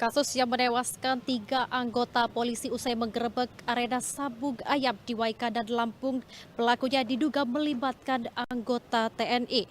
Kasus yang menewaskan 3 anggota polisi usai menggerebek arena sabung ayam di Waikanan, Lampung. Pelakunya diduga melibatkan anggota TNI.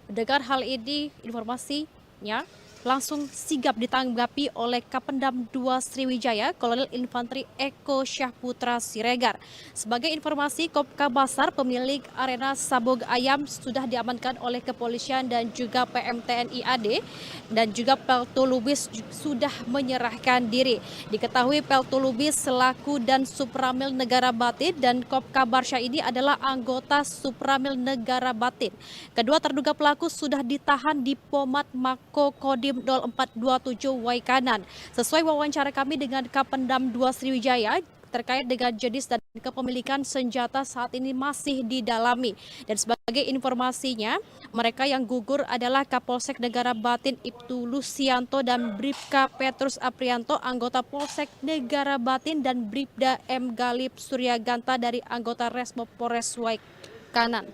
Mendengar hal ini, informasinya langsung sigap ditanggapi oleh Kapendam 2 Sriwijaya, Kolonel Infanteri Eko Syahputra Siregar. Sebagai informasi, Kopka Basar, pemilik arena sabung ayam, sudah diamankan oleh kepolisian dan juga PMTNI AD, dan juga Peltu Lubis sudah menyerahkan diri. Diketahui Peltu Lubis selaku dan Supramil Negara Batin dan Kopka Barsha ini adalah anggota Supramil Negara Batin. Kedua terduga pelaku sudah ditahan di Pomat Mako Kodim 0427 Waikanan. Sesuai wawancara kami dengan Kapendam 2 Sriwijaya, terkait dengan jenis dan kepemilikan senjata saat ini masih didalami. Dan sebagai informasinya, mereka yang gugur adalah Kapolsek Negara Batin Ibtu Lusianto dan Bribka Petrus Aprianto, anggota Polsek Negara Batin, dan Bribda M. Galip Suryaganta dari anggota Resmo Polres Waikanan.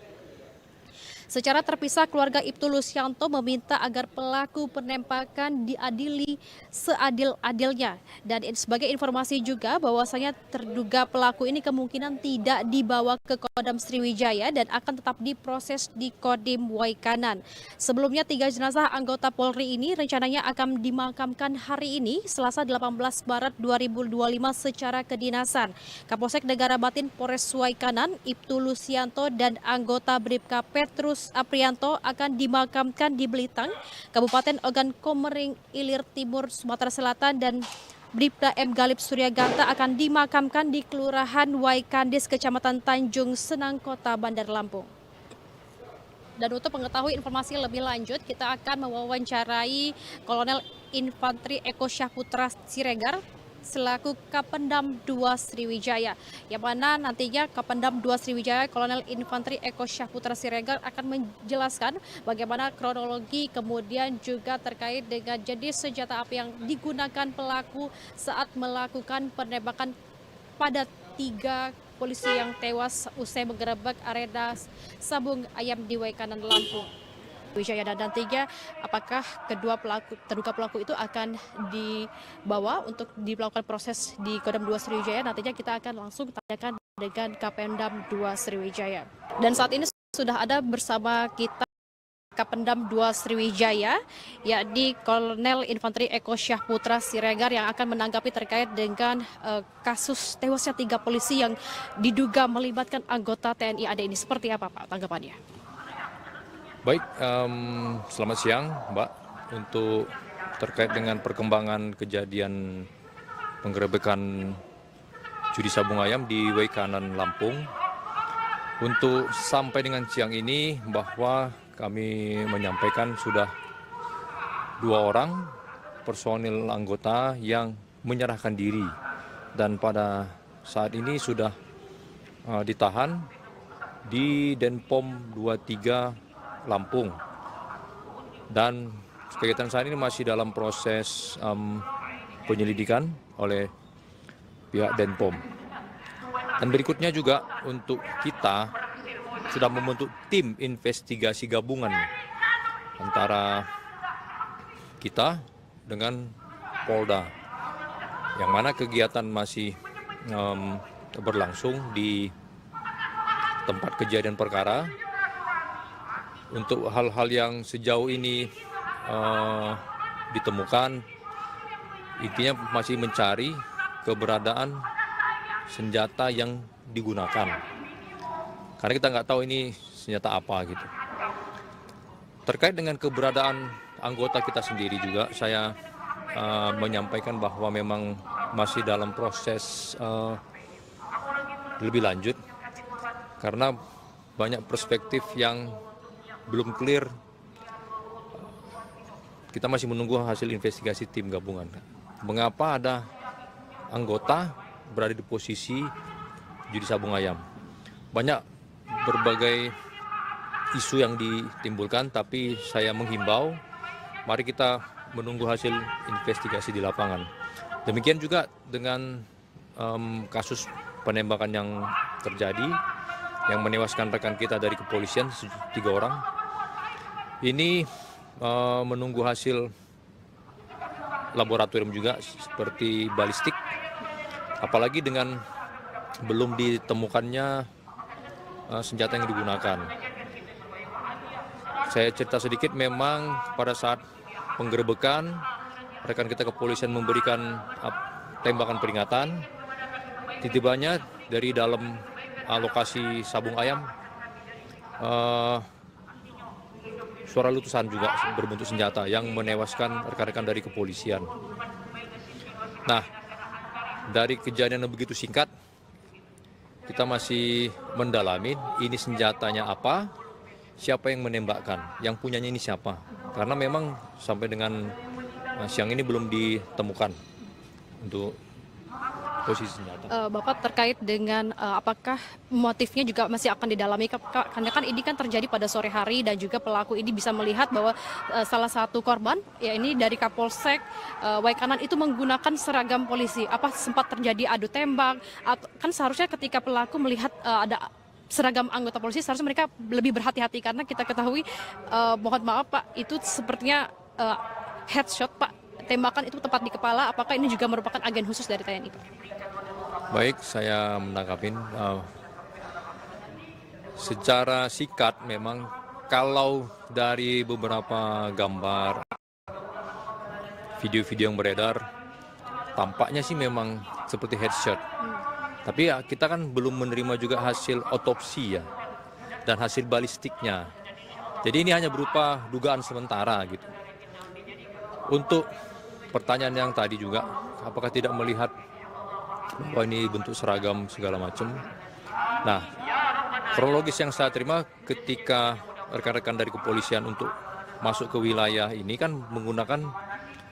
Secara terpisah, keluarga Ibtu Lusianto meminta agar pelaku penembakan diadili seadil-adilnya. Dan sebagai informasi juga bahwasanya terduga pelaku ini kemungkinan tidak dibawa ke Kodam Sriwijaya dan akan tetap diproses di Kodim Waikanan. Sebelumnya 3 jenazah anggota Polri ini rencananya akan dimakamkan hari ini, Selasa 18 Maret 2025 secara kedinasan. Kapolsek Negara Batin Polres Waikanan, Ibtu Lusianto dan anggota Bribka Petrus Aprianto akan dimakamkan di Belitang, Kabupaten Ogan Komering Ilir Timur, Sumatera Selatan, dan Bribda M. Galip Suryaganta akan dimakamkan di Kelurahan Waikandis, Kecamatan Tanjung Senang, Kota Bandar Lampung. Dan untuk mengetahui informasi lebih lanjut, kita akan mewawancarai Kolonel Infanteri Eko Syahputra Siregar selaku Kapendam 2 Sriwijaya, yang mana nantinya Kapendam 2 Sriwijaya Kolonel Infanteri Eko Syahputra Siregar akan menjelaskan bagaimana kronologi, kemudian juga terkait dengan jenis senjata api yang digunakan pelaku saat melakukan penembakan pada 3 polisi yang tewas usai menggerebek arena sabung ayam di Waikanan, Lampung. Wijaya, dan nantinya apakah terduga pelaku itu akan dibawa untuk dilakukan proses di Kodam 2 Sriwijaya, nantinya kita akan langsung tanyakan dengan Kapendam 2 Sriwijaya. Dan saat ini sudah ada bersama kita Kapendam 2 Sriwijaya, yakni Kolonel Infanteri Eko Syahputra Siregar, yang akan menanggapi terkait dengan kasus tewasnya 3 polisi yang diduga melibatkan anggota TNI AD ini. Seperti apa, Pak, tanggapannya? Baik, selamat siang Mbak. Untuk terkait dengan perkembangan kejadian penggerebekan judi sabung ayam di Waikanan, Lampung. Untuk sampai dengan siang ini bahwa kami menyampaikan sudah 2 orang personil anggota yang menyerahkan diri. Dan pada saat ini sudah ditahan di Denpom 23 Lampung, dan kegiatan saat ini masih dalam proses penyelidikan oleh pihak Denpom. Dan berikutnya juga untuk kita sudah membentuk tim investigasi gabungan antara kita dengan Polda, yang mana kegiatan masih berlangsung di tempat kejadian perkara. Untuk hal-hal yang sejauh ini ditemukan, intinya masih mencari keberadaan senjata yang digunakan. Karena kita nggak tahu ini senjata apa gitu. Terkait dengan keberadaan anggota kita sendiri juga, saya menyampaikan bahwa memang masih dalam proses lebih lanjut, karena banyak perspektif yang belum clear. Kita masih menunggu hasil investigasi tim gabungan. Mengapa ada anggota berada di posisi judi sabung ayam? Banyak berbagai isu yang ditimbulkan, tapi saya menghimbau, mari kita menunggu hasil investigasi di lapangan. Demikian juga dengan kasus penembakan yang terjadi, yang menewaskan rekan kita dari kepolisian 3 orang. Ini menunggu hasil laboratorium juga seperti balistik, apalagi dengan belum ditemukannya senjata yang digunakan. Saya cerita sedikit, memang pada saat penggerebekan rekan kita kepolisian memberikan tembakan peringatan, tiba-tibanya dari dalam lokasi sabung ayam suara letusan juga berbentuk senjata yang menewaskan rekan-rekan dari kepolisian. Nah, dari kejadian yang begitu singkat, kita masih mendalami ini senjatanya apa, siapa yang menembakkan, yang punyanya ini siapa. Karena memang sampai dengan siang ini belum ditemukan untuk posisi senjata. Bapak terkait dengan apakah motifnya juga masih akan didalami, karena kan ini kan terjadi pada sore hari dan juga pelaku ini bisa melihat bahwa salah satu korban, ya ini dari Kapolsek Waikanan itu menggunakan seragam polisi. Apa sempat terjadi adu tembak? Atau, kan seharusnya ketika pelaku melihat ada seragam anggota polisi, seharusnya mereka lebih berhati-hati, karena kita ketahui, mohon maaf Pak, itu sepertinya headshot Pak, tembakan itu tepat di kepala. Apakah ini juga merupakan agen khusus dari TNI Pak? Baik, saya menangkapin. Secara singkat memang kalau dari beberapa gambar, video-video yang beredar, tampaknya sih memang seperti headshot. Tapi ya kita kan belum menerima juga hasil otopsi ya, dan hasil balistiknya. Jadi ini hanya berupa dugaan sementara gitu. Untuk pertanyaan yang tadi juga, apakah tidak melihat bahwa ini bentuk seragam segala macam. Nah, kronologis yang saya terima ketika rekan-rekan dari kepolisian untuk masuk ke wilayah ini kan menggunakan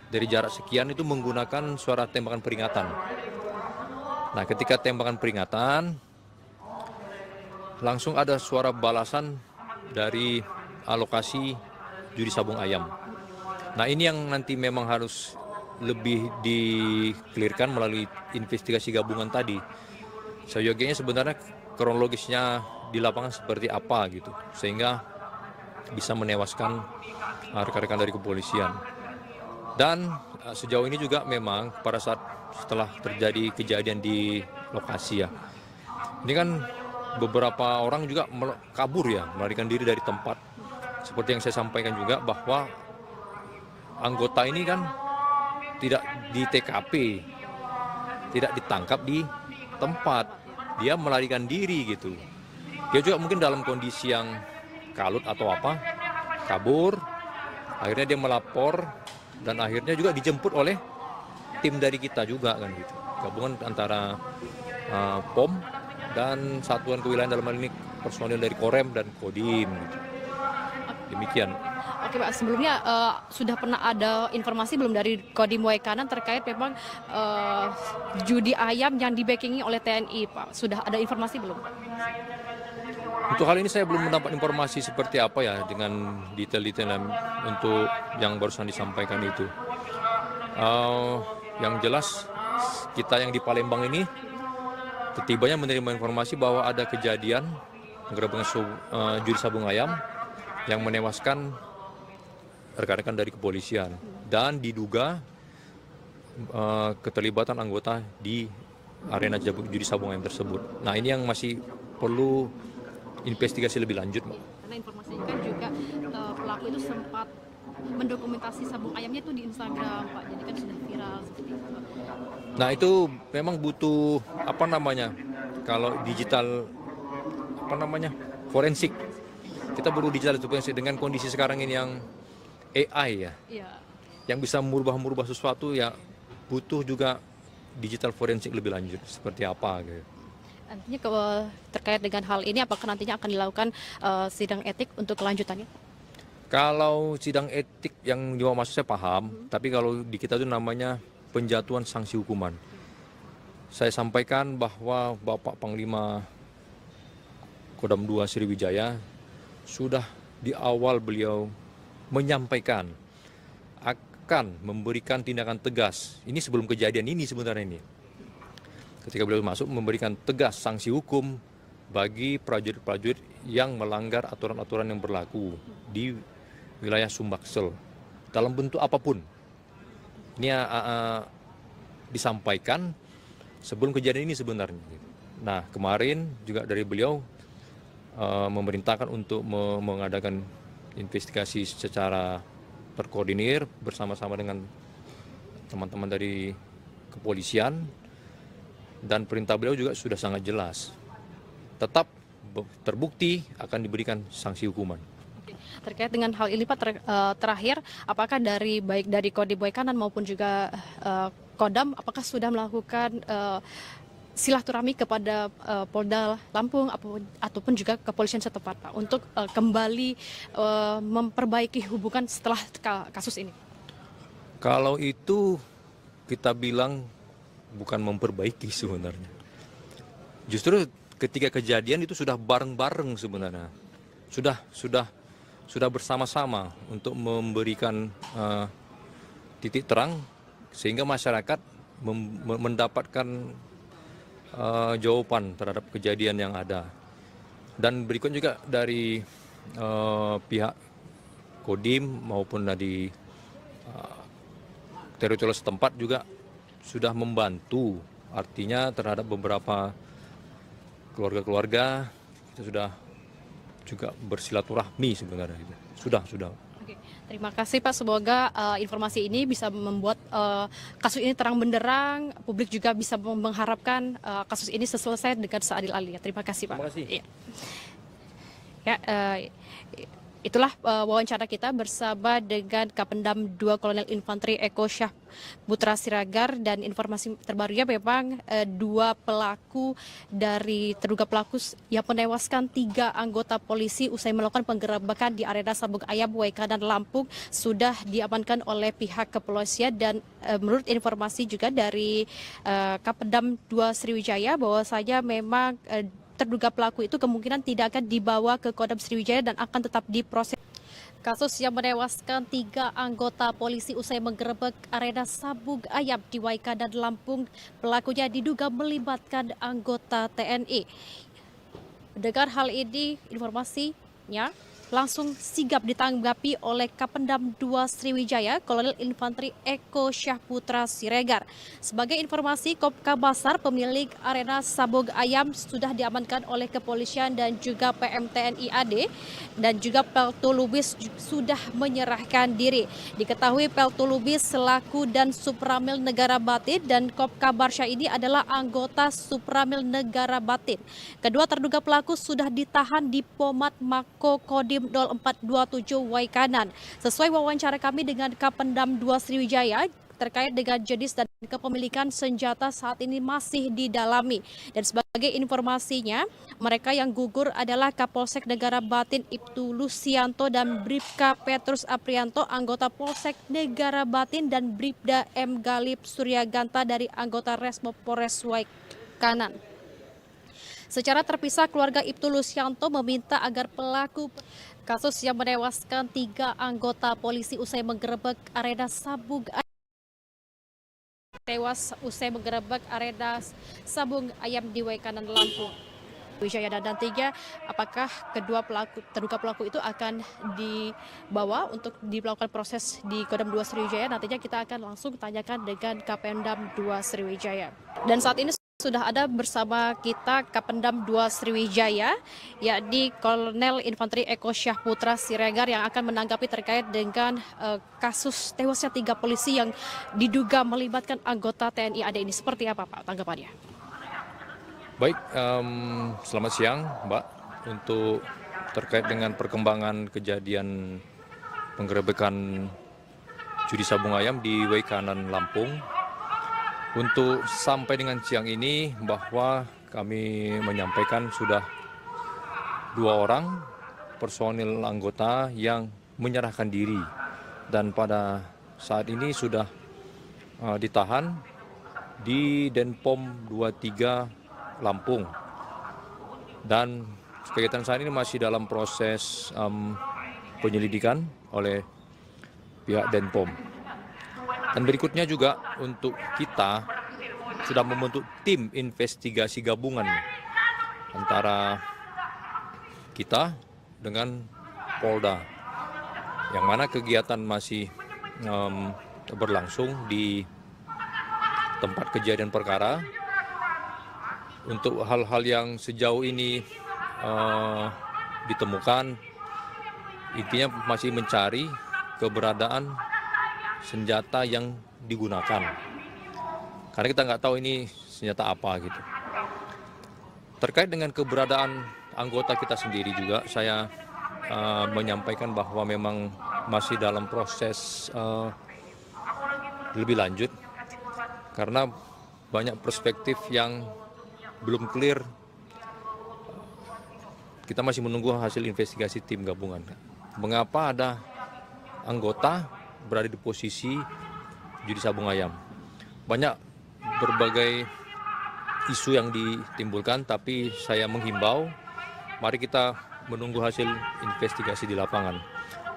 dari jarak sekian itu menggunakan suara tembakan peringatan. Nah, ketika tembakan peringatan langsung ada suara balasan dari alokasi judi sabung ayam. Nah, ini yang nanti memang harus lebih di-clearkan melalui investigasi gabungan tadi. Seyogianya sebenarnya kronologisnya di lapangan seperti apa gitu, sehingga bisa menewaskan rekan-rekan dari kepolisian. Dan sejauh ini juga memang pada saat setelah terjadi kejadian di lokasi ya, ini kan beberapa orang juga kabur ya, melarikan diri dari tempat. Seperti yang saya sampaikan juga bahwa anggota ini kan tidak di TKP, tidak ditangkap di tempat, dia melarikan diri gitu. Dia juga mungkin dalam kondisi yang kalut atau apa, kabur, akhirnya dia melapor, dan akhirnya juga dijemput oleh tim dari kita juga kan gitu. Gabungan antara POM dan Satuan Kewilayahan, dalam hal ini personil dari Korem dan Kodim gitu. Demikian. Oke Pak, sebelumnya sudah pernah ada informasi belum dari Kodim Waikanan terkait memang judi ayam yang di-backingi oleh TNI Pak? Sudah ada informasi belum Pak? Untuk hal ini saya belum mendapat informasi seperti apa ya dengan detail-detail untuk yang barusan disampaikan itu. Yang jelas kita yang di Palembang ini setibanya menerima informasi bahwa ada kejadian penggerebekan judi sabung ayam yang menewaskan rekan-rekan dari kepolisian dan diduga keterlibatan anggota di arena judi sabung ayam tersebut. Nah, ini yang masih perlu investigasi lebih lanjut, Mbak. Karena informasinya kan juga pelaku itu sempat mendokumentasi sabung ayamnya itu di Instagram Pak, jadi kan sudah viral seperti itu. Nah, itu memang butuh kalau digital forensik. Kita perlu digital forensik dengan kondisi sekarang ini yang AI ya, yang bisa merubah sesuatu ya, butuh juga digital forensik lebih lanjut seperti apa gitu. Nantinya terkait dengan hal ini, apakah nantinya akan dilakukan sidang etik untuk kelanjutannya? Kalau sidang etik yang dimaksud saya paham, tapi kalau di kita itu namanya penjatuhan sanksi hukuman. Saya sampaikan bahwa Bapak Panglima Kodam 2 Sriwijaya sudah di awal beliau menyampaikan akan memberikan tindakan tegas. Ini sebelum kejadian ini sebenarnya ini. Ketika beliau masuk memberikan tegas sanksi hukum bagi prajurit-prajurit yang melanggar aturan-aturan yang berlaku di wilayah Sumbaksel dalam bentuk apapun. Ini disampaikan sebelum kejadian ini sebenarnya. Nah, kemarin juga dari beliau memerintahkan untuk mengadakan investigasi secara terkoordinir bersama-sama dengan teman-teman dari kepolisian, dan perintah beliau juga sudah sangat jelas. Tetap terbukti akan diberikan sanksi hukuman. Terkait dengan hal ini Pak, terakhir, apakah baik dari Kodim Waikanan maupun juga Kodam, apakah sudah melakukan silaturahmi kepada Polda Lampung ataupun juga kepolisian setempat Pak untuk kembali memperbaiki hubungan setelah kasus ini? Kalau itu kita bilang bukan memperbaiki sebenarnya. Justru ketika kejadian itu sudah bareng-bareng sebenarnya. Sudah bersama-sama untuk memberikan titik terang sehingga masyarakat mendapatkan jawaban terhadap kejadian yang ada. Dan berikut juga dari pihak Kodim maupun dari teritorial setempat juga sudah membantu, artinya terhadap beberapa keluarga-keluarga kita sudah juga bersilaturahmi sebenarnya. Sudah. Oke, terima kasih Pak. Semoga informasi ini bisa membuat kasus ini terang benderang. Publik juga bisa mengharapkan kasus ini selesai dengan seadil-adilnya. Terima kasih Pak. Terima kasih. Iya. Ya, itulah wawancara kita bersama dengan Kapendam 2 Kolonel Infanteri Eko Syah Putra Siregar, dan informasi terbarunya memang terduga pelaku yang menewaskan 3 anggota polisi usai melakukan penggerebekan di arena Sabung Ayam Waikanan Lampung sudah diamankan oleh pihak kepolisian. Dan menurut informasi juga dari Kapendam 2 Sriwijaya bahwasanya memang terduga pelaku itu kemungkinan tidak akan dibawa ke Kodam Sriwijaya dan akan tetap diproses. Kasus yang menewaskan 3 anggota polisi usai menggerebek arena Sabung Ayam di Waikanan Lampung, pelakunya diduga melibatkan anggota TNI. Mendengar hal ini, informasinya langsung sigap ditanggapi oleh Kapendam 2 Sriwijaya, Kolonel Infanteri Eko Syah Putra Siregar. Sebagai informasi, Kopkabasar pemilik arena Sabung Ayam sudah diamankan oleh kepolisian dan juga PMTNI AD, dan juga Peltu Lubis sudah menyerahkan diri. Diketahui Peltu Lubis selaku dan Supramil Negara Batin dan Kopkabarsya ini adalah anggota Supramil Negara Batin. Kedua terduga pelaku sudah ditahan di Pomat Mako Kodim 0427 Waikanan. Sesuai wawancara kami dengan Kapendam 2 Sriwijaya, terkait dengan jenis dan kepemilikan senjata saat ini masih didalami. Dan sebagai informasinya, mereka yang gugur adalah Kapolsek Negara Batin Ibtu Lusianto dan Bribka Petrus Aprianto, anggota Polsek Negara Batin, dan Bribda M. Galip Suryaganta dari anggota Resmo Polres Waikanan. Secara terpisah, keluarga Ibtu Lusianto meminta agar pelaku kasus yang menewaskan 3 anggota polisi usai menggerebek arena Sabung Ayam di Waikanan Lampung. Wijaya dan nantinya apakah terduga pelaku itu akan dibawa untuk dilakukan proses di Kodam 2 Sriwijaya? Nantinya kita akan langsung tanyakan dengan Kapendam 2 Sriwijaya. Dan saat ini sudah ada bersama kita Kapendam 2 Sriwijaya, yakni Kolonel Infanteri Eko Syah Putra Siregar, yang akan menanggapi terkait dengan kasus tewasnya 3 polisi yang diduga melibatkan anggota TNI AD ini. Seperti apa Pak tanggapannya? Baik, selamat siang Mbak. Untuk terkait dengan perkembangan kejadian penggerebekan judi sabung ayam di Waikanan Lampung, untuk sampai dengan siang ini bahwa kami menyampaikan sudah 2 orang personil anggota yang menyerahkan diri, dan pada saat ini sudah ditahan di Denpom 23 Lampung, dan kegiatan saat ini masih dalam proses penyelidikan oleh pihak Denpom. Dan berikutnya juga untuk kita sudah membentuk tim investigasi gabungan antara kita dengan Polda, yang mana kegiatan masih berlangsung di tempat kejadian perkara. Untuk hal-hal yang sejauh ini ditemukan, intinya masih mencari keberadaan senjata yang digunakan. Karena kita nggak tahu ini senjata apa gitu. Terkait dengan keberadaan anggota kita sendiri juga, saya menyampaikan bahwa memang masih dalam proses lebih lanjut karena banyak perspektif yang belum clear. Kita masih menunggu hasil investigasi tim gabungan. Mengapa ada anggota berada di posisi judi sabung ayam? Banyak berbagai isu yang ditimbulkan, tapi saya menghimbau, mari kita menunggu hasil investigasi di lapangan.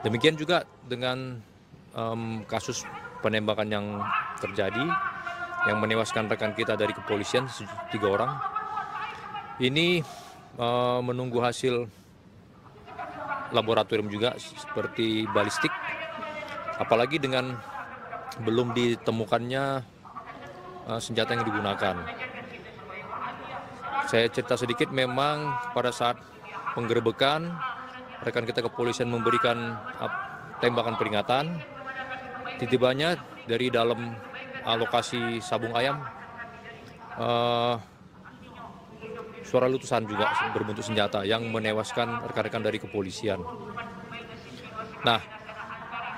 Demikian juga dengan kasus penembakan yang terjadi, yang menewaskan rekan kita dari kepolisian, 3 orang. Ini menunggu hasil laboratorium juga seperti balistik, apalagi dengan belum ditemukannya senjata yang digunakan. Saya cerita sedikit, memang pada saat penggerebekan, rekan kita kepolisian memberikan tembakan peringatan. Tiba-tibanya dari dalam lokasi sabung ayam, suara letusan juga berbentuk senjata yang menewaskan rekan-rekan dari kepolisian. Nah,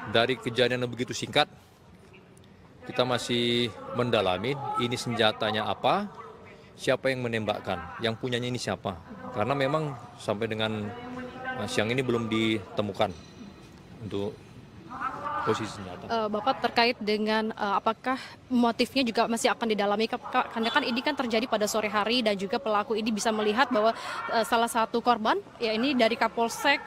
dari kejadian yang begitu singkat, kita masih mendalami ini senjatanya apa, siapa yang menembakkan, yang punyanya ini siapa. Karena memang sampai dengan siang ini belum ditemukan untuk posisi senjata. Bapak, terkait dengan apakah motifnya juga masih akan didalami, karena kan ini kan terjadi pada sore hari dan juga pelaku ini bisa melihat bahwa salah satu korban, ya ini dari Kapolsek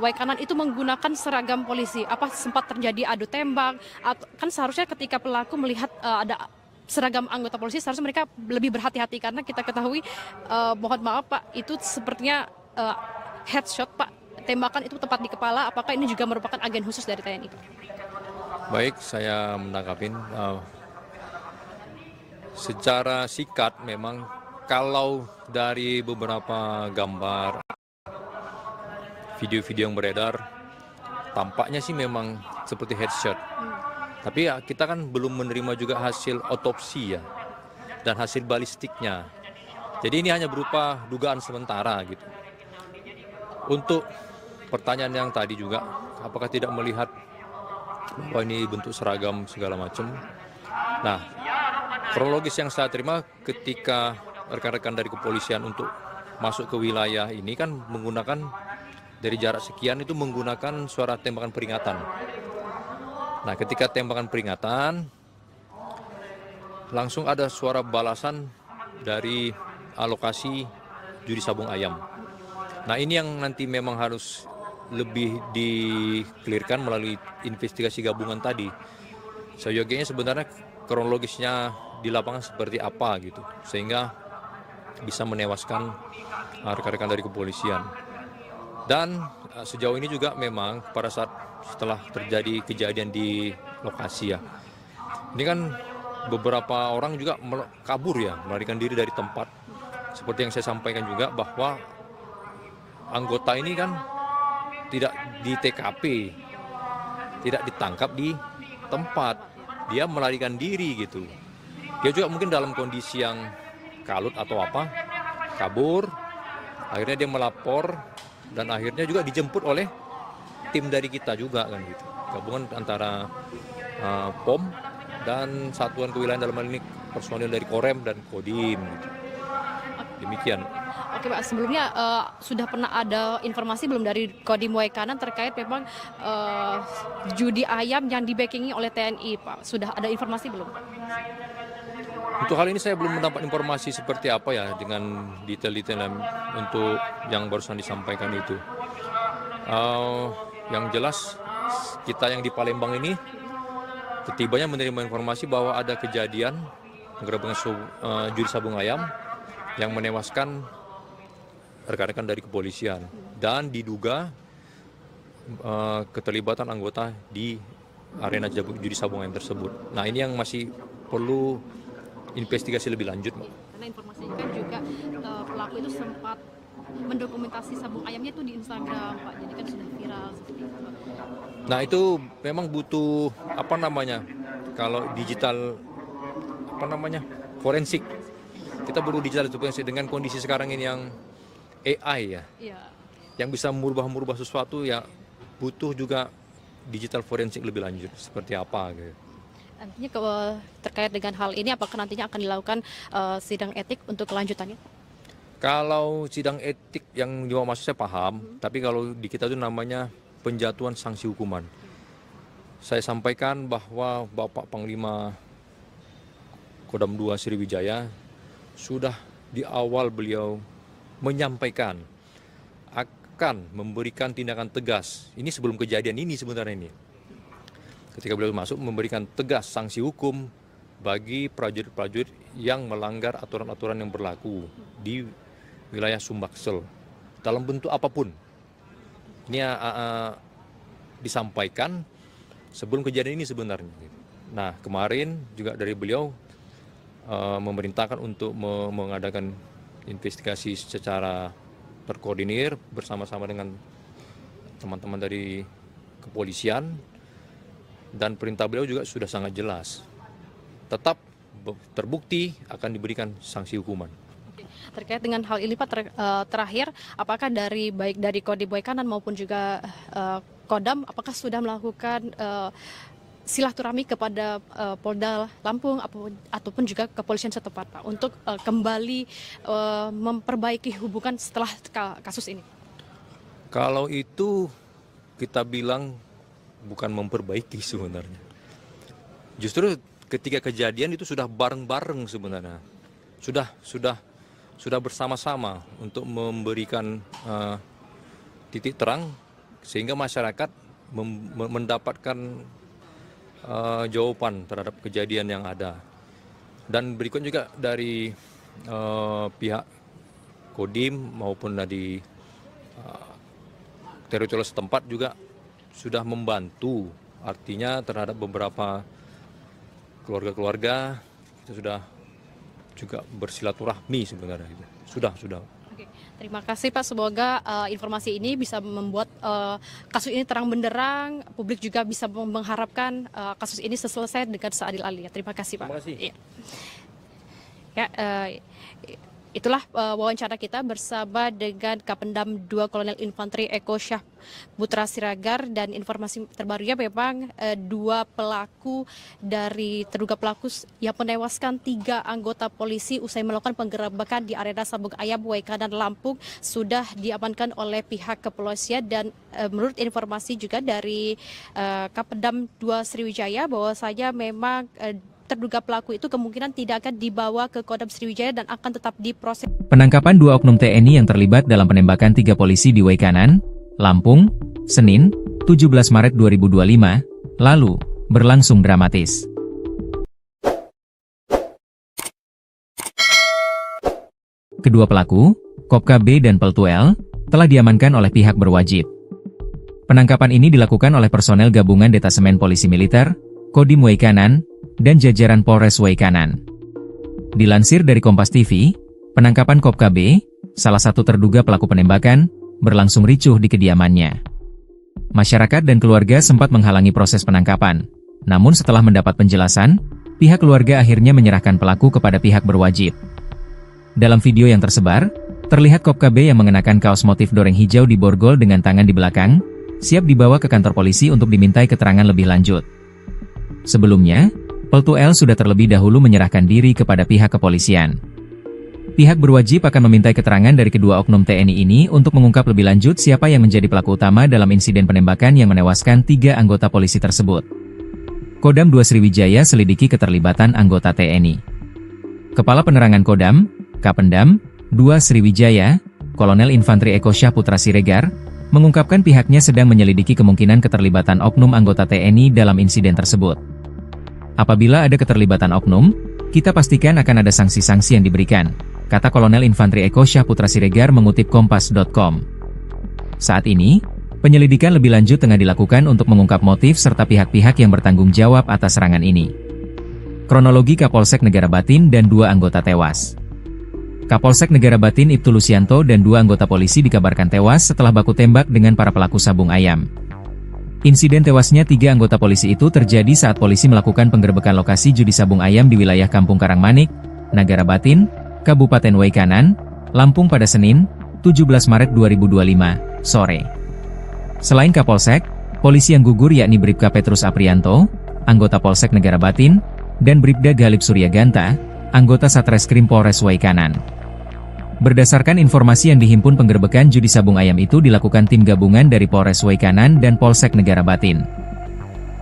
Waikanan itu menggunakan seragam polisi. Apa sempat terjadi adu tembak? Kan seharusnya ketika pelaku melihat ada seragam anggota polisi, seharusnya mereka lebih berhati-hati, karena kita ketahui, mohon maaf Pak, itu sepertinya headshot Pak, tembakan itu tepat di kepala. Apakah ini juga merupakan agen khusus dari TNI Pak? Baik, saya menangkapin. Secara singkat memang kalau dari beberapa gambar, video-video yang beredar, tampaknya sih memang seperti headshot. Tapi ya, kita kan belum menerima juga hasil otopsi ya, dan hasil balistiknya. Jadi ini hanya berupa dugaan sementara gitu. Untuk pertanyaan yang tadi juga, apakah tidak melihat bahwa ini bentuk seragam segala macam? Nah, kronologis yang saya terima ketika rekan-rekan dari kepolisian untuk masuk ke wilayah ini kan menggunakan dari jarak sekian itu menggunakan suara tembakan peringatan. Nah, ketika tembakan peringatan, langsung ada suara balasan dari alokasi judi sabung ayam. Nah, ini yang nanti memang harus lebih di-clearkan melalui investigasi gabungan tadi. Seyogianya sebenarnya kronologisnya di lapangan seperti apa gitu, sehingga bisa menewaskan rekan-rekan dari kepolisian. Dan sejauh ini juga memang pada saat setelah terjadi kejadian di lokasi ya, ini kan beberapa orang juga kabur ya, melarikan diri dari tempat. Seperti yang saya sampaikan juga bahwa anggota ini kan tidak di TKP, tidak ditangkap di tempat, dia melarikan diri gitu. Dia juga mungkin dalam kondisi yang kalut atau apa, kabur, akhirnya dia melapor dan akhirnya juga dijemput oleh tim dari kita juga kan gitu. Gabungan antara POM dan Satuan Kewilayahan, dalam hal ini personil dari Korem dan Kodim gitu. Demikian. Oke Pak, sebelumnya sudah pernah ada informasi belum dari Kodim Waikanan terkait memang judi ayam yang di-backingi oleh TNI Pak? Sudah ada informasi belum Pak? Untuk hal ini saya belum mendapat informasi seperti apa ya dengan detail-detail untuk yang barusan disampaikan itu. Yang jelas kita yang di Palembang ini ketibanya menerima informasi bahwa ada kejadian penggerebekan judi sabung ayam yang menewaskan rekan-rekan dari kepolisian dan diduga keterlibatan anggota di arena judi sabung ayam tersebut. Nah, ini yang masih perlu investigasi lebih lanjut, Mbak. Karena informasinya kan juga pelaku itu sempat mendokumentasi sabung ayamnya itu di Instagram, Pak. Jadi kan sudah viral seperti itu. Nah, itu memang butuh kalau digital forensik. Kita perlu digital forensik dengan kondisi sekarang ini yang AI ya. Iya. Yang bisa merubah sesuatu ya, butuh juga digital forensik lebih lanjut seperti apa gitu. Nantinya terkait dengan hal ini, apakah nantinya akan dilakukan sidang etik untuk kelanjutannya? Kalau sidang etik yang dimaksud saya paham, tapi kalau di kita itu namanya penjatuhan sanksi hukuman. Saya sampaikan bahwa Bapak Panglima Kodam 2 Sriwijaya sudah di awal beliau menyampaikan akan memberikan tindakan tegas. Ini sebelum kejadian ini sebenarnya ini. Ketika beliau masuk memberikan tegas sanksi hukum bagi prajurit-prajurit yang melanggar aturan-aturan yang berlaku di wilayah Sumbaksel dalam bentuk apapun. Ini disampaikan sebelum kejadian ini sebenarnya. Nah, kemarin juga dari beliau memerintahkan untuk mengadakan investigasi secara terkoordinir bersama-sama dengan teman-teman dari kepolisian, dan perintah beliau juga sudah sangat jelas. Tetap terbukti akan diberikan sanksi hukuman. Terkait dengan hal ini, Pak, terakhir, apakah baik dari Kodim Waikanan maupun juga Kodam, apakah sudah melakukan silaturahmi kepada Polda Lampung ataupun juga kepolisian setempat, Pak, untuk kembali memperbaiki hubungan setelah kasus ini? Kalau itu kita bilang bukan memperbaiki sebenarnya. Justru ketika kejadian itu sudah bareng-bareng sebenarnya. Sudah bersama-sama untuk memberikan titik terang sehingga masyarakat mendapatkan jawaban terhadap kejadian yang ada. Dan berikut juga dari pihak Kodim maupun dari teritorial setempat juga sudah membantu, artinya terhadap beberapa keluarga-keluarga kita sudah juga bersilaturahmi sebenarnya. Sudah. Oke, terima kasih, Pak. Semoga informasi ini bisa membuat kasus ini terang benderang, publik juga bisa mengharapkan kasus ini selesai dengan seadil-adilnya. Terima kasih, Pak. Terima kasih. Ya, itulah wawancara kita bersama dengan Kapendam 2 Kolonel Infanteri Eko Syah Putra Siregar, dan informasi terbarunya memang dua pelaku dari terduga pelaku yang menewaskan 3 anggota polisi usai melakukan penggerebekan di arena sabung ayam Waikanan Lampung sudah diamankan oleh pihak kepolisian. Dan menurut informasi juga dari Kapendam 2 Sriwijaya bahwasanya memang terduga pelaku itu kemungkinan tidak akan dibawa ke Kodam Sriwijaya dan akan tetap diproses. Penangkapan 2 oknum TNI yang terlibat dalam penembakan 3 polisi di Waikanan, Lampung, Senin, 17 Maret 2025, lalu, berlangsung dramatis. Kedua pelaku, Kopka B dan Peltu L, telah diamankan oleh pihak berwajib. Penangkapan ini dilakukan oleh personel gabungan Detasemen Polisi Militer, Kodim Waikanan, dan jajaran Polres Waikanan. Dilansir dari Kompas TV, penangkapan Kopka B, salah satu terduga pelaku penembakan, berlangsung ricuh di kediamannya. Masyarakat dan keluarga sempat menghalangi proses penangkapan, namun setelah mendapat penjelasan, pihak keluarga akhirnya menyerahkan pelaku kepada pihak berwajib. Dalam video yang tersebar, terlihat Kopka B yang mengenakan kaos motif doreng hijau di borgol dengan tangan di belakang, siap dibawa ke kantor polisi untuk dimintai keterangan lebih lanjut. Sebelumnya, Peltu L sudah terlebih dahulu menyerahkan diri kepada pihak kepolisian. Pihak berwajib akan memintai keterangan dari kedua oknum TNI ini untuk mengungkap lebih lanjut siapa yang menjadi pelaku utama dalam insiden penembakan yang menewaskan 3 anggota polisi tersebut. Kodam 2 Sriwijaya selidiki keterlibatan anggota TNI. Kepala Penerangan Kodam, Kapendam 2 Sriwijaya, Kolonel Infanteri Eko Syah Putra Siregar, mengungkapkan pihaknya sedang menyelidiki kemungkinan keterlibatan oknum anggota TNI dalam insiden tersebut. Apabila ada keterlibatan oknum, kita pastikan akan ada sanksi-sanksi yang diberikan, kata Kolonel Infanteri Eko Syah Putra Siregar mengutip Kompas.com. Saat ini, Penyelidikan lebih lanjut tengah dilakukan untuk mengungkap motif serta pihak-pihak yang bertanggung jawab atas serangan ini. Kronologi Kapolsek Negara Batin dan 2 anggota tewas. Kapolsek Negara Batin Ibtu Lusianto dan 2 anggota polisi dikabarkan tewas setelah baku tembak dengan para pelaku sabung ayam. Insiden tewasnya 3 anggota polisi itu terjadi saat polisi melakukan penggerebekan lokasi judi sabung ayam di wilayah Kampung Karangmanik, Negara Batin, Kabupaten Waikanan, Lampung pada Senin, 17 Maret 2025, sore. Selain Kapolsek, polisi yang gugur yakni Bribka Petrus Aprianto, anggota Polsek Negara Batin, dan Bribda Galip Suryaganta, anggota Satreskrim Polres Waikanan. Berdasarkan informasi yang dihimpun, penggerebekan judi sabung ayam itu dilakukan tim gabungan dari Polres Waikanan dan Polsek Negara Batin.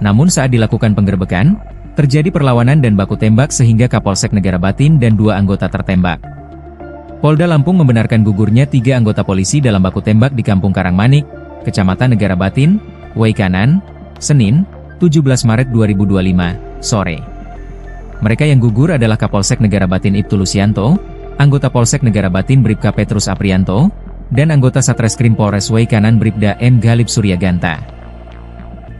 Namun saat dilakukan penggerebekan, terjadi perlawanan dan baku tembak sehingga Kapolsek Negara Batin dan 2 anggota tertembak. Polda Lampung membenarkan gugurnya 3 anggota polisi dalam baku tembak di Kampung Karangmanik, Kecamatan Negara Batin, Waikanan, Senin, 17 Maret 2025, sore. Mereka yang gugur adalah Kapolsek Negara Batin Ibtu Lusianto, anggota Polsek Negara Batin Bribka Petrus Aprianto, dan anggota Satreskrim Polres Waikanan Bribda M. Galip Suryaganta.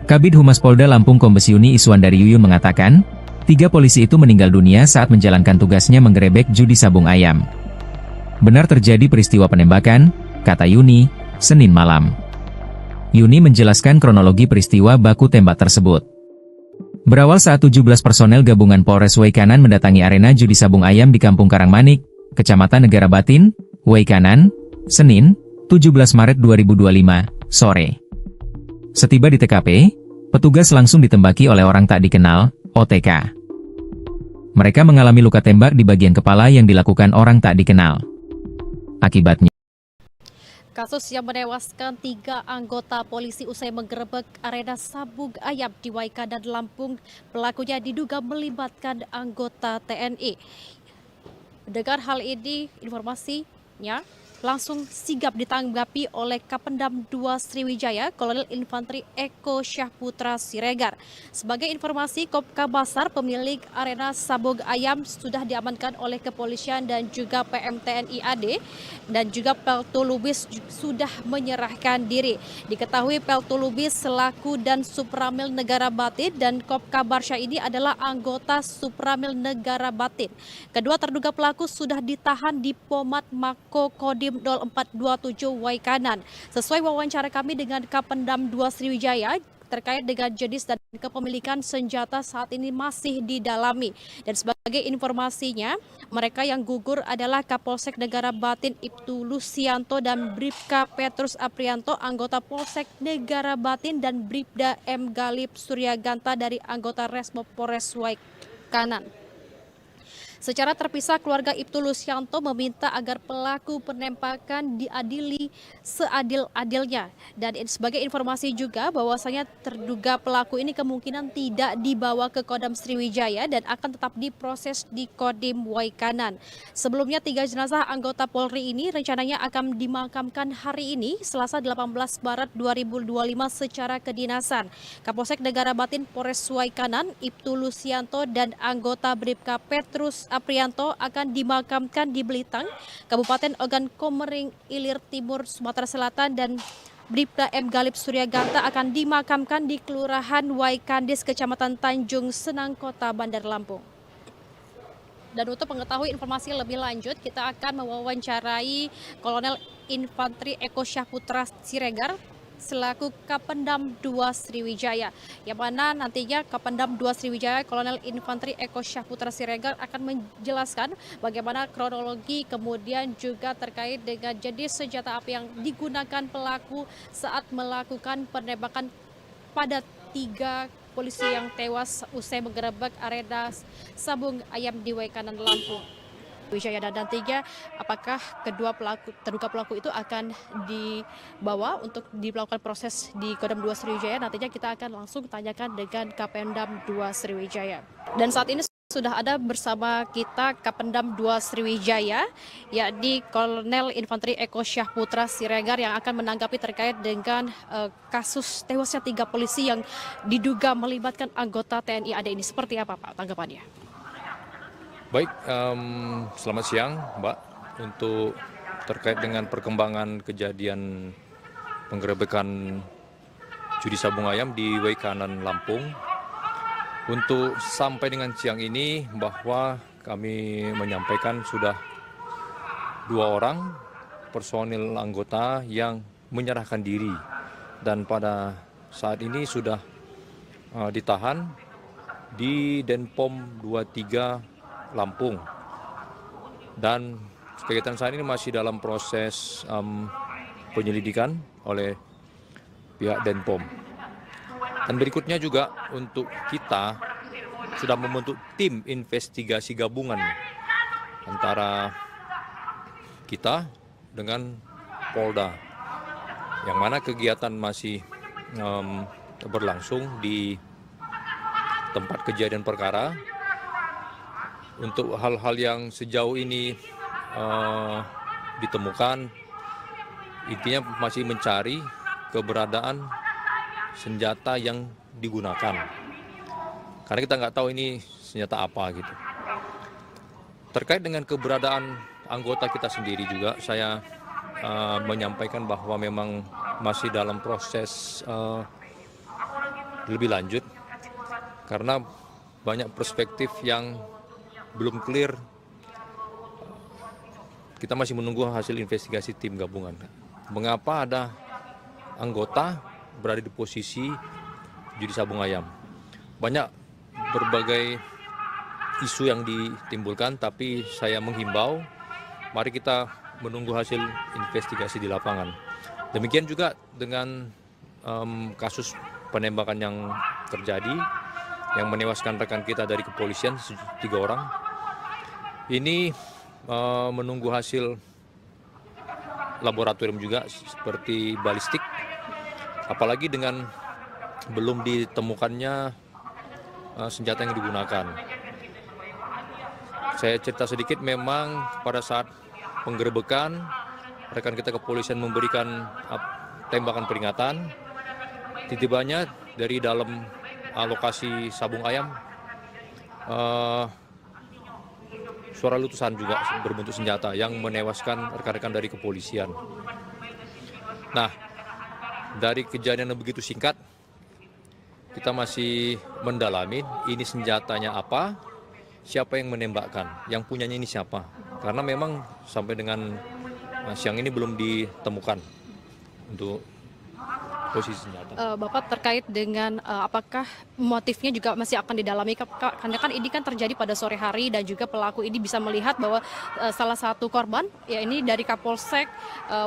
Kabid Humas Polda Lampung Kombes Yuni Iswandari Yuyun mengatakan, 3 polisi itu meninggal dunia saat menjalankan tugasnya menggerebek judi sabung ayam. Benar terjadi peristiwa penembakan, kata Yuni, Senin malam. Yuni menjelaskan kronologi peristiwa baku tembak tersebut. Berawal saat 17 personel gabungan Polres Waikanan mendatangi arena judi sabung ayam di Kampung Karangmanik, Kecamatan Negara Batin, Waikanan, Senin, 17 Maret 2025, sore. Setiba di TKP, petugas langsung ditembaki oleh orang tak dikenal, OTK. Mereka mengalami luka tembak di bagian kepala yang dilakukan orang tak dikenal. Akibatnya, kasus yang menewaskan 3 anggota polisi usai menggerebek arena sabung ayam di Waikanan, Lampung. Pelakunya diduga melibatkan anggota TNI. Dengan hal ini, informasinya langsung sigap ditanggapi oleh Kapendam 2 Sriwijaya, Kolonel Infantri Eko Syahputra Siregar. Sebagai informasi, Kopka Basar, pemilik arena sabung ayam, sudah diamankan oleh kepolisian dan juga PMTNI AD, dan juga Peltu Lubis sudah menyerahkan diri. Diketahui Peltu Lubis selaku dan Supramil Negara Batin dan Kopka Barsha ini adalah anggota Supramil Negara Batin. Kedua terduga pelaku sudah ditahan di Pomat Mako Kodim 0427 Waikanan. Sesuai wawancara kami dengan Kapendam 2 Sriwijaya, terkait dengan jenis dan kepemilikan senjata saat ini masih didalami. Dan sebagai informasinya, mereka yang gugur adalah Kapolsek Negara Batin Ibtu Lusianto dan Bribka Petrus Aprianto, anggota Polsek Negara Batin, dan Bribda M. Galip Suryaganta dari anggota Resmo Polres Waikanan. Secara terpisah, keluarga Ibtu Lusianto meminta agar pelaku penembakan diadili seadil-adilnya. Dan sebagai informasi juga bahwasanya terduga pelaku ini kemungkinan tidak dibawa ke Kodam Sriwijaya dan akan tetap diproses di Kodim Waikanan. Sebelumnya 3 jenazah anggota Polri ini rencananya akan dimakamkan hari ini, Selasa 18 Maret 2025 secara kedinasan. Kapolsek Negara Batin Polres Waikanan Ibtu Lusianto dan anggota Bribka Petrus Aprianto akan dimakamkan di Belitang, Kabupaten Ogan Komering Ilir Timur, Sumatera Selatan, dan Bribda M. Galip Suryaganta akan dimakamkan di Kelurahan Waikandis, Kecamatan Tanjung Senang, Kota Bandar Lampung. Dan untuk mengetahui informasi lebih lanjut, kita akan mewawancarai Kolonel Infantri Eko Syahputra Siregar selaku Kapendam 2 Sriwijaya, yang mana nantinya Kapendam 2 Sriwijaya Kolonel Infantri Eko Syahputra Siregar akan menjelaskan bagaimana kronologi, kemudian juga terkait dengan jenis senjata api yang digunakan pelaku saat melakukan penembakan pada 3 polisi yang tewas usai menggerebek arena sabung ayam di Waikanan, Lampung. Wijaya, dan nantinya apakah kedua terduga pelaku itu akan dibawa untuk dilakukan proses di Kodam 2 Sriwijaya. Nantinya kita akan langsung tanyakan dengan Kapendam 2 Sriwijaya. Dan saat ini sudah ada bersama kita Kapendam 2 Sriwijaya, yakni Kolonel Infantri Eko Syahputra Siregar, yang akan menanggapi terkait dengan kasus tewasnya 3 polisi yang diduga melibatkan anggota TNI AD ini. Seperti apa Pak tanggapannya? Baik, selamat siang Mbak. Untuk terkait dengan perkembangan kejadian penggerebekan judi sabung ayam di Waikanan, Lampung. Untuk sampai dengan siang ini bahwa kami menyampaikan sudah 2 orang personil anggota yang menyerahkan diri dan pada saat ini sudah ditahan di Denpom 23 Lampung, dan kegiatan saat ini masih dalam proses penyelidikan oleh pihak Denpom. Dan berikutnya juga untuk kita sudah membentuk tim investigasi gabungan antara kita dengan Polda, yang mana kegiatan masih berlangsung di tempat kejadian perkara. Untuk hal-hal yang sejauh ini ditemukan, intinya masih mencari keberadaan senjata yang digunakan, karena kita nggak tahu ini senjata apa gitu. Terkait dengan keberadaan anggota kita sendiri juga, saya menyampaikan bahwa memang masih dalam proses lebih lanjut, karena banyak perspektif yang belum clear. Kita masih menunggu hasil investigasi tim gabungan. Mengapa ada anggota berada di posisi judi sabung ayam? Banyak berbagai isu yang ditimbulkan, tapi saya menghimbau mari kita menunggu hasil investigasi di lapangan. Demikian juga dengan kasus penembakan yang terjadi yang menewaskan rekan kita dari kepolisian 3 orang. Ini menunggu hasil laboratorium juga seperti balistik, apalagi dengan belum ditemukannya senjata yang digunakan. Saya cerita sedikit, memang pada saat penggerebekan rekan kita kepolisian memberikan tembakan peringatan, tiba-tibanya dari dalam lokasi sabung ayam suara letusan juga berbentuk senjata yang menewaskan rekan-rekan dari kepolisian. Nah, dari kejadian yang begitu singkat, kita masih mendalami ini senjatanya apa, siapa yang menembakkan, yang punyanya ini siapa. Karena memang sampai dengan siang ini belum ditemukan untuk posisi senjata. Bapak, terkait dengan apakah motifnya juga masih akan didalami, karena kan ini kan terjadi pada sore hari dan juga pelaku ini bisa melihat bahwa salah satu korban, ya ini dari Kapolsek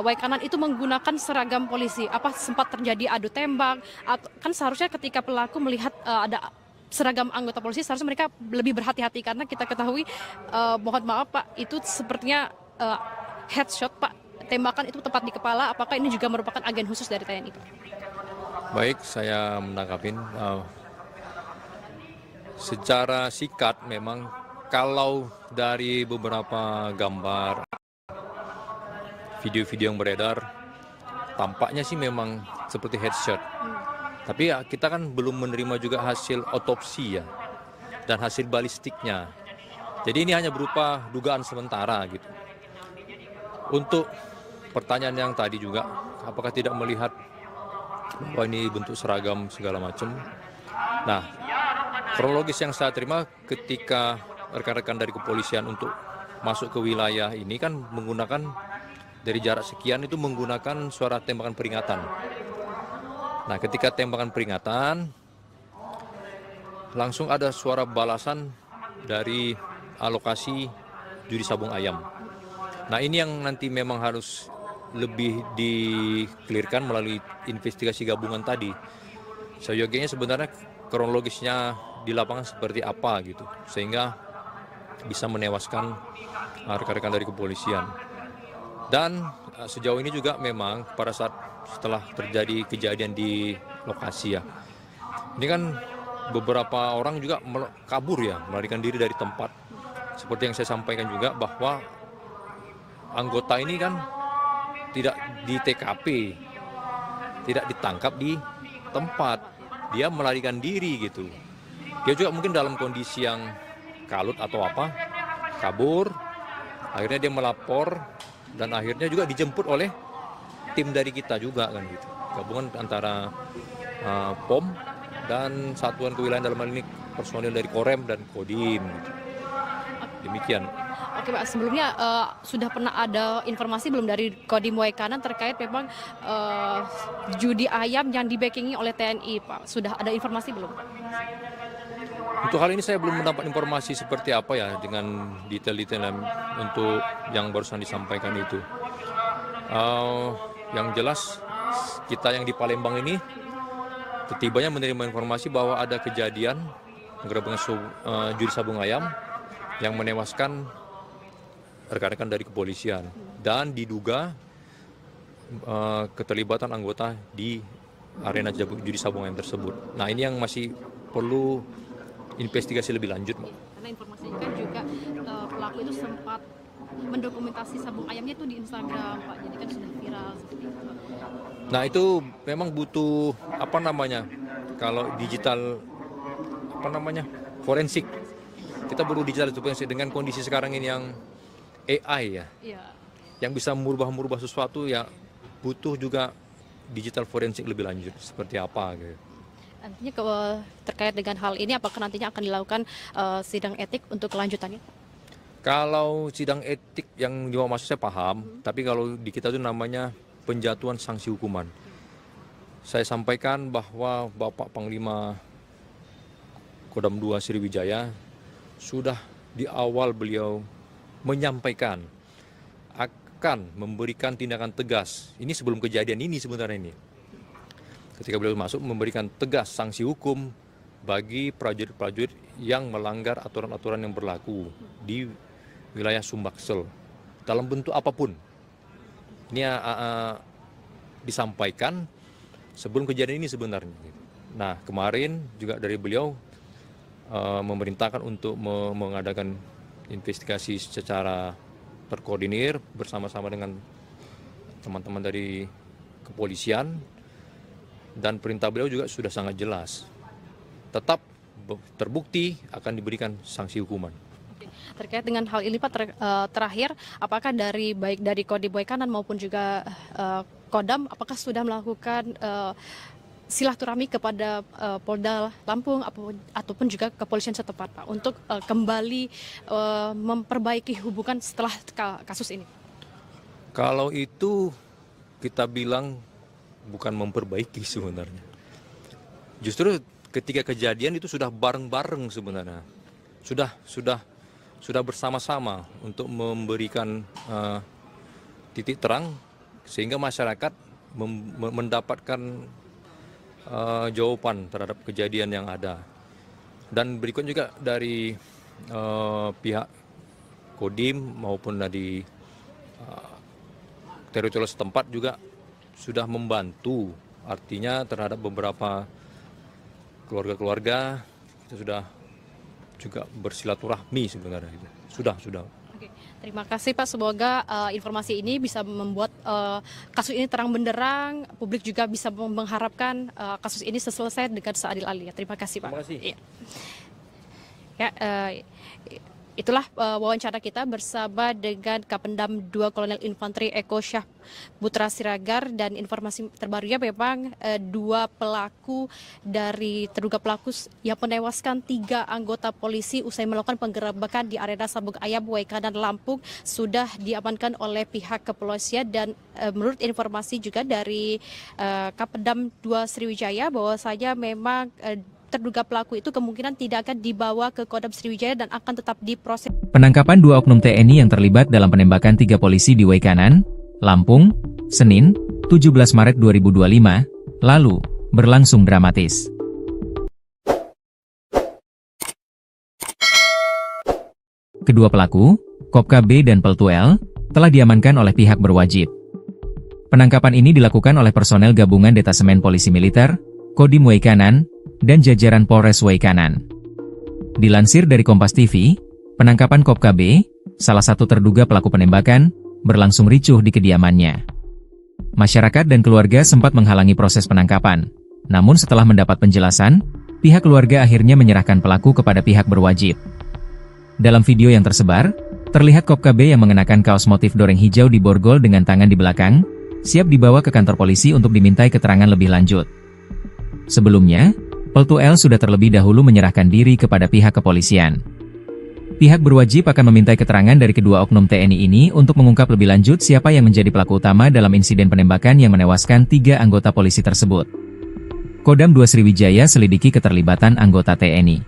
Waikanan itu menggunakan seragam polisi. Apa sempat terjadi adu tembak? Kan seharusnya ketika pelaku melihat ada seragam anggota polisi, seharusnya mereka lebih berhati-hati, karena kita ketahui, mohon maaf Pak, itu sepertinya headshot Pak. Tembakan itu tepat di kepala. Apakah ini juga merupakan agen khusus dari TNI, Pak? Baik, saya menangkapin. Secara singkat, memang kalau dari beberapa gambar, video-video yang beredar, tampaknya sih memang seperti headshot. Tapi ya, kita kan belum menerima juga hasil otopsi ya, dan hasil balistiknya. Jadi ini hanya berupa dugaan sementara gitu. Untuk pertanyaan yang tadi juga, apakah tidak melihat bahwa ini bentuk seragam segala macam? Nah, kronologis yang saya terima ketika rekan-rekan dari kepolisian untuk masuk ke wilayah ini kan menggunakan dari jarak sekian itu menggunakan suara tembakan peringatan. Nah, ketika tembakan peringatan, langsung ada suara balasan dari alokasi judi sabung ayam. Nah, ini yang nanti memang harus lebih di-clearkan melalui investigasi gabungan tadi. Seyogianya sebenarnya kronologisnya di lapangan seperti apa gitu, sehingga bisa menewaskan rekan-rekan dari kepolisian. Dan sejauh ini juga memang pada saat setelah terjadi kejadian di lokasi ya, ini kan beberapa orang juga kabur ya, melarikan diri dari tempat. Seperti yang saya sampaikan juga bahwa anggota ini kan tidak di TKP, tidak ditangkap di tempat, dia melarikan diri gitu. Dia juga mungkin dalam kondisi yang kalut atau apa, kabur, akhirnya dia melapor dan akhirnya juga dijemput oleh tim dari kita juga kan gitu. gabungan antara POM dan satuan kewilayahan, dalam hal ini personil dari Korem dan Kodim. Demikian. Oke Pak, sebelumnya sudah pernah ada informasi belum dari Kodim Waikanan terkait memang judi ayam yang dibackingi oleh TNI Pak? Sudah ada informasi belum? Untuk hal ini saya belum mendapat informasi seperti apa ya dengan detail-detail untuk yang barusan disampaikan itu. Yang jelas kita yang di Palembang ini ketibanya menerima informasi bahwa ada kejadian penggerebekan judi sabung ayam yang menewaskan rekan-rekan dari kepolisian dan diduga keterlibatan anggota di arena judi sabung ayam tersebut. Nah, ini yang masih perlu investigasi lebih lanjut, Mbak. Karena informasinya kan juga pelaku itu sempat mendokumentasi sabung ayamnya itu di Instagram, Pak. Jadi kan sudah viral seperti itu. Nah, itu memang butuh kalau digital forensik. Kita perlu digital forensik dengan kondisi sekarang ini yang AI ya. Iya. Yang bisa merubah sesuatu ya, butuh juga digital forensik lebih lanjut seperti apa gitu. Nantinya terkait dengan hal ini, apakah nantinya akan dilakukan sidang etik untuk kelanjutannya? Kalau sidang etik yang dimaksud saya paham, tapi kalau di kita itu namanya penjatuhan sanksi hukuman. Saya sampaikan bahwa Bapak Panglima Kodam 2 Sriwijaya sudah di awal beliau menyampaikan akan memberikan tindakan tegas. Ini sebelum kejadian ini sebenarnya ini. Ketika beliau masuk memberikan tegas sanksi hukum bagi prajurit-prajurit yang melanggar aturan-aturan yang berlaku di wilayah Sumbaksel dalam bentuk apapun. Ini disampaikan sebelum kejadian ini sebenarnya. Nah, kemarin juga dari beliau memerintahkan untuk mengadakan investigasi secara terkoordinir bersama-sama dengan teman-teman dari kepolisian. Dan perintah beliau juga sudah sangat jelas. Tetap terbukti akan diberikan sanksi hukuman. Oke. Terkait dengan hal ini Pak, terakhir, apakah baik dari Kodim Waikanan maupun juga Kodam, apakah sudah melakukan silaturahmi kepada Polda Lampung ataupun juga kepolisian setempat Pak untuk kembali memperbaiki hubungan setelah kasus ini? Kalau itu kita bilang bukan memperbaiki sebenarnya. Justru ketika kejadian itu sudah bareng-bareng sebenarnya. Sudah bersama-sama untuk memberikan titik terang sehingga masyarakat mendapatkan jawaban terhadap kejadian yang ada. Dan berikut juga dari pihak Kodim maupun dari teritorial setempat juga sudah membantu, artinya terhadap beberapa keluarga-keluarga kita sudah juga bersilaturahmi sebenarnya. Sudah. Oke, terima kasih Pak. Semoga informasi ini bisa membuat kasus ini terang benderang, publik juga bisa mengharapkan kasus ini selesai dengan seadil-adilnya. Terima kasih Pak. Terima kasih. Ya, itulah wawancara kita bersama dengan Kapendam 2 Kolonel Infanteri Eko Syah Putra Siregar, dan informasi terbarunya memang dua pelaku dari terduga pelaku yang menewaskan 3 anggota polisi usai melakukan penggerebekan di arena sabung ayam Waikanan Lampung sudah diamankan oleh pihak kepolisian. Dan menurut informasi juga dari Kapendam 2 Sriwijaya bahwasanya memang terduga pelaku itu kemungkinan tidak akan dibawa ke Kodam Sriwijaya dan akan tetap diproses. Penangkapan 2 oknum TNI yang terlibat dalam penembakan 3 polisi di Waikanan, Lampung, Senin, 17 Maret 2025, lalu, berlangsung dramatis. Kedua pelaku, Kopka B dan Peltu L, telah diamankan oleh pihak berwajib. Penangkapan ini dilakukan oleh personel gabungan Detasemen Polisi Militer, Kodim Waikanan, dan jajaran Polres Waikanan. Dilansir dari Kompas TV, penangkapan Kopka B, salah satu terduga pelaku penembakan, berlangsung ricuh di kediamannya. Masyarakat dan keluarga sempat menghalangi proses penangkapan. Namun setelah mendapat penjelasan, pihak keluarga akhirnya menyerahkan pelaku kepada pihak berwajib. Dalam video yang tersebar, terlihat Kopka B yang mengenakan kaos motif doreng hijau di borgol dengan tangan di belakang, siap dibawa ke kantor polisi untuk dimintai keterangan lebih lanjut. Sebelumnya, Peltu L sudah terlebih dahulu menyerahkan diri kepada pihak kepolisian. Pihak berwajib akan memintai keterangan dari kedua oknum TNI ini untuk mengungkap lebih lanjut siapa yang menjadi pelaku utama dalam insiden penembakan yang menewaskan 3 anggota polisi tersebut. Kodam 2 Sriwijaya selidiki keterlibatan anggota TNI.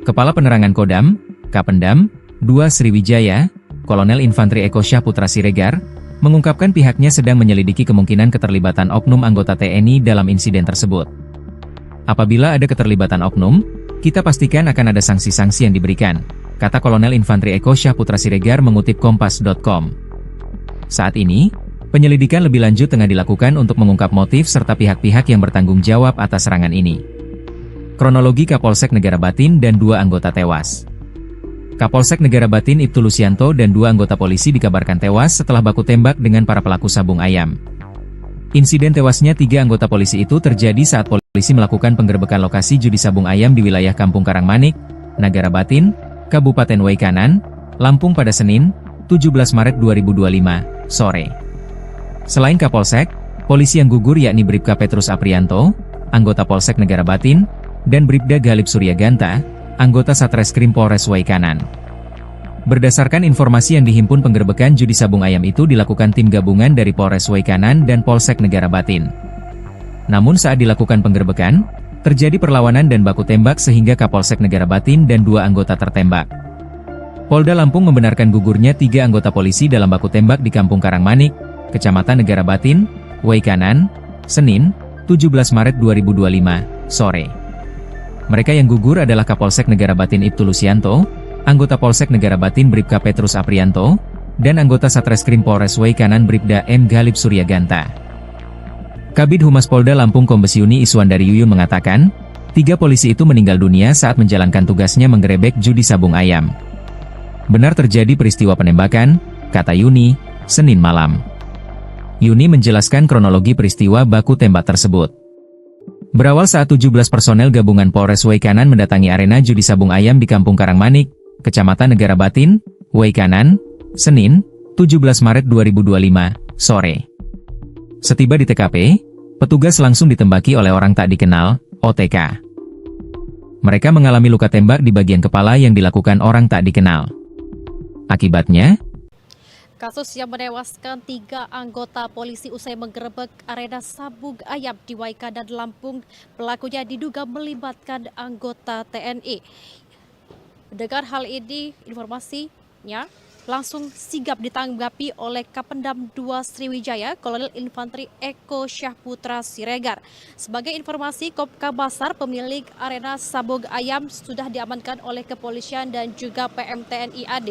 Kepala Penerangan Kodam, Kapendam 2 Sriwijaya, Kolonel Infantri Eko Syahputra Siregar, mengungkapkan pihaknya sedang menyelidiki kemungkinan keterlibatan oknum anggota TNI dalam insiden tersebut. Apabila ada keterlibatan oknum, kita pastikan akan ada sanksi-sanksi yang diberikan, kata Kolonel Infantri Eko Syahputra Siregar mengutip Kompas.com. Saat ini, penyelidikan lebih lanjut tengah dilakukan untuk mengungkap motif serta pihak-pihak yang bertanggung jawab atas serangan ini. Kronologi Kapolsek Negara Batin dan 2 anggota tewas. Kapolsek Negara Batin Ibtu Lusianto dan 2 anggota polisi dikabarkan tewas setelah baku tembak dengan para pelaku sabung ayam. Insiden tewasnya 3 anggota polisi itu terjadi saat polisi melakukan penggerebekan lokasi judi sabung ayam di wilayah Kampung Karangmanik, Negara Batin, Kabupaten Waikanan, Lampung pada Senin, 17 Maret 2025, sore. Selain Kapolsek, polisi yang gugur yakni Bribka Petrus Aprianto, anggota Polsek Negara Batin, dan Bribda Galip Suryaganta, anggota Satreskrim Polres Waikanan. Berdasarkan informasi yang dihimpun, penggerebekan judi sabung ayam itu dilakukan tim gabungan dari Polres Waikanan dan Polsek Negara Batin. Namun saat dilakukan penggerebekan, terjadi perlawanan dan baku tembak sehingga Kapolsek Negara Batin dan 2 anggota tertembak. Polda Lampung membenarkan gugurnya 3 anggota polisi dalam baku tembak di Kampung Karangmanik, Kecamatan Negara Batin, Waikanan, Senin, 17 Maret 2025, sore. Mereka yang gugur adalah Kapolsek Negara Batin Ibtu Lusianto, anggota Polsek Negara Batin Bribka Petrus Aprianto, dan anggota Satreskrim Polres Waikanan Bribda M. Galip Suryaganta. Kabid Humas Polda Lampung Kombes Yuni Iswandari Yuyun mengatakan, 3 polisi itu meninggal dunia saat menjalankan tugasnya menggerebek judi sabung ayam. Benar terjadi peristiwa penembakan, kata Yuni, Senin malam. Yuni menjelaskan kronologi peristiwa baku tembak tersebut. Berawal saat 17 personel gabungan Polres Waikanan mendatangi arena judi sabung ayam di Kampung Karangmanik, Kecamatan Negara Batin, Waikanan, Senin, 17 Maret 2025, sore. Setiba di TKP, petugas langsung ditembaki oleh orang tak dikenal, OTK. Mereka mengalami luka tembak di bagian kepala yang dilakukan orang tak dikenal. Akibatnya, kasus yang menewaskan 3 anggota polisi usai menggerebek arena sabung ayam di Waikanan, Lampung, pelakunya diduga melibatkan anggota TNI. Mendengar hal ini, informasinya langsung sigap ditanggapi oleh Kapendam 2 Sriwijaya, Kolonel Infantri Eko Syahputra Siregar. Sebagai informasi, Kopkabasar, pemilik arena sabung ayam, sudah diamankan oleh kepolisian dan juga PM TNI AD,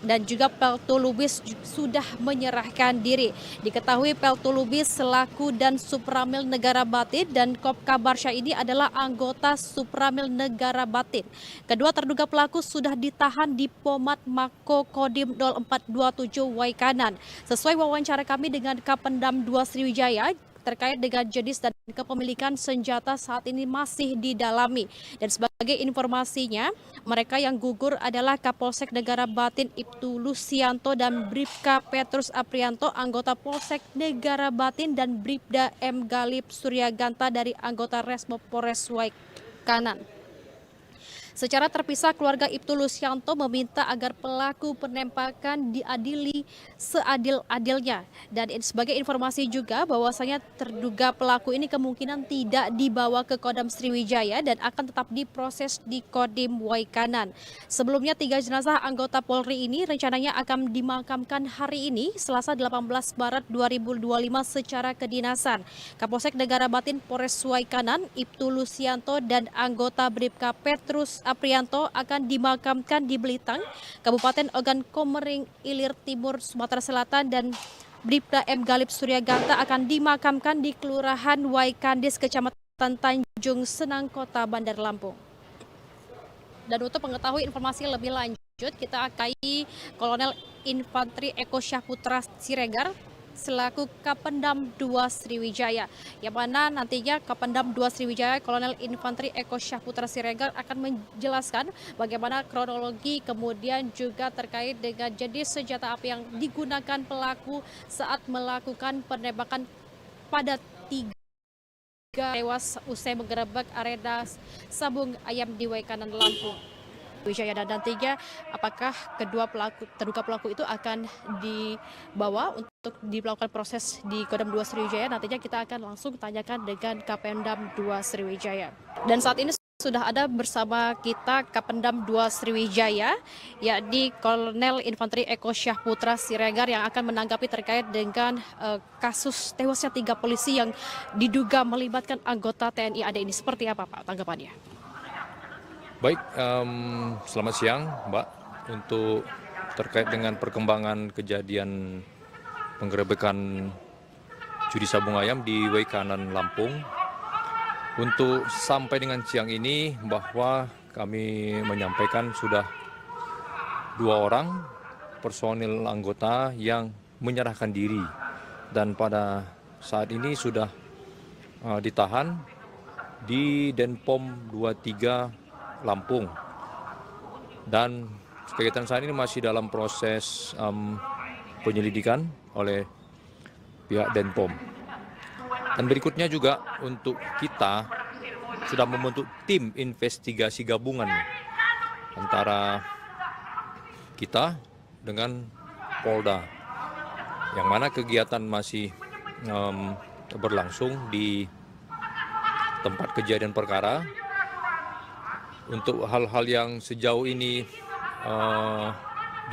dan juga Peltu Lubis sudah menyerahkan diri. Diketahui Peltu Lubis selaku dan Supramil Negara Batin dan Kopkabarsya ini adalah anggota Supramil Negara Batin. Kedua terduga pelaku sudah ditahan di Pomat Mako Kodim 0427 Waikanan. Sesuai wawancara kami dengan Kapendam 2 Sriwijaya, terkait dengan jenis dan kepemilikan senjata saat ini masih didalami. Dan sebagai informasinya, mereka yang gugur adalah Kapolsek Negara Batin Ibtu Lusianto dan Bribka Petrus Aprianto, anggota Polsek Negara Batin, dan Bribda M. Galip Suryaganta dari anggota Resmo Polres Waikanan. Secara terpisah, keluarga Ibtu Lusianto meminta agar pelaku penembakan diadili seadil-adilnya. Dan sebagai informasi juga bahwasanya terduga pelaku ini kemungkinan tidak dibawa ke Kodam Sriwijaya dan akan tetap diproses di Kodim Waikanan. Sebelumnya 3 jenazah anggota Polri ini rencananya akan dimakamkan hari ini, Selasa 18 Maret 2025 secara kedinasan. Kapolsek Negara Batin Polres Waikanan, Ibtu Lusianto dan anggota Bribka Petrus Aprianto akan dimakamkan di Belitang, Kabupaten Ogan Komering Ilir Timur, Sumatera Selatan, dan Bribda M. Galip Suryaganta akan dimakamkan di Kelurahan Waikandis, Kecamatan Tanjung Senang, Kota Bandar Lampung. Dan untuk mengetahui informasi lebih lanjut, kita akai Kolonel Infantri Eko Syahputra Siregar selaku Kapendam 2 Sriwijaya, yang mana nantinya Kapendam 2 Sriwijaya Kolonel Infanteri Eko Syahputra Siregar akan menjelaskan bagaimana kronologi kemudian juga terkait dengan jenis senjata api yang digunakan pelaku saat melakukan penembakan pada 3 tewas usai menggerebek arena sabung ayam di Waikanan, Lampung. Wijaya, dan nantinya apakah terduga pelaku itu akan dibawa untuk dilakukan proses di Kodam 2 Sriwijaya, nantinya kita akan langsung tanyakan dengan Kapendam 2 Sriwijaya. Dan saat ini sudah ada bersama kita Kapendam 2 Sriwijaya, yakni Kolonel Infanteri Eko Syahputra Siregar, yang akan menanggapi terkait dengan kasus tewasnya 3 polisi yang diduga melibatkan anggota TNI AD ini. Seperti apa Pak tanggapannya? Baik, selamat siang Mbak. Untuk terkait dengan perkembangan kejadian penggerebekan judi sabung ayam di Waikanan, Lampung. Untuk sampai dengan siang ini bahwa kami menyampaikan sudah 2 orang personil anggota yang menyerahkan diri. Dan pada saat ini sudah ditahan di Denpom 23 Lampung, dan kegiatan saat ini masih dalam proses penyelidikan oleh pihak Denpom. Dan berikutnya juga untuk kita sudah membentuk tim investigasi gabungan antara kita dengan Polda, yang mana kegiatan masih berlangsung di tempat kejadian perkara. Untuk hal-hal yang sejauh ini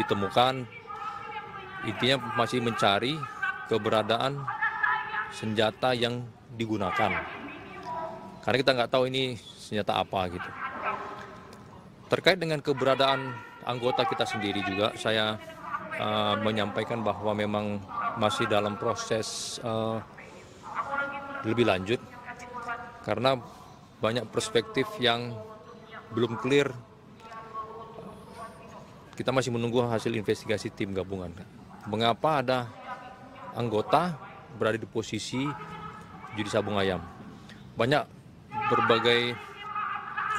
ditemukan, intinya masih mencari keberadaan senjata yang digunakan. Karena kita nggak tahu ini senjata apa gitu. Terkait dengan keberadaan anggota kita sendiri juga, saya menyampaikan bahwa memang masih dalam proses lebih lanjut. Karena banyak perspektif yang belum clear. Kita masih menunggu hasil investigasi tim gabungan. Mengapa ada anggota berada di posisi judi sabung ayam? Banyak berbagai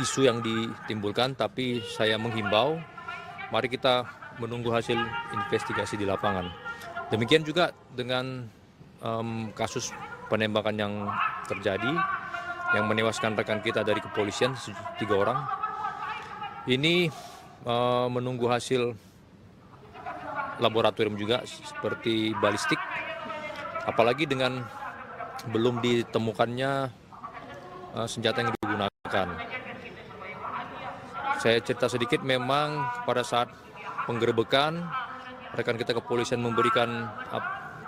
isu yang ditimbulkan, tapi saya menghimbau, mari kita menunggu hasil investigasi di lapangan. Demikian juga dengan kasus penembakan yang terjadi, yang menewaskan rekan kita dari kepolisian 3 orang. Ini menunggu hasil laboratorium juga seperti balistik, apalagi dengan belum ditemukannya senjata yang digunakan. Saya cerita sedikit, memang pada saat penggerebekan rekan kita kepolisian memberikan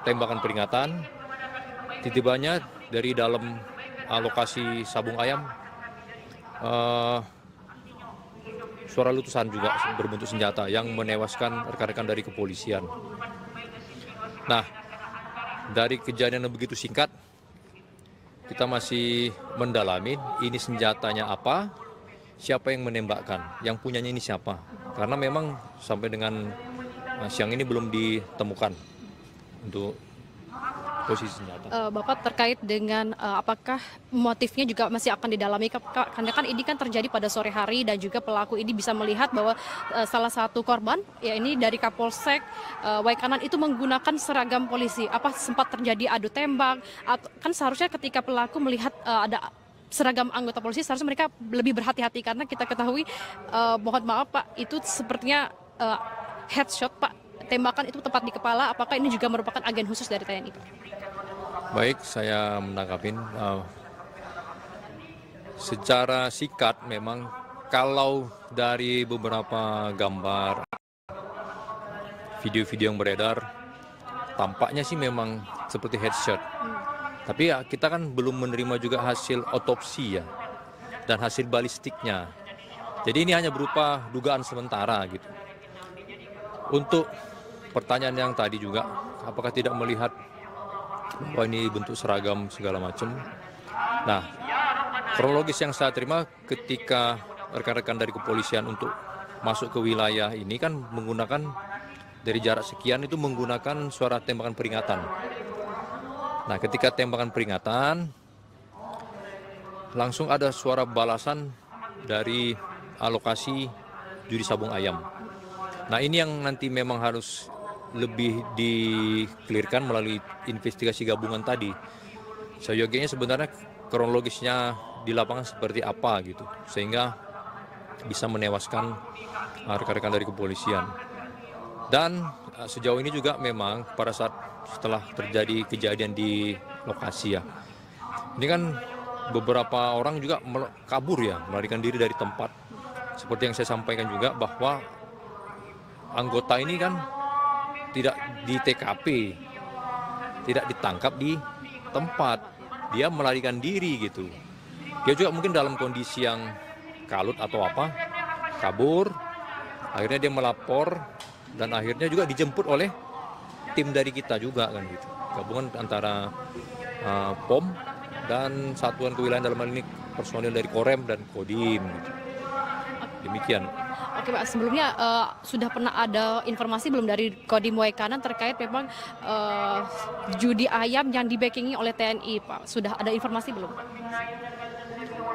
tembakan peringatan, tiba-tibanya dari dalam lokasi sabung ayam suara letusan juga berbentuk senjata yang menewaskan rekan-rekan dari kepolisian. Nah, dari kejadian yang begitu singkat, kita masih mendalami ini senjatanya apa, siapa yang menembakkan, yang punyanya ini siapa. Karena memang sampai dengan siang ini belum ditemukan untuk posisi senjata. Bapak terkait dengan apakah motifnya juga masih akan didalami, karena kan ini kan terjadi pada sore hari dan juga pelaku ini bisa melihat bahwa salah satu korban, ya ini dari Kapolsek Waikanan itu menggunakan seragam polisi. Apa sempat terjadi adu tembak? Atau, kan seharusnya ketika pelaku melihat ada seragam anggota polisi, seharusnya mereka lebih berhati-hati, karena kita ketahui, mohon maaf Pak, itu sepertinya headshot Pak. Tembakan itu tepat di kepala. Apakah ini juga merupakan agen khusus dari TNI, Pak? Baik, saya menanggapi secara singkat. Memang kalau dari beberapa gambar, video-video yang beredar, tampaknya sih memang seperti headshot. Tapi ya kita kan belum menerima juga hasil otopsi ya, dan hasil balistiknya. Jadi ini hanya berupa dugaan sementara gitu. Untuk pertanyaan yang tadi juga, apakah tidak melihat bahwa ini bentuk seragam segala macam? Nah, kronologis yang saya terima ketika rekan-rekan dari kepolisian untuk masuk ke wilayah ini kan menggunakan dari jarak sekian itu menggunakan suara tembakan peringatan. Nah, ketika tembakan peringatan, langsung ada suara balasan dari alokasi judi sabung ayam. Nah, ini yang nanti memang harus lebih di-clearkan melalui investigasi gabungan tadi. Seyogianya sebenarnya kronologisnya di lapangan seperti apa gitu, sehingga bisa menewaskan rekan-rekan dari kepolisian. Dan sejauh ini juga memang pada saat setelah terjadi kejadian di lokasi ya, ini kan beberapa orang juga kabur ya, melarikan diri dari tempat. Seperti yang saya sampaikan juga bahwa anggota ini kan tidak di TKP, tidak ditangkap di tempat, dia melarikan diri gitu. Dia juga mungkin dalam kondisi yang kalut atau apa, kabur, akhirnya dia melapor dan akhirnya juga dijemput oleh tim dari kita juga kan gitu. Gabungan antara POM dan Satuan Kewilayahan, dalam hal ini personil dari Korem dan Kodim gitu. Demikian. Oke Pak, sebelumnya sudah pernah ada informasi belum dari Kodim Waikanan terkait memang judi ayam yang di-backingi oleh TNI Pak? Sudah ada informasi belum Pak?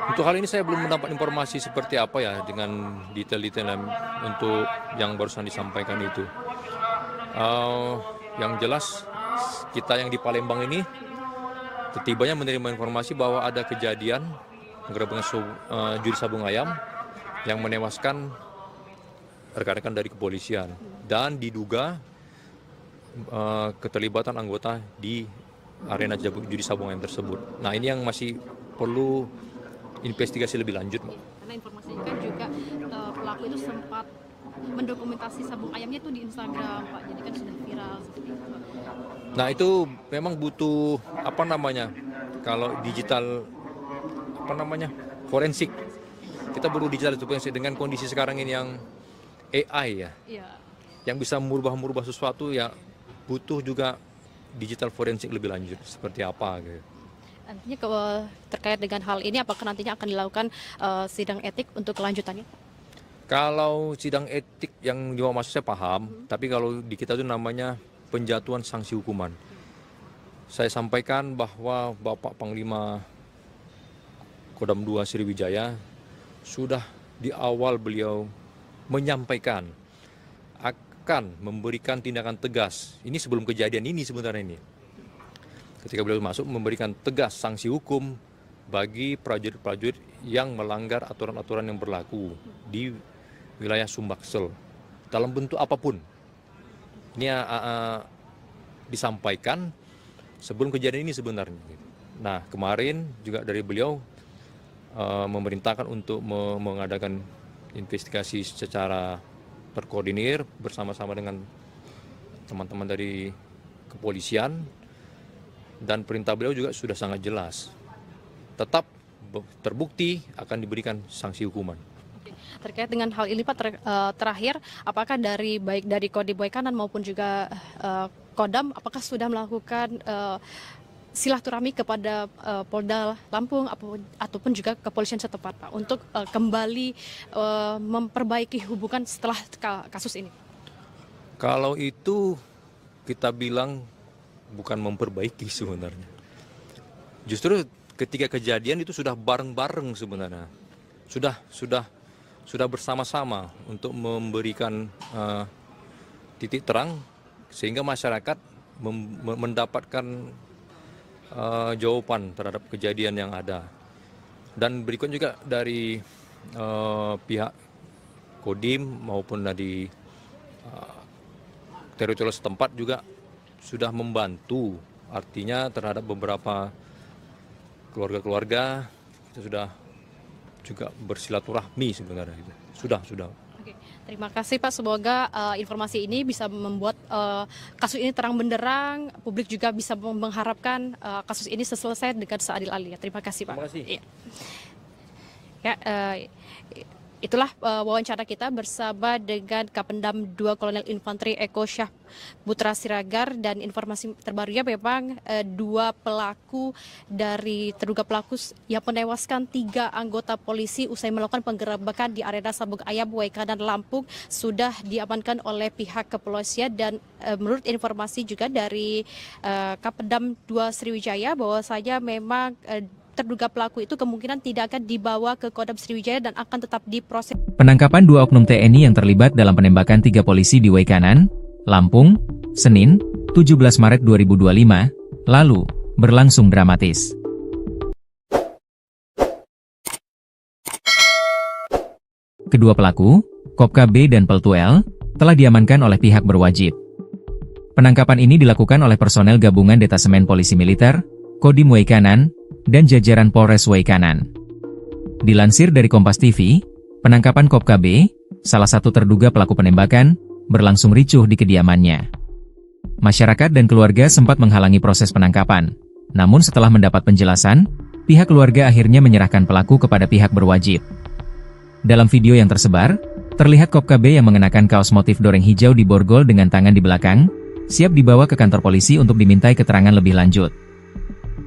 Untuk hal ini saya belum mendapat informasi seperti apa ya dengan detail-detail untuk yang barusan disampaikan itu. Yang jelas kita yang di Palembang ini setibanya menerima informasi bahwa ada kejadian penggerebekan judi sabung ayam yang menewaskan rekan-rekan dari kepolisian dan diduga keterlibatan anggota di arena judi sabung ayam tersebut. Nah, ini yang masih perlu investigasi lebih lanjut, Mbak. Karena informasinya kan juga pelaku itu sempat mendokumentasi sabung ayamnya itu di Instagram, Pak. Jadi kan sudah viral seperti itu. Nah, itu memang butuh kalau digital forensik. Kita perlu digital forensik dengan kondisi sekarang ini yang AI ya. Iya. Yang bisa merubah sesuatu ya, butuh juga digital forensik lebih lanjut seperti apa gitu. Nantinya terkait dengan hal ini apakah nantinya akan dilakukan sidang etik untuk kelanjutannya? Kalau sidang etik yang dimaksud saya paham, tapi kalau di kita itu namanya penjatuhan sanksi hukuman. Saya sampaikan bahwa Bapak Panglima Kodam 2 Sriwijaya sudah di awal beliau menyampaikan akan memberikan tindakan tegas. Ini sebelum kejadian ini sebenarnya ini. Ketika beliau masuk memberikan tegas sanksi hukum bagi prajurit-prajurit yang melanggar aturan-aturan yang berlaku di wilayah Sumbaksel dalam bentuk apapun. Ini disampaikan sebelum kejadian ini sebenarnya. Nah, kemarin juga dari beliau memerintahkan untuk mengadakan investigasi secara terkoordinir bersama-sama dengan teman-teman dari kepolisian. Dan perintah beliau juga sudah sangat jelas. Tetap terbukti akan diberikan sanksi hukuman. Terkait dengan hal ini Pak, terakhir apakah baik dari Kodim Waikanan maupun juga Kodam apakah sudah melakukan silaturahmi kepada Polda Lampung ataupun juga kepolisian setempat Pak untuk kembali memperbaiki hubungan setelah kasus ini? Kalau itu kita bilang bukan memperbaiki sebenarnya. Justru ketika kejadian itu sudah bareng-bareng sebenarnya. Sudah bersama-sama untuk memberikan titik terang sehingga masyarakat mendapatkan jawaban terhadap kejadian yang ada. Dan berikut juga dari pihak Kodim maupun dari teritorial setempat juga sudah membantu, artinya terhadap beberapa keluarga-keluarga kita sudah juga bersilaturahmi sebenarnya. Sudah. Oke, terima kasih Pak. Semoga informasi ini bisa membuat kasus ini terang benderang, publik juga bisa mengharapkan kasus ini selesai dengan seadil-adilnya. Terima kasih Pak. Terima kasih. Ya, Itulah wawancara kita bersama dengan Kapendam 2 Kolonel Infanteri Eko Syah Putra Siregar, dan informasi terbarunya memang dua pelaku dari terduga pelaku yang menewaskan 3 anggota polisi usai melakukan penggerebekan di arena Sabung Ayam, Waikanan, Lampung sudah diamankan oleh pihak kepolisian. Dan menurut informasi juga dari Kapendam 2 Sriwijaya bahwasanya memang terduga pelaku itu kemungkinan tidak akan dibawa ke Kodam Sriwijaya dan akan tetap diproses. Penangkapan 2 oknum TNI yang terlibat dalam penembakan 3 polisi di Waikanan, Lampung, Senin, 17 Maret 2025, lalu, berlangsung dramatis. Kedua pelaku, Kopka B dan Peltu L, telah diamankan oleh pihak berwajib. Penangkapan ini dilakukan oleh personel gabungan Detasemen Polisi Militer, Kodim Waikanan, dan jajaran Polres Waikanan. Dilansir dari Kompas TV, penangkapan Kopka B, salah satu terduga pelaku penembakan, berlangsung ricuh di kediamannya. Masyarakat dan keluarga sempat menghalangi proses penangkapan, namun setelah mendapat penjelasan, pihak keluarga akhirnya menyerahkan pelaku kepada pihak berwajib. Dalam video yang tersebar, terlihat Kopka B yang mengenakan kaos motif doreng hijau di borgol dengan tangan di belakang, siap dibawa ke kantor polisi untuk dimintai keterangan lebih lanjut.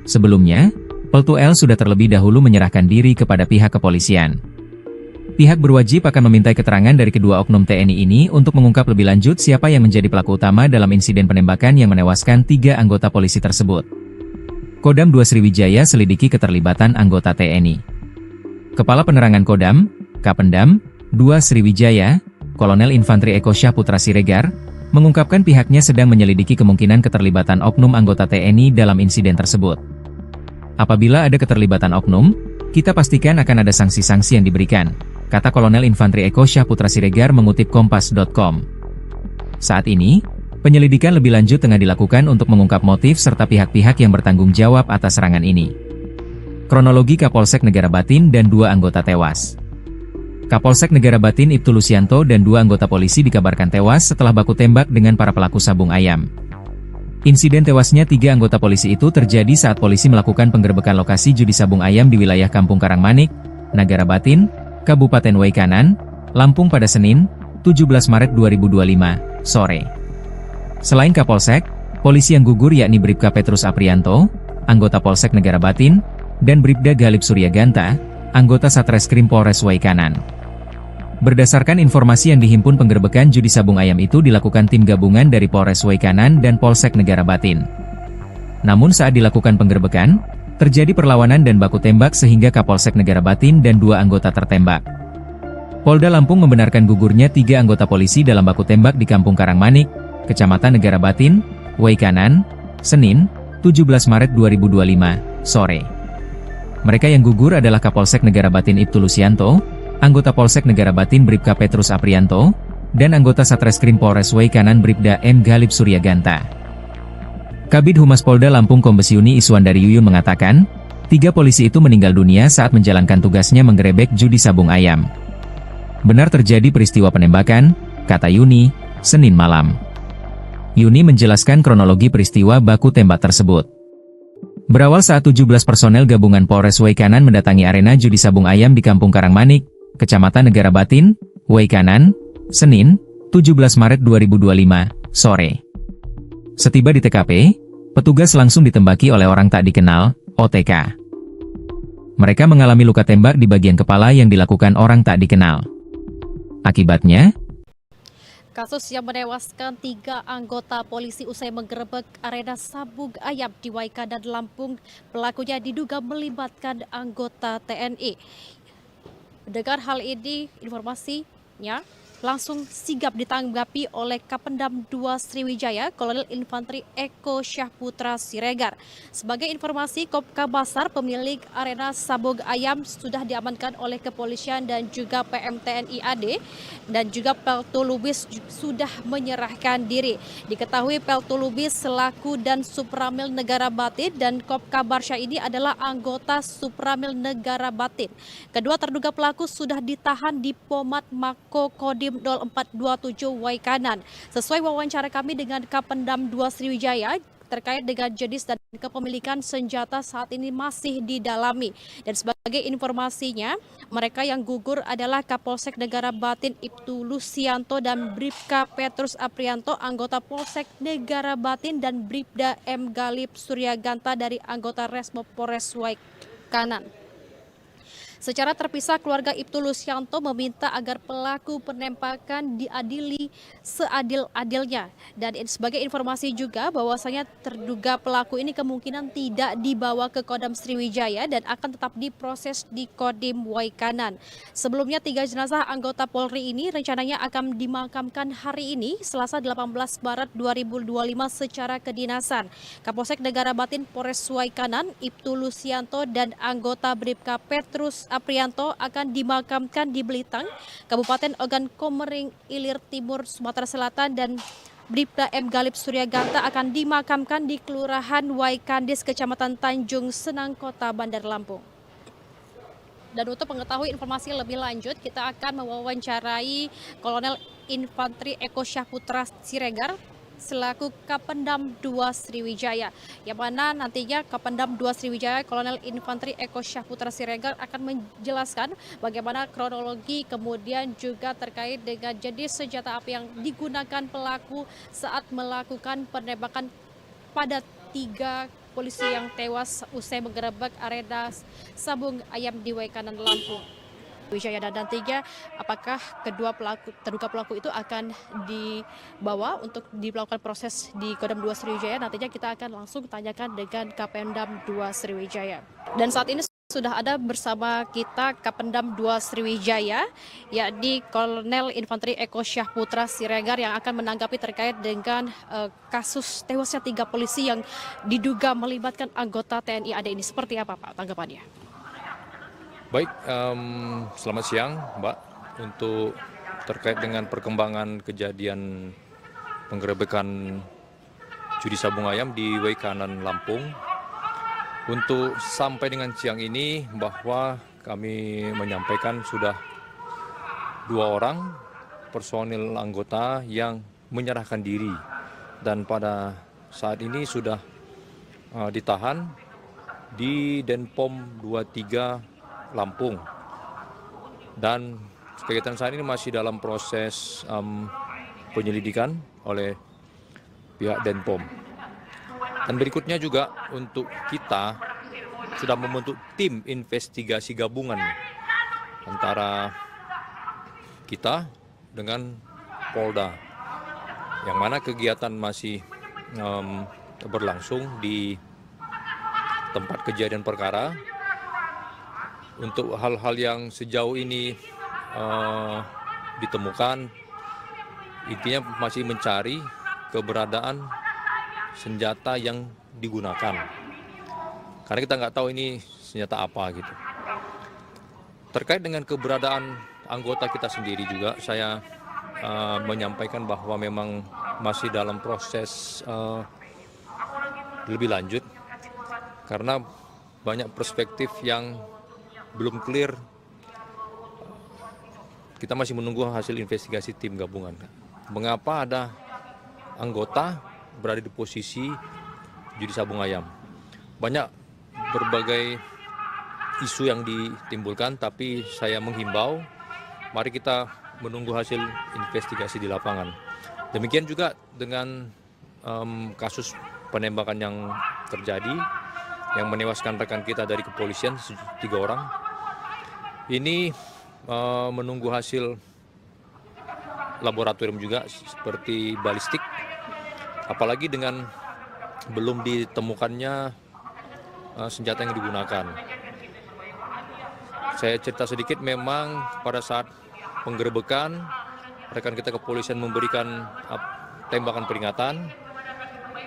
Sebelumnya, Peltu L sudah terlebih dahulu menyerahkan diri kepada pihak kepolisian. Pihak berwajib akan memintai keterangan dari kedua oknum TNI ini untuk mengungkap lebih lanjut siapa yang menjadi pelaku utama dalam insiden penembakan yang menewaskan 3 anggota polisi tersebut. Kodam 2 Sriwijaya selidiki keterlibatan anggota TNI. Kepala Penerangan Kodam, Kapendam 2 Sriwijaya, Kolonel Infanteri Eko Syah Putra Siregar, mengungkapkan pihaknya sedang menyelidiki kemungkinan keterlibatan oknum anggota TNI dalam insiden tersebut. Apabila ada keterlibatan oknum, kita pastikan akan ada sanksi-sanksi yang diberikan, kata Kolonel Infanteri Eko Syah Putra Siregar mengutip Kompas.com. Saat ini, penyelidikan lebih lanjut tengah dilakukan untuk mengungkap motif serta pihak-pihak yang bertanggung jawab atas serangan ini. Kronologi Kapolsek Negara Batin dan 2 anggota tewas. Kapolsek Negara Batin Ibtu Lusianto dan 2 anggota polisi dikabarkan tewas setelah baku tembak dengan para pelaku sabung ayam. Insiden tewasnya 3 anggota polisi itu terjadi saat polisi melakukan penggerebekan lokasi judi sabung ayam di wilayah Kampung Karangmanik, Negara Batin, Kabupaten Waikanan, Lampung pada Senin, 17 Maret 2025, sore. Selain Kapolsek, polisi yang gugur yakni Bribka Petrus Aprianto, anggota Polsek Negara Batin, dan Bribda Galib Suryaganta, anggota Satreskrim Polres Waikanan. Berdasarkan informasi yang dihimpun, penggerebekan judi sabung ayam itu dilakukan tim gabungan dari Polres Waikanan dan Polsek Negara Batin. Namun saat dilakukan penggerebekan, terjadi perlawanan dan baku tembak sehingga Kapolsek Negara Batin dan 2 anggota tertembak. Polda Lampung membenarkan gugurnya 3 anggota polisi dalam baku tembak di Kampung Karangmanik, Kecamatan Negara Batin, Waikanan, Senin, 17 Maret 2025, sore. Mereka yang gugur adalah Kapolsek Negara Batin Ibtu Lusianto, anggota Polsek Negara Batin Bribka Petrus Aprianto, dan anggota Satreskrim Polres Waikanan Bribda M. Galib Suryaganta. Kabid Humas Polda Lampung Kombes Yuni Iswandari Yuyun mengatakan, 3 polisi itu meninggal dunia saat menjalankan tugasnya menggerebek judi sabung ayam. Benar terjadi peristiwa penembakan, kata Yuni, Senin malam. Yuni menjelaskan kronologi peristiwa baku tembak tersebut. Berawal saat 17 personel gabungan Polres Waikanan mendatangi arena judi sabung ayam di Kampung Karangmanik, Kecamatan Negara Batin, Waikanan, Senin, 17 Maret 2025, sore. Setiba di TKP, petugas langsung ditembaki oleh orang tak dikenal, OTK. Mereka mengalami luka tembak di bagian kepala yang dilakukan orang tak dikenal. Akibatnya, kasus yang menewaskan 3 anggota polisi usai menggerebek arena sabung ayam di Waikanan, Lampung, pelakunya diduga melibatkan anggota TNI. Mendengar hal ini, informasinya langsung sigap ditanggapi oleh Kapendam 2 Sriwijaya, Kolonel Infanteri Eko Syah Putra Siregar. Sebagai informasi, Kopka Basar, pemilik arena sabung ayam, sudah diamankan oleh kepolisian dan juga PMTNI AD, dan juga Peltu Lubis sudah menyerahkan diri. Diketahui Peltu Lubis selaku dan Supramil Negara Batin, dan Kopka Barsya ini adalah anggota Supramil Negara Batin. Kedua terduga pelaku sudah ditahan di Pomat Mako Kodim 0427 Waikanan. Sesuai wawancara kami dengan Kapendam 2 Sriwijaya, terkait dengan jenis dan kepemilikan senjata saat ini masih didalami. Dan sebagai informasinya, mereka yang gugur adalah Kapolsek Negara Batin Ibtu Lusianto dan Bribka Petrus Aprianto, anggota Polsek Negara Batin, dan Bribda M. Galip Suryaganta dari anggota Resmo Polres Waikanan. Secara terpisah, keluarga Ibtu Lusianto meminta agar pelaku penembakan diadili seadil-adilnya. Dan sebagai informasi juga bahwasanya terduga pelaku ini kemungkinan tidak dibawa ke Kodam Sriwijaya dan akan tetap diproses di Kodim Waikanan. Sebelumnya 3 jenazah anggota Polri ini rencananya akan dimakamkan hari ini, Selasa 18 Maret 2025 secara kedinasan. Kapolsek Negara Batin Polres Waikanan, Ibtu Lusianto dan anggota Bribka Petrus Aprianto akan dimakamkan di Belitang, Kabupaten Ogan Komering Ilir Timur, Sumatera Selatan, dan Bribda M. Galip Suryaganta akan dimakamkan di Kelurahan Waikandis, Kecamatan Tanjung Senang, Kota Bandar Lampung. Dan untuk mengetahui informasi lebih lanjut, kita akan mewawancarai Kolonel Infantri Eko Syahputra Siregar selaku Kapendam 2 Sriwijaya, yang mana nantinya Kapendam 2 Sriwijaya Kolonel Infantri Eko Syahputra Siregar akan menjelaskan bagaimana kronologi kemudian juga terkait dengan jenis senjata api yang digunakan pelaku saat melakukan penembakan pada 3 polisi yang tewas usai menggerebek arena sabung ayam di Waikanan, Lampung. Wijaya, dan nantinya apakah terduga pelaku itu akan dibawa untuk dilakukan proses di Kodam 2 Sriwijaya. Nantinya kita akan langsung tanyakan dengan Kapendam 2 Sriwijaya. Dan saat ini sudah ada bersama kita Kapendam 2 Sriwijaya, yakni Kolonel Infantri Eko Syahputra Siregar, yang akan menanggapi terkait dengan kasus tewasnya 3 polisi yang diduga melibatkan anggota TNI AD ini. Seperti apa Pak tanggapannya? Baik, selamat siang Mbak. Untuk terkait dengan perkembangan kejadian penggerebekan judi sabung ayam di Waikanan, Lampung. Untuk sampai dengan siang ini bahwa kami menyampaikan sudah 2 orang personil anggota yang menyerahkan diri. Dan pada saat ini sudah ditahan di Denpom 23 Lampung, dan kegiatan saat ini masih dalam proses penyelidikan oleh pihak Denpom. Dan berikutnya juga untuk kita sudah membentuk tim investigasi gabungan antara kita dengan Polda, yang mana kegiatan masih berlangsung di tempat kejadian perkara. Untuk hal-hal yang sejauh ini ditemukan, intinya masih mencari keberadaan senjata yang digunakan. Karena kita nggak tahu ini senjata apa gitu. Terkait dengan keberadaan anggota kita sendiri juga, saya menyampaikan bahwa memang masih dalam proses lebih lanjut. Karena banyak perspektif yang belum clear. Kita masih menunggu hasil investigasi tim gabungan. Mengapa ada anggota berada di posisi judi sabung ayam? Banyak berbagai isu yang ditimbulkan, tapi saya menghimbau, mari kita menunggu hasil investigasi di lapangan. Demikian juga dengan kasus penembakan yang terjadi, yang menewaskan rekan kita dari kepolisian 3 orang. Ini menunggu hasil laboratorium juga seperti balistik, apalagi dengan belum ditemukannya senjata yang digunakan. Saya cerita sedikit, memang pada saat penggerebekan rekan kita kepolisian memberikan tembakan peringatan,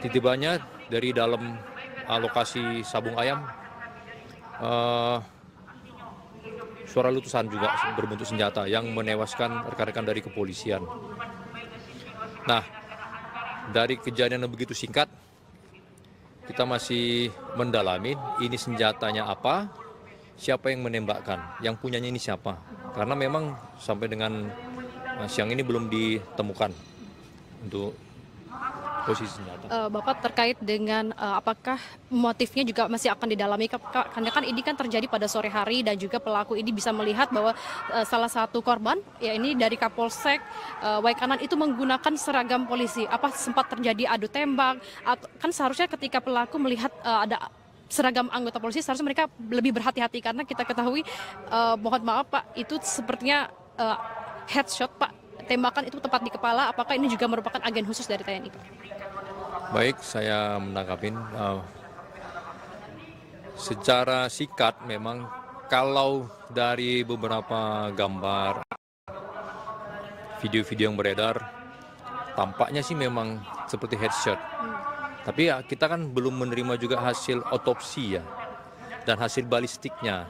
tiba-tibanya dari dalam lokasi sabung ayam suara letusan juga berbentuk senjata yang menewaskan rekan-rekan dari kepolisian. Nah, dari kejadian yang begitu singkat, kita masih mendalami ini senjatanya apa, siapa yang menembakkan, yang punyanya ini siapa. Karena memang sampai dengan siang ini belum ditemukan untuk posisi senjata. Bapak terkait dengan apakah motifnya juga masih akan didalami, karena kan ini kan terjadi pada sore hari dan juga pelaku ini bisa melihat bahwa salah satu korban ya ini dari Kapolsek Waikanan itu menggunakan seragam polisi. Apa sempat terjadi adu tembak? Atau kan seharusnya ketika pelaku melihat ada seragam anggota polisi seharusnya mereka lebih berhati-hati, karena kita ketahui mohon maaf Pak, itu sepertinya headshot Pak, tembakan itu tepat di kepala. Apakah ini juga merupakan agen khusus dari TNI Pak? Baik, saya menangkapin secara singkat memang kalau dari beberapa gambar, video-video yang beredar, tampaknya sih memang seperti headshot. Tapi ya kita kan belum menerima juga hasil otopsi ya dan hasil balistiknya.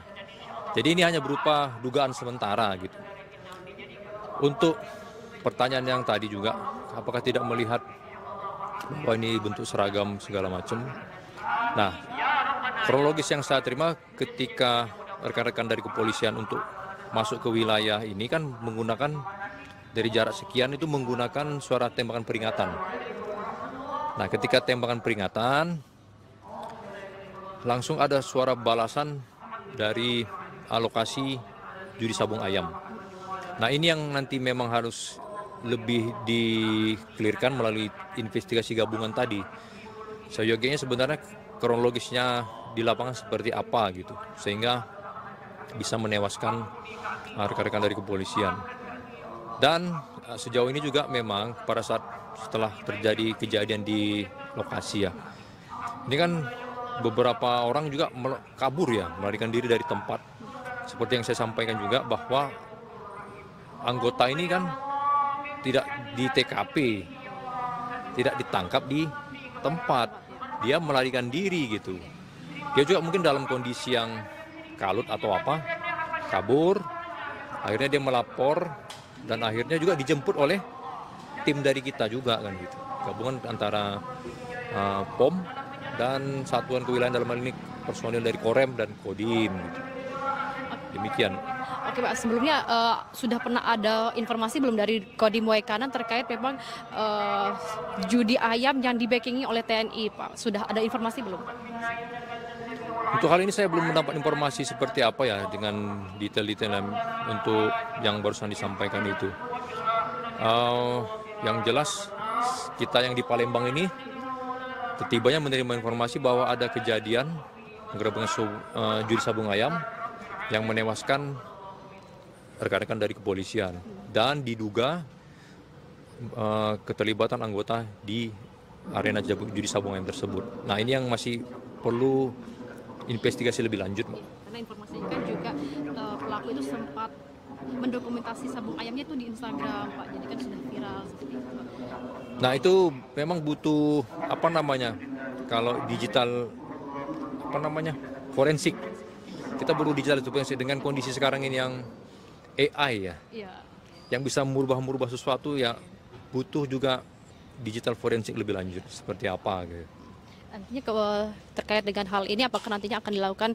Jadi ini hanya berupa dugaan sementara gitu. Untuk pertanyaan yang tadi juga, apakah tidak melihat bahwa ini bentuk seragam segala macam. Nah, kronologis yang saya terima ketika rekan-rekan dari kepolisian untuk masuk ke wilayah ini kan menggunakan dari jarak sekian itu menggunakan suara tembakan peringatan. Nah, ketika tembakan peringatan langsung ada suara balasan dari alokasi judi sabung ayam. Nah, ini yang nanti memang harus lebih di-clearkan melalui investigasi gabungan tadi. Seyogianya sebenarnya kronologisnya di lapangan seperti apa gitu, sehingga bisa menewaskan rekan-rekan dari kepolisian. Dan sejauh ini juga memang pada saat setelah terjadi kejadian di lokasi ya, ini kan beberapa orang juga kabur ya, melarikan diri dari tempat. Seperti yang saya sampaikan juga bahwa anggota ini kan tidak di TKP, tidak ditangkap di tempat, dia melarikan diri gitu. Dia juga mungkin dalam kondisi yang kalut atau apa, kabur, akhirnya dia melapor dan akhirnya juga dijemput oleh tim dari kita juga kan gitu. Gabungan antara POM dan Satuan Kewilayahan, dalam hal ini personil dari Korem dan Kodim gitu. Demikian. Oke Pak, sebelumnya sudah pernah ada informasi belum dari Kodim Waikanan terkait memang judi ayam yang dibackingi oleh TNI Pak? Sudah ada informasi belum Pak? Untuk hal ini saya belum mendapat informasi seperti apa ya dengan detail-detail untuk yang barusan disampaikan itu. Yang jelas kita yang di Palembang ini ketibanya menerima informasi bahwa ada kejadian penggerebekan judi sabung ayam yang menewaskan rekan-rekan dari kepolisian dan diduga keterlibatan anggota di arena judi sabung ayam tersebut. Nah, ini yang masih perlu investigasi lebih lanjut, Mbak. Karena informasinya kan juga pelaku itu sempat mendokumentasi sabung ayamnya itu di Instagram Pak, jadi kan sudah viral seperti itu Pak. Nah, itu memang butuh kalau digital forensik. Kita perlu digital forensik dengan kondisi sekarang ini yang AI ya, yang bisa merubah sesuatu ya, butuh juga digital forensik lebih lanjut seperti apa gitu. Nantinya terkait dengan hal ini apakah nantinya akan dilakukan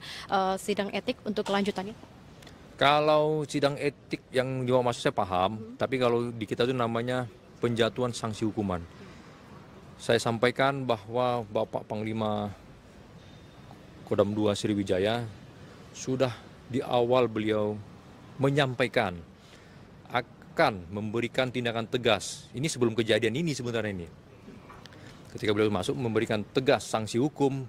sidang etik untuk kelanjutannya? Kalau sidang etik yang dimaksud saya paham, tapi kalau di kita itu namanya penjatuhan sanksi hukuman. Saya sampaikan bahwa Bapak Panglima Kodam 2 Sriwijaya sudah di awal beliau menyampaikan akan memberikan tindakan tegas. Ini sebelum kejadian ini sebenarnya ini. Ketika beliau masuk memberikan tegas sanksi hukum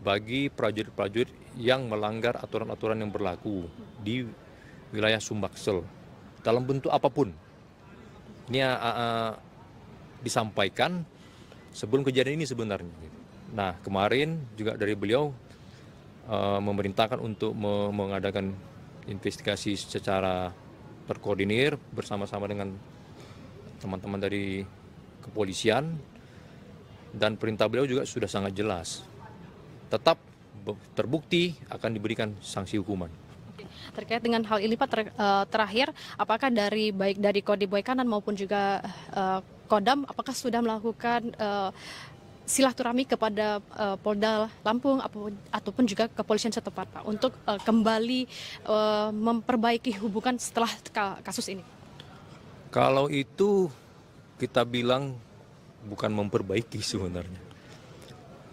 bagi prajurit-prajurit yang melanggar aturan-aturan yang berlaku di wilayah Sumbaksel dalam bentuk apapun. Ini disampaikan sebelum kejadian ini sebenarnya. Nah, kemarin juga dari beliau memerintahkan untuk mengadakan investigasi secara terkoordinir bersama-sama dengan teman-teman dari kepolisian, dan perintah beliau juga sudah sangat jelas. Tetap terbukti akan diberikan sanksi hukuman. Terkait dengan hal ini Pak, terakhir apakah baik dari Kodim Waikanan maupun juga Kodam apakah sudah melakukan silaturahmi kepada Polda Lampung ataupun juga kepolisian setempat Pak untuk kembali memperbaiki hubungan setelah kasus ini? Kalau itu kita bilang bukan memperbaiki sebenarnya.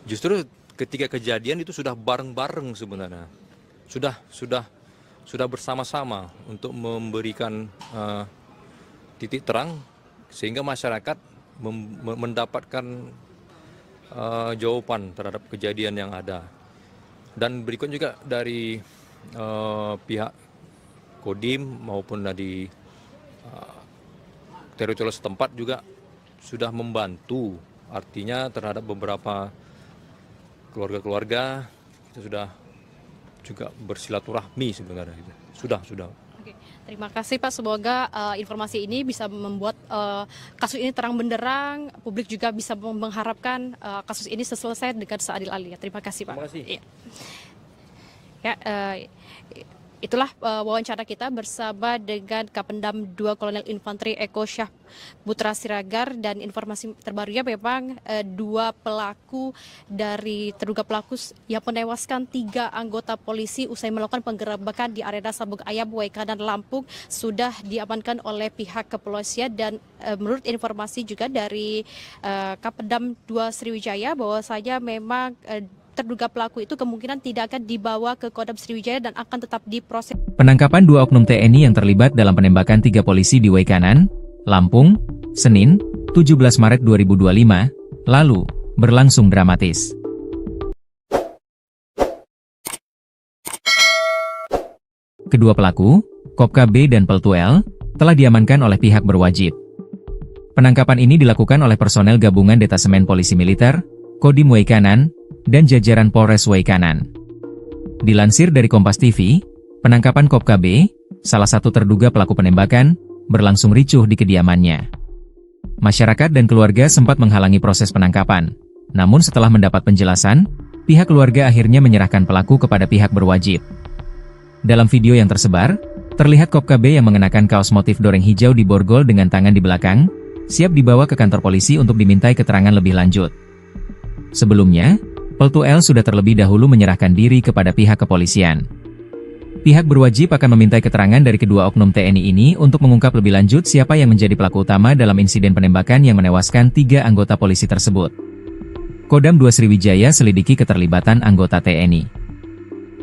Justru ketika kejadian itu sudah bareng-bareng sebenarnya, sudah bersama-sama untuk memberikan titik terang sehingga masyarakat mendapatkan jawaban terhadap kejadian yang ada. Dan berikut juga dari pihak Kodim maupun dari teritorial setempat juga sudah membantu, artinya terhadap beberapa keluarga-keluarga kita sudah juga bersilaturahmi sebenarnya. Sudah. Oke, terima kasih Pak. Semoga informasi ini bisa membuat kasus ini terang benderang. Publik juga bisa mengharapkan kasus ini selesai dengan seadil-adilnya. Terima kasih Pak. Terima kasih. Iya. Ya, itulah wawancara kita bersama dengan Kapendam 2 Kolonel Infanteri Eko Syah Putra Siregar, dan informasi terbarunya memang dua pelaku dari terduga pelaku yang menewaskan 3 anggota polisi usai melakukan penggerebekan di arena Sabung Ayam Waikanan Lampung sudah diamankan oleh pihak kepolisian. Dan menurut informasi juga dari Kapendam 2 Sriwijaya bahwasanya memang terduga pelaku itu kemungkinan tidak akan dibawa ke Kodam Sriwijaya dan akan tetap diproses. Penangkapan 2 oknum TNI yang terlibat dalam penembakan 3 polisi di Waikanan, Lampung, Senin, 17 Maret 2025, lalu, berlangsung dramatis. Kedua pelaku, Kopka B dan Peltu L, telah diamankan oleh pihak berwajib. Penangkapan ini dilakukan oleh personel gabungan Detasemen Polisi Militer, Kodim Waikanan, dan jajaran Polres Waikanan. Dilansir dari Kompas TV, penangkapan Kopka B, salah satu terduga pelaku penembakan, berlangsung ricuh di kediamannya. Masyarakat dan keluarga sempat menghalangi proses penangkapan, namun setelah mendapat penjelasan, pihak keluarga akhirnya menyerahkan pelaku kepada pihak berwajib. Dalam video yang tersebar, terlihat Kopka B yang mengenakan kaos motif doreng hijau di borgol dengan tangan di belakang, siap dibawa ke kantor polisi untuk dimintai keterangan lebih lanjut. Sebelumnya, Peltu L sudah terlebih dahulu menyerahkan diri kepada pihak kepolisian. Pihak berwajib akan memintai keterangan dari kedua oknum TNI ini untuk mengungkap lebih lanjut siapa yang menjadi pelaku utama dalam insiden penembakan yang menewaskan 3 anggota polisi tersebut. Kodam 2 Sriwijaya selidiki keterlibatan anggota TNI.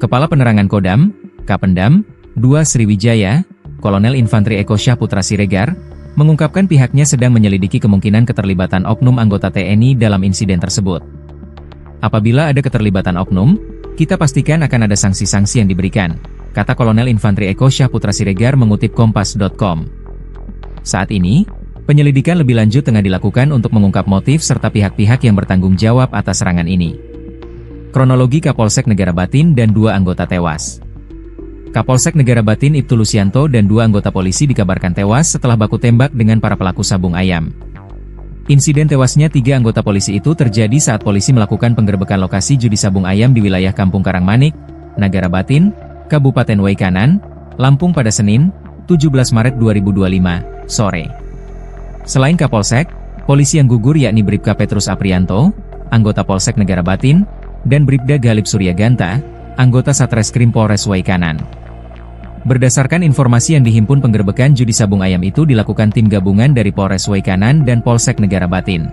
Kepala Penerangan Kodam, Kapendam 2 Sriwijaya, Kolonel Infanteri Eko Syah Putra Siregar, mengungkapkan pihaknya sedang menyelidiki kemungkinan keterlibatan oknum anggota TNI dalam insiden tersebut. Apabila ada keterlibatan oknum, kita pastikan akan ada sanksi-sanksi yang diberikan, kata Kolonel Infanteri Eko Syah Putra Siregar mengutip Kompas.com. Saat ini, penyelidikan lebih lanjut tengah dilakukan untuk mengungkap motif serta pihak-pihak yang bertanggung jawab atas serangan ini. Kronologi Kapolsek Negara Batin dan 2 anggota tewas. Kapolsek Negara Batin Ibtu Lusianto dan 2 anggota polisi dikabarkan tewas setelah baku tembak dengan para pelaku sabung ayam. Insiden tewasnya 3 anggota polisi itu terjadi saat polisi melakukan penggerebekan lokasi judi sabung ayam di wilayah Kampung Karangmanik, Negara Batin, Kabupaten Waikanan, Lampung pada Senin, 17 Maret 2025, sore. Selain Kapolsek, polisi yang gugur yakni Bribka Petrus Aprianto, anggota Polsek Negara Batin, dan Bribda Galib Suryaganta, anggota Satreskrim Polres Waikanan. Berdasarkan informasi yang dihimpun, penggerebekan judi sabung ayam itu dilakukan tim gabungan dari Polres Waikanan dan Polsek Negara Batin.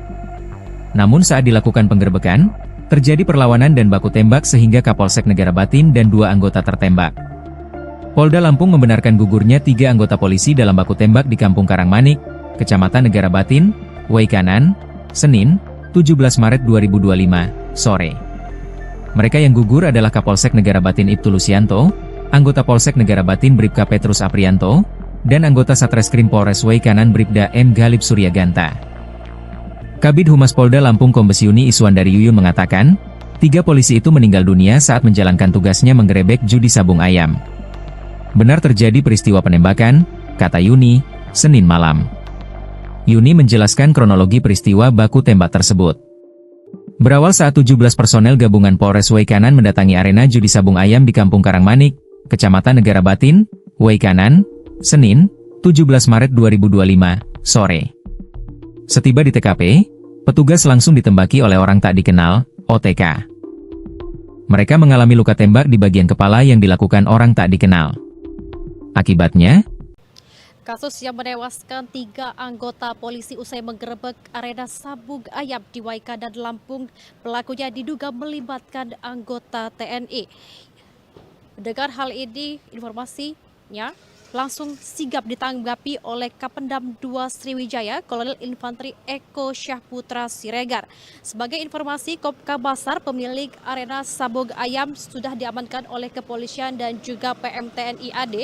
Namun saat dilakukan penggerebekan, terjadi perlawanan dan baku tembak sehingga Kapolsek Negara Batin dan 2 anggota tertembak. Polda Lampung membenarkan gugurnya 3 anggota polisi dalam baku tembak di Kampung Karangmanik, Kecamatan Negara Batin, Waikanan, Senin, 17 Maret 2025, sore. Mereka yang gugur adalah Kapolsek Negara Batin Ibtu Lusianto, anggota Polsek Negara Batin Bribka Petrus Aprianto, dan anggota Satreskrim Polres Waikanan Bribda M. Galib Suryaganta. Kabid Humas Polda Lampung Kombes Yuni Iswandari Yuyun mengatakan, 3 polisi itu meninggal dunia saat menjalankan tugasnya menggerebek judi sabung ayam. Benar terjadi peristiwa penembakan, kata Yuni, Senin malam. Yuni menjelaskan kronologi peristiwa baku tembak tersebut. Berawal saat 17 personel gabungan Polres Waikanan mendatangi arena judi sabung ayam di Kampung Karangmanik, Kecamatan Negara Batin, Waikanan, Senin, 17 Maret 2025, sore. Setiba di TKP, petugas langsung ditembaki oleh orang tak dikenal, OTK. Mereka mengalami luka tembak di bagian kepala yang dilakukan orang tak dikenal. Akibatnya, Kasus yang menewaskan 3 anggota polisi usai menggerebek arena sabung ayam di Waikanan, Lampung. Pelakunya diduga melibatkan anggota TNI. Mendengar hal ini, informasinya langsung sigap ditanggapi oleh Kapendam 2 Sriwijaya, Kolonel Infanteri Eko Syahputra Siregar. Sebagai informasi, Kopka Basar, pemilik arena sabung ayam, sudah diamankan oleh kepolisian dan juga PMTNI AD,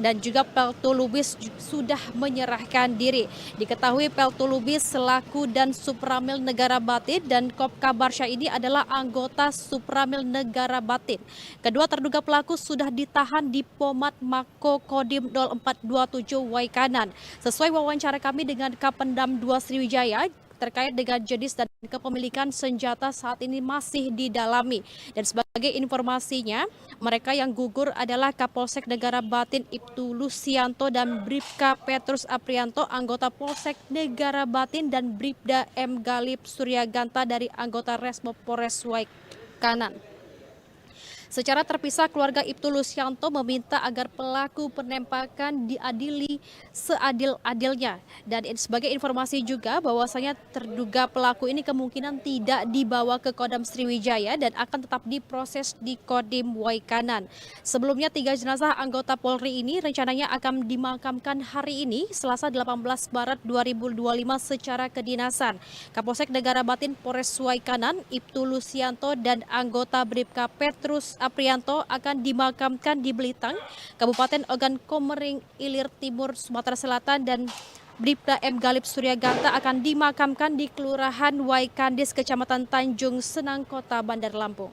dan juga Peltu Lubis sudah menyerahkan diri. Diketahui Peltu Lubis selaku dan Supramil Negara Batin dan Kopka Barsha ini adalah anggota Supramil Negara Batin. Kedua terduga pelaku sudah ditahan di Pomat Mako Kodim 0427 Waikanan. Sesuai wawancara kami dengan Kapendam 2 Sriwijaya, terkait dengan jenis dan kepemilikan senjata saat ini masih didalami. Dan sebagai informasinya, mereka yang gugur adalah Kapolsek Negara Batin Ibtu Lusianto dan Bribka Petrus Aprianto, anggota Polsek Negara Batin, dan Bribda M. Galip Suryaganta dari anggota Resmo Polres Waikanan. Secara terpisah, keluarga Ibtu Lusianto meminta agar pelaku penembakan diadili seadil-adilnya. Dan sebagai informasi juga bahwasanya terduga pelaku ini kemungkinan tidak dibawa ke Kodam Sriwijaya dan akan tetap diproses di Kodim Waikanan. Sebelumnya 3 jenazah anggota Polri ini rencananya akan dimakamkan hari ini, Selasa 18 Maret 2025 secara kedinasan. Kapolsek Negara Batin Polres Waikanan, Ibtu Lusianto dan anggota Bribka Petrus Aprianto akan dimakamkan di Belitang, Kabupaten Ogan Komering Ilir Timur, Sumatera Selatan, dan Bribda M. Galip Suryaganta akan dimakamkan di Kelurahan Waikandis, Kecamatan Tanjung Senang, Kota Bandar Lampung.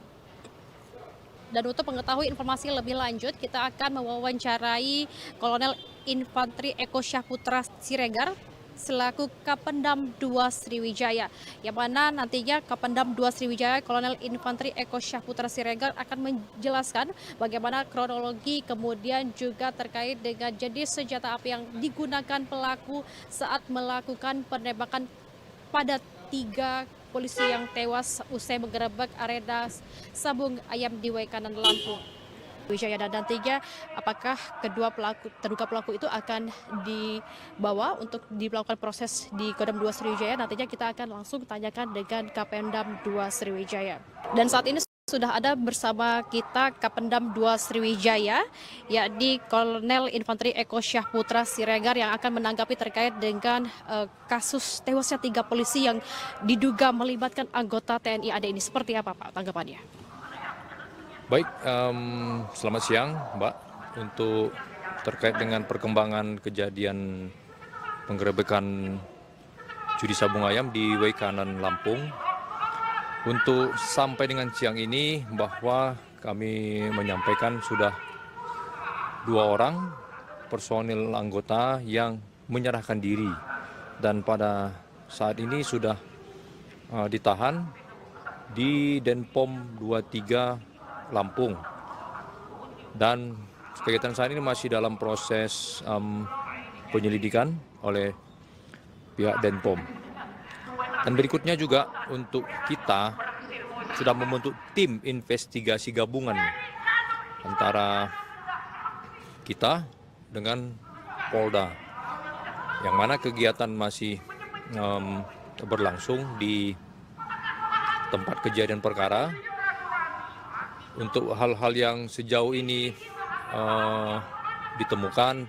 Dan untuk mengetahui informasi lebih lanjut, kita akan mewawancarai Kolonel Infanteri Eko Syahputra Siregar selaku Kapendam 2 Sriwijaya, yang mana nantinya Kapendam 2 Sriwijaya Kolonel Infanteri Eko Syahputra Siregar akan menjelaskan bagaimana kronologi, kemudian juga terkait dengan jenis senjata api yang digunakan pelaku saat melakukan penembakan pada 3 polisi yang tewas usai menggerebek arena sabung ayam di Waikanan, Lampung. Wijaya, dan nantinya apakah kedua terduga pelaku itu akan dibawa untuk dilakukan proses di Kodam 2 Sriwijaya. Nantinya kita akan langsung tanyakan dengan Kapendam 2 Sriwijaya. Dan saat ini sudah ada bersama kita Kapendam 2 Sriwijaya, yakni Kolonel Infanteri Eko Syahputra Siregar, yang akan menanggapi terkait dengan kasus tewasnya 3 polisi yang diduga melibatkan anggota TNI AD ini. Seperti apa Pak tanggapannya? Baik, selamat siang Mbak. Untuk terkait dengan perkembangan kejadian penggerebekan judi sabung ayam di Waikanan, Lampung, untuk sampai dengan siang ini bahwa kami menyampaikan sudah 2 orang personil anggota yang menyerahkan diri, dan pada saat ini sudah ditahan di Denpom 23 Lampung, dan kegiatan saat ini masih dalam proses penyelidikan oleh pihak Denpom. Dan berikutnya juga untuk kita sudah membentuk tim investigasi gabungan antara kita dengan Polda, yang mana kegiatan masih berlangsung di tempat kejadian perkara. Untuk hal-hal yang sejauh ini ditemukan,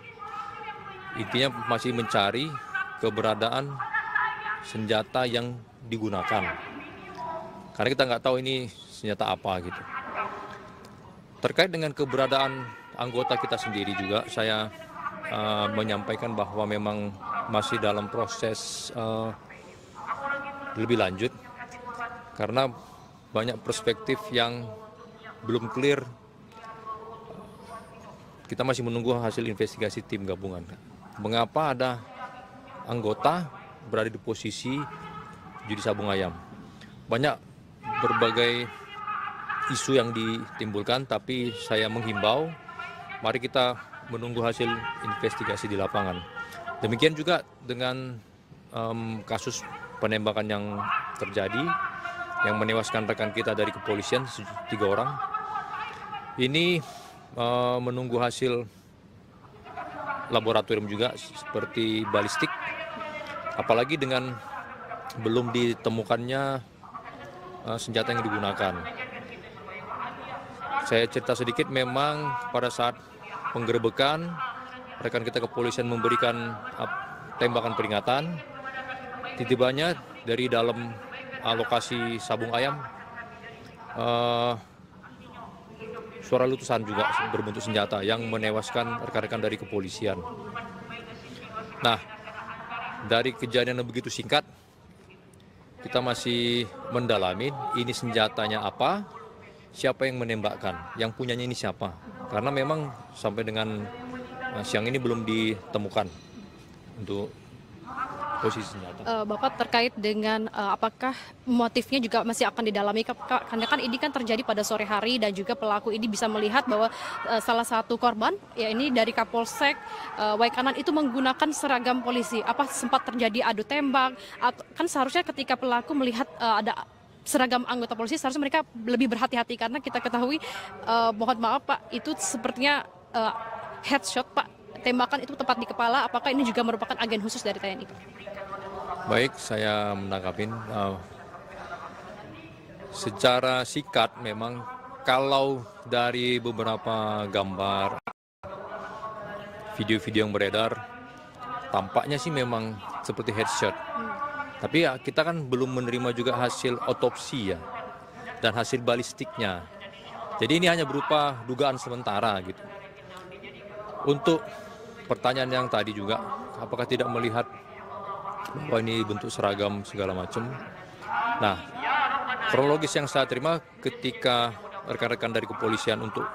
intinya masih mencari keberadaan senjata yang digunakan. Karena kita nggak tahu ini senjata apa gitu. Terkait dengan keberadaan anggota kita sendiri juga, saya menyampaikan bahwa memang masih dalam proses lebih lanjut, karena banyak perspektif yang belum clear. Kita masih menunggu hasil investigasi tim gabungan. Mengapa ada anggota berada di posisi judi sabung ayam? Banyak berbagai isu yang ditimbulkan, tapi saya menghimbau, mari kita menunggu hasil investigasi di lapangan. Demikian juga dengan kasus penembakan yang terjadi, yang menewaskan rekan kita dari kepolisian 3 orang. Ini menunggu hasil laboratorium juga seperti balistik, apalagi dengan belum ditemukannya senjata yang digunakan. Saya cerita sedikit, memang pada saat penggerebekan rekan kita kepolisian memberikan tembakan peringatan, tiba-tibanya dari dalam lokasi sabung ayam suara letusan juga berbentuk senjata yang menewaskan rekan-rekan dari kepolisian. Nah, dari kejadian yang begitu singkat, kita masih mendalami ini senjatanya apa, siapa yang menembakkan, yang punyanya ini siapa. Karena memang sampai dengan siang ini belum ditemukan untuk posisi senjata. Bapak terkait dengan apakah motifnya juga masih akan didalami, karena kan ini kan terjadi pada sore hari dan juga pelaku ini bisa melihat bahwa salah satu korban, ya ini dari Kapolsek Waikanan itu menggunakan seragam polisi. Apa sempat terjadi adu tembak? Kan seharusnya ketika pelaku melihat ada seragam anggota polisi, seharusnya mereka lebih berhati-hati, karena kita ketahui, mohon maaf Pak, itu sepertinya headshot Pak, tembakan itu tepat di kepala. Apakah ini juga merupakan agen khusus dari TNI Pak? Baik, saya menangkapin. Secara singkat memang kalau dari beberapa gambar, video-video yang beredar, tampaknya sih memang seperti headshot. Tapi ya kita kan belum menerima juga hasil otopsi ya, dan hasil balistiknya. Jadi ini hanya berupa dugaan sementara gitu. Untuk pertanyaan yang tadi juga, apakah tidak melihat bahwa ini bentuk seragam segala macam. Nah, kronologis yang saya terima ketika rekan-rekan dari kepolisian untuk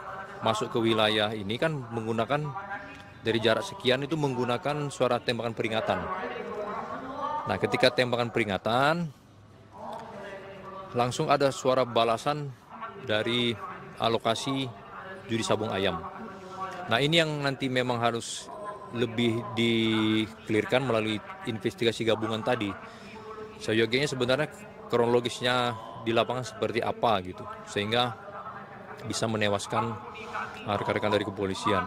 masuk ke wilayah ini kan menggunakan dari jarak sekian itu menggunakan suara tembakan peringatan. Nah, ketika tembakan peringatan, langsung ada suara balasan dari lokasi judi sabung ayam. Nah, ini yang nanti memang harus lebih di-clearkan melalui investigasi gabungan tadi. Seyogianya sebenarnya kronologisnya di lapangan seperti apa gitu, sehingga bisa menewaskan rekan-rekan dari kepolisian.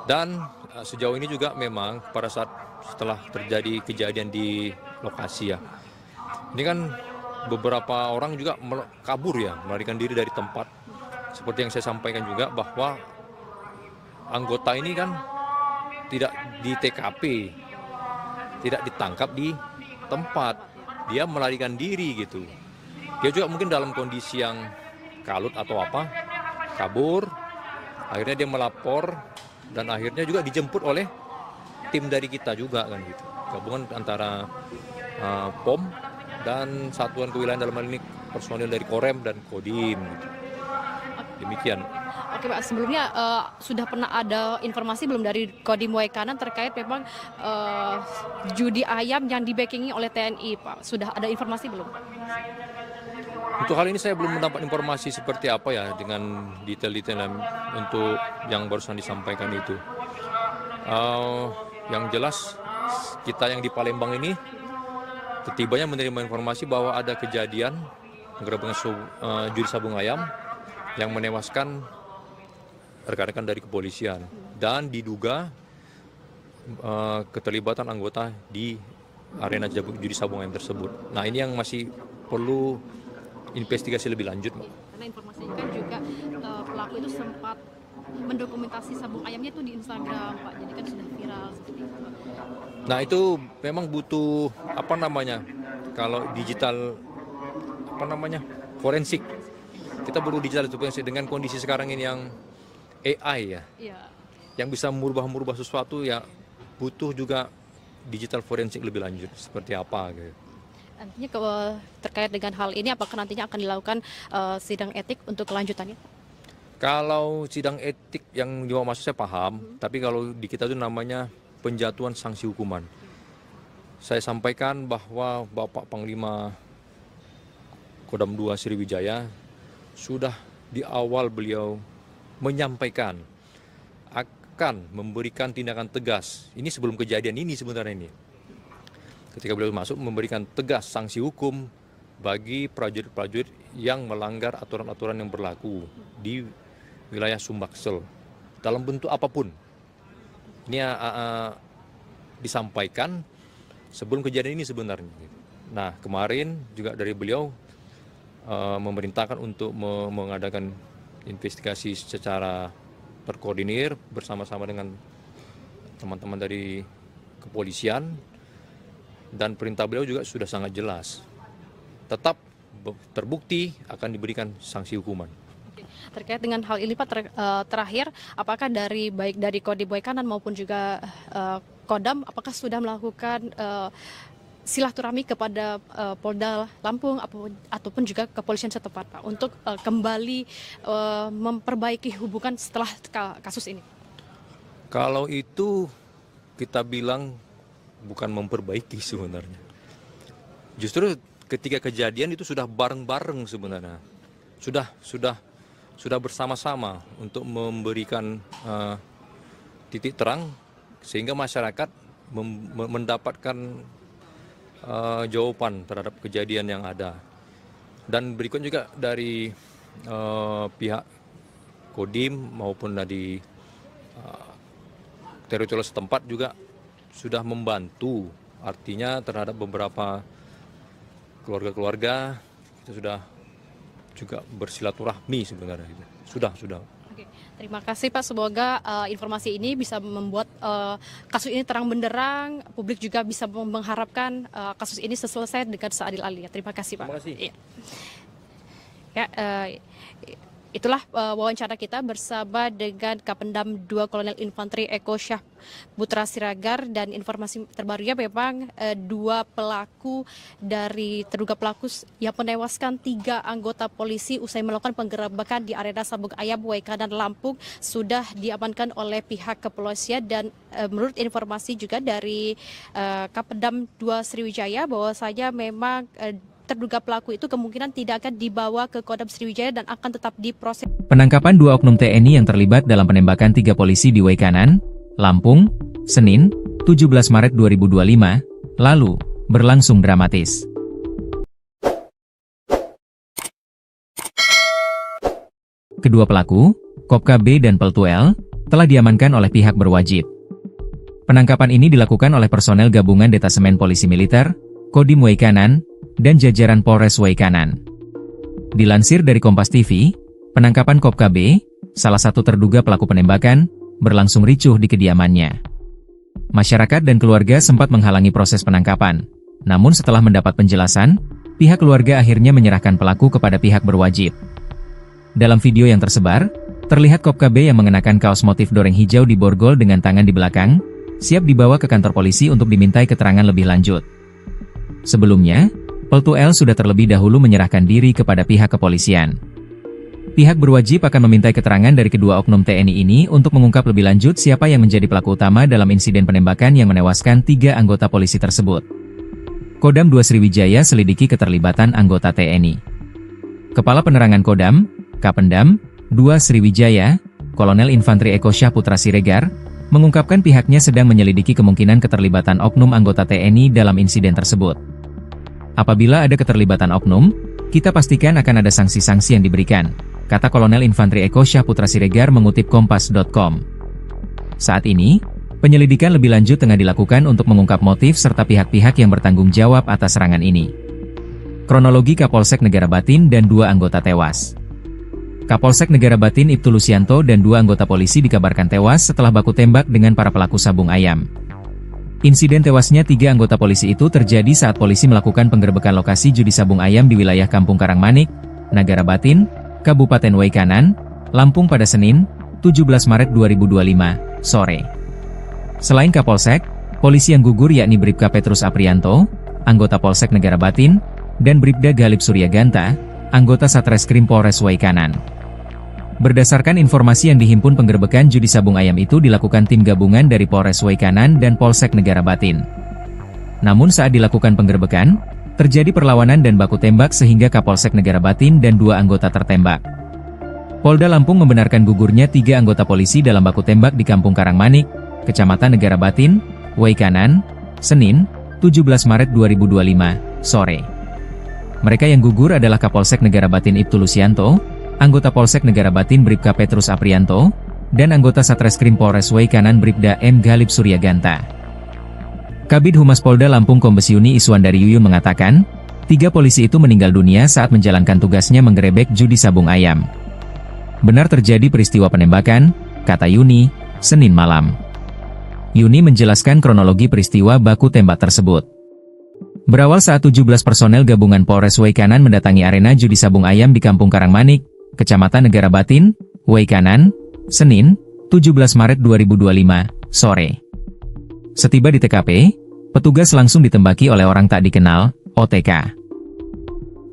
Dan sejauh ini juga memang pada saat setelah terjadi kejadian di lokasi ya, ini kan beberapa orang juga kabur ya, melarikan diri dari tempat. Seperti yang saya sampaikan juga bahwa anggota ini kan tidak di TKP, tidak ditangkap di tempat, dia melarikan diri gitu. Dia juga mungkin dalam kondisi yang kalut atau apa, kabur, akhirnya dia melapor dan akhirnya juga dijemput oleh tim dari kita juga kan gitu. Gabungan antara POM dan Satuan Kewilayahan, dalam hal ini personil dari Korem dan Kodim gitu. Demikian. Oke Pak, sebelumnya sudah pernah ada informasi belum dari Kodim Waikanan terkait memang judi ayam yang di-backingi oleh TNI Pak? Sudah ada informasi belum? Untuk hal ini saya belum mendapat informasi seperti apa ya dengan detail-detail untuk yang barusan disampaikan itu. Yang jelas kita yang di Palembang ini ketibanya menerima informasi bahwa ada kejadian penggerebekan judi sabung ayam yang menewaskan rekan-rekan dari kepolisian dan diduga keterlibatan anggota di arena judi sabung ayam tersebut. Nah, ini yang masih perlu investigasi lebih lanjut, Mbak. Karena informasinya kan juga pelaku itu sempat mendokumentasi sabung ayamnya itu di Instagram Pak, jadi kan sudah viral seperti itu Pak. Nah, itu memang butuh kalau digital forensik. Kita perlu digital forensik dengan kondisi sekarang ini yang AI ya, yang bisa merubah sesuatu ya, butuh juga digital forensik lebih lanjut seperti apa gitu. Nantinya terkait dengan hal ini, apakah nantinya akan dilakukan sidang etik untuk kelanjutannya? Kalau sidang etik yang dimaksud saya paham, tapi kalau di kita itu namanya penjatuhan sanksi hukuman. Saya sampaikan bahwa Bapak Panglima Kodam 2 Sriwijaya sudah di awal beliau menyampaikan akan memberikan tindakan tegas. Ini sebelum kejadian ini sebenarnya ini. Ketika beliau masuk memberikan tegas sanksi hukum bagi prajurit-prajurit yang melanggar aturan-aturan yang berlaku di wilayah Sumbaksel dalam bentuk apapun. Ini disampaikan sebelum kejadian ini sebenarnya. Nah, kemarin juga dari beliau memerintahkan untuk mengadakan investigasi secara terkoordinir bersama-sama dengan teman-teman dari kepolisian, dan perintah beliau juga sudah sangat jelas. Tetap terbukti akan diberikan sanksi hukuman. Terkait dengan hal ini Pak, terakhir, apakah baik dari Kodim Waikanan maupun juga Kodam, apakah sudah melakukan silaturahmi kepada Polda Lampung ataupun juga kepolisian setempat Pak untuk kembali memperbaiki hubungan setelah kasus ini? Kalau itu kita bilang bukan memperbaiki sebenarnya. Justru ketika kejadian itu sudah bareng-bareng sebenarnya. Sudah bersama-sama untuk memberikan titik terang sehingga masyarakat mendapatkan jawaban terhadap kejadian yang ada. Dan berikut juga dari pihak Kodim maupun dari teritorial setempat juga sudah membantu, artinya terhadap beberapa keluarga-keluarga kita sudah juga bersilaturahmi sebenarnya. Sudah. Oke, terima kasih Pak. Semoga informasi ini bisa membuat kasus ini terang benderang. Publik juga bisa mengharapkan kasus ini selesai dengan seadil-adilnya. Terima kasih Pak. Terima kasih. Iya. Ya, itulah wawancara kita bersama dengan Kapendam 2 Kolonel Infanteri Eko Syah Putra Siregar, dan informasi terbarunya memang dua pelaku dari terduga pelaku yang menewaskan 3 anggota polisi usai melakukan penggerebekan di arena Sabung Ayam Waikanan Lampung sudah diamankan oleh pihak kepolisian. Dan menurut informasi juga dari Kapendam 2 Sriwijaya bahwasanya memang terduga pelaku itu kemungkinan tidak akan dibawa ke Kodam Sriwijaya dan akan tetap diproses. Penangkapan 2 oknum TNI yang terlibat dalam penembakan 3 polisi di Waikanan, Lampung, Senin, 17 Maret 2025, lalu, berlangsung dramatis. Kedua pelaku, Kopka B dan Peltu L, telah diamankan oleh pihak berwajib. Penangkapan ini dilakukan oleh personel gabungan Detasemen Polisi Militer, Kodim Waikanan, dan jajaran Polres Waikanan. Dilansir dari Kompas TV, penangkapan Kopka B, salah satu terduga pelaku penembakan, berlangsung ricuh di kediamannya. Masyarakat dan keluarga sempat menghalangi proses penangkapan, namun setelah mendapat penjelasan, pihak keluarga akhirnya menyerahkan pelaku kepada pihak berwajib. Dalam video yang tersebar, terlihat Kopka B yang mengenakan kaos motif doreng hijau di borgol dengan tangan di belakang, siap dibawa ke kantor polisi untuk dimintai keterangan lebih lanjut. Sebelumnya, Peltu L sudah terlebih dahulu menyerahkan diri kepada pihak kepolisian. Pihak berwajib akan memintai keterangan dari kedua oknum TNI ini untuk mengungkap lebih lanjut siapa yang menjadi pelaku utama dalam insiden penembakan yang menewaskan 3 anggota polisi tersebut. Kodam 2 Sriwijaya selidiki keterlibatan anggota TNI. Kepala Penerangan Kodam, Kapendam 2 Sriwijaya, Kolonel Infanteri Eko Syah Putra Siregar, mengungkapkan pihaknya sedang menyelidiki kemungkinan keterlibatan oknum anggota TNI dalam insiden tersebut. Apabila ada keterlibatan oknum, kita pastikan akan ada sanksi-sanksi yang diberikan, kata Kolonel Infanteri Eko Syah Putra Siregar mengutip Kompas.com. Saat ini, penyelidikan lebih lanjut tengah dilakukan untuk mengungkap motif serta pihak-pihak yang bertanggung jawab atas serangan ini. Kronologi Kapolsek Negara Batin dan 2 anggota tewas. Kapolsek Negara Batin Ibtu Lusianto dan 2 anggota polisi dikabarkan tewas setelah baku tembak dengan para pelaku sabung ayam. Insiden tewasnya 3 anggota polisi itu terjadi saat polisi melakukan penggerebekan lokasi judi sabung ayam di wilayah Kampung Karangmanik, Negara Batin, Kabupaten Waikanan, Lampung pada Senin, 17 Maret 2025, sore. Selain Kapolsek, polisi yang gugur yakni Bribka Petrus Aprianto, anggota Polsek Negara Batin, dan Bribda Galib Suryaganta, anggota Satreskrim Polres Waikanan. Berdasarkan informasi yang dihimpun, penggerebekan judi sabung ayam itu dilakukan tim gabungan dari Polres Waikanan dan Polsek Negara Batin. Namun saat dilakukan penggerebekan, terjadi perlawanan dan baku tembak sehingga Kapolsek Negara Batin dan 2 anggota tertembak. Polda Lampung membenarkan gugurnya 3 anggota polisi dalam baku tembak di Kampung Karangmanik, Kecamatan Negara Batin, Waikanan, Senin, 17 Maret 2025, sore. Mereka yang gugur adalah Kapolsek Negara Batin Ibtu Lusianto, anggota Polsek Negara Batin Bribka Petrus Aprianto, dan anggota Satreskrim Polres Waikanan Bribda M. Galip Suryaganta. Kabid Humas Polda Lampung Kombes Yuni Iswandari Yuyun mengatakan, 3 polisi itu meninggal dunia saat menjalankan tugasnya menggerebek judi sabung ayam. Benar terjadi peristiwa penembakan, kata Yuni, Senin malam. Yuni menjelaskan kronologi peristiwa baku tembak tersebut. Berawal saat 17 personel gabungan Polres Waikanan mendatangi arena judi sabung ayam di Kampung Karangmanik, Kecamatan Negara Batin, Waikanan, Senin, 17 Maret 2025, sore. Setiba di TKP, petugas langsung ditembaki oleh orang tak dikenal, OTK.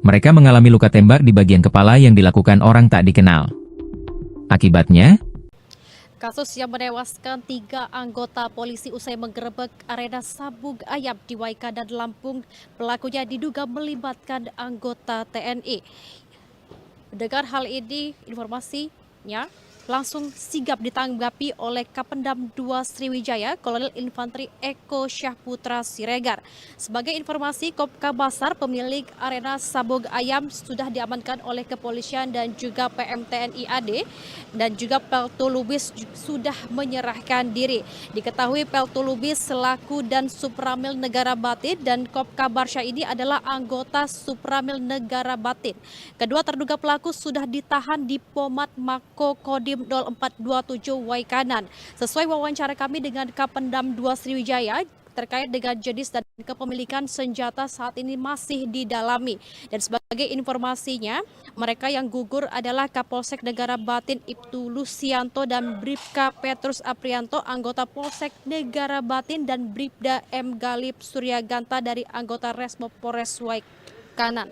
Mereka mengalami luka tembak di bagian kepala yang dilakukan orang tak dikenal. Akibatnya, kasus yang menewaskan 3 anggota polisi usai menggerebek arena sabung ayam di Waikanan, Lampung, pelakunya diduga melibatkan anggota TNI. Mendengar hal ini, informasinya langsung sigap ditanggapi oleh Kapendam 2 Sriwijaya, Kolonel Infantri Eko Syahputra Siregar. Sebagai informasi, Kopka Basar, pemilik arena sabung ayam, sudah diamankan oleh kepolisian dan juga PM TNI AD, dan juga Peltu Lubis sudah menyerahkan diri. Diketahui Peltu Lubis selaku dan Supramil Negara Batin dan Kopka Barsha ini adalah anggota Supramil Negara Batin. Kedua terduga pelaku sudah ditahan di Pomat Mako Kodim 0427 Waikanan. Sesuai wawancara kami dengan Kapendam 2 Sriwijaya, terkait dengan jenis dan kepemilikan senjata saat ini masih didalami. Dan sebagai informasinya, mereka yang gugur adalah Kapolsek Negara Batin Ibtu Lusianto dan Bribka Petrus Aprianto, anggota Polsek Negara Batin, dan Bribda M. Galip Suryaganta dari anggota Resmo Polres Waikanan.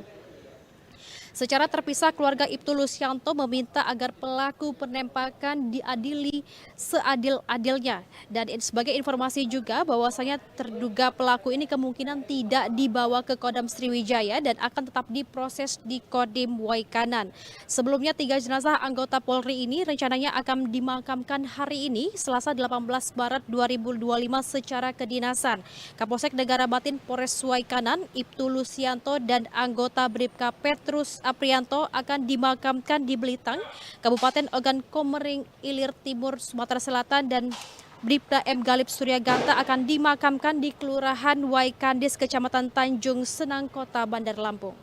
Secara terpisah, keluarga Ibtu Lusianto meminta agar pelaku penembakan diadili seadil-adilnya. Dan sebagai informasi juga bahwasanya terduga pelaku ini kemungkinan tidak dibawa ke Kodam Sriwijaya dan akan tetap diproses di Kodim Waikanan. Sebelumnya 3 jenazah anggota Polri ini rencananya akan dimakamkan hari ini, Selasa 18 Maret 2025 secara kedinasan. Kapolsek Negara Batin Polres Waikanan, Ibtu Lusianto dan anggota Bribka Petrus Aprianto akan dimakamkan di Belitang, Kabupaten Ogan Komering Ilir Timur, Sumatera Selatan, dan Bribda M. Galip Suryaganta akan dimakamkan di Kelurahan Waikandis, Kecamatan Tanjung Senang, Kota Bandar Lampung.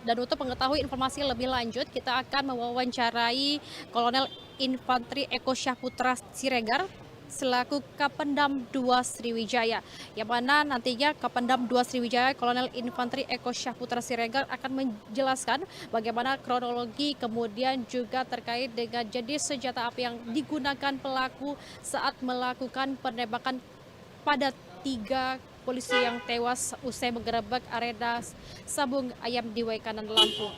Dan untuk mengetahui informasi lebih lanjut, kita akan mewawancarai Kolonel Infantri Eko Syahputra Siregar selaku Kapendam 2 Sriwijaya, yang mana nantinya Kapendam 2 Sriwijaya Kolonel Infantri Eko Syahputra Siregar akan menjelaskan bagaimana kronologi, kemudian juga terkait dengan jenis senjata api yang digunakan pelaku saat melakukan penembakan pada 3 polisi yang tewas usai menggerebek arena sabung ayam di Waikanan, Lampung.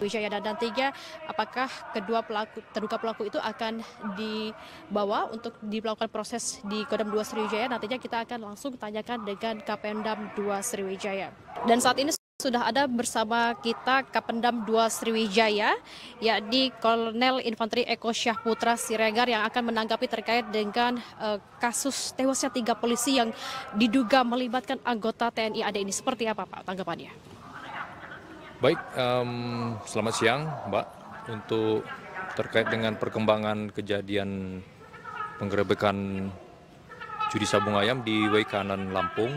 Wijaya, dan nantinya apakah kedua terduga pelaku itu akan dibawa untuk dilakukan proses di Kodam 2 Sriwijaya, nantinya kita akan langsung tanyakan dengan Kapendam 2 Sriwijaya. Dan saat ini sudah ada bersama kita Kapendam 2 Sriwijaya, yakni Kolonel Infantri Eko Syahputra Siregar, yang akan menanggapi terkait dengan kasus tewasnya 3 polisi yang diduga melibatkan anggota TNI AD ini. Seperti apa Pak tanggapannya? Baik, selamat siang Mbak. Untuk terkait dengan perkembangan kejadian penggerebekan judi sabung ayam di Waikanan, Lampung,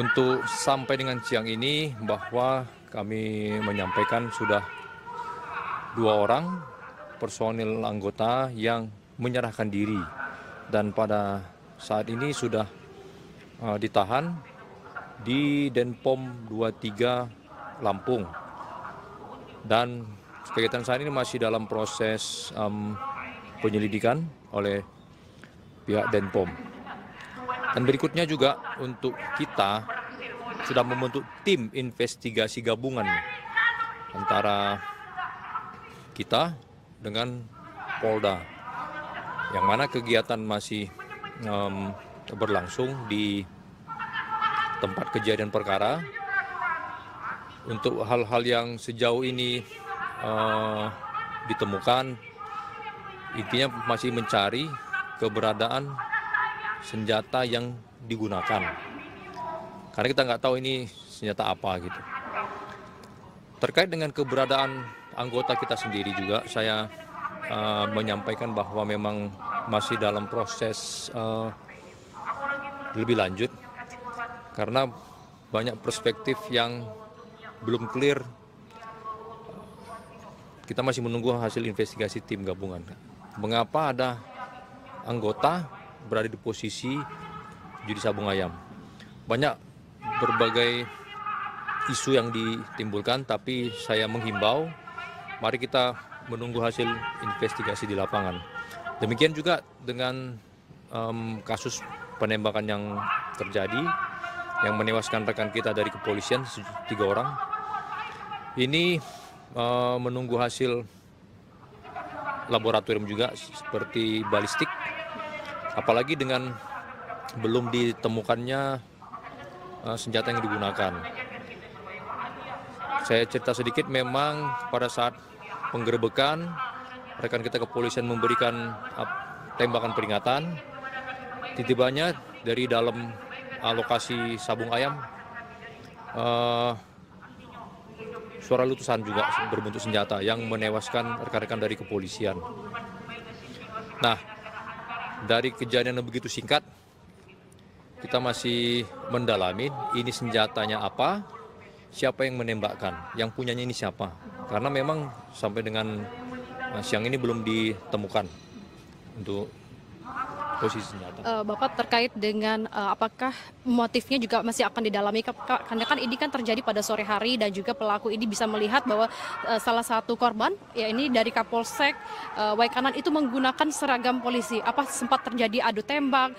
untuk sampai dengan siang ini bahwa kami menyampaikan sudah 2 orang personil anggota yang menyerahkan diri, dan pada saat ini sudah ditahan di Denpom 23 Lampung, dan kegiatan saat ini masih dalam proses penyelidikan oleh pihak Denpom. Dan berikutnya juga untuk kita sudah membentuk tim investigasi gabungan antara kita dengan Polda, yang mana kegiatan masih berlangsung di tempat kejadian perkara. Untuk hal-hal yang sejauh ini ditemukan, intinya masih mencari keberadaan senjata yang digunakan, karena kita nggak tahu ini senjata apa gitu. Terkait dengan keberadaan anggota kita sendiri juga, saya menyampaikan bahwa memang masih dalam proses lebih lanjut karena banyak perspektif yang belum clear. Kita masih menunggu hasil investigasi tim gabungan. Mengapa ada anggota berada di posisi judi sabung ayam? Banyak berbagai isu yang ditimbulkan, tapi saya menghimbau, mari kita menunggu hasil investigasi di lapangan. Demikian juga dengan kasus penembakan yang terjadi, yang menewaskan rekan kita dari kepolisian, 3 orang. Ini menunggu hasil laboratorium juga seperti balistik, apalagi dengan belum ditemukannya senjata yang digunakan. Saya cerita sedikit, memang pada saat penggerebekan, rekan kita kepolisian memberikan tembakan peringatan. Tiba-tibanya dari dalam lokasi sabung ayam, suara letusan juga berbentuk senjata yang menewaskan rekan-rekan dari kepolisian. Nah, dari kejadian yang begitu singkat, kita masih mendalami ini senjatanya apa, siapa yang menembakkan, yang punyanya ini siapa. Karena memang sampai dengan siang ini belum ditemukan untuk posisi senjata. Bapak terkait dengan apakah motifnya juga masih akan didalami, karena kan ini kan terjadi pada sore hari dan juga pelaku ini bisa melihat bahwa salah satu korban ya ini dari Kapolsek Waikanan itu menggunakan seragam polisi. Apa sempat terjadi adu tembak?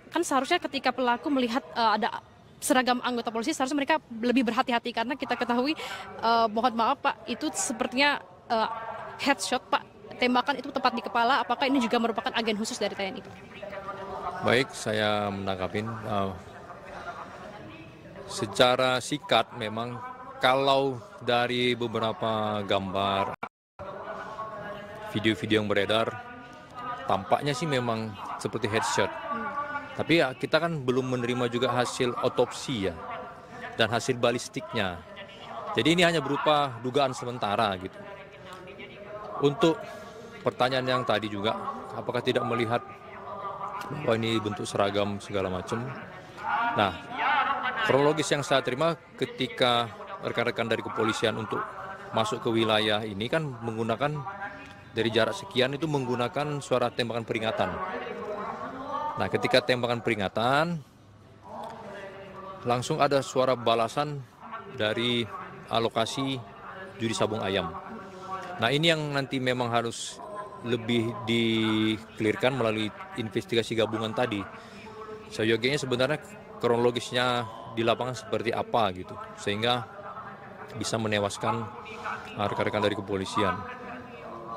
Kan seharusnya ketika pelaku melihat ada seragam anggota polisi, seharusnya mereka lebih berhati-hati karena kita ketahui, mohon maaf Pak, itu sepertinya headshot Pak, tembakan itu tepat di kepala. Apakah ini juga merupakan agen khusus dari TNI Pak? Baik, saya menangkapin. Secara singkat memang kalau dari beberapa gambar, video-video yang beredar, tampaknya sih memang seperti headshot. Tapi ya kita kan belum menerima juga hasil otopsi ya, dan hasil balistiknya. Jadi ini hanya berupa dugaan sementara gitu. Untuk pertanyaan yang tadi juga, apakah tidak melihat bahwa ini bentuk seragam segala macam. Nah, kronologis yang saya terima ketika rekan-rekan dari kepolisian untuk masuk ke wilayah ini kan menggunakan dari jarak sekian itu menggunakan suara tembakan peringatan. Nah, ketika tembakan peringatan langsung ada suara balasan dari lokasi judi sabung ayam. Nah, ini yang nanti memang harus lebih di-clearkan melalui investigasi gabungan tadi. Seyogianya sebenarnya kronologisnya di lapangan seperti apa gitu, sehingga bisa menewaskan rekan-rekan dari kepolisian.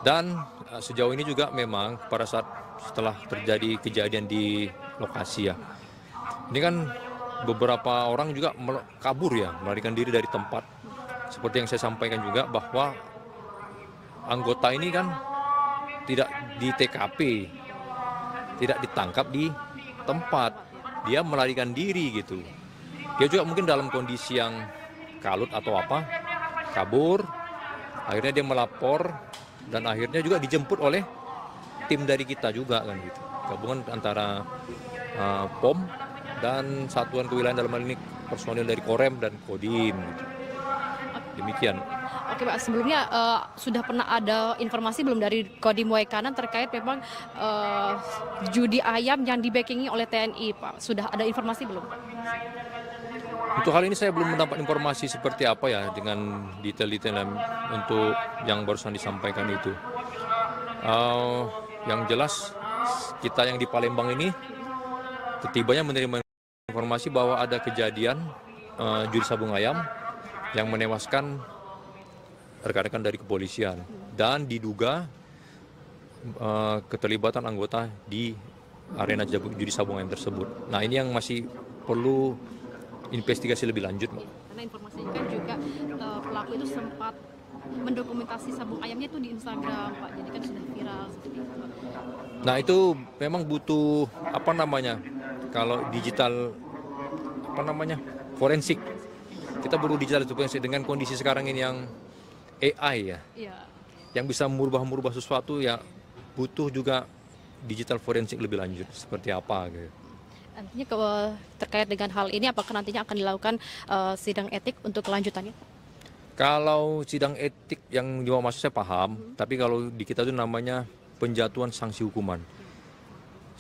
Dan sejauh ini juga memang pada saat setelah terjadi kejadian di lokasi ya, ini kan beberapa orang juga kabur ya, melarikan diri dari tempat. Seperti yang saya sampaikan juga bahwa anggota ini kan tidak di TKP, tidak ditangkap di tempat, dia melarikan diri gitu. Dia juga mungkin dalam kondisi yang kalut atau apa, kabur, akhirnya dia melapor dan akhirnya juga dijemput oleh tim dari kita juga kan gitu. Gabungan antara POM dan Satuan Kewilayahan, dalam hal ini personil dari Korem dan Kodim gitu. Demikian. Oke Pak, sebelumnya sudah pernah ada informasi belum dari Kodim Waikanan terkait memang judi ayam yang di-backingi oleh TNI Pak? Sudah ada informasi belum? Untuk hal ini saya belum mendapat informasi seperti apa ya dengan detail-detail untuk yang barusan disampaikan itu. Yang jelas kita yang di Palembang ini ketibanya menerima informasi bahwa ada kejadian judi sabung ayam yang menewaskan rekan-rekan dari kepolisian dan diduga keterlibatan anggota di arena judi sabung ayam tersebut. Nah, ini yang masih perlu investigasi lebih lanjut. Karena informasinya kan juga pelaku itu sempat mendokumentasi sabung ayamnya itu di Instagram Pak, jadi kan sudah viral seperti itu. Nah, itu memang butuh kalau digital forensik. Kita perlu digital forensik dengan kondisi sekarang ini yang AI ya, yang bisa merubah sesuatu ya, butuh juga digital forensik lebih lanjut seperti apa gitu. Nantinya terkait dengan hal ini, apakah nantinya akan dilakukan sidang etik untuk kelanjutannya? Kalau sidang etik yang dibawa masuk saya paham, tapi kalau di kita itu namanya penjatuhan sanksi hukuman.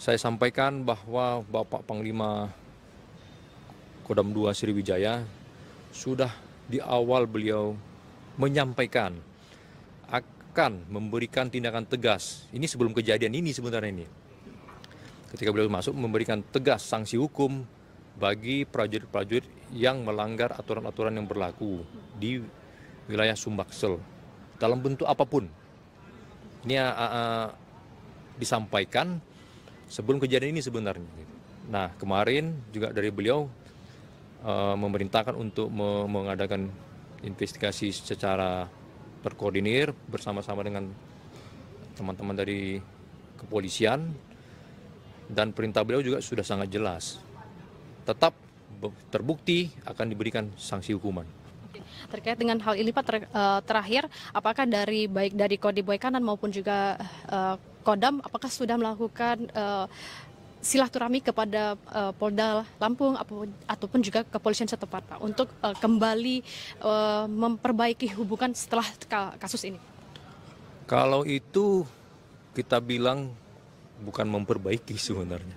Saya sampaikan bahwa Bapak Panglima Kodam 2 Sriwijaya sudah di awal beliau menyampaikan akan memberikan tindakan tegas. Ini sebelum kejadian ini sebenarnya ini. Ketika beliau masuk memberikan tegas sanksi hukum bagi prajurit-prajurit yang melanggar aturan-aturan yang berlaku di wilayah Sumbaksel dalam bentuk apapun. Ini disampaikan sebelum kejadian ini sebenarnya. Nah, kemarin juga dari beliau memerintahkan untuk mengadakan investigasi secara terkoordinir bersama-sama dengan teman-teman dari kepolisian, dan perintah beliau juga sudah sangat jelas. Tetap terbukti akan diberikan sanksi hukuman. Terkait dengan hal ini Pak, terakhir, apakah baik dari Kodim Waikanan maupun juga Kodam, apakah sudah melakukan silaturahmi kepada Polda Lampung ataupun juga kepolisian setempat Pak, untuk kembali memperbaiki hubungan setelah kasus ini? Kalau itu kita bilang bukan memperbaiki sebenarnya.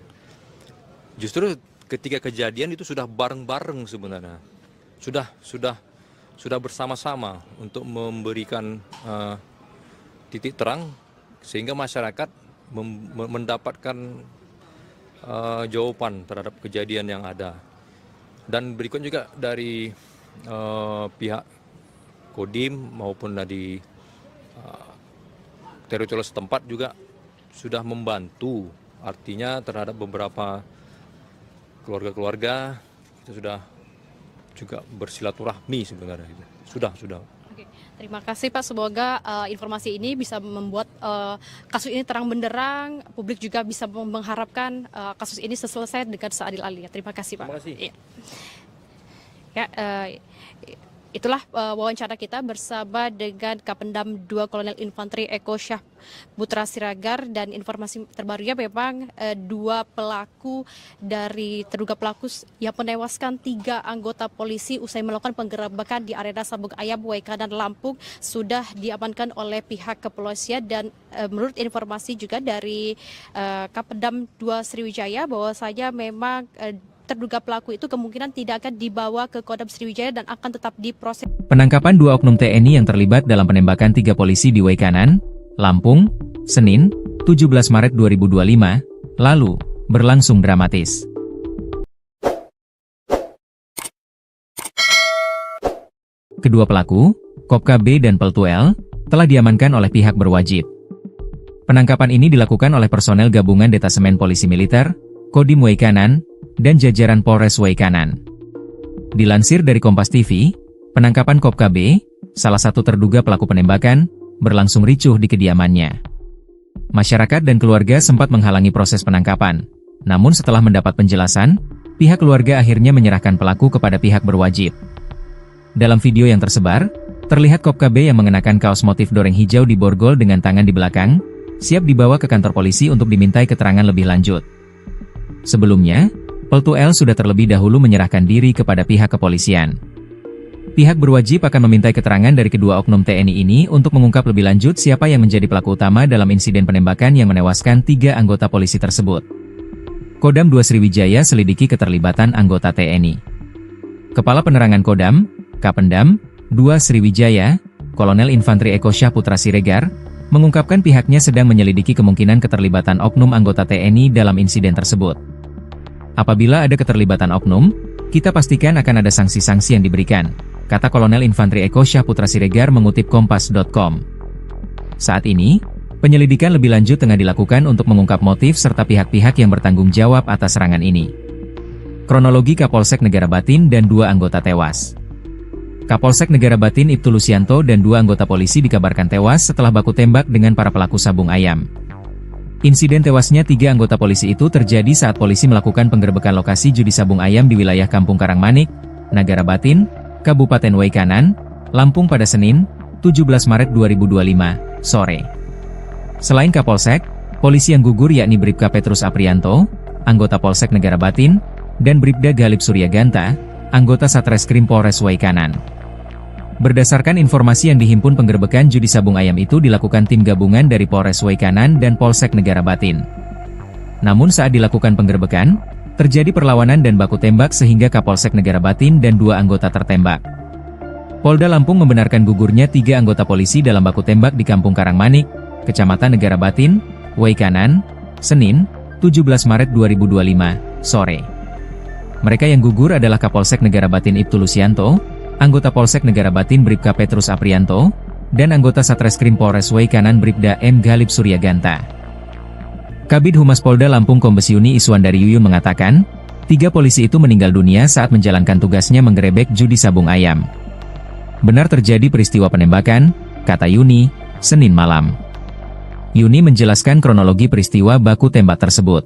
Justru ketika kejadian itu sudah bareng-bareng sebenarnya. Sudah bersama-sama untuk memberikan titik terang sehingga masyarakat mendapatkan jawaban terhadap kejadian yang ada. Dan berikut juga dari pihak Kodim maupun dari teritorial setempat juga sudah membantu, artinya terhadap beberapa keluarga-keluarga kita sudah juga bersilaturahmi sebenarnya. Sudah. Oke, terima kasih Pak, semoga informasi ini bisa membuat kasus ini terang benderang, publik juga bisa mengharapkan kasus ini selesai dengan seadil-adilnya. Terima kasih Pak. Terima kasih. Ya, itulah wawancara kita bersama dengan Kapendam 2 Kolonel Infanteri Eko Syah Putra Siregar, dan informasi terbarunya memang terduga pelaku yang menewaskan 3 anggota polisi usai melakukan penggerebekan di arena Sabung Ayam Waikanan Lampung sudah diamankan oleh pihak kepolisian. Dan menurut informasi juga dari Kapendam 2 Sriwijaya bahwasanya memang terduga pelaku itu kemungkinan tidak akan dibawa ke Kodam Sriwijaya dan akan tetap diproses. Penangkapan 2 oknum TNI yang terlibat dalam penembakan 3 polisi di Waikanan, Lampung, Senin, 17 Maret 2025, lalu, berlangsung dramatis. Kedua pelaku, Kopka B dan Peltu L, telah diamankan oleh pihak berwajib. Penangkapan ini dilakukan oleh personel gabungan Detasemen Polisi Militer, Kodim Waikanan, dan jajaran Polres Waikanan. Dilansir dari Kompas TV, penangkapan Kopka B, salah satu terduga pelaku penembakan, berlangsung ricuh di kediamannya. Masyarakat dan keluarga sempat menghalangi proses penangkapan, namun setelah mendapat penjelasan, pihak keluarga akhirnya menyerahkan pelaku kepada pihak berwajib. Dalam video yang tersebar, terlihat Kopka B yang mengenakan kaos motif doreng hijau di borgol dengan tangan di belakang, siap dibawa ke kantor polisi untuk dimintai keterangan lebih lanjut. Sebelumnya, Peltu L sudah terlebih dahulu menyerahkan diri kepada pihak kepolisian. Pihak berwajib akan memintai keterangan dari kedua oknum TNI ini untuk mengungkap lebih lanjut siapa yang menjadi pelaku utama dalam insiden penembakan yang menewaskan 3 anggota polisi tersebut. Kodam 2 Sriwijaya selidiki keterlibatan anggota TNI. Kepala Penerangan Kodam, Kapendam 2 Sriwijaya, Kolonel Infanteri Eko Syah Putra Siregar, mengungkapkan pihaknya sedang menyelidiki kemungkinan keterlibatan oknum anggota TNI dalam insiden tersebut. Apabila ada keterlibatan oknum, kita pastikan akan ada sanksi-sanksi yang diberikan, kata Kolonel Infanteri Eko Syah Putra Siregar mengutip Kompas.com. Saat ini, penyelidikan lebih lanjut tengah dilakukan untuk mengungkap motif serta pihak-pihak yang bertanggung jawab atas serangan ini. Kronologi Kapolsek Negara Batin dan 2 anggota tewas. Kapolsek Negara Batin Ibtu Lusianto dan 2 anggota polisi dikabarkan tewas setelah baku tembak dengan para pelaku sabung ayam. Insiden tewasnya 3 anggota polisi itu terjadi saat polisi melakukan penggerebekan lokasi judi sabung ayam di wilayah Kampung Karangmanik, Negara Batin, Kabupaten Waikanan, Lampung pada Senin, 17 Maret 2025, sore. Selain Kapolsek, polisi yang gugur yakni Bribka Petrus Aprianto, anggota Polsek Negara Batin, dan Bribda Galip Suryaganta, anggota Satreskrim Polres Waikanan. Berdasarkan informasi yang dihimpun, penggerebekan judi sabung ayam itu dilakukan tim gabungan dari Polres Waikanan dan Polsek Negara Batin. Namun saat dilakukan penggerebekan, terjadi perlawanan dan baku tembak sehingga Kapolsek Negara Batin dan 2 anggota tertembak. Polda Lampung membenarkan gugurnya 3 anggota polisi dalam baku tembak di Kampung Karangmanik, Kecamatan Negara Batin, Waikanan, Senin, 17 Maret 2025, sore. Mereka yang gugur adalah Kapolsek Negara Batin Ibtu Lusianto, anggota Polsek Negara Batin Bribka Petrus Aprianto, dan anggota Satreskrim Polres Waikanan Bribda M. Galip Suryaganta. Kabid Humas Polda Lampung Kombes Yuni Iswandari Yuyun mengatakan, 3 polisi itu meninggal dunia saat menjalankan tugasnya menggerebek judi sabung ayam. Benar terjadi peristiwa penembakan, kata Yuni, Senin malam. Yuni menjelaskan kronologi peristiwa baku tembak tersebut.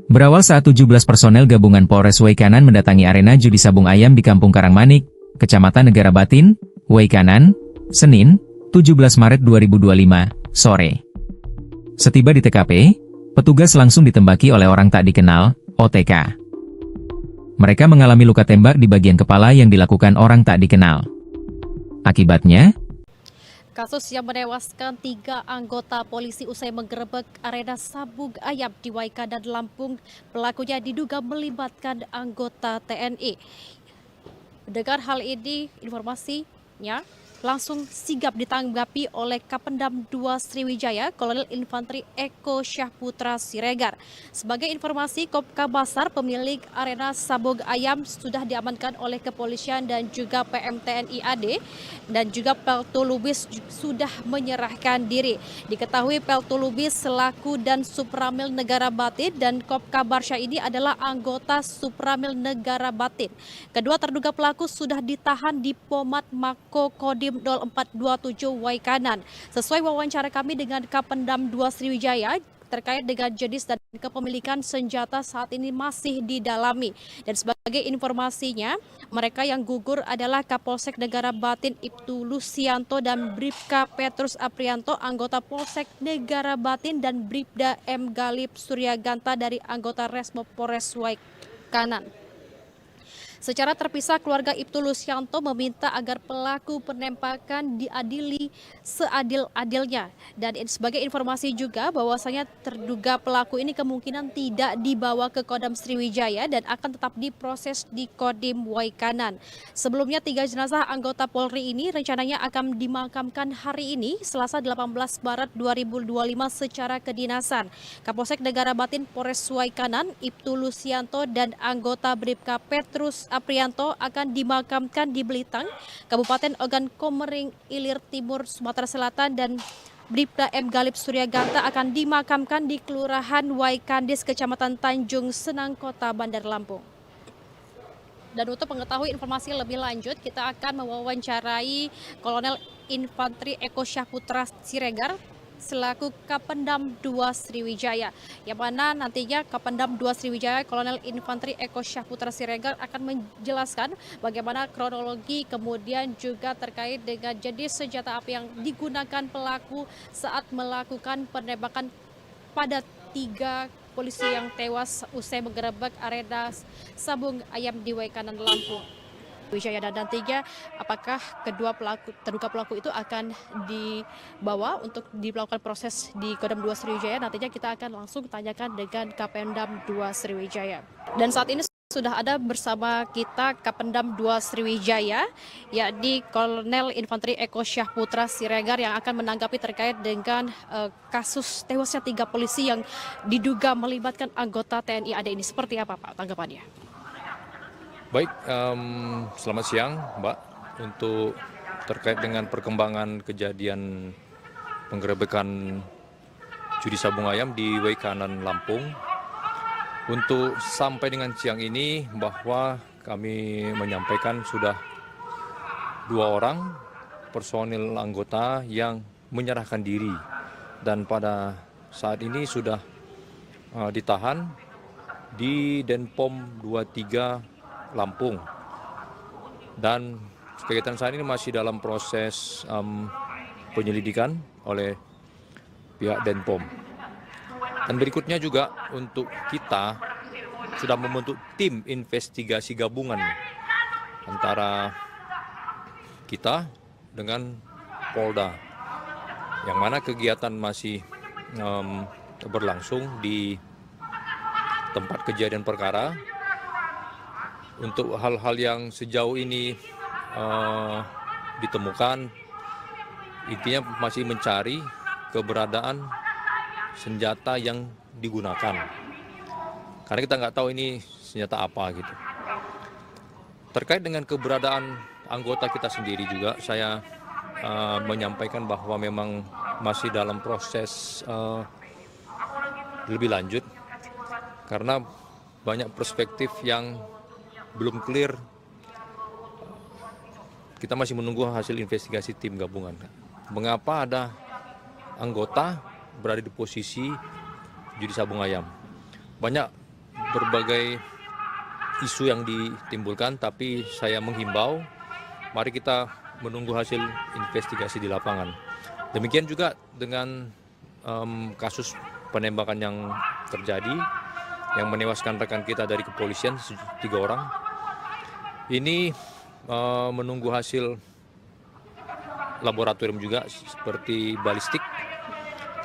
Berawal saat 17 personel gabungan Polres Waikanan mendatangi arena judi sabung ayam di Kampung Karangmanik, Kecamatan Negara Batin, Waikanan, Senin, 17 Maret 2025, sore. Setiba di TKP, petugas langsung ditembaki oleh orang tak dikenal, OTK. Mereka mengalami luka tembak di bagian kepala yang dilakukan orang tak dikenal. Akibatnya, kasus yang menewaskan 3 anggota polisi usai menggerebek arena sabung ayam di Waikanan, Lampung, pelakunya diduga melibatkan anggota TNI. Mendengar hal ini, informasinya langsung sigap ditanggapi oleh Kapendam 2 Sriwijaya, Kolonel Infantri Eko Syahputra Siregar. Sebagai informasi, Kopka Basar, pemilik arena sabung ayam, sudah diamankan oleh kepolisian dan juga PM TNI AD, dan juga Peltu Lubis sudah menyerahkan diri. Diketahui Peltu Lubis selaku dan Supramil Negara Batin dan Kopka Barsha ini adalah anggota Supramil Negara Batin. Kedua terduga pelaku sudah ditahan di Pomat Mako Kodim 0427 Waikanan. Sesuai wawancara kami dengan Kapendam 2 Sriwijaya, terkait dengan jenis dan kepemilikan senjata saat ini masih didalami. Dan sebagai informasinya, mereka yang gugur adalah Kapolsek Negara Batin Ibtu Lusianto dan Bribka Petrus Aprianto, anggota Polsek Negara Batin, dan Bribda M. Galip Suryaganta dari anggota Resmo Polres Waikanan. Secara terpisah, keluarga Ibtu Lusianto meminta agar pelaku penembakan diadili seadil-adilnya. Dan sebagai informasi juga bahwasanya terduga pelaku ini kemungkinan tidak dibawa ke Kodam Sriwijaya dan akan tetap diproses di Kodim Waikanan. Sebelumnya 3 jenazah anggota Polri ini rencananya akan dimakamkan hari ini, Selasa 18 Maret 2025 secara kedinasan. Kapolsek Negara Batin Polres Waikanan, Ibtu Lusianto dan anggota Bribka Petrus Aprianto akan dimakamkan di Belitang, Kabupaten Ogan Komering Ilir Timur, Sumatera Selatan, dan Bribda M. Galip Suryaganta akan dimakamkan di Kelurahan Waikandis, Kecamatan Tanjung Senang, Kota Bandar Lampung. Dan untuk mengetahui informasi lebih lanjut, kita akan mewawancarai Kolonel Infantri Eko Syahputra Siregar selaku Kapendam 2 Sriwijaya, yang mana nantinya Kapendam 2 Sriwijaya Kolonel Infantri Eko Syahputra Siregar akan menjelaskan bagaimana kronologi, kemudian juga terkait dengan jenis senjata api yang digunakan pelaku saat melakukan penembakan pada 3 polisi yang tewas usai menggerebek arena sabung ayam di Waikanan, Lampung. Wijaya, dan nantinya apakah terduga pelaku itu akan dibawa untuk dilakukan proses di Kodam 2 Sriwijaya, nantinya kita akan langsung tanyakan dengan Kapendam 2 Sriwijaya. Dan saat ini sudah ada bersama kita Kapendam 2 Sriwijaya, yakni Kolonel Infantri Eko Syahputra Siregar, yang akan menanggapi terkait dengan kasus tewasnya 3 polisi yang diduga melibatkan anggota TNI AD ini. Seperti apa Pak tanggapannya? Baik, selamat siang Mbak. Untuk terkait dengan perkembangan kejadian penggerebekan judi sabung ayam di Waikanan, Lampung, untuk sampai dengan siang ini bahwa kami menyampaikan sudah 2 orang personil anggota yang menyerahkan diri, dan pada saat ini sudah ditahan di Denpom 23 Lampung, dan kegiatan saat ini masih dalam proses penyelidikan oleh pihak Denpom. Dan berikutnya juga untuk kita sudah membentuk tim investigasi gabungan antara kita dengan Polda, yang mana kegiatan masih berlangsung di tempat kejadian perkara untuk hal-hal yang sejauh ini ditemukan. Intinya masih mencari keberadaan senjata yang digunakan, karena kita nggak tahu ini senjata apa gitu. Terkait dengan keberadaan anggota kita sendiri juga, saya menyampaikan bahwa memang masih dalam proses lebih lanjut, karena banyak perspektif yang belum clear. Kita masih menunggu hasil investigasi tim gabungan. Mengapa ada anggota berada di posisi judi sabung ayam? Banyak berbagai isu yang ditimbulkan, tapi saya menghimbau, mari kita menunggu hasil investigasi di lapangan. Demikian juga dengan kasus penembakan yang terjadi, yang menewaskan rekan kita dari kepolisian, 3 orang. Ini menunggu hasil laboratorium juga seperti balistik,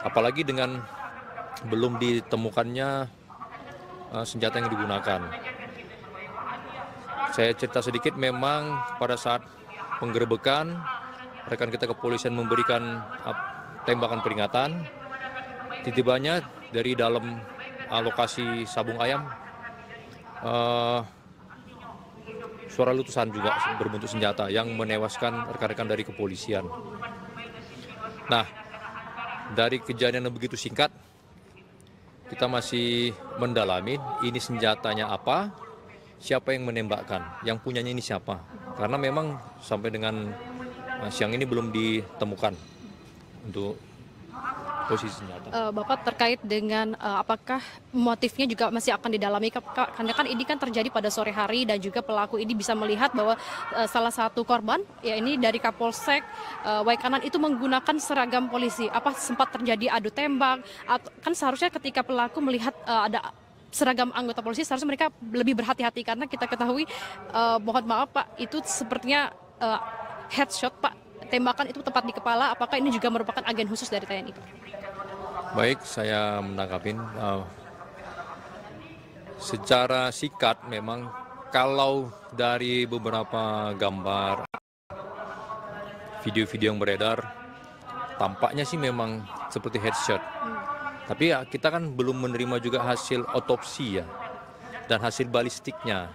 apalagi dengan belum ditemukannya senjata yang digunakan. Saya cerita sedikit, memang pada saat penggerebekan, rekan kita kepolisian memberikan tembakan peringatan. Tiba-tibanya dari dalam lokasi sabung ayam, suara letusan juga berbentuk senjata yang menewaskan rekan-rekan dari kepolisian. Nah, dari kejadian yang begitu singkat, kita masih mendalami ini senjatanya apa, siapa yang menembakkan, yang punyanya ini siapa. Karena memang sampai dengan siang ini belum ditemukan untuk posisi senjata. Bapak, terkait dengan apakah motifnya juga masih akan didalami, karena kan ini kan terjadi pada sore hari dan juga pelaku ini bisa melihat bahwa salah satu korban, ya ini dari Kapolsek Waikanan itu menggunakan seragam polisi. Apa sempat terjadi adu tembak? Atau, kan seharusnya ketika pelaku melihat ada seragam anggota polisi, seharusnya mereka lebih berhati-hati, karena kita ketahui, mohon maaf Pak, itu sepertinya headshot Pak, tembakan itu tepat di kepala. Apakah ini juga merupakan agen khusus dari TNI Pak? Baik, saya menangkapin. Secara singkat memang kalau dari beberapa gambar, video-video yang beredar, tampaknya sih memang seperti headshot. Tapi ya kita kan belum menerima juga hasil otopsi ya, dan hasil balistiknya.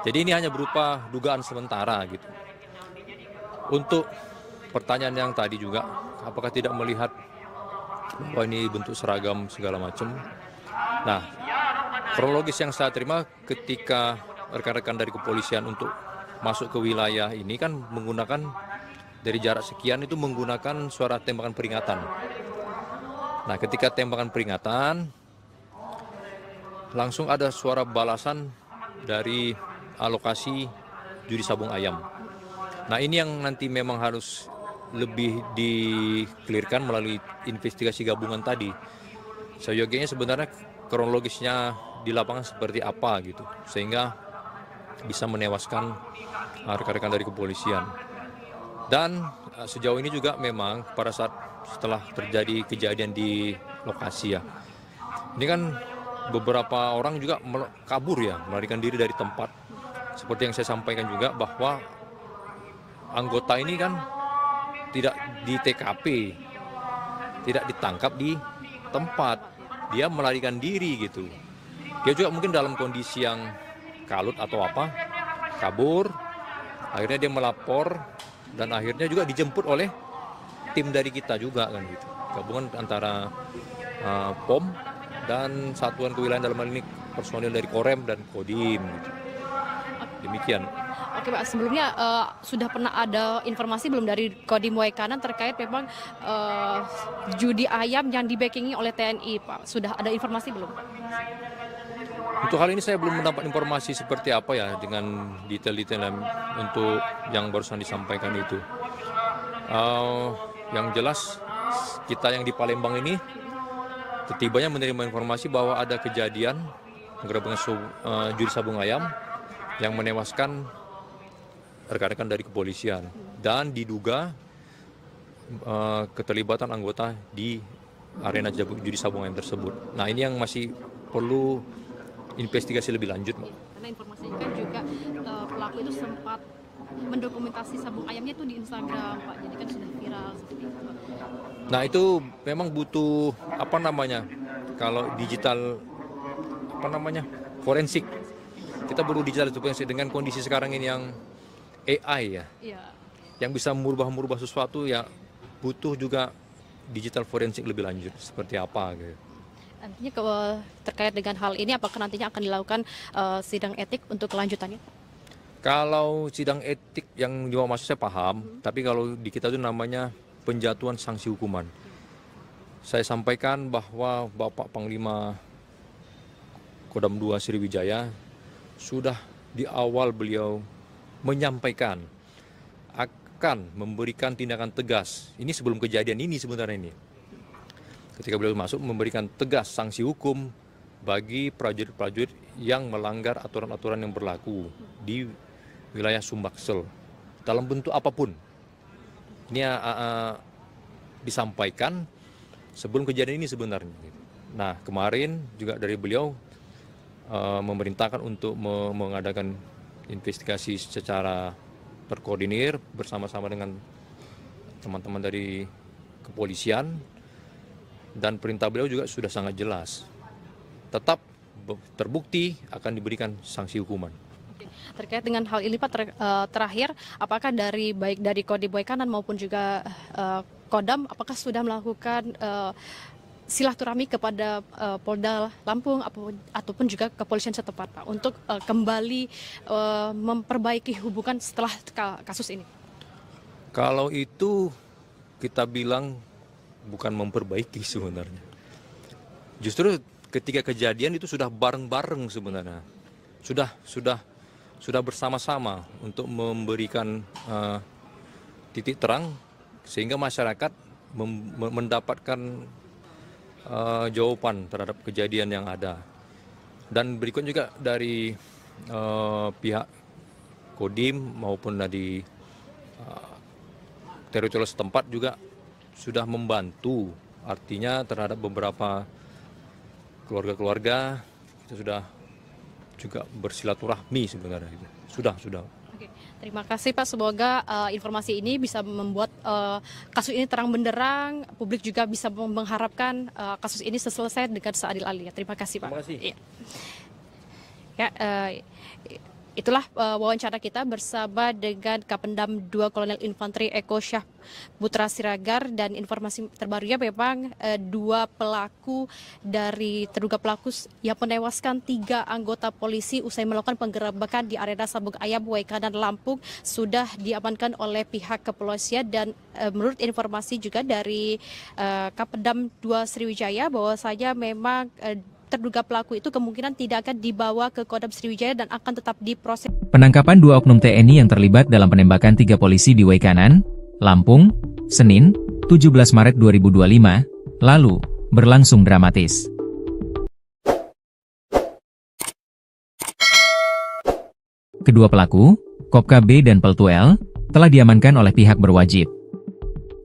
Jadi ini hanya berupa dugaan sementara gitu. Untuk pertanyaan yang tadi juga, apakah tidak melihat bahwa ini bentuk seragam segala macam. Nah, kronologis yang saya terima ketika rekan-rekan dari kepolisian untuk masuk ke wilayah ini kan menggunakan dari jarak sekian itu menggunakan suara tembakan peringatan. Nah, ketika tembakan peringatan langsung ada suara balasan dari lokasi judi sabung ayam. Nah, ini yang nanti memang harus lebih di-clearkan melalui investigasi gabungan tadi. Seyogianya sebenarnya kronologisnya di lapangan seperti apa gitu, sehingga bisa menewaskan rekan-rekan dari kepolisian. Dan sejauh ini juga memang pada saat setelah terjadi kejadian di lokasi ya, ini kan beberapa orang juga kabur ya, melarikan diri dari tempat. Seperti yang saya sampaikan juga bahwa anggota ini kan tidak di TKP, tidak ditangkap di tempat, dia melarikan diri gitu. Dia juga mungkin dalam kondisi yang kalut atau apa, kabur, akhirnya dia melapor, dan akhirnya juga dijemput oleh tim dari kita juga kan gitu. Gabungan antara POM dan Satuan Kewilayahan, dalam hal ini personil dari Korem dan Kodim gitu. Demikian. Oke Pak, sebelumnya sudah pernah ada informasi belum dari Kodim Waikanan terkait memang judi ayam yang di-backingi oleh TNI Pak? Sudah ada informasi belum? Untuk hal ini saya belum mendapat informasi seperti apa ya dengan detail-detail untuk yang barusan disampaikan itu. Yang jelas kita yang di Palembang ini setibanya menerima informasi bahwa ada kejadian penggerebekan judi sabung ayam yang menewaskan rekan-rekan dari kepolisian dan diduga keterlibatan anggota di arena judi sabung ayam tersebut. Nah, ini yang masih perlu investigasi lebih lanjut, Mbak. Karena informasinya kan juga pelaku itu sempat mendokumentasi sabung ayamnya itu di Instagram, Pak. Jadi kan sudah viral seperti itu. Nah, itu memang butuh kalau digital forensik. Kita perlu digital forensik dengan kondisi sekarang ini yang AI ya. Iya. Yang bisa merubah sesuatu ya, butuh juga digital forensik lebih lanjut seperti apa gitu. Nantinya terkait dengan hal ini, apakah nantinya akan dilakukan sidang etik untuk kelanjutannya? Kalau sidang etik yang dibawa masuk saya paham, tapi kalau di kita itu namanya penjatuhan sanksi hukuman. Saya sampaikan bahwa Bapak Panglima Kodam 2 Sriwijaya sudah di awal beliau menyampaikan akan memberikan tindakan tegas. Ini sebelum kejadian ini sebenarnya ini. Ketika beliau masuk memberikan tegas sanksi hukum bagi prajurit-prajurit yang melanggar aturan-aturan yang berlaku di wilayah Sumbaksel dalam bentuk apapun. Ini disampaikan sebelum kejadian ini sebenarnya. Nah, kemarin juga dari beliau memerintahkan untuk mengadakan investigasi secara terkoordinir bersama-sama dengan teman-teman dari kepolisian, dan perintah beliau juga sudah sangat jelas. Tetap terbukti akan diberikan sanksi hukuman. Terkait dengan hal ini, Pak, terakhir, apakah baik dari Kodim Waikanan maupun juga Kodam, apakah sudah melakukan silaturahmi kepada Polda Lampung ataupun juga kepolisian setempat, Pak, untuk kembali memperbaiki hubungan setelah kasus ini? Kalau itu kita bilang bukan memperbaiki sebenarnya. Justru ketika kejadian itu sudah bareng-bareng sebenarnya. Sudah bersama-sama untuk memberikan titik terang sehingga masyarakat mendapatkan jawaban terhadap kejadian yang ada. Dan berikutnya juga dari pihak Kodim maupun dari teritorial setempat juga sudah membantu, artinya terhadap beberapa keluarga-keluarga kita sudah juga bersilaturahmi sebenarnya. Sudah. Oke, terima kasih, Pak. Semoga informasi ini bisa membuat kasus ini terang benderang, publik juga bisa mengharapkan kasus ini selesai dengan seadil-adilnya. Terima kasih, Pak. Terima kasih. Ya, itulah wawancara kita bersama dengan Kapendam 2 Kolonel Infanteri Eko Syah Putra Siregar, dan informasi terbarunya memang terduga pelaku yang menewaskan 3 anggota polisi usai melakukan penggerebekan di arena sabung ayam Waikanan Lampung sudah diamankan oleh pihak kepolisian. Dan menurut informasi juga dari Kapendam 2 Sriwijaya bahwasanya memang terduga pelaku itu kemungkinan tidak akan dibawa ke Kodam Sriwijaya dan akan tetap diproses. Penangkapan 2 oknum TNI yang terlibat dalam penembakan 3 polisi di Waikanan, Lampung, Senin, 17 Maret 2025, lalu, berlangsung dramatis. Kedua pelaku, Kopka B dan Peltu L, telah diamankan oleh pihak berwajib.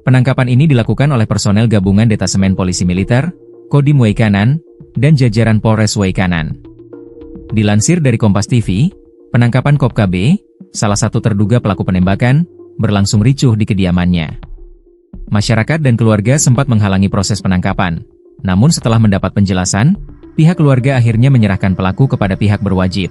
Penangkapan ini dilakukan oleh personel gabungan Detasemen Polisi Militer, Kodim Waikanan, dan jajaran Polres Waikanan. Dilansir dari Kompas TV, penangkapan Kopka B, salah satu terduga pelaku penembakan, berlangsung ricuh di kediamannya. Masyarakat dan keluarga sempat menghalangi proses penangkapan, namun setelah mendapat penjelasan, pihak keluarga akhirnya menyerahkan pelaku kepada pihak berwajib.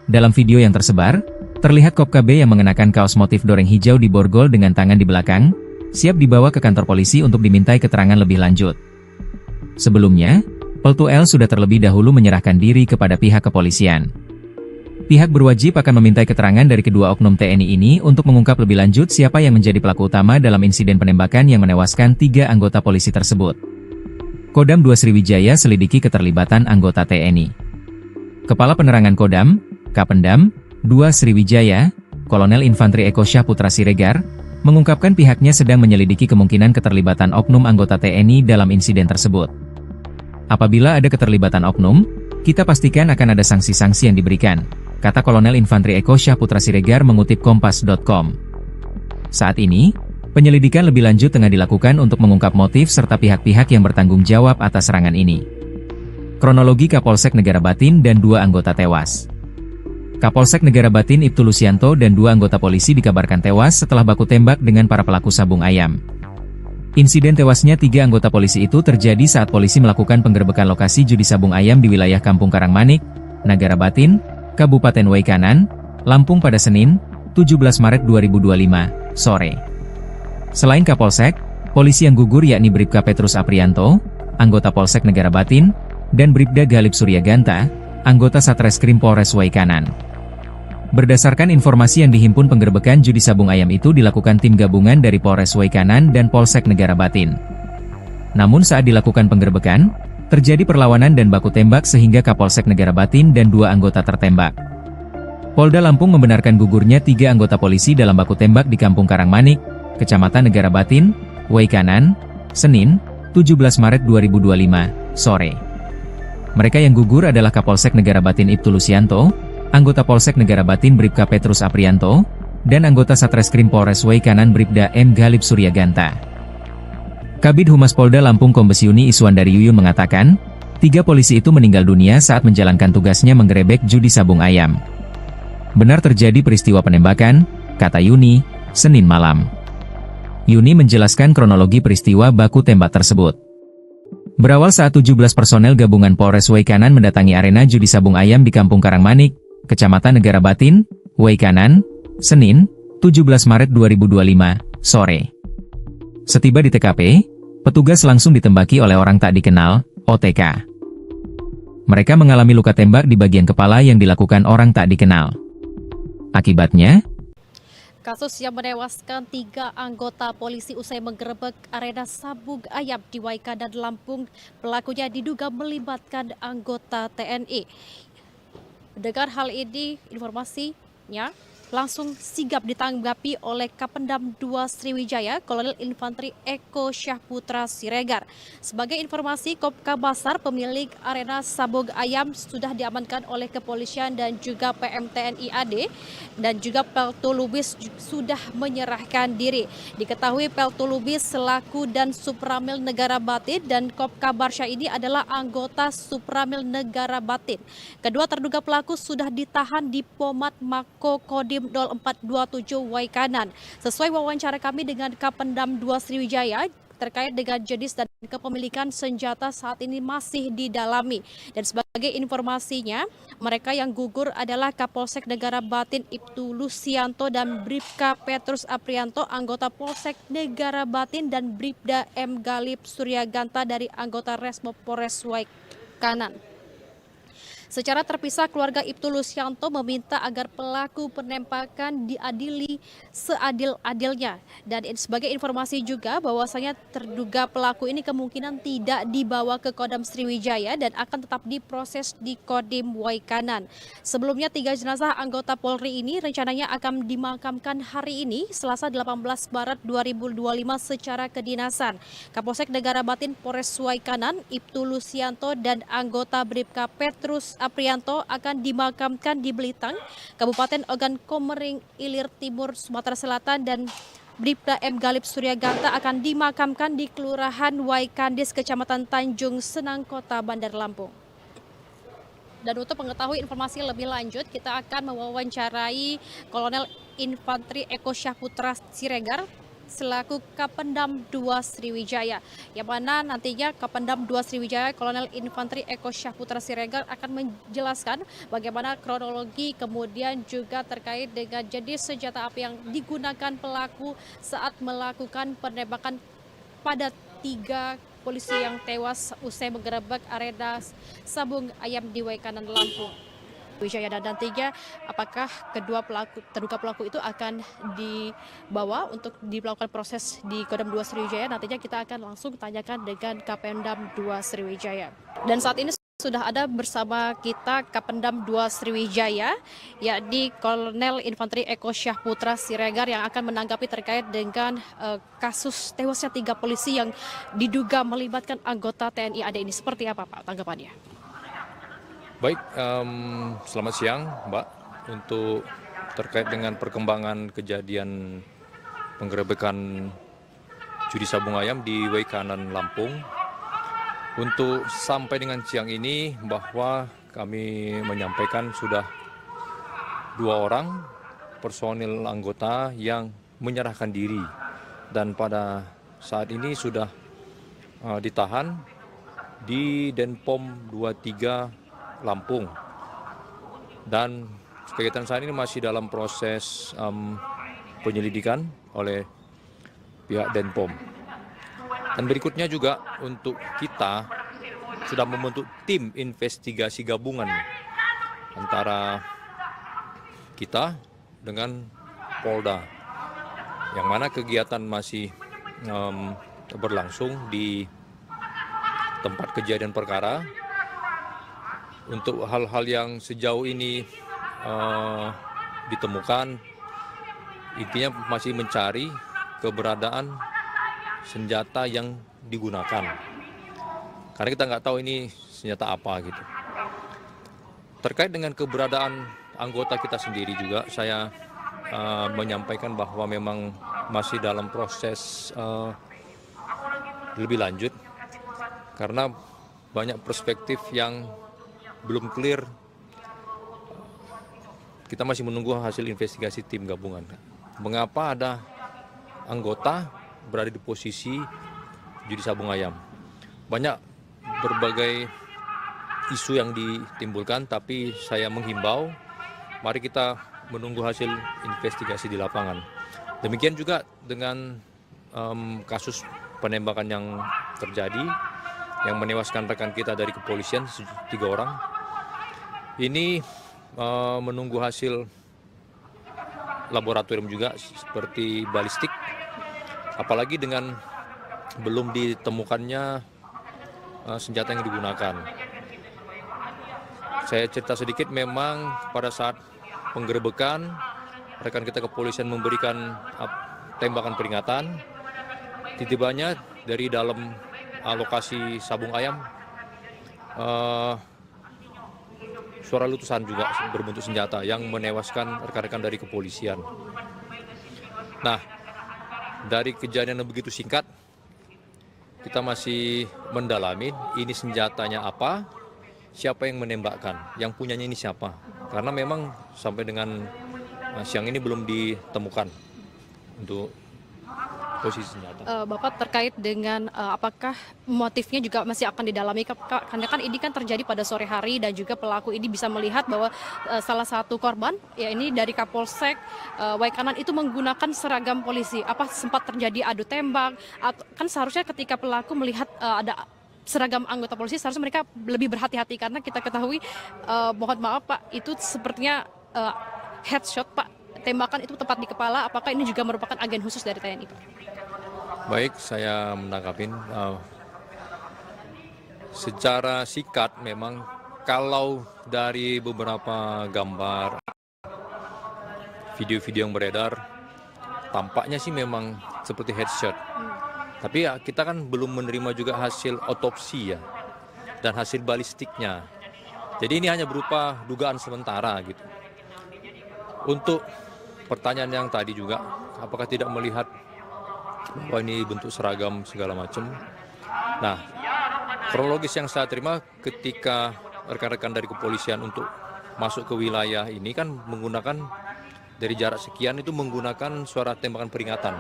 Dalam video yang tersebar, terlihat Kopka B yang mengenakan kaos motif doreng hijau di borgol dengan tangan di belakang, siap dibawa ke kantor polisi untuk dimintai keterangan lebih lanjut. Sebelumnya, Peltu L sudah terlebih dahulu menyerahkan diri kepada pihak kepolisian. Pihak berwajib akan memintai keterangan dari kedua oknum TNI ini untuk mengungkap lebih lanjut siapa yang menjadi pelaku utama dalam insiden penembakan yang menewaskan 3 anggota polisi tersebut. Kodam 2 Sriwijaya selidiki keterlibatan anggota TNI. Kepala Penerangan Kodam, Kapendam 2 Sriwijaya, Kolonel Infanteri Eko Syah Putra Siregar, mengungkapkan pihaknya sedang menyelidiki kemungkinan keterlibatan oknum anggota TNI dalam insiden tersebut. Apabila ada keterlibatan oknum, kita pastikan akan ada sanksi-sanksi yang diberikan, kata Kolonel Infantri Eko Syahputra Siregar mengutip Kompas.com. Saat ini, penyelidikan lebih lanjut tengah dilakukan untuk mengungkap motif serta pihak-pihak yang bertanggung jawab atas serangan ini. Kronologi Kapolsek Negara Batin dan 2 anggota tewas. Kapolsek Negara Batin Ibtu Lusianto dan 2 anggota polisi dikabarkan tewas setelah baku tembak dengan para pelaku sabung ayam. Insiden tewasnya 3 anggota polisi itu terjadi saat polisi melakukan penggerebekan lokasi judi sabung ayam di wilayah Kampung Karangmanik, Negara Batin, Kabupaten Waikanan, Lampung pada Senin, 17 Maret 2025, sore. Selain Kapolsek, polisi yang gugur yakni Bribka Petrus Aprianto, anggota Polsek Negara Batin, dan Bribda Galip Suryaganta, anggota Satreskrim Polres Waikanan. Berdasarkan informasi yang dihimpun, penggerebekan judi sabung ayam itu dilakukan tim gabungan dari Polres Waikanan dan Polsek Negara Batin. Namun saat dilakukan penggerebekan, terjadi perlawanan dan baku tembak sehingga Kapolsek Negara Batin dan 2 anggota tertembak. Polda Lampung membenarkan gugurnya 3 anggota polisi dalam baku tembak di Kampung Karangmanik, Kecamatan Negara Batin, Waikanan, Senin, 17 Maret 2025, sore. Mereka yang gugur adalah Kapolsek Negara Batin Ibtu Lusianto, anggota Polsek Negara Batin Bribka Petrus Aprianto, dan anggota Satreskrim Polres Waikanan Bribda M. Galip Suryaganta. Kabid Humas Polda Lampung Kombes Yuni Iswandari Yuyun mengatakan, 3 polisi itu meninggal dunia saat menjalankan tugasnya menggerebek judi sabung ayam. Benar terjadi peristiwa penembakan, kata Yuni, Senin malam. Yuni menjelaskan kronologi peristiwa baku tembak tersebut. Berawal saat 17 personel gabungan Polres Waikanan mendatangi arena judi sabung ayam di Kampung Karangmanik, Kecamatan Negara Batin, Waikanan, Senin, 17 Maret 2025, sore. Setiba di TKP, petugas langsung ditembaki oleh orang tak dikenal, OTK. Mereka mengalami luka tembak di bagian kepala yang dilakukan orang tak dikenal. Akibatnya, kasus yang menewaskan 3 anggota polisi usai menggerebek arena sabung ayam di Waikanan, Lampung, pelakunya diduga melibatkan anggota TNI. Mendengar hal ini, informasinya langsung sigap ditanggapi oleh Kapendam 2 Sriwijaya, Kolonel Infantri Eko Syahputra Siregar. Sebagai informasi, Kopka Basar, pemilik arena sabung ayam, sudah diamankan oleh kepolisian dan juga PMTNI AD, dan juga Peltu Lubis sudah menyerahkan diri. Diketahui Peltu Lubis selaku dan Supramil Negara Batin dan Kopka Barsha ini adalah anggota Supramil Negara Batin. Kedua terduga pelaku sudah ditahan di Pomat Mako Kodim 0427 Waikanan. Sesuai wawancara kami dengan Kapendam 2 Sriwijaya, terkait dengan jenis dan kepemilikan senjata saat ini masih didalami. Dan sebagai informasinya, mereka yang gugur adalah Kapolsek Negara Batin Ibtu Lusianto dan Bribka Petrus Aprianto, anggota Polsek Negara Batin, dan Bribda M. Galip Suryaganta dari anggota Resmo Polres Waikanan. Secara terpisah, keluarga Ibtu Lusianto meminta agar pelaku penembakan diadili seadil-adilnya. Dan sebagai informasi juga bahwasanya terduga pelaku ini kemungkinan tidak dibawa ke Kodam Sriwijaya dan akan tetap diproses di Kodim Waikanan. Sebelumnya 3 jenazah anggota Polri ini rencananya akan dimakamkan hari ini, Selasa 18 Maret 2025 secara kedinasan. Kapolsek Negara Batin Polres Waikanan, Ibtu Lusianto dan anggota Bribka Petrus Aprianto akan dimakamkan di Belitang, Kabupaten Ogan Komering Ilir Timur, Sumatera Selatan, dan Bribda M. Galip Suryaganta akan dimakamkan di Kelurahan Waikandis, Kecamatan Tanjung Senang, Kota Bandar Lampung. Dan untuk mengetahui informasi lebih lanjut, kita akan mewawancarai Kolonel Infantri Eko Syahputra Siregar selaku Kapendam 2 Sriwijaya, yang mana nantinya Kapendam 2 Sriwijaya Kolonel Infantri Eko Syahputra Siregar akan menjelaskan bagaimana kronologi, kemudian juga terkait dengan jenis senjata api yang digunakan pelaku saat melakukan penembakan pada 3 polisi yang tewas usai menggerebek arena sabung ayam di Waikanan, Lampung. Wijaya, dan nantinya apakah kedua terduga pelaku itu akan dibawa untuk dilakukan proses di Kodam 2 Sriwijaya, nantinya kita akan langsung tanyakan dengan Kapendam 2 Sriwijaya. Dan saat ini Sudah ada bersama kita Kapendam 2 Sriwijaya, yakni Kolonel Infanteri Eko Syahputra Siregar yang akan menanggapi terkait dengan kasus tewasnya 3 polisi yang diduga melibatkan anggota TNI AD ini. Seperti apa Pak tanggapannya? Baik, selamat siang Mbak. Untuk terkait dengan perkembangan kejadian penggerebekan judi sabung ayam di Waikanan, Lampung. Untuk sampai dengan siang ini bahwa kami menyampaikan sudah 2 orang personil anggota yang menyerahkan diri dan pada saat ini sudah ditahan di Denpom 23 Lampung dan kegiatan saat ini masih dalam proses penyelidikan oleh pihak Denpom. Dan berikutnya juga untuk kita sudah membentuk tim investigasi gabungan antara kita dengan Polda, yang mana kegiatan masih berlangsung di tempat kejadian perkara. Untuk hal-hal yang sejauh ini ditemukan, intinya masih mencari keberadaan senjata yang digunakan, karena kita nggak tahu ini senjata apa gitu. Terkait dengan keberadaan anggota kita sendiri juga saya menyampaikan bahwa memang masih dalam proses lebih lanjut karena banyak perspektif yang belum clear. Kita masih menunggu hasil investigasi tim gabungan. Mengapa ada anggota berada di posisi judi sabung ayam? Banyak berbagai isu yang ditimbulkan, tapi saya menghimbau mari kita menunggu hasil investigasi di lapangan. Demikian juga dengan kasus penembakan yang terjadi yang menewaskan rekan kita dari kepolisian 3 orang. Ini menunggu hasil laboratorium juga seperti balistik, apalagi dengan belum ditemukannya senjata yang digunakan. Saya cerita sedikit, memang pada saat penggerebekan rekan kita kepolisian memberikan tembakan peringatan. Tiba-tibanya dari dalam lokasi sabung ayam suara letusan juga berbentuk senjata yang menewaskan rekan-rekan dari kepolisian. Nah, dari kejadian yang begitu singkat, kita masih mendalami ini senjatanya apa, siapa yang menembakkan, yang punyanya ini siapa. Karena memang sampai dengan siang ini belum ditemukan untuk posisi senjata. Bapak terkait dengan apakah motifnya juga masih akan didalami, karena kan ini kan terjadi pada sore hari dan juga pelaku ini bisa melihat bahwa salah satu korban ya ini dari Kapolsek Waikanan itu menggunakan seragam polisi. Apa sempat terjadi adu tembak? Kan seharusnya ketika pelaku melihat ada seragam anggota polisi seharusnya mereka lebih berhati-hati, karena kita ketahui mohon maaf Pak, itu sepertinya headshot Pak, tembakan itu tepat di kepala. Apakah ini juga merupakan agen khusus dari TNI Pak? Baik, saya menangkapin secara singkat. Memang kalau dari beberapa gambar, video-video yang beredar, tampaknya sih memang seperti headshot. Tapi ya kita kan belum menerima juga hasil otopsi ya dan hasil balistiknya. Jadi ini hanya berupa dugaan sementara gitu. Untuk pertanyaan yang tadi juga, apakah tidak melihat bahwa ini bentuk seragam segala macam? Nah, kronologis yang saya terima ketika rekan-rekan dari kepolisian untuk masuk ke wilayah ini kan menggunakan dari jarak sekian itu menggunakan suara tembakan peringatan.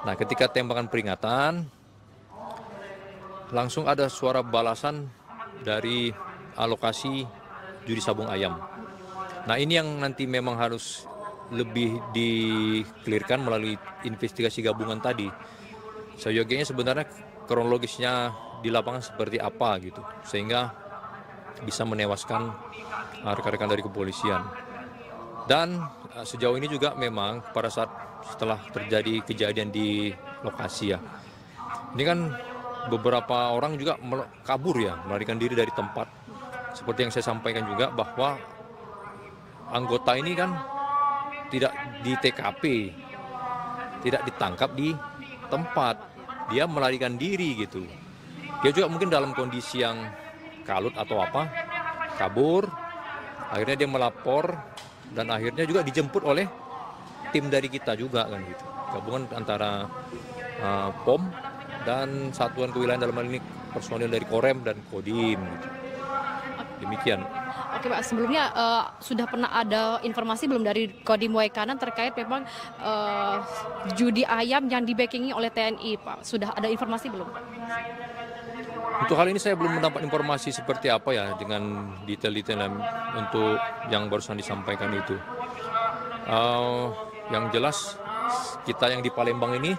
Nah, ketika tembakan peringatan langsung ada suara balasan dari alokasi judi sabung ayam. Nah, ini yang nanti memang harus lebih di-clearkan melalui investigasi gabungan tadi. Seyogianya sebenarnya kronologisnya di lapangan seperti apa gitu, sehingga bisa menewaskan rekan-rekan dari kepolisian. Dan sejauh ini juga memang pada saat setelah terjadi kejadian di lokasi ya, ini kan beberapa orang juga kabur ya, melarikan diri dari tempat. Seperti yang saya sampaikan juga bahwa anggota ini kan tidak di TKP, tidak ditangkap di tempat, dia melarikan diri gitu. Dia juga mungkin dalam kondisi yang kalut atau apa, kabur, akhirnya dia melapor dan akhirnya juga dijemput oleh tim dari kita juga kan gitu. Gabungan antara POM dan Satuan Kewilayahan, dalam hal ini personil dari Korem dan Kodim gitu. Demikian. Oke Pak, sebelumnya sudah pernah ada informasi belum dari Kodim Waikanan terkait memang judi ayam yang dibackingi oleh TNI Pak? Sudah ada informasi belum? Untuk hal ini saya belum mendapat informasi seperti apa ya dengan detail-detail untuk yang barusan disampaikan itu. Yang jelas kita yang di Palembang ini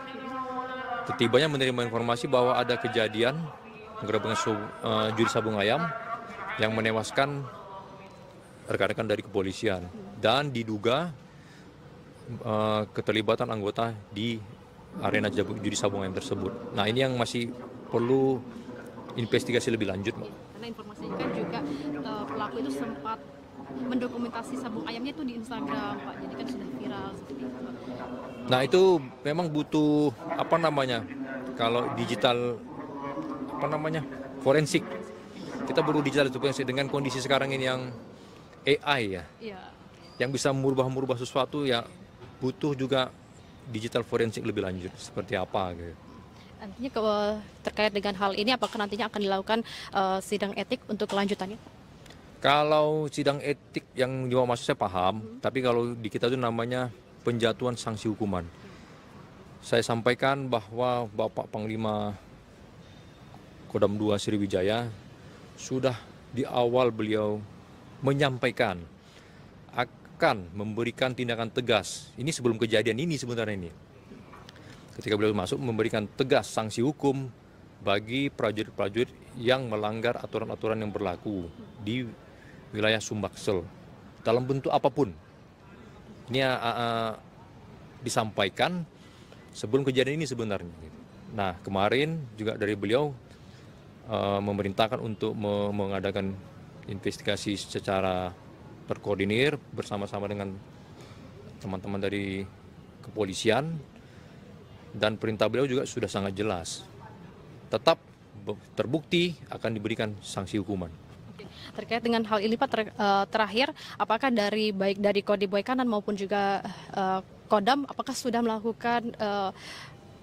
ketibanya menerima informasi bahwa ada kejadian penggerebekan judi sabung ayam yang menewaskan rekan-rekan dari kepolisian dan diduga keterlibatan anggota di arena judi sabung ayam tersebut. Nah, ini yang masih perlu investigasi lebih lanjut, Mbak. Karena informasinya kan juga pelaku itu sempat mendokumentasi sabung ayamnya itu di Instagram, Pak. Jadi kan sudah viral seperti itu. Nah, itu memang butuh kalau digital forensik. Kita perlu digital forensik dengan kondisi sekarang ini yang AI ya. Iya. Yang bisa merubah sesuatu ya, butuh juga digital forensik lebih lanjut seperti apa gitu. Nantinya terkait dengan hal ini, apakah nantinya akan dilakukan sidang etik untuk kelanjutannya? Kalau sidang etik yang dimaksud saya paham, tapi kalau di kita itu namanya penjatuhan sanksi hukuman. Saya sampaikan bahwa Bapak Panglima Kodam 2 Sriwijaya sudah di awal beliau menyampaikan akan memberikan tindakan tegas. Ini sebelum kejadian ini sebenarnya ini. Ketika beliau masuk memberikan tegas sanksi hukum bagi prajurit-prajurit yang melanggar aturan-aturan yang berlaku di wilayah Sumbaksel dalam bentuk apapun. Ini disampaikan sebelum kejadian ini sebenarnya. Nah, kemarin juga dari beliau memerintahkan untuk mengadakan investigasi secara terkoordinir bersama-sama dengan teman-teman dari kepolisian, dan perintah beliau juga sudah sangat jelas. Tetap terbukti akan diberikan sanksi hukuman. Terkait dengan hal ini Pak, terakhir, apakah baik dari Kodim Waikanan maupun juga Kodam, apakah sudah melakukan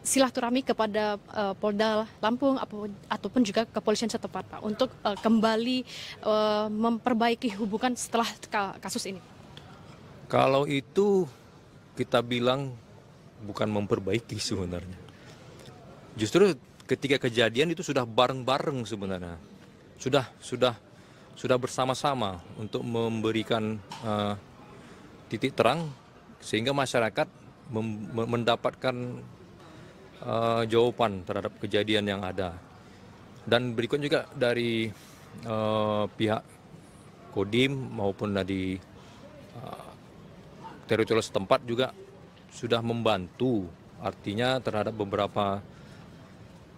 silaturahmi kepada Polda Lampung ataupun juga kepolisian setempat Pak untuk kembali memperbaiki hubungan setelah kasus ini? Kalau itu kita bilang bukan memperbaiki sebenarnya. Justru ketika kejadian itu sudah bareng-bareng sebenarnya. Sudah bersama-sama untuk memberikan titik terang sehingga masyarakat mendapatkan jawaban terhadap kejadian yang ada. Dan berikut juga dari pihak Kodim maupun dari teritorial setempat juga sudah membantu, artinya terhadap beberapa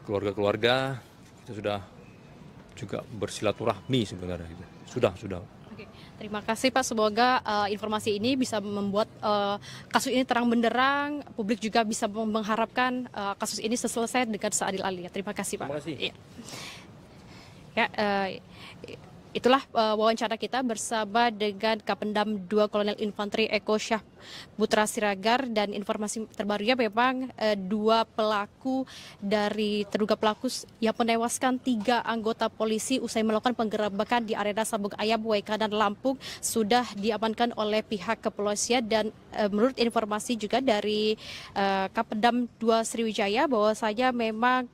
keluarga-keluarga kita sudah juga bersilaturahmi sebenarnya. Sudah. Oke, terima kasih Pak, semoga informasi ini bisa membuat kasus ini terang benderang, publik juga bisa mengharapkan kasus ini selesai dengan seadil-adilnya. Terima kasih Pak. Terima kasih. Ya, itulah wawancara kita bersama dengan Kapendam 2 Kolonel Infanteri Eko Syah Putra Siregar, dan informasi terbarunya memang terduga pelaku yang menewaskan 3 anggota polisi usai melakukan penggerebekan di arena sabung ayam Waikanan Lampung sudah diamankan oleh pihak kepolisian. Dan menurut informasi juga dari Kapendam 2 Sriwijaya bahwasanya memang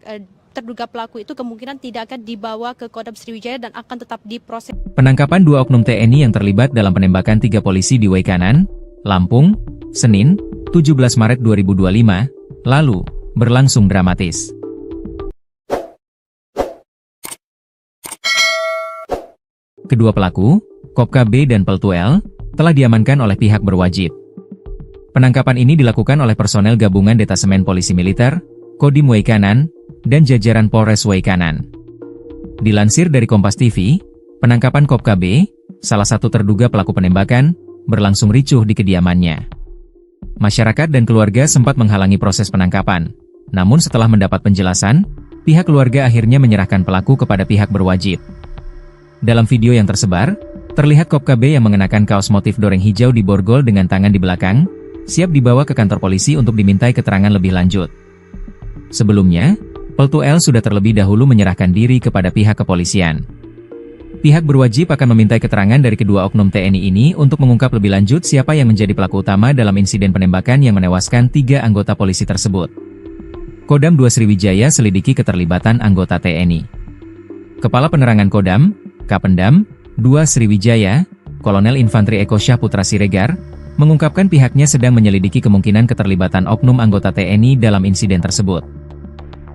terduga pelaku itu kemungkinan tidak akan dibawa ke Kodam Sriwijaya dan akan tetap diproses. Penangkapan 2 oknum TNI yang terlibat dalam penembakan 3 polisi di Waikanan, Lampung, Senin, 17 Maret 2025, lalu, berlangsung dramatis. Kedua pelaku, Kopka B dan Peltu L, telah diamankan oleh pihak berwajib. Penangkapan ini dilakukan oleh personel gabungan Detasemen Polisi Militer, Kodim Waikanan, dan jajaran Polres Waikanan. Dilansir dari Kompas TV, penangkapan Kop KB, salah satu terduga pelaku penembakan, berlangsung ricuh di kediamannya. Masyarakat dan keluarga sempat menghalangi proses penangkapan. Namun setelah mendapat penjelasan, pihak keluarga akhirnya menyerahkan pelaku kepada pihak berwajib. Dalam video yang tersebar, terlihat Kop KB yang mengenakan kaos motif doreng hijau di borgol dengan tangan di belakang, siap dibawa ke kantor polisi untuk dimintai keterangan lebih lanjut. Sebelumnya, Peltu L sudah terlebih dahulu menyerahkan diri kepada pihak kepolisian. Pihak berwajib akan memintai keterangan dari kedua oknum TNI ini untuk mengungkap lebih lanjut siapa yang menjadi pelaku utama dalam insiden penembakan yang menewaskan 3 anggota polisi tersebut. Kodam 2 Sriwijaya selidiki keterlibatan anggota TNI. Kepala Penerangan Kodam, Kapendam 2 Sriwijaya, Kolonel Infantri Eko Syahputra Siregar, mengungkapkan pihaknya sedang menyelidiki kemungkinan keterlibatan oknum anggota TNI dalam insiden tersebut.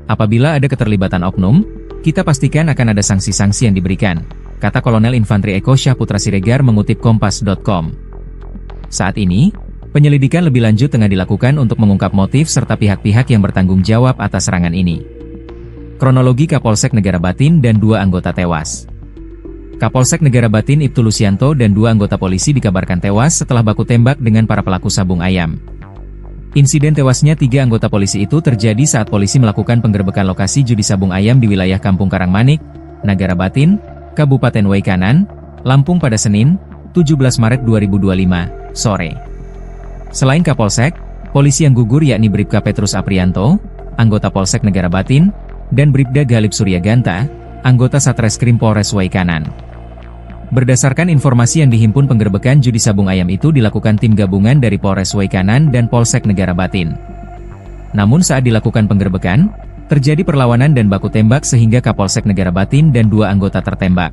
Apabila ada keterlibatan oknum, kita pastikan akan ada sanksi-sanksi yang diberikan, kata Kolonel Infantri Eko Syahputra Siregar mengutip Kompas.com. Saat ini, penyelidikan lebih lanjut tengah dilakukan untuk mengungkap motif serta pihak-pihak yang bertanggung jawab atas serangan ini. Kronologi Kapolsek Negara Batin dan 2 anggota tewas. Kapolsek Negara Batin Ibtu Lusianto dan 2 anggota polisi dikabarkan tewas setelah baku tembak dengan para pelaku sabung ayam. Insiden tewasnya 3 anggota polisi itu terjadi saat polisi melakukan penggerbekan lokasi judi sabung ayam di wilayah Kampung Karangmanik, Negara Batin, Kabupaten Waikanan, Lampung pada Senin, 17 Maret 2025, sore. Selain Kapolsek, polisi yang gugur yakni Bribka Petrus Aprianto, anggota Polsek Negara Batin, dan Bribda Galip Suryaganta, anggota Satreskrim Polres Waikanan. Berdasarkan informasi yang dihimpun, penggerbekan judi sabung ayam itu dilakukan tim gabungan dari Polres Waikanan dan Polsek Negara Batin. Namun saat dilakukan penggerbekan, terjadi perlawanan dan baku tembak sehingga Kapolsek Negara Batin dan 2 anggota tertembak.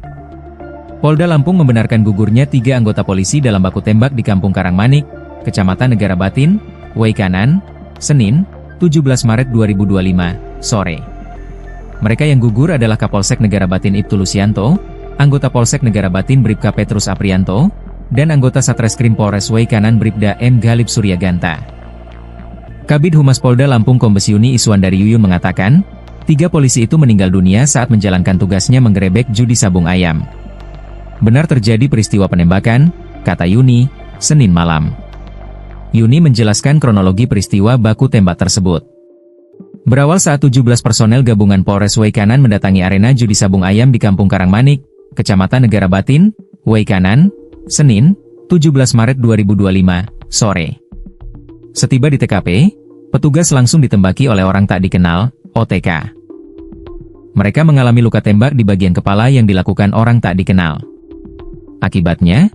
Polda Lampung membenarkan gugurnya 3 anggota polisi dalam baku tembak di Kampung Karangmanik, Kecamatan Negara Batin, Waikanan, Senin, 17 Maret 2025, sore. Mereka yang gugur adalah Kapolsek Negara Batin Ibtu Lusianto, anggota Polsek Negara Batin Bribka Petrus Aprianto, dan anggota Satreskrim Polres Waikanan Bribda M. Galip Suryaganta. Kabid Humas Polda Lampung Kombes Yuni Iswandari Yuyun mengatakan, 3 polisi itu meninggal dunia saat menjalankan tugasnya menggerebek judi sabung ayam. Benar terjadi peristiwa penembakan, kata Yuni, Senin malam. Yuni menjelaskan kronologi peristiwa baku tembak tersebut. Berawal saat 17 personel gabungan Polres Waikanan mendatangi arena judi sabung ayam di Kampung Karangmanik, Kecamatan Negara Batin, Waikanan, Senin, 17 Maret 2025, sore. Setiba di TKP, petugas langsung ditembaki oleh orang tak dikenal, OTK. Mereka mengalami luka tembak di bagian kepala yang dilakukan orang tak dikenal. Akibatnya,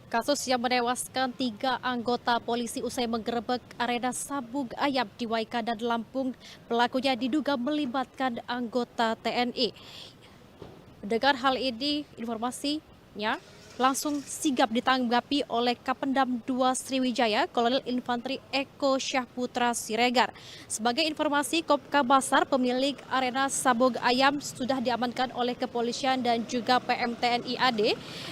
kasus yang menewaskan 3 anggota polisi usai menggerebek arena sabung ayam di Waikanan, Lampung, pelakunya diduga melibatkan anggota TNI. Dengan hal ini, informasinya langsung sigap ditanggapi oleh Kapendam 2 Sriwijaya, Kolonel Infantri Eko Syahputra Siregar. Sebagai informasi, Kopka Basar, pemilik arena sabung ayam, sudah diamankan oleh kepolisian dan juga PMTNI AD,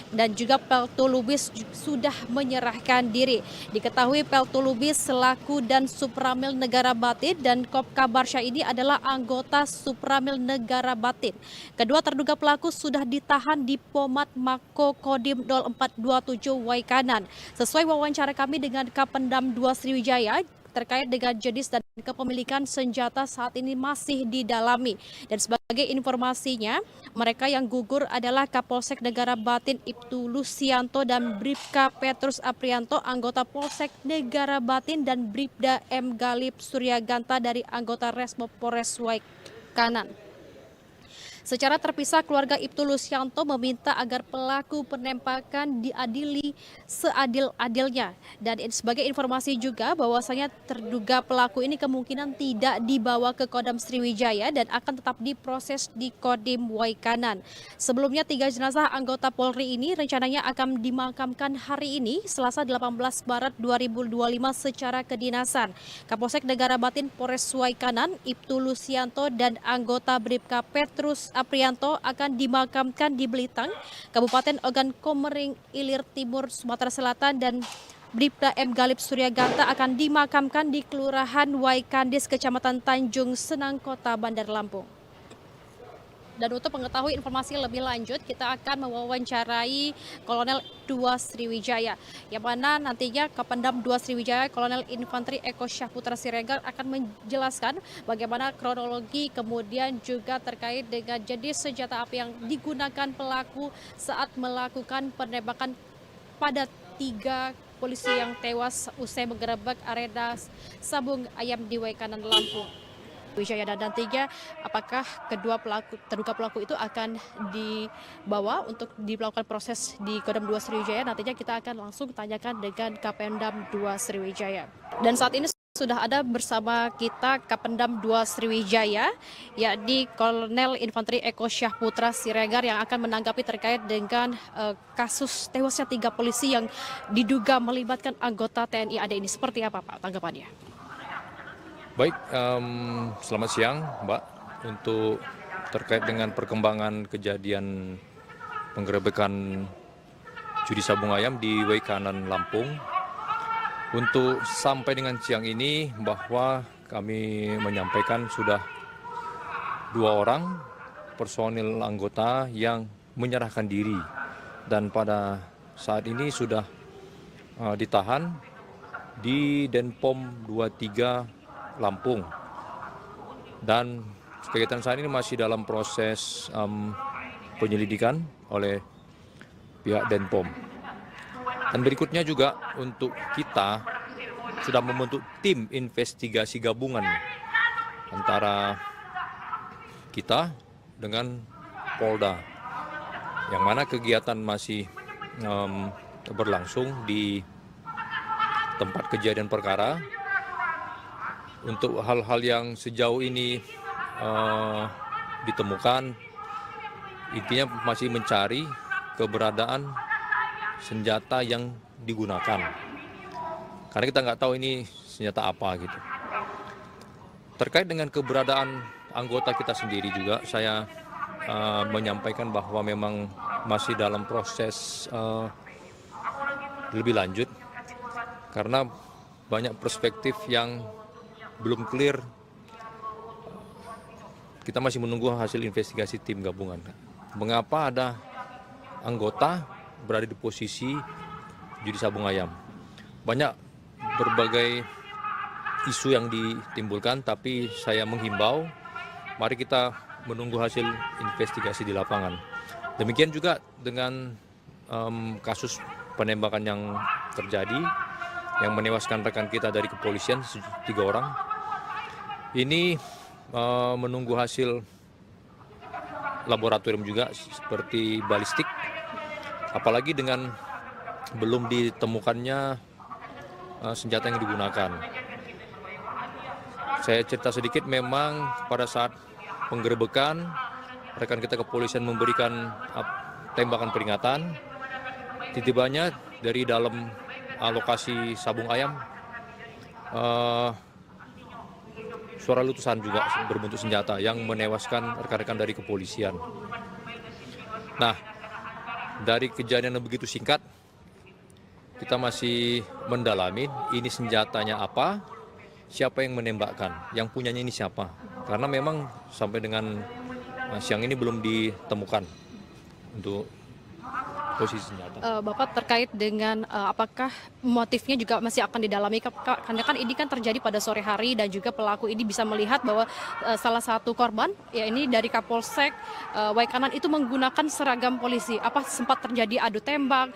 dan juga Peltu Lubis sudah menyerahkan diri. Diketahui Peltu Lubis selaku dan Supramil Negara Batin dan Kopka Barsya ini adalah anggota Supramil Negara Batin. Kedua terduga pelaku sudah ditahan di Pomat Mako Kodim 0427 Waikanan. Sesuai wawancara kami dengan Kapendam 2 Sriwijaya, terkait dengan jenis dan kepemilikan senjata saat ini masih didalami. Dan sebagai informasinya, mereka yang gugur adalah Kapolsek Negara Batin Ibtu Lusianto dan Bribka Petrus Aprianto, anggota Polsek Negara Batin, dan Bribda M. Galip Suryaganta dari anggota Resmo Polres Waikanan. Secara terpisah, keluarga Ibtu Lusianto meminta agar pelaku penembakan diadili seadil-adilnya. Dan sebagai informasi juga bahwasanya terduga pelaku ini kemungkinan tidak dibawa ke Kodam Sriwijaya dan akan tetap diproses di Kodim Waikanan. Sebelumnya 3 jenazah anggota Polri ini rencananya akan dimakamkan hari ini, Selasa 18 Maret 2025 secara kedinasan. Kapolsek Negara Batin Polres Waikanan, Ibtu Lusianto dan anggota Bribka Petrus Aprianto akan dimakamkan di Belitang, Kabupaten Ogan Komering Ilir Timur, Sumatera Selatan, dan Bribda M. Galib Suryaganta akan dimakamkan di Kelurahan Waikandis, Kecamatan Tanjung Senang, Kota Bandar Lampung. Dan untuk mengetahui informasi lebih lanjut, kita akan mewawancarai Kolonel 2 Sriwijaya, yang mana nantinya Kapendam 2 Sriwijaya Kolonel Infanteri Eko Syahputra Siregar akan menjelaskan bagaimana kronologi, kemudian juga terkait dengan jenis senjata api yang digunakan pelaku saat melakukan penembakan pada 3 polisi yang tewas usai menggerebek arena sabung ayam di Waikanan, Lampung. Wijaya, dan nantinya apakah terduga pelaku itu akan dibawa untuk dilakukan proses di Kodam 2 Sriwijaya, nantinya kita akan langsung tanyakan dengan Kapendam 2 Sriwijaya. Dan saat ini sudah ada bersama kita Kapendam 2 Sriwijaya, yakni Kolonel Infanteri Eko Syahputra Siregar, yang akan menanggapi terkait dengan kasus tewasnya 3 polisi yang diduga melibatkan anggota TNI AD ini. Seperti apa Pak tanggapannya? Baik, selamat siang Mbak. Untuk terkait dengan perkembangan kejadian penggerebekan judi sabung ayam di Waikanan, Lampung, untuk sampai dengan siang ini bahwa kami menyampaikan sudah 2 orang personil anggota yang menyerahkan diri, dan pada saat ini sudah ditahan di Denpom 23 Lampung, dan kegiatan saat ini masih dalam proses penyelidikan oleh pihak Denpom. Dan berikutnya juga untuk kita sudah membentuk tim investigasi gabungan antara kita dengan Polda, yang mana kegiatan masih berlangsung di tempat kejadian perkara. Untuk hal-hal yang sejauh ini ditemukan, intinya masih mencari keberadaan senjata yang digunakan. Karena kita nggak tahu ini senjata apa gitu. Terkait dengan keberadaan anggota kita sendiri juga, saya menyampaikan bahwa memang masih dalam proses lebih lanjut, karena banyak perspektif yang belum clear. Kita masih menunggu hasil investigasi tim gabungan. Mengapa ada anggota berada di posisi judi sabung ayam? Banyak berbagai isu yang ditimbulkan, tapi saya menghimbau, mari kita menunggu hasil investigasi di lapangan. Demikian juga dengan kasus penembakan yang terjadi, yang menewaskan rekan kita dari kepolisian 3 orang. Ini menunggu hasil laboratorium juga seperti balistik, apalagi dengan belum ditemukannya senjata yang digunakan. Saya cerita sedikit, memang pada saat penggerebekan rekan kita kepolisian memberikan tembakan peringatan, tiba-tibanya dari dalam lokasi sabung ayam suara letusan juga berbentuk senjata yang menewaskan rekan-rekan dari kepolisian. Nah, dari kejadian yang begitu singkat, kita masih mendalami ini senjatanya apa, siapa yang menembakkan, yang punyanya ini siapa. Karena memang sampai dengan siang ini belum ditemukan untuk posisi senjata. Bapak, terkait dengan apakah motifnya juga masih akan didalami, karena kan ini kan terjadi pada sore hari dan juga pelaku ini bisa melihat bahwa salah satu korban, ya ini dari Kapolsek Waikanan itu menggunakan seragam polisi. Apa sempat terjadi adu tembak?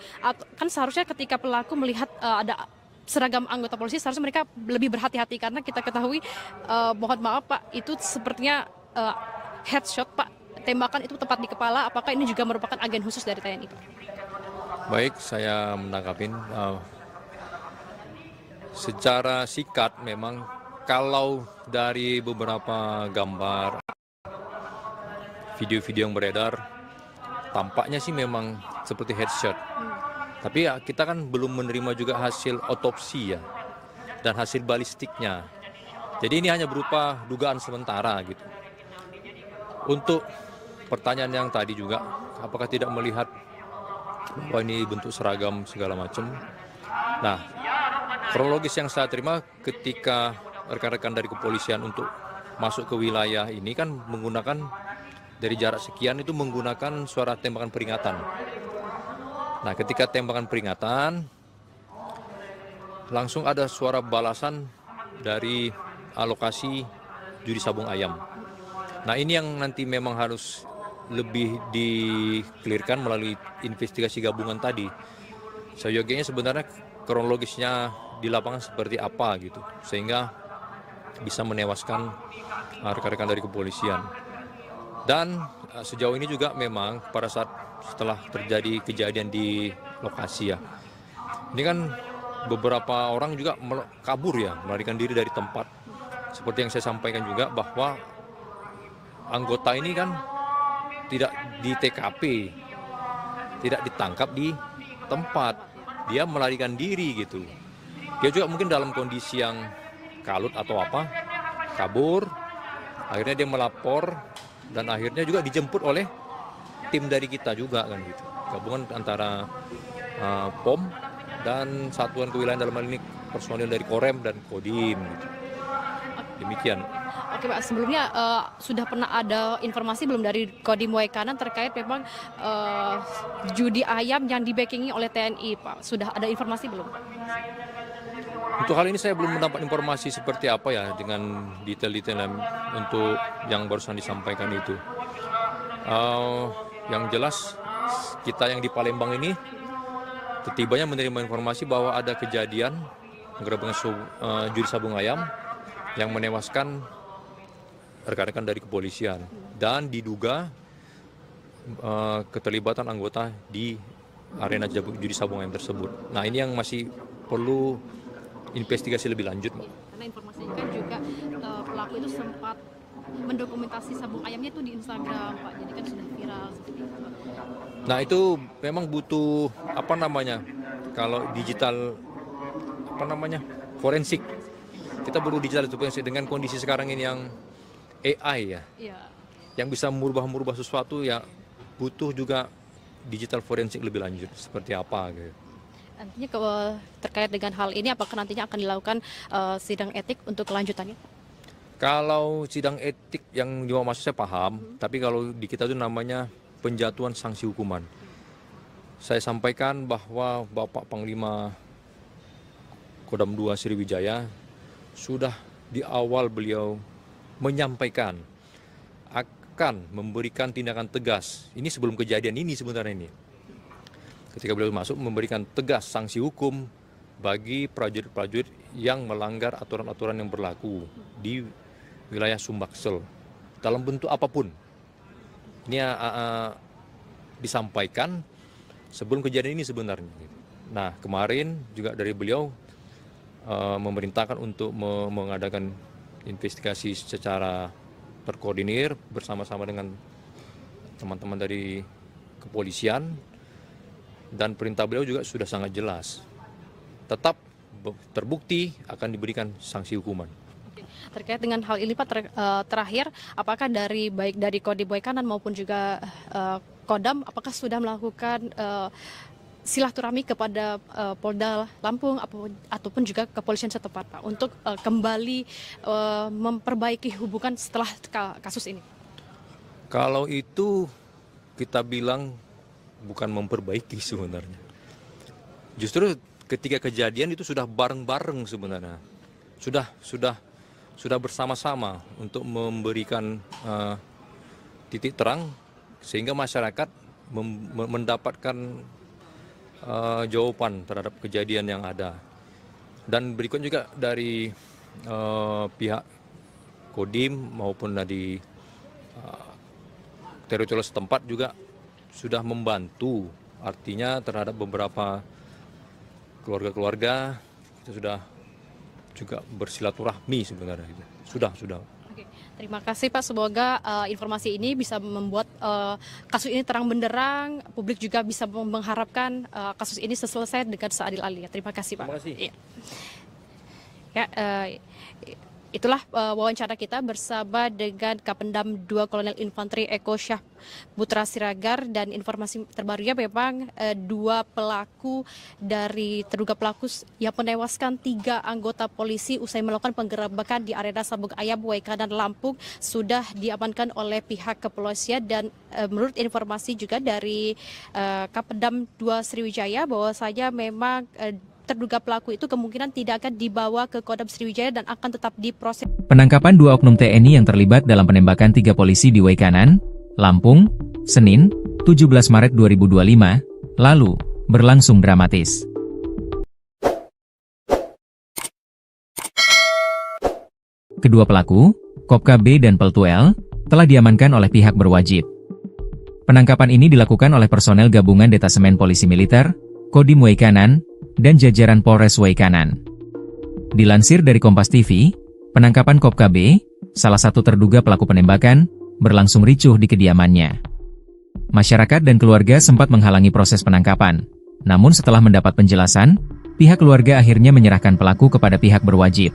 Kan seharusnya ketika pelaku melihat ada seragam anggota polisi, seharusnya mereka lebih berhati-hati, karena kita ketahui, mohon maaf Pak, itu sepertinya headshot Pak. Tembakan itu tepat di kepala. Apakah ini juga merupakan agen khusus dari TNI, Pak? Baik, saya menangkapin. Secara singkat, memang kalau dari beberapa gambar, video-video yang beredar, tampaknya sih memang seperti headshot. Tapi ya, kita kan belum menerima juga hasil otopsi ya, dan hasil balistiknya. Jadi ini hanya berupa dugaan sementara gitu. Untuk pertanyaan yang tadi juga, apakah tidak melihat bahwa ini bentuk seragam segala macam? Nah, Kronologis yang saya terima ketika rekan-rekan dari kepolisian untuk masuk ke wilayah ini kan menggunakan dari jarak sekian itu menggunakan suara tembakan peringatan. Nah, ketika tembakan peringatan langsung ada suara balasan dari alokasi judi sabung ayam. Nah, ini yang nanti memang harus lebih di-clearkan melalui investigasi gabungan tadi. Seyogianya sebenarnya kronologisnya di lapangan seperti apa gitu, sehingga bisa menewaskan rekan-rekan dari kepolisian. Dan sejauh ini juga memang pada saat setelah terjadi kejadian di lokasi ya, ini kan beberapa orang juga kabur ya, melarikan diri dari tempat. Seperti yang saya sampaikan juga bahwa anggota ini kan tidak di TKP, tidak ditangkap di tempat, dia melarikan diri gitu. Dia juga mungkin dalam kondisi yang kalut atau apa, kabur, akhirnya dia melapor dan akhirnya juga dijemput oleh tim dari kita juga kan gitu. Gabungan antara POM dan Satuan Kewilayahan dalam hal ini personil dari Korem dan Kodim gitu. Demikian. Oke Pak, sebelumnya sudah pernah ada informasi belum dari Kodim Waikanan terkait memang judi ayam yang di-backingi oleh TNI Pak? Sudah ada informasi belum? Untuk hal ini saya belum mendapat informasi seperti apa ya dengan detail-detail untuk yang barusan disampaikan itu. Yang jelas kita yang di Palembang ini setibanya menerima informasi bahwa ada kejadian penggerebekan judi sabung ayam yang menewaskan rekan-rekan dari kepolisian dan diduga keterlibatan anggota di arena judi sabung ayam tersebut. Nah, ini yang masih perlu investigasi lebih lanjut, Mbak. Karena informasinya kan juga pelaku itu sempat mendokumentasi sabung ayamnya itu di Instagram, Pak. Jadi kan sudah viral seperti itu. Nah, itu memang butuh apa namanya? Kalau digital forensik. Kita perlu digital forensik dengan kondisi sekarang ini yang AI ya. Iya. Yang bisa merubah sesuatu ya butuh juga digital forensik lebih lanjut seperti apa gitu. Nantinya terkait dengan hal ini apakah nantinya akan dilakukan sidang etik untuk kelanjutannya? Kalau sidang etik yang dimaksud saya paham, tapi kalau di kita itu namanya penjatuhan sanksi hukuman. Saya sampaikan bahwa Bapak Panglima Kodam 2 Sriwijaya sudah di awal beliau menyampaikan akan memberikan tindakan tegas. Ini sebelum kejadian ini sebenarnya ini. Ketika beliau masuk memberikan tegas sanksi hukum bagi prajurit-prajurit yang melanggar aturan-aturan yang berlaku di wilayah Sumbaksel dalam bentuk apapun. Ini disampaikan sebelum kejadian ini sebenarnya. Nah, kemarin juga dari beliau memerintahkan untuk mengadakan investigasi secara terkoordinir bersama-sama dengan teman-teman dari kepolisian. Dan perintah beliau juga sudah sangat jelas. Tetap terbukti akan diberikan sanksi hukuman. Oke. Terkait dengan hal ini Pak, terakhir apakah baik dari Kodim Waikanan maupun juga Kodam apakah sudah melakukan silaturahmi kepada Polda Lampung ataupun juga kepolisian setempat Pak untuk kembali memperbaiki hubungan setelah kasus ini? Kalau itu kita bilang bukan memperbaiki sebenarnya. Justru ketika kejadian itu sudah bareng-bareng sebenarnya. Sudah bersama-sama untuk memberikan titik terang sehingga masyarakat mendapatkan jawaban terhadap kejadian yang ada. Dan berikut juga dari pihak Kodim maupun dari teritorial setempat juga sudah membantu, artinya terhadap beberapa keluarga-keluarga kita sudah juga bersilaturahmi sebenarnya. Sudah. Oke, terima kasih Pak. Semoga informasi ini bisa membuat kasus ini terang benderang. Publik juga bisa mengharapkan kasus ini selesai dengan seadil-adilnya. Terima kasih Pak. Terima kasih. Ya, Itulah wawancara kita bersama dengan Kapendam 2 Kolonel Infanteri Eko Syah Putra Siregar, dan informasi terbarunya memang dua pelaku dari terduga pelaku yang menewaskan 3 anggota polisi usai melakukan penggerebekan di arena Sabung Ayam Waikanan Lampung sudah diamankan oleh pihak kepolisian. Dan menurut informasi juga dari Kapendam 2 Sriwijaya bahwasanya memang terduga pelaku itu kemungkinan tidak akan dibawa ke Kodam Sriwijaya dan akan tetap diproses. Penangkapan 2 oknum TNI yang terlibat dalam penembakan 3 polisi di Waikanan, Lampung, Senin, 17 Maret 2025, lalu, berlangsung dramatis. Kedua pelaku, Kopka B dan Peltu L, telah diamankan oleh pihak berwajib. Penangkapan ini dilakukan oleh personel gabungan Detasemen Polisi Militer, Kodim Waikanan, dan jajaran Polres Waikanan. Dilansir dari Kompas TV, penangkapan Kopka B, salah satu terduga pelaku penembakan, berlangsung ricuh di kediamannya. Masyarakat dan keluarga sempat menghalangi proses penangkapan, namun setelah mendapat penjelasan, pihak keluarga akhirnya menyerahkan pelaku kepada pihak berwajib.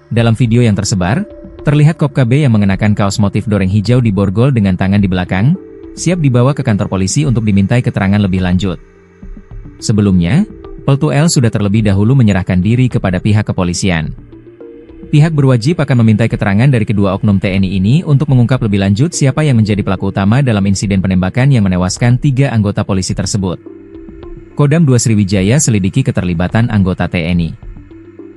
Dalam video yang tersebar, terlihat Kopka B yang mengenakan kaos motif doreng hijau di borgol dengan tangan di belakang, siap dibawa ke kantor polisi untuk dimintai keterangan lebih lanjut. Sebelumnya, Peltu L sudah terlebih dahulu menyerahkan diri kepada pihak kepolisian. Pihak berwajib akan memintai keterangan dari kedua oknum TNI ini untuk mengungkap lebih lanjut siapa yang menjadi pelaku utama dalam insiden penembakan yang menewaskan 3 anggota polisi tersebut. Kodam 2 Sriwijaya selidiki keterlibatan anggota TNI.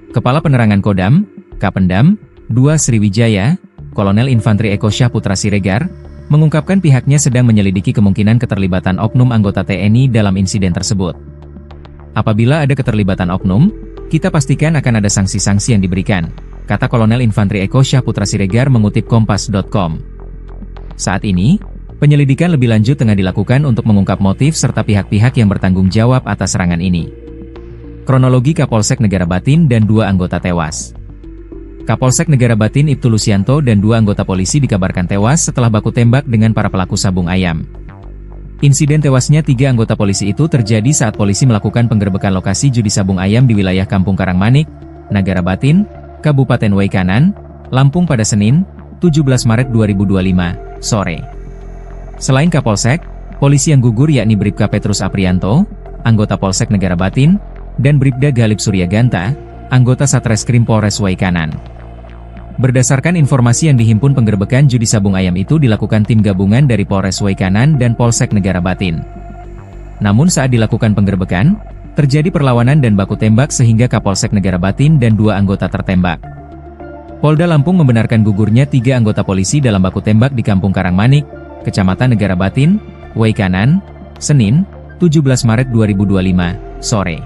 Kepala Penerangan Kodam, Kapendam 2 Sriwijaya, Kolonel Infanteri Eko Syah Putra Siregar, mengungkapkan pihaknya sedang menyelidiki kemungkinan keterlibatan oknum anggota TNI dalam insiden tersebut. Apabila ada keterlibatan oknum, kita pastikan akan ada sanksi-sanksi yang diberikan, kata Kolonel Infanteri Eko Syah Putra Siregar mengutip Kompas.com. Saat ini, penyelidikan lebih lanjut tengah dilakukan untuk mengungkap motif serta pihak-pihak yang bertanggung jawab atas serangan ini. Kronologi Kapolsek Negara Batin dan 2 anggota tewas. Kapolsek Negara Batin Ibtu Lusianto dan 2 anggota polisi dikabarkan tewas setelah baku tembak dengan para pelaku sabung ayam. Insiden tewasnya 3 anggota polisi itu terjadi saat polisi melakukan penggerebekan lokasi judi sabung ayam di wilayah Kampung Karangmanik, Negara Batin, Kabupaten Waikanan, Lampung pada Senin, 17 Maret 2025, sore. Selain Kapolsek, polisi yang gugur yakni Bribka Petrus Aprianto, anggota Polsek Negara Batin, dan Bribda Galib Suryaganta, anggota Satreskrim Polres Waikanan. Berdasarkan informasi yang dihimpun, penggerebekan judi sabung ayam itu dilakukan tim gabungan dari Polres Waikanan dan Polsek Negara Batin. Namun saat dilakukan penggerebekan, terjadi perlawanan dan baku tembak sehingga Kapolsek Negara Batin dan 2 anggota tertembak. Polda Lampung membenarkan gugurnya 3 anggota polisi dalam baku tembak di Kampung Karangmanik, Kecamatan Negara Batin, Waikanan, Senin, 17 Maret 2025, sore.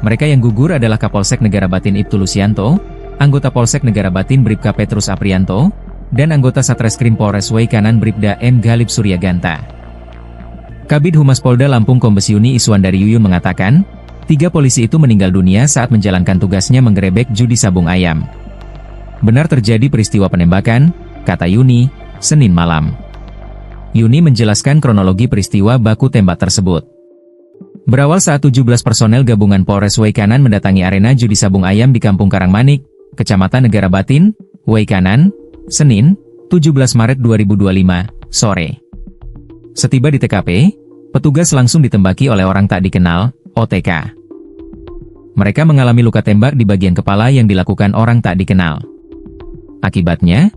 Mereka yang gugur adalah Kapolsek Negara Batin Ibtu Lusianto, anggota Polsek Negara Batin Bribka Petrus Aprianto, dan anggota Satreskrim Polres Waikanan Bribda M. Galib Suryaganta. Kabid Humas Polda Lampung Kombes Yuni Iswandari Yuyun mengatakan, 3 polisi itu meninggal dunia saat menjalankan tugasnya menggerebek judi sabung ayam. Benar terjadi peristiwa penembakan, kata Yuni, Senin malam. Yuni menjelaskan kronologi peristiwa baku tembak tersebut. Berawal saat 17 personel gabungan Polres Waikanan mendatangi arena judi sabung ayam di Kampung Karangmanik, Kecamatan Negara Batin, Waikanan, Senin, 17 Maret 2025, sore. Setiba di TKP, petugas langsung ditembaki oleh orang tak dikenal, OTK. Mereka mengalami luka tembak di bagian kepala yang dilakukan orang tak dikenal. Akibatnya,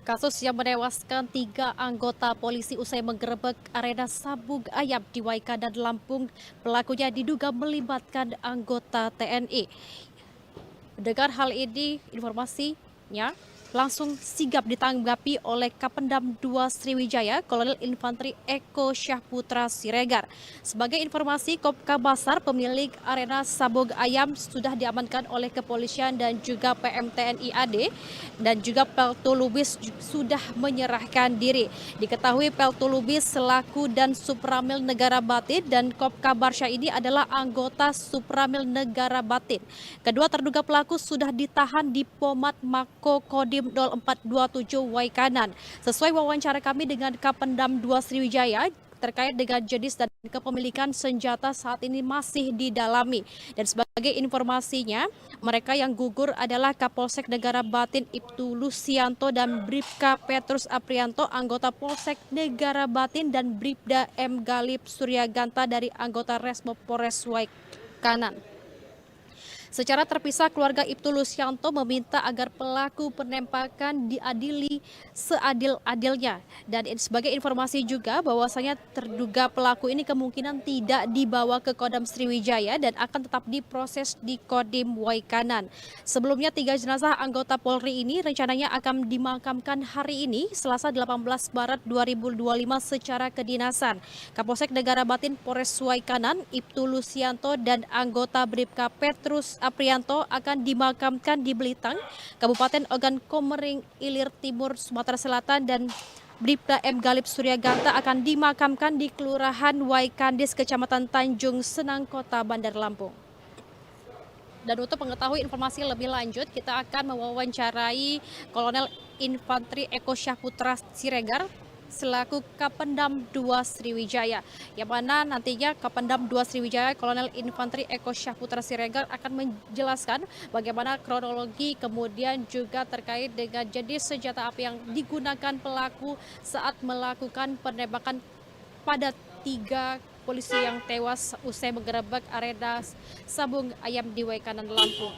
kasus yang menewaskan 3 anggota polisi usai menggerebek arena sabung ayam di Waikanan Lampung, pelakunya diduga melibatkan anggota TNI. Mendengar hal ini, informasinya langsung sigap ditanggapi oleh Kapendam 2 Sriwijaya, Kolonel Infanteri Eko Syah Putra Siregar. Sebagai informasi, Kopka Basar, pemilik arena sabung ayam, sudah diamankan oleh kepolisian dan juga PMTNI AD, dan juga Peltu Lubis sudah menyerahkan diri. Diketahui Peltu Lubis selaku dan Supramil Negara Batin dan Kopka Barsha ini adalah anggota Supramil Negara Batin. Kedua terduga pelaku sudah ditahan di Pomat Mako Kodim 0427 Waikanan. Sesuai wawancara kami dengan Kapendam 2 Sriwijaya, terkait dengan jenis dan kepemilikan senjata saat ini masih didalami. Dan sebagai informasinya, mereka yang gugur adalah Kapolsek Negara Batin Ibtu Lusianto dan Bribka Petrus Aprianto, anggota Polsek Negara Batin, dan Bribda M. Galip Suryaganta dari anggota Resmo Polres Waikanan. Secara terpisah, keluarga Ibtu Lusianto meminta agar pelaku penembakan diadili seadil-adilnya. Dan sebagai informasi juga bahwasanya terduga pelaku ini kemungkinan tidak dibawa ke Kodam Sriwijaya dan akan tetap diproses di Kodim Waikanan. Sebelumnya 3 jenazah anggota Polri ini rencananya akan dimakamkan hari ini Selasa 18 Maret 2025 secara kedinasan. Kapolsek Negara Batin Polres Waikanan Ibtu Lusianto dan anggota Bribka Petrus Aprianto akan dimakamkan di Belitang, Kabupaten Ogan Komering Ilir Timur, Sumatera Selatan, dan Bribda M. Galip Suryaganta akan dimakamkan di Kelurahan Waikandis, Kecamatan Tanjung Senang, Kota Bandar Lampung. Dan untuk mengetahui informasi lebih lanjut, kita akan mewawancarai Kolonel Infantri Eko Syahputra Siregar selaku Kapendam 2 Sriwijaya, yang mana nantinya Kapendam 2 Sriwijaya Kolonel Infantri Eko Syahputra Siregar akan menjelaskan bagaimana kronologi kemudian juga terkait dengan jenis senjata api yang digunakan pelaku saat melakukan penembakan pada 3 polisi yang tewas usai menggerebek arena sabung ayam di Waikanan, Lampung.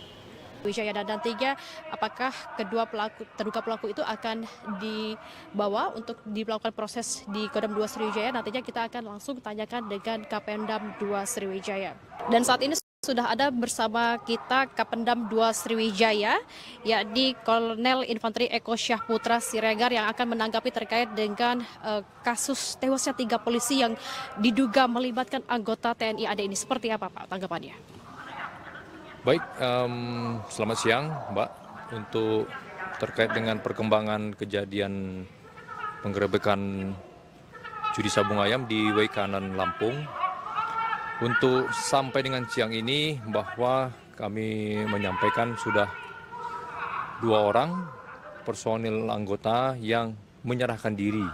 Wijaya, dan nantinya apakah kedua terduga pelaku itu akan dibawa untuk dilakukan proses di Kodam 2 Sriwijaya. Nantinya kita akan langsung tanyakan dengan Kapendam 2 Sriwijaya. Dan saat ini sudah ada bersama kita Kapendam 2 Sriwijaya, yakni Kolonel Infantri Eko Syahputra Siregar, yang akan menanggapi terkait dengan kasus tewasnya 3 polisi yang diduga melibatkan anggota TNI AD ini. Seperti apa Pak tanggapannya? Baik, selamat siang Mbak. Untuk terkait dengan perkembangan kejadian penggerebekan judi sabung ayam di Waikanan, Lampung. Untuk sampai dengan siang ini bahwa kami menyampaikan sudah 2 orang personil anggota yang menyerahkan diri.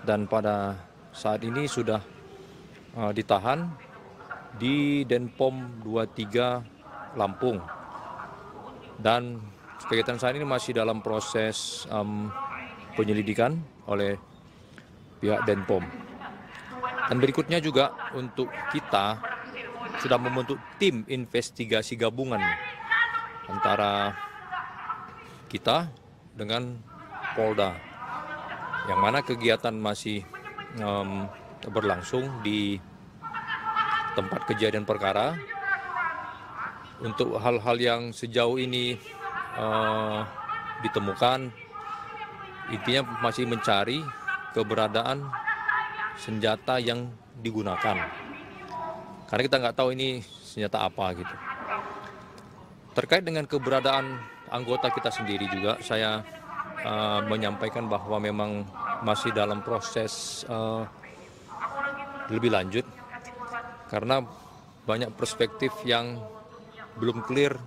Dan pada saat ini sudah ditahan di Denpom 23 Lampung, dan kegiatan saat ini masih dalam proses penyelidikan oleh pihak Denpom. Dan berikutnya juga untuk kita sudah membentuk tim investigasi gabungan antara kita dengan Polda, yang mana kegiatan masih berlangsung di tempat kejadian perkara. Untuk hal-hal yang sejauh ini ditemukan, intinya masih mencari keberadaan senjata yang digunakan. Karena kita nggak tahu ini senjata apa gitu. Terkait dengan keberadaan anggota kita sendiri juga, saya menyampaikan bahwa memang masih dalam proses lebih lanjut. Karena banyak perspektif yang belum clear.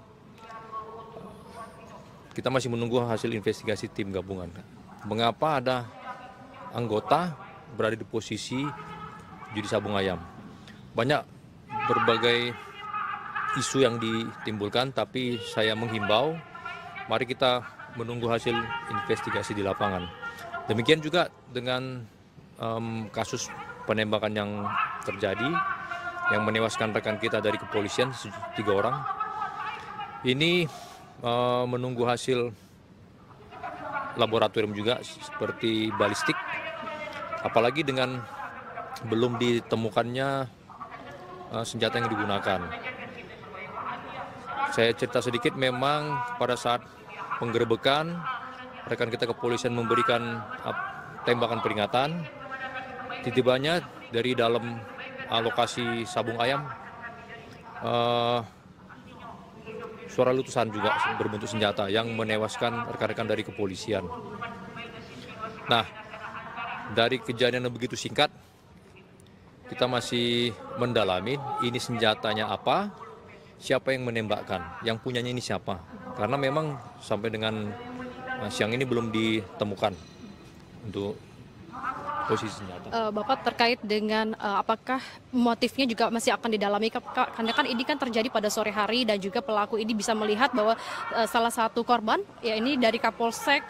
Kita masih menunggu hasil investigasi tim gabungan. Mengapa ada anggota berada di posisi judi sabung ayam? Banyak berbagai isu yang ditimbulkan, tapi saya menghimbau, mari kita menunggu hasil investigasi di lapangan. Demikian juga dengan kasus penembakan yang terjadi, yang menewaskan rekan kita dari kepolisian 3 orang. Ini menunggu hasil laboratorium juga seperti balistik, apalagi dengan belum ditemukannya senjata yang digunakan. Saya cerita sedikit, memang pada saat penggerebekan rekan kita kepolisian memberikan tembakan peringatan. Tiba-tibanya dari dalam lokasi sabung ayam suara letusan juga berbentuk senjata yang menewaskan rekan-rekan dari kepolisian. Nah, dari kejadian yang begitu singkat, kita masih mendalami ini senjatanya apa, siapa yang menembakkan, yang punyanya ini siapa. Karena memang sampai dengan siang ini belum ditemukan untuk posisi senjata. Bapak terkait dengan apakah motifnya juga masih akan didalami, karena kan ini kan terjadi pada sore hari dan juga pelaku ini bisa melihat bahwa salah satu korban ya ini dari Kapolsek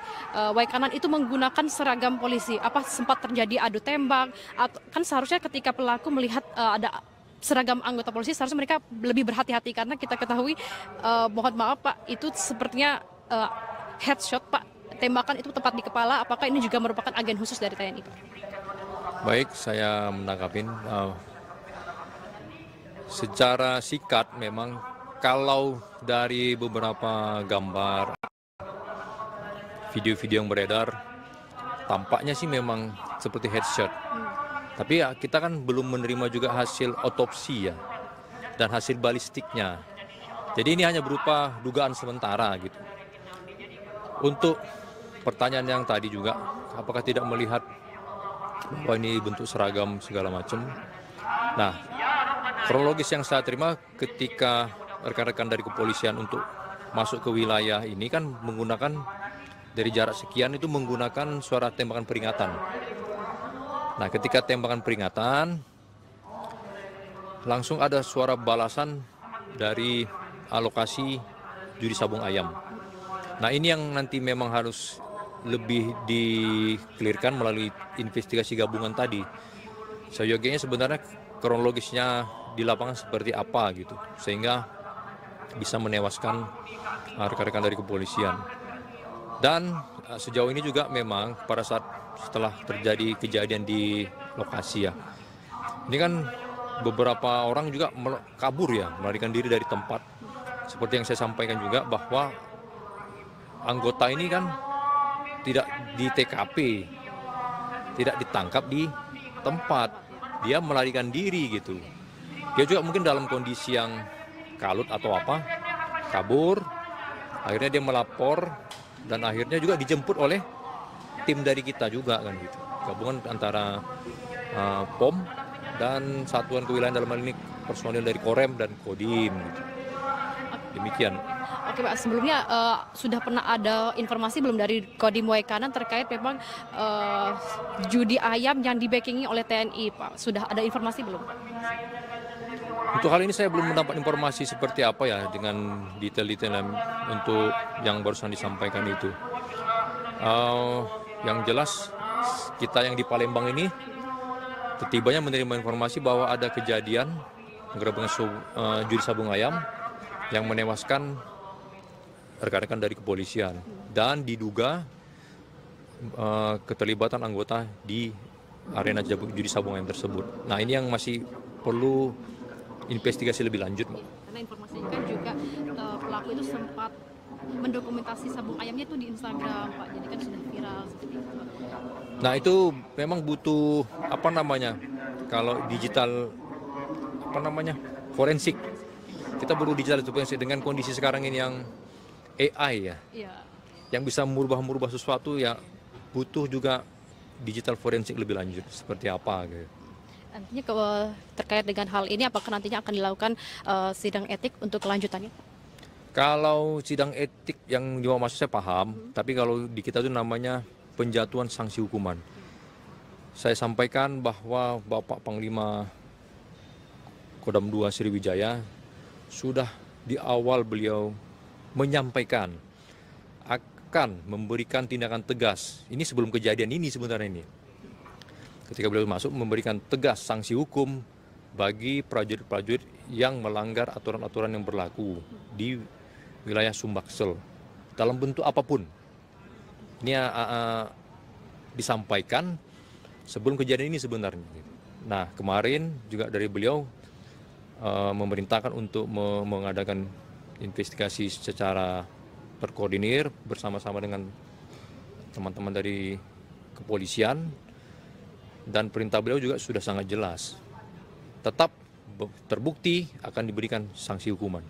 Waikanan itu menggunakan seragam polisi. Apa sempat terjadi adu tembak? Atau kan seharusnya ketika pelaku melihat ada seragam anggota polisi seharusnya mereka lebih berhati-hati, karena kita ketahui mohon maaf Pak, itu sepertinya headshot Pak, tembakan itu tepat di kepala. Apakah ini juga merupakan agen khusus dari TNI Pak? Baik, saya menangkapin secara sikat memang kalau dari beberapa gambar, video-video yang beredar, tampaknya sih memang seperti headshot. Tapi ya kita kan belum menerima juga hasil otopsi ya dan hasil balistiknya. Jadi ini hanya berupa dugaan sementara gitu. Untuk pertanyaan yang tadi juga, apakah tidak melihat bahwa ini bentuk seragam segala macam? Nah, kronologis yang saya terima ketika rekan-rekan dari kepolisian untuk masuk ke wilayah ini kan menggunakan dari jarak sekian itu menggunakan suara tembakan peringatan. Nah, ketika tembakan peringatan, langsung ada suara balasan dari alokasi judi sabung ayam. Nah, ini yang nanti memang harus lebih dikelirkan melalui investigasi gabungan tadi. Seyogianya sebenarnya kronologisnya di lapangan seperti apa gitu, sehingga bisa menewaskan rekan-rekan dari kepolisian. Dan sejauh ini juga memang pada saat setelah terjadi kejadian di lokasi ya, ini kan beberapa orang juga kabur ya, melarikan diri dari tempat. Seperti yang saya sampaikan juga bahwa anggota ini kan tidak di TKP, tidak ditangkap di tempat, dia melarikan diri gitu. Dia juga mungkin dalam kondisi yang kalut atau apa, kabur, akhirnya dia melapor dan akhirnya juga dijemput oleh tim dari kita juga kan gitu, gabungan antara POM dan satuan kewilayahan, dalam hal ini personil dari Korem dan Kodim gitu. Demikian. Oke Pak, sebelumnya sudah pernah ada informasi belum dari Kodim Waikanan terkait memang judi ayam yang di-backingi oleh TNI Pak? Sudah ada informasi belum? Untuk hal ini saya belum mendapat informasi seperti apa ya dengan detail-detail untuk yang barusan disampaikan itu. Yang jelas kita yang di Palembang ini setibanya menerima informasi bahwa ada kejadian penggerebekan judi sabung ayam yang menewaskan rekan-rekan dari kepolisian dan diduga keterlibatan anggota di arena judi sabung ayam tersebut. Nah, ini yang masih perlu investigasi lebih lanjut, Mbak. Karena informasinya kan juga pelaku itu sempat mendokumentasi sabung ayamnya itu di Instagram Pak, jadi kan sudah viral seperti itu. Nah, itu memang butuh kalau digital forensik. Kita perlu digital forensik dengan kondisi sekarang ini yang AI ya. Iya. Yang bisa merubah sesuatu ya, butuh juga digital forensik lebih lanjut seperti apa gitu. Nantinya terkait dengan hal ini apakah nantinya akan dilakukan sidang etik untuk kelanjutannya? Kalau sidang etik yang dimaksud saya paham, tapi kalau di kita itu namanya penjatuhan sanksi hukuman. Saya sampaikan bahwa Bapak Panglima Kodam 2 Sriwijaya sudah di awal beliau menyampaikan akan memberikan tindakan tegas. Ini sebelum kejadian ini sebenarnya ini. Ketika beliau masuk memberikan tegas sanksi hukum bagi prajurit-prajurit yang melanggar aturan-aturan yang berlaku di wilayah Sumbaksel dalam bentuk apapun. Ini disampaikan sebelum kejadian ini sebenarnya. Nah, kemarin juga dari beliau memerintahkan untuk mengadakan investigasi secara terkoordinir bersama-sama dengan teman-teman dari kepolisian, dan perintah beliau juga sudah sangat jelas. Tetap terbukti akan diberikan sanksi hukuman.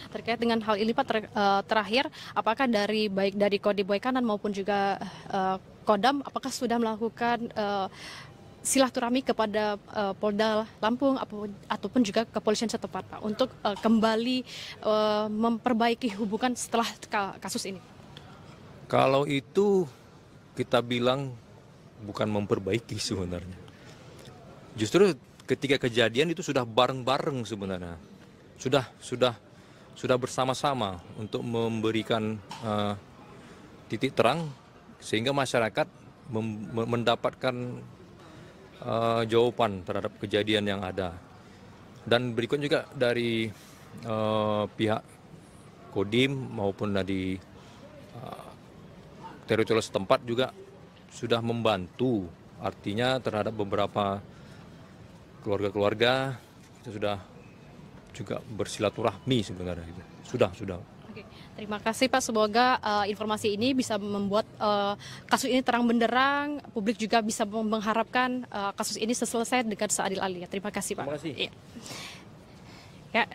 Terkait dengan hal ini Pak, terakhir apakah baik dari Kodim Waikanan maupun juga Kodam apakah sudah melakukan silaturahmi kepada Polda Lampung ataupun juga kepolisian setempat Pak untuk kembali memperbaiki hubungan setelah kasus ini? Kalau itu kita bilang bukan memperbaiki sebenarnya. Justru ketika kejadian itu sudah bareng-bareng sebenarnya, sudah bersama-sama untuk memberikan titik terang sehingga masyarakat mendapatkan jawaban terhadap kejadian yang ada. Dan berikut juga dari pihak Kodim maupun dari teritorial setempat juga sudah membantu, artinya terhadap beberapa keluarga-keluarga kita sudah juga bersilaturahmi sebenarnya. Sudah. Oke, terima kasih Pak. Semoga informasi ini bisa membuat kasus ini terang benderang. Publik juga bisa mengharapkan kasus ini selesai dengan seadil-adilnya. Terima kasih Pak. Terima kasih. Iya. Ya,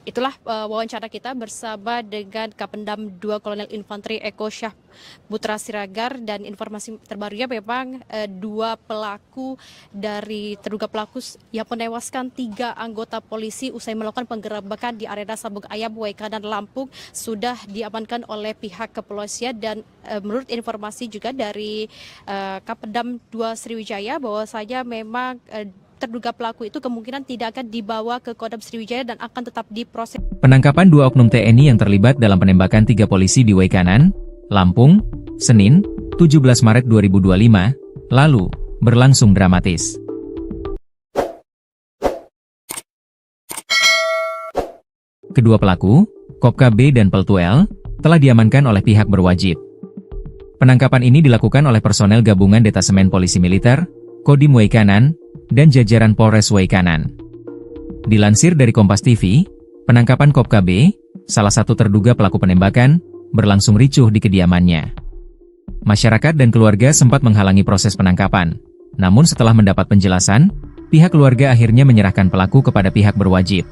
itulah wawancara kita bersama dengan Kapendam 2 Kolonel Infanteri Eko Syah Putra Siregar, dan informasi terbarunya memang dua pelaku dari terduga pelaku yang menewaskan 3 anggota polisi usai melakukan penggerebekan di arena Sabung Ayam, Waikanan, Lampung sudah diamankan oleh pihak kepolisian. Dan menurut informasi juga dari Kapendam 2 Sriwijaya bahwasanya memang terduga pelaku itu kemungkinan tidak akan dibawa ke Kodam Sriwijaya dan akan tetap diproses. Penangkapan 2 oknum TNI yang terlibat dalam penembakan 3 polisi di Waikanan, Lampung, Senin, 17 Maret 2025, lalu, berlangsung dramatis. Kedua pelaku, Kopka B dan Peltu L, telah diamankan oleh pihak berwajib. Penangkapan ini dilakukan oleh personel gabungan Detasemen Polisi Militer, Kodim Waikanan, dan jajaran Polres Waikanan. Dilansir dari Kompas TV, penangkapan Kopka B, salah satu terduga pelaku penembakan, berlangsung ricuh di kediamannya. Masyarakat dan keluarga sempat menghalangi proses penangkapan, namun setelah mendapat penjelasan, pihak keluarga akhirnya menyerahkan pelaku kepada pihak berwajib.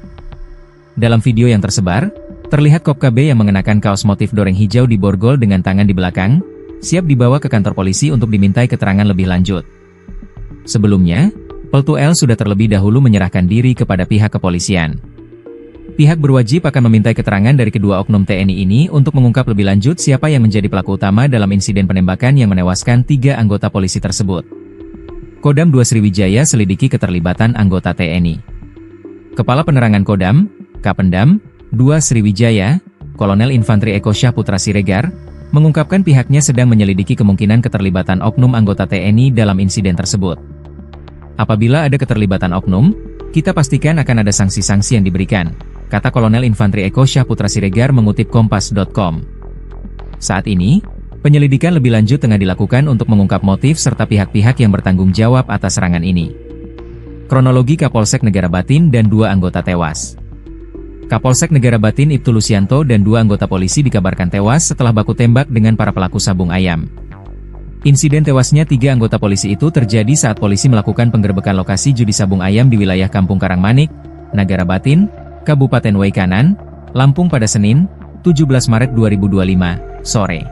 Dalam video yang tersebar, terlihat Kopka B yang mengenakan kaos motif doreng hijau di borgol dengan tangan di belakang, siap dibawa ke kantor polisi untuk dimintai keterangan lebih lanjut. Sebelumnya, Peltu L sudah terlebih dahulu menyerahkan diri kepada pihak kepolisian. Pihak berwajib akan memintai keterangan dari kedua oknum TNI ini untuk mengungkap lebih lanjut siapa yang menjadi pelaku utama dalam insiden penembakan yang menewaskan 3 anggota polisi tersebut. Kodam 2 Sriwijaya selidiki keterlibatan anggota TNI. Kepala Penerangan Kodam, Kapendam 2 Sriwijaya, Kolonel Infanteri Eko Syah Putra Siregar, mengungkapkan pihaknya sedang menyelidiki kemungkinan keterlibatan oknum anggota TNI dalam insiden tersebut. Apabila ada keterlibatan oknum, kita pastikan akan ada sanksi-sanksi yang diberikan, kata Kolonel Infanteri Eko Syah Putra Siregar mengutip Kompas.com. Saat ini, penyelidikan lebih lanjut tengah dilakukan untuk mengungkap motif serta pihak-pihak yang bertanggung jawab atas serangan ini. Kronologi Kapolsek Negara Batin dan 2 anggota tewas. Kapolsek Negara Batin Ibtu Lusianto dan 2 anggota polisi dikabarkan tewas setelah baku tembak dengan para pelaku sabung ayam. Insiden tewasnya 3 anggota polisi itu terjadi saat polisi melakukan penggerebekan lokasi judi sabung ayam di wilayah Kampung Karangmanik, Negara Batin, Kabupaten Waikanan, Lampung pada Senin, 17 Maret 2025, sore.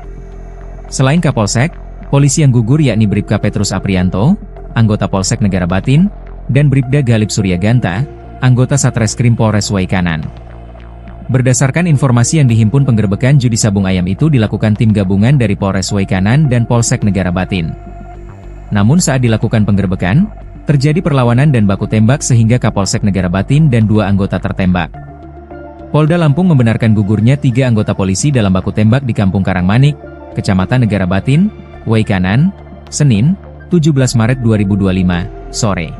Selain Kapolsek, polisi yang gugur yakni Bribka Petrus Aprianto, anggota Polsek Negara Batin, dan Bribda Galip Suryaganta, anggota Satreskrim Polres Waikanan. Berdasarkan informasi yang dihimpun, penggerebekan judi sabung ayam itu dilakukan tim gabungan dari Polres Waikanan dan Polsek Negara Batin. Namun saat dilakukan penggerebekan, terjadi perlawanan dan baku tembak sehingga Kapolsek Negara Batin dan 2 anggota tertembak. Polda Lampung membenarkan gugurnya 3 anggota polisi dalam baku tembak di Kampung Karangmanik, Kecamatan Negara Batin, Waikanan, Senin, 17 Maret 2025, sore.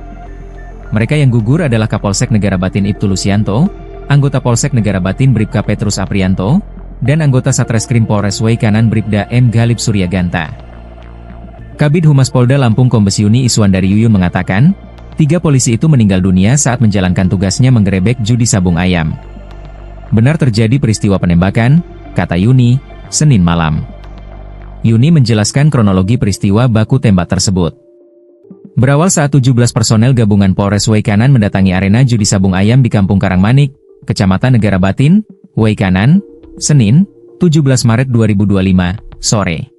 Mereka yang gugur adalah Kapolsek Negara Batin Ibtu Lusianto, anggota Polsek Negara Batin Bribka Petrus Aprianto, dan anggota Satreskrim Polres Waikanan Bribda M. Galip Suryaganta. Kabid Humas Polda Lampung Kombes Yuni Iswandari Yuyun mengatakan, 3 polisi itu meninggal dunia saat menjalankan tugasnya menggerebek judi sabung ayam. Benar terjadi peristiwa penembakan, kata Yuni, Senin malam. Yuni menjelaskan kronologi peristiwa baku tembak tersebut. Berawal saat 17 personel gabungan Polres Waikanan mendatangi arena judi sabung ayam di Kampung Karangmanik, Kecamatan Negara Batin, Waikanan, Senin, 17 Maret 2025, sore.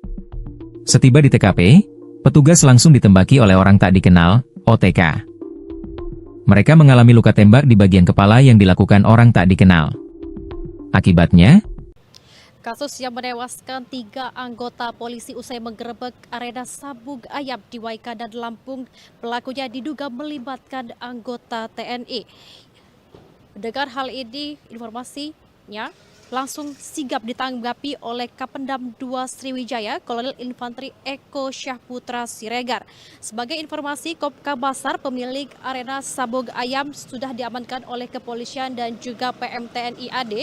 Setiba di TKP, petugas langsung ditembaki oleh orang tak dikenal, OTK. Mereka mengalami luka tembak di bagian kepala yang dilakukan orang tak dikenal. Akibatnya, Kasus yang menewaskan 3 anggota polisi usai menggerebek arena sabung ayam di Waikanan, Lampung. Pelakunya diduga melibatkan anggota TNI. Mendengar hal ini, informasinya langsung sigap ditanggapi oleh Kapendam 2 Sriwijaya, Kolonel Infantri Eko Syahputra Siregar. Sebagai informasi, Kopka Basar, pemilik arena sabung ayam, sudah diamankan oleh kepolisian dan juga PM TNI AD,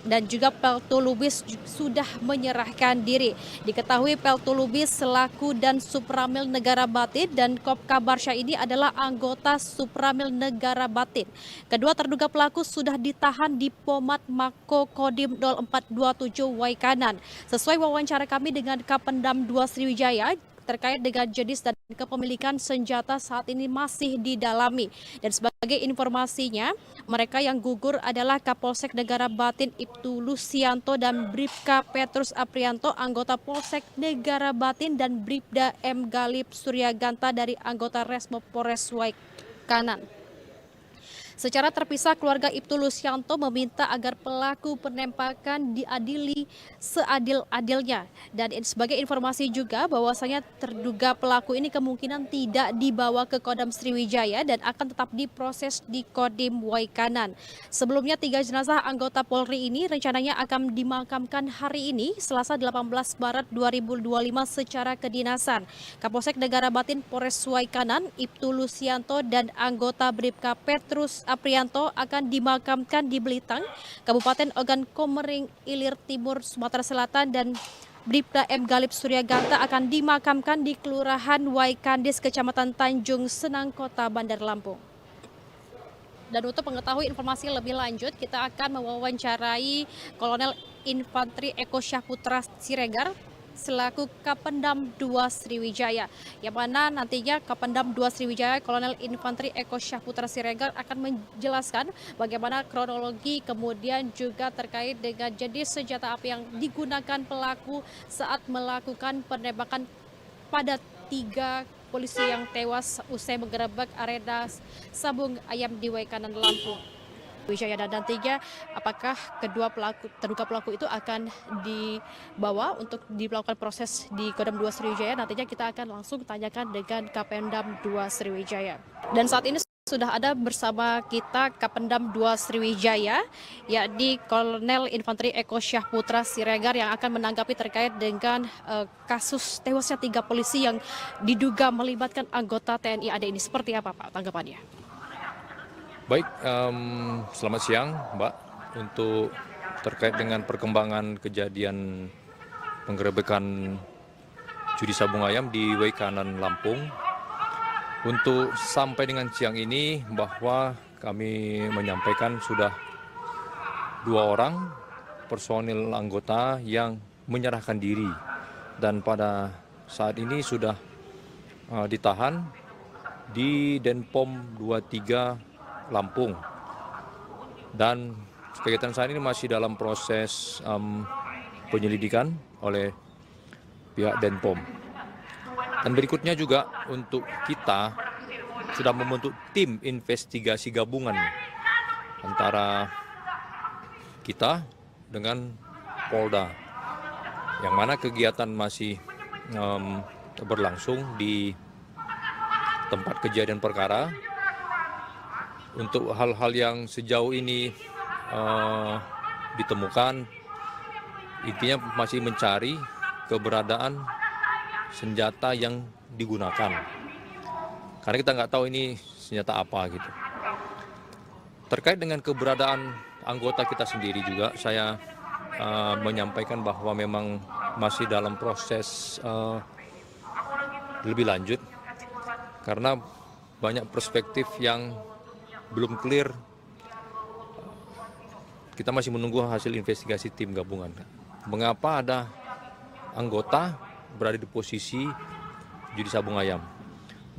dan juga Peltu Lubis sudah menyerahkan diri. Diketahui Peltu Lubis selaku dan Supramil Negara Batin dan Kopka Barsha ini adalah anggota Supramil Negara Batin. Kedua terduga pelaku sudah ditahan di Pomat Mako Kodim 0427 Waikanan. Sesuai wawancara kami dengan Kapendam 2 Sriwijaya, terkait dengan jenis dan kepemilikan senjata saat ini masih didalami. Dan sebagai informasinya, mereka yang gugur adalah Kapolsek Negara Batin Ibtu Lusianto dan Bribka Petrus Aprianto, anggota Polsek Negara Batin, dan Bribda M. Galip Suryaganta dari anggota Resmo Polres Waikanan. Secara terpisah, keluarga Ibtu Lusianto meminta agar pelaku penembakan diadili seadil-adilnya. Dan sebagai informasi juga bahwasanya terduga pelaku ini kemungkinan tidak dibawa ke Kodam Sriwijaya dan akan tetap diproses di Kodim Waikanan. Sebelumnya 3 jenazah anggota Polri ini rencananya akan dimakamkan hari ini, Selasa 18 Maret 2025 secara kedinasan. Kapolsek Negara Batin Polres Waikanan, Ibtu Lusianto dan anggota Bribka Petrus Aprianto akan dimakamkan di Belitang, Kabupaten Ogan Komering Ilir Timur, Sumatera Selatan, dan Bribda M. Galip Suryaganta akan dimakamkan di Kelurahan Waikandis, Kecamatan Tanjung Senang, Kota Bandar Lampung. Dan untuk mengetahui informasi lebih lanjut, kita akan mewawancarai Kolonel Infantri Eko Syahputra Siregar selaku Kapendam 2 Sriwijaya, yang mana nantinya Kapendam 2 Sriwijaya Kolonel Infantri Eko Syahputra Siregar akan menjelaskan bagaimana kronologi, kemudian juga terkait dengan jenis senjata api yang digunakan pelaku saat melakukan penembakan pada 3 polisi yang tewas usai menggerebek arena sabung ayam di Waikanan, Lampung. Wijaya, dan nantinya apakah terduga pelaku itu akan dibawa untuk dilakukan proses di Kodam 2 Sriwijaya, nantinya kita akan langsung tanyakan dengan Kapendam 2 Sriwijaya. Dan saat ini sudah ada bersama kita Kapendam 2 Sriwijaya, yakni Kolonel Infantri Eko Syahputra Siregar, yang akan menanggapi terkait dengan kasus tewasnya 3 polisi yang diduga melibatkan anggota TNI AD ini. Seperti apa Pak tanggapannya? Baik, selamat siang Mbak. Untuk terkait dengan perkembangan kejadian penggerebekan judi sabung ayam di Waikanan, Lampung. Untuk sampai dengan siang ini bahwa kami menyampaikan sudah 2 orang personil anggota yang menyerahkan diri. Dan pada saat ini sudah ditahan di Denpom 23 Lampung, dan kegiatan saat ini masih dalam proses penyelidikan oleh pihak Denpom. Dan berikutnya juga untuk kita sudah membentuk tim investigasi gabungan antara kita dengan Polda, yang mana kegiatan masih berlangsung di tempat kejadian perkara. Untuk hal-hal yang sejauh ini ditemukan, intinya masih mencari keberadaan senjata yang digunakan. Karena kita nggak tahu ini senjata apa gitu. Terkait dengan keberadaan anggota kita sendiri juga, saya menyampaikan bahwa memang masih dalam proses lebih lanjut. Karena banyak perspektif yang belum clear. Kita masih menunggu hasil investigasi tim gabungan. Mengapa ada anggota berada di posisi judi sabung ayam?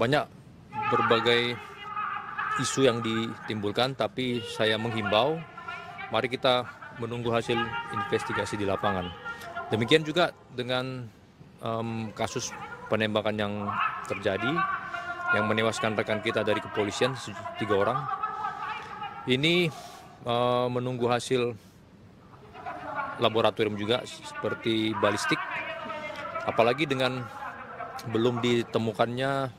Banyak berbagai isu yang ditimbulkan, tapi saya menghimbau, mari kita menunggu hasil investigasi di lapangan. Demikian juga dengan kasus penembakan yang terjadi, yang menewaskan rekan kita dari kepolisian, 3 orang. Ini menunggu hasil laboratorium juga seperti balistik, apalagi dengan belum ditemukannya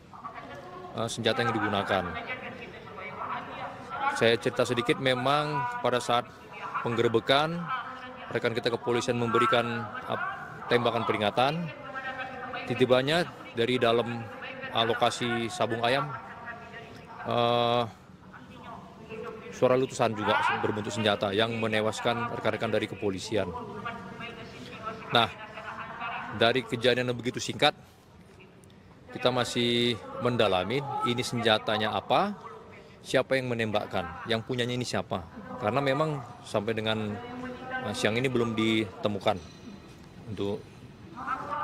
senjata yang digunakan. Saya cerita sedikit, memang pada saat penggerebekan rekan kita kepolisian memberikan tembakan peringatan, tiba-tibanya dari dalam lokasi sabung ayam suara letusan juga berbentuk senjata yang menewaskan rekan-rekan dari kepolisian. Nah, dari kejadian yang begitu singkat, kita masih mendalami ini senjatanya apa, siapa yang menembakkan, yang punyanya ini siapa. Karena memang sampai dengan siang ini belum ditemukan untuk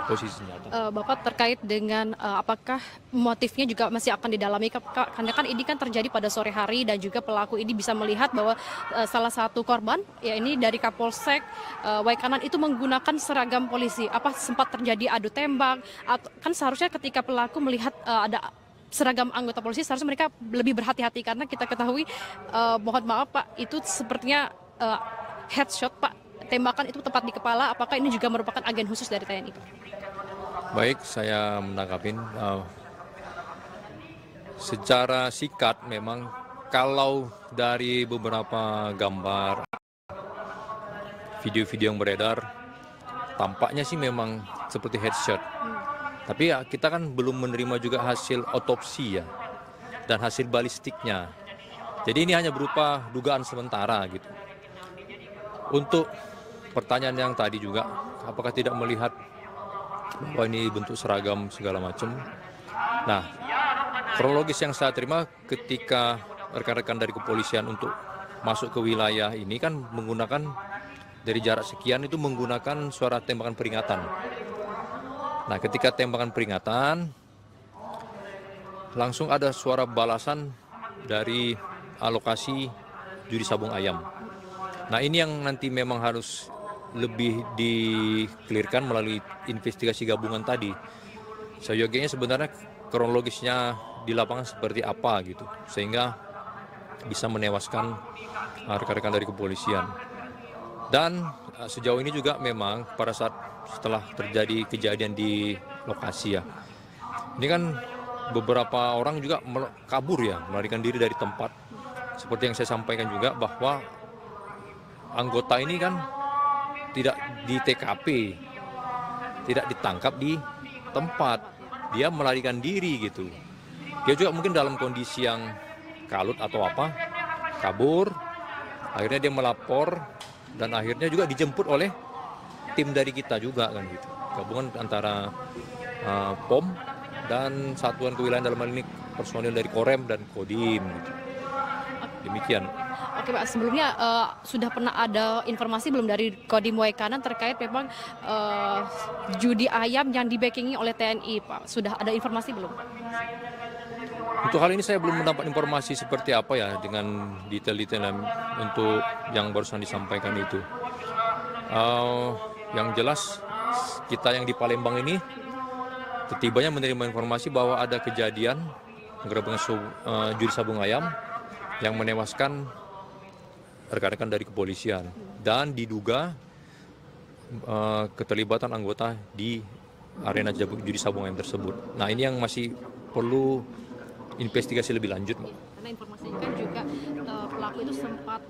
posisi senjata. Bapak terkait dengan apakah motifnya juga masih akan didalami, karena kan ini kan terjadi pada sore hari dan juga pelaku ini bisa melihat bahwa salah satu korban ya ini dari Kapolsek Waikanan itu menggunakan seragam polisi. Apa sempat terjadi adu tembak? Atau kan seharusnya ketika pelaku melihat ada seragam anggota polisi seharusnya mereka lebih berhati-hati, karena kita ketahui mohon maaf Pak, itu sepertinya headshot Pak, tembakan itu tepat di kepala. Apakah ini juga merupakan agen khusus dari TNI Pak? Baik, saya menangkapin. Secara singkat memang kalau dari beberapa gambar, video-video yang beredar, tampaknya sih memang seperti headshot. Tapi ya kita kan belum menerima juga hasil otopsi ya, dan hasil balistiknya. Jadi ini hanya berupa dugaan sementara gitu. Untuk pertanyaan yang tadi juga, apakah tidak melihat bahwa ini bentuk seragam segala macam. Nah, kronologis yang saya terima ketika rekan-rekan dari kepolisian untuk masuk ke wilayah ini kan menggunakan dari jarak sekian itu menggunakan suara tembakan peringatan. Nah, ketika tembakan peringatan langsung ada suara balasan dari alokasi judi sabung ayam. Nah, ini yang nanti memang harus lebih di-clearkan melalui investigasi gabungan tadi. Seyogianya sebenarnya kronologisnya di lapangan seperti apa gitu, sehingga bisa menewaskan rekan-rekan dari kepolisian. Dan sejauh ini juga memang pada saat setelah terjadi kejadian di lokasi ya, ini kan beberapa orang juga kabur ya, melarikan diri dari tempat. Seperti yang saya sampaikan juga bahwa anggota ini kan tidak di TKP, tidak ditangkap di tempat, dia melarikan diri gitu. Dia juga mungkin dalam kondisi yang kalut atau apa, kabur, akhirnya dia melapor dan akhirnya juga dijemput oleh tim dari kita juga kan gitu. Gabungan antara POM dan Satuan Kewilayahan, dalam hal ini personil dari Korem dan Kodim gitu. Demikian. Oke Pak, sebelumnya sudah pernah ada informasi belum dari Kodim Waikanan terkait memang judi ayam yang di-backingi oleh TNI Pak? Sudah ada informasi belum? Untuk hal ini saya belum mendapat informasi seperti apa ya dengan detail-detail untuk yang barusan disampaikan itu. Yang jelas kita yang di Palembang ini setibanya menerima informasi bahwa ada kejadian penggerebekan judi sabung ayam yang menewaskan rekan-rekan dari kepolisian dan diduga keterlibatan anggota di arena judi sabung ayam tersebut. Nah, ini yang masih perlu investigasi lebih lanjut, Mbak. Karena informasinya kan juga pelaku itu sempat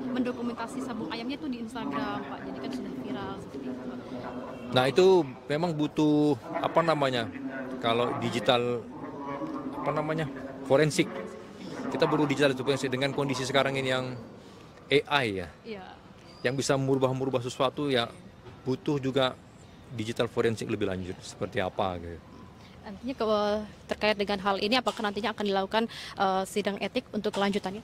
mendokumentasi sabung ayamnya itu di Instagram Pak, jadi kan sudah viral seperti itu Pak. Nah, itu memang butuh kalau digital forensik. Kita perlu digital forensik dengan kondisi sekarang ini yang AI ya, yang bisa merubah sesuatu ya, butuh juga digital forensik lebih lanjut seperti apa gitu. Nantinya terkait dengan hal ini apakah nantinya akan dilakukan sidang etik untuk kelanjutannya?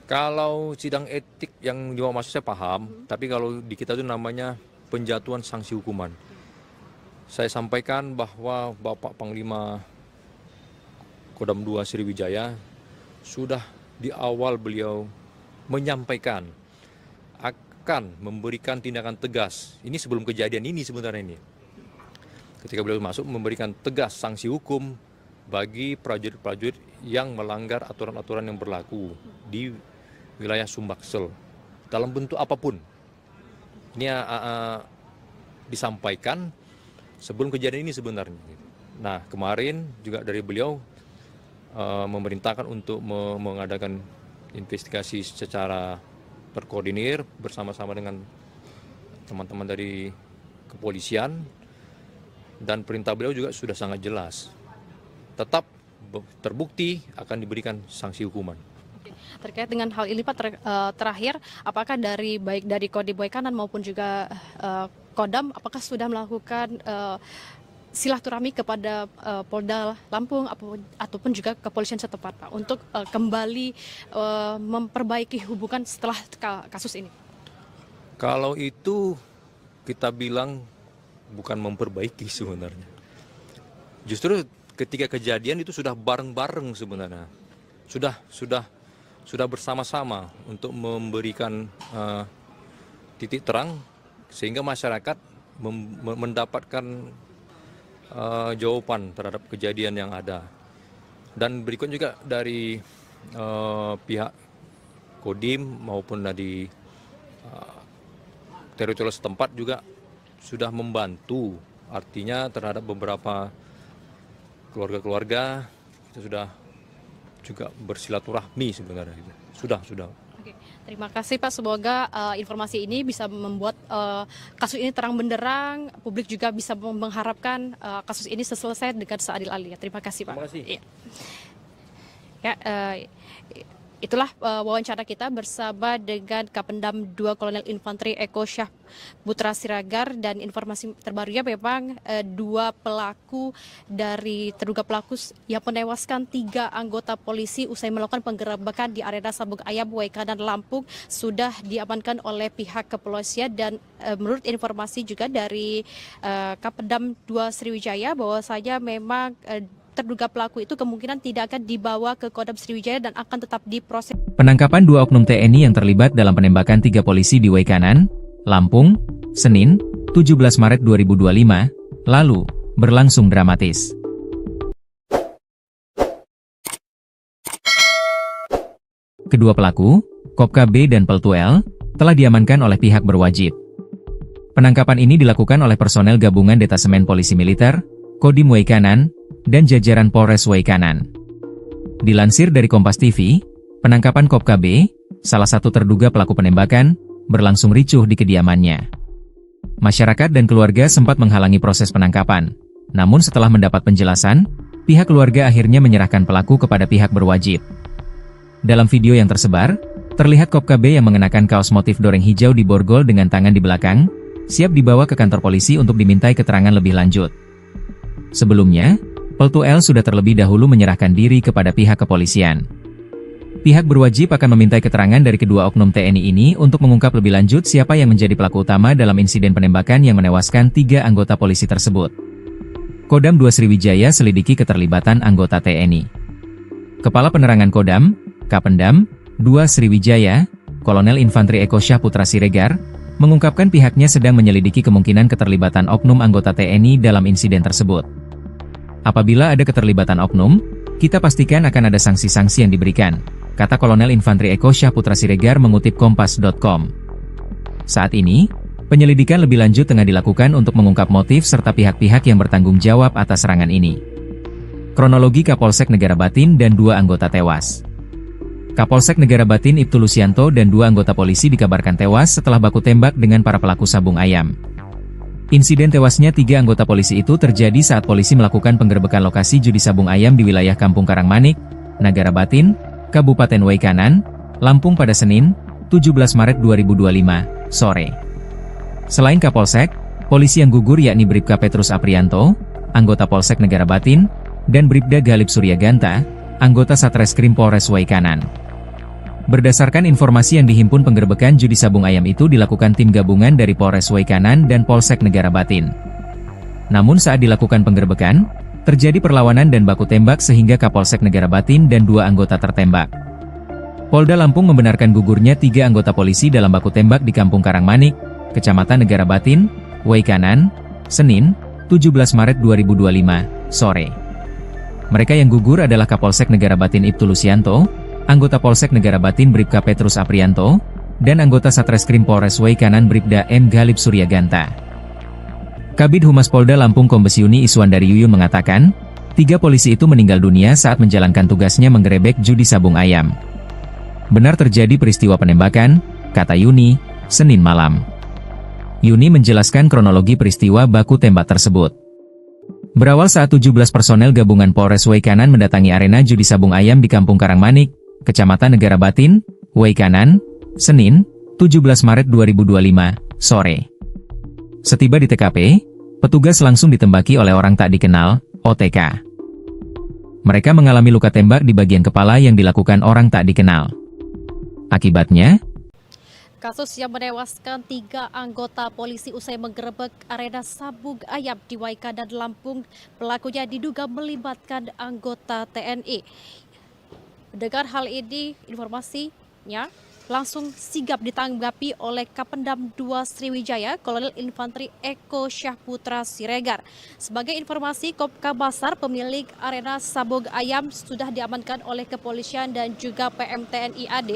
Kalau sidang etik yang dimaksud saya paham, tapi kalau di kita itu namanya penjatuhan sanksi hukuman. Saya sampaikan bahwa Bapak Panglima Kodam 2 Sriwijaya sudah di awal beliau menyampaikan akan memberikan tindakan tegas. Ini sebelum kejadian ini sebenarnya ini. Ketika beliau masuk memberikan tegas sanksi hukum bagi prajurit-prajurit yang melanggar aturan-aturan yang berlaku di wilayah Sumbaksel dalam bentuk apapun. Ini disampaikan sebelum kejadian ini sebenarnya. Nah, kemarin juga dari beliau memerintahkan untuk mengadakan investigasi secara terkoordinir bersama-sama dengan teman-teman dari kepolisian, dan perintah beliau juga sudah sangat jelas. Tetap terbukti akan diberikan sanksi hukuman. Terkait dengan hal ini Pak, terakhir, apakah baik dari Kodim Waikanan maupun juga Kodam, apakah sudah melakukan silaturahmi kepada Polda Lampung ataupun juga kepolisian setempat Pak untuk kembali memperbaiki hubungan setelah kasus ini? Kalau itu kita bilang bukan memperbaiki sebenarnya. Justru ketika kejadian itu sudah bareng-bareng sebenarnya. Sudah bersama-sama untuk memberikan titik terang sehingga masyarakat mendapatkan jawaban terhadap kejadian yang ada. Dan berikutnya juga dari pihak Kodim maupun dari teritorial setempat juga sudah membantu, artinya terhadap beberapa keluarga-keluarga kita sudah juga bersilaturahmi sebenarnya. Sudah. Oke, terima kasih Pak. Semoga informasi ini bisa membuat kasus ini terang benderang. Publik juga bisa mengharapkan kasus ini selesai dengan seadil-adilnya. Terima kasih Pak. Terima kasih. Ya, itulah wawancara kita bersama dengan Kapendam 2 Kolonel Infanteri Eko Syah Putra Siregar, dan informasi terbarunya memang terduga pelaku yang menewaskan 3 anggota polisi usai melakukan penggerebekan di arena Sabung Ayam Waikanan Lampung sudah diamankan oleh pihak kepolisian. Dan menurut informasi juga dari Kapendam 2 Sriwijaya bahwasanya memang terduga pelaku itu kemungkinan tidak akan dibawa ke Kodam Sriwijaya dan akan tetap diproses. Penangkapan 2 oknum TNI yang terlibat dalam penembakan 3 polisi di Waikanan, Lampung, Senin, 17 Maret 2025, lalu, berlangsung dramatis. Kedua pelaku, Kopka B dan Peltu L, telah diamankan oleh pihak berwajib. Penangkapan ini dilakukan oleh personel gabungan Detasemen Polisi Militer, Kodim Waikanan, dan jajaran Polres Waikanan. Dilansir dari Kompas TV, penangkapan Kopka B, salah satu terduga pelaku penembakan, berlangsung ricuh di kediamannya. Masyarakat dan keluarga sempat menghalangi proses penangkapan, namun setelah mendapat penjelasan, pihak keluarga akhirnya menyerahkan pelaku kepada pihak berwajib. Dalam video yang tersebar, terlihat Kopka B yang mengenakan kaos motif doreng hijau di borgol dengan tangan di belakang, siap dibawa ke kantor polisi untuk dimintai keterangan lebih lanjut. Sebelumnya, Peltu L sudah terlebih dahulu menyerahkan diri kepada pihak kepolisian. Pihak berwajib akan memintai keterangan dari kedua oknum TNI ini untuk mengungkap lebih lanjut siapa yang menjadi pelaku utama dalam insiden penembakan yang menewaskan 3 anggota polisi tersebut. Kodam 2 Sriwijaya selidiki keterlibatan anggota TNI. Kepala Penerangan Kodam, Kapendam 2 Sriwijaya, Kolonel Infanteri Eko Syah Putra Siregar, mengungkapkan pihaknya sedang menyelidiki kemungkinan keterlibatan oknum anggota TNI dalam insiden tersebut. Apabila ada keterlibatan oknum, kita pastikan akan ada sanksi-sanksi yang diberikan, kata Kolonel Infanteri Eko Syah Putra Siregar mengutip Kompas.com. Saat ini, penyelidikan lebih lanjut tengah dilakukan untuk mengungkap motif serta pihak-pihak yang bertanggung jawab atas serangan ini. Kronologi Kapolsek Negara Batin dan 2 anggota tewas. Kapolsek Negara Batin Ibtu Lusianto dan 2 anggota polisi dikabarkan tewas setelah baku tembak dengan para pelaku sabung ayam. Insiden tewasnya 3 anggota polisi itu terjadi saat polisi melakukan penggerebekan lokasi judi sabung ayam di wilayah Kampung Karangmanik, Negara Batin, Kabupaten Waikanan, Lampung pada Senin, 17 Maret 2025, sore. Selain Kapolsek, polisi yang gugur yakni Bribka Petrus Aprianto, anggota Polsek Negara Batin, dan Bribda Galib Suryaganta, anggota Satreskrim Polres Waikanan. Berdasarkan informasi yang dihimpun, penggerebekan judi sabung ayam itu dilakukan tim gabungan dari Polres Waikanan dan Polsek Negara Batin. Namun saat dilakukan penggerebekan, terjadi perlawanan dan baku tembak sehingga Kapolsek Negara Batin dan 2 anggota tertembak. Polda Lampung membenarkan gugurnya 3 anggota polisi dalam baku tembak di Kampung Karangmanik, Kecamatan Negara Batin, Waikanan, Senin, 17 Maret 2025, sore. Mereka yang gugur adalah Kapolsek Negara Batin Ibtu Lusianto, anggota Polsek Negara Batin Bribka Petrus Aprianto, dan anggota Satreskrim Polres Waikanan Bribda M. Galip Suryaganta. Kabid Humas Polda Lampung Kombes Yuni Iswandari Yuyun mengatakan, 3 polisi itu meninggal dunia saat menjalankan tugasnya menggerebek judi sabung ayam. Benar terjadi peristiwa penembakan, kata Yuni, Senin malam. Yuni menjelaskan kronologi peristiwa baku tembak tersebut. Berawal saat 17 personel gabungan Polres Waikanan mendatangi arena judi sabung ayam di Kampung Karangmanik, Kecamatan Negara Batin, Waikanan, Senin, 17 Maret 2025, sore. Setiba di TKP, petugas langsung ditembaki oleh orang tak dikenal, OTK. Mereka mengalami luka tembak di bagian kepala yang dilakukan orang tak dikenal. Akibatnya, kasus yang menewaskan 3 anggota polisi usai menggerebek arena sabung ayam di Waikanan, Lampung. Pelakunya diduga melibatkan anggota TNI. Mendengar hal ini, informasinya langsung sigap ditanggapi oleh Kapendam 2 Sriwijaya, Kolonel Infantri Eko Syahputra Siregar. Sebagai informasi, Kopkabasar pemilik arena sabung ayam sudah diamankan oleh kepolisian dan juga PM TNI AD,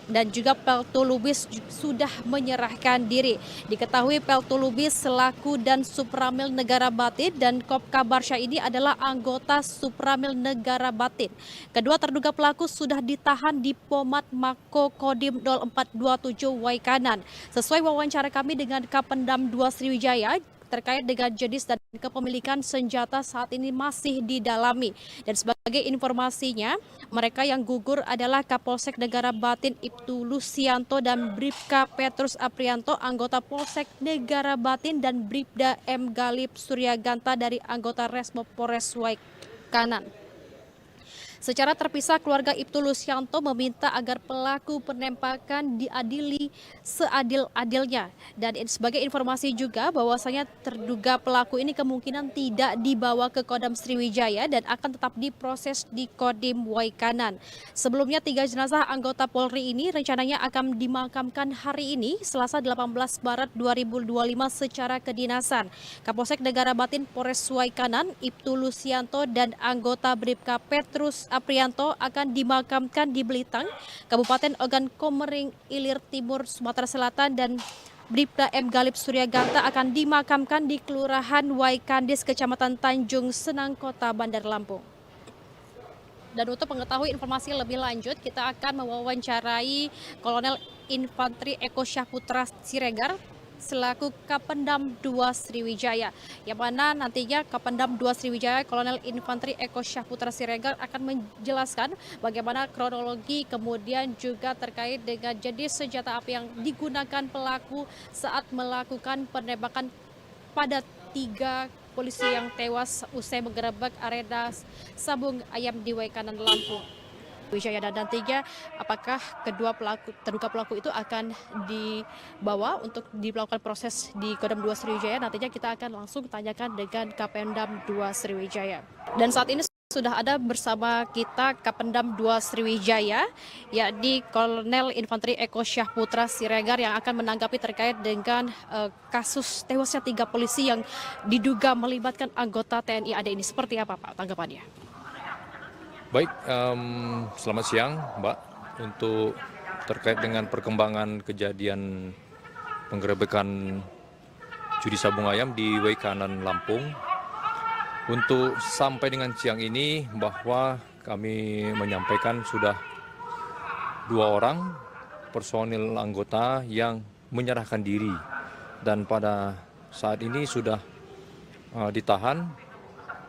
dan juga Peltu Lubis sudah menyerahkan diri. Diketahui Peltu Lubis selaku dan Supramil Negara Batin dan Kopkabarsya ini adalah anggota Supramil Negara Batin. Kedua terduga pelaku sudah ditahan di Pomat Mako Kodim 0427 Waikanan. Sesuai wawancara kami dengan Kapendam 2 Sriwijaya, terkait dengan jenis dan kepemilikan senjata saat ini masih didalami. Dan sebagai informasinya, mereka yang gugur adalah Kapolsek Negara Batin Ibtu Lusianto dan Bribka Petrus Aprianto, anggota Polsek Negara Batin, dan Bribda M. Galip Suryaganta dari anggota Resmo Polres Waikanan. Secara terpisah, keluarga Ibtu Lusianto meminta agar pelaku penembakan diadili seadil-adilnya. Dan sebagai informasi juga bahwasanya terduga pelaku ini kemungkinan tidak dibawa ke Kodam Sriwijaya dan akan tetap diproses di Kodim Waikanan. Sebelumnya 3 jenazah anggota Polri ini rencananya akan dimakamkan hari ini, Selasa 18 Maret 2025 secara kedinasan. Kapolsek Negara Batin Polres Waikanan, Ibtu Lusianto dan anggota Bribka Petrus Aprianto akan dimakamkan di Belitang, Kabupaten Ogan Komering Ilir Timur, Sumatera Selatan, dan Bribda M. Galip Suryaganta akan dimakamkan di Kelurahan Waikandis, Kecamatan Tanjung Senang, Kota Bandar Lampung. Dan untuk mengetahui informasi lebih lanjut, kita akan mewawancarai Kolonel Infantri Eko Syahputra Siregar selaku Kapendam 2 Sriwijaya, yang mana nantinya Kapendam 2 Sriwijaya Kolonel Infantri Eko Syahputra Siregar akan menjelaskan bagaimana kronologi, kemudian juga terkait dengan jenis senjata api yang digunakan pelaku saat melakukan penembakan pada 3 polisi yang tewas usai menggerebek arena sabung ayam di Waikanan, Lampung. Wijaya, dan nantinya apakah kedua terduga pelaku itu akan dibawa untuk dilakukan proses di Kodam 2 Sriwijaya. Nantinya kita akan langsung tanyakan dengan Kapendam 2 Sriwijaya. Dan saat ini sudah ada bersama kita Kapendam 2 Sriwijaya, yakni Kolonel Infantri Eko Syahputra Siregar, yang akan menanggapi terkait dengan kasus tewasnya 3 polisi yang diduga melibatkan anggota TNI AD ini. Seperti apa Pak tanggapannya? Baik, selamat siang Mbak. Untuk terkait dengan perkembangan kejadian penggerebekan judi sabung ayam di Waikanan, Lampung, untuk sampai dengan siang ini bahwa kami menyampaikan sudah 2 orang personil anggota yang menyerahkan diri, dan pada saat ini sudah ditahan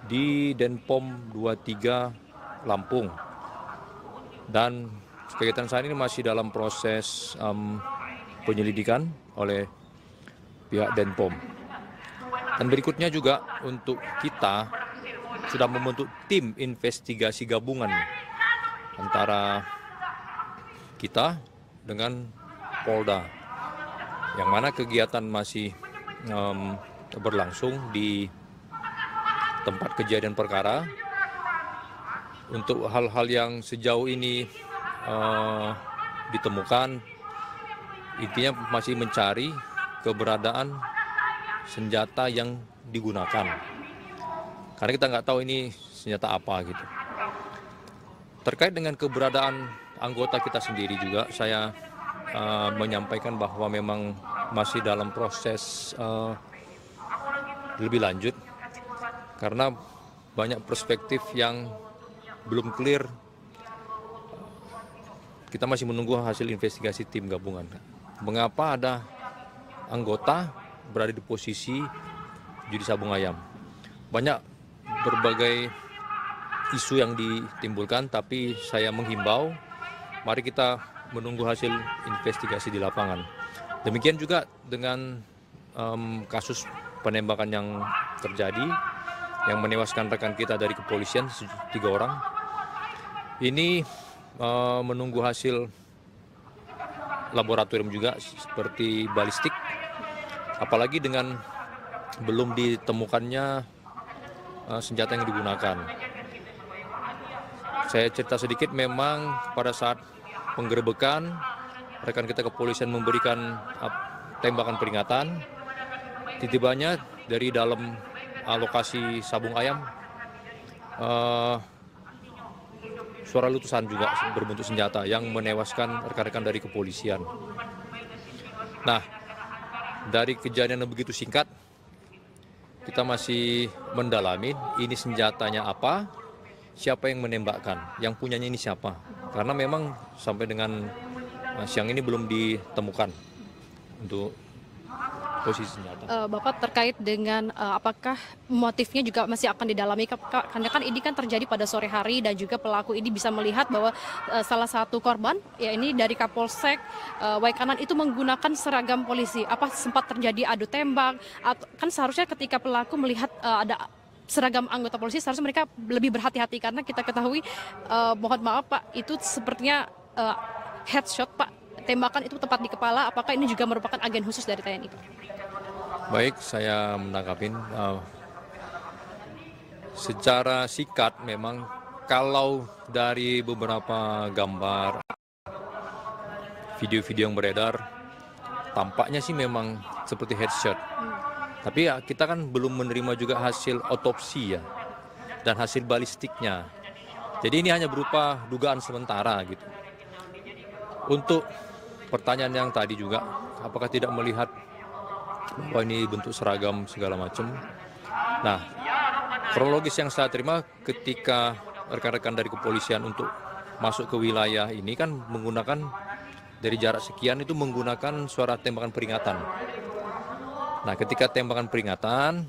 di Denpom 23 Lampung, dan kegiatan saat ini masih dalam proses penyelidikan oleh pihak Denpom. Dan berikutnya juga untuk kita sudah membentuk tim investigasi gabungan antara kita dengan Polda, yang mana kegiatan masih berlangsung di tempat kejadian perkara. Untuk hal-hal yang sejauh ini ditemukan, intinya masih mencari keberadaan senjata yang digunakan. Karena kita nggak tahu ini senjata apa gitu. Terkait dengan keberadaan anggota kita sendiri juga, saya menyampaikan bahwa memang masih dalam proses lebih lanjut karena banyak perspektif yang belum clear. Kita masih menunggu hasil investigasi tim gabungan. Mengapa ada anggota berada di posisi judi sabung ayam? Banyak berbagai isu yang ditimbulkan, tapi saya menghimbau, mari kita menunggu hasil investigasi di lapangan. Demikian juga dengan kasus penembakan yang terjadi, yang menewaskan rekan kita dari kepolisian, 3 orang. Ini menunggu hasil laboratorium juga seperti balistik, apalagi dengan belum ditemukannya senjata yang digunakan. Saya cerita sedikit, memang pada saat penggerebekan, rekan kita kepolisian memberikan tembakan peringatan. Tiba-tibanya dari dalam lokasi sabung ayam, suara letusan juga berbentuk senjata yang menewaskan rekan-rekan dari kepolisian. Nah, dari kejadian yang begitu singkat, kita masih mendalami ini senjatanya apa, siapa yang menembakkan, yang punyanya ini siapa. Karena memang sampai dengan siang ini belum ditemukan untuk posisi senjata. Bapak terkait dengan apakah motifnya juga masih akan didalami, karena kan ini kan terjadi pada sore hari dan juga pelaku ini bisa melihat bahwa salah satu korban, ya ini dari Kapolsek Waikanan itu menggunakan seragam polisi. Apa sempat terjadi adu tembak? Atau, kan seharusnya ketika pelaku melihat ada seragam anggota polisi, seharusnya mereka lebih berhati-hati karena kita ketahui, mohon maaf Pak, itu sepertinya headshot Pak. Tembakan itu tepat di kepala, apakah ini juga merupakan agen khusus dari TNI Pak? Baik, saya menangkapin. Secara singkat memang kalau dari beberapa gambar, video-video yang beredar, tampaknya sih memang seperti headshot. Tapi ya kita kan belum menerima juga hasil otopsi ya, dan hasil balistiknya. Jadi ini hanya berupa dugaan sementara gitu. Untuk pertanyaan yang tadi juga, apakah tidak melihat bahwa ini bentuk seragam segala macam? Nah, kronologis yang saya terima ketika rekan-rekan dari kepolisian untuk masuk ke wilayah ini kan menggunakan dari jarak sekian itu menggunakan suara tembakan peringatan. Nah, ketika tembakan peringatan,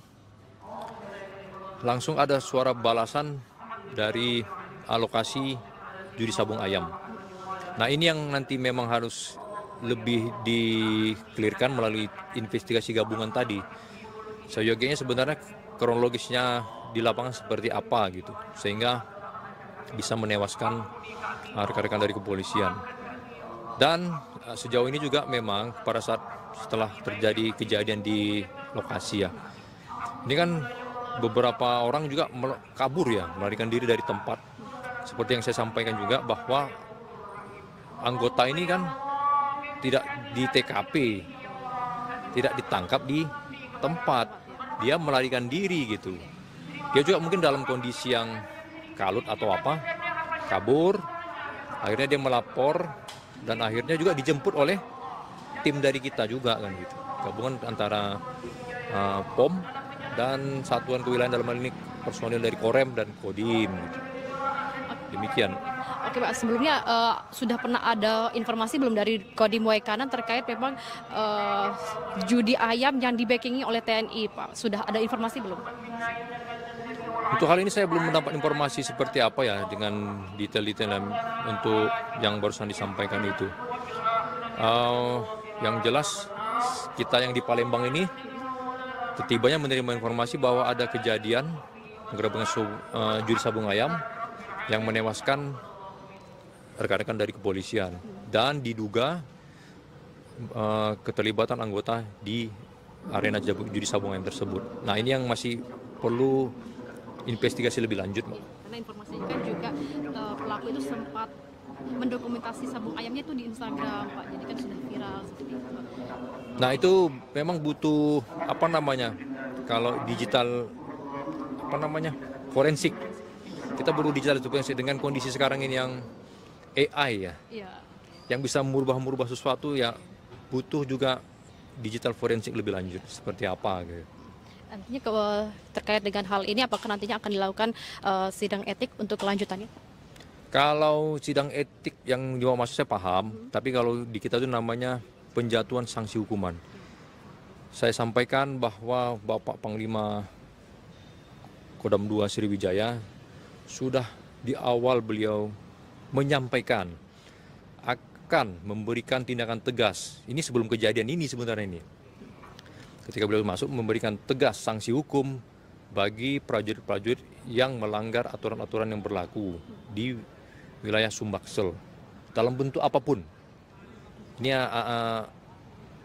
langsung ada suara balasan dari lokasi judi sabung ayam. Nah, ini yang nanti memang harus lebih di-clearkan melalui investigasi gabungan tadi. Seyogianya sebenarnya kronologisnya di lapangan seperti apa gitu, sehingga bisa menewaskan rekan-rekan dari kepolisian. Dan sejauh ini juga memang pada saat setelah terjadi kejadian di lokasi ya, ini kan beberapa orang juga kabur ya, melarikan diri dari tempat. Seperti yang saya sampaikan juga bahwa anggota ini kan tidak di TKP, tidak ditangkap di tempat, dia melarikan diri gitu. Dia juga mungkin dalam kondisi yang kalut atau apa, kabur, akhirnya dia melapor dan akhirnya juga dijemput oleh tim dari kita juga kan gitu. Gabungan antara POM dan Satuan Kewilayahan, dalam hal ini personil dari Korem dan Kodim gitu. Demikian. Oke Pak, sebelumnya sudah pernah ada informasi belum dari Kodim Waikanan terkait memang judi ayam yang di-backingi oleh TNI Pak? Sudah ada informasi belum? Untuk hal ini saya belum mendapat informasi seperti apa ya dengan detail-detail untuk yang barusan disampaikan itu. Yang jelas kita yang di Palembang ini ketibanya menerima informasi bahwa ada kejadian penggerebekan judi sabung ayam yang menewaskan rekan-rekan dari kepolisian dan diduga keterlibatan anggota di arena judi sabung ayam tersebut. Nah, ini yang masih perlu investigasi lebih lanjut, Mbak. Karena informasinya kan juga pelaku itu sempat mendokumentasi sabung ayamnya itu di Instagram, Pak. Jadi kan sudah viral seperti itu. Nah, itu memang butuh kalau digital forensik. Kita perlu digital forensik dengan kondisi sekarang ini yang AI ya. Iya. yang bisa merubah sesuatu ya butuh juga digital forensik lebih lanjut seperti apa gitu. Nantinya terkait dengan hal ini, apakah nantinya akan dilakukan sidang etik untuk kelanjutannya? Kalau sidang etik yang dimaksud saya paham, tapi kalau di kita itu namanya penjatuhan sanksi hukuman. Saya sampaikan bahwa Bapak Panglima Kodam 2 Sriwijaya sudah di awal beliau menyampaikan akan memberikan tindakan tegas. Ini sebelum kejadian ini sebenarnya ini. Ketika beliau masuk memberikan tegas sanksi hukum bagi prajurit-prajurit yang melanggar aturan-aturan yang berlaku di wilayah Sumbaksel dalam bentuk apapun. Ini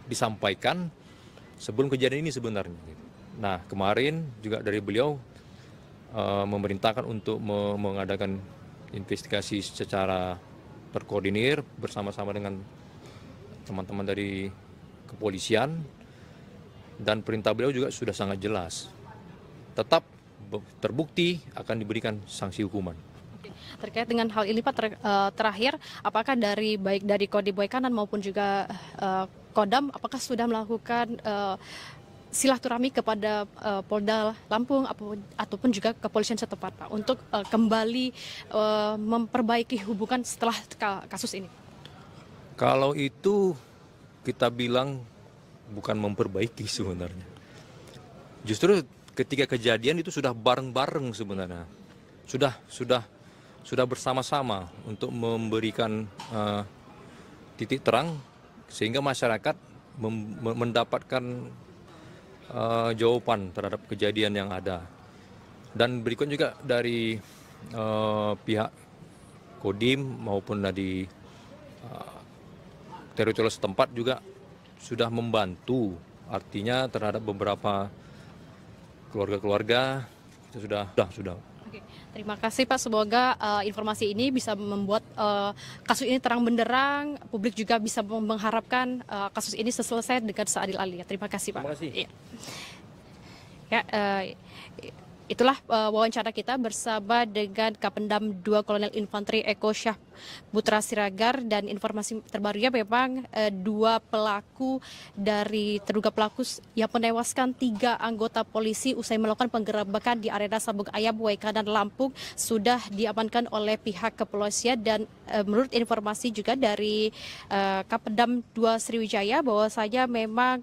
disampaikan sebelum kejadian ini sebenarnya. Nah, kemarin juga dari beliau memerintahkan untuk mengadakan investigasi secara terkoordinir bersama-sama dengan teman-teman dari kepolisian. Dan perintah beliau juga sudah sangat jelas. Tetap terbukti akan diberikan sanksi hukuman. Terkait dengan hal ini Pak, terakhir, apakah baik dari Kodim Waikanan maupun juga Kodam, apakah sudah melakukan silaturahmi kepada Polda Lampung ataupun juga kepolisian setempat Pak untuk kembali memperbaiki hubungan setelah kasus ini? Kalau itu kita bilang bukan memperbaiki sebenarnya. Justru ketika kejadian itu sudah bareng-bareng sebenarnya. Sudah bersama-sama untuk memberikan titik terang sehingga masyarakat mendapatkan jawaban terhadap kejadian yang ada. Dan berikut juga dari pihak Kodim maupun dari teritorial setempat juga sudah membantu, artinya terhadap beberapa keluarga-keluarga itu sudah. Oke, terima kasih Pak. Semoga informasi ini bisa membuat kasus ini terang benderang, publik juga bisa mengharapkan kasus ini selesai dengan seadil-adilnya. Terima kasih Pak. Terima kasih. Ya, itulah wawancara kita bersama dengan Kapendam 2 Kolonel Infanteri Eko Syah Putra Siregar, dan informasi terbarunya memang terduga pelaku yang menewaskan 3 anggota polisi usai melakukan penggerebekan di arena Sabung Ayam Waikanan Lampung sudah diamankan oleh pihak kepolisian. Dan menurut informasi juga dari Kapendam 2 Sriwijaya bahwasanya memang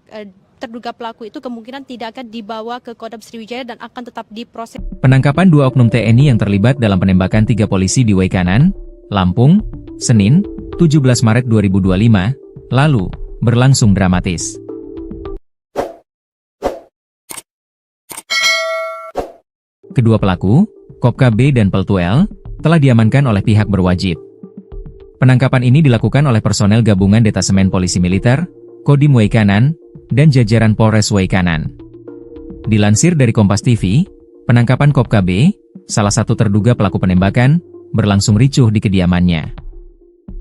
terduga pelaku itu kemungkinan tidak akan dibawa ke Kodam Sriwijaya dan akan tetap diproses. Penangkapan 2 oknum TNI yang terlibat dalam penembakan 3 polisi di Waikanan, Lampung, Senin, 17 Maret 2025, lalu, berlangsung dramatis. Kedua pelaku, Kopka B dan Peltu L, telah diamankan oleh pihak berwajib. Penangkapan ini dilakukan oleh personel gabungan Detasemen Polisi Militer, Kodim Waikanan, dan jajaran Polres Waikanan. Dilansir dari Kompas TV, penangkapan Kopka B, salah satu terduga pelaku penembakan, berlangsung ricuh di kediamannya.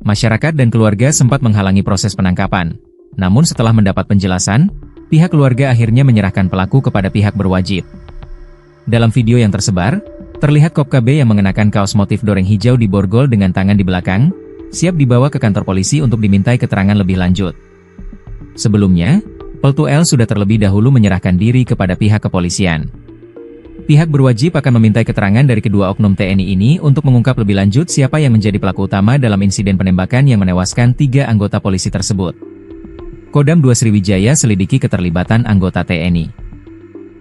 Masyarakat dan keluarga sempat menghalangi proses penangkapan. Namun setelah mendapat penjelasan, pihak keluarga akhirnya menyerahkan pelaku kepada pihak berwajib. Dalam video yang tersebar, terlihat Kopka B yang mengenakan kaos motif doreng hijau di borgol dengan tangan di belakang, siap dibawa ke kantor polisi untuk dimintai keterangan lebih lanjut. Sebelumnya, Peltu L sudah terlebih dahulu menyerahkan diri kepada pihak kepolisian. Pihak berwajib akan memintai keterangan dari kedua oknum TNI ini untuk mengungkap lebih lanjut siapa yang menjadi pelaku utama dalam insiden penembakan yang menewaskan 3 anggota polisi tersebut. Kodam 2 Sriwijaya selidiki keterlibatan anggota TNI.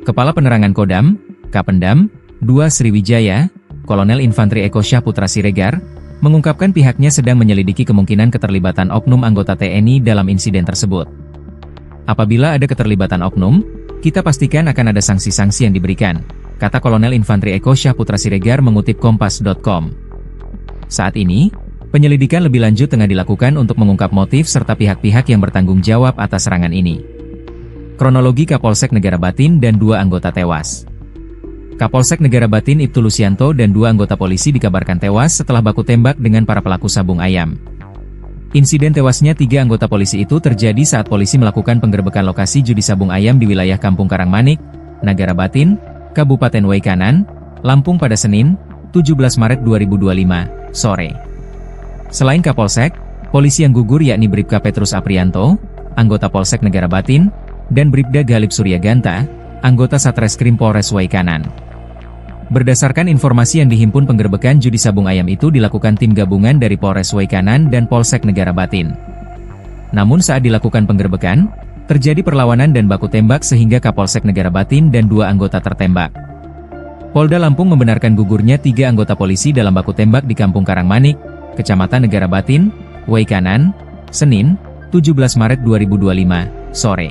Kepala Penerangan Kodam, Kapendam 2 Sriwijaya, Kolonel Infanteri Eko Syah Putra Siregar, mengungkapkan pihaknya sedang menyelidiki kemungkinan keterlibatan oknum anggota TNI dalam insiden tersebut. Apabila ada keterlibatan oknum, kita pastikan akan ada sanksi-sanksi yang diberikan, kata Kolonel Infanteri Eko Syah Putra Siregar mengutip Kompas.com. Saat ini, penyelidikan lebih lanjut tengah dilakukan untuk mengungkap motif serta pihak-pihak yang bertanggung jawab atas serangan ini. Kronologi Kapolsek Negara Batin dan 2 anggota tewas. Kapolsek Negara Batin Ibtu Lusianto dan 2 anggota polisi dikabarkan tewas setelah baku tembak dengan para pelaku sabung ayam. Insiden tewasnya 3 anggota polisi itu terjadi saat polisi melakukan penggerebekan lokasi judi sabung ayam di wilayah Kampung Karangmanik, Negara Batin, Kabupaten Waikanan, Lampung pada Senin, 17 Maret 2025, sore. Selain Kapolsek, polisi yang gugur yakni Bribka Petrus Aprianto, anggota Polsek Negara Batin, dan Bribda Galip Suryaganta, anggota Satreskrim Polres Waikanan. Berdasarkan informasi yang dihimpun, penggerebekan judi sabung ayam itu dilakukan tim gabungan dari Polres Waikanan dan Polsek Negara Batin. Namun saat dilakukan penggerebekan, terjadi perlawanan dan baku tembak sehingga Kapolsek Negara Batin dan 2 anggota tertembak. Polda Lampung membenarkan gugurnya 3 anggota polisi dalam baku tembak di Kampung Karangmanik, Kecamatan Negara Batin, Waikanan, Senin, 17 Maret 2025, sore.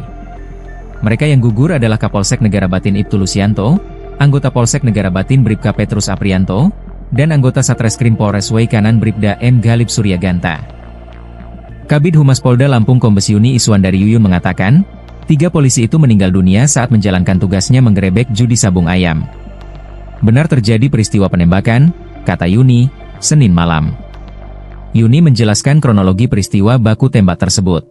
Mereka yang gugur adalah Kapolsek Negara Batin Ibtu Lusianto, anggota Polsek Negara Batin Bribka Petrus Aprianto, dan anggota Satreskrim Polres Waikanan Bribda M. Galip Suryaganta. Kabid Humas Polda Lampung Kombes Yuni Iswandari Yuyun mengatakan, 3 polisi itu meninggal dunia saat menjalankan tugasnya menggerebek judi sabung ayam. Benar terjadi peristiwa penembakan, kata Yuni, Senin malam. Yuni menjelaskan kronologi peristiwa baku tembak tersebut.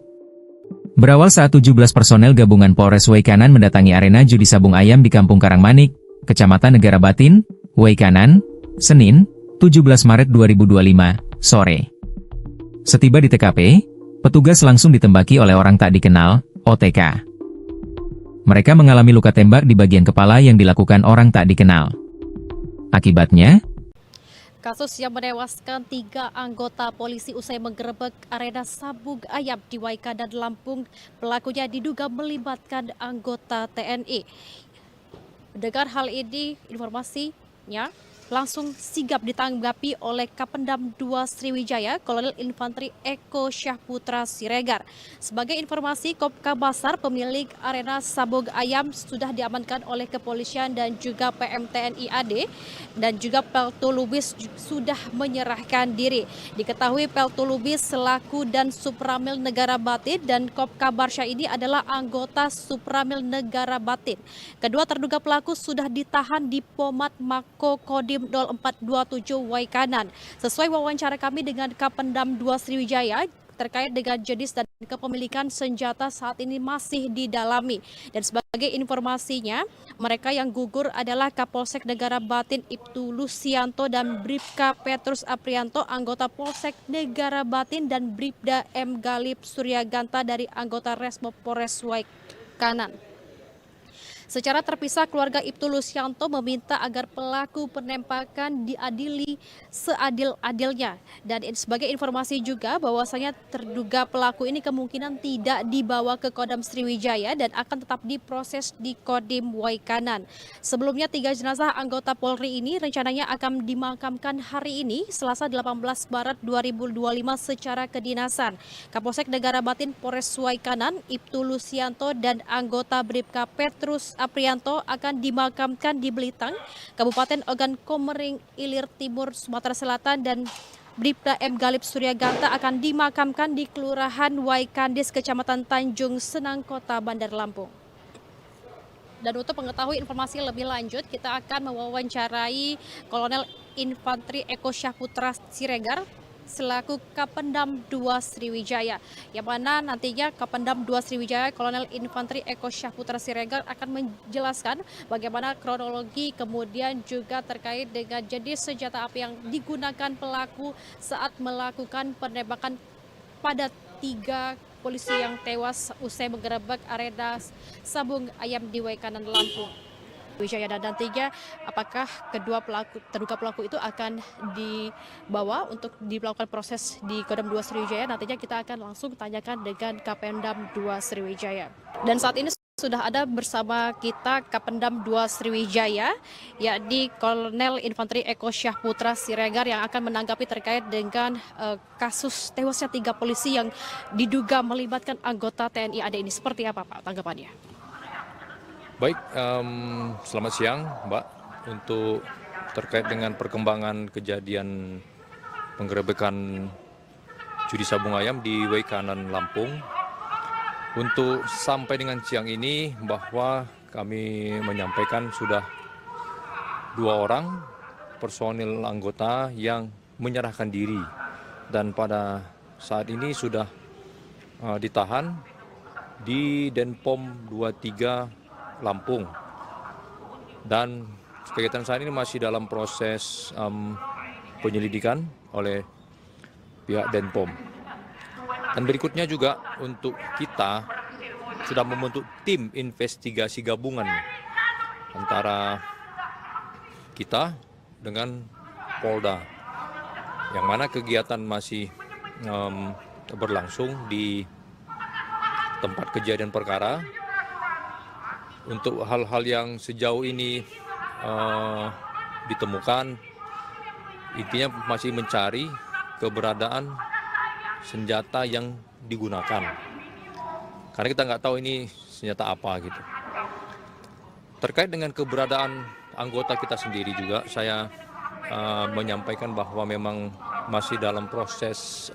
Berawal saat 17 personel gabungan Polres Waikanan mendatangi arena judi sabung ayam di Kampung Karangmanik, Kecamatan Negara Batin, Waikanan, Senin, 17 Maret 2025, sore. Setiba di TKP, petugas langsung ditembaki oleh orang tak dikenal, OTK. Mereka mengalami luka tembak di bagian kepala yang dilakukan orang tak dikenal. Akibatnya, kasus yang menewaskan 3 anggota polisi usai menggerebek arena sabung ayam di Waikanan, Lampung, pelakunya diduga melibatkan anggota TNI. Dengar hal ini, informasinya langsung sigap ditanggapi oleh Kapendam 2 Sriwijaya, Kolonel Infantri Eko Syahputra Siregar. Sebagai informasi, Kopka Basar, pemilik arena sabung ayam, sudah diamankan oleh kepolisian dan juga PMTNI AD, dan juga Peltu Lubis sudah menyerahkan diri. Diketahui Peltu Lubis selaku dan Supramil Negara Batin dan Kopka Barsya ini adalah anggota Supramil Negara Batin. Kedua terduga pelaku sudah ditahan di Pomat Mako Kodim 0427 Waikanan. Sesuai wawancara kami dengan Kapendam 2 Sriwijaya, terkait dengan jenis dan kepemilikan senjata saat ini masih didalami. Dan sebagai informasinya, mereka yang gugur adalah Kapolsek Negara Batin Ibtu Lusianto dan Bribka Petrus Aprianto, anggota Polsek Negara Batin, dan Bribda M. Galip Suryaganta dari anggota Resmo Polres Waikanan. Secara terpisah, keluarga Ibtu Lusianto meminta agar pelaku penembakan diadili seadil-adilnya. Dan sebagai informasi juga bahwasanya terduga pelaku ini kemungkinan tidak dibawa ke Kodam Sriwijaya dan akan tetap diproses di Kodim Waikanan. Sebelumnya 3 jenazah anggota Polri ini rencananya akan dimakamkan hari ini, Selasa 18 Maret 2025 secara kedinasan. Kapolsek Negara Batin Polres Waikanan, Ibtu Lusianto dan anggota Bribka Petrus Aprianto akan dimakamkan di Belitang, Kabupaten Ogan Komering Ilir Timur, Sumatera Selatan, dan Bribda M. Galip Suryaganta akan dimakamkan di Kelurahan Waikandis, Kecamatan Tanjung Senang, Kota Bandar Lampung. Dan untuk mengetahui informasi lebih lanjut, kita akan mewawancarai Kolonel Infantri Eko Syahputra Siregar selaku Kapendam 2 Sriwijaya, yang mana nantinya Kapendam 2 Sriwijaya Kolonel Infantri Eko Syahputra Siregar akan menjelaskan bagaimana kronologi, kemudian juga terkait dengan jenis senjata api yang digunakan pelaku saat melakukan penembakan pada 3 polisi yang tewas usai menggerebek arena sabung ayam di Waikanan, Lampung. Wijaya, dan nantinya apakah kedua terduga pelaku itu akan dibawa untuk dilakukan proses di Kodam 2 Sriwijaya, nantinya kita akan langsung tanyakan dengan Kapendam 2 Sriwijaya. Dan saat ini sudah ada bersama kita Kapendam 2 Sriwijaya, yakni Kolonel Infantri Eko Syahputra Siregar, yang akan menanggapi terkait dengan kasus tewasnya 3 polisi yang diduga melibatkan anggota TNI AD ini. Seperti apa Pak tanggapannya? Baik, selamat siang Mbak. Untuk terkait dengan perkembangan kejadian penggerebekan judi sabung ayam di Waikanan, Lampung, untuk sampai dengan siang ini bahwa kami menyampaikan sudah 2 orang personil anggota yang menyerahkan diri, dan pada saat ini sudah ditahan di Denpom 23 Lampung, dan kegiatan saat ini masih dalam proses penyelidikan oleh pihak Denpom. Dan berikutnya juga untuk kita sudah membentuk tim investigasi gabungan antara kita dengan Polda, yang mana kegiatan masih berlangsung di tempat kejadian perkara. Untuk hal-hal yang sejauh ini ditemukan, intinya masih mencari keberadaan senjata yang digunakan. Karena kita nggak tahu ini senjata apa gitu. Terkait dengan keberadaan anggota kita sendiri juga, saya menyampaikan bahwa memang masih dalam proses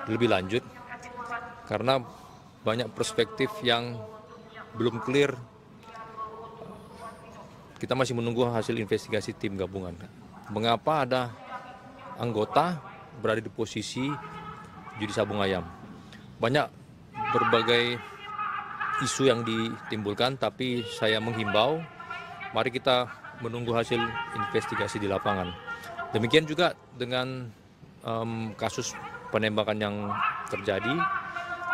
lebih lanjut. Karena banyak perspektif yang belum clear. Kita masih menunggu hasil investigasi tim gabungan. Mengapa ada anggota berada di posisi judi sabung ayam? Banyak berbagai isu yang ditimbulkan, tapi saya menghimbau, mari kita menunggu hasil investigasi di lapangan. Demikian juga dengan kasus penembakan yang terjadi,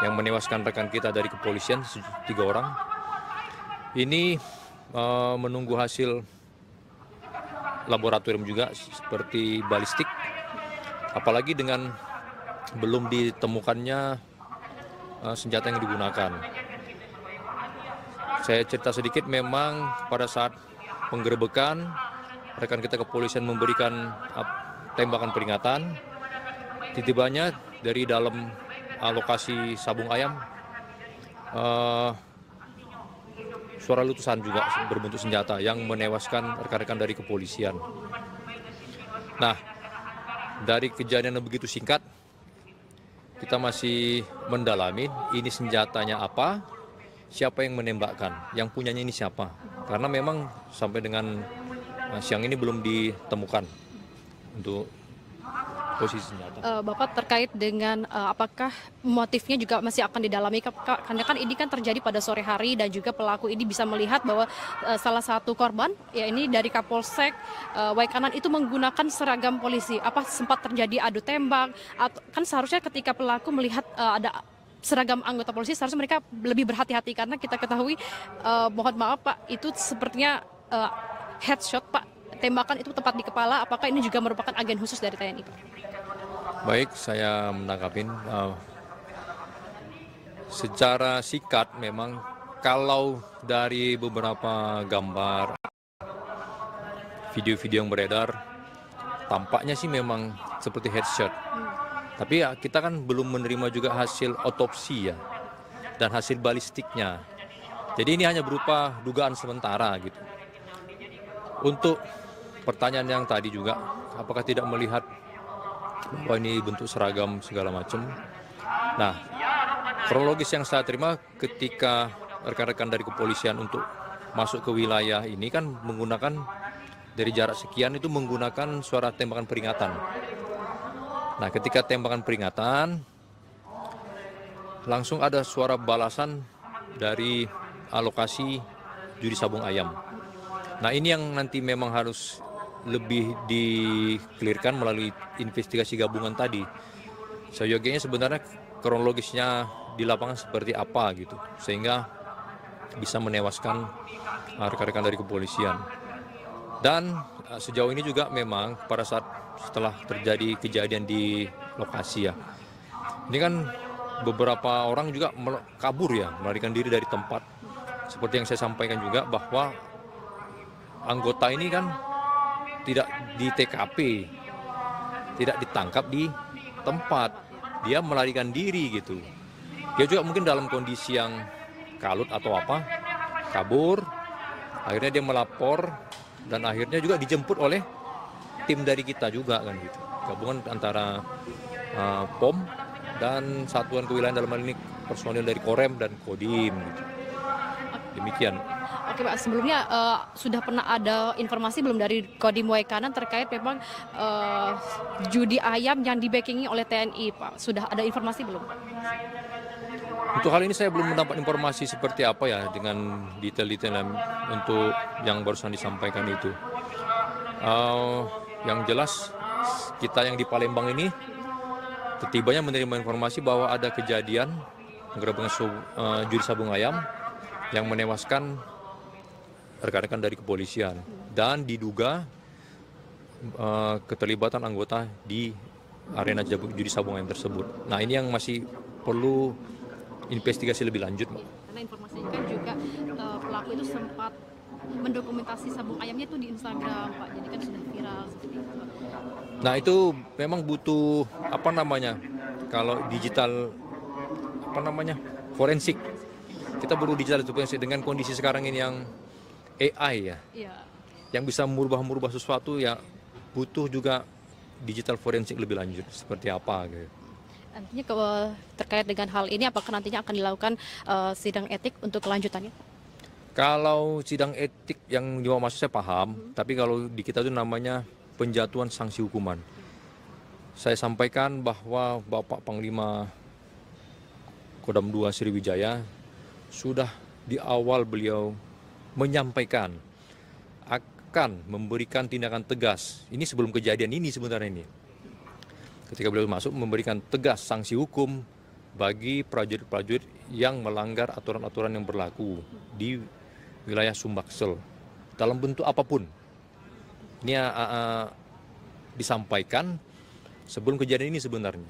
yang menewaskan rekan kita dari kepolisian, 3 orang. Ini menunggu hasil laboratorium juga seperti balistik, apalagi dengan belum ditemukannya senjata yang digunakan. Saya cerita sedikit, memang pada saat penggerebekan, rekan kita kepolisian memberikan tembakan peringatan. Tiba-tibanya dari dalam lokasi sabung ayam, suara letusan juga berbentuk senjata yang menewaskan rekan-rekan dari kepolisian. Nah, dari kejadian yang begitu singkat, kita masih mendalami ini senjatanya apa, siapa yang menembakkan, yang punyanya ini siapa. Karena memang sampai dengan siang ini belum ditemukan untuk posisi senjata. Bapak, terkait dengan apakah motifnya juga masih akan didalami, karena kan ini kan terjadi pada sore hari dan juga pelaku ini bisa melihat bahwa salah satu korban, ya ini dari Kapolsek Waikanan itu menggunakan seragam polisi. Apa sempat terjadi adu tembak? Kan seharusnya ketika pelaku melihat ada seragam anggota polisi, seharusnya mereka lebih berhati-hati, karena kita ketahui, mohon maaf Pak, itu sepertinya headshot Pak. Tembakan itu tepat di kepala. Apakah ini juga merupakan agen khusus dari TNI, Pak? Baik, saya menangkapin. Secara sikat memang kalau dari beberapa gambar, video-video yang beredar, tampaknya sih memang seperti headshot. Tapi ya kita kan belum menerima juga hasil otopsi ya, dan hasil balistiknya. Jadi ini hanya berupa dugaan sementara gitu. Untuk pertanyaan yang tadi juga, apakah tidak melihat bahwa ini bentuk seragam segala macam? Nah, kronologis yang saya terima ketika rekan-rekan dari kepolisian untuk masuk ke wilayah ini kan menggunakan dari jarak sekian itu menggunakan suara tembakan peringatan. Nah, ketika tembakan peringatan, langsung ada suara balasan dari lokasi judi sabung ayam. Nah, ini yang nanti memang harus lebih dikelirkan melalui investigasi gabungan tadi. Seyogianya sebenarnya kronologisnya di lapangan seperti apa gitu, sehingga bisa menewaskan rekan-rekan dari kepolisian. Dan sejauh ini juga memang pada saat setelah terjadi kejadian di lokasi ya, ini kan beberapa orang juga kabur ya, melarikan diri dari tempat. Seperti yang saya sampaikan juga bahwa anggota ini kan tidak di TKP, tidak ditangkap di tempat, dia melarikan diri gitu. Dia juga mungkin dalam kondisi yang kalut atau apa, kabur, akhirnya dia melapor dan akhirnya juga dijemput oleh tim dari kita juga kan gitu. Gabungan antara POM dan Satuan Kewilayahan, dalam hal ini personil dari Korem dan Kodim gitu. Demikian. Oke Pak, sebelumnya sudah pernah ada informasi belum dari Kodim Waikanan terkait memang judi ayam yang di-backingi oleh TNI Pak? Sudah ada informasi belum? Untuk hal ini saya belum mendapat informasi seperti apa ya dengan detail-detail untuk yang barusan disampaikan itu. Yang jelas kita yang di Palembang ini Setibanya menerima informasi bahwa ada kejadian penggerebekan judi sabung ayam yang menewaskan rekan-rekan dari kepolisian dan diduga keterlibatan anggota di arena judi sabung ayam tersebut. Nah, ini yang masih perlu investigasi lebih lanjut, Mbak. Karena informasinya kan juga pelaku itu sempat mendokumentasi sabung ayamnya itu di Instagram, Pak. Jadi kan sudah viral seperti itu. Nah, itu memang butuh kalau digital forensik. Kita perlu digital forensik dengan kondisi sekarang ini yang AI ya. Iya. Yang bisa merubah sesuatu ya, butuh juga digital forensik lebih lanjut seperti apa gitu. Nantinya terkait dengan hal ini apakah nantinya akan dilakukan sidang etik untuk kelanjutannya? Kalau sidang etik yang di bawah masuk saya paham, tapi kalau di kita itu namanya penjatuhan sanksi hukuman. Saya sampaikan bahwa Bapak Panglima Kodam 2 Sriwijaya sudah di awal beliau menyampaikan akan memberikan tindakan tegas. Ini sebelum kejadian ini sebenarnya ini. Ketika beliau masuk memberikan tegas sanksi hukum bagi prajurit-prajurit yang melanggar aturan-aturan yang berlaku di wilayah Sumbaksel dalam bentuk apapun. Ini disampaikan sebelum kejadian ini sebenarnya.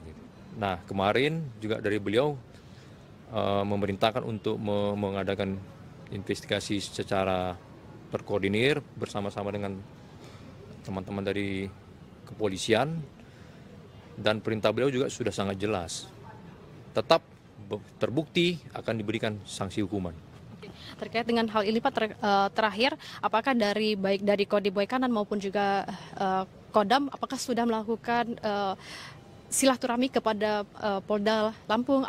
Nah, kemarin juga dari beliau memerintahkan untuk mengadakan investigasi secara terkoordinir bersama-sama dengan teman-teman dari kepolisian, dan perintah beliau juga sudah sangat jelas. Tetap terbukti akan diberikan sanksi hukuman. Terkait dengan hal ini Pak, terakhir apakah baik dari Kodim Waikanan maupun juga Kodam apakah sudah melakukan silaturahmi kepada Polda Lampung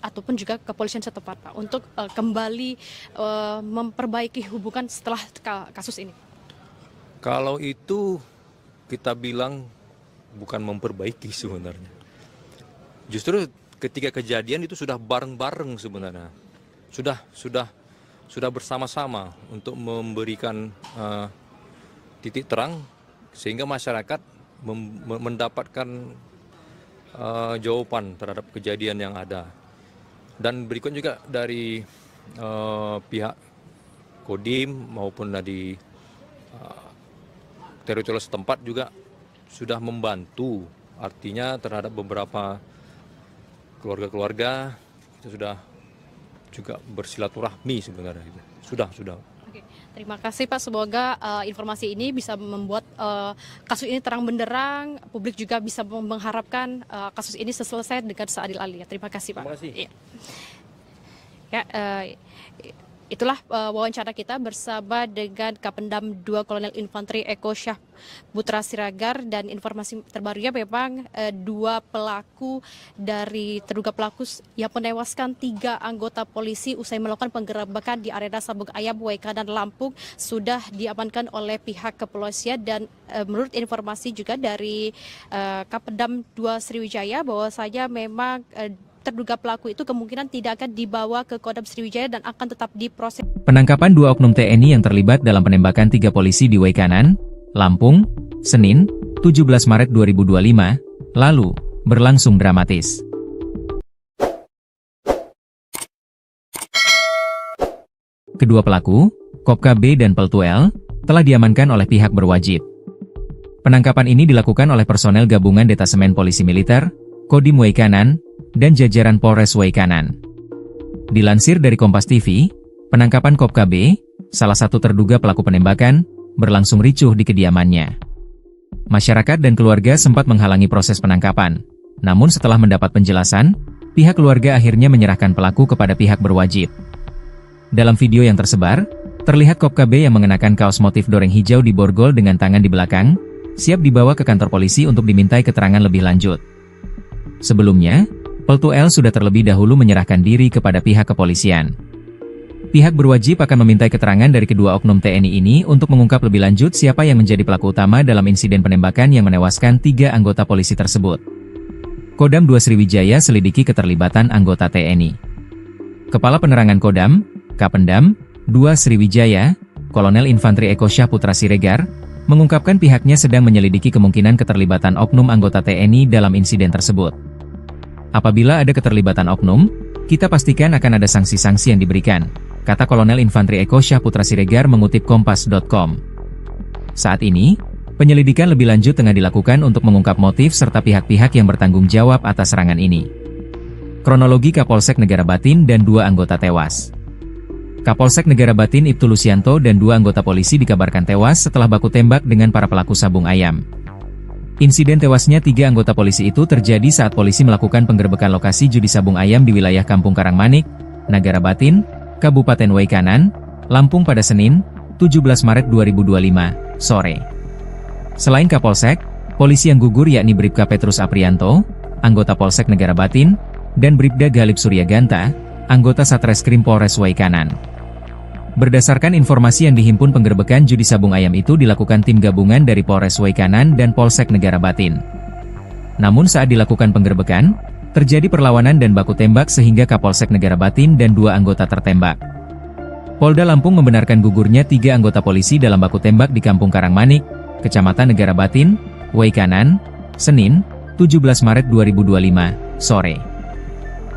ataupun juga kepolisian setempat Pak untuk kembali memperbaiki hubungan setelah kasus ini? Kalau itu kita bilang bukan memperbaiki sebenarnya. Justru ketika kejadian itu sudah bareng-bareng sebenarnya. Sudah bersama-sama untuk memberikan titik terang sehingga masyarakat mendapatkan jawaban terhadap kejadian yang ada. Dan berikut juga dari pihak Kodim maupun dari teritorial setempat juga sudah membantu, artinya terhadap beberapa keluarga-keluarga kita sudah juga bersilaturahmi sebenarnya. Sudah. Oke, terima kasih Pak. Semoga informasi ini bisa membuat kasus ini terang benderang. Publik juga bisa mengharapkan kasus ini selesai dengan seadil-adilnya. Terima kasih Pak. Terima kasih. Ya, itulah wawancara kita bersama dengan Kapendam 2 Kolonel Infanteri Eko Syah Putra Siregar, dan informasi terbarunya memang terduga pelaku yang menewaskan 3 anggota polisi usai melakukan penggerebekan di arena sabung ayam Waikanan Lampung sudah diamankan oleh pihak kepolisian. Dan menurut informasi juga dari Kapendam 2 Sriwijaya bahwasanya memang terduga pelaku itu kemungkinan tidak akan dibawa ke Kodam Sriwijaya dan akan tetap diproses. Penangkapan 2 oknum TNI yang terlibat dalam penembakan 3 polisi di Waikanan, Lampung, Senin, 17 Maret 2025, lalu, berlangsung dramatis. Kedua pelaku, Kopka B dan Peltu L, telah diamankan oleh pihak berwajib. Penangkapan ini dilakukan oleh personel gabungan Detasemen Polisi Militer, Kodim Waikanan, dan jajaran Polres Waikanan. Dilansir dari Kompas TV, penangkapan Kopka B, salah satu terduga pelaku penembakan, berlangsung ricuh di kediamannya. Masyarakat dan keluarga sempat menghalangi proses penangkapan, namun setelah mendapat penjelasan, pihak keluarga akhirnya menyerahkan pelaku kepada pihak berwajib. Dalam video yang tersebar, terlihat Kopka B yang mengenakan kaos motif doreng hijau di borgol dengan tangan di belakang, siap dibawa ke kantor polisi untuk dimintai keterangan lebih lanjut. Sebelumnya, Peltu L sudah terlebih dahulu menyerahkan diri kepada pihak kepolisian. Pihak berwajib akan memintai keterangan dari kedua oknum TNI ini untuk mengungkap lebih lanjut siapa yang menjadi pelaku utama dalam insiden penembakan yang menewaskan 3 anggota polisi tersebut. Kodam 2 Sriwijaya selidiki keterlibatan anggota TNI. Kepala Penerangan Kodam, Kapendam 2 Sriwijaya, Kolonel Infanteri Eko Syah Putra Siregar, mengungkapkan pihaknya sedang menyelidiki kemungkinan keterlibatan oknum anggota TNI dalam insiden tersebut. Apabila ada keterlibatan oknum, kita pastikan akan ada sanksi-sanksi yang diberikan, kata Kolonel Infantri Eko Syahputra Siregar mengutip Kompas.com. Saat ini, penyelidikan lebih lanjut tengah dilakukan untuk mengungkap motif serta pihak-pihak yang bertanggung jawab atas serangan ini. Kronologi Kapolsek Negara Batin dan 2 anggota tewas. Kapolsek Negara Batin Ibtu Lusianto dan 2 anggota polisi dikabarkan tewas setelah baku tembak dengan para pelaku sabung ayam. Insiden tewasnya 3 anggota polisi itu terjadi saat polisi melakukan penggerebekan lokasi judi sabung ayam di wilayah Kampung Karangmanik, Negara Batin, Kabupaten Waikanan, Lampung pada Senin, 17 Maret 2025, sore. Selain Kapolsek, polisi yang gugur yakni Bribka Petrus Aprianto, anggota Polsek Negara Batin, dan Bribda Galip Suryaganta, anggota Satreskrim Polres Waikanan. Berdasarkan informasi yang dihimpun, penggerebekan judi sabung ayam itu dilakukan tim gabungan dari Polres Waikanan dan Polsek Negara Batin. Namun saat dilakukan penggerebekan, terjadi perlawanan dan baku tembak sehingga Kapolsek Negara Batin dan 2 anggota tertembak. Polda Lampung membenarkan gugurnya 3 anggota polisi dalam baku tembak di Kampung Karangmanik, Kecamatan Negara Batin, Waikanan, Senin, 17 Maret 2025, sore.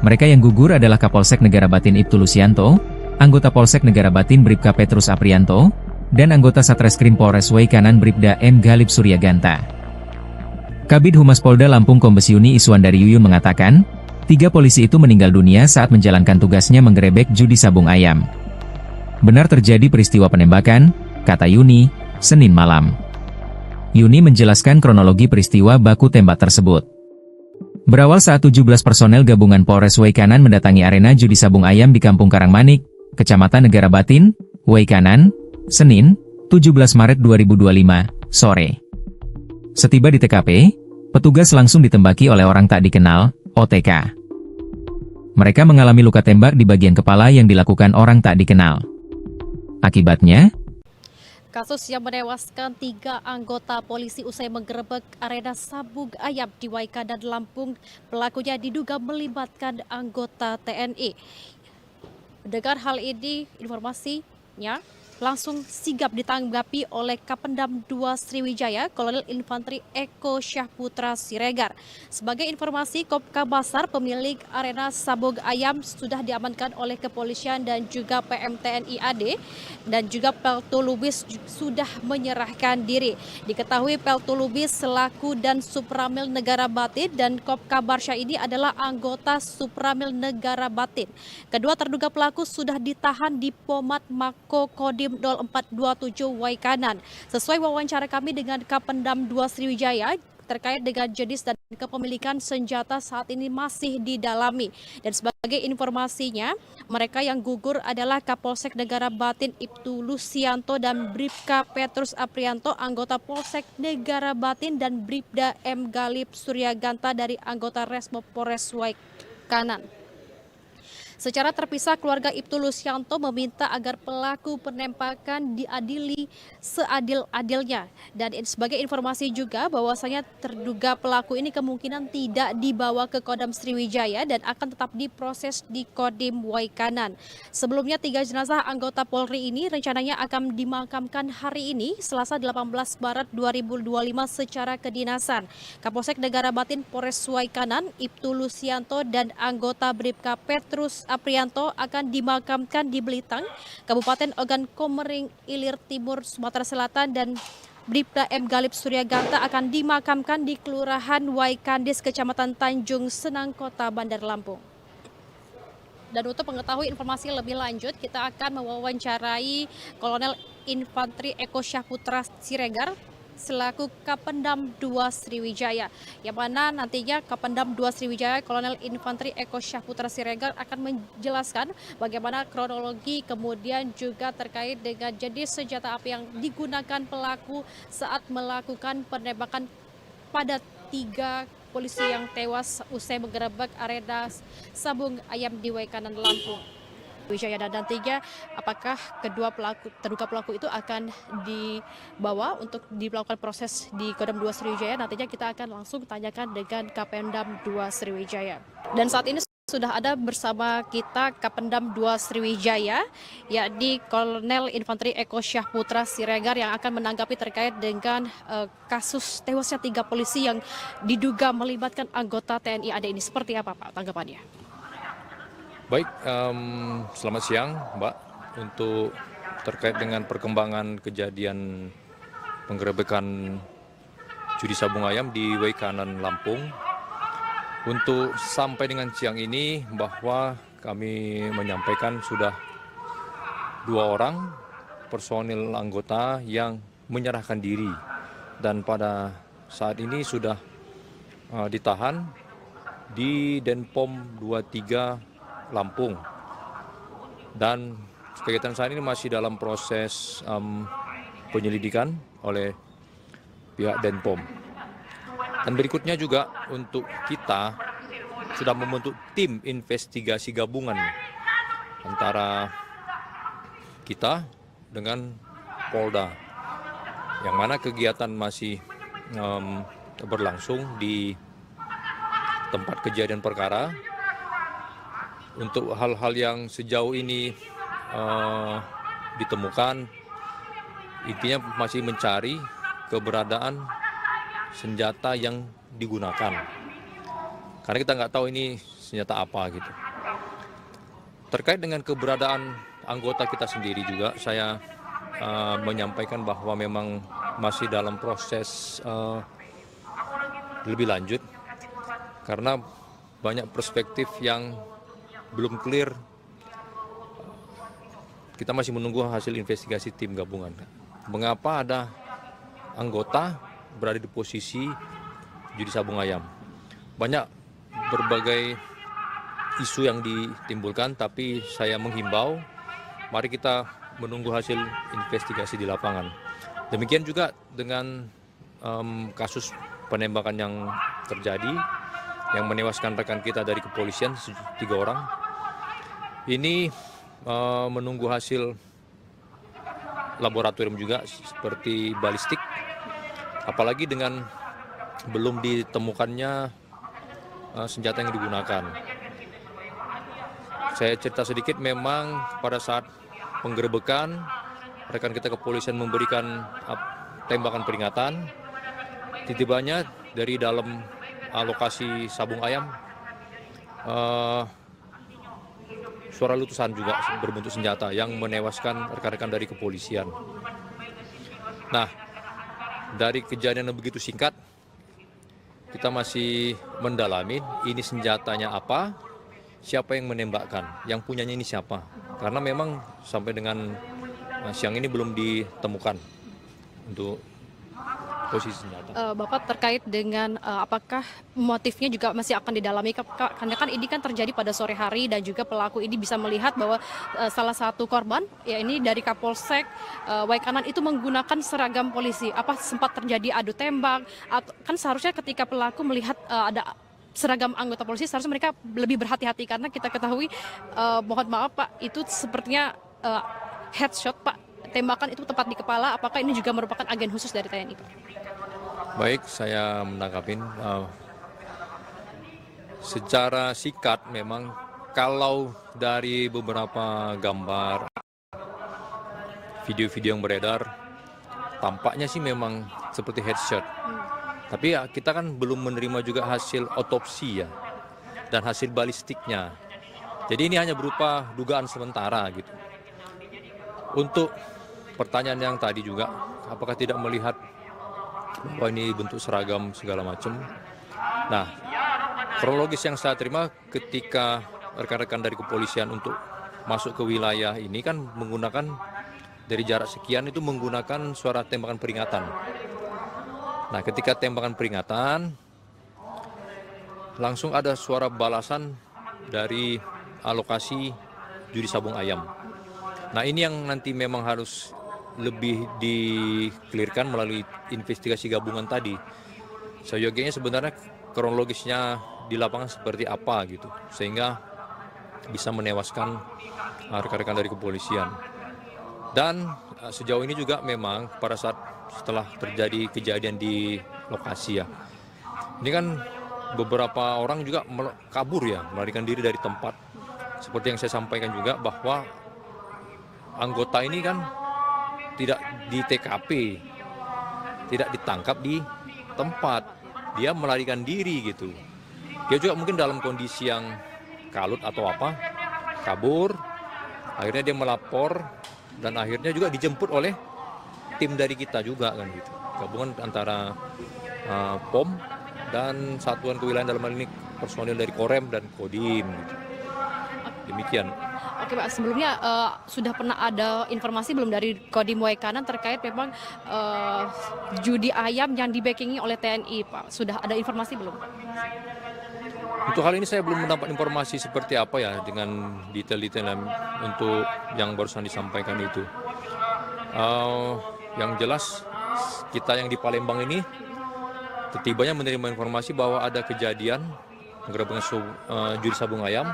Mereka yang gugur adalah Kapolsek Negara Batin Ibtu Lusianto, anggota Polsek Negara Batin Bribka Petrus Aprianto, dan anggota Satreskrim Polres Waikanan Bribda M. Galip Suryaganta. Kabid Humas Polda Lampung Kombes Yuni Iswandari Yuyun mengatakan, 3 polisi itu meninggal dunia saat menjalankan tugasnya menggerebek judi sabung ayam. Benar terjadi peristiwa penembakan, kata Yuni, Senin malam. Yuni menjelaskan kronologi peristiwa baku tembak tersebut. Berawal saat 17 personel gabungan Polres Waikanan mendatangi arena judi sabung ayam di Kampung Karangmanik, Kecamatan Negara Batin, Waikanan, Senin, 17 Maret 2025, sore. Setiba di TKP, petugas langsung ditembaki oleh orang tak dikenal, OTK. Mereka mengalami luka tembak di bagian kepala yang dilakukan orang tak dikenal. Akibatnya, kasus yang menewaskan 3 anggota polisi usai menggerebek arena sabung ayam di Waikanan, Lampung, pelakunya diduga melibatkan anggota TNI. Mendengar hal ini, informasinya langsung sigap ditanggapi oleh Kapendam 2 Sriwijaya, Kolonel Infantri Eko Syahputra Siregar. Sebagai informasi, Kopkabasar pemilik arena sabung ayam sudah diamankan oleh kepolisian dan juga PM TNI AD, dan juga Peltu Lubis sudah menyerahkan diri. Diketahui Peltu Lubis selaku dan Supramil Negara Batin dan Kopkabarsya ini adalah anggota Supramil Negara Batin. Kedua terduga pelaku sudah ditahan di Pomat Mako Kodim 0427 Waikanan. Sesuai wawancara kami dengan Kapendam 2 Sriwijaya, terkait dengan jenis dan kepemilikan senjata saat ini masih didalami. Dan sebagai informasinya, mereka yang gugur adalah Kapolsek Negara Batin Ibtu Lusianto dan Bribka Petrus Aprianto, anggota Polsek Negara Batin, dan Bribda M. Galip Suryaganta dari anggota Resmo Polres Waikanan. Secara terpisah, keluarga Ibtu Lusianto meminta agar pelaku penembakan diadili seadil-adilnya. Dan sebagai informasi juga bahwasanya terduga pelaku ini kemungkinan tidak dibawa ke Kodam Sriwijaya dan akan tetap diproses di Kodim Waikanan. Sebelumnya 3 jenazah anggota Polri ini rencananya akan dimakamkan hari ini, Selasa 18 Maret 2025 secara kedinasan. Kapolsek Negara Batin Polres Waikanan, Ibtu Lusianto dan anggota Bribka Petrus Aprianto akan dimakamkan di Belitang, Kabupaten Ogan Komering Ilir Timur, Sumatera Selatan, dan Bribda M. Galip Suryaganta akan dimakamkan di Kelurahan Waikandis, Kecamatan Tanjung Senang, Kota Bandar Lampung. Dan untuk mengetahui informasi lebih lanjut, kita akan mewawancarai Kolonel Infantri Eko Syahputra Siregar selaku Kapendam 2 Sriwijaya, yang mana nantinya Kapendam 2 Sriwijaya Kolonel Infantri Eko Syahputra Siregar akan menjelaskan bagaimana kronologi, kemudian juga terkait dengan jenis senjata api yang digunakan pelaku saat melakukan penembakan pada 3 polisi yang tewas usai menggerebek arena sabung ayam di Waikanan, Lampung. Wijaya, dan nantinya apakah kedua terduga pelaku itu akan dibawa untuk dilakukan proses di Kodam 2 Sriwijaya. Nantinya kita akan langsung tanyakan dengan Kapendam 2 Sriwijaya. Dan saat ini sudah ada bersama kita Kapendam 2 Sriwijaya, yakni Kolonel Infanteri Eko Syahputra Siregar yang akan menanggapi terkait dengan kasus tewasnya 3 polisi yang diduga melibatkan anggota TNI AD ini. Seperti apa Pak tanggapannya? Baik, selamat siang Mbak. Untuk terkait dengan perkembangan kejadian penggerebekan judi sabung ayam di Waikanan, Lampung. Untuk sampai dengan siang ini bahwa kami menyampaikan sudah 2 orang personil anggota yang menyerahkan diri dan pada saat ini sudah ditahan di Denpom 23 Lampung, dan kegiatan saat ini masih dalam proses penyelidikan oleh pihak Denpom. Dan berikutnya juga untuk kita sudah membentuk tim investigasi gabungan antara kita dengan Polda, yang mana kegiatan masih berlangsung di tempat kejadian perkara. Untuk hal-hal yang sejauh ini ditemukan, intinya masih mencari keberadaan senjata yang digunakan, karena kita nggak tahu ini senjata apa gitu. Terkait dengan keberadaan anggota kita sendiri juga, saya menyampaikan bahwa memang masih dalam proses lebih lanjut, karena banyak perspektif yang belum clear. Kita masih menunggu hasil investigasi tim gabungan. Mengapa ada anggota berada di posisi judi sabung ayam? Banyak berbagai isu yang ditimbulkan, tapi saya menghimbau mari kita menunggu hasil investigasi di lapangan. Demikian juga dengan kasus penembakan yang terjadi yang menewaskan rekan kita dari kepolisian 3 orang. Ini menunggu hasil laboratorium juga seperti balistik, apalagi dengan belum ditemukannya senjata yang digunakan. Saya cerita sedikit, memang pada saat penggerebekan rekan kita kepolisian memberikan tembakan peringatan, tiba-tibanya dari dalam lokasi sabung ayam suara letusan juga berbentuk senjata yang menewaskan rekan-rekan dari kepolisian. Nah, dari kejadian yang begitu singkat, kita masih mendalami ini senjatanya apa, siapa yang menembakkan, yang punyanya ini siapa. Karena memang sampai dengan siang ini belum ditemukan untuk posisi senjata. Bapak terkait dengan apakah motifnya juga masih akan didalami, karena kan ini kan terjadi pada sore hari dan juga pelaku ini bisa melihat bahwa salah satu korban, ya ini dari Kapolsek Waikanan itu menggunakan seragam polisi. Apa sempat terjadi adu tembak? Atau kan seharusnya ketika pelaku melihat ada seragam anggota polisi, seharusnya mereka lebih berhati-hati, karena kita ketahui, mohon maaf Pak, itu sepertinya headshot Pak. Tembakan itu tepat di kepala. Apakah ini juga merupakan agen khusus dari TNI, Pak? Baik, saya menanggapi secara singkat. Memang kalau dari beberapa gambar, video-video yang beredar, tampaknya sih memang seperti headshot. Tapi ya kita kan belum menerima juga hasil otopsi ya, dan hasil balistiknya. Jadi ini hanya berupa dugaan sementara gitu. Untuk pertanyaan yang tadi juga, apakah tidak melihat bahwa ini bentuk seragam segala macam? Nah, kronologis yang saya terima ketika rekan-rekan dari kepolisian untuk masuk ke wilayah ini kan menggunakan dari jarak sekian itu menggunakan suara tembakan peringatan. Nah, ketika tembakan peringatan, langsung ada suara balasan dari alokasi judi sabung ayam. Nah, ini yang nanti memang harus lebih di-clearkan melalui investigasi gabungan tadi. Seyogianya sebenarnya kronologisnya di lapangan seperti apa gitu, sehingga bisa menewaskan rekan-rekan dari kepolisian. Dan sejauh ini juga memang pada saat setelah terjadi kejadian di lokasi ya, ini kan beberapa orang juga kabur ya, melarikan diri dari tempat. Seperti yang saya sampaikan juga bahwa anggota ini kan tidak di TKP, tidak ditangkap di tempat, dia melarikan diri gitu. Dia juga mungkin dalam kondisi yang kalut atau apa, kabur, akhirnya dia melapor dan akhirnya juga dijemput oleh tim dari kita juga kan gitu. Gabungan antara POM dan Satuan Kewilayahan, dalam hal ini personil dari Korem dan Kodim gitu. Demikian. Oke Pak, sebelumnya sudah pernah ada informasi belum dari Kodim Waikanan terkait memang judi ayam yang dibackingi oleh TNI Pak? Sudah ada informasi belum? Untuk hal ini saya belum mendapat informasi seperti apa ya dengan detail-detail untuk yang barusan disampaikan itu. Yang jelas kita yang di Palembang ini setibanya menerima informasi bahwa ada kejadian penggerebekan judi sabung ayam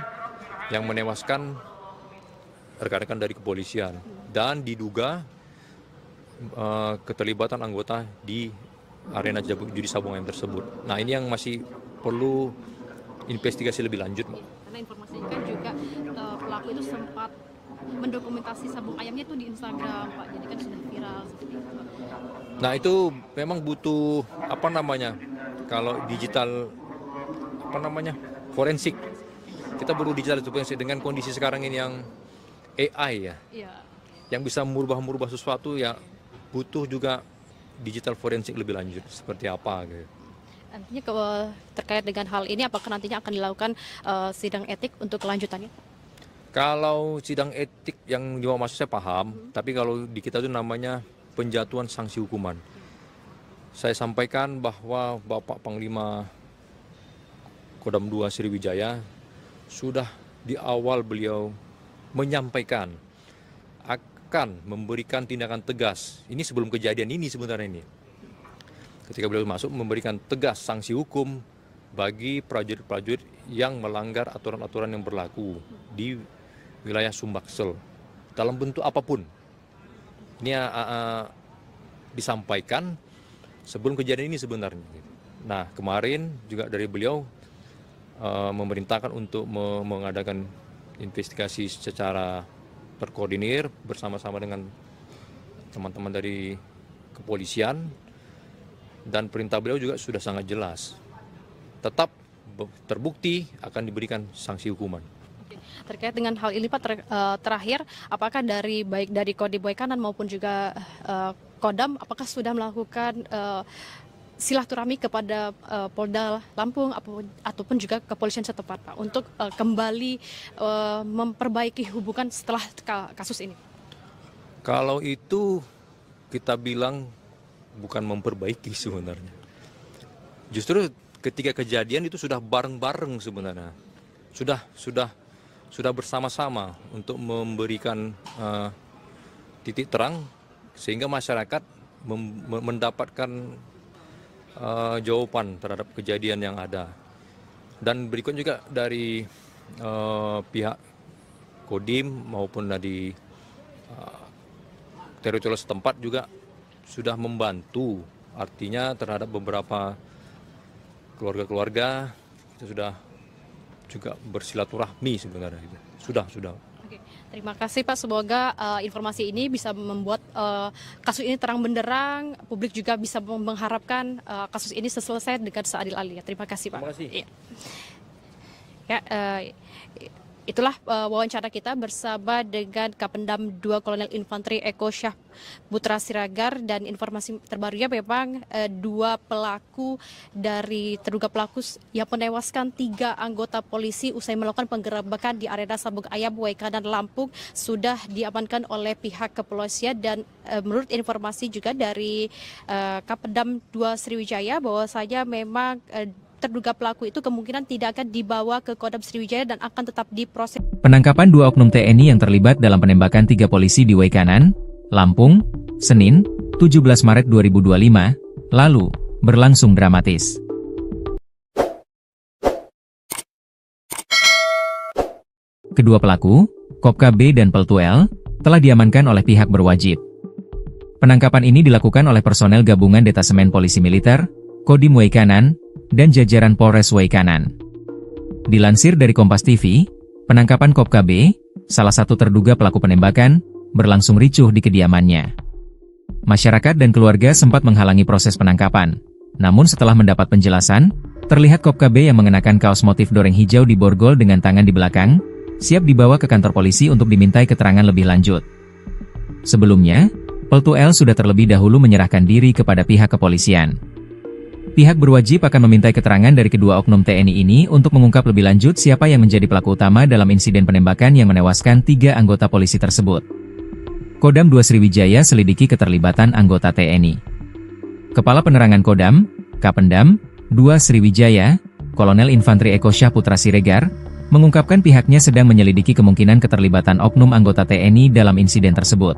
yang menewaskan rekan-rekan dari kepolisian dan diduga keterlibatan anggota di arena judi sabung ayam tersebut. Nah, ini yang masih perlu investigasi lebih lanjut, Mbak. Karena informasinya kan juga pelaku itu sempat mendokumentasi sabung ayamnya itu di Instagram, Pak. Jadi kan sudah viral seperti itu. Nah, itu memang butuh kalau digital forensik. Kita perlu digital forensik dengan kondisi sekarang ini yang AI ya. Iya. Yang bisa merubah sesuatu ya, butuh juga digital forensik lebih lanjut seperti apa gitu. Nantinya terkait dengan hal ini apakah nantinya akan dilakukan sidang etik untuk kelanjutannya? Kalau sidang etik yang dimaksud saya paham, tapi kalau di kita itu namanya penjatuhan sanksi hukuman. Saya sampaikan bahwa Bapak Panglima Kodam 2 Sriwijaya sudah di awal beliau menyampaikan akan memberikan tindakan tegas. Ini sebelum kejadian ini sebenarnya ini. Ketika beliau masuk memberikan tegas sanksi hukum bagi prajurit-prajurit yang melanggar aturan-aturan yang berlaku di wilayah Sumbaksel dalam bentuk apapun. Ini disampaikan sebelum kejadian ini sebenarnya. Nah, kemarin juga dari beliau memerintahkan untuk mengadakan investigasi secara terkoordinir bersama-sama dengan teman-teman dari kepolisian, dan perintah beliau juga sudah sangat jelas. Tetap terbukti akan diberikan sanksi hukuman. Terkait dengan hal ini Pak, terakhir apakah baik dari Kodim Waikanan maupun juga Kodam apakah sudah melakukan silaturahmi kepada Polda Lampung ataupun juga kepolisian setempat Pak untuk kembali memperbaiki hubungan setelah kasus ini? Kalau itu kita bilang bukan memperbaiki sebenarnya. Justru ketika kejadian itu sudah bareng-bareng sebenarnya. Sudah bersama-sama untuk memberikan titik terang sehingga masyarakat mendapatkan jawaban terhadap kejadian yang ada. Dan berikut juga dari pihak Kodim maupun dari teritorial setempat juga sudah membantu, artinya terhadap beberapa keluarga-keluarga kita sudah juga bersilaturahmi sebenarnya. Sudah. Oke, terima kasih Pak, semoga informasi ini bisa membuat kasus ini terang benderang, publik juga bisa mengharapkan kasus ini selesai dengan seadil-adilnya. Terima kasih Pak. Terima kasih. Ya, itulah wawancara kita bersama dengan Kapendam 2 Kolonel Infanteri Eko Syah Putra Siregar, dan informasi terbarunya memang terduga pelaku yang menewaskan 3 anggota polisi usai melakukan penggerebekan di arena sabung ayam Waikanan Lampung sudah diamankan oleh pihak kepolisian. Dan menurut informasi juga dari Kapendam 2 Sriwijaya bahwasanya memang terduga pelaku itu kemungkinan tidak akan dibawa ke Kodam Sriwijaya dan akan tetap diproses. Penangkapan 2 oknum TNI yang terlibat dalam penembakan 3 polisi di Waikanan, Lampung, Senin, 17 Maret 2025, lalu, berlangsung dramatis. Kedua pelaku, Kopka B dan Peltu L, telah diamankan oleh pihak berwajib. Penangkapan ini dilakukan oleh personel gabungan Detasemen Polisi Militer, Kodim Waikanan, dan jajaran Polres Waikanan. Dilansir dari Kompas TV, penangkapan Kopka B, salah satu terduga pelaku penembakan, berlangsung ricuh di kediamannya. Masyarakat dan keluarga sempat menghalangi proses penangkapan. Namun setelah mendapat penjelasan, terlihat Kopka B yang mengenakan kaos motif doreng hijau di borgol dengan tangan di belakang, siap dibawa ke kantor polisi untuk dimintai keterangan lebih lanjut. Sebelumnya, Peltu L sudah terlebih dahulu menyerahkan diri kepada pihak kepolisian. Pihak berwajib akan memintai keterangan dari kedua oknum TNI ini untuk mengungkap lebih lanjut siapa yang menjadi pelaku utama dalam insiden penembakan yang menewaskan 3 anggota polisi tersebut. Kodam 2 Sriwijaya selidiki keterlibatan anggota TNI. Kepala Penerangan Kodam, Kapendam 2 Sriwijaya, Kolonel Infantri Eko Syah Putra Siregar, mengungkapkan pihaknya sedang menyelidiki kemungkinan keterlibatan oknum anggota TNI dalam insiden tersebut.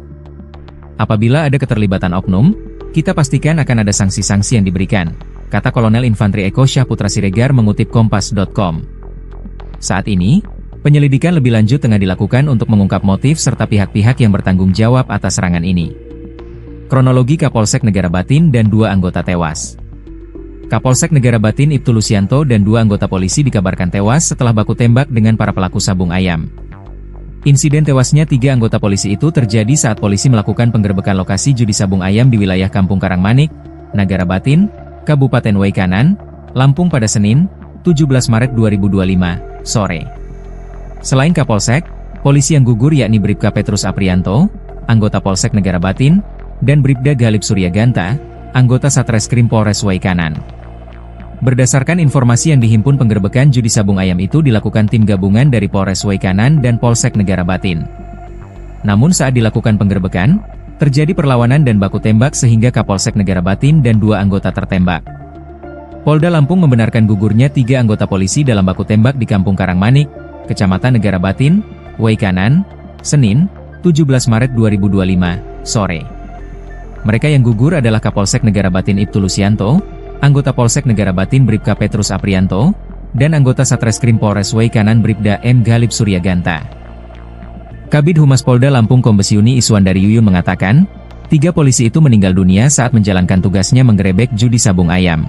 Apabila ada keterlibatan oknum, kita pastikan akan ada sanksi-sanksi yang diberikan, kata Kolonel Infantri Eko Syah Putra Siregar mengutip Kompas.com. Saat ini, penyelidikan lebih lanjut tengah dilakukan untuk mengungkap motif serta pihak-pihak yang bertanggung jawab atas serangan ini. Kronologi Kapolsek Negara Batin dan 2 anggota tewas. Kapolsek Negara Batin Ibtu Lusianto dan 2 anggota polisi dikabarkan tewas setelah baku tembak dengan para pelaku sabung ayam. Insiden tewasnya 3 anggota polisi itu terjadi saat polisi melakukan penggerbekan lokasi judi sabung ayam di wilayah Kampung Karangmanik, Nagara Batin, Kabupaten Waikanan, Lampung pada Senin, 17 Maret 2025, sore. Selain Kapolsek, polisi yang gugur yakni Bribka Petrus Aprianto, anggota Polsek Negara Batin, dan Bribda Galip Suryaganta, anggota Satreskrim Polres Waikanan. Berdasarkan informasi yang dihimpun, penggerbekan judi sabung ayam itu dilakukan tim gabungan dari Polres Waikanan dan Polsek Negara Batin. Namun saat dilakukan penggerbekan, terjadi perlawanan dan baku tembak sehingga Kapolsek Negara Batin dan 2 anggota tertembak. Polda Lampung membenarkan gugurnya 3 anggota polisi dalam baku tembak di Kampung Karangmanik, Kecamatan Negara Batin, Waikanan, Senin, 17 Maret 2025, sore. Mereka yang gugur adalah Kapolsek Negara Batin Ibtu Lusianto, anggota Polsek Negara Batin Bribka Petrus Aprianto, dan anggota Satreskrim Polres Waikanan Bribda M. Galip Suryaganta. Kabid Humas Polda Lampung Kombes Yuni Iswandari Yuyun mengatakan, 3 polisi itu meninggal dunia saat menjalankan tugasnya menggerebek judi sabung ayam.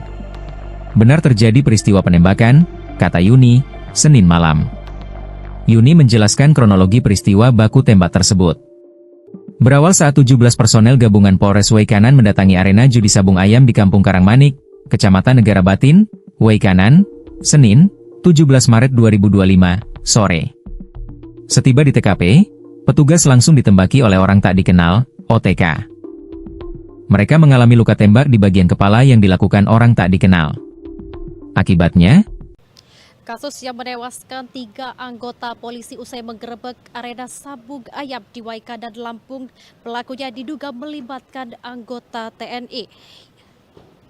Benar terjadi peristiwa penembakan, kata Yuni, Senin malam. Yuni menjelaskan kronologi peristiwa baku tembak tersebut. Berawal saat 17 personel gabungan Polres Waikanan mendatangi arena judi sabung ayam di Kampung Karangmanik, Kecamatan Negara Batin, Waikanan, Senin, 17 Maret 2025, sore. Setiba di TKP, petugas langsung ditembaki oleh orang tak dikenal, OTK. Mereka mengalami luka tembak di bagian kepala yang dilakukan orang tak dikenal. Akibatnya, kasus yang menewaskan 3 anggota polisi usai menggerebek arena sabung ayam di Waikanan, Lampung, pelakunya diduga melibatkan anggota TNI.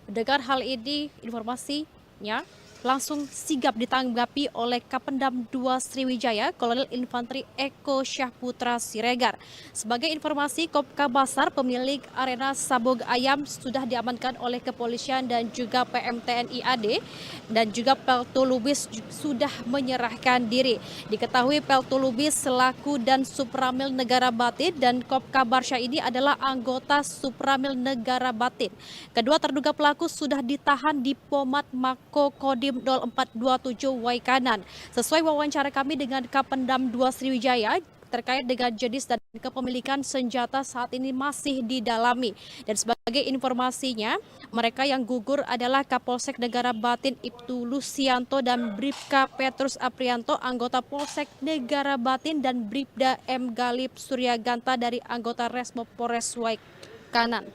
Mendengar hal ini, informasinya langsung sigap ditanggapi oleh Kapendam 2 Sriwijaya, Kolonel Infantri Eko Syah Putra Siregar. Sebagai informasi, Kopka Basar, pemilik arena sabung ayam, sudah diamankan oleh kepolisian dan juga PMTNI AD, dan juga Peltu Lubis sudah menyerahkan diri. Diketahui Peltu Lubis selaku dan Supramil Negara Batin dan Kopka Barsha ini adalah anggota Supramil Negara Batin. Kedua terduga pelaku sudah ditahan di Pomat Mako Kodim 0427 Waikanan. Sesuai wawancara kami dengan Kapendam 2 Sriwijaya, terkait dengan jenis dan kepemilikan senjata saat ini masih didalami. Dan sebagai informasinya, mereka yang gugur adalah Kapolsek Negara Batin Ibtu Lusianto dan Bribka Petrus Aprianto, anggota Polsek Negara Batin, dan Bribda M. Galip Suryaganta dari anggota Resmo Polres Waikanan.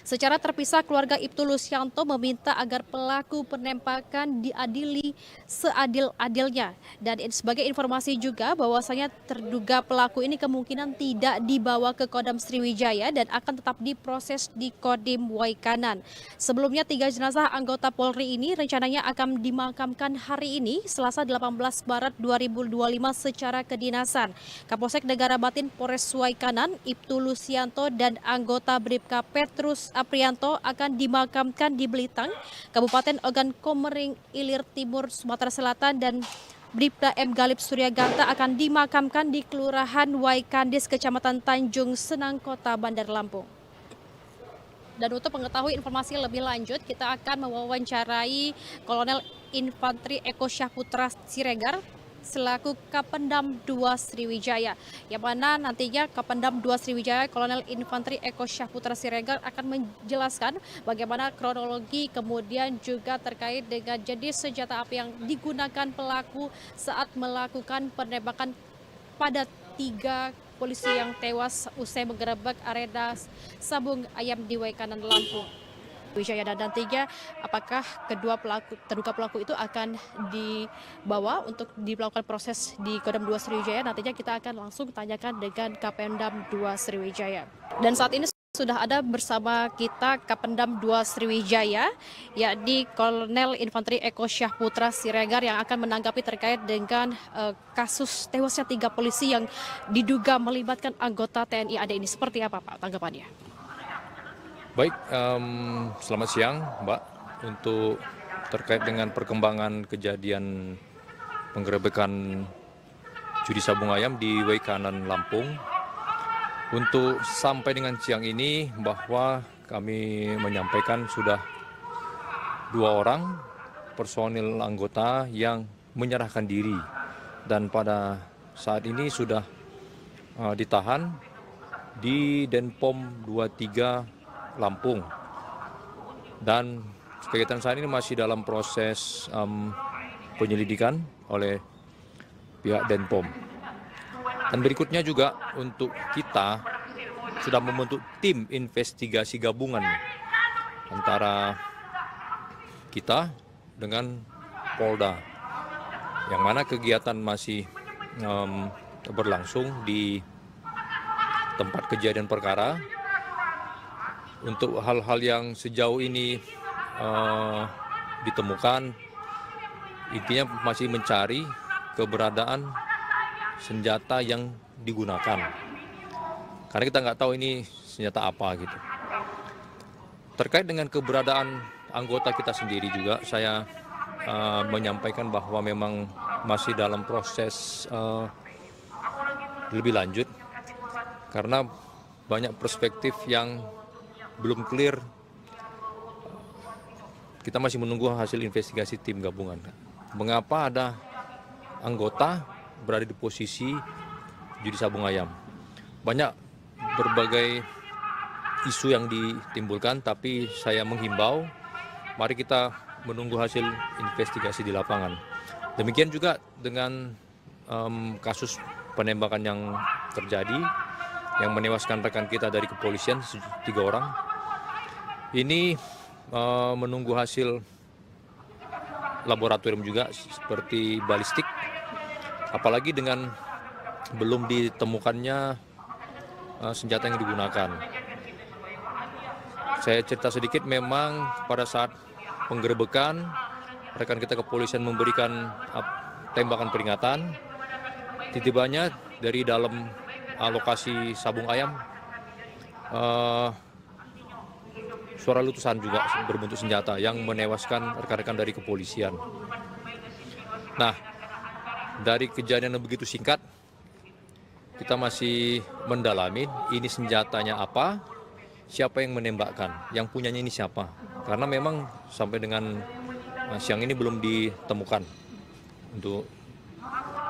Secara terpisah, keluarga Ibtu Lusianto meminta agar pelaku penembakan diadili seadil-adilnya. Dan sebagai informasi juga bahwasanya terduga pelaku ini kemungkinan tidak dibawa ke Kodam Sriwijaya dan akan tetap diproses di Kodim Waikanan. Sebelumnya 3 jenazah anggota Polri ini rencananya akan dimakamkan hari ini, Selasa 18 Maret 2025 secara kedinasan. Kapolsek Negara Batin Polres Waikanan, Ibtu Lusianto dan anggota Bribka Petrus Aprianto akan dimakamkan di Belitang, Kabupaten Ogan Komering Ilir Timur, Sumatera Selatan, dan Bribda M. Galip Suryaganta akan dimakamkan di Kelurahan Waikandis, Kecamatan Tanjung Senang, Kota Bandar Lampung. Dan untuk mengetahui informasi lebih lanjut, kita akan mewawancarai Kolonel Infantri Eko Syahputra Siregar selaku Kapendam 2 Sriwijaya, yang mana nantinya Kapendam 2 Sriwijaya Kolonel Infantri Eko Syahputra Siregar akan menjelaskan bagaimana kronologi kemudian juga terkait dengan jenis senjata api yang digunakan pelaku saat melakukan penembakan pada 3 polisi yang tewas usai menggerebek arena sabung ayam di Waikanan, Lampung. Wijaya, dan nantinya apakah terduga pelaku itu akan dibawa untuk dilakukan proses di Kodam 2 Sriwijaya, nantinya kita akan langsung tanyakan dengan Kapendam 2 Sriwijaya. Dan saat ini sudah ada bersama kita Kapendam 2 Sriwijaya, yakni Kolonel Infantri Eko Syahputra Siregar, yang akan menanggapi terkait dengan kasus tewasnya 3 polisi yang diduga melibatkan anggota TNI AD ini. Seperti apa Pak tanggapannya? Baik, selamat siang Mbak. Untuk terkait dengan perkembangan kejadian penggerebekan judi sabung ayam di Waikanan, Lampung. Untuk sampai dengan siang ini bahwa kami menyampaikan sudah 2 orang personil anggota yang menyerahkan diri. Dan pada saat ini sudah ditahan di Denpom 23 Lampung, dan kegiatan saat ini masih dalam proses penyelidikan oleh pihak Denpom. Dan berikutnya juga untuk kita sudah membentuk tim investigasi gabungan antara kita dengan Polda, yang mana kegiatan masih berlangsung di tempat kejadian perkara. Untuk hal-hal yang sejauh ini ditemukan, intinya masih mencari keberadaan senjata yang digunakan. Karena kita nggak tahu ini senjata apa gitu. Terkait dengan keberadaan anggota kita sendiri juga, saya menyampaikan bahwa memang masih dalam proses lebih lanjut. Karena banyak perspektif yang belum clear. Kita masih menunggu hasil investigasi tim gabungan. Mengapa ada anggota berada di posisi judi sabung ayam? Banyak berbagai isu yang ditimbulkan, tapi saya menghimbau, mari kita menunggu hasil investigasi di lapangan. Demikian juga dengan kasus penembakan yang terjadi, yang menewaskan rekan kita dari kepolisian 3 orang. Ini menunggu hasil laboratorium juga seperti balistik, apalagi dengan belum ditemukannya senjata yang digunakan. Saya cerita sedikit, memang pada saat penggerebekan rekan kita kepolisian memberikan tembakan peringatan, tiba-tibanya dari dalam lokasi sabung ayam suara letusan juga berbentuk senjata yang menewaskan rekan-rekan dari kepolisian. Nah, dari kejadian yang begitu singkat, kita masih mendalami ini senjatanya apa, siapa yang menembakkan, yang punyanya ini siapa. Karena memang sampai dengan siang ini belum ditemukan untuk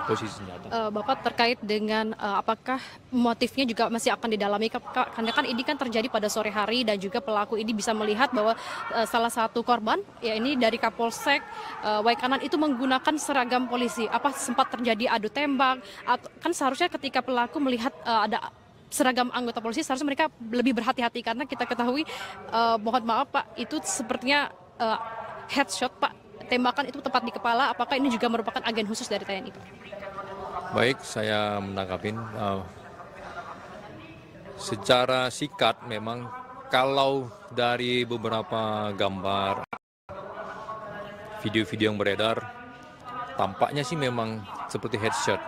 posisi senjata. Bapak, terkait dengan apakah motifnya juga masih akan didalami, karena kan ini kan terjadi pada sore hari dan juga pelaku ini bisa melihat bahwa salah satu korban, ya ini dari Kapolsek Waikanan itu menggunakan seragam polisi. Apa sempat terjadi adu tembak? Atau, kan seharusnya ketika pelaku melihat ada seragam anggota polisi, seharusnya mereka lebih berhati-hati, karena kita ketahui, mohon maaf Pak, itu sepertinya headshot Pak, tembakan itu tepat di kepala. Apakah ini juga merupakan agen khusus dari TNI Pak? Baik, saya menangkapin. Secara singkat memang kalau dari beberapa gambar, video-video yang beredar, tampaknya sih memang seperti headshot.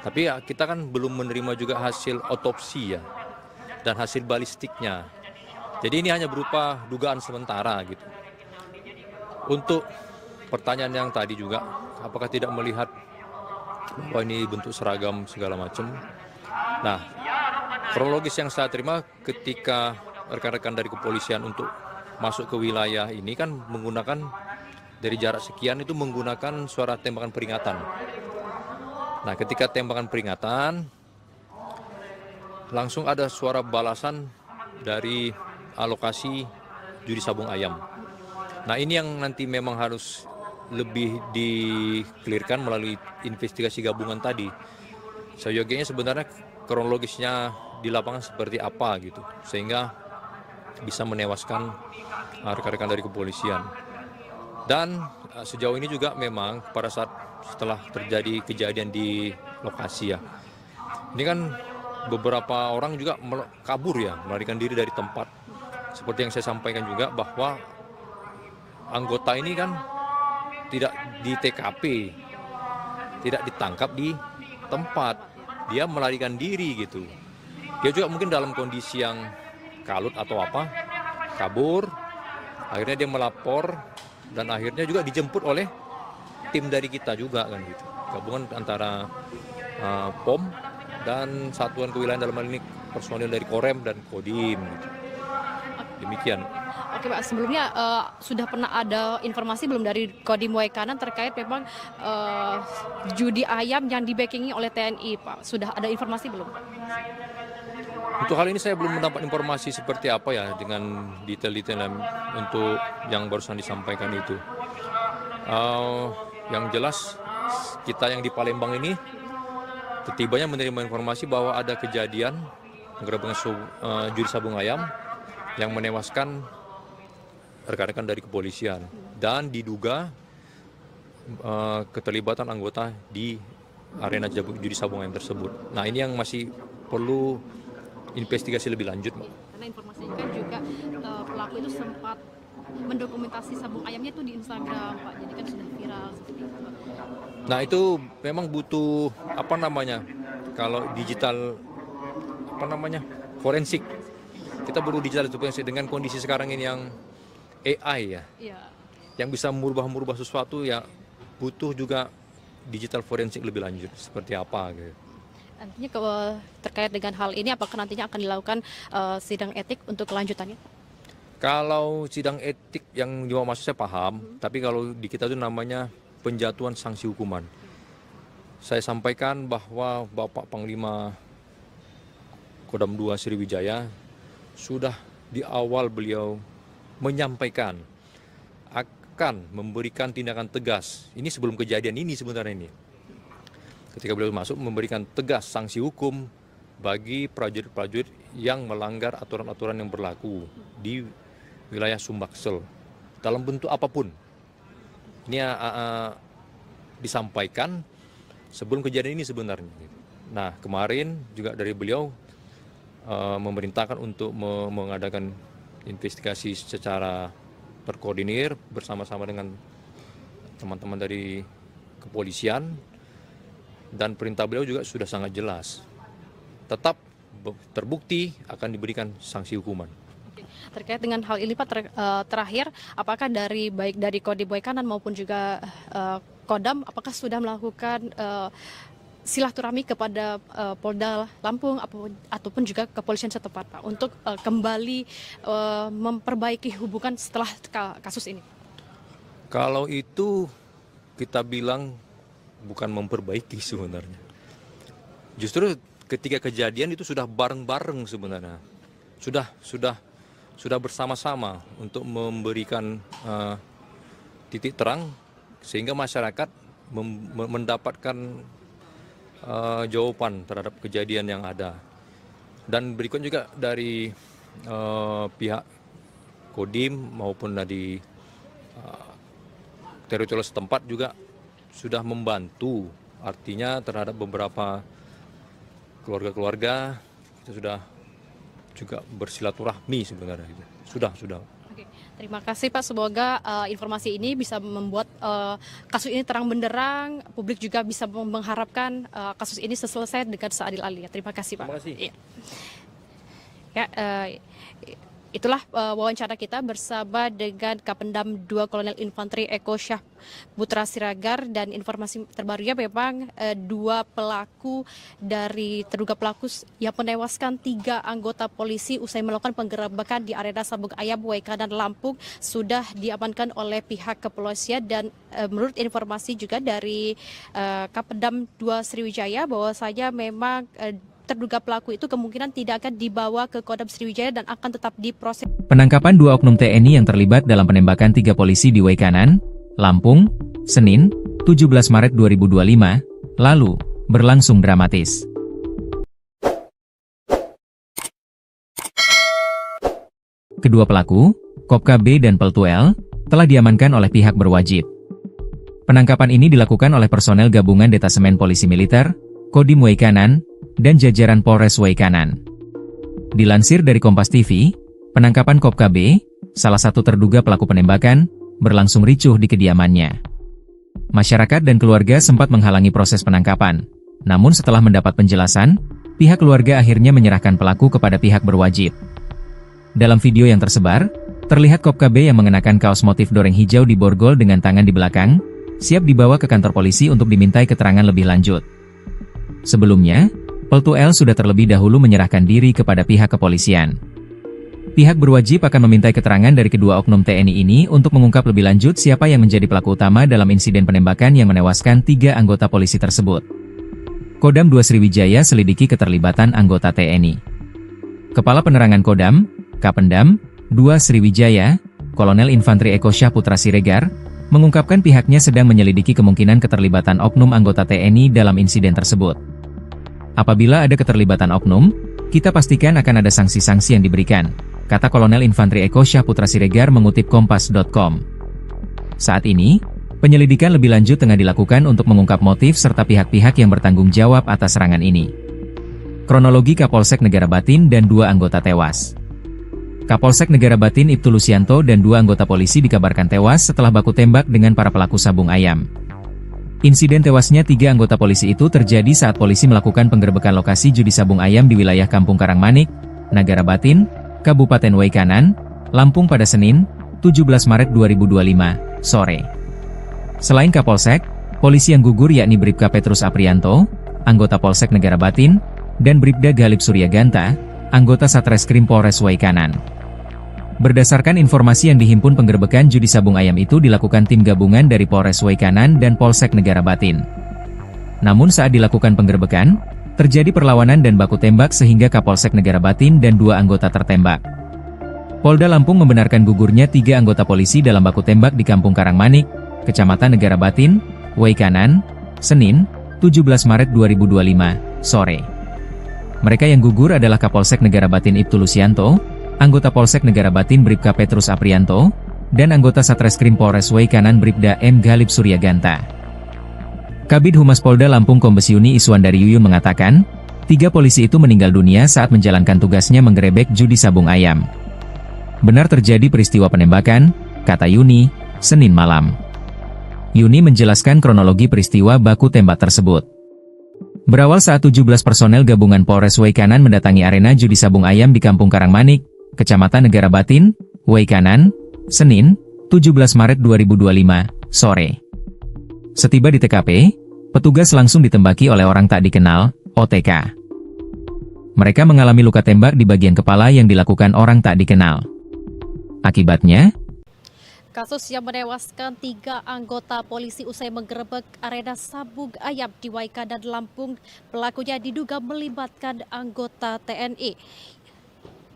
Tapi ya kita kan belum menerima juga hasil otopsi ya, dan hasil balistiknya. Jadi ini hanya berupa dugaan sementara gitu. Untuk pertanyaan yang tadi juga, apakah tidak melihat bahwa ini bentuk seragam segala macam. Nah, kronologis yang saya terima ketika rekan-rekan dari kepolisian untuk masuk ke wilayah ini kan menggunakan dari jarak sekian itu menggunakan suara tembakan peringatan. Nah, ketika tembakan peringatan, langsung ada suara balasan dari alokasi judi sabung ayam. Nah, ini yang nanti memang harus lebih di-clearkan melalui investigasi gabungan tadi. Seyogianya sebenarnya kronologisnya di lapangan seperti apa gitu, sehingga bisa menewaskan rekan-rekan dari kepolisian. Dan sejauh ini juga memang pada saat setelah terjadi kejadian di lokasi ya, ini kan beberapa orang juga kabur ya, melarikan diri dari tempat. Seperti yang saya sampaikan juga bahwa anggota ini kan tidak di TKP, tidak ditangkap di tempat, dia melarikan diri gitu. Dia juga mungkin dalam kondisi yang kalut atau apa, kabur, akhirnya dia melapor dan akhirnya juga dijemput oleh tim dari kita juga kan gitu. Gabungan antara POM dan satuan kewilayahan dalam hal ini personil dari Korem dan Kodim gitu. Demikian. Oke Pak, sebelumnya sudah pernah ada informasi belum dari Kodim Waikanan terkait memang judi ayam yang di-backingi oleh TNI Pak? Sudah ada informasi belum? Untuk hal ini saya belum mendapat informasi seperti apa ya dengan detail-detail untuk yang barusan disampaikan itu. Yang jelas kita yang di Palembang ini setibanya menerima informasi bahwa ada kejadian penggerebekan judi sabung ayam yang menewaskan rekan-rekan dari kepolisian dan diduga keterlibatan anggota di arena judi sabung ayam tersebut. Nah, ini yang masih perlu investigasi lebih lanjut, Mbak. Karena informasinya kan juga pelaku itu sempat mendokumentasi sabung ayamnya itu di Instagram, Pak. Jadi kan sudah viral seperti itu, Pak. Nah, itu memang butuh kalau digital forensik. Kita perlu digital forensik dengan kondisi sekarang ini yang AI ya. Iya. Yang bisa merubah sesuatu ya butuh juga digital forensik lebih lanjut seperti apa gitu. Nantinya terkait dengan hal ini, apakah nantinya akan dilakukan sidang etik untuk kelanjutannya? Kalau sidang etik yang dimaksud saya paham, tapi kalau di kita itu namanya penjatuhan sanksi hukuman. Saya sampaikan bahwa Bapak Panglima Kodam 2 Sriwijaya sudah di awal beliau menyampaikan akan memberikan tindakan tegas. Ini sebelum kejadian ini sebenarnya ini. Ketika beliau masuk memberikan tegas sanksi hukum bagi prajurit-prajurit yang melanggar aturan-aturan yang berlaku di wilayah Sumbaksel dalam bentuk apapun. Ini disampaikan sebelum kejadian ini sebenarnya. Nah, kemarin juga dari beliau memerintahkan untuk mengadakan investigasi secara terkoordinir bersama-sama dengan teman-teman dari kepolisian. Dan perintah beliau juga sudah sangat jelas. Tetap terbukti akan diberikan sanksi hukuman. Terkait dengan hal ini Pak, terakhir, apakah baik dari Kodim Waikanan maupun juga Kodam, apakah sudah melakukan silaturahmi kepada Polda Lampung ataupun juga kepolisian setempat Pak untuk kembali memperbaiki hubungan setelah kasus ini? Kalau itu kita bilang bukan memperbaiki sebenarnya. Justru ketika kejadian itu sudah bareng-bareng sebenarnya. Sudah bersama-sama untuk memberikan titik terang sehingga masyarakat mendapatkan jawaban terhadap kejadian yang ada. Dan berikut juga dari pihak Kodim maupun dari teritorial setempat juga sudah membantu, artinya terhadap beberapa keluarga-keluarga kita sudah juga bersilaturahmi sebenarnya. Sudah. Oke, terima kasih Pak. Semoga informasi ini bisa membuat kasus ini terang benderang. Publik juga bisa mengharapkan kasus ini selesai dengan seadil-adilnya. Terima kasih Pak. Terima kasih. Ya, Itulah wawancara kita bersama dengan Kapendam 2 Kolonel Infanteri Eko Syah Putra Siregar, dan informasi terbarunya memang terduga pelaku yang menewaskan 3 anggota polisi usai melakukan penggerebekan di arena Sabung Ayam, Waikanan, Lampung sudah diamankan oleh pihak kepolisian. Dan menurut informasi juga dari Kapendam 2 Sriwijaya bahwasanya memang terduga pelaku itu kemungkinan tidak akan dibawa ke Kodam Sriwijaya dan akan tetap diproses. Penangkapan 2 oknum TNI yang terlibat dalam penembakan 3 polisi di Waikanan, Lampung, Senin, 17 Maret 2025, lalu, berlangsung dramatis. Kedua pelaku, Kopka B dan Peltu L, telah diamankan oleh pihak berwajib. Penangkapan ini dilakukan oleh personel gabungan Detasemen Polisi Militer, Kodim Waikanan, dan jajaran Polres Waikanan. Dilansir dari Kompas TV, penangkapan Kopka B, salah satu terduga pelaku penembakan, berlangsung ricuh di kediamannya. Masyarakat dan keluarga sempat menghalangi proses penangkapan, namun setelah mendapat penjelasan, pihak keluarga akhirnya menyerahkan pelaku kepada pihak berwajib. Dalam video yang tersebar, terlihat Kopka B yang mengenakan kaos motif doreng hijau di borgol dengan tangan di belakang, siap dibawa ke kantor polisi untuk dimintai keterangan lebih lanjut. Sebelumnya, Peltu L sudah terlebih dahulu menyerahkan diri kepada pihak kepolisian. Pihak berwajib akan memintai keterangan dari kedua oknum TNI ini untuk mengungkap lebih lanjut siapa yang menjadi pelaku utama dalam insiden penembakan yang menewaskan 3 anggota polisi tersebut. Kodam 2 Sriwijaya selidiki keterlibatan anggota TNI. Kepala Penerangan Kodam, Kapendam 2 Sriwijaya, Kolonel Infanteri Eko Syah Putra Siregar, mengungkapkan pihaknya sedang menyelidiki kemungkinan keterlibatan oknum anggota TNI dalam insiden tersebut. Apabila ada keterlibatan oknum, kita pastikan akan ada sanksi-sanksi yang diberikan, kata Kolonel Infanteri Eko Syah Putra Siregar mengutip Kompas.com. Saat ini, penyelidikan lebih lanjut tengah dilakukan untuk mengungkap motif serta pihak-pihak yang bertanggung jawab atas serangan ini. Kronologi Kapolsek Negara Batin dan 2 anggota tewas. Kapolsek Negara Batin Ibtu Lusianto dan 2 anggota polisi dikabarkan tewas setelah baku tembak dengan para pelaku sabung ayam. Insiden tewasnya 3 anggota polisi itu terjadi saat polisi melakukan penggerebekan lokasi judi sabung ayam di wilayah Kampung Karangmanik, Negara Batin, Kabupaten Waikanan, Lampung pada Senin, 17 Maret 2025, sore. Selain Kapolsek, polisi yang gugur yakni Bribka Petrus Aprianto, anggota Polsek Negara Batin, dan Bribda Galib Suryaganta, anggota Satreskrim Polres Waikanan. Berdasarkan informasi yang dihimpun, penggerebekan judi sabung ayam itu dilakukan tim gabungan dari Polres Waikanan dan Polsek Negara Batin. Namun saat dilakukan penggerebekan, terjadi perlawanan dan baku tembak sehingga Kapolsek Negara Batin dan 2 anggota tertembak. Polda Lampung membenarkan gugurnya 3 anggota polisi dalam baku tembak di Kampung Karangmanik, Kecamatan Negara Batin, Waikanan, Senin, 17 Maret 2025, sore. Mereka yang gugur adalah Kapolsek Negara Batin Ibtu Lusianto, anggota Polsek Negara Batin Bribka Petrus Aprianto, dan anggota Satreskrim Polres Waikanan Bribda M. Galib Suryaganta. Kabid Humas Polda Lampung Kombes Yuni Iswandari Yuyun mengatakan, 3 polisi itu meninggal dunia saat menjalankan tugasnya menggerebek judi sabung ayam. Benar terjadi peristiwa penembakan, kata Yuni, Senin malam. Yuni menjelaskan kronologi peristiwa baku tembak tersebut. Berawal saat 17 personel gabungan Polres Waikanan mendatangi arena judi sabung ayam di Kampung Karangmanik, Kecamatan Negara Batin, Waikanan, Senin, 17 Maret 2025, sore. Setiba di TKP, petugas langsung ditembaki oleh orang tak dikenal, OTK. Mereka mengalami luka tembak di bagian kepala yang dilakukan orang tak dikenal. Akibatnya, kasus yang menewaskan 3 anggota polisi usai menggerebek arena sabung ayam di Waikanan, Lampung, pelakunya diduga melibatkan anggota TNI.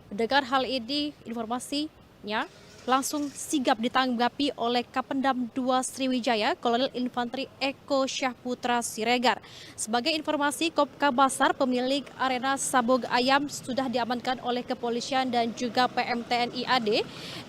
Mendengar hal ini, informasinya langsung sigap ditanggapi oleh Kapendam 2 Sriwijaya, Kolonel Infanteri Eko Syah Putra Siregar. Sebagai informasi, Kopka Basar, pemilik arena sabung ayam, sudah diamankan oleh kepolisian dan juga PM TNI AD,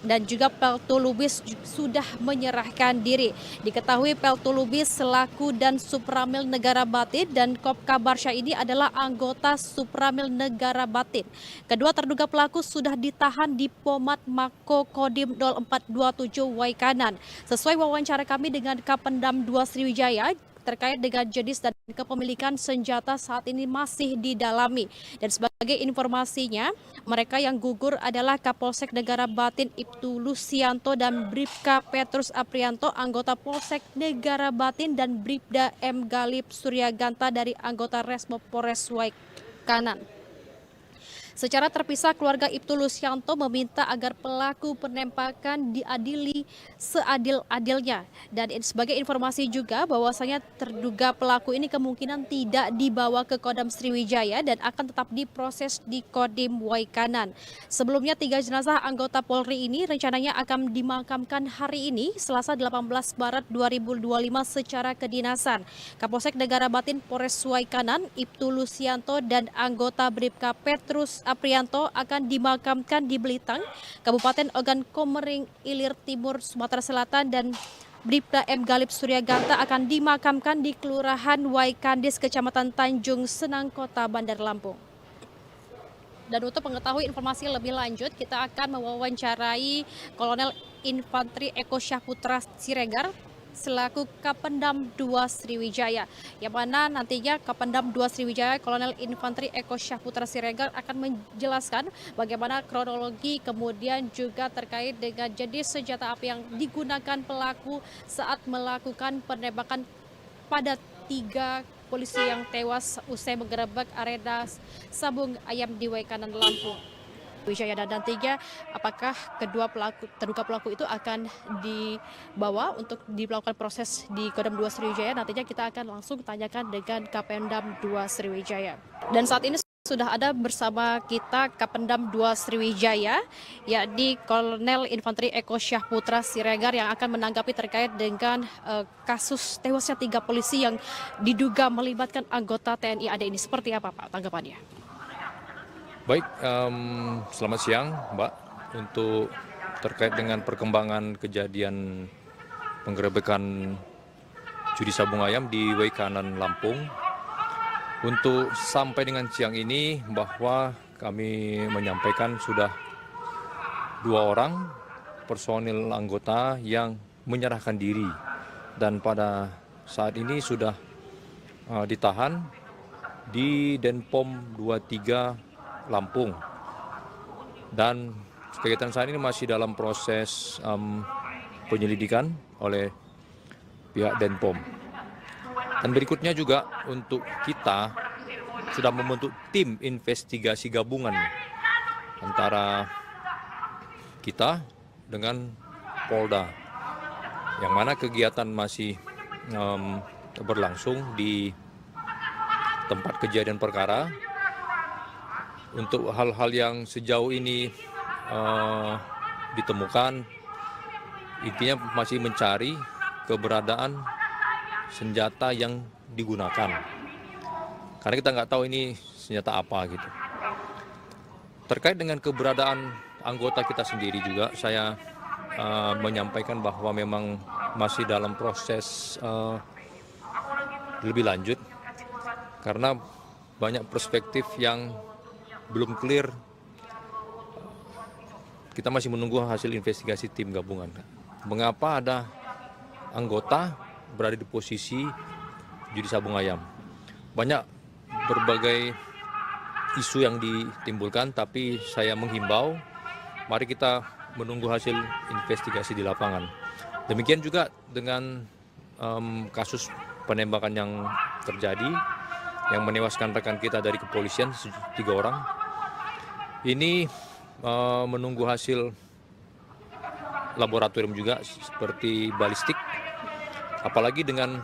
dan juga Peltu Lubis sudah menyerahkan diri. Diketahui Peltu Lubis selaku dan Supramil Negara Batin dan Kopka Barsha ini adalah anggota Supramil Negara Batin. Kedua terduga pelaku sudah ditahan di Pomat Mako Kodim 0427 Waikanan. Sesuai wawancara kami dengan Kapendam 2 Sriwijaya terkait dengan jenis dan kepemilikan senjata saat ini masih didalami. Dan sebagai informasinya, mereka yang gugur adalah Kapolsek Negara Batin Ibtu Lusianto dan Bribka Petrus Aprianto, anggota Polsek Negara Batin, dan Bribda M. Galip Suryaganta dari anggota Resmo Polres Waikanan. Secara terpisah, keluarga Ibtu Lusianto meminta agar pelaku penembakan diadili seadil-adilnya. Dan sebagai informasi juga bahwasanya terduga pelaku ini kemungkinan tidak dibawa ke Kodam Sriwijaya dan akan tetap diproses di Kodim Waikanan. Sebelumnya 3 jenazah anggota Polri ini rencananya akan dimakamkan hari ini Selasa 18 Maret 2025 secara kedinasan. Kapolsek Negara Batin Polres Waikanan Ibtu Lusianto dan anggota Bribka Petrus Aprianto akan dimakamkan di Belitang, Kabupaten Ogan Komering Ilir Timur, Sumatera Selatan, dan Bribda M. Galip Suryaganta akan dimakamkan di Kelurahan Waikandis, Kecamatan Tanjung Senang, Kota Bandar Lampung. Dan untuk mengetahui informasi lebih lanjut, kita akan mewawancarai Kolonel Infantri Eko Syahputra Siregar selaku Kapendam 2 Sriwijaya, yang mana nantinya Kapendam 2 Sriwijaya Kolonel Infantri Eko Syahputra Siregar akan menjelaskan bagaimana kronologi kemudian juga terkait dengan jenis senjata api yang digunakan pelaku saat melakukan penembakan pada 3 polisi yang tewas usai menggerebek arena sabung ayam di Waikanan, Lampung. Wijaya, dan nantinya apakah terduga pelaku itu akan dibawa untuk dilakukan proses di Kodam 2 Sriwijaya, nantinya kita akan langsung tanyakan dengan Kapendam 2 Sriwijaya. Dan saat ini sudah ada bersama kita Kapendam 2 Sriwijaya, yakni Kolonel Infantri Eko Syahputra Siregar, yang akan menanggapi terkait dengan kasus tewasnya 3 polisi yang diduga melibatkan anggota TNI AD ini. Seperti apa Pak tanggapannya? Baik, selamat siang Mbak. Untuk terkait dengan perkembangan kejadian penggerebekan judi sabung ayam di Waikanan, Lampung. Untuk sampai dengan siang ini bahwa kami menyampaikan sudah 2 orang personil anggota yang menyerahkan diri. Dan pada saat ini sudah ditahan di Denpom 23 Lampung, dan kegiatan saat ini masih dalam proses penyelidikan oleh pihak Denpom. Dan berikutnya juga untuk kita sudah membentuk tim investigasi gabungan antara kita dengan Polda, yang mana kegiatan masih berlangsung di tempat kejadian perkara. Untuk hal-hal yang sejauh ini ditemukan, intinya masih mencari keberadaan senjata yang digunakan. Karena kita nggak tahu ini senjata apa gitu. Terkait dengan keberadaan anggota kita sendiri juga, saya menyampaikan bahwa memang masih dalam proses lebih lanjut. Karena banyak perspektif yang belum clear. Kita masih menunggu hasil investigasi tim gabungan. Mengapa ada anggota berada di posisi judi sabung ayam? Banyak berbagai isu yang ditimbulkan, tapi saya menghimbau, mari kita menunggu hasil investigasi di lapangan. Demikian juga dengan kasus penembakan yang terjadi, yang menewaskan rekan kita dari kepolisian 3 orang. Ini menunggu hasil laboratorium juga seperti balistik, apalagi dengan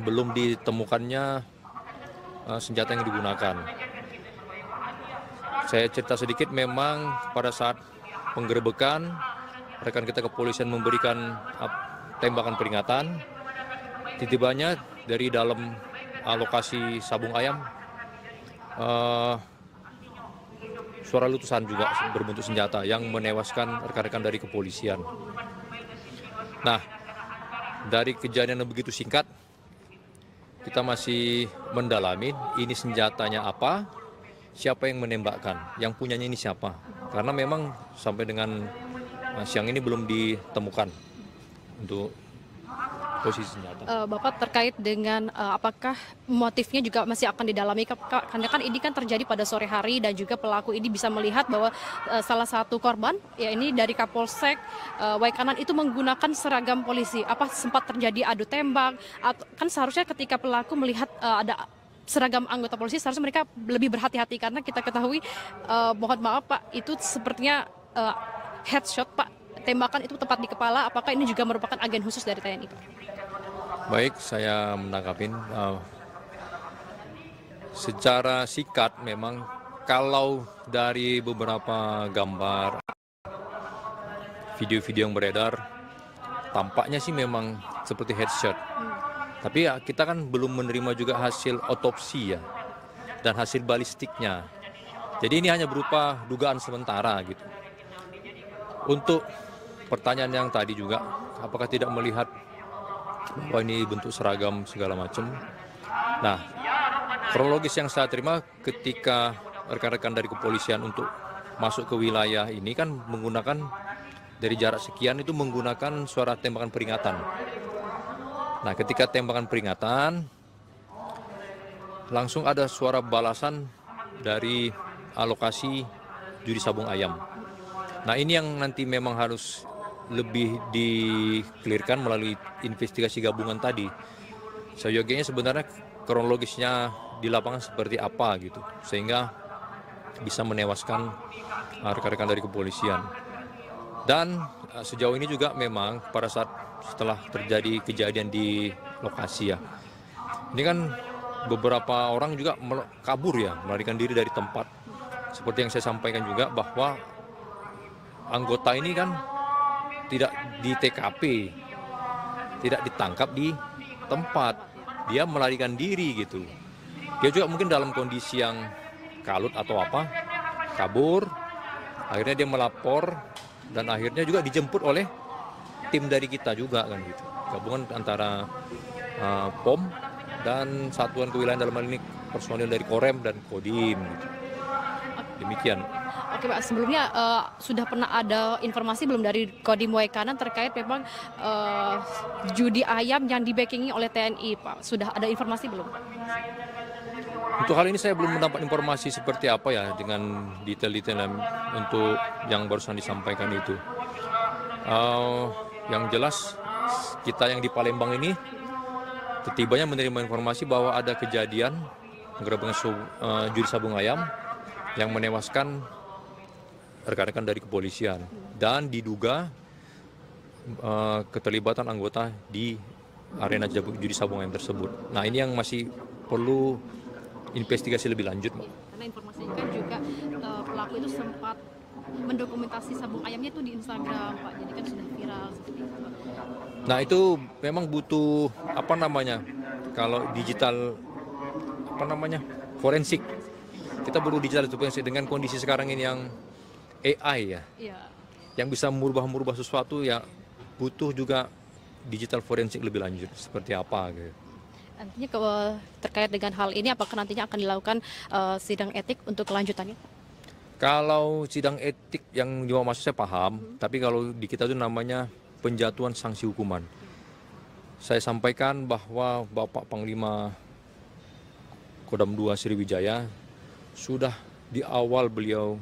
belum ditemukannya senjata yang digunakan. Saya cerita sedikit, memang pada saat penggerebekan rekan kita kepolisian memberikan tembakan peringatan, tiba-tibanya dari dalam lokasi sabung ayam suara letusan juga berbentuk senjata yang menewaskan rekan-rekan dari kepolisian. Nah, dari kejadian yang begitu singkat, kita masih mendalami ini senjatanya apa, siapa yang menembakkan, yang punyanya ini siapa. Karena memang sampai dengan siang ini belum ditemukan untuk posisi senjata. Bapak terkait dengan apakah motifnya juga masih akan didalami, karena kan ini kan terjadi pada sore hari dan juga pelaku ini bisa melihat bahwa salah satu korban ya ini dari Kapolsek Waikanan itu menggunakan seragam polisi. Apa sempat terjadi adu tembak? Atau kan seharusnya ketika pelaku melihat ada seragam anggota polisi seharusnya mereka lebih berhati-hati, karena kita ketahui mohon maaf Pak, itu sepertinya headshot Pak, tembakan itu tepat di kepala. Apakah ini juga merupakan agen khusus dari TNI Pak? Baik, saya menangkapin secara sikat memang kalau dari beberapa gambar, video-video yang beredar, tampaknya sih memang seperti headshot. Tapi ya kita kan belum menerima juga hasil otopsi ya dan hasil balistiknya. Jadi ini hanya berupa dugaan sementara gitu. Untuk pertanyaan yang tadi juga, apakah tidak melihat bahwa ini bentuk seragam segala macam. Nah, kronologis yang saya terima ketika rekan-rekan dari kepolisian untuk masuk ke wilayah ini kan menggunakan dari jarak sekian itu menggunakan suara tembakan peringatan. Nah, ketika tembakan peringatan langsung ada suara balasan dari alokasi judi sabung ayam. Nah, ini yang nanti memang harus lebih di-clearkan melalui investigasi gabungan tadi. Seyogianya sebenarnya kronologisnya di lapangan seperti apa gitu, sehingga bisa menewaskan rekan-rekan dari kepolisian. Dan sejauh ini juga memang pada saat setelah terjadi kejadian di lokasi ya, ini kan beberapa orang juga kabur ya, melarikan diri dari tempat. Seperti yang saya sampaikan juga bahwa anggota ini kan tidak di TKP, tidak ditangkap di tempat, dia melarikan diri gitu. Dia juga mungkin dalam kondisi yang kalut atau apa, kabur, akhirnya dia melapor dan akhirnya juga dijemput oleh tim dari kita juga kan gitu. Gabungan antara POM dan Satuan Kewilayahan, dalam hal ini personil dari Korem dan Kodim gitu. Demikian. Oke Pak, sebelumnya sudah pernah ada informasi belum dari Kodim Waikanan terkait memang judi ayam yang di-backingi oleh TNI Pak? Sudah ada informasi belum Pak? Untuk hal ini saya belum mendapat informasi seperti apa ya dengan detail-detail untuk yang barusan disampaikan itu. Yang jelas kita yang di Palembang ini setibanya menerima informasi bahwa ada kejadian penggerebekan judi sabung ayam yang menewaskan rekan-rekan dari kepolisian dan diduga keterlibatan anggota di arena judi sabung ayam tersebut. Nah, ini yang masih perlu investigasi lebih lanjut, Mbak. Karena informasinya kan juga pelaku itu sempat mendokumentasi sabung ayamnya itu di Instagram Pak, jadi kan sudah viral seperti itu Pak. Nah, itu memang butuh kalau digital forensik. Kita perlu digital forensik dengan kondisi sekarang ini yang AI ya, yang bisa merubah sesuatu ya, butuh juga digital forensik lebih lanjut seperti apa gitu. Nantinya terkait dengan hal ini apakah nantinya akan dilakukan sidang etik untuk kelanjutannya? Kalau sidang etik yang dimaksud saya paham, tapi kalau di kita itu namanya penjatuhan sanksi hukuman. Saya sampaikan bahwa Bapak Panglima Kodam 2 Sriwijaya sudah di awal beliau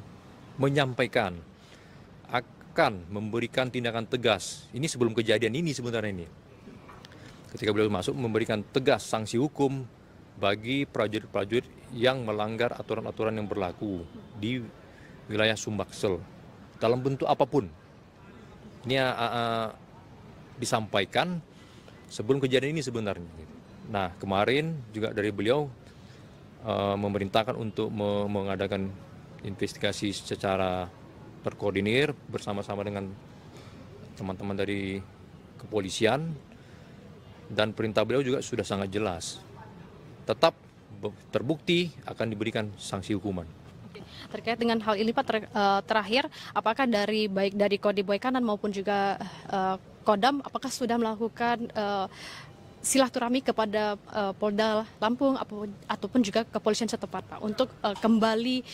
menyampaikan akan memberikan tindakan tegas. Ini sebelum kejadian ini sebenarnya ini. Ketika beliau masuk memberikan tegas sanksi hukum bagi prajurit-prajurit yang melanggar aturan-aturan yang berlaku di wilayah Sumbaksel dalam bentuk apapun. Ini disampaikan sebelum kejadian ini sebenarnya. Nah, kemarin juga dari beliau memerintahkan untuk mengadakan investigasi secara terkoordinir bersama-sama dengan teman-teman dari kepolisian, dan perintah beliau juga sudah sangat jelas. Tetap terbukti akan diberikan sanksi hukuman. Terkait dengan hal ini Pak, terakhir apakah baik dari Kodim Waikanan maupun juga Kodam apakah sudah melakukan silaturahmi kepada Polda Lampung ataupun juga kepolisian setempat Pak untuk kembali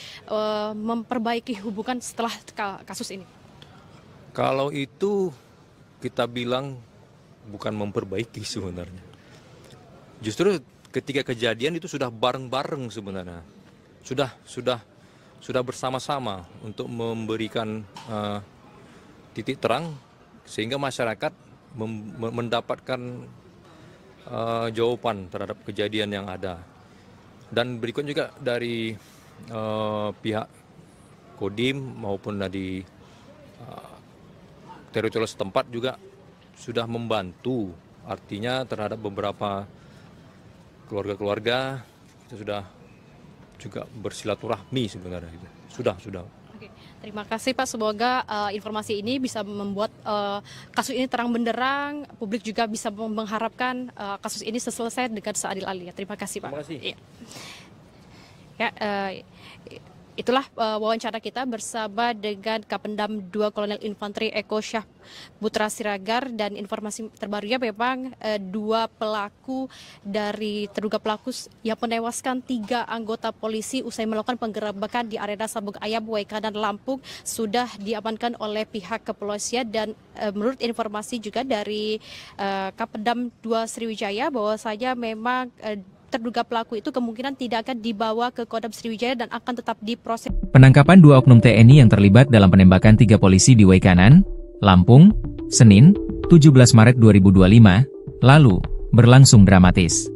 memperbaiki hubungan setelah kasus ini? Kalau itu kita bilang bukan memperbaiki sebenarnya. Justru ketika kejadian itu sudah bareng-bareng sebenarnya. Sudah bersama-sama untuk memberikan titik terang sehingga masyarakat mendapatkan jawaban terhadap kejadian yang ada. Dan berikut juga dari pihak Kodim maupun dari teritorial setempat juga sudah membantu, artinya terhadap beberapa keluarga-keluarga kita sudah juga bersilaturahmi sebenarnya. Sudah. Oke, terima kasih Pak. Semoga informasi ini bisa membuat kasus ini terang benderang. Publik juga bisa mengharapkan kasus ini selesai dengan seadil-adilnya. Terima kasih Pak. Terima kasih. Iya. Ya, itulah wawancara kita bersama dengan Kapendam 2 Kolonel Infanteri Eko Syah Putra Siregar, dan informasi terbarunya memang terduga pelaku yang menewaskan 3 anggota polisi usai melakukan penggerebekan di arena Sabung Ayam, Waikanan, Lampung sudah diamankan oleh pihak kepolisian. Dan menurut informasi juga dari Kapendam 2 Sriwijaya bahwasanya memang terduga pelaku itu kemungkinan tidak akan dibawa ke Kodam Sriwijaya dan akan tetap diproses. Penangkapan 2 oknum TNI yang terlibat dalam penembakan 3 polisi di Waikanan, Lampung, Senin, 17 Maret 2025, lalu, berlangsung dramatis.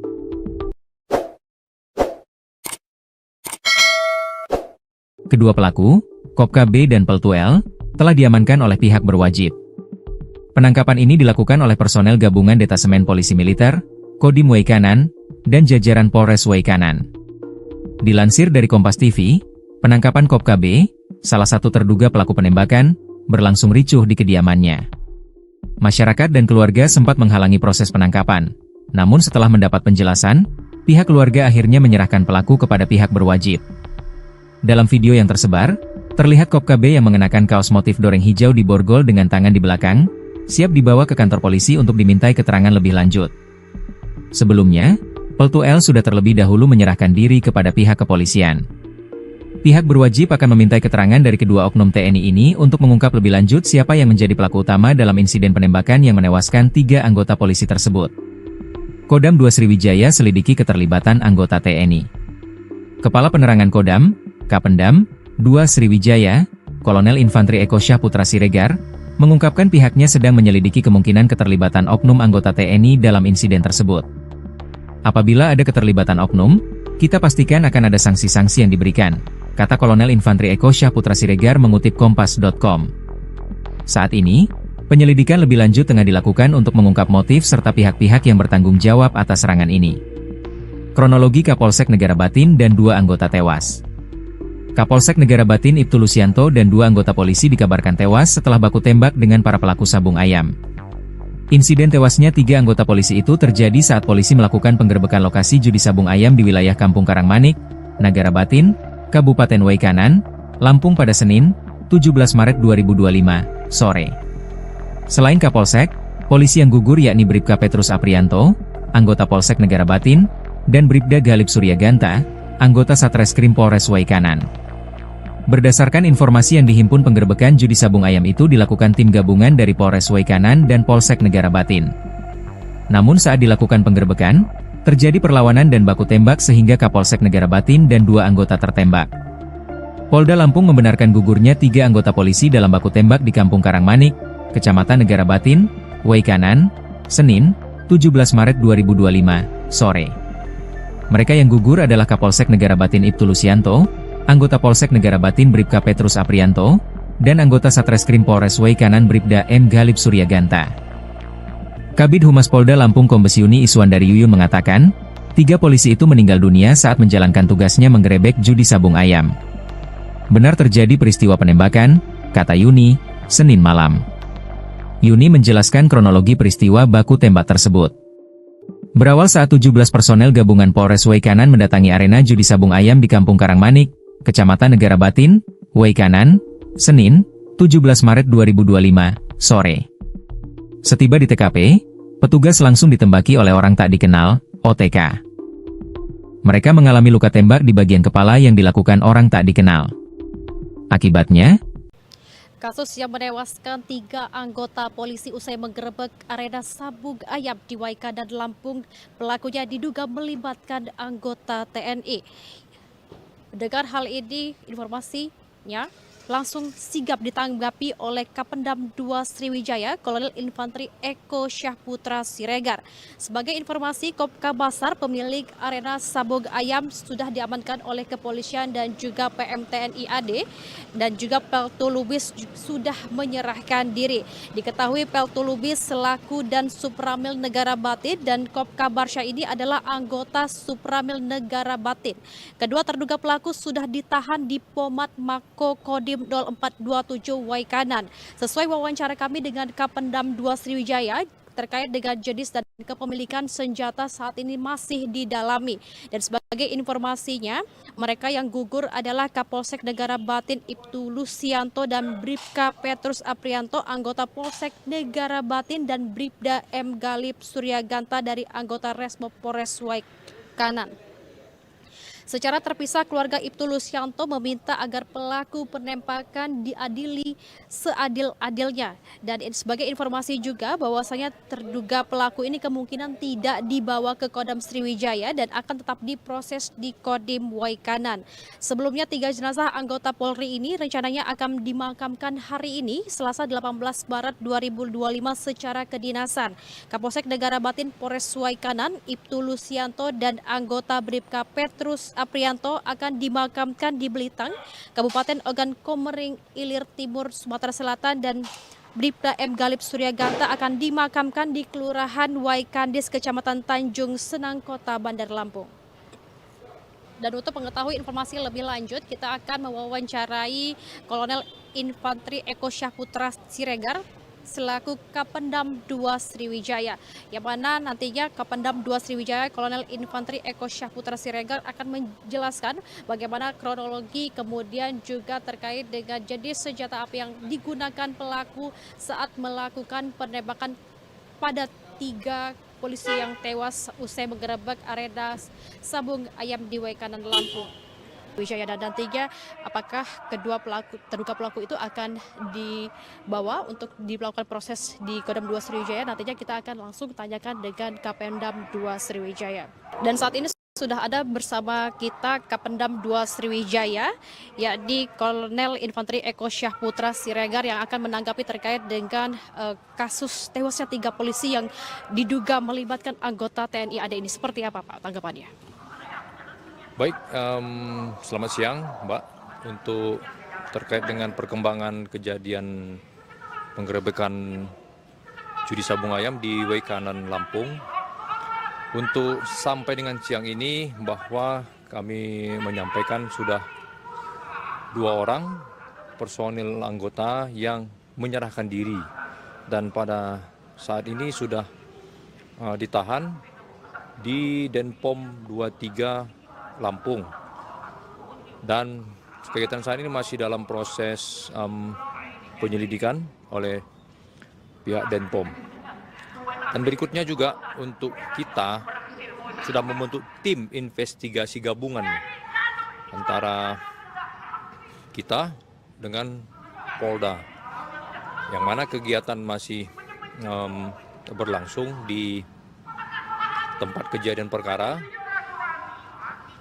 Kedua pelaku, Kopka B dan Peltu L, telah diamankan oleh pihak berwajib. Penangkapan ini dilakukan oleh personel gabungan Detasemen Polisi Militer, Kodim Waikanan, dan jajaran Polres Waikanan. Dilansir dari Kompas TV, penangkapan Kopka B, salah satu terduga pelaku penembakan, berlangsung ricuh di kediamannya. Masyarakat dan keluarga sempat menghalangi proses penangkapan, namun setelah mendapat penjelasan, pihak keluarga akhirnya menyerahkan pelaku kepada pihak berwajib. Dalam video yang tersebar, terlihat Kopka B yang mengenakan kaos motif doreng hijau di borgol dengan tangan di belakang, siap dibawa ke kantor polisi untuk dimintai keterangan lebih lanjut. Sebelumnya, Peltu L sudah terlebih dahulu menyerahkan diri kepada pihak kepolisian. Pihak berwajib akan memintai keterangan dari kedua oknum TNI ini untuk mengungkap lebih lanjut siapa yang menjadi pelaku utama dalam insiden penembakan yang menewaskan 3 anggota polisi tersebut. Kodam 2 Sriwijaya selidiki keterlibatan anggota TNI. Kepala Penerangan Kodam, Kapendam 2 Sriwijaya, Kolonel Infanteri Eko Syah Putra Siregar, mengungkapkan pihaknya sedang menyelidiki kemungkinan keterlibatan oknum anggota TNI dalam insiden tersebut. Apabila ada keterlibatan oknum, kita pastikan akan ada sanksi-sanksi yang diberikan, kata Kolonel Infanteri Eko Syah Putra Siregar mengutip Kompas.com. Saat ini, penyelidikan lebih lanjut tengah dilakukan untuk mengungkap motif serta pihak-pihak yang bertanggung jawab atas serangan ini. Kronologi Kapolsek Negara Batin dan 2 anggota tewas. Kapolsek Negara Batin Ibtu Lusianto dan 2 anggota polisi dikabarkan tewas setelah baku tembak dengan para pelaku sabung ayam. Insiden tewasnya 3 anggota polisi itu terjadi saat polisi melakukan penggerebekan lokasi judi sabung ayam di wilayah Kampung Karangmanik, Negara Batin, Kabupaten Waikanan, Lampung pada Senin, 17 Maret 2025, sore. Selain Kapolsek, polisi yang gugur yakni Bribka Petrus Aprianto, anggota Polsek Negara Batin, dan Bribda Galib Suryaganta, anggota Satreskrim Polres Waikanan. Berdasarkan informasi yang dihimpun, penggerebekan judi sabung ayam itu dilakukan tim gabungan dari Polres Waikanan dan Polsek Negara Batin. Namun saat dilakukan penggerebekan, terjadi perlawanan dan baku tembak sehingga Kapolsek Negara Batin dan 2 anggota tertembak. Polda Lampung membenarkan gugurnya 3 anggota polisi dalam baku tembak di Kampung Karangmanik, Kecamatan Negara Batin, Waikanan, Senin, 17 Maret 2025, sore. Mereka yang gugur adalah Kapolsek Negara Batin Ibtu Lusianto, anggota Polsek Negara Batin Bribka Petrus Aprianto, dan anggota Satreskrim Polres Waikanan Bribda M. Galib Suryaganta. Kabid Humas Polda Lampung Kombes Yuni Iswandari Yuyun mengatakan, 3 polisi itu meninggal dunia saat menjalankan tugasnya menggerebek judi sabung ayam. Benar terjadi peristiwa penembakan, kata Yuni, Senin malam. Yuni menjelaskan kronologi peristiwa baku tembak tersebut. Berawal saat 17 personel gabungan Polres Waikanan mendatangi arena judi sabung ayam di Kampung Karangmanik, Kecamatan Negara Batin, Waikanan, Senin, 17 Maret 2025, sore. Setiba di TKP, petugas langsung ditembaki oleh orang tak dikenal, OTK. Mereka mengalami luka tembak di bagian kepala yang dilakukan orang tak dikenal. Akibatnya, Kasus yang menewaskan 3 anggota polisi usai menggerebek arena sabung ayam di Waikanan, Lampung. Pelakunya diduga melibatkan anggota TNI. Mendengar hal ini, informasinya langsung sigap ditanggapi oleh Kapendam 2 Sriwijaya, Kolonel Infantri Eko Syahputra Siregar. Sebagai informasi, Kopka Basar, pemilik arena sabung ayam, sudah diamankan oleh kepolisian dan juga PM TNI AD, dan juga Peltu Lubis sudah menyerahkan diri. Diketahui Peltu Lubis selaku dan Supramil Negara Batin dan Kopka Barsha ini adalah anggota Supramil Negara Batin. Kedua terduga pelaku sudah ditahan di Pomat Mako Kodim 0427 Waikanan. Sesuai wawancara kami dengan Kapendam 2 Sriwijaya, terkait dengan jenis dan kepemilikan senjata saat ini masih didalami. Dan sebagai informasinya, mereka yang gugur adalah Kapolsek Negara Batin Ibtu Lusianto dan Bribka Petrus Aprianto, anggota Polsek Negara Batin, dan Bribda M. Galip Suryaganta dari anggota Resmo Polres Waikanan. Secara terpisah, keluarga Ibtu Lusianto meminta agar pelaku penembakan diadili seadil-adilnya. Dan sebagai informasi juga bahwasanya terduga pelaku ini kemungkinan tidak dibawa ke Kodam Sriwijaya dan akan tetap diproses di Kodim Waikanan. Sebelumnya 3 jenazah anggota Polri ini rencananya akan dimakamkan hari ini, Selasa 18 Maret 2025 secara kedinasan. Kapolsek Negara Batin Polres Waikanan, Ibtu Lusianto dan anggota Bribka Petrus Aprianto akan dimakamkan di Belitang, Kabupaten Ogan Komering Ilir Timur, Sumatera Selatan, dan Bribda M. Galip Suryaganta akan dimakamkan di Kelurahan Waikandis, Kecamatan Tanjung Senang, Kota Bandar Lampung. Dan untuk mengetahui informasi lebih lanjut, kita akan mewawancarai Kolonel Infantri Eko Syahputra Siregar selaku Kapendam 2 Sriwijaya, yang mana nantinya Kapendam 2 Sriwijaya Kolonel Infantri Eko Syahputra Siregar akan menjelaskan bagaimana kronologi, kemudian juga terkait dengan jenis senjata api yang digunakan pelaku saat melakukan penembakan pada 3 polisi yang tewas usai menggerebek arena sabung ayam di Waikanan, Lampung. Wijaya, dan nantinya apakah kedua terduga pelaku itu akan dibawa untuk dilakukan proses di Kodam 2 Sriwijaya. Nantinya kita akan langsung tanyakan dengan Kapendam 2 Sriwijaya. Dan saat ini sudah ada bersama kita Kapendam 2 Sriwijaya, yakni Kolonel Infantri Eko Syahputra Siregar, yang akan menanggapi terkait dengan kasus tewasnya 3 polisi yang diduga melibatkan anggota TNI AD ini. Seperti apa Pak tanggapannya? Baik, selamat siang Mbak. Untuk terkait dengan perkembangan kejadian penggerebekan judi sabung ayam di Waikanan, Lampung, untuk sampai dengan siang ini bahwa kami menyampaikan sudah 2 orang personil anggota yang menyerahkan diri, dan pada saat ini sudah ditahan di Denpom 23 Lampung, dan kegiatan saat ini masih dalam proses penyelidikan oleh pihak Denpom. Dan berikutnya juga untuk kita sudah membentuk tim investigasi gabungan antara kita dengan Polda, yang mana kegiatan masih berlangsung di tempat kejadian perkara.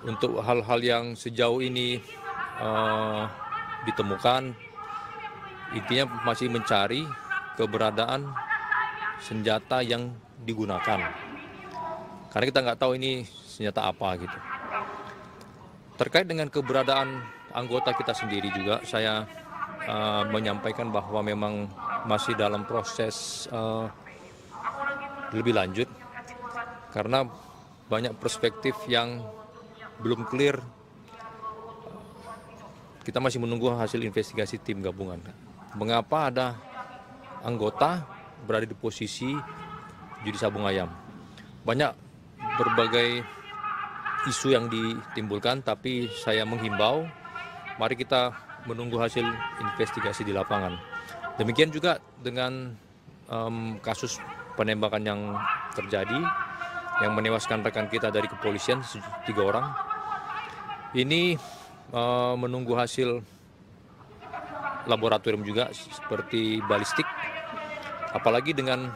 Untuk hal-hal yang sejauh ini ditemukan, intinya masih mencari keberadaan senjata yang digunakan, karena kita nggak tahu ini senjata apa gitu. Terkait dengan keberadaan anggota kita sendiri juga, saya menyampaikan bahwa memang masih dalam proses lebih lanjut, karena banyak perspektif yang belum clear. Kita masih menunggu hasil investigasi tim gabungan. Mengapa ada anggota berada di posisi judi sabung ayam? Banyak berbagai isu yang ditimbulkan, tapi saya menghimbau, mari kita menunggu hasil investigasi di lapangan. Demikian juga dengan kasus penembakan yang terjadi, yang menewaskan rekan kita dari kepolisian 3 orang. Ini menunggu hasil laboratorium juga seperti balistik, apalagi dengan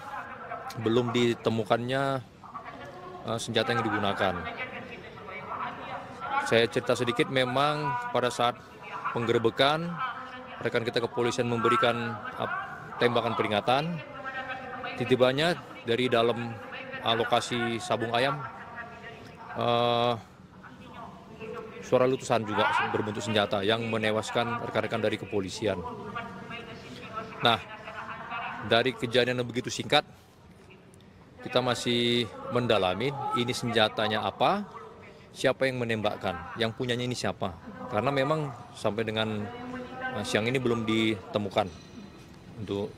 belum ditemukannya senjata yang digunakan. Saya cerita sedikit, memang pada saat penggerebekan rekan kita kepolisian memberikan tembakan peringatan, tiba-tibanya dari dalam lokasi sabung ayam suara letusan juga berbentuk senjata yang menewaskan rekan-rekan dari kepolisian. Nah, dari kejadian yang begitu singkat, kita masih mendalami ini senjatanya apa, siapa yang menembakkan, yang punyanya ini siapa. Karena memang sampai dengan siang ini belum ditemukan untuk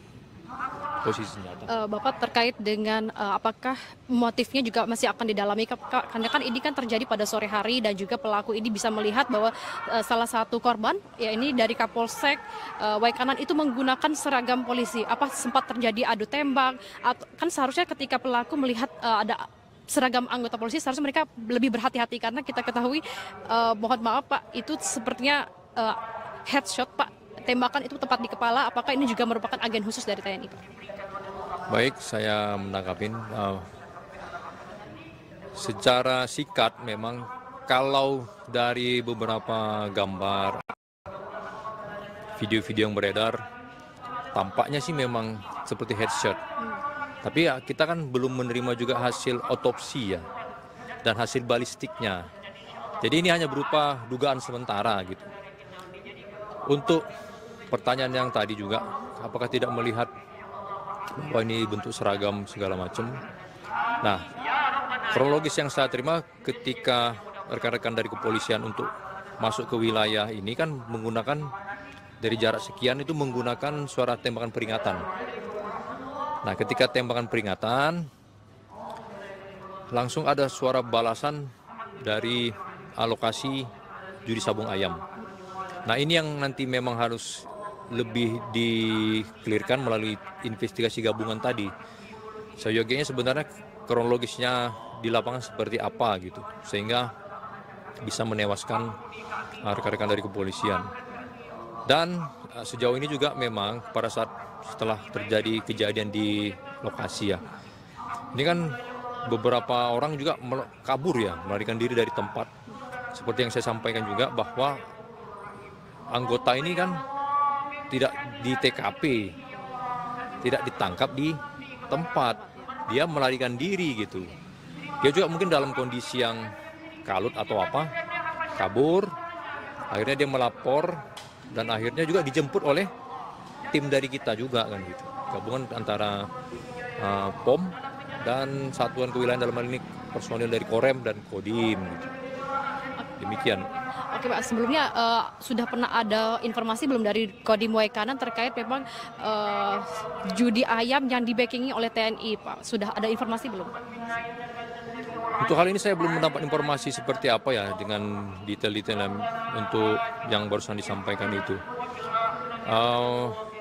posisi senjata. Bapak terkait dengan apakah motifnya juga masih akan didalami, karena kan ini kan terjadi pada sore hari dan juga pelaku ini bisa melihat bahwa salah satu korban, ya ini dari Kapolsek Waikanan itu menggunakan seragam polisi. Apa sempat terjadi adu tembak? Atau, kan seharusnya ketika pelaku melihat ada seragam anggota polisi, seharusnya mereka lebih berhati-hati, karena kita ketahui, mohon maaf Pak, itu sepertinya headshot Pak. Tembakan itu tepat di kepala, apakah ini juga merupakan agen khusus dari TNI, Pak? Baik, saya menangkapin. Secara singkat memang kalau dari beberapa gambar, video-video yang beredar, tampaknya sih memang seperti headshot. Tapi ya kita kan belum menerima juga hasil otopsi ya, dan hasil balistiknya. Jadi ini hanya berupa dugaan sementara gitu. Untuk pertanyaan yang tadi juga, apakah tidak melihat bahwa ini bentuk seragam segala macam? Nah, kronologis yang saya terima ketika rekan-rekan dari kepolisian untuk masuk ke wilayah ini kan menggunakan dari jarak sekian itu menggunakan suara tembakan peringatan. Nah, ketika tembakan peringatan, langsung ada suara balasan dari alokasi judi sabung ayam. Nah, ini yang nanti memang harus lebih di-clearkan melalui investigasi gabungan tadi. Seyogianya sebenarnya kronologisnya di lapangan seperti apa gitu, sehingga bisa menewaskan rekan-rekan dari kepolisian. Dan sejauh ini juga memang pada saat setelah terjadi kejadian di lokasi ya, ini kan beberapa orang juga kabur ya, melarikan diri dari tempat. Seperti yang saya sampaikan juga bahwa anggota ini kan tidak di TKP, tidak ditangkap di tempat, dia melarikan diri gitu. Dia juga mungkin dalam kondisi yang kalut atau apa, kabur, akhirnya dia melapor dan akhirnya juga dijemput oleh tim dari kita juga kan gitu. Gabungan antara POM dan Satuan Kewilayahan, dalam hal ini personil dari Korem dan Kodim gitu. Demikian. Oke Pak, sebelumnya sudah pernah ada informasi belum dari Kodim Waikanan terkait memang judi ayam yang di-backingi oleh TNI Pak? Sudah ada informasi belum? Untuk hal ini saya belum mendapat informasi seperti apa ya dengan detail-detail untuk yang barusan disampaikan itu.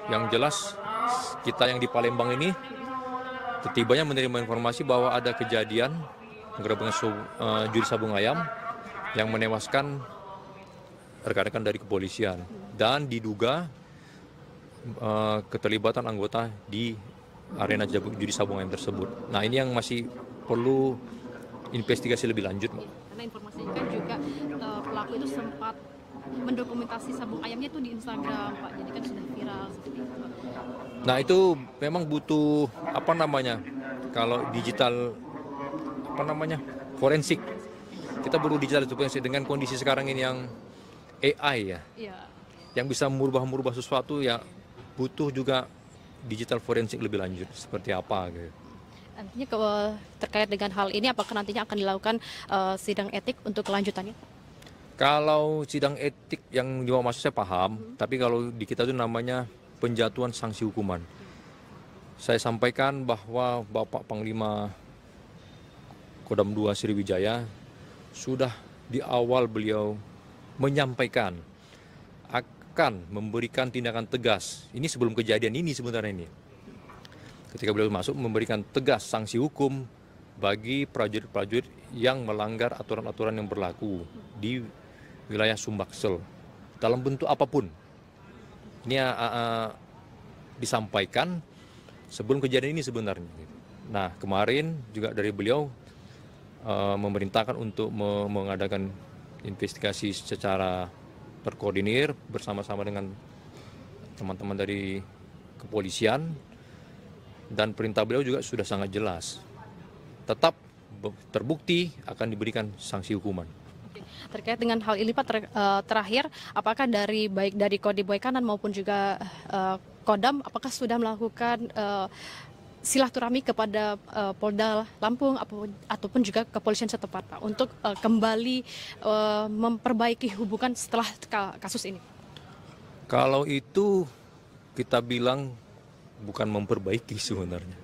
Yang jelas kita yang di Palembang ini ketibanya menerima informasi bahwa ada kejadian penggerebekan judi sabung ayam yang menewaskan rekan-rekan dari kepolisian dan diduga keterlibatan anggota di arena judi sabung ayam tersebut. Nah, ini yang masih perlu investigasi lebih lanjut, Mbak. Karena informasinya kan juga pelaku itu sempat mendokumentasi sabung ayamnya itu di Instagram, Pak. Jadi kan sudah viral seperti itu, Pak. Nah, itu memang butuh kalau digital forensik. Kita perlu digital forensik dengan kondisi sekarang ini yang AI ya. Iya. Yang bisa merubah sesuatu ya, butuh juga digital forensik lebih lanjut seperti apa gitu. Nantinya terkait dengan hal ini, apakah nantinya akan dilakukan sidang etik untuk kelanjutannya? Kalau sidang etik yang dibawa masuk saya paham, tapi kalau di kita itu namanya penjatuhan sanksi hukuman. Saya sampaikan bahwa Bapak Panglima Kodam 2 Sriwijaya sudah di awal beliau menyampaikan akan memberikan tindakan tegas. Ini sebelum kejadian ini sebenarnya ini. Ketika beliau masuk memberikan tegas sanksi hukum bagi prajurit-prajurit yang melanggar aturan-aturan yang berlaku di wilayah Sumbaksel dalam bentuk apapun. Ini disampaikan sebelum kejadian ini sebenarnya. Nah, kemarin juga dari beliau memerintahkan untuk mengadakan investigasi secara terkoordinir bersama-sama dengan teman-teman dari kepolisian, dan perintah beliau juga sudah sangat jelas. Tetap terbukti akan diberikan sanksi hukuman. Terkait dengan hal ini Pak, terakhir, apakah baik dari Kodim Waikanan maupun juga Kodam, apakah sudah melakukan silaturahmi kepada Polda Lampung ataupun juga kepolisian setempat Pak, untuk kembali memperbaiki hubungan setelah kasus ini? Kalau itu kita bilang bukan memperbaiki sebenarnya.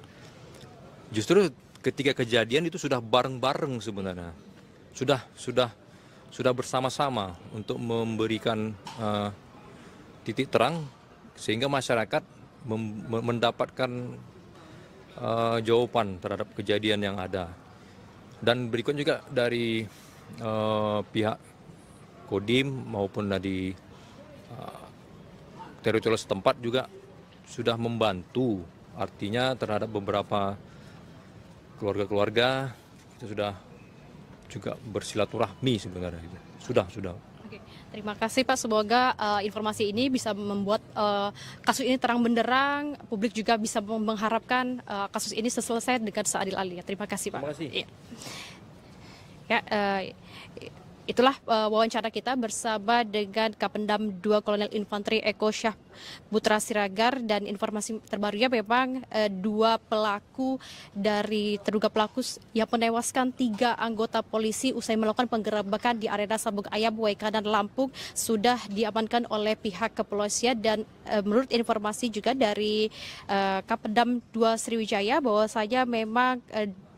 Justru ketika kejadian itu sudah bareng-bareng sebenarnya. Sudah bersama-sama untuk memberikan titik terang sehingga masyarakat mendapatkan jawaban terhadap kejadian yang ada. Dan berikut juga dari pihak Kodim maupun dari teritorial setempat juga sudah membantu, artinya terhadap beberapa keluarga-keluarga itu sudah juga bersilaturahmi sebenarnya. Sudah. Oke, terima kasih Pak, semoga informasi ini bisa membuat kasus ini terang benderang, publik juga bisa mengharapkan kasus ini selesai dengan seadil-adilnya. Terima kasih Pak. Terima kasih. Ya, itulah wawancara kita bersama dengan Kapendam 2 Kolonel Infanteri Eko Syah Putra Siregar, dan informasi terbarunya memang terduga pelaku yang menewaskan 3 anggota polisi usai melakukan penggerebekan di arena Sabung Ayam Waikanan Lampung sudah diamankan oleh pihak kepolisian. Dan menurut informasi juga dari Kapendam 2 Sriwijaya bahwasanya memang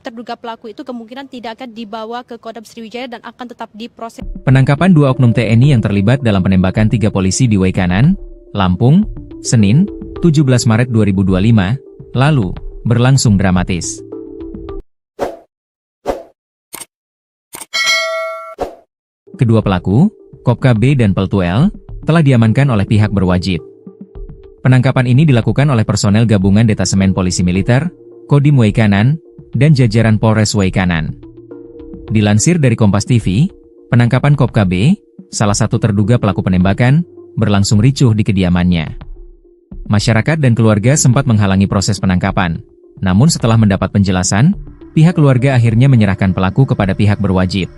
terduga pelaku itu kemungkinan tidak akan dibawa ke Kodam Sriwijaya dan akan tetap diproses. Penangkapan 2 oknum TNI yang terlibat dalam penembakan 3 polisi di Waikanan, Lampung, Senin, 17 Maret 2025, lalu, berlangsung dramatis. Kedua pelaku, Kopka B dan Peltu L, telah diamankan oleh pihak berwajib. Penangkapan ini dilakukan oleh personel gabungan Detasemen Polisi Militer, Kodim Waikanan, dan jajaran Polres Waikanan. Dilansir dari Kompas TV, penangkapan Kopka B, salah satu terduga pelaku penembakan, berlangsung ricuh di kediamannya. Masyarakat dan keluarga sempat menghalangi proses penangkapan, namun setelah mendapat penjelasan, pihak keluarga akhirnya menyerahkan pelaku kepada pihak berwajib.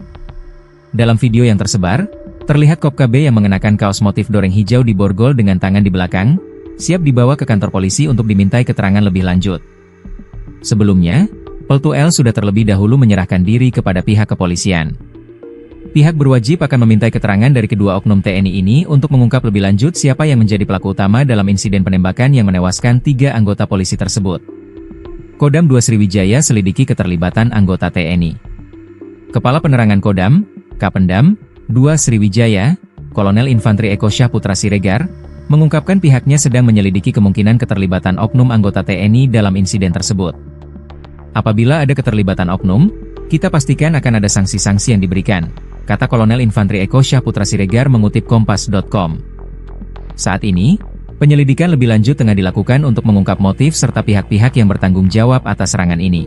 Dalam video yang tersebar, terlihat Kopka B yang mengenakan kaos motif doreng hijau di borgol dengan tangan di belakang, siap dibawa ke kantor polisi untuk dimintai keterangan lebih lanjut. Sebelumnya, Peltu L sudah terlebih dahulu menyerahkan diri kepada pihak kepolisian. Pihak berwajib akan memintai keterangan dari kedua oknum TNI ini untuk mengungkap lebih lanjut siapa yang menjadi pelaku utama dalam insiden penembakan yang menewaskan 3 anggota polisi tersebut. Kodam 2 Sriwijaya selidiki keterlibatan anggota TNI. Kepala Penerangan Kodam, Kapendam 2 Sriwijaya, Kolonel Infanteri Eko Syah Putra Siregar, mengungkapkan pihaknya sedang menyelidiki kemungkinan keterlibatan oknum anggota TNI dalam insiden tersebut. Apabila ada keterlibatan oknum, kita pastikan akan ada sanksi-sanksi yang diberikan, kata Kolonel Infanteri Eko Syah Putra Siregar mengutip Kompas.com. Saat ini, penyelidikan lebih lanjut tengah dilakukan untuk mengungkap motif serta pihak-pihak yang bertanggung jawab atas serangan ini.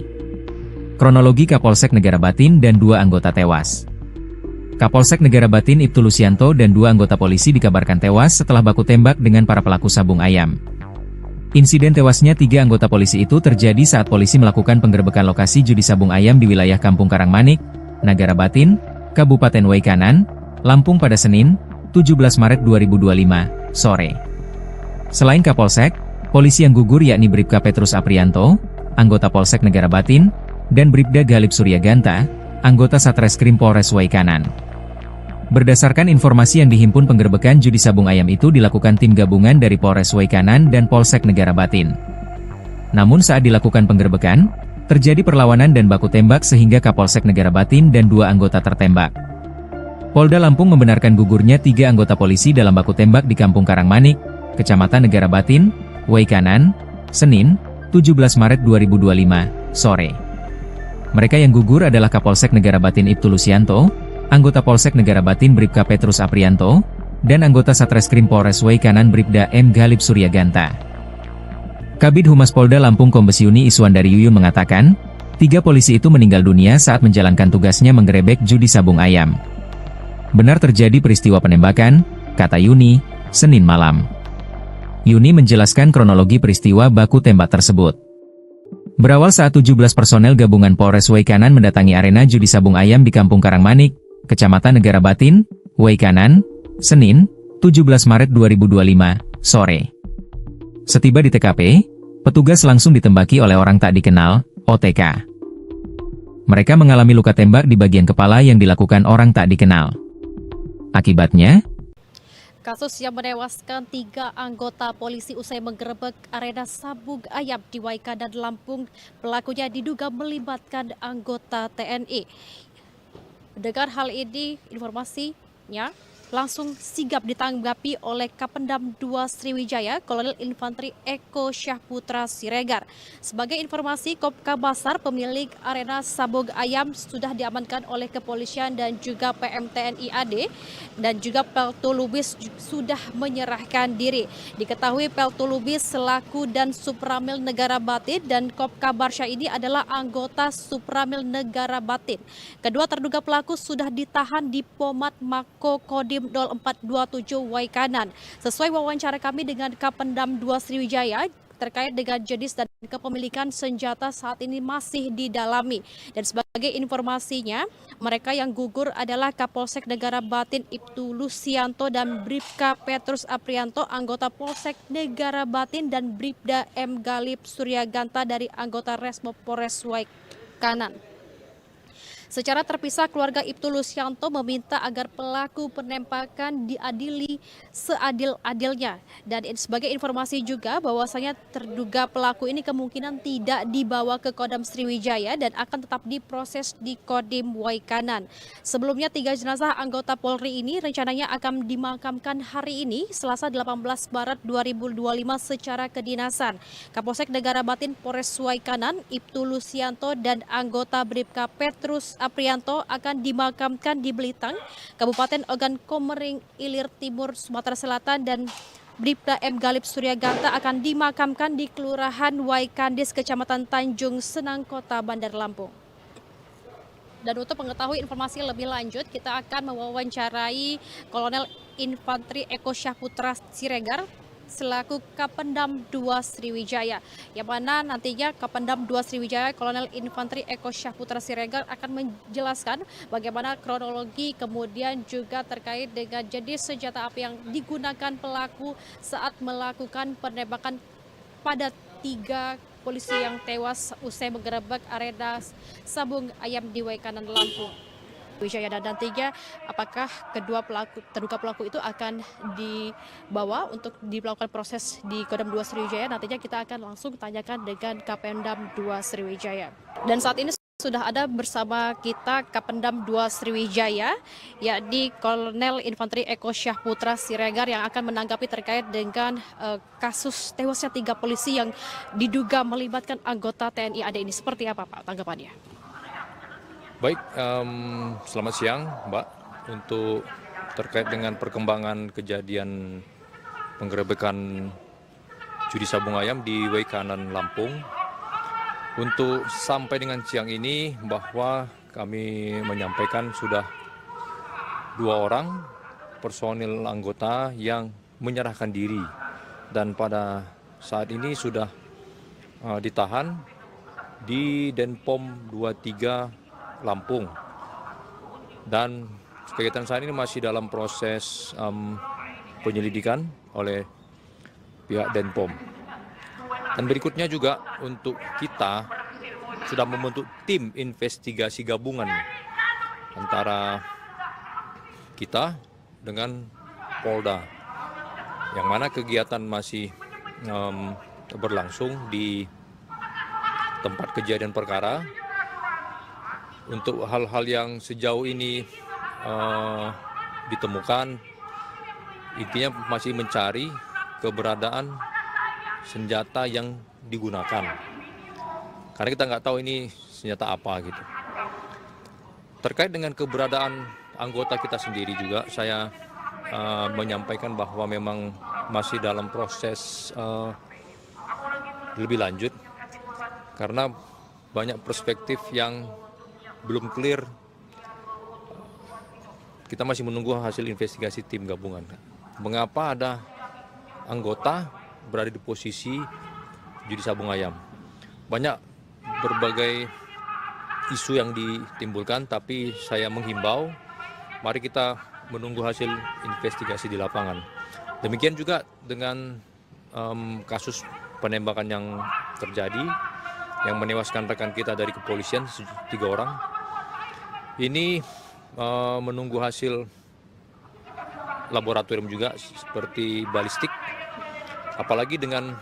Kronologi Kapolsek Negara Batin dan 2 anggota tewas. Kapolsek Negara Batin Ibtu Lusianto dan 2 anggota polisi dikabarkan tewas setelah baku tembak dengan para pelaku sabung ayam. Insiden tewasnya 3 anggota polisi itu terjadi saat polisi melakukan penggerebekan lokasi judi sabung ayam di wilayah Kampung Karangmanik, Negara Batin, Kabupaten Waikanan, Lampung pada Senin, 17 Maret 2025, sore. Selain Kapolsek, polisi yang gugur yakni Bribka Petrus Aprianto, anggota Polsek Negara Batin, dan Bribda Galib Suryaganta, anggota Satreskrim Polres Waikanan. Berdasarkan informasi yang dihimpun, penggerebekan judi sabung ayam itu dilakukan tim gabungan dari Polres Waikanan dan Polsek Negara Batin. Namun saat dilakukan penggerebekan, terjadi perlawanan dan baku tembak sehingga Kapolsek Negara Batin dan 2 anggota tertembak. Polda Lampung membenarkan gugurnya 3 anggota polisi dalam baku tembak di Kampung Karangmanik, Kecamatan Negara Batin, Waikanan, Senin, 17 Maret 2025, sore. Mereka yang gugur adalah Kapolsek Negara Batin Ibtu Lusianto, anggota Polsek Negara Batin Bribka Petrus Aprianto, dan anggota Satreskrim Polres Waikanan Bribda M. Galip Suryaganta. Kabid Humas Polda Lampung Kombes Yuni Iswandari Yuyun mengatakan, 3 polisi itu meninggal dunia saat menjalankan tugasnya menggerebek judi sabung ayam. Benar terjadi peristiwa penembakan, kata Yuni, Senin malam. Yuni menjelaskan kronologi peristiwa baku tembak tersebut. Berawal saat 17 personel gabungan Polres Waikanan mendatangi arena judi sabung ayam di Kampung Karangmanik, Kecamatan Negara Batin, Waikanan, Senin, 17 Maret 2025, sore. Setiba di TKP, petugas langsung ditembaki oleh orang tak dikenal, OTK. Mereka mengalami luka tembak di bagian kepala yang dilakukan orang tak dikenal. Akibatnya, kasus yang menewaskan 3 anggota polisi usai menggerebek arena sabung ayam di Waikanan, Lampung, pelakunya diduga melibatkan anggota TNI. Dengan hal ini, informasinya langsung sigap ditanggapi oleh Kapendam 2 Sriwijaya, Kolonel Infantri Eko Syahputra Siregar. Sebagai informasi, Kopka Basar, pemilik arena sabung ayam, sudah diamankan oleh kepolisian dan juga PMTNI AD, dan juga Peltu Lubis sudah menyerahkan diri. Diketahui Peltu Lubis selaku dan Supramil Negara Batin dan Kopka Barsha ini adalah anggota Supramil Negara Batin. Kedua terduga pelaku sudah ditahan di Pomat Mako Kodim 0427 Waikanan. Sesuai wawancara kami dengan Kapendam 2 Sriwijaya, terkait dengan jenis dan kepemilikan senjata saat ini masih didalami. Dan sebagai informasinya, mereka yang gugur adalah Kapolsek Negara Batin Ibtu Lusianto dan Bribka Petrus Aprianto, anggota Polsek Negara Batin, dan Bribda M. Galip Suryaganta dari anggota Resmo Polres Waikanan. Secara terpisah, keluarga Ibtu Lusianto meminta agar pelaku penembakan diadili seadil-adilnya. Dan sebagai informasi juga bahwasanya terduga pelaku ini kemungkinan tidak dibawa ke Kodam Sriwijaya dan akan tetap diproses di Kodim Waikanan. Sebelumnya 3 jenazah anggota Polri ini rencananya akan dimakamkan hari ini, Selasa 18 Maret 2025 secara kedinasan. Kapolsek Negara Batin Polres Waikanan, Ibtu Lusianto dan anggota Bribka Petrus Aprianto akan dimakamkan di Belitang, Kabupaten Ogan Komering Ilir Timur, Sumatera Selatan, dan Bribda M. Galip Suryaganta akan dimakamkan di Kelurahan Waikandis, Kecamatan Tanjung Senang, Kota Bandar Lampung. Dan untuk mengetahui informasi lebih lanjut, kita akan mewawancarai Kolonel Infantri Eko Syahputra Siregar selaku Kapendam 2 Sriwijaya, yang mana nantinya Kapendam 2 Sriwijaya Kolonel Infantri Eko Syahputra Siregar akan menjelaskan bagaimana kronologi, kemudian juga terkait dengan jenis senjata api yang digunakan pelaku saat melakukan penembakan pada 3 polisi yang tewas usai menggerebek arena sabung ayam di Waikanan, Lampung. Wijaya, dan nantinya apakah kedua terduga pelaku itu akan dibawa untuk dilakukan proses di Kodam 2 Sriwijaya, nantinya kita akan langsung tanyakan dengan Kapendam 2 Sriwijaya. Dan saat ini sudah ada bersama kita Kapendam 2 Sriwijaya, yakni Kolonel Infantri Eko Syahputra Siregar, yang akan menanggapi terkait dengan kasus tewasnya 3 polisi yang diduga melibatkan anggota TNI AD ini. Seperti apa Pak tanggapannya? Baik, selamat siang Mbak. Untuk terkait dengan perkembangan kejadian penggerebekan judi sabung ayam di Waikanan, Lampung, untuk sampai dengan siang ini bahwa kami menyampaikan sudah 2 orang personil anggota yang menyerahkan diri, dan pada saat ini sudah ditahan di Denpom 23 Lampung, dan kegiatan saat ini masih dalam proses penyelidikan oleh pihak Denpom. Dan berikutnya juga untuk kita sudah membentuk tim investigasi gabungan antara kita dengan Polda, yang mana kegiatan masih berlangsung di tempat kejadian perkara. Untuk hal-hal yang sejauh ini ditemukan, intinya masih mencari keberadaan senjata yang digunakan. Karena kita nggak tahu ini senjata apa gitu. Terkait dengan keberadaan anggota kita sendiri juga, saya menyampaikan bahwa memang masih dalam proses lebih lanjut karena banyak perspektif yang belum clear. Kita masih menunggu hasil investigasi tim gabungan. Mengapa ada anggota berada di posisi judi sabung ayam? Banyak berbagai isu yang ditimbulkan, tapi saya menghimbau, mari kita menunggu hasil investigasi di lapangan. Demikian juga dengan kasus penembakan yang terjadi, yang menewaskan rekan kita dari kepolisian, 3 orang. Ini menunggu hasil laboratorium juga seperti balistik, apalagi dengan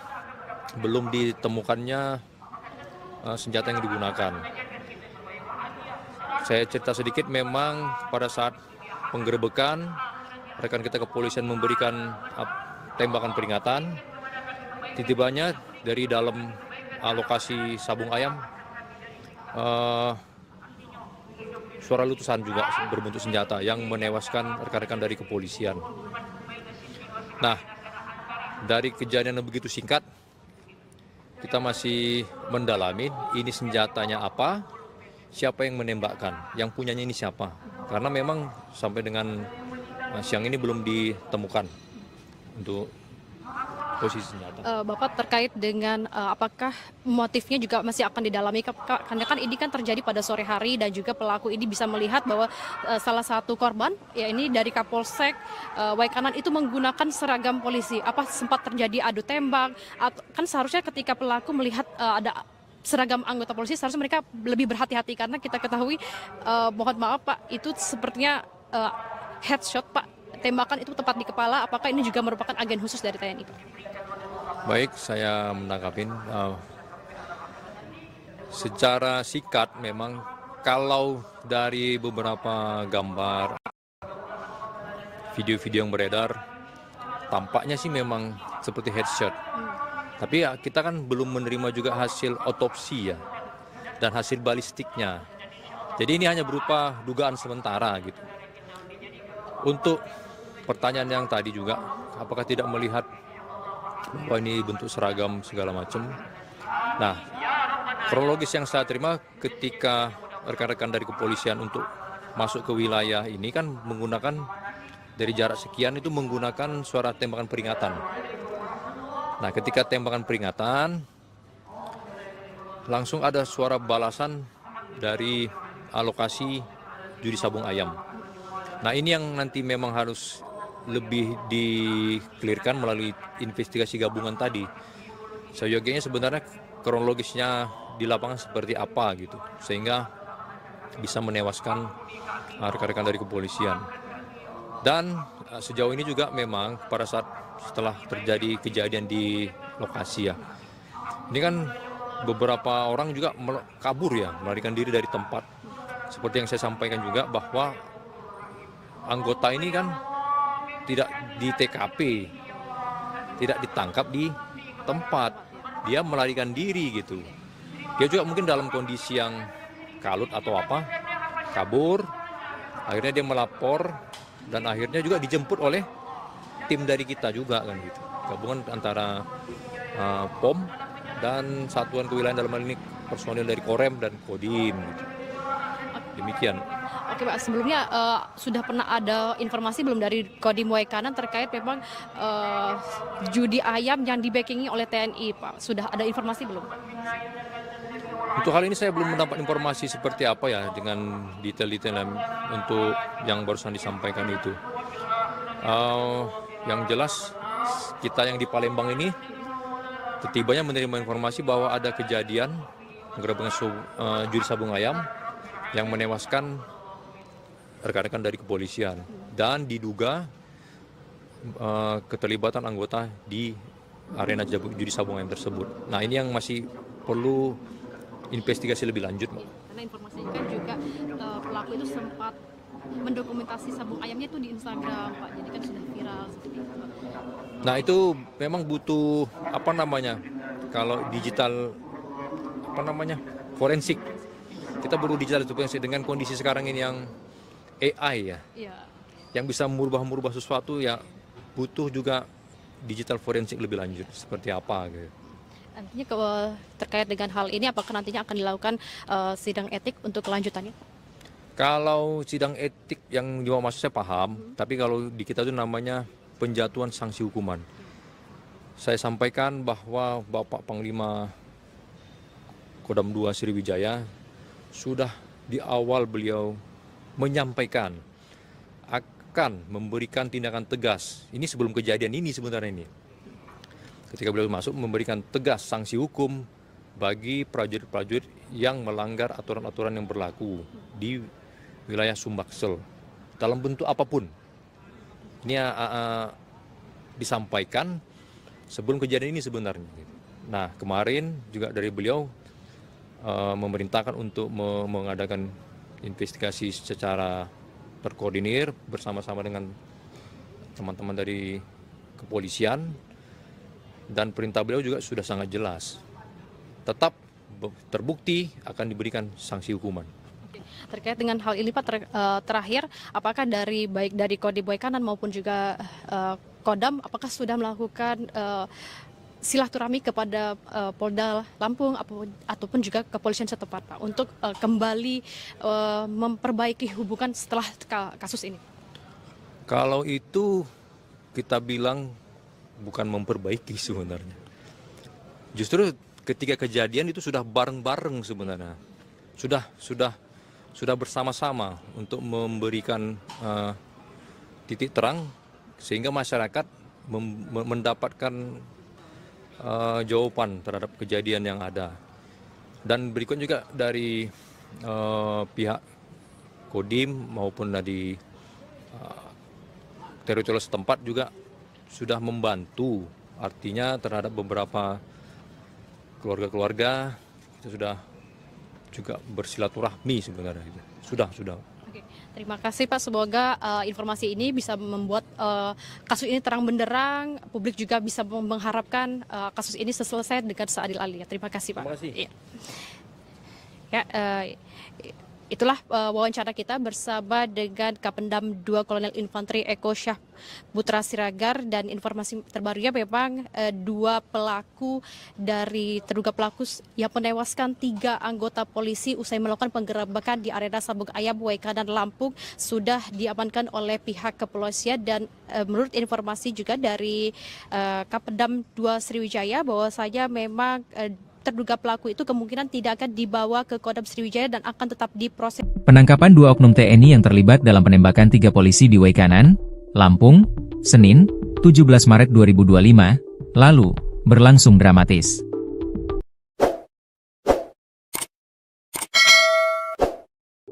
belum ditemukannya senjata yang digunakan. Saya cerita sedikit, memang pada saat penggerebekan, rekan kita kepolisian memberikan tembakan peringatan. Tiba-tibanya dari dalam lokasi sabung ayam, suara letusan juga berbentuk senjata yang menewaskan rekan-rekan dari kepolisian. Nah, dari kejadian yang begitu singkat, kita masih mendalami ini senjatanya apa, siapa yang menembakkan, yang punyanya ini siapa. Karena memang sampai dengan siang ini belum ditemukan untuk posisi senjata. Bapak terkait dengan apakah motifnya juga masih akan didalami, karena kan ini kan terjadi pada sore hari dan juga pelaku ini bisa melihat bahwa salah satu korban, ya ini dari Kapolsek Waikanan itu menggunakan seragam polisi. Apa sempat terjadi adu tembak? Kan seharusnya ketika pelaku melihat ada seragam anggota polisi, seharusnya mereka lebih berhati-hati karena kita ketahui, mohon maaf Pak, itu sepertinya headshot Pak. Tembakan itu tepat di kepala, apakah ini juga merupakan agen khusus dari TNI Pak? Baik, saya menangkapin. Secara sikat memang kalau dari beberapa gambar, video-video yang beredar, tampaknya sih memang seperti headshot. Tapi ya kita kan belum menerima juga hasil otopsi ya, dan hasil balistiknya. Jadi ini hanya berupa dugaan sementara gitu. Untuk pertanyaan yang tadi juga, apakah tidak melihat bahwa ini bentuk seragam segala macam. Nah, kronologis yang saya terima ketika rekan-rekan dari kepolisian untuk masuk ke wilayah ini kan menggunakan dari jarak sekian itu menggunakan suara tembakan peringatan. Nah, ketika tembakan peringatan, langsung ada suara balasan dari lokasi judi sabung ayam. Nah, ini yang nanti memang harus lebih diklirkan melalui investigasi gabungan tadi. Seyogianya sebenarnya kronologisnya di lapangan seperti apa gitu, sehingga bisa menewaskan rekan-rekan dari kepolisian. Dan sejauh ini juga memang pada saat setelah terjadi kejadian di lokasi ya, ini kan beberapa orang juga kabur ya, melarikan diri dari tempat. Seperti yang saya sampaikan juga bahwa anggota ini kan tidak di TKP, tidak ditangkap di tempat, dia melarikan diri gitu. Dia juga mungkin dalam kondisi yang kalut atau apa, kabur, akhirnya dia melapor dan akhirnya juga dijemput oleh tim dari kita juga kan gitu. Gabungan antara POM dan Satuan Kewilayahan, dalam hal ini personil dari Korem dan Kodim gitu. Demikian. Oke Pak, sebelumnya sudah pernah ada informasi belum dari Kodim Waikanan terkait memang judi ayam yang di-backingi oleh TNI Pak? Sudah ada informasi belum? Untuk hal ini saya belum mendapat informasi seperti apa ya dengan detail-detail untuk yang barusan disampaikan itu. Yang jelas kita yang di Palembang ini setibanya menerima informasi bahwa ada kejadian penggerebekan judi sabung ayam yang menewaskan rekan-rekan dari kepolisian dan diduga keterlibatan anggota di arena judi sabung ayam tersebut. Nah, ini yang masih perlu investigasi lebih lanjut. Karena informasinya kan juga pelaku itu sempat mendokumentasi sabung ayamnya itu di Instagram Pak, jadi kan sudah viral seperti itu. Nah, itu memang butuh kalau digital forensik. Kita perlu digital forensik dengan kondisi sekarang ini yang AI ya. Iya. yang bisa merubah sesuatu ya butuh juga digital forensik lebih lanjut seperti apa gitu. Nantinya terkait dengan hal ini, apakah nantinya akan dilakukan sidang etik untuk kelanjutannya? Kalau sidang etik yang dimaksud saya paham, tapi kalau di kita itu namanya penjatuhan sanksi hukuman. Saya sampaikan bahwa Bapak Panglima Kodam 2 Sriwijaya sudah di awal beliau menyampaikan akan memberikan tindakan tegas. Ini sebelum kejadian ini sebenarnya ini. Ketika beliau masuk memberikan tegas sanksi hukum bagi prajurit-prajurit yang melanggar aturan-aturan yang berlaku di wilayah Sumbaksel dalam bentuk apapun. Ini disampaikan sebelum kejadian ini sebenarnya. Nah, kemarin juga dari beliau memerintahkan untuk mengadakan investigasi secara terkoordinir bersama-sama dengan teman-teman dari kepolisian, dan perintah beliau juga sudah sangat jelas. Tetap terbukti akan diberikan sanksi hukuman. Terkait dengan hal ini Pak, terakhir, apakah baik dari Kodim Waikanan maupun juga Kodam, apakah sudah melakukan silaturahmi kepada Polda Lampung ataupun juga kepolisian setempat Pak untuk kembali memperbaiki hubungan setelah kasus ini? Kalau itu kita bilang bukan memperbaiki sebenarnya. Justru ketika kejadian itu sudah bareng-bareng sebenarnya. Sudah bersama-sama untuk memberikan titik terang sehingga masyarakat mendapatkan jawaban terhadap kejadian yang ada. Dan berikut juga dari pihak Kodim maupun dari teritorial setempat juga sudah membantu, artinya terhadap beberapa keluarga-keluarga kita sudah juga bersilaturahmi sebenarnya. Sudah. Oke, terima kasih Pak. Semoga informasi ini bisa membuat kasus ini terang benderang. Publik juga bisa mengharapkan kasus ini selesai dengan seadil-adilnya. Terima kasih Pak. Terima kasih. Ya, itulah wawancara kita bersama dengan Kapendam 2 Kolonel Infanteri Eko Syah Putra Siregar, dan informasi terbarunya memang terduga pelaku yang menewaskan 3 anggota polisi usai melakukan penggerebekan di arena Sabung Ayam Waikanan Lampung sudah diamankan oleh pihak kepolisian. Dan menurut informasi juga dari Kapendam 2 Sriwijaya bahwasanya memang terduga pelaku itu kemungkinan tidak akan dibawa ke Kodam Sriwijaya dan akan tetap diproses. Penangkapan 2 oknum TNI yang terlibat dalam penembakan 3 polisi di Waikanan, Lampung, Senin, 17 Maret 2025, lalu, berlangsung dramatis.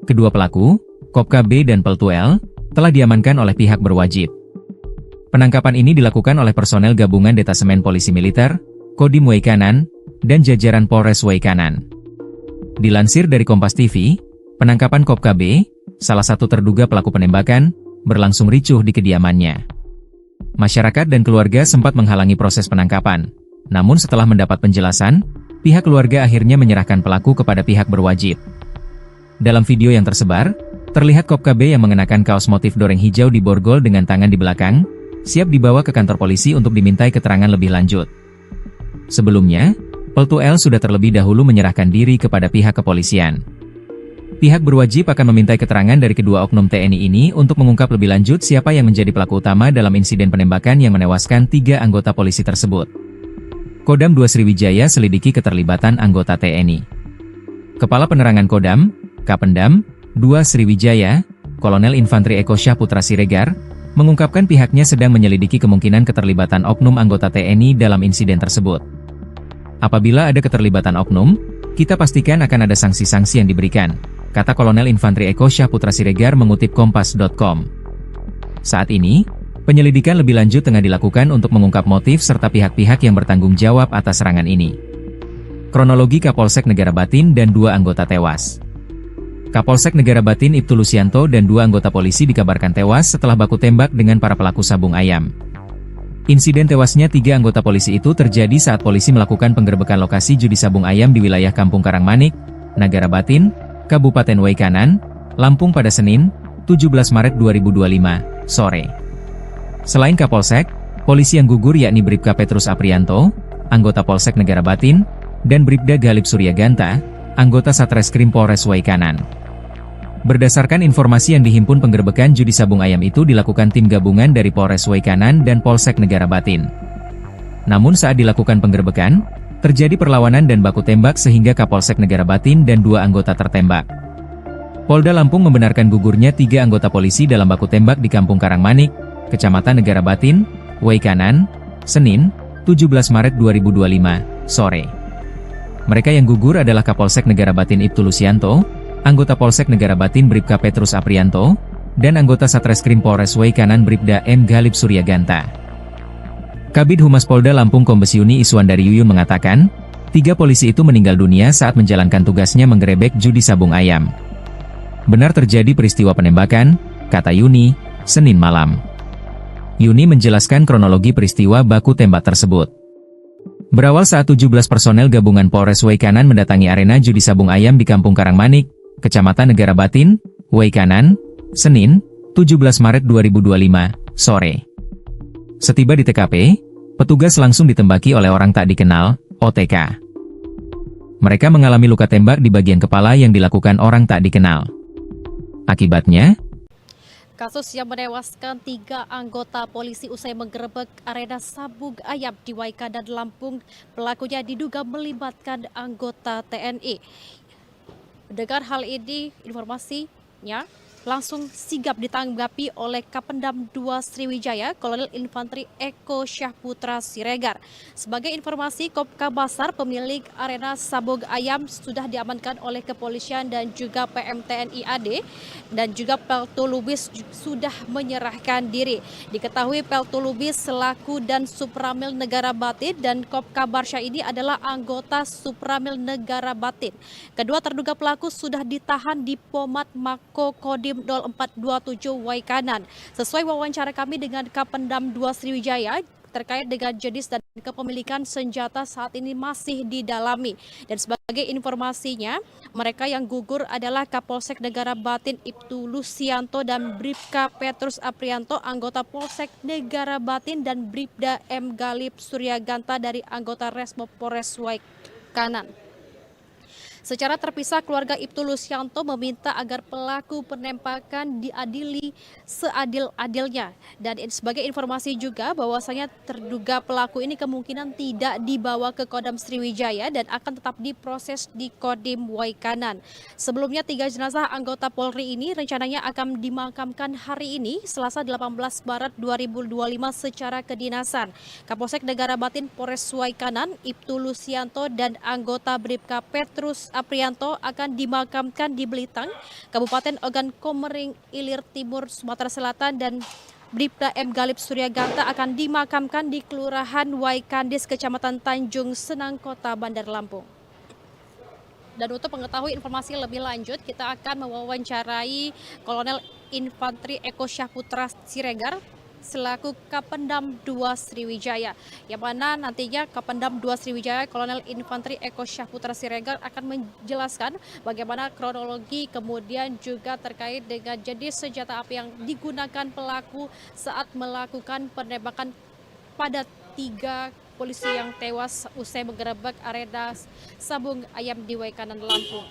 Kedua pelaku, Kopka B dan Peltu L, telah diamankan oleh pihak berwajib. Penangkapan ini dilakukan oleh personel gabungan Detasemen Polisi Militer, Kodim Waikanan, dan jajaran Polres Waikanan. Dilansir dari Kompas TV, penangkapan Kopka B, salah satu terduga pelaku penembakan, berlangsung ricuh di kediamannya. Masyarakat dan keluarga sempat menghalangi proses penangkapan, namun setelah mendapat penjelasan, pihak keluarga akhirnya menyerahkan pelaku kepada pihak berwajib. Dalam video yang tersebar, terlihat Kopka B yang mengenakan kaos motif doreng hijau di borgol dengan tangan di belakang, siap dibawa ke kantor polisi untuk dimintai keterangan lebih lanjut. Sebelumnya, Peltu L sudah terlebih dahulu menyerahkan diri kepada pihak kepolisian. Pihak berwajib akan memintai keterangan dari kedua oknum TNI ini untuk mengungkap lebih lanjut siapa yang menjadi pelaku utama dalam insiden penembakan yang menewaskan 3 anggota polisi tersebut. Kodam 2 Sriwijaya selidiki keterlibatan anggota TNI. Kepala Penerangan Kodam, Kapendam 2 Sriwijaya, Kolonel Infanteri Eko Syah Putra Siregar, mengungkapkan pihaknya sedang menyelidiki kemungkinan keterlibatan oknum anggota TNI dalam insiden tersebut. Apabila ada keterlibatan oknum, kita pastikan akan ada sanksi-sanksi yang diberikan, kata Kolonel Infanteri Eko Syah Putra Siregar mengutip Kompas.com. Saat ini, penyelidikan lebih lanjut tengah dilakukan untuk mengungkap motif serta pihak-pihak yang bertanggung jawab atas serangan ini. Kronologi Kapolsek Negara Batin dan 2 anggota tewas. Kapolsek Negara Batin Ibtu Lusianto dan 2 anggota polisi dikabarkan tewas setelah baku tembak dengan para pelaku sabung ayam. Insiden tewasnya 3 anggota polisi itu terjadi saat polisi melakukan penggerebekan lokasi judi sabung ayam di wilayah Kampung Karangmanik, Negara Batin, Kabupaten Waikanan, Lampung pada Senin, 17 Maret 2025, sore. Selain Kapolsek, polisi yang gugur yakni Bribka Petrus Aprianto, anggota Polsek Negara Batin, dan Bribda Galip Suryaganta, anggota Satreskrim Polres Waikanan. Berdasarkan informasi yang dihimpun, penggerebekan judi sabung ayam itu dilakukan tim gabungan dari Polres Waikanan dan Polsek Negara Batin. Namun saat dilakukan penggerebekan, terjadi perlawanan dan baku tembak sehingga Kapolsek Negara Batin dan 2 anggota tertembak. Polda Lampung membenarkan gugurnya 3 anggota polisi dalam baku tembak di Kampung Karangmanik, Kecamatan Negara Batin, Waikanan, Senin, 17 Maret 2025, sore. Mereka yang gugur adalah Kapolsek Negara Batin Ibtu Lusianto, anggota Polsek Negara Batin Bribka Petrus Aprianto, dan anggota Satreskrim Polres Waikanan Bribda M. Galip Suryaganta. Kabid Humas Polda Lampung Kombes Yuni Iswandari Yuyun mengatakan, 3 polisi itu meninggal dunia saat menjalankan tugasnya menggerebek judi sabung ayam. Benar terjadi peristiwa penembakan, kata Yuni, Senin malam. Yuni menjelaskan kronologi peristiwa baku tembak tersebut. Berawal saat 17 personel gabungan Polres Waikanan mendatangi arena judi sabung ayam di Kampung Karangmanik, Kecamatan Negara Batin, Waikanan, Senin, 17 Maret 2025, sore. Setiba di TKP, petugas langsung ditembaki oleh orang tak dikenal, OTK. Mereka mengalami luka tembak di bagian kepala yang dilakukan orang tak dikenal. Akibatnya, kasus yang menewaskan 3 anggota polisi usai menggerebek arena sabung ayam di Waikanan, Lampung, pelakunya diduga melibatkan anggota TNI. Mendengar hal ini, informasinya langsung sigap ditanggapi oleh Kapendam 2 Sriwijaya, Kolonel Infantri Eko Syahputra Siregar. Sebagai informasi, Kopka Basar, pemilik arena sabung ayam, sudah diamankan oleh kepolisian dan juga PM TNI AD, dan juga Peltu Lubis sudah menyerahkan diri. Diketahui Peltu Lubis selaku dan Supramil Negara Batin dan Kopka Barsha ini adalah anggota Supramil Negara Batin. Kedua terduga pelaku sudah ditahan di Pomat Mako Kodim 0427 Waikanan. Sesuai wawancara kami dengan Kapendam 2 Sriwijaya, terkait dengan jenis dan kepemilikan senjata saat ini masih didalami. Dan sebagai informasinya, mereka yang gugur adalah Kapolsek Negara Batin Ibtu Lusianto dan Bribka Petrus Aprianto, anggota Polsek Negara Batin, dan Bribda M. Galip Suryaganta dari anggota Resmo Polres Waikanan. Secara terpisah, keluarga Ibtu Lusianto meminta agar pelaku penembakan diadili seadil-adilnya. Dan sebagai informasi juga bahwasanya terduga pelaku ini kemungkinan tidak dibawa ke Kodam Sriwijaya dan akan tetap diproses di Kodim Waikanan. Sebelumnya 3 jenazah anggota Polri ini rencananya akan dimakamkan hari ini, Selasa 18 Maret 2025 secara kedinasan. Kapolsek Negara Batin Polres Waikanan, Ibtu Lusianto dan anggota Bribka Petrus Aprianto akan dimakamkan di Belitang, Kabupaten Ogan Komering Ilir Timur, Sumatera Selatan, dan Bribda M. Galip Suryaganta akan dimakamkan di Kelurahan Waikandis, Kecamatan Tanjung Senang, Kota Bandar Lampung. Dan untuk mengetahui informasi lebih lanjut, kita akan mewawancarai Kolonel Infantri Eko Syahputra Siregar selaku Kapendam 2 Sriwijaya, yang mana nantinya Kapendam 2 Sriwijaya Kolonel Infantri Eko Syahputra Siregar akan menjelaskan bagaimana kronologi, kemudian juga terkait dengan jenis senjata api yang digunakan pelaku saat melakukan penembakan pada 3 polisi yang tewas usai menggerebek arena sabung ayam di Waikanan, Lampung.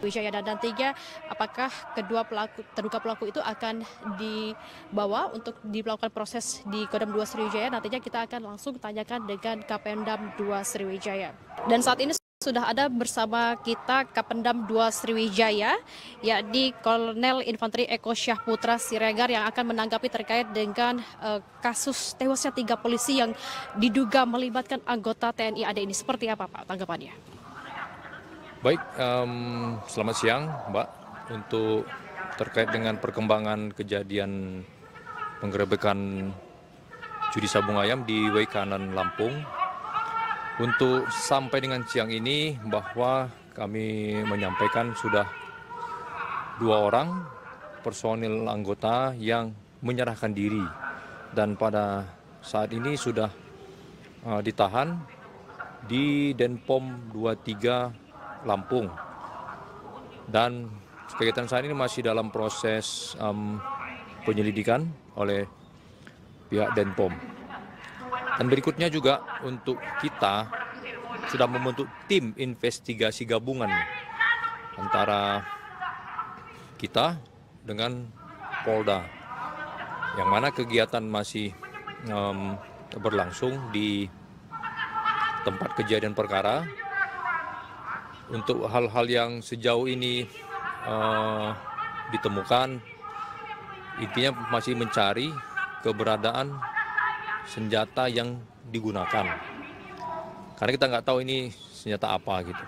Wijaya, dan nantinya apakah kedua terduga pelaku itu akan dibawa untuk dilakukan proses di Kodam 2 Sriwijaya, nantinya kita akan langsung tanyakan dengan Kapendam 2 Sriwijaya. Dan saat ini sudah ada bersama kita Kapendam 2 Sriwijaya, yakni Kolonel Infantri Eko Syahputra Siregar, yang akan menanggapi terkait dengan kasus tewasnya 3 polisi yang diduga melibatkan anggota TNI AD ini. Seperti apa Pak tanggapannya? Baik, selamat siang Mbak. Untuk terkait dengan perkembangan kejadian penggerebekan judi sabung ayam di Waikanan, Lampung, untuk sampai dengan siang ini bahwa kami menyampaikan sudah 2 orang personil anggota yang menyerahkan diri, dan pada saat ini sudah ditahan di Denpom 23 Lampung, dan kegiatan saat ini masih dalam proses penyelidikan oleh pihak Denpom. Dan berikutnya juga untuk kita sudah membentuk tim investigasi gabungan antara kita dengan Polda, yang mana kegiatan masih berlangsung di tempat kejadian perkara untuk hal-hal yang sejauh ini ditemukan. Intinya masih mencari keberadaan senjata yang digunakan, karena kita nggak tahu ini senjata apa gitu.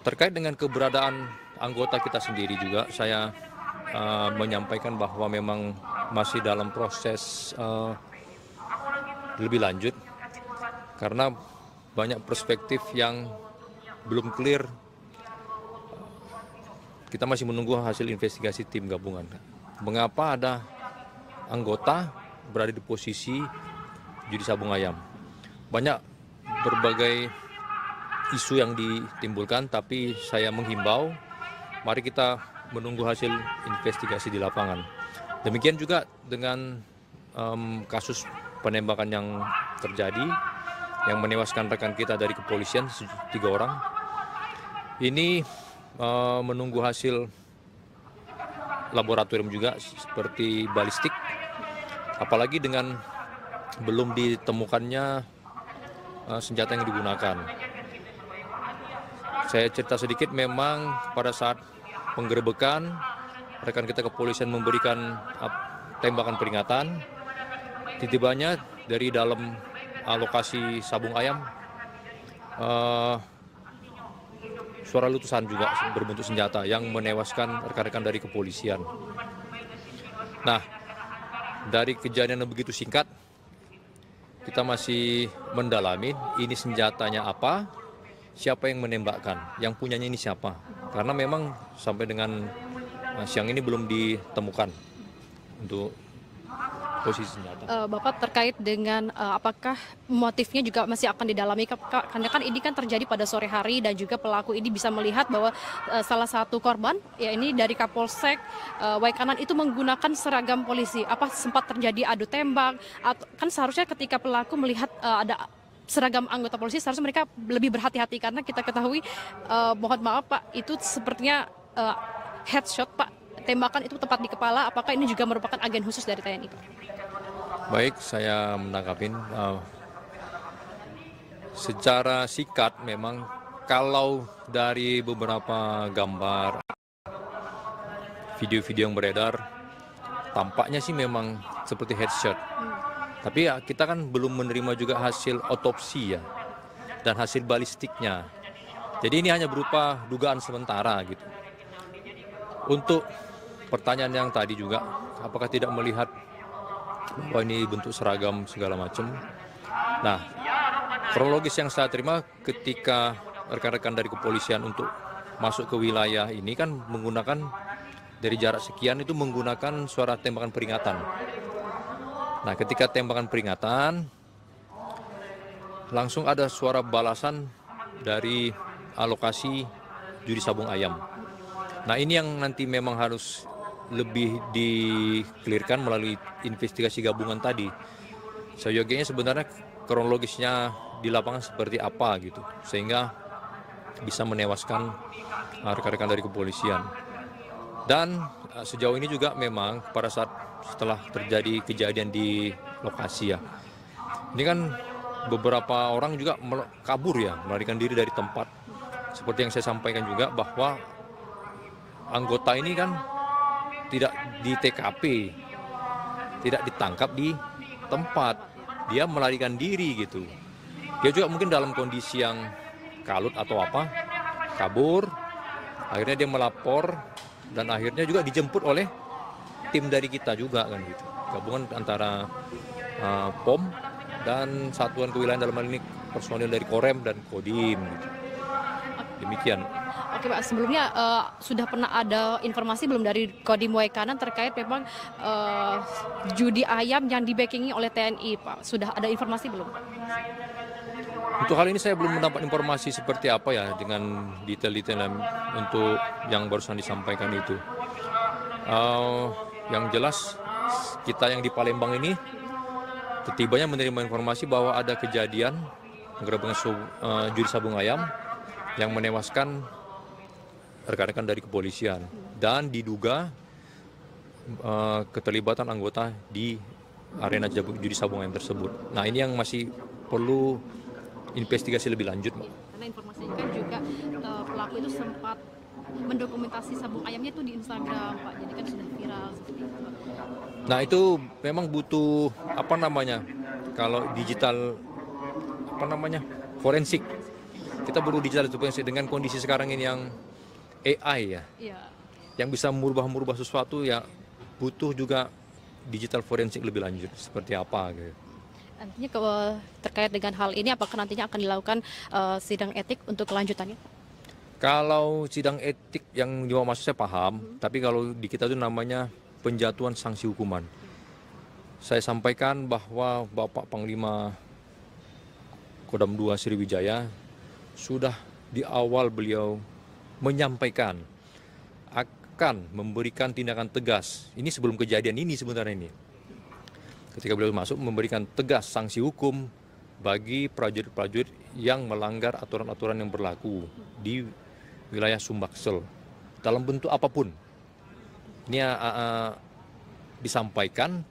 Terkait dengan keberadaan anggota kita sendiri juga, saya menyampaikan bahwa memang masih dalam proses lebih lanjut, karena banyak perspektif yang belum clear. Kita masih menunggu hasil investigasi tim gabungan. Mengapa ada anggota berada di posisi judi sabung ayam? Banyak berbagai isu yang ditimbulkan, tapi saya menghimbau, mari kita menunggu hasil investigasi di lapangan. Demikian juga dengan kasus penembakan yang terjadi, yang menewaskan rekan kita dari kepolisian, 3 orang. Ini menunggu hasil laboratorium juga seperti balistik, apalagi dengan belum ditemukannya senjata yang digunakan. Saya cerita sedikit, memang pada saat penggerebekan, rekan kita kepolisian memberikan tembakan peringatan. Tiba-tibanya dari dalam lokasi sabung ayam, suara letusan juga berbentuk senjata yang menewaskan rekan-rekan dari kepolisian. Nah, dari kejadian yang begitu singkat, kita masih mendalami ini senjatanya apa, siapa yang menembakkan, yang punyanya ini siapa. Karena memang sampai dengan siang ini belum ditemukan untuk posisi senjata. Bapak, terkait dengan apakah motifnya juga masih akan didalami, karena kan ini kan terjadi pada sore hari dan juga pelaku ini bisa melihat bahwa salah satu korban, ya ini dari Kapolsek Waikanan itu menggunakan seragam polisi. Apa sempat terjadi adu tembak? Atau kan seharusnya ketika pelaku melihat ada seragam anggota polisi, seharusnya mereka lebih berhati-hati, karena kita ketahui, mohon maaf Pak, itu sepertinya headshot Pak, tembakan itu tepat di kepala. Apakah ini juga merupakan agen khusus dari TNI Pak? Baik, saya menangkapin. Secara singkat memang kalau dari beberapa gambar, video-video yang beredar, tampaknya sih memang seperti headshot. Tapi ya kita kan belum menerima juga hasil otopsi ya, dan hasil balistiknya. Jadi ini hanya berupa dugaan sementara gitu. Untuk pertanyaan yang tadi juga, apakah tidak melihat bahwa ini bentuk seragam segala macam. Nah, kronologis yang saya terima ketika rekan-rekan dari kepolisian untuk masuk ke wilayah ini kan menggunakan dari jarak sekian, itu menggunakan suara tembakan peringatan. Nah, ketika tembakan peringatan, langsung ada suara balasan dari lokasi judi sabung ayam. Nah, ini yang nanti memang harus lebih di-clearkan melalui investigasi gabungan tadi. Seyogianya sebenarnya kronologisnya di lapangan seperti apa gitu, sehingga bisa menewaskan rekan-rekan dari kepolisian. Dan sejauh ini juga memang pada saat setelah terjadi kejadian di lokasi ya, ini kan beberapa orang juga kabur ya, melarikan diri dari tempat. Seperti yang saya sampaikan juga bahwa anggota ini kan tidak di TKP, tidak ditangkap di tempat, dia melarikan diri gitu. Dia juga mungkin dalam kondisi yang kalut atau apa, kabur, akhirnya dia melapor, dan akhirnya juga dijemput oleh tim dari kita juga kan gitu. Gabungan antara POM dan satuan kewilayahan, dalam hal ini personil dari Korem dan Kodim gitu. Demikian. Oke Pak, sebelumnya sudah pernah ada informasi belum dari Kodim Waikanan terkait memang judi ayam yang di-backingi oleh TNI Pak? Sudah ada informasi belum? Untuk hal ini saya belum mendapat informasi seperti apa ya dengan detail-detail untuk yang barusan disampaikan itu. Yang jelas kita yang di Palembang ini setibanya menerima informasi bahwa ada kejadian penggerebekan judi sabung ayam yang menewaskan rekan-rekan dari kepolisian dan diduga keterlibatan anggota di arena judi sabung ayam tersebut. Nah, ini yang masih perlu investigasi lebih lanjut, Mbak. Karena informasinya kan juga pelaku itu sempat mendokumentasi sabung ayamnya itu di Instagram, Pak. Jadi kan sudah viral seperti itu. Nah, itu memang butuh kalau digital forensik. Kita perlu digital forensik dengan kondisi sekarang ini yang AI ya. Iya. Yang bisa merubah sesuatu ya, butuh juga digital forensik lebih lanjut seperti apa gitu. Nantinya terkait dengan hal ini apakah nantinya akan dilakukan sidang etik untuk kelanjutannya? Kalau sidang etik yang dimaksud saya paham, tapi kalau di kita itu namanya penjatuhan sanksi hukuman. Saya sampaikan bahwa Bapak Panglima Kodam 2 Sriwijaya sudah di awal beliau menyampaikan akan memberikan tindakan tegas. Ini sebelum kejadian ini sebenarnya ini. Ketika beliau masuk memberikan tegas sanksi hukum bagi prajurit-prajurit yang melanggar aturan-aturan yang berlaku di wilayah Sumbaksel dalam bentuk apapun. Ini disampaikan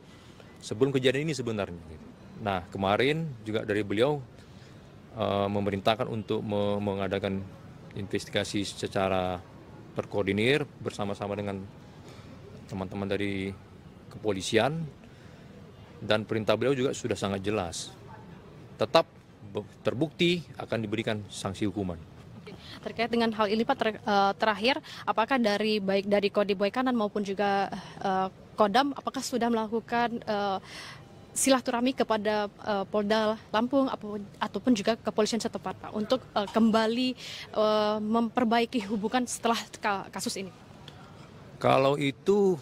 sebelum kejadian ini sebenarnya. Nah, kemarin juga dari beliau memerintahkan untuk mengadakan investigasi secara terkoordinir bersama-sama dengan teman-teman dari kepolisian, dan perintah beliau juga sudah sangat jelas. Tetap terbukti akan diberikan sanksi hukuman. Terkait dengan hal ini Pak, terakhir apakah baik dari Kodim Waikanan maupun juga Kodam apakah sudah melakukan silaturahmi kepada Polda Lampung ataupun juga kepolisian setempat Pak untuk kembali memperbaiki hubungan setelah kasus ini? Kalau itu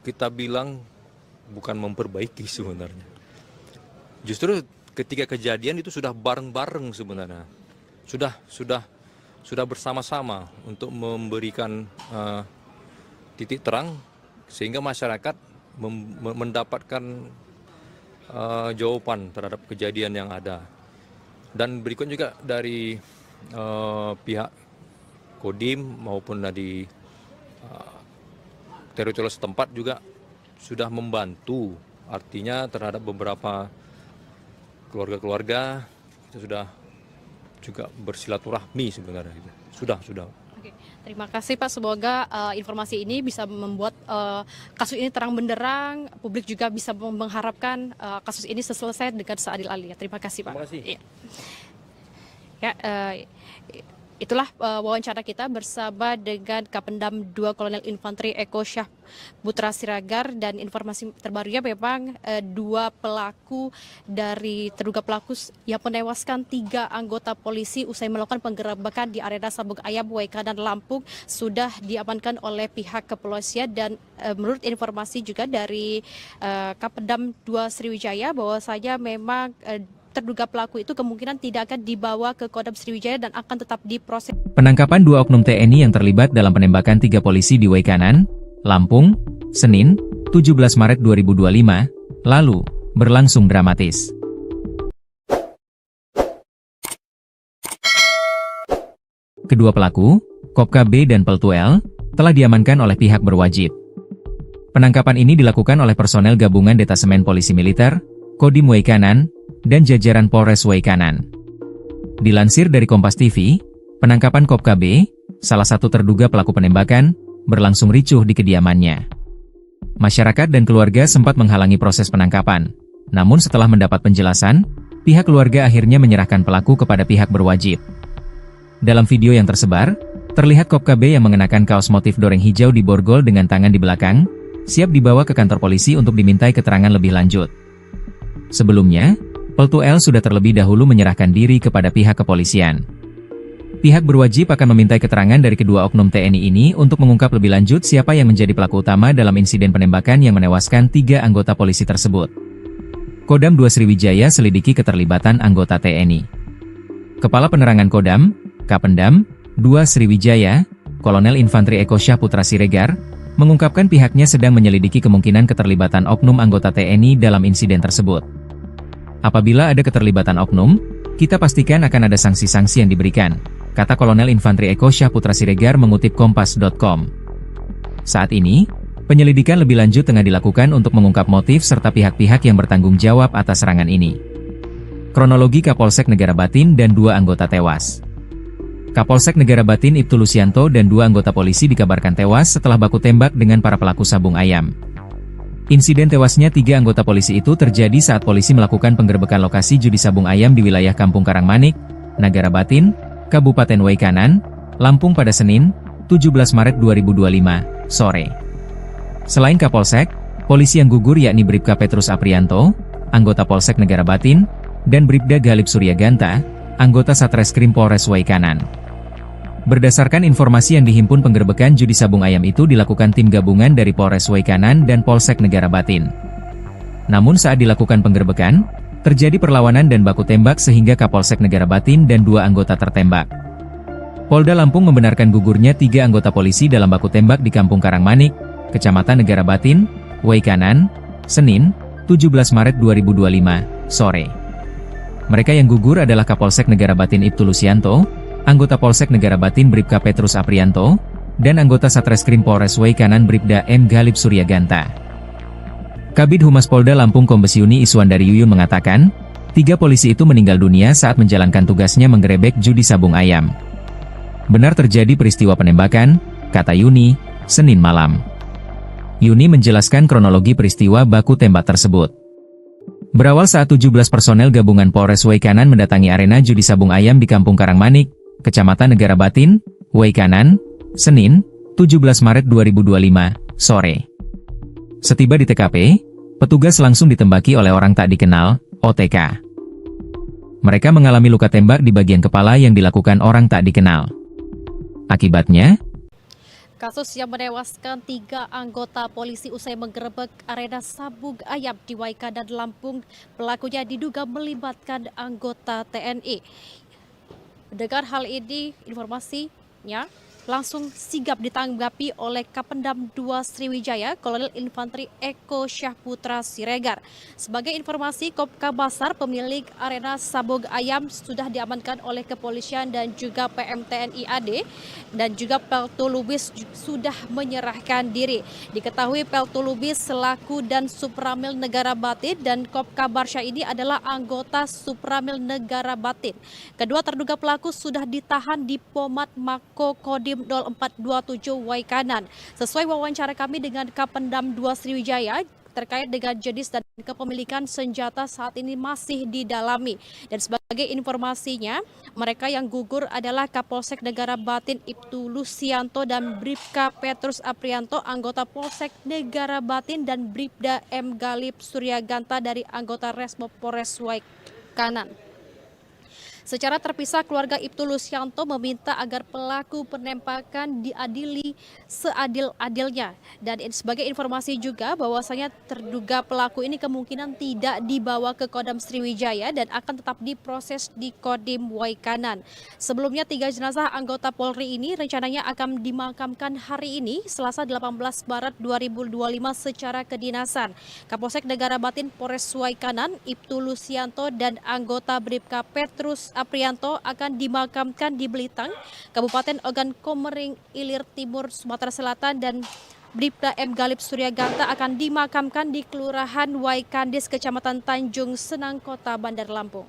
kita bilang bukan memperbaiki sebenarnya. Justru ketika kejadian itu sudah bareng-bareng sebenarnya. Sudah bersama-sama untuk memberikan titik terang sehingga masyarakat mendapatkan jawaban terhadap kejadian yang ada. Dan berikut juga dari pihak Kodim maupun dari teritorial setempat juga sudah membantu, artinya terhadap beberapa keluarga-keluarga kita sudah juga bersilaturahmi sebenarnya. Sudah. Oke, terima kasih Pak. Semoga informasi ini bisa membuat kasus ini terang benderang. Publik juga bisa mengharapkan kasus ini selesai dengan seadil-adilnya. Terima kasih Pak. Terima kasih. Ya, itulah wawancara kita bersama dengan Kapendam 2 Kolonel Infanteri Eko Syah Putra Siregar, dan informasi terbarunya memang terduga pelaku yang menewaskan 3 anggota polisi usai melakukan penggerebekan di arena sabung ayam Waikanan Lampung sudah diamankan oleh pihak kepolisian. Dan menurut informasi juga dari Kapendam 2 Sriwijaya bahwasanya memang terduga pelaku itu kemungkinan tidak akan dibawa ke Kodam Sriwijaya dan akan tetap diproses. Penangkapan 2 oknum TNI yang terlibat dalam penembakan 3 polisi di Waikanan, Lampung, Senin, 17 Maret 2025, lalu, berlangsung dramatis. Kedua pelaku, Kopka B dan Peltu L, telah diamankan oleh pihak berwajib. Penangkapan ini dilakukan oleh personel gabungan Detasemen Polisi Militer, Kodim Waikanan, dan jajaran Polres Waikanan. Dilansir dari Kompas TV, penangkapan Kopka B, salah satu terduga pelaku penembakan, berlangsung ricuh di kediamannya. Masyarakat dan keluarga sempat menghalangi proses penangkapan, namun setelah mendapat penjelasan, pihak keluarga akhirnya menyerahkan pelaku kepada pihak berwajib. Dalam video yang tersebar, terlihat Kopka B yang mengenakan kaos motif doreng hijau di borgol dengan tangan di belakang, siap dibawa ke kantor polisi untuk dimintai keterangan lebih lanjut. Sebelumnya, Peltu L sudah terlebih dahulu menyerahkan diri kepada pihak kepolisian. Pihak berwajib akan memintai keterangan dari kedua oknum TNI ini untuk mengungkap lebih lanjut siapa yang menjadi pelaku utama dalam insiden penembakan yang menewaskan 3 anggota polisi tersebut. Kodam 2 Sriwijaya selidiki keterlibatan anggota TNI. Kepala Penerangan Kodam, Kapendam, 2 Sriwijaya, Kolonel Infantri Eko Syahputra Siregar, mengungkapkan pihaknya sedang menyelidiki kemungkinan keterlibatan oknum anggota TNI dalam insiden tersebut. Apabila ada keterlibatan oknum, kita pastikan akan ada sanksi-sanksi yang diberikan, kata Kolonel Infantri Eko Syahputra Siregar mengutip Kompas.com. Saat ini, penyelidikan lebih lanjut tengah dilakukan untuk mengungkap motif serta pihak-pihak yang bertanggung jawab atas serangan ini. Kronologi Kapolsek Negara Batin dan 2 anggota tewas. Kapolsek Negara Batin Ibtu Lusianto dan 2 anggota polisi dikabarkan tewas setelah baku tembak dengan para pelaku sabung ayam. Insiden tewasnya 3 anggota polisi itu terjadi saat polisi melakukan penggerbekan lokasi judi sabung ayam di wilayah Kampung Karangmanik, Negara Batin, Kabupaten Waikanan, Lampung pada Senin, 17 Maret 2025, sore. Selain Kapolsek, polisi yang gugur yakni Bribka Petrus Aprianto, anggota Polsek Negara Batin, dan Bribda Galip Suryaganta, anggota Satreskrim Polres Waikanan. Berdasarkan informasi yang dihimpun, penggerbekan judi sabung ayam itu dilakukan tim gabungan dari Polres Waikanan dan Polsek Negara Batin. Namun saat dilakukan penggerbekan, terjadi perlawanan dan baku tembak sehingga Kapolsek Negara Batin dan 2 anggota tertembak. Polda Lampung membenarkan gugurnya 3 anggota polisi dalam baku tembak di Kampung Karangmanik, Kecamatan Negara Batin, Waikanan, Senin, 17 Maret 2025, sore. Mereka yang gugur adalah Kapolsek Negara Batin Ibtu Lusianto, anggota Polsek Negara Batin Bribka Petrus Aprianto, dan anggota Satreskrim Polres Waikanan Bribda M. Galip Suryaganta. Kabid Humas Polda Lampung Kombes Yuni Iswandari Yuyun mengatakan, 3 polisi itu meninggal dunia saat menjalankan tugasnya menggerebek judi sabung ayam. Benar terjadi peristiwa penembakan, kata Yuni, Senin malam. Yuni menjelaskan kronologi peristiwa baku tembak tersebut. Berawal saat 17 personel gabungan Polres Waikanan mendatangi arena judi sabung ayam di Kampung Karangmanik, Kecamatan Negara Batin, Waikanan, Senin, 17 Maret 2025, sore. Setiba di TKP, petugas langsung ditembaki oleh orang tak dikenal, OTK. Mereka mengalami luka tembak di bagian kepala yang dilakukan orang tak dikenal. Akibatnya, kasus yang menewaskan 3 anggota polisi usai menggerebek arena sabung ayam di Waikanan, Lampung, pelakunya diduga melibatkan anggota TNI. Mendengar hal ini, informasinya langsung sigap ditanggapi oleh Kapendam 2 Sriwijaya, Kolonel Infantri Eko Syahputra Siregar. Sebagai informasi, Kopkabasar, pemilik arena sabung ayam, sudah diamankan oleh kepolisian dan juga PM TNI AD, dan juga Peltu Lubis sudah menyerahkan diri. Diketahui Peltu Lubis selaku dan Supramil Negara Batin dan Kopkabarsya ini adalah anggota Supramil Negara Batin. Kedua terduga pelaku sudah ditahan di Pomat Mako Kodim 0427 Waikanan. Sesuai wawancara kami dengan Kapendam 2 Sriwijaya, terkait dengan jenis dan kepemilikan senjata saat ini masih didalami. Dan sebagai informasinya, mereka yang gugur adalah Kapolsek Negara Batin Ibtu Lusianto dan Bribka Petrus Aprianto, anggota Polsek Negara Batin, dan Bribda M. Galip Suryaganta dari anggota Resmo Polres Waikanan. Secara terpisah, keluarga Ibtu Lusianto meminta agar pelaku penembakan diadili seadil-adilnya. Dan sebagai informasi juga bahwasanya terduga pelaku ini kemungkinan tidak dibawa ke Kodam Sriwijaya dan akan tetap diproses di Kodim Waikanan. Sebelumnya 3 jenazah anggota Polri ini rencananya akan dimakamkan hari ini, Selasa 18 Maret 2025 secara kedinasan. Kapolsek Negara Batin Polres Waikanan, Ibtu Lusianto dan anggota Bribka Petrus Aprianto akan dimakamkan di Belitang, Kabupaten Ogan Komering Ilir Timur, Sumatera Selatan, dan Bribda M. Galip Suryaganta akan dimakamkan di Kelurahan Waikandis, Kecamatan Tanjung Senang, Kota Bandar Lampung.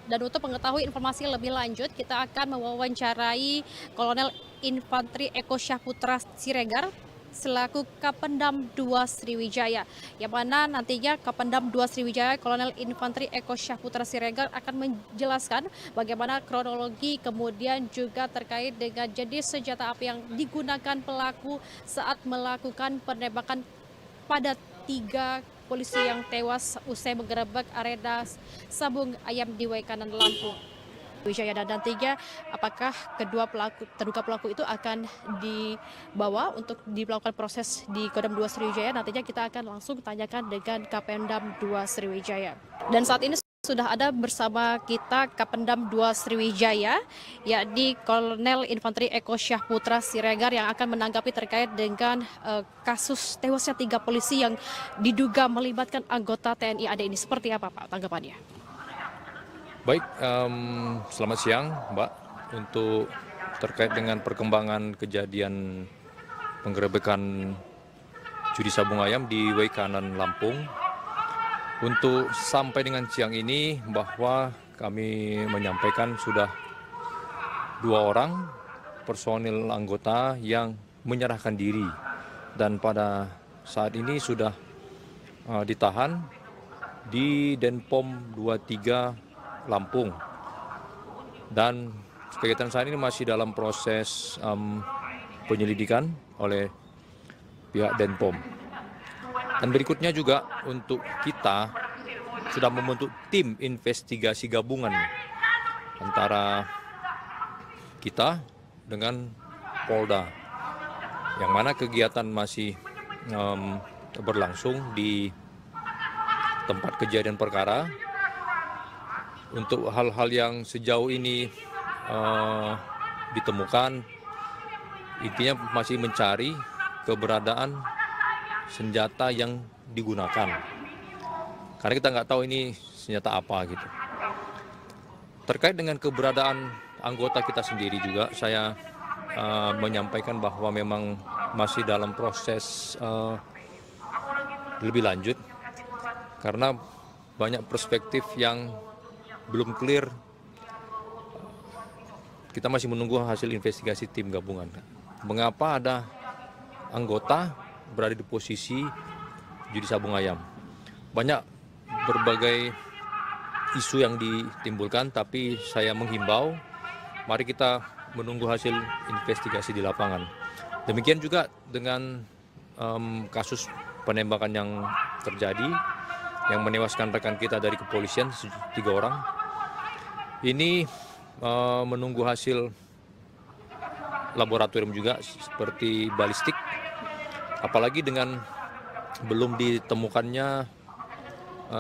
Dan untuk mengetahui informasi lebih lanjut, kita akan mewawancarai Kolonel Infantri Eko Syahputra Siregar selaku Kapendam 2 Sriwijaya, yang mana nantinya Kapendam 2 Sriwijaya Kolonel Infantri Eko Syahputra Siregar akan menjelaskan bagaimana kronologi, kemudian juga terkait dengan jenis senjata api yang digunakan pelaku saat melakukan penembakan pada 3 polisi yang tewas usai menggerebek arena sabung ayam di Waikanan, Lampung. Wijaya, dan nantinya apakah terduga pelaku itu akan dibawa untuk dilakukan proses di Kodam 2 Sriwijaya. Nantinya kita akan langsung tanyakan dengan Kapendam 2 Sriwijaya. Dan saat ini sudah ada bersama kita Kapendam 2 Sriwijaya, yakni Kolonel Infanteri Eko Syahputra Siregar, yang akan menanggapi terkait dengan kasus tewasnya 3 polisi yang diduga melibatkan anggota TNI AD ini. Seperti apa Pak tanggapannya? Baik, selamat siang Mbak. Untuk terkait dengan perkembangan kejadian penggerebekan judi sabung ayam di Waikanan, Lampung. Untuk sampai dengan siang ini bahwa kami menyampaikan sudah 2 orang personil anggota yang menyerahkan diri. Dan pada saat ini sudah ditahan di Denpom 23 Lampung, dan kegiatan saat ini masih dalam proses penyelidikan oleh pihak Denpom. Dan berikutnya juga untuk kita sudah membentuk tim investigasi gabungan antara kita dengan Polda, yang mana kegiatan masih berlangsung di tempat kejadian perkara. Untuk hal-hal yang sejauh ini ditemukan, intinya masih mencari keberadaan senjata yang digunakan. Karena kita nggak tahu ini senjata apa gitu. Terkait dengan keberadaan anggota kita sendiri juga, saya menyampaikan bahwa memang masih dalam proses lebih lanjut. Karena banyak perspektif yang belum clear. Kita masih menunggu hasil investigasi tim gabungan. Mengapa ada anggota berada di posisi judi sabung ayam? Banyak berbagai isu yang ditimbulkan, tapi saya menghimbau, mari kita menunggu hasil investigasi di lapangan. Demikian juga dengan kasus penembakan yang terjadi, yang menewaskan rekan kita dari kepolisian, 3 orang. Ini menunggu hasil laboratorium juga seperti balistik, apalagi dengan belum ditemukannya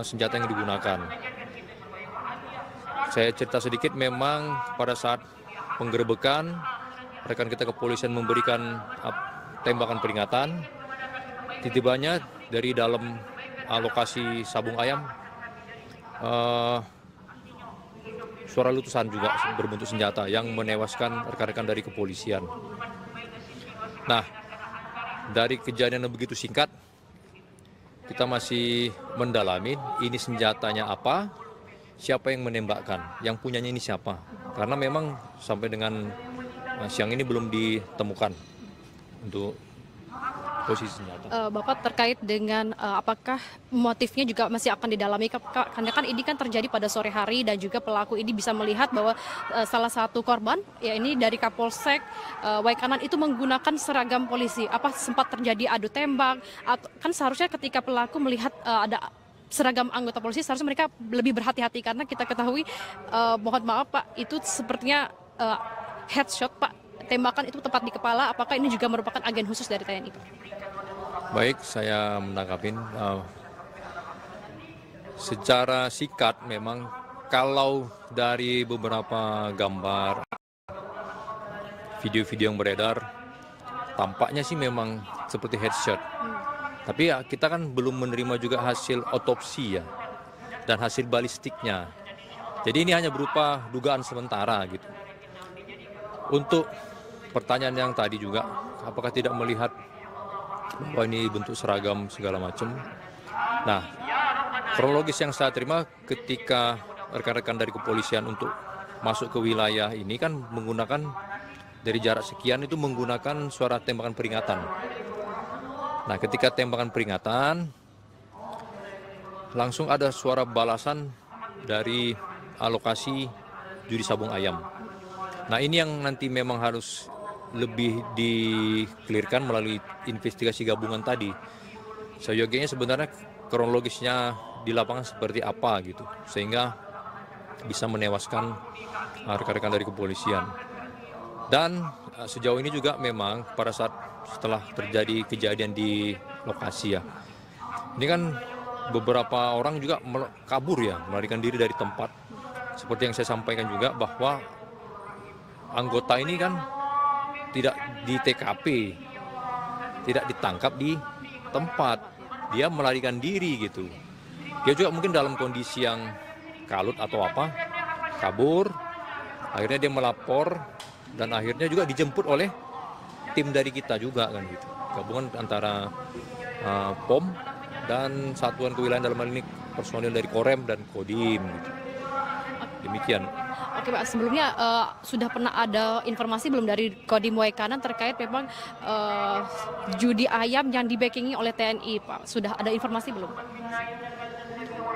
senjata yang digunakan. Saya cerita sedikit, memang pada saat penggerebekan rekan kita kepolisian memberikan tembakan peringatan, tiba-tibanya dari dalam lokasi sabung ayam suara letusan juga berbentuk senjata yang menewaskan rekan-rekan dari kepolisian. Nah, dari kejadian yang begitu singkat, kita masih mendalami ini senjatanya apa, siapa yang menembakkan, yang punyanya ini siapa. Karena memang sampai dengan siang ini belum ditemukan untuk posisi senjata. Bapak, terkait dengan apakah motifnya juga masih akan didalami, karena kan ini kan terjadi pada sore hari dan juga pelaku ini bisa melihat bahwa salah satu korban, ya ini dari Kapolsek Waikanan itu menggunakan seragam polisi. Apa sempat terjadi adu tembak? Atau kan seharusnya ketika pelaku melihat ada seragam anggota polisi, seharusnya mereka lebih berhati-hati, karena kita ketahui, mohon maaf Pak, itu sepertinya headshot Pak, tembakan itu tepat di kepala. Apakah ini juga merupakan agen khusus dari TNI Pak? Baik, saya menangkapin. Secara singkat memang kalau dari beberapa gambar, video-video yang beredar, tampaknya sih memang seperti headshot. Tapi ya kita kan belum menerima juga hasil otopsi ya, dan hasil balistiknya. Jadi ini hanya berupa dugaan sementara gitu. Untuk pertanyaan yang tadi juga, apakah tidak melihat bahwa ini bentuk seragam segala macam. Nah, kronologis yang saya terima ketika rekan-rekan dari kepolisian untuk masuk ke wilayah ini kan menggunakan dari jarak sekian itu menggunakan suara tembakan peringatan. Nah, ketika tembakan peringatan langsung ada suara balasan dari alokasi judi sabung ayam. Nah, ini yang nanti memang harus lebih di-clearkan melalui investigasi gabungan tadi. Seyogianya sebenarnya kronologisnya di lapangan seperti apa gitu. Sehingga bisa menewaskan rekan-rekan dari kepolisian. Dan sejauh ini juga memang pada saat setelah terjadi kejadian di lokasi ya, ini kan beberapa orang juga kabur ya, melarikan diri dari tempat. Seperti yang saya sampaikan juga bahwa anggota ini kan tidak di TKP, tidak ditangkap di tempat, dia melarikan diri gitu. Dia juga mungkin dalam kondisi yang kalut atau apa, kabur, akhirnya dia melapor, dan akhirnya juga dijemput oleh tim dari kita juga kan gitu. Gabungan antara POM dan Satuan Kewilayahan, dalam hal ini personil dari Korem dan Kodim gitu. Demikian. Oke Pak, sebelumnya sudah pernah ada informasi belum dari Kodim Waikanan terkait memang judi ayam yang di-backingi oleh TNI Pak? Sudah ada informasi belum Pak?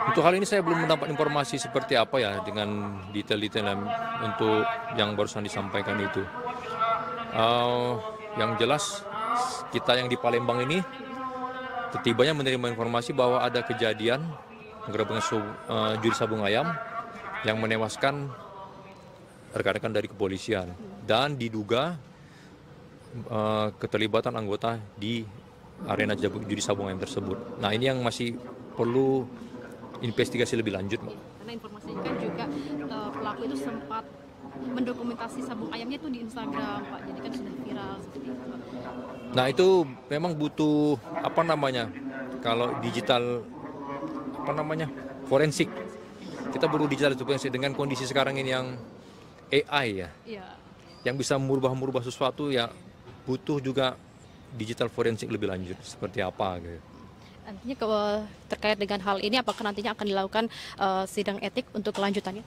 Untuk hal ini saya belum mendapat informasi seperti apa ya dengan detail-detail untuk yang barusan disampaikan itu. Yang jelas kita yang di Palembang ini setibanya menerima informasi bahwa ada kejadian penggerebekan judi sabung ayam yang menewaskan rekan-rekan dari kepolisian dan diduga keterlibatan anggota di arena judi sabung ayam tersebut. Nah, ini yang masih perlu investigasi lebih lanjut, Mbak. Karena informasinya kan juga pelaku itu sempat mendokumentasi sabung ayamnya itu di Instagram, Pak. Jadi kan sudah viral seperti itu. Nah, itu memang butuh kalau digital forensik. Kita perlu digital forensik dengan kondisi sekarang ini yang AI ya. Iya. Yang bisa merubah sesuatu ya, butuh juga digital forensik lebih lanjut seperti apa gitu. Nantinya terkait dengan hal ini, apakah nantinya akan dilakukan sidang etik untuk kelanjutannya?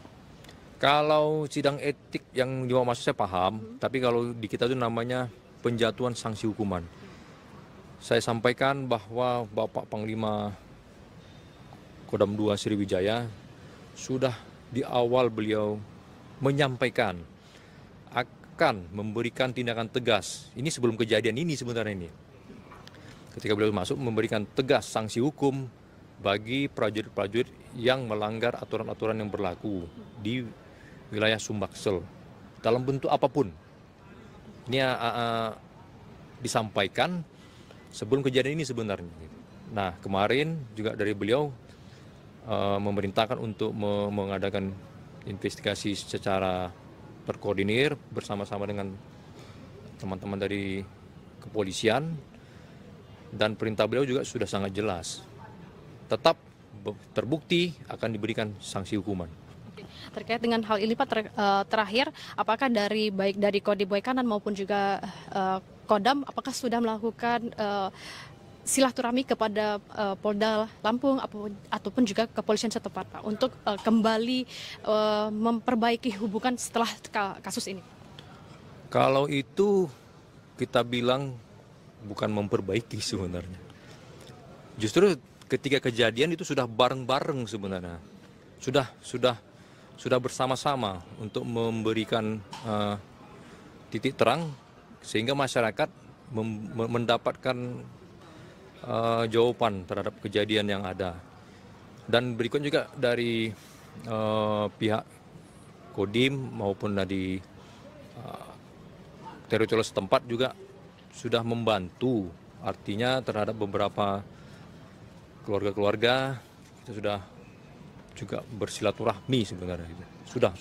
Kalau sidang etik yang dimaksud saya paham, tapi kalau di kita itu namanya penjatuhan sanksi hukuman. Saya sampaikan bahwa Bapak Panglima Kodam 2 Sriwijaya sudah di awal beliau menyampaikan akan memberikan tindakan tegas. Ini sebelum kejadian ini sebenarnya ini. Ketika beliau masuk memberikan tegas sanksi hukum bagi prajurit-prajurit yang melanggar aturan-aturan yang berlaku di wilayah Sumbaksel dalam bentuk apapun. Ini disampaikan sebelum kejadian ini sebenarnya. Nah, kemarin juga dari beliau memerintahkan untuk mengadakan investigasi secara terkoordinir bersama-sama dengan teman-teman dari kepolisian. Dan perintah beliau juga sudah sangat jelas. Tetap terbukti akan diberikan sanksi hukuman. Terkait dengan hal ini Pak, terakhir, apakah baik dari Kodim Waikanan maupun juga Kodam, apakah sudah melakukan silaturahmi kepada Polda Lampung ataupun juga kepolisian setempat Pak, untuk kembali memperbaiki hubungan setelah kasus ini? Kalau itu kita bilang bukan memperbaiki sebenarnya. Justru ketika kejadian itu sudah bareng-bareng sebenarnya. Sudah bersama-sama untuk memberikan titik terang sehingga masyarakat mendapatkan jawaban terhadap kejadian yang ada. Dan berikut juga dari pihak Kodim maupun dari teritorial setempat juga sudah membantu, artinya terhadap beberapa keluarga-keluarga kita sudah juga bersilaturahmi sebenarnya. Sudah.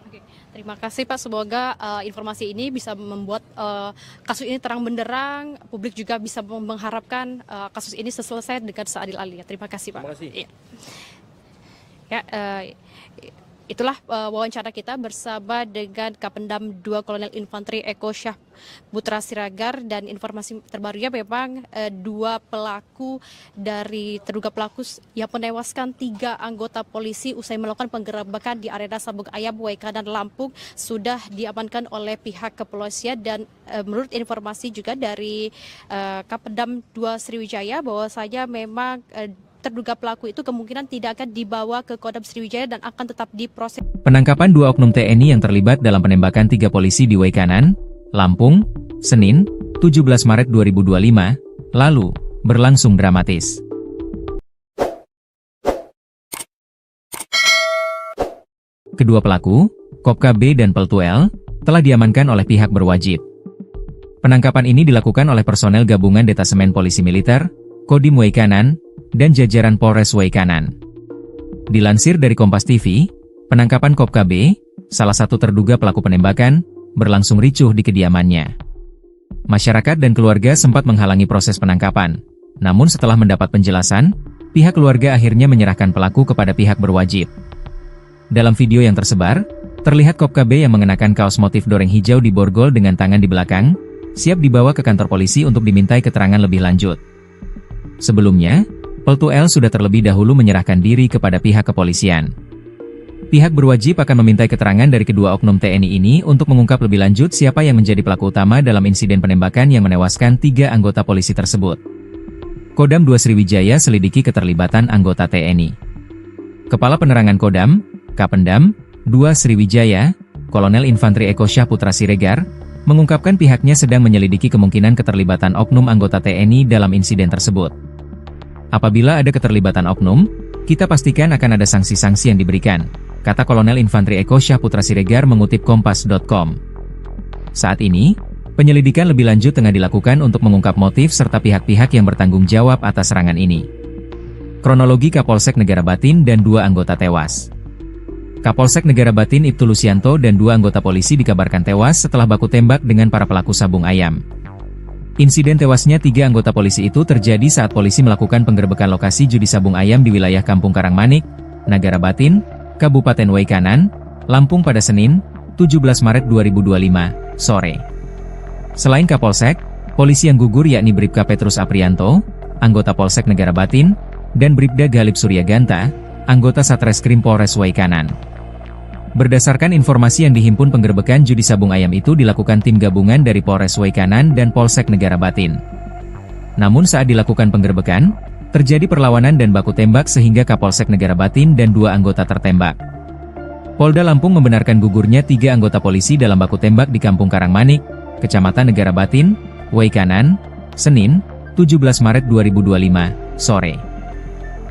Oke, terima kasih Pak, semoga informasi ini bisa membuat kasus ini terang benderang, publik juga bisa mengharapkan kasus ini selesai dengan seadil-adilnya. Terima kasih Pak. Terima kasih. Ya, itulah wawancara kita bersama dengan Kapendam 2 Kolonel Infanteri Eko Syah Putra Siregar, dan informasi terbarunya memang terduga pelaku yang menewaskan 3 anggota polisi usai melakukan penggerebekan di arena sabung ayam Waikanan Lampung sudah diamankan oleh pihak kepolisian. Dan menurut informasi juga dari Kapendam 2 Sriwijaya bahwasanya memang terduga pelaku itu kemungkinan tidak akan dibawa ke Kodam Sriwijaya dan akan tetap diproses. Penangkapan 2 oknum TNI yang terlibat dalam penembakan 3 polisi di Waikanan, Lampung, Senin, 17 Maret 2025, lalu, berlangsung dramatis. Kedua pelaku, Kopka B dan Peltu L, telah diamankan oleh pihak berwajib. Penangkapan ini dilakukan oleh personel gabungan Detasemen Polisi Militer, Kodim Waikanan, dan jajaran Polres Waikanan. Dilansir dari Kompas TV, penangkapan Kopka B, salah satu terduga pelaku penembakan, berlangsung ricuh di kediamannya. Masyarakat dan keluarga sempat menghalangi proses penangkapan. Namun setelah mendapat penjelasan, pihak keluarga akhirnya menyerahkan pelaku kepada pihak berwajib. Dalam video yang tersebar, terlihat Kopka B yang mengenakan kaos motif doreng hijau di borgol dengan tangan di belakang, siap dibawa ke kantor polisi untuk dimintai keterangan lebih lanjut. Sebelumnya, Peltu L sudah terlebih dahulu menyerahkan diri kepada pihak kepolisian. Pihak berwajib akan memintai keterangan dari kedua oknum TNI ini untuk mengungkap lebih lanjut siapa yang menjadi pelaku utama dalam insiden penembakan yang menewaskan 3 anggota polisi tersebut. Kodam 2 Sriwijaya selidiki keterlibatan anggota TNI. Kepala Penerangan Kodam, Kapendam 2 Sriwijaya, Kolonel Infantri Eko Syahputra Siregar, mengungkapkan pihaknya sedang menyelidiki kemungkinan keterlibatan oknum anggota TNI dalam insiden tersebut. Apabila ada keterlibatan oknum, kita pastikan akan ada sanksi-sanksi yang diberikan, kata Kolonel Infantri Eko Syahputra Siregar mengutip Kompas.com. Saat ini, penyelidikan lebih lanjut tengah dilakukan untuk mengungkap motif serta pihak-pihak yang bertanggung jawab atas serangan ini. Kronologi Kapolsek Negara Batin dan 2 anggota tewas. Kapolsek Negara Batin Ibtu Lusianto dan 2 anggota polisi dikabarkan tewas setelah baku tembak dengan para pelaku sabung ayam. Insiden tewasnya 3 anggota polisi itu terjadi saat polisi melakukan penggerbekan lokasi judi sabung ayam di wilayah Kampung Karangmanik, Negara Batin, Kabupaten Waikanan, Lampung pada Senin, 17 Maret 2025, sore. Selain Kapolsek, polisi yang gugur yakni Bribka Petrus Aprianto, anggota Polsek Negara Batin, dan Bribda Galip Suryaganta, anggota Satreskrim Polres Waikanan. Berdasarkan informasi yang dihimpun, penggerbekan judi sabung ayam itu dilakukan tim gabungan dari Polres Waikanan dan Polsek Negara Batin. Namun saat dilakukan penggerbekan, terjadi perlawanan dan baku tembak sehingga Kapolsek Negara Batin dan 2 anggota tertembak. Polda Lampung membenarkan gugurnya 3 anggota polisi dalam baku tembak di Kampung Karangmanik, Kecamatan Negara Batin, Waikanan, Senin, 17 Maret 2025, sore.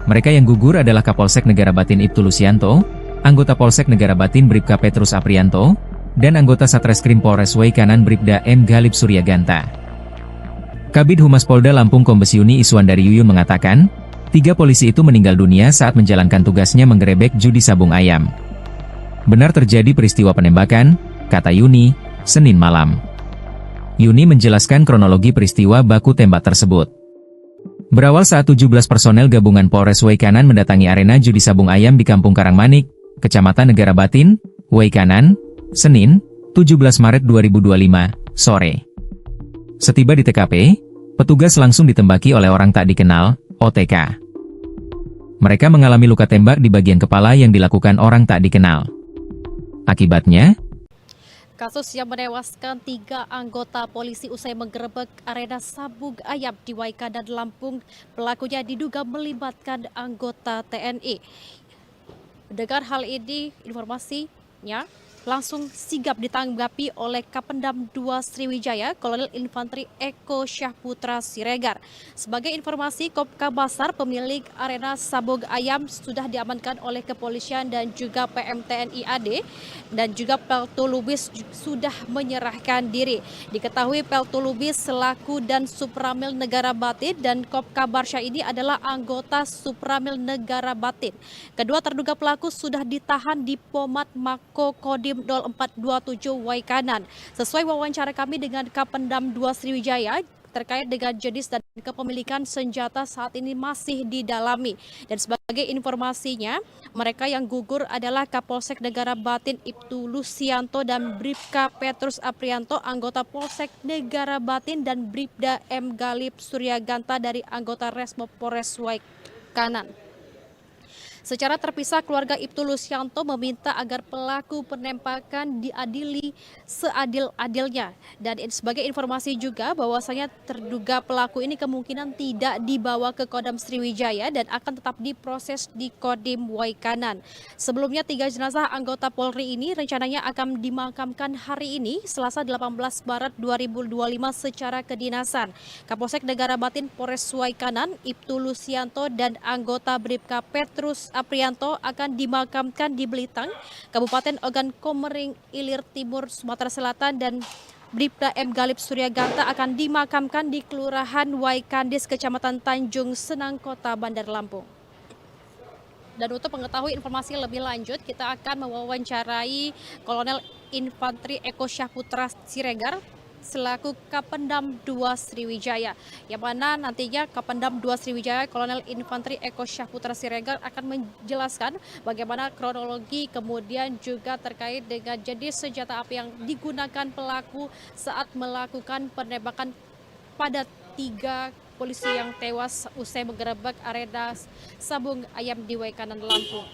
Mereka yang gugur adalah Kapolsek Negara Batin Ibtu Lusianto, anggota Polsek Negara Batin Bribka Petrus Aprianto, dan anggota Satreskrim Polres Waikanan Bribda M. Galip Suryaganta. Kabid Humas Polda Lampung Kombes Yuni Iswandari Yuyun mengatakan, 3 polisi itu meninggal dunia saat menjalankan tugasnya menggerebek judi sabung ayam. Benar terjadi peristiwa penembakan, kata Yuni, Senin malam. Yuni menjelaskan kronologi peristiwa baku tembak tersebut. Berawal saat 17 personel gabungan Polres Waikanan mendatangi arena judi sabung ayam di Kampung Karangmanik, Kecamatan Negara Batin, Waikanan, Senin, 17 Maret 2025, sore. Setiba di TKP, petugas langsung ditembaki oleh orang tak dikenal, OTK. Mereka mengalami luka tembak di bagian kepala yang dilakukan orang tak dikenal. Akibatnya, kasus yang menewaskan 3 anggota polisi usai menggerebek arena sabung ayam di Waikanan, Lampung, pelakunya diduga melibatkan anggota TNI. Mendengar hal ini, informasinya langsung sigap ditanggapi oleh Kapendam 2 Sriwijaya, Kolonel Infantri Eko Syahputra Siregar. Sebagai informasi, Kopka Basar, pemilik arena sabung ayam, sudah diamankan oleh kepolisian dan juga PMTNI AD, dan juga Peltu Lubis sudah menyerahkan diri. Diketahui Peltu Lubis selaku dan Supramil Negara Batin dan Kopka Barsya ini adalah anggota Supramil Negara Batin. Kedua terduga pelaku sudah ditahan di Pomat Mako Kodim 0427 Waikanan. Sesuai wawancara kami dengan Kapendam 2 Sriwijaya, terkait dengan jenis dan kepemilikan senjata saat ini masih didalami. Dan sebagai informasinya, mereka yang gugur adalah Kapolsek Negara Batin Ibtu Lusianto dan Bribka Petrus Aprianto, anggota Polsek Negara Batin, dan Bribda M. Galip Suryaganta dari anggota Resmo Polres Waikanan. Secara terpisah, keluarga Ibtu Lusianto meminta agar pelaku penembakan diadili seadil-adilnya. Dan sebagai informasi juga bahwasanya terduga pelaku ini kemungkinan tidak dibawa ke Kodam Sriwijaya dan akan tetap diproses di Kodim Waikanan. Sebelumnya 3 jenazah anggota Polri ini rencananya akan dimakamkan hari ini, Selasa 18 Maret 2025 secara kedinasan. Kapolsek Negara Batin Polres Waikanan Ibtu Lusianto dan anggota Bribka Petrus Aprianto akan dimakamkan di Belitang, Kabupaten Ogan Komering Ilir Timur, Sumatera Selatan, dan Bribda M. Galip Suryaganta akan dimakamkan di Kelurahan Waikandis, Kecamatan Tanjung Senang, Kota Bandar Lampung. Dan untuk mengetahui informasi lebih lanjut, kita akan mewawancarai Kolonel Infantri Eko Syahputra Siregar selaku Kapendam 2 Sriwijaya, yang mana nantinya Kapendam 2 Sriwijaya Kolonel Infantri Eko Syahputra Siregar akan menjelaskan bagaimana kronologi, kemudian juga terkait dengan jenis senjata api yang digunakan pelaku saat melakukan penembakan pada 3 polisi yang tewas usai menggerebek arena sabung ayam di Waikanan, Lampung.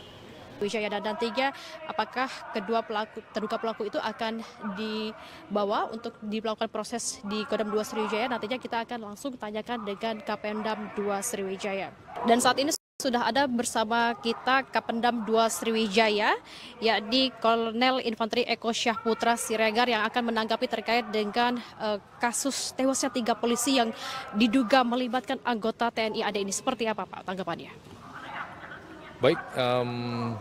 Wijaya, dan nantinya apakah terduga pelaku itu akan dibawa untuk dilakukan proses di Kodam 2 Sriwijaya, nantinya kita akan langsung tanyakan dengan Kapendam 2 Sriwijaya. Dan saat ini sudah ada bersama kita Kapendam 2 Sriwijaya, yakni Kolonel Infantri Eko Syahputra Siregar, yang akan menanggapi terkait dengan kasus tewasnya 3 polisi yang diduga melibatkan anggota TNI AD ini. Seperti apa Pak tanggapannya? Baik,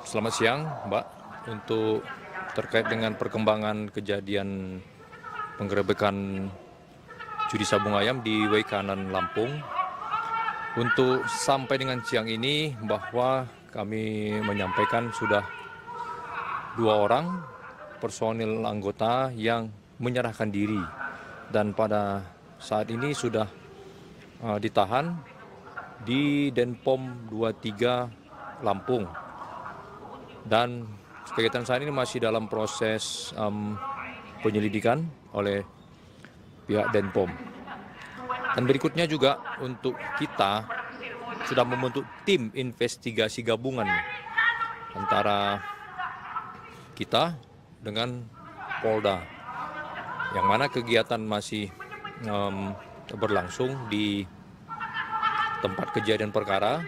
selamat siang Mbak. Untuk terkait dengan perkembangan kejadian penggerebekan judi sabung ayam di Waikanan, Lampung, untuk sampai dengan siang ini bahwa kami menyampaikan sudah 2 orang personil anggota yang menyerahkan diri, dan pada saat ini sudah ditahan di Denpom 23 Lampung, dan kegiatan saat ini masih dalam proses penyelidikan oleh pihak Denpom. Dan berikutnya juga untuk kita sudah membentuk tim investigasi gabungan antara kita dengan Polda, yang mana kegiatan masih berlangsung di tempat kejadian perkara.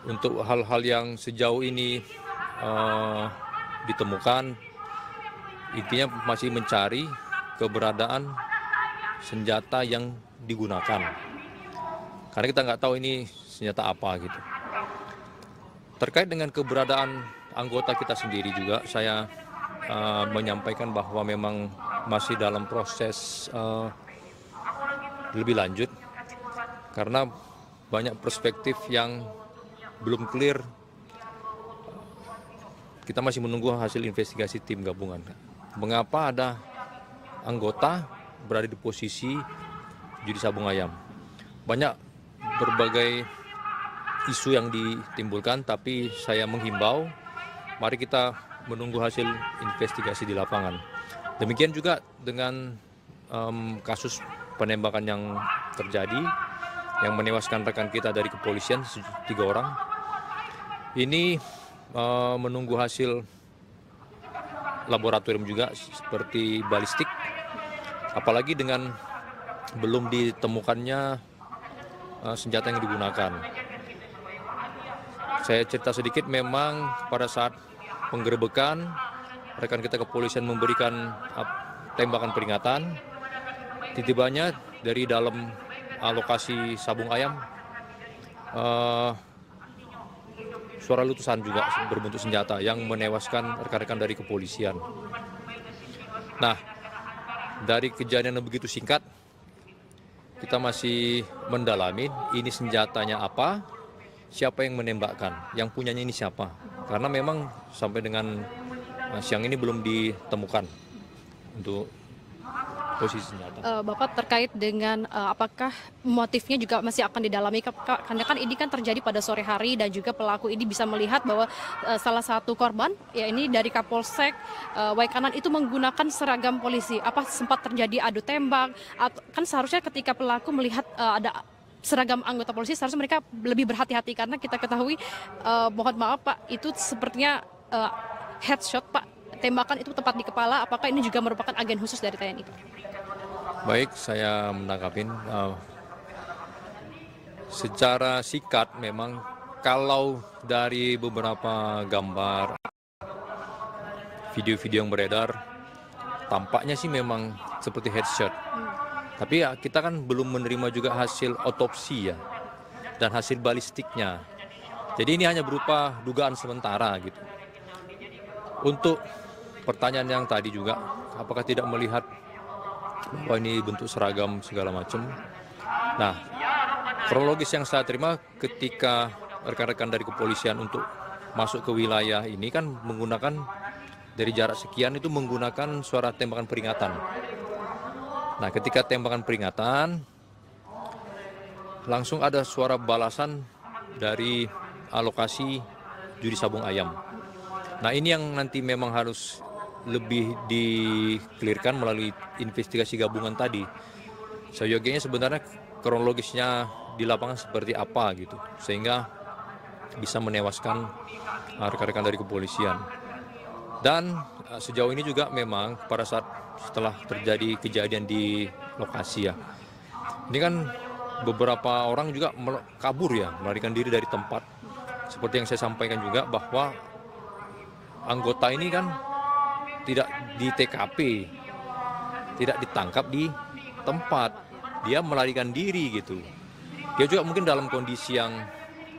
Untuk hal-hal yang sejauh ini ditemukan, intinya masih mencari keberadaan senjata yang digunakan, karena kita nggak tahu ini senjata apa gitu. Terkait dengan keberadaan anggota kita sendiri juga, saya menyampaikan bahwa memang masih dalam proses lebih lanjut, karena banyak perspektif yang belum clear. Kita masih menunggu hasil investigasi tim gabungan. Mengapa ada anggota berada di posisi judi sabung ayam? Banyak berbagai isu yang ditimbulkan, tapi saya menghimbau, mari kita menunggu hasil investigasi di lapangan. Demikian juga dengan kasus penembakan yang terjadi, yang menewaskan rekan kita dari kepolisian 3 orang. Ini menunggu hasil laboratorium juga seperti balistik, apalagi dengan belum ditemukannya senjata yang digunakan. Saya cerita sedikit, memang pada saat penggerebekan rekan kita kepolisian memberikan tembakan peringatan, tiba-tibanya dari dalam lokasi sabung ayam suara letusan juga berbentuk senjata yang menewaskan rekan-rekan dari kepolisian. Nah, dari kejadian yang begitu singkat, kita masih mendalami ini senjatanya apa, siapa yang menembakkan, yang punyanya ini siapa. Karena memang sampai dengan siang ini belum ditemukan untuk posisi senjata. Bapak, terkait dengan apakah motifnya juga masih akan didalami, karena kan ini kan terjadi pada sore hari, dan juga pelaku ini bisa melihat bahwa salah satu korban, ya ini dari Kapolsek Waikanan itu menggunakan seragam polisi. Apa sempat terjadi adu tembak? Kan seharusnya ketika pelaku melihat ada seragam anggota polisi, seharusnya mereka lebih berhati-hati, karena kita ketahui, mohon maaf Pak, itu sepertinya headshot Pak. Tembakan itu tepat di kepala. Apakah ini juga merupakan agen khusus dari TNI, Pak? Baik, saya menanggapi. Secara singkat, memang kalau dari beberapa gambar, video-video yang beredar, tampaknya sih memang seperti headshot. Tapi ya kita kan belum menerima juga hasil otopsi ya, dan hasil balistiknya. Jadi ini hanya berupa dugaan sementara gitu. Untuk pertanyaan yang tadi juga, apakah tidak melihat bahwa ini bentuk seragam segala macam? Nah, kronologis yang saya terima ketika rekan-rekan dari kepolisian untuk masuk ke wilayah ini kan menggunakan dari jarak sekian itu menggunakan suara tembakan peringatan. Nah, ketika tembakan peringatan, langsung ada suara balasan dari alokasi judi sabung ayam. Nah, ini yang nanti memang harus lebih di-clearkan melalui investigasi gabungan tadi. Seyogianya sebenarnya kronologisnya di lapangan seperti apa gitu, sehingga bisa menewaskan rekan-rekan dari kepolisian. Dan sejauh ini juga memang pada saat setelah terjadi kejadian di lokasi ya, ini kan beberapa orang juga kabur ya, melarikan diri dari tempat. Seperti yang saya sampaikan juga bahwa anggota ini kan tidak di TKP, tidak ditangkap di tempat, dia melarikan diri gitu. Dia juga mungkin dalam kondisi yang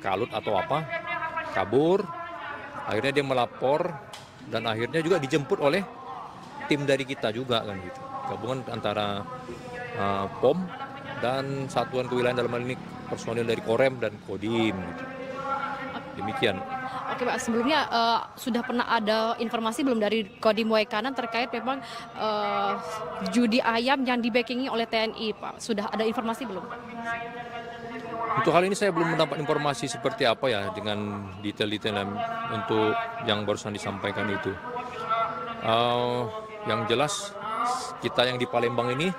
kalut atau apa, kabur, akhirnya dia melapor dan akhirnya juga dijemput oleh tim dari kita juga kan gitu. Gabungan antara POM dan Satuan Kewilayahan, dalam hal ini personil dari Korem dan Kodim gitu. Demikian. Oke Pak, sebelumnya sudah pernah ada informasi belum dari Kodim Waikanan terkait memang judi ayam yang di-backingi oleh TNI Pak? Sudah ada informasi belum? Untuk hal ini saya belum mendapat informasi seperti apa ya dengan detail-detail untuk yang barusan disampaikan itu. Yang jelas kita yang di Palembang ini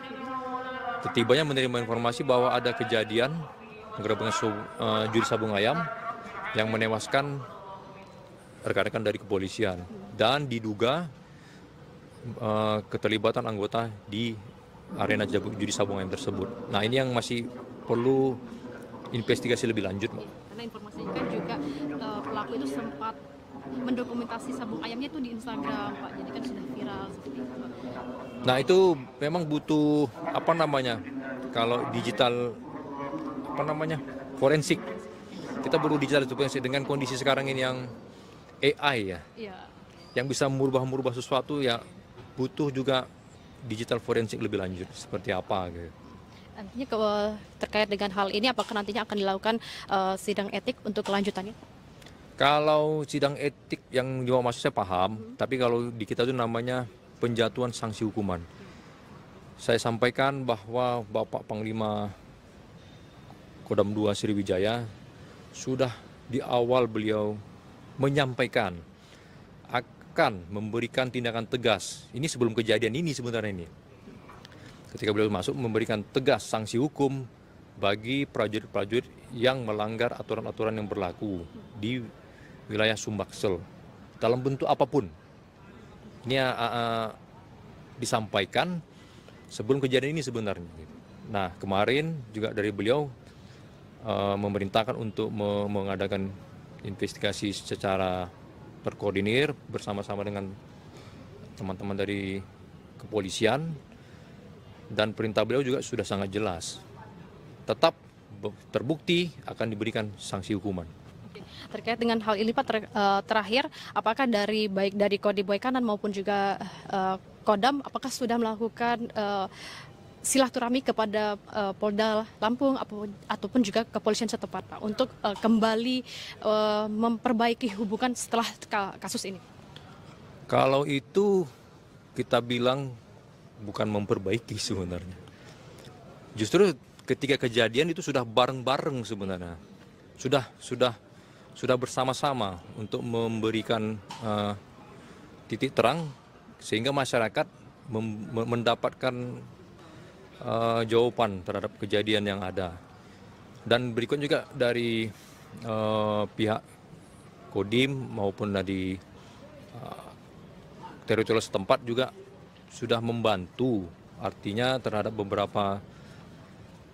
ketibanya menerima informasi bahwa ada kejadian penggerebekan judi sabung ayam yang menewaskan rekan-rekan dari kepolisian dan diduga keterlibatan anggota di arena judi sabung ayam tersebut. Nah, ini yang masih perlu investigasi lebih lanjut, Mbak. Karena informasinya kan juga pelaku itu sempat mendokumentasi sabung ayamnya itu di Instagram, Pak. Jadi kan sudah viral seperti itu, Pak. Nah, itu memang butuh kalau digital forensik. Kita perlu digital forensik dengan kondisi sekarang ini yang AI ya. Iya. Yang bisa merubah sesuatu ya, butuh juga digital forensik lebih lanjut seperti apa gitu. Nantinya terkait dengan hal ini apakah nantinya akan dilakukan sidang etik untuk kelanjutannya? Kalau sidang etik yang dibawa masuk saya paham, tapi kalau di kita itu namanya penjatuhan sanksi hukuman. Saya sampaikan bahwa Bapak Panglima Kodam 2 Sriwijaya sudah di awal beliau menyampaikan akan memberikan tindakan tegas. Ini sebelum kejadian ini sebenarnya ini. Ketika beliau masuk memberikan tegas sanksi hukum bagi prajurit-prajurit yang melanggar aturan-aturan yang berlaku di wilayah Sumbaksel dalam bentuk apapun. Ini disampaikan sebelum kejadian ini sebenarnya. Nah, kemarin juga dari beliau memerintahkan untuk mengadakan investigasi secara terkoordinir bersama-sama dengan teman-teman dari kepolisian, dan perintah beliau juga sudah sangat jelas. Tetap terbukti akan diberikan sanksi hukuman. Terkait dengan hal ini Pak, terakhir apakah baik dari Kodim Waikanan maupun juga Kodam apakah sudah melakukan silaturahmi kepada Polda Lampung ataupun juga kepolisian setempat Pak untuk kembali memperbaiki hubungan setelah kasus ini? Kalau itu kita bilang bukan memperbaiki sebenarnya. Justru ketika kejadian itu sudah bareng-bareng sebenarnya. Sudah bersama-sama untuk memberikan titik terang sehingga masyarakat mendapatkan jawaban terhadap kejadian yang ada. Dan berikut juga dari pihak Kodim maupun dari teritorial setempat juga sudah membantu, artinya terhadap beberapa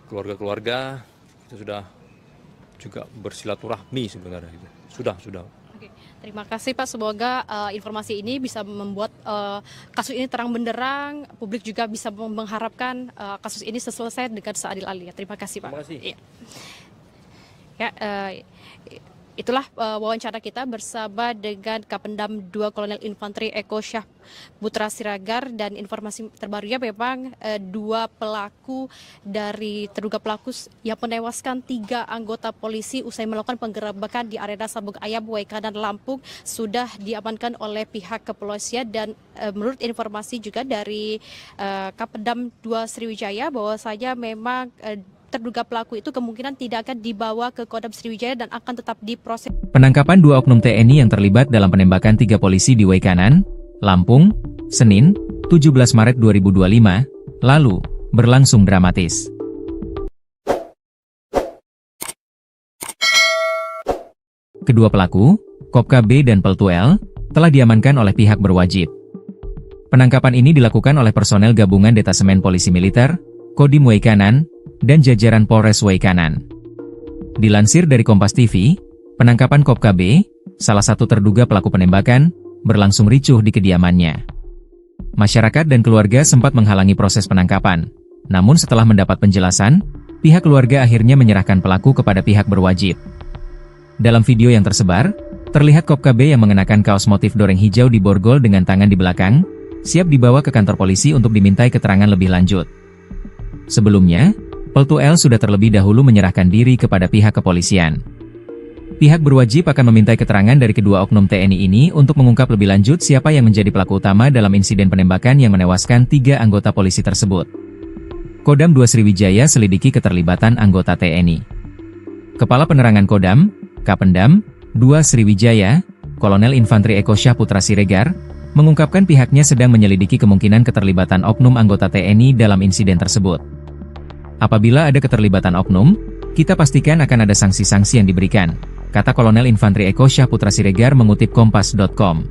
keluarga-keluarga kita sudah juga bersilaturahmi sebenarnya. Sudah. Oke, terima kasih Pak. Semoga informasi ini bisa membuat kasus ini terang benderang. Publik juga bisa mengharapkan kasus ini selesai dengan seadil-adilnya. Terima kasih Pak. Terima kasih. Ya, Itulah wawancara kita bersama dengan Kapendam 2 Kolonel Infanteri Eko Syah Putra Siregar, dan informasi terbarunya memang dua pelaku dari terduga pelaku yang menewaskan 3 anggota polisi usai melakukan penggerebekan di arena Sabung Ayam Waikanan Lampung sudah diamankan oleh pihak kepolisian. Dan menurut informasi juga dari Kapendam 2 Sriwijaya bahwasanya memang terduga pelaku itu kemungkinan tidak akan dibawa ke Kodam Sriwijaya dan akan tetap diproses. Penangkapan 2 oknum TNI yang terlibat dalam penembakan 3 polisi di Waikanan, Lampung, Senin, 17 Maret 2025, lalu, berlangsung dramatis. Kedua pelaku, Kopka B dan Peltu L, telah diamankan oleh pihak berwajib. Penangkapan ini dilakukan oleh personel gabungan Detasemen Polisi Militer, Kodim Waikanan, dan jajaran Polres Waikanan. Dilansir dari Kompas TV, penangkapan Kopka B, salah satu terduga pelaku penembakan, berlangsung ricuh di kediamannya. Masyarakat dan keluarga sempat menghalangi proses penangkapan, namun setelah mendapat penjelasan, pihak keluarga akhirnya menyerahkan pelaku kepada pihak berwajib. Dalam video yang tersebar, terlihat Kopka B yang mengenakan kaos motif doreng hijau di borgol dengan tangan di belakang, siap dibawa ke kantor polisi untuk dimintai keterangan lebih lanjut. Sebelumnya, Peltu L sudah terlebih dahulu menyerahkan diri kepada pihak kepolisian. Pihak berwajib akan memintai keterangan dari kedua oknum TNI ini untuk mengungkap lebih lanjut siapa yang menjadi pelaku utama dalam insiden penembakan yang menewaskan 3 anggota polisi tersebut. Kodam 2 Sriwijaya selidiki keterlibatan anggota TNI. Kepala Penerangan Kodam, Kapendam 2 Sriwijaya, Kolonel Infanteri Eko Syah Putra Siregar, mengungkapkan pihaknya sedang menyelidiki kemungkinan keterlibatan oknum anggota TNI dalam insiden tersebut. Apabila ada keterlibatan oknum, kita pastikan akan ada sanksi-sanksi yang diberikan, kata Kolonel Infanteri Eko Syah Putra Siregar mengutip Kompas.com.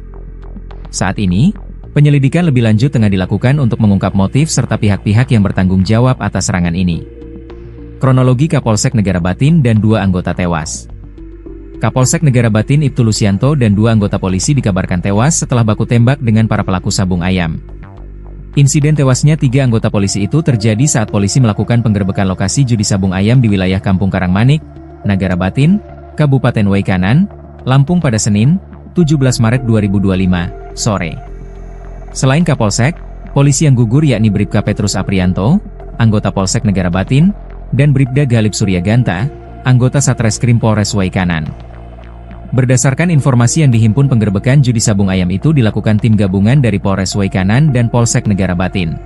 Saat ini, penyelidikan lebih lanjut tengah dilakukan untuk mengungkap motif serta pihak-pihak yang bertanggung jawab atas serangan ini. Kronologi Kapolsek Negara Batin dan 2 anggota tewas. Kapolsek Negara Batin Ibtu Lusianto dan 2 anggota polisi dikabarkan tewas setelah baku tembak dengan para pelaku sabung ayam. Insiden tewasnya 3 anggota polisi itu terjadi saat polisi melakukan penggerebekan lokasi judi sabung ayam di wilayah Kampung Karangmanik, Negara Batin, Kabupaten Waikanan, Lampung pada Senin, 17 Maret 2025, sore. Selain Kapolsek, polisi yang gugur yakni Bribka Petrus Aprianto, anggota Polsek Negara Batin, dan Bribda Galib Suryaganta, anggota Satreskrim Polres Waikanan. Berdasarkan informasi yang dihimpun, penggerebekan judi sabung ayam itu dilakukan tim gabungan dari Polres Waikanan dan Polsek Negara Batin.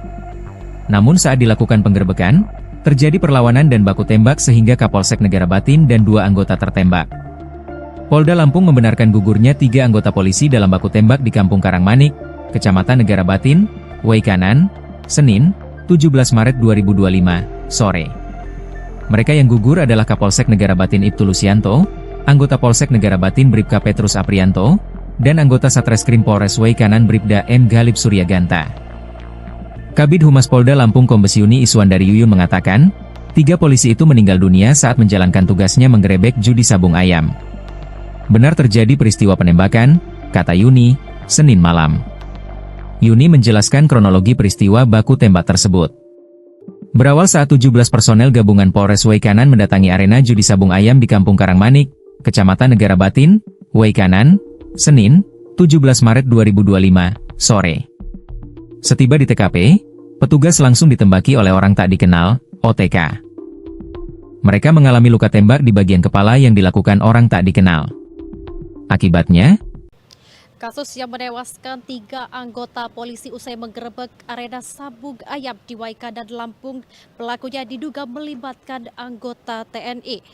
Namun saat dilakukan penggerebekan, terjadi perlawanan dan baku tembak sehingga Kapolsek Negara Batin dan 2 anggota tertembak. Polda Lampung membenarkan gugurnya 3 anggota polisi dalam baku tembak di Kampung Karangmanik, Kecamatan Negara Batin, Waikanan, Senin, 17 Maret 2025, sore. Mereka yang gugur adalah Kapolsek Negara Batin Ibtu Lusianto, anggota Polsek Negara Batin Bribka Petrus Aprianto, dan anggota Satreskrim Polres Waikanan Bribda M. Galib Suryaganta. Kabid Humas Polda Lampung Kombes Yuni Iswandari Yuyun mengatakan, 3 polisi itu meninggal dunia saat menjalankan tugasnya menggerebek judi sabung ayam. Benar terjadi peristiwa penembakan, kata Yuni, Senin malam. Yuni menjelaskan kronologi peristiwa baku tembak tersebut. Berawal saat 17 personel gabungan Polres Waikanan mendatangi arena judi sabung ayam di Kampung Karangmanik, Kecamatan Negara Batin, Waikanan, Senin, 17 Maret 2025, sore. Setiba di TKP, petugas langsung ditembaki oleh orang tak dikenal, OTK. Mereka mengalami luka tembak di bagian kepala yang dilakukan orang tak dikenal. Akibatnya, kasus yang menewaskan 3 anggota polisi usai menggerebek arena sabung ayam di Waikanan Lampung, pelakunya diduga melibatkan anggota TNI.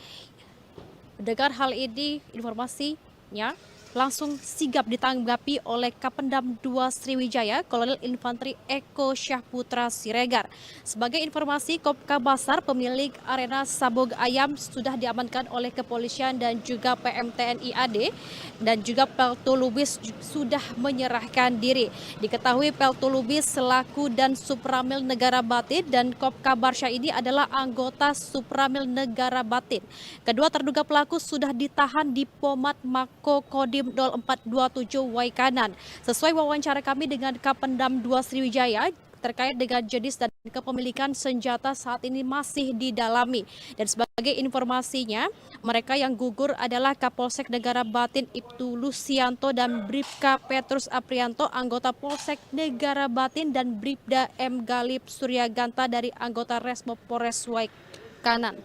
Mendengar hal ini, informasinya langsung sigap ditanggapi oleh Kapendam 2 Sriwijaya, Kolonel Infanteri Eko Syah Putra Siregar. Sebagai informasi, Kopka Basar, pemilik arena sabung ayam, sudah diamankan oleh kepolisian dan juga PMTNI AD, dan juga Peltu Lubis sudah menyerahkan diri. Diketahui Peltu Lubis selaku dan Supramil Negara Batin dan Kopka Barsha ini adalah anggota Supramil Negara Batin. Kedua terduga pelaku sudah ditahan di Pomat Mako Kodim 0427 Waikanan. Sesuai wawancara kami dengan Kapendam 2 Sriwijaya, terkait dengan jenis dan kepemilikan senjata saat ini masih didalami. Dan sebagai informasinya, mereka yang gugur adalah Kapolsek Negara Batin Ibtu Lusianto dan Bribka Petrus Aprianto, anggota Polsek Negara Batin, dan Bribda M. Galip Suryaganta dari anggota Resmo Polres Waikanan.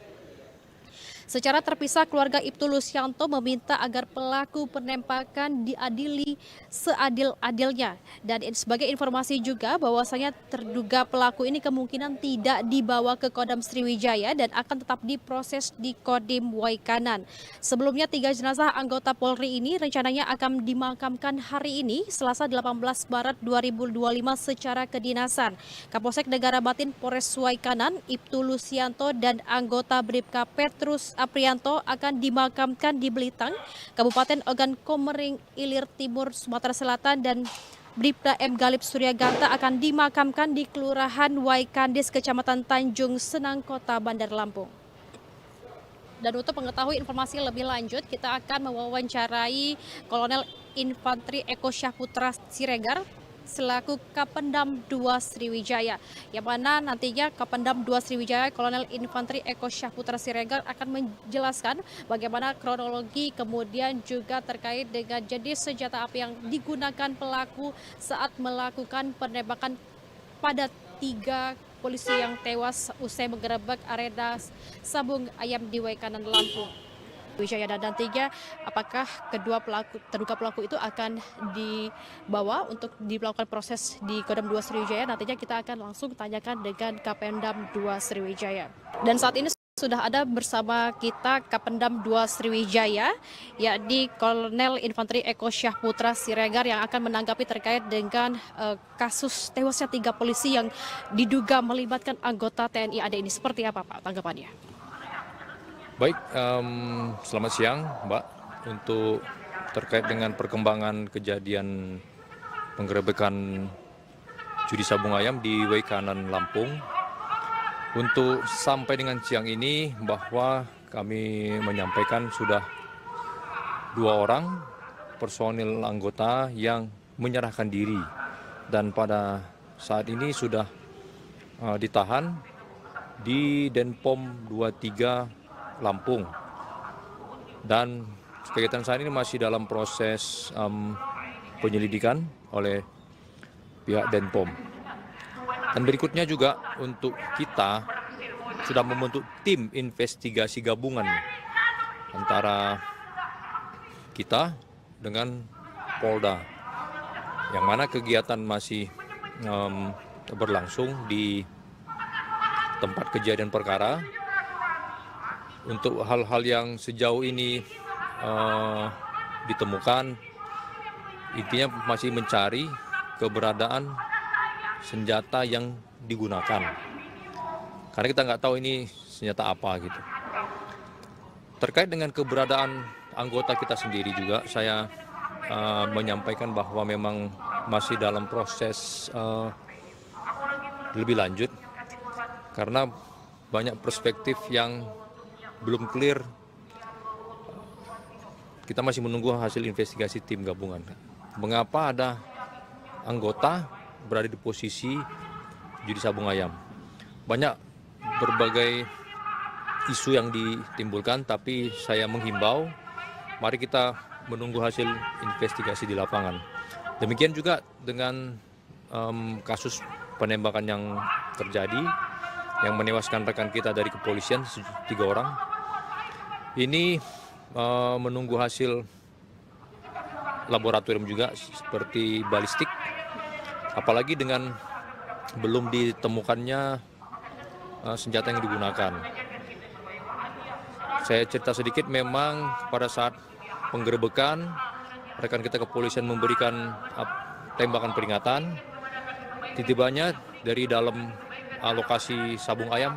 Secara terpisah, keluarga Ibtu Lusianto meminta agar pelaku penembakan diadili seadil-adilnya. Dan sebagai informasi juga bahwasanya terduga pelaku ini kemungkinan tidak dibawa ke Kodam Sriwijaya dan akan tetap diproses di Kodim Waikanan. Sebelumnya 3 jenazah anggota Polri ini rencananya akan dimakamkan hari ini Selasa 18 Maret 2025 secara kedinasan. Kapolsek Negara Batin Polres Waikanan Ibtu Lusianto dan anggota Bribka Petrus Aprianto akan dimakamkan di Belitang, Kabupaten Ogan Komering Ilir Timur, Sumatera Selatan, dan Bribda M. Galip Suryaganta akan dimakamkan di Kelurahan Waikandis, Kecamatan Tanjung Senang, Kota Bandar Lampung. Dan untuk mengetahui informasi lebih lanjut, kita akan mewawancarai Kolonel Infantri Eko Syahputra Siregar selaku Kapendam 2 Sriwijaya, yang mana nantinya Kapendam 2 Sriwijaya Kolonel Infantri Eko Syahputra Siregar akan menjelaskan bagaimana kronologi kemudian juga terkait dengan jenis senjata api yang digunakan pelaku saat melakukan penembakan pada 3 polisi yang tewas usai menggerebek arena sabung ayam di Waikanan, Lampung. Wijaya, dan nantinya apakah kedua terduga pelaku itu akan dibawa untuk dilakukan proses di Kodam 2 Sriwijaya. Nantinya kita akan langsung tanyakan dengan Kapendam 2 Sriwijaya. Dan saat ini sudah ada bersama kita Kapendam 2 Sriwijaya, yakni Kolonel Infantri Eko Syahputra Siregar, yang akan menanggapi terkait dengan kasus tewasnya 3 polisi yang diduga melibatkan anggota TNI AD ini. Seperti apa Pak tanggapannya? Baik, selamat siang Mbak. Untuk terkait dengan perkembangan kejadian penggerebekan judi sabung ayam di Waikanan, Lampung. Untuk sampai dengan siang ini bahwa kami menyampaikan sudah 2 orang personil anggota yang menyerahkan diri. Dan pada saat ini sudah ditahan di Denpom 23 Lampung, dan kegiatan saat ini masih dalam proses penyelidikan oleh pihak Denpom. Dan berikutnya juga untuk kita sudah membentuk tim investigasi gabungan antara kita dengan Polda, yang mana kegiatan masih berlangsung di tempat kejadian perkara. Untuk hal-hal yang sejauh ini ditemukan, intinya masih mencari keberadaan senjata yang digunakan. Karena kita nggak tahu ini senjata apa gitu. Terkait dengan keberadaan anggota kita sendiri juga, saya menyampaikan bahwa memang masih dalam proses lebih lanjut. Karena banyak perspektif yang belum clear. Kita masih menunggu hasil investigasi tim gabungan. Mengapa ada anggota berada di posisi judi sabung ayam? Banyak berbagai isu yang ditimbulkan, tapi saya menghimbau, mari kita menunggu hasil investigasi di lapangan. Demikian juga dengan kasus penembakan yang terjadi, yang menewaskan rekan kita dari kepolisian 3 orang. Ini menunggu hasil laboratorium juga seperti balistik, apalagi dengan belum ditemukannya senjata yang digunakan. Saya cerita sedikit, memang pada saat penggerebekan rekan kita kepolisian memberikan tembakan peringatan, tiba-tibanya dari dalam lokasi sabung ayam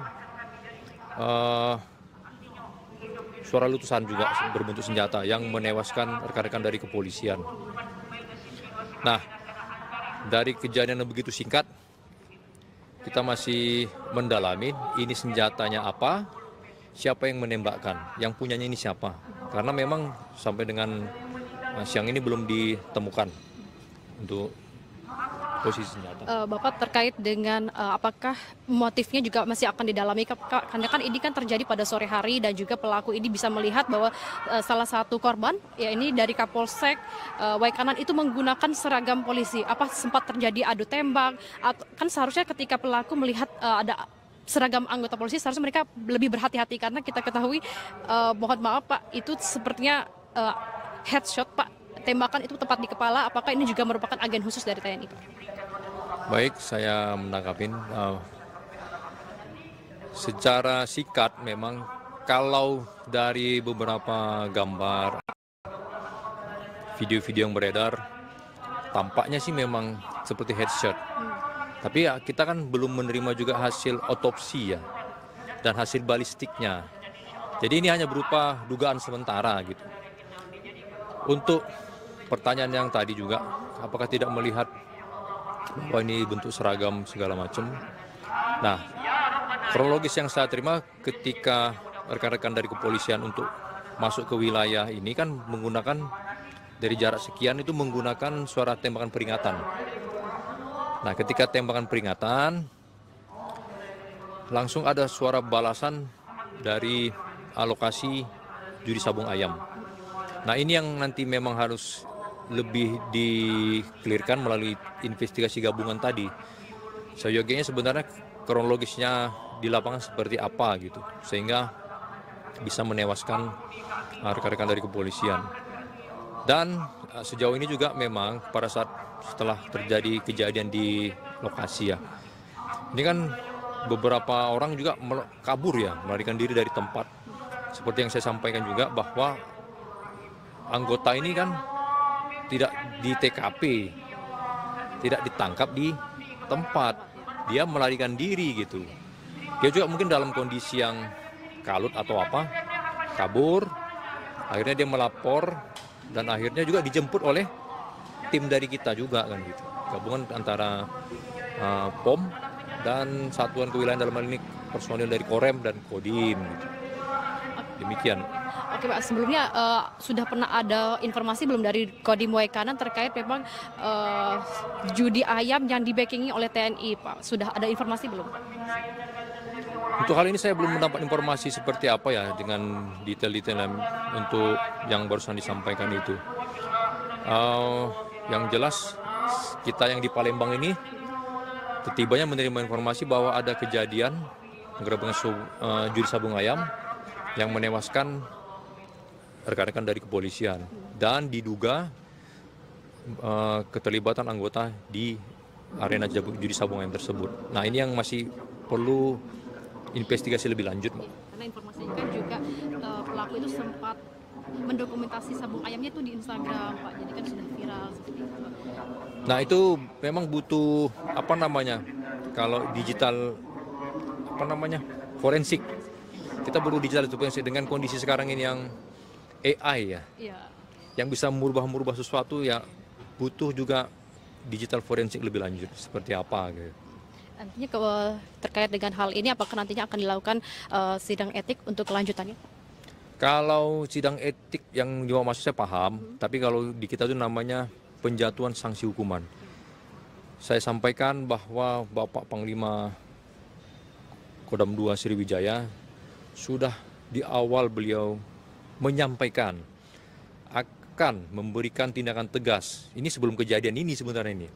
suara letusan juga berbentuk senjata yang menewaskan rekan-rekan dari kepolisian. Nah, dari kejadian yang begitu singkat, kita masih mendalami ini senjatanya apa, siapa yang menembakkan, yang punyanya ini siapa. Karena memang sampai dengan siang ini belum ditemukan untuk posisi senjata. Bapak terkait dengan apakah motifnya juga masih akan didalami, karena kan ini kan terjadi pada sore hari dan juga pelaku ini bisa melihat bahwa salah satu korban ya ini dari Kapolsek Waikanan itu menggunakan seragam polisi. Apa sempat terjadi adu tembak? Atau, kan seharusnya ketika pelaku melihat ada seragam anggota polisi seharusnya mereka lebih berhati-hati, karena kita ketahui mohon maaf Pak, itu sepertinya headshot Pak, tembakan itu tepat di kepala. Apakah ini juga merupakan agen khusus dari TNI Pak? Baik, saya menangkapin secara sikat memang kalau dari beberapa gambar, video-video yang beredar, tampaknya sih memang seperti headshot. Tapi ya kita kan belum menerima juga hasil otopsi ya dan hasil balistiknya. Jadi ini hanya berupa dugaan sementara gitu. Untuk pertanyaan yang tadi juga, apakah tidak melihat bahwa ini bentuk seragam segala macam? Nah, kronologis yang saya terima ketika rekan-rekan dari kepolisian untuk masuk ke wilayah ini kan menggunakan dari jarak sekian itu menggunakan suara tembakan peringatan. Nah, ketika tembakan peringatan, langsung ada suara balasan dari alokasi judi sabung ayam. Nah, ini yang nanti memang harus lebih di-clearkan melalui investigasi gabungan tadi. Seyogianya sebenarnya kronologisnya di lapangan seperti apa gitu, sehingga bisa menewaskan rekan-rekan dari kepolisian. Dan sejauh ini juga memang pada saat setelah terjadi kejadian di lokasi ya, ini kan beberapa orang juga kabur ya, melarikan diri dari tempat. Seperti yang saya sampaikan juga bahwa anggota ini kan tidak di TKP, tidak ditangkap di tempat, dia melarikan diri gitu. Dia juga mungkin dalam kondisi yang kalut atau apa, kabur, akhirnya dia melapor dan akhirnya juga dijemput oleh tim dari kita juga kan gitu, gabungan antara POM dan satuan kewilayahan, dalam hal ini personil dari Korem dan Kodim gitu. Demikian. Oke Pak, sebelumnya sudah pernah ada informasi belum dari Kodim Waikanan terkait memang judi ayam yang di-backingi oleh TNI Pak? Sudah ada informasi belum Pak? Untuk hal ini saya belum mendapat informasi seperti apa ya dengan detail-detail untuk yang barusan disampaikan itu. Yang jelas kita yang di Palembang ini ketibanya menerima informasi bahwa ada kejadian penggerebekan judi sabung ayam yang menewaskan rekan-rekan dari kepolisian dan diduga keterlibatan anggota di arena judi sabung ayam tersebut. Nah, ini yang masih perlu investigasi lebih lanjut, Mbak. Karena informasinya kan juga pelaku itu sempat mendokumentasi sabung ayamnya itu di Instagram Pak, jadi kan sudah viral seperti itu Pak. Nah, itu memang butuh kalau digital forensik. Kita perlu digital forensik dengan kondisi sekarang ini yang AI ya. Iya. Yang bisa merubah sesuatu ya, butuh juga digital forensik lebih lanjut seperti apa gitu. Nantinya terkait dengan hal ini apakah nantinya akan dilakukan sidang etik untuk kelanjutannya? Kalau sidang etik yang dimaksud saya paham, tapi kalau di kita itu namanya penjatuhan sanksi hukuman. Saya sampaikan bahwa Bapak Panglima Kodam 2 Sriwijaya sudah di awal beliau menyampaikan akan memberikan tindakan tegas. Ini sebelum kejadian ini sebenarnya ini.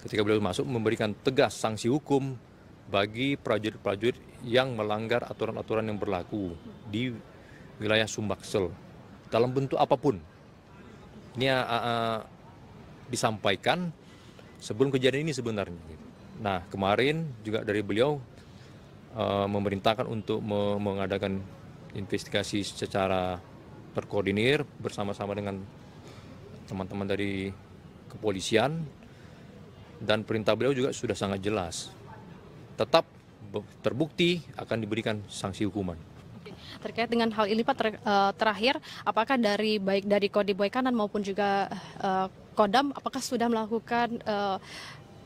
Ketika beliau masuk memberikan tegas sanksi hukum bagi prajurit-prajurit yang melanggar aturan-aturan yang berlaku di wilayah Sumbaksel dalam bentuk apapun. Ini disampaikan sebelum kejadian ini sebenarnya. Nah, kemarin juga dari beliau memerintahkan untuk mengadakan investigasi secara terkoordinir bersama-sama dengan teman-teman dari kepolisian, dan perintah beliau juga sudah sangat jelas. Tetap terbukti akan diberikan sanksi hukuman. Terkait dengan hal ini Pak, terakhir apakah baik dari Kodim Waikanan maupun juga Kodam apakah sudah melakukan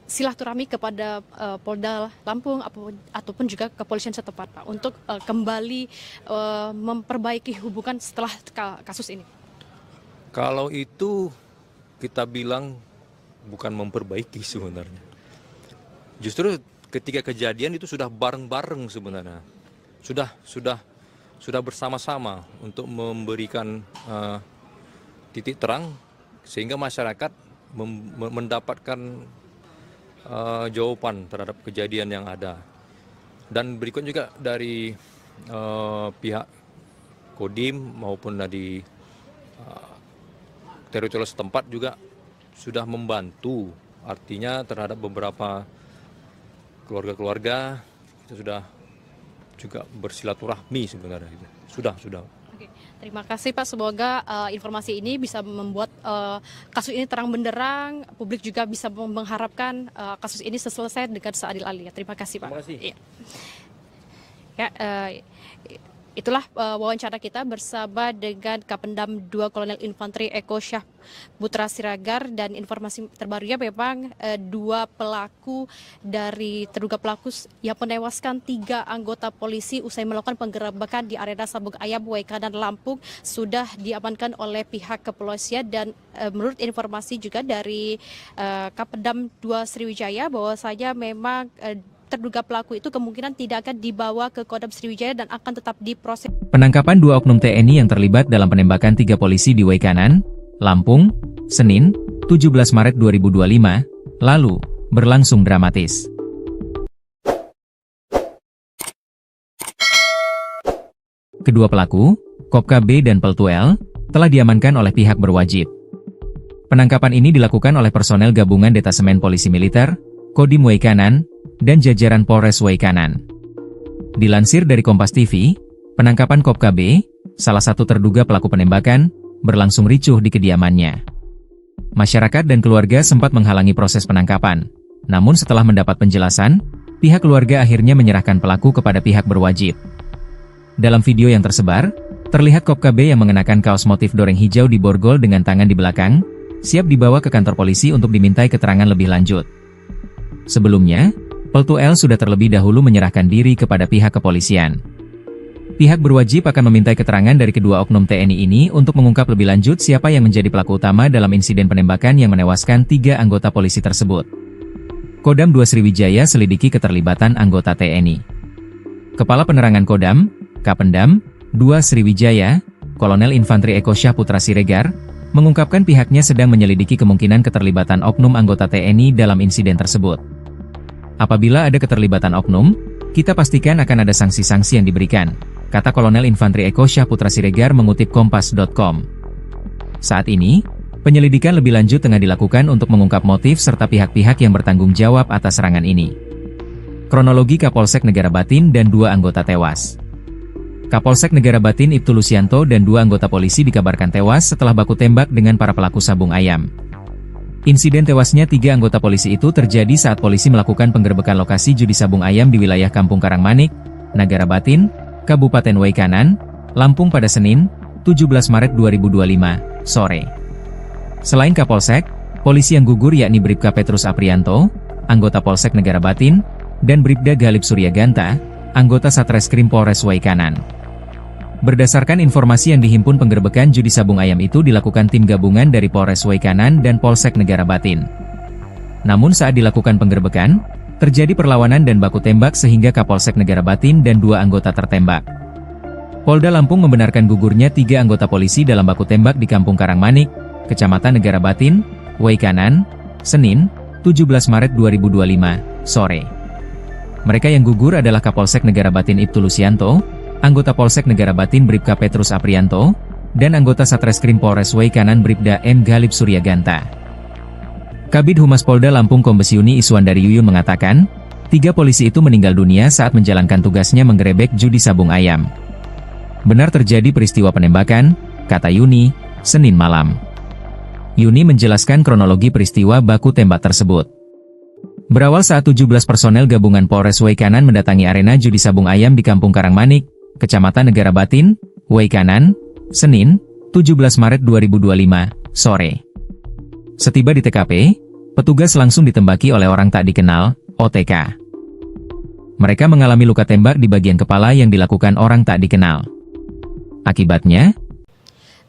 silaturahmi kepada Polda Lampung ataupun juga kepolisian setempat Pak untuk kembali memperbaiki hubungan setelah kasus ini? Kalau itu kita bilang bukan memperbaiki sebenarnya. Justru ketika kejadian itu sudah bareng-bareng sebenarnya, sudah bersama-sama untuk memberikan titik terang sehingga masyarakat mendapatkan jawaban terhadap kejadian yang ada. Dan berikut juga dari pihak Kodim maupun dari teritorial setempat juga sudah membantu, artinya terhadap beberapa keluarga-keluarga kita sudah juga bersilaturahmi sebenarnya itu. Sudah. Oke, terima kasih Pak. Semoga informasi ini bisa membuat kasus ini terang benderang. Publik juga bisa mengharapkan kasus ini selesai dengan seadil-adilnya. Terima kasih Pak. Terima kasih. Iya. Ya, itulah wawancara kita bersama dengan Kapendam 2 Kolonel Infanteri Eko Syah Putra Siregar, dan informasi terbarunya memang dua pelaku dari terduga pelaku yang menewaskan 3 anggota polisi usai melakukan penggerebekan di arena Sabung Ayam Waikanan Lampung sudah diamankan oleh pihak kepolisian. Dan menurut informasi juga dari Kapendam 2 Sriwijaya bahwasanya memang terduga pelaku itu kemungkinan tidak akan dibawa ke Kodam Sriwijaya dan akan tetap diproses. Penangkapan 2 oknum TNI yang terlibat dalam penembakan 3 polisi di Waikanan, Lampung, Senin, 17 Maret 2025, lalu, berlangsung dramatis. Kedua pelaku, Kopka B dan Peltu L, telah diamankan oleh pihak berwajib. Penangkapan ini dilakukan oleh personel gabungan Detasemen Polisi Militer, Kodim Waikanan, dan jajaran Polres Waikanan. Dilansir dari Kompas TV, penangkapan Kopka B, salah satu terduga pelaku penembakan, berlangsung ricuh di kediamannya. Masyarakat dan keluarga sempat menghalangi proses penangkapan, namun setelah mendapat penjelasan, pihak keluarga akhirnya menyerahkan pelaku kepada pihak berwajib. Dalam video yang tersebar, terlihat Kopka B yang mengenakan kaos motif doreng hijau di borgol dengan tangan di belakang, siap dibawa ke kantor polisi untuk dimintai keterangan lebih lanjut. Sebelumnya, Peltu L sudah terlebih dahulu menyerahkan diri kepada pihak kepolisian. Pihak berwajib akan memintai keterangan dari kedua oknum TNI ini untuk mengungkap lebih lanjut siapa yang menjadi pelaku utama dalam insiden penembakan yang menewaskan 3 anggota polisi tersebut. Kodam 2 Sriwijaya selidiki keterlibatan anggota TNI. Kepala Penerangan Kodam, Kapendam 2 Sriwijaya, Kolonel Infanteri Eko Syah Putra Siregar, mengungkapkan pihaknya sedang menyelidiki kemungkinan keterlibatan oknum anggota TNI dalam insiden tersebut. Apabila ada keterlibatan oknum, kita pastikan akan ada sanksi-sanksi yang diberikan, kata Kolonel Infanteri Eko Syah Putra Siregar mengutip Kompas.com. Saat ini, penyelidikan lebih lanjut tengah dilakukan untuk mengungkap motif serta pihak-pihak yang bertanggung jawab atas serangan ini. Kronologi Kapolsek Negara Batin dan 2 anggota tewas. Kapolsek Negara Batin Ibtu Lusianto dan 2 anggota polisi dikabarkan tewas setelah baku tembak dengan para pelaku sabung ayam. Insiden tewasnya 3 anggota polisi itu terjadi saat polisi melakukan penggerebekan lokasi judi sabung ayam di wilayah Kampung Karangmanik, Negara Batin, Kabupaten Waikanan, Lampung pada Senin, 17 Maret 2025, sore. Selain Kapolsek, polisi yang gugur yakni Bribka Petrus Aprianto, anggota Polsek Negara Batin, dan Bribda Galib Suryaganta, anggota Satreskrim Polres Waikanan. Berdasarkan informasi yang dihimpun, penggerebekan judi sabung ayam itu dilakukan tim gabungan dari Polres Waikanan dan Polsek Negara Batin. Namun saat dilakukan penggerebekan, terjadi perlawanan dan baku tembak sehingga Kapolsek Negara Batin dan 2 anggota tertembak. Polda Lampung membenarkan gugurnya 3 anggota polisi dalam baku tembak di Kampung Karangmanik, Kecamatan Negara Batin, Waikanan, Senin, 17 Maret 2025, sore. Mereka yang gugur adalah Kapolsek Negara Batin Ibtu Lusianto, anggota Polsek Negara Batin Bribka Petrus Aprianto, dan anggota Satreskrim Polres Waikanan Bribda M. Galib Suryaganta. Kabid Humas Polda Lampung Kombes Yuni Iswandari Yuyun mengatakan, 3 polisi itu meninggal dunia saat menjalankan tugasnya menggerebek judi sabung ayam. Benar terjadi peristiwa penembakan, kata Yuni, Senin malam. Yuni menjelaskan kronologi peristiwa baku tembak tersebut. Berawal saat 17 personel gabungan Polres Waikanan mendatangi arena judi sabung ayam di Kampung Karangmanik, Kecamatan Negara Batin, Waikanan, Senin, 17 Maret 2025, sore. Setiba di TKP, petugas langsung ditembaki oleh orang tak dikenal, OTK. Mereka mengalami luka tembak di bagian kepala yang dilakukan orang tak dikenal. Akibatnya,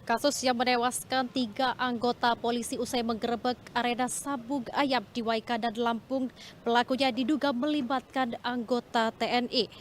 Kasus yang menewaskan 3 anggota polisi usai menggerebek arena sabung ayam di Waikanan, Lampung. Pelakunya diduga melibatkan anggota TNI.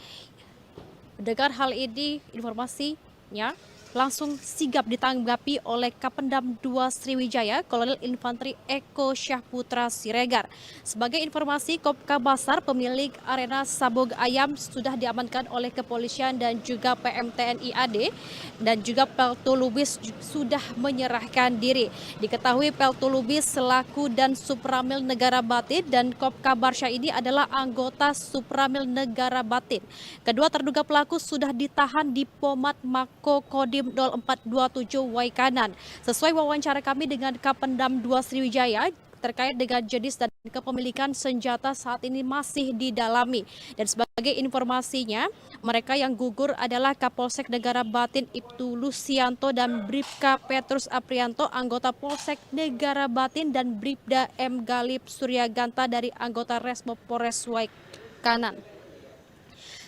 Mendengar hal ini, informasinya langsung sigap ditanggapi oleh Kapendam 2 Sriwijaya, Kolonel Infanteri Eko Syahputra Siregar. Sebagai informasi, Kopka Basar, pemilik arena sabung ayam, sudah diamankan oleh kepolisian dan juga PMTNI AD, dan juga Peltu Lubis sudah menyerahkan diri. Diketahui Peltu Lubis selaku dan Supramil Negara Batin dan Kopka Barsha ini adalah anggota Supramil Negara Batin. Kedua terduga pelaku sudah ditahan di Pomat Mako Kodim 0427 Waikanan. Sesuai wawancara kami dengan Kapendam 2 Sriwijaya, terkait dengan jenis dan kepemilikan senjata saat ini masih didalami. Dan sebagai informasinya, mereka yang gugur adalah Kapolsek Negara Batin Ibtu Lusianto dan Bribka Petrus Aprianto, anggota Polsek Negara Batin, dan Bribda M. Galip Suryaganta dari anggota Resmo Polres Waikanan.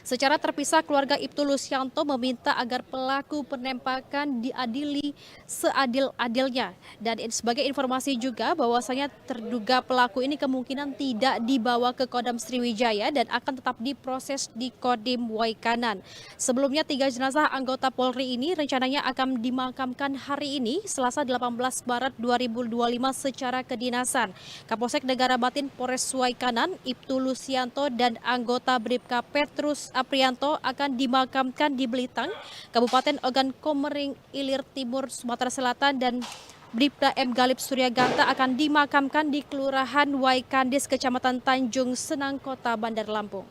Secara terpisah, keluarga Ibtu Lusianto meminta agar pelaku penembakan diadili seadil-adilnya. Dan sebagai informasi juga bahwasanya terduga pelaku ini kemungkinan tidak dibawa ke Kodam Sriwijaya dan akan tetap diproses di Kodim Waikanan. Sebelumnya 3 jenazah anggota Polri ini rencananya akan dimakamkan hari ini, Selasa 18 Maret 2025 secara kedinasan. Kapolsek Negara Batin Polres Waikanan, Ibtu Lusianto dan anggota Bribka Petrus Aprianto akan dimakamkan di Belitang, Kabupaten Ogan Komering Ilir Timur, Sumatera Selatan, dan Bribda M. Galip Suryaganta akan dimakamkan di Kelurahan Waikandis, Kecamatan Tanjung Senang, Kota Bandar Lampung.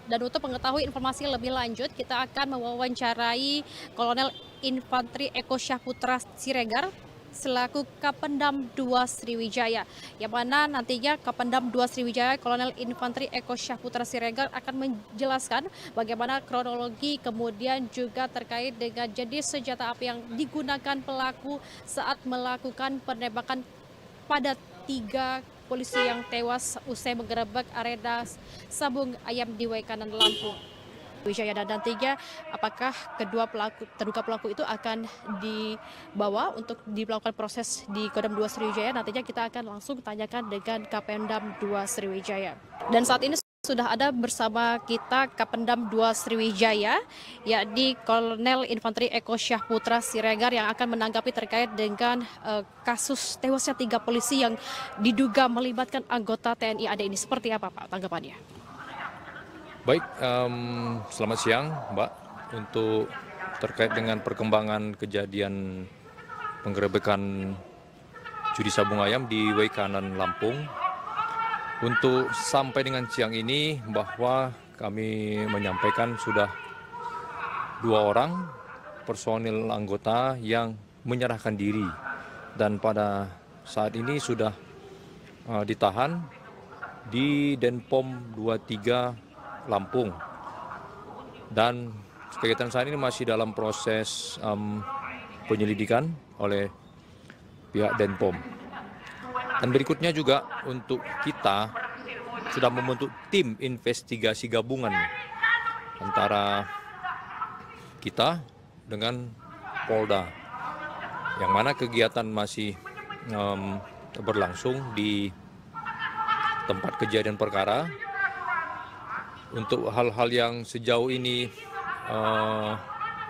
Dan untuk mengetahui informasi lebih lanjut, kita akan mewawancarai Kolonel Infanteri Eko Syahputra Siregar selaku Kapendam 2 Sriwijaya, yang mana nantinya Kapendam 2 Sriwijaya Kolonel Infanteri Eko Syahputra Siregar akan menjelaskan bagaimana kronologi, kemudian juga terkait dengan jenis senjata api yang digunakan pelaku saat melakukan penembakan pada 3 polisi yang tewas usai menggerebek arena sabung ayam di Waikanan, Lampung. Wijaya, dan nantinya apakah kedua terduga pelaku itu akan dibawa untuk dilakukan proses di Kodam 2 Sriwijaya. Nantinya kita akan langsung tanyakan dengan Kapendam 2 Sriwijaya. Dan saat ini sudah ada bersama kita Kapendam 2 Sriwijaya, yakni Kolonel Infanteri Eko Syahputra Siregar, yang akan menanggapi terkait dengan kasus tewasnya 3 polisi yang diduga melibatkan anggota TNI AD ini. Seperti apa Pak tanggapannya? Baik, selamat siang Mbak. Untuk terkait dengan perkembangan kejadian penggerebekan judi sabung ayam di Waikanan, Lampung, untuk sampai dengan siang ini bahwa kami menyampaikan sudah 2 orang personil anggota yang menyerahkan diri, dan pada saat ini sudah ditahan di Denpom 23 Lampung, dan kegiatan saat ini masih dalam proses penyelidikan oleh pihak Denpom. Dan berikutnya juga untuk kita sudah membentuk tim investigasi gabungan antara kita dengan Polda, yang mana kegiatan masih berlangsung di tempat kejadian perkara. Untuk hal-hal yang sejauh ini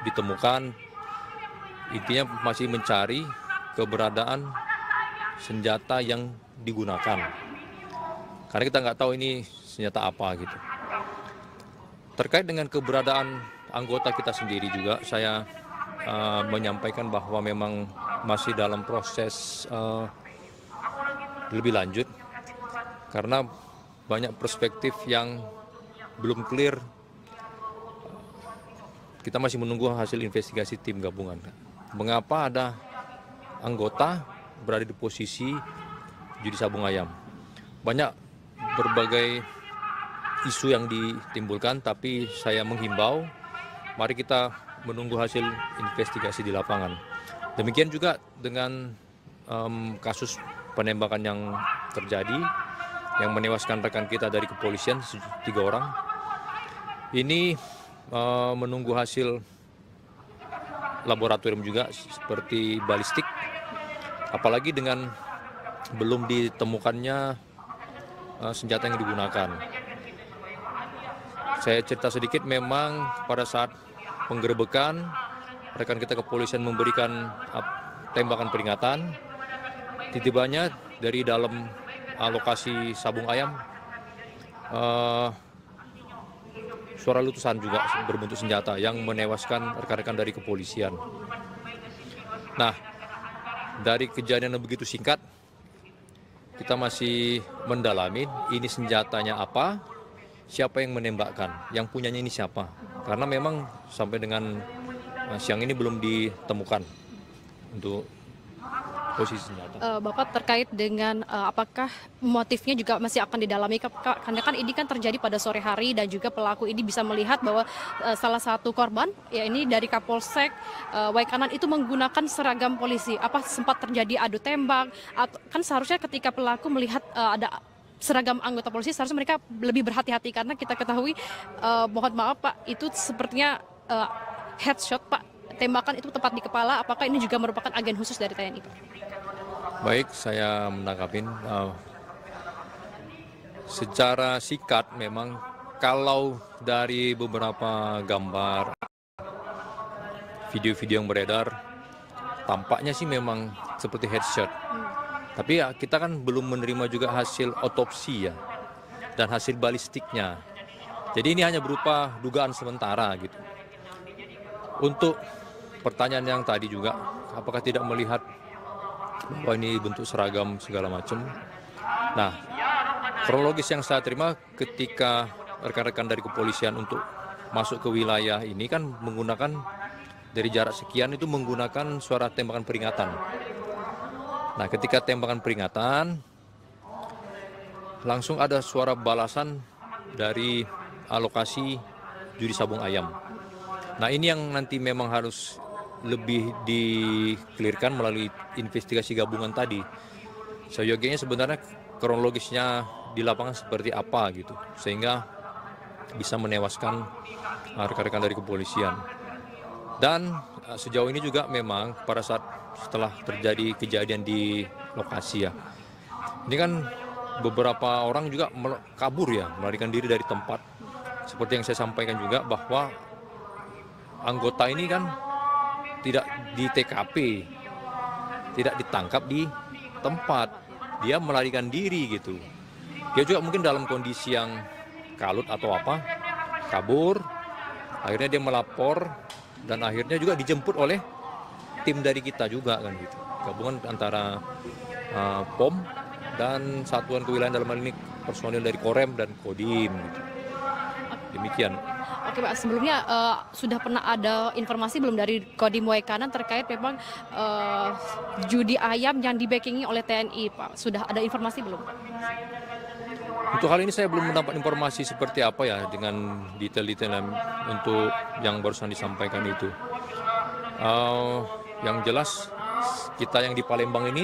ditemukan, intinya masih mencari keberadaan senjata yang digunakan, karena kita nggak tahu ini senjata apa gitu. Terkait dengan keberadaan anggota kita sendiri juga, saya menyampaikan bahwa memang masih dalam proses lebih lanjut, karena banyak perspektif yang belum clear. Kita masih menunggu hasil investigasi tim gabungan. Mengapa ada anggota berada di posisi judi sabung ayam? Banyak berbagai isu yang ditimbulkan, tapi saya menghimbau, mari kita menunggu hasil investigasi di lapangan. Demikian juga dengan kasus penembakan yang terjadi, yang menewaskan rekan kita dari kepolisian 3 orang. Ini menunggu hasil laboratorium juga seperti balistik, apalagi dengan belum ditemukannya senjata yang digunakan. Saya cerita sedikit, memang pada saat penggerebekan rekan kita kepolisian memberikan tembakan peringatan, tiba-tibanya dari dalam lokasi sabung ayam suara letusan juga berbentuk senjata yang menewaskan rekan-rekan dari kepolisian. Nah, dari kejadian yang begitu singkat, kita masih mendalami ini senjatanya apa, siapa yang menembakkan, yang punyanya ini siapa. Karena memang sampai dengan siang ini belum ditemukan untuk posisi senjata. Bapak terkait dengan apakah motifnya juga masih akan didalami, karena kan ini kan terjadi pada sore hari dan juga pelaku ini bisa melihat bahwa salah satu korban ya ini dari Kapolsek Waikanan itu menggunakan seragam polisi. Apa sempat terjadi adu tembak? Kan seharusnya ketika pelaku melihat ada seragam anggota polisi seharusnya mereka lebih berhati-hati, karena kita ketahui mohon maaf Pak, itu sepertinya headshot Pak, tembakan itu tepat di kepala. Apakah ini juga merupakan agen khusus dari TNI Pak? Baik, saya menangkapin. Secara singkat memang kalau dari beberapa gambar, video-video yang beredar, tampaknya sih memang seperti headshot. Tapi ya kita kan belum menerima juga hasil otopsi ya, dan hasil balistiknya. Jadi ini hanya berupa dugaan sementara gitu. Untuk pertanyaan yang tadi juga, apakah tidak melihat bahwa ini bentuk seragam segala macam. Nah, kronologis yang saya terima ketika rekan-rekan dari kepolisian untuk masuk ke wilayah ini kan menggunakan dari jarak sekian itu menggunakan suara tembakan peringatan. Nah, ketika tembakan peringatan langsung ada suara balasan dari lokasi judi sabung ayam. Nah, ini yang nanti memang harus lebih di-clearkan melalui investigasi gabungan tadi. Seyogianya sebenarnya kronologisnya di lapangan seperti apa gitu, sehingga bisa menewaskan rekan-rekan dari kepolisian. Dan sejauh ini juga memang pada saat setelah terjadi kejadian di lokasi ya, ini kan beberapa orang juga kabur ya, melarikan diri dari tempat. Seperti yang saya sampaikan juga bahwa anggota ini kan tidak di TKP, tidak ditangkap di tempat, dia melarikan diri gitu. Dia juga mungkin dalam kondisi yang kalut atau apa, kabur, akhirnya dia melapor dan akhirnya juga dijemput oleh tim dari kita juga kan gitu. Gabungan antara POM dan Satuan Kewilayahan, dalam hal ini personil dari Korem dan Kodim gitu. Demikian. Oke Pak, sebelumnya sudah pernah ada informasi belum dari Kodim Waikanan terkait memang judi ayam yang di-backingi oleh TNI Pak? Sudah ada informasi belum? Untuk hal ini saya belum mendapat informasi seperti apa ya dengan detail-detail untuk yang barusan disampaikan itu. Yang jelas kita yang di Palembang ini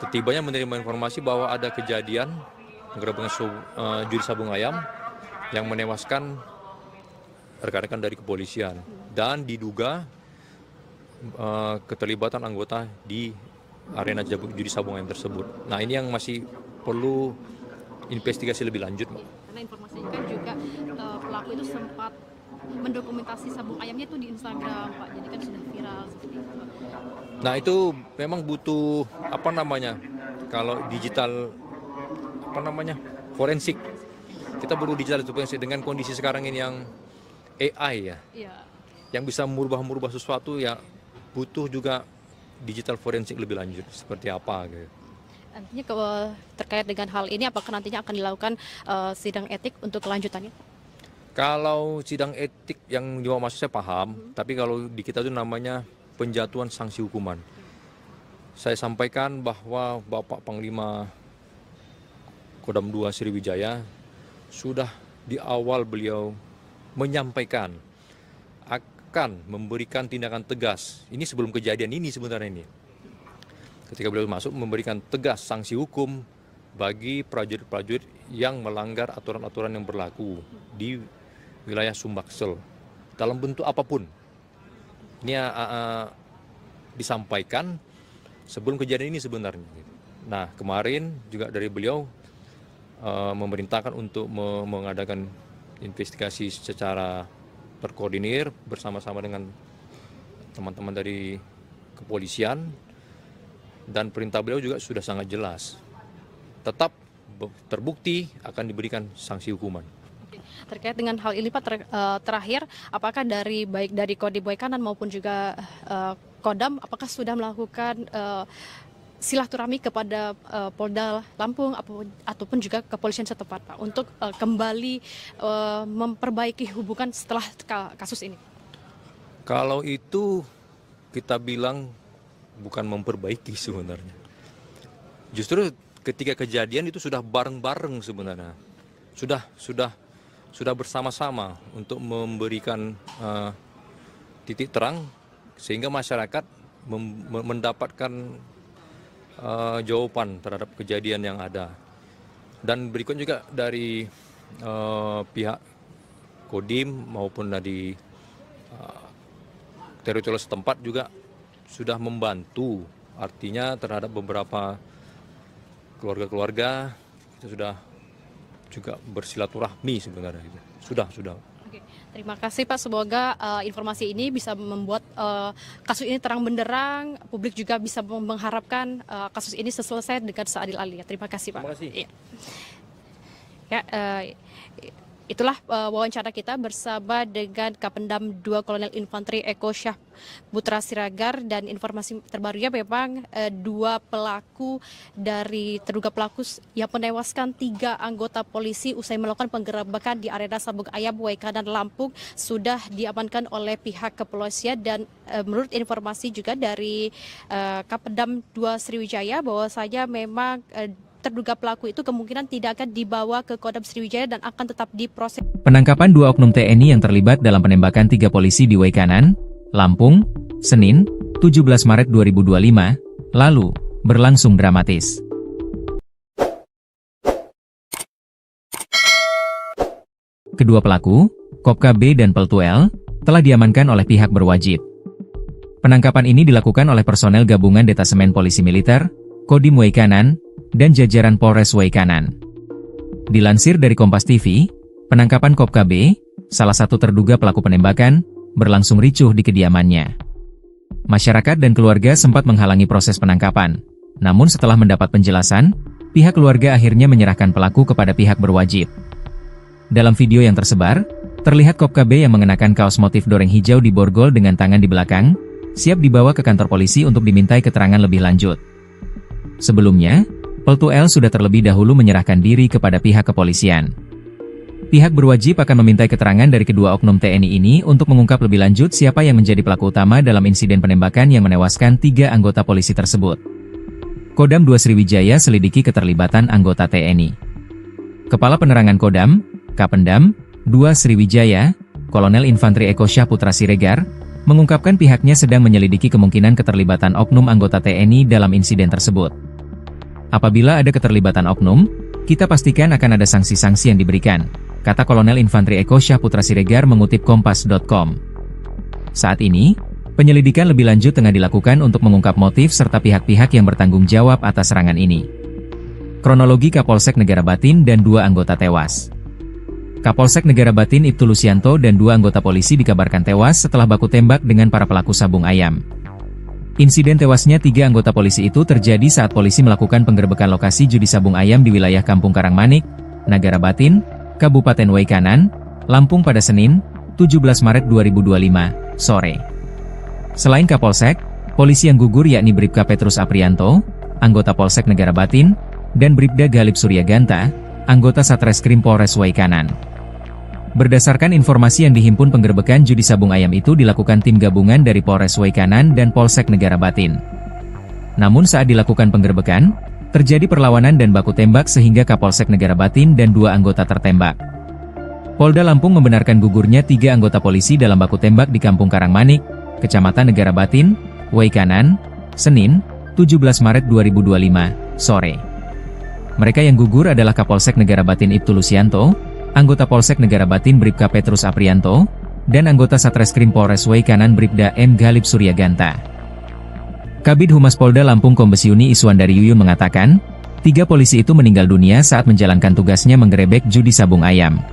ketibanya menerima informasi bahwa ada kejadian penggerebekan judi sabung ayam yang menewaskan rekan-rekan dari kepolisian dan diduga keterlibatan anggota di arena judi sabung ayam tersebut. Nah, ini yang masih perlu investigasi lebih lanjut, Mbak. Karena informasinya kan juga pelaku itu sempat mendokumentasi sabung ayamnya itu di Instagram Pak, jadi kan sudah viral seperti itu. Nah, itu memang butuh kalau digital forensik. Kita perlu digital forensik dengan kondisi sekarang ini yang AI ya, yang bisa merubah sesuatu ya, butuh juga digital forensik lebih lanjut seperti apa gitu. Nantinya terkait dengan hal ini apakah nantinya akan dilakukan sidang etik untuk kelanjutannya? Kalau sidang etik yang dimaksud saya paham, tapi kalau di kita itu namanya penjatuhan sanksi hukuman. Saya sampaikan bahwa Bapak Panglima Kodam 2 Sriwijaya sudah di awal beliau menyampaikan akan memberikan tindakan tegas. Ini sebelum kejadian ini sebenarnya ini. Ketika beliau masuk memberikan tegas sanksi hukum bagi prajurit-prajurit yang melanggar aturan-aturan yang berlaku di wilayah Sumbaksel dalam bentuk apapun. Ini disampaikan sebelum kejadian ini sebenarnya. Nah, kemarin juga dari beliau memerintahkan untuk mengadakan investigasi secara terkoordinir bersama-sama dengan teman-teman dari kepolisian, dan perintah beliau juga sudah sangat jelas. Tetap terbukti akan diberikan sanksi hukuman. Terkait dengan hal ini Pak, terakhir, apakah baik dari Kodim Waikanan maupun juga Kodam, apakah sudah melakukan silaturahmi kepada Polda Lampung ataupun juga kepolisian setempat Pak untuk kembali memperbaiki hubungan setelah kasus ini? Kalau itu kita bilang bukan memperbaiki sebenarnya. Justru ketika kejadian itu sudah bareng-bareng sebenarnya. Sudah bersama-sama untuk memberikan titik terang sehingga masyarakat mendapatkan jawaban terhadap kejadian yang ada. Dan berikut juga dari pihak Kodim maupun dari teritorial setempat juga sudah membantu, artinya terhadap beberapa keluarga-keluarga kita sudah juga bersilaturahmi sebenarnya. Sudah. Oke, terima kasih Pak. Semoga informasi ini bisa membuat kasus ini terang benderang. Publik juga bisa mengharapkan kasus ini selesai dengan seadil-adilnya. Terima kasih Pak. Terima kasih. Ya, itulah wawancara kita bersama dengan Kapendam 2 Kolonel Infanteri Eko Syah Putra Siregar, dan informasi terbarunya memang terduga pelaku yang menewaskan 3 anggota polisi usai melakukan penggerebekan di arena Sabung Ayam Waikanan Lampung sudah diamankan oleh pihak kepolisian. Dan menurut informasi juga dari Kapendam 2 Sriwijaya bahwasanya memang terduga pelaku itu kemungkinan tidak akan dibawa ke Kodam Sriwijaya dan akan tetap diproses. Penangkapan 2 oknum TNI yang terlibat dalam penembakan 3 polisi di Waikanan, Lampung, Senin, 17 Maret 2025, lalu, berlangsung dramatis. Kedua pelaku, Kopka B dan Peltu L, telah diamankan oleh pihak berwajib. Penangkapan ini dilakukan oleh personel gabungan Detasemen Polisi Militer, Kodim Waikanan, dan jajaran Polres Waikanan. Dilansir dari Kompas TV, penangkapan Kopka B, salah satu terduga pelaku penembakan, berlangsung ricuh di kediamannya. Masyarakat dan keluarga sempat menghalangi proses penangkapan, namun setelah mendapat penjelasan, pihak keluarga akhirnya menyerahkan pelaku kepada pihak berwajib. Dalam video yang tersebar, terlihat Kopka B yang mengenakan kaos motif doreng hijau di borgol dengan tangan di belakang, siap dibawa ke kantor polisi untuk dimintai keterangan lebih lanjut. Sebelumnya, Peltu L sudah terlebih dahulu menyerahkan diri kepada pihak kepolisian. Pihak berwajib akan memintai keterangan dari kedua oknum TNI ini untuk mengungkap lebih lanjut siapa yang menjadi pelaku utama dalam insiden penembakan yang menewaskan 3 anggota polisi tersebut. Kodam 2 Sriwijaya selidiki keterlibatan anggota TNI. Kepala Penerangan Kodam, Kapendam 2 Sriwijaya, Kolonel Infanteri Eko Syah Putra Siregar, mengungkapkan pihaknya sedang menyelidiki kemungkinan keterlibatan oknum anggota TNI dalam insiden tersebut. Apabila ada keterlibatan oknum, kita pastikan akan ada sanksi-sanksi yang diberikan, kata Kolonel Infanteri Eko Syah Putra Siregar mengutip Kompas.com. Saat ini, penyelidikan lebih lanjut tengah dilakukan untuk mengungkap motif serta pihak-pihak yang bertanggung jawab atas serangan ini. Kronologi Kapolsek Negara Batin dan 2 anggota tewas. Kapolsek Negara Batin Ibtu Lusianto dan 2 anggota polisi dikabarkan tewas setelah baku tembak dengan para pelaku sabung ayam. Insiden tewasnya 3 anggota polisi itu terjadi saat polisi melakukan penggerebekan lokasi judi sabung ayam di wilayah Kampung Karangmanik, Negara Batin, Kabupaten Waikanan, Lampung pada Senin, 17 Maret 2025, sore. Selain Kapolsek, polisi yang gugur yakni Bribka Petrus Aprianto, anggota Polsek Negara Batin, dan Bribda Galib Suryaganta, anggota Satreskrim Polres Waikanan. Berdasarkan informasi yang dihimpun, penggerebekan judi sabung ayam itu dilakukan tim gabungan dari Polres Waikanan dan Polsek Negara Batin. Namun saat dilakukan penggerebekan, terjadi perlawanan dan baku tembak sehingga Kapolsek Negara Batin dan 2 anggota tertembak. Polda Lampung membenarkan gugurnya 3 anggota polisi dalam baku tembak di Kampung Karangmanik, Kecamatan Negara Batin, Waikanan, Senin, 17 Maret 2025, sore. Mereka yang gugur adalah Kapolsek Negara Batin Ibtu Lusianto, anggota Polsek Negara Batin Bribka Petrus Aprianto, dan anggota Satreskrim Polres Waikanan Bribda M. Galip Suryaganta. Kabid Humas Polda Lampung Kombes Yuni Iswandari Yuyun mengatakan, 3 polisi itu meninggal dunia saat menjalankan tugasnya menggerebek judi sabung ayam.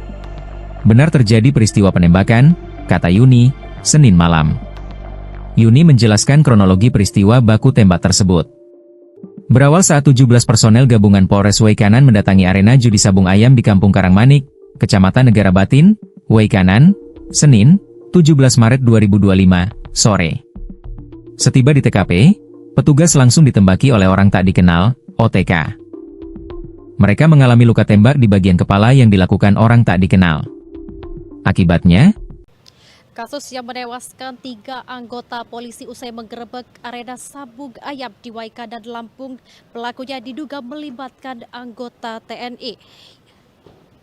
Benar terjadi peristiwa penembakan, kata Yuni, Senin malam. Yuni menjelaskan kronologi peristiwa baku tembak tersebut. Berawal saat 17 personel gabungan Polres Waikanan mendatangi arena judi sabung ayam di Kampung Karangmanik, Kecamatan Negara Batin, Waikanan, Senin, 17 Maret 2025, sore. Setiba di TKP, petugas langsung ditembaki oleh orang tak dikenal, OTK. Mereka mengalami luka tembak di bagian kepala yang dilakukan orang tak dikenal. Akibatnya, kasus yang menewaskan 3 anggota polisi usai menggerebek arena sabung ayam di Waikanan, Lampung. Pelakunya diduga melibatkan anggota TNI.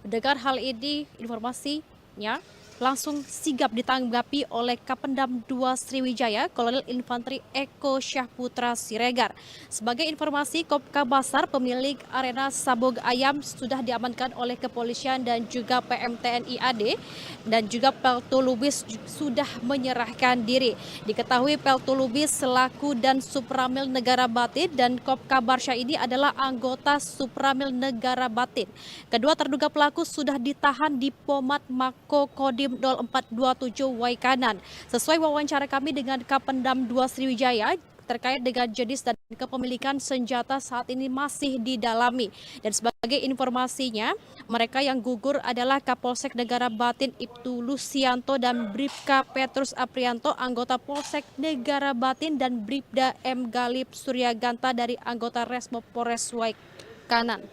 Mendengar hal ini, informasinya langsung sigap ditanggapi oleh Kapendam 2 Sriwijaya, Kolonel Infantri Eko Syahputra Siregar. Sebagai informasi, Kopka Basar, pemilik arena sabung ayam, sudah diamankan oleh kepolisian dan juga PM TNI AD, dan juga Peltu Lubis sudah menyerahkan diri. Diketahui Peltu Lubis selaku dan Supramil Negara Batin dan Kopka Barsha ini adalah anggota Supramil Negara Batin. Kedua terduga pelaku sudah ditahan di Pomat Mako Kodim 0427 Waikanan. Sesuai wawancara kami dengan Kapendam 2 Sriwijaya, terkait dengan jenis dan kepemilikan senjata saat ini masih didalami. Dan sebagai informasinya, mereka yang gugur adalah Kapolsek Negara Batin Ibtu Lusianto dan Bribka Petrus Aprianto, anggota Polsek Negara Batin, dan Bribda M. Galip Suryaganta dari anggota Resmo Polres Waikanan.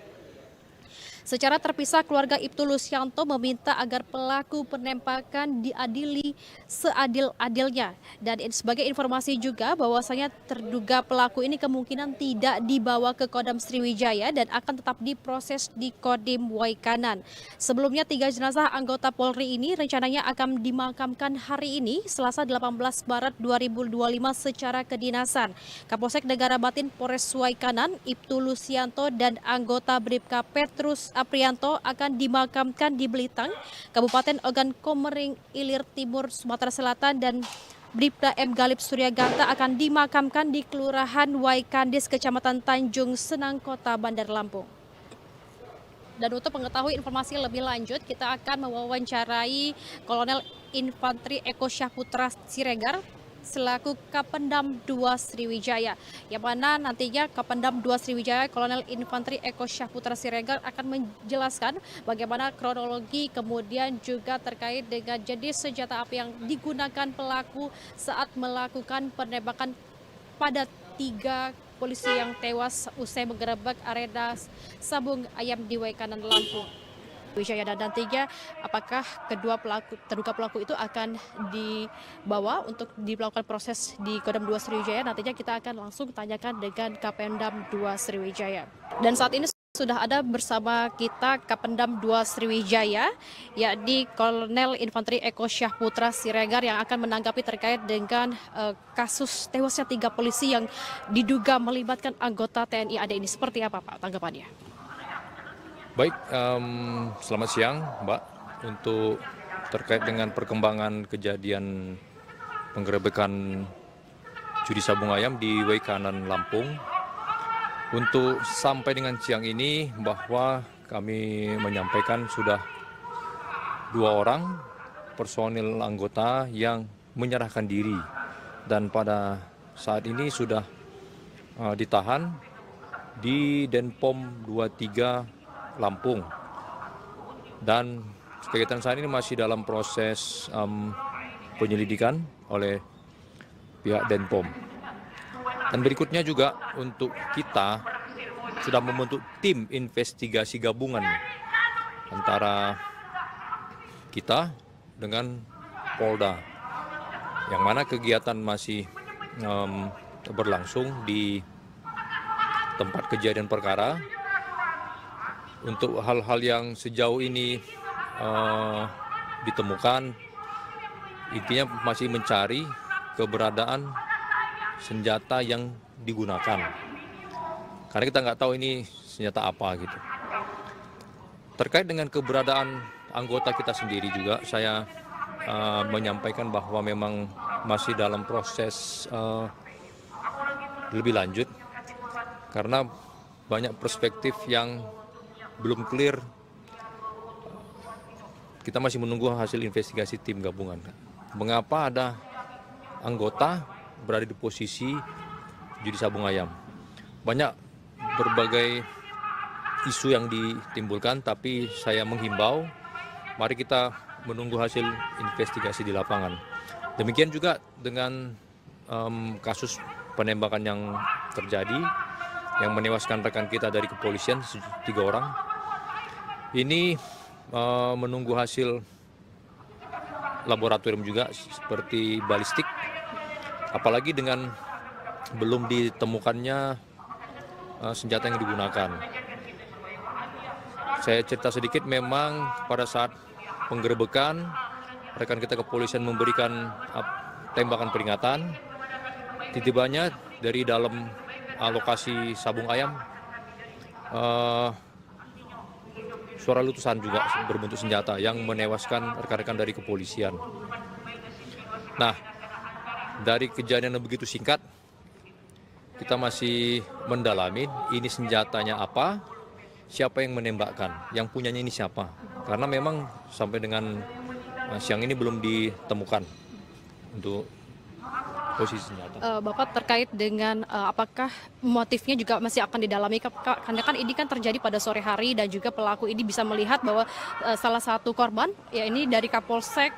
Secara terpisah, keluarga Ibtu Lusianto meminta agar pelaku penembakan diadili seadil-adilnya. Dan sebagai informasi juga bahwasanya terduga pelaku ini kemungkinan tidak dibawa ke Kodam Sriwijaya dan akan tetap diproses di Kodim Waikanan. Sebelumnya 3 jenazah anggota Polri ini rencananya akan dimakamkan hari ini, Selasa 18 Maret 2025 secara kedinasan. Kapolsek Negara Batin Polres Waikanan, Ibtu Lusianto dan anggota Bribka Petrus Aprianto akan dimakamkan di Belitang, Kabupaten Ogan Komering Ilir Timur, Sumatera Selatan, dan Bribda M. Galip Suryaganta akan dimakamkan di Kelurahan Waikandis, Kecamatan Tanjung Senang, Kota Bandar Lampung. Dan untuk mengetahui informasi lebih lanjut, kita akan mewawancarai Kolonel Infantri Eko Syahputra Siregar selaku Kapendam 2 Sriwijaya, yang mana nantinya Kapendam 2 Sriwijaya Kolonel Infantri Eko Syahputra Siregar akan menjelaskan bagaimana kronologi, kemudian juga terkait dengan jenis senjata api yang digunakan pelaku saat melakukan penembakan pada 3 polisi yang tewas usai menggerebek arena sabung ayam di Waikanan, Lampung. Wijaya, dan nantinya apakah kedua terduga pelaku itu akan dibawa untuk dilakukan proses di Kodam 2 Sriwijaya. Nantinya kita akan langsung tanyakan dengan Kapendam 2 Sriwijaya. Dan saat ini sudah ada bersama kita Kapendam 2 Sriwijaya, yakni Kolonel Infantri Eko Syahputra Siregar, yang akan menanggapi terkait dengan kasus tewasnya 3 polisi yang diduga melibatkan anggota TNI AD ini. Seperti apa Pak tanggapannya? Baik, selamat siang Mbak. Untuk terkait dengan perkembangan kejadian penggerebekan judi sabung ayam di Waikanan, Lampung, untuk sampai dengan siang ini bahwa kami menyampaikan sudah 2 orang personil anggota yang menyerahkan diri, dan pada saat ini sudah ditahan di Denpom 23 Lampung, dan kegiatan saat ini masih dalam proses penyelidikan oleh pihak Denpom. Dan berikutnya juga untuk kita sudah membentuk tim investigasi gabungan antara kita dengan Polda, yang mana kegiatan masih berlangsung di tempat kejadian perkara. Untuk hal-hal yang sejauh ini ditemukan, intinya masih mencari keberadaan senjata yang digunakan, karena kita nggak tahu ini senjata apa gitu. Terkait dengan keberadaan anggota kita sendiri juga, saya menyampaikan bahwa memang masih dalam proses lebih lanjut karena banyak perspektif yang belum clear. Kita masih menunggu hasil investigasi tim gabungan. Mengapa ada anggota berada di posisi judi sabung ayam? Banyak berbagai isu yang ditimbulkan, tapi saya menghimbau, mari kita menunggu hasil investigasi di lapangan. Demikian juga dengan kasus penembakan yang terjadi, yang menewaskan rekan kita dari kepolisian, 3 orang. Ini menunggu hasil laboratorium juga seperti balistik, apalagi dengan belum ditemukannya senjata yang digunakan. Saya cerita sedikit, memang pada saat penggerebekan, rekan kita kepolisian memberikan tembakan peringatan. Tiba-tibanya dari dalam lokasi sabung ayam, suara letusan juga berbentuk senjata yang menewaskan rekan-rekan dari kepolisian. Nah, dari kejadian yang begitu singkat, kita masih mendalami ini senjatanya apa, siapa yang menembakkan, yang punyanya ini siapa. Karena memang sampai dengan siang ini belum ditemukan untuk posisi senjata. Bapak terkait dengan apakah motifnya juga masih akan didalami, karena kan ini kan terjadi pada sore hari dan juga pelaku ini bisa melihat bahwa salah satu korban, ya ini dari Kapolsek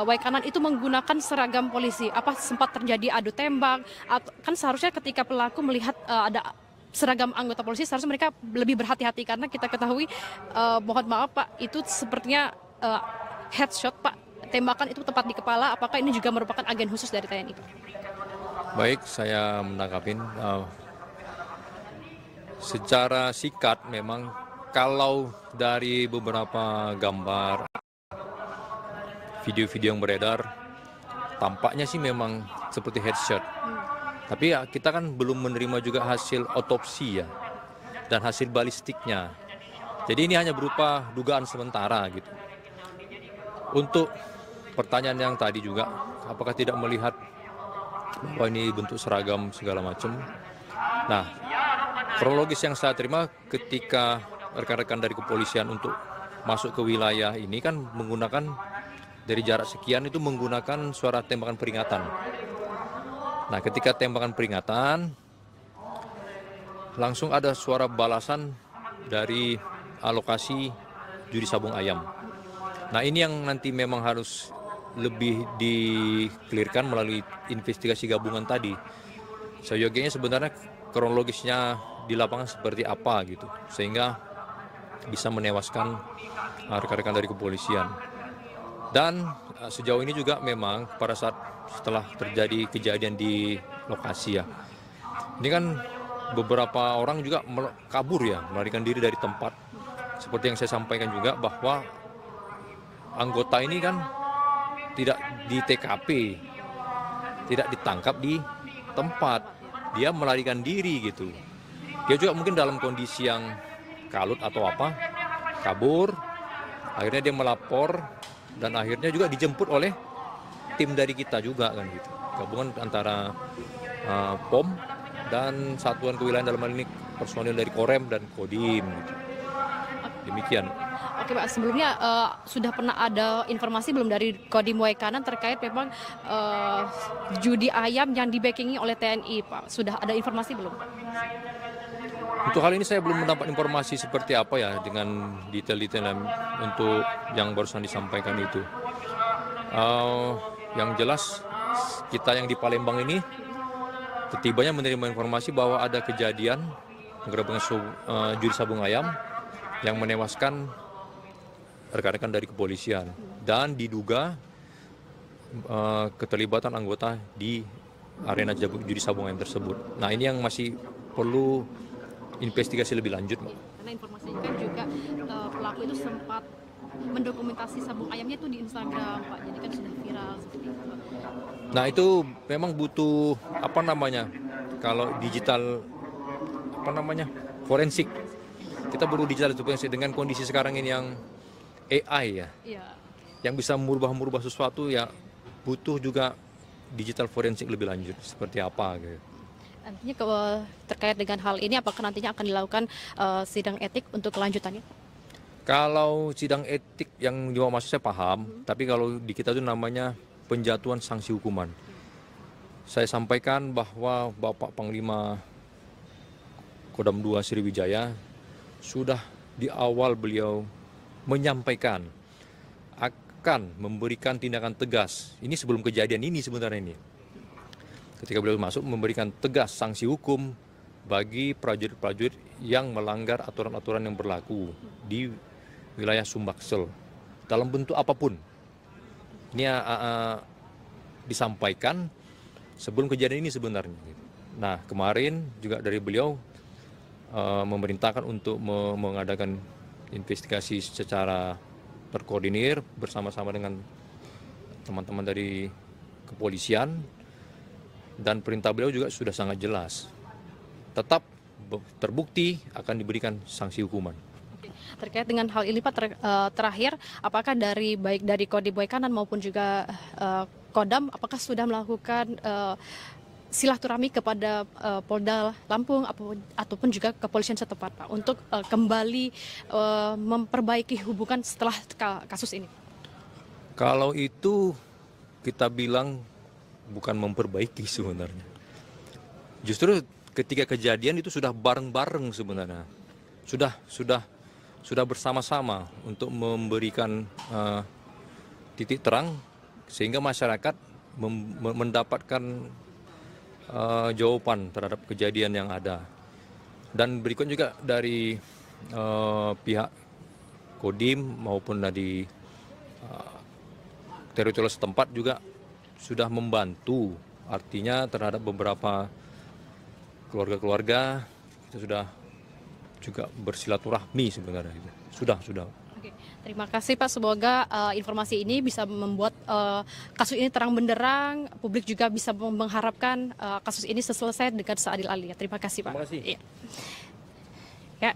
Waikanan itu menggunakan seragam polisi. Apa sempat terjadi adu tembak? Kan seharusnya ketika pelaku melihat ada seragam anggota polisi, seharusnya mereka lebih berhati-hati karena kita ketahui, mohon maaf Pak, itu sepertinya headshot Pak, tembakan itu tepat di kepala. Apakah ini juga merupakan agen khusus dari TNI? Baik, saya menangkapin. Secara singkat memang kalau dari beberapa gambar, video-video yang beredar, tampaknya sih memang seperti headshot. Tapi ya kita kan belum menerima juga hasil otopsi ya, dan hasil balistiknya. Jadi ini hanya berupa dugaan sementara gitu. Untuk pertanyaan yang tadi juga, apakah tidak melihat bahwa ini bentuk seragam segala macam. Nah, kronologis yang saya terima ketika rekan-rekan dari kepolisian untuk masuk ke wilayah ini kan menggunakan dari jarak sekian itu menggunakan suara tembakan peringatan. Nah, ketika tembakan peringatan, langsung ada suara balasan dari lokasi judi sabung ayam. Nah, ini yang nanti memang harus lebih di-clearkan melalui investigasi gabungan tadi. Seyogianya sebenarnya kronologisnya di lapangan seperti apa gitu, sehingga bisa menewaskan rekan-rekan dari kepolisian. Dan sejauh ini juga memang pada saat setelah terjadi kejadian di lokasi ya, ini kan beberapa orang juga kabur ya, melarikan diri dari tempat. Seperti yang saya sampaikan juga bahwa anggota ini kan tidak di TKP, tidak ditangkap di tempat, dia melarikan diri gitu. Dia juga mungkin dalam kondisi yang kalut atau apa, kabur, akhirnya dia melapor dan akhirnya juga dijemput oleh tim dari kita juga kan gitu. Gabungan antara POM dan satuan kewilayahan, dalam hal ini personil dari Korem dan Kodim gitu. Demikian. Oke Pak, sebelumnya sudah pernah ada informasi belum dari Kodim Waikanan terkait memang judi ayam yang di-backingi oleh TNI Pak? Sudah ada informasi belum? Untuk hal ini saya belum mendapat informasi seperti apa ya dengan detail-detail untuk yang barusan disampaikan itu. Yang jelas kita yang di Palembang ini ketibanya menerima informasi bahwa ada kejadian penggerebekan judi sabung ayam yang menewaskan rekan-rekan dari kepolisian dan diduga keterlibatan anggota di arena judi sabung ayam tersebut. Nah, ini yang masih perlu investigasi lebih lanjut, Mbak. Karena informasinya kan juga pelaku itu sempat mendokumentasi sabung ayamnya itu di Instagram, Pak. Jadi kan sudah viral seperti itu. Nah, itu memang butuh kalau digital forensik. Kita perlu digital forensik dengan kondisi sekarang ini yang AI ya. Iya. yang bisa merubah sesuatu ya butuh juga digital forensik lebih lanjut seperti apa gitu. Nantinya terkait dengan hal ini, apakah nantinya akan dilakukan sidang etik untuk kelanjutannya? Kalau sidang etik yang dibawa masuk saya paham, tapi kalau di kita itu namanya penjatuhan sanksi hukuman. Saya sampaikan bahwa Bapak Panglima Kodam 2 Sriwijaya sudah di awal beliau menyampaikan akan memberikan tindakan tegas. Ini sebelum kejadian ini sebenarnya ini. Ketika beliau masuk memberikan tegas sanksi hukum bagi prajurit-prajurit yang melanggar aturan-aturan yang berlaku di wilayah Sumbaksel dalam bentuk apapun. Ini disampaikan sebelum kejadian ini sebenarnya. Nah, kemarin juga dari beliau memerintahkan untuk mengadakan investigasi secara terkoordinir bersama-sama dengan teman-teman dari kepolisian, dan perintah beliau juga sudah sangat jelas. Tetap terbukti akan diberikan sanksi hukuman. Terkait dengan hal ini Pak, terakhir, apakah baik dari Kodim Waikanan maupun juga Kodam, apakah sudah melakukan silaturahmi kepada Polda Lampung ataupun juga kepolisian setempat Pak untuk kembali memperbaiki hubungan setelah kasus ini? Kalau itu kita bilang bukan memperbaiki sebenarnya. Justru ketika kejadian itu sudah bareng-bareng sebenarnya. Sudah bersama-sama untuk memberikan titik terang sehingga masyarakat mendapatkan jawaban terhadap kejadian yang ada. Dan berikut juga dari pihak Kodim maupun dari teritorial setempat juga sudah membantu, artinya terhadap beberapa keluarga-keluarga kita sudah juga bersilaturahmi sebenarnya. Sudah. Oke, terima kasih Pak. Semoga informasi ini bisa membuat kasus ini terang benderang. Publik juga bisa mengharapkan kasus ini selesai dengan seadil-adilnya. Terima kasih Pak. Terima kasih. Iya. Ya,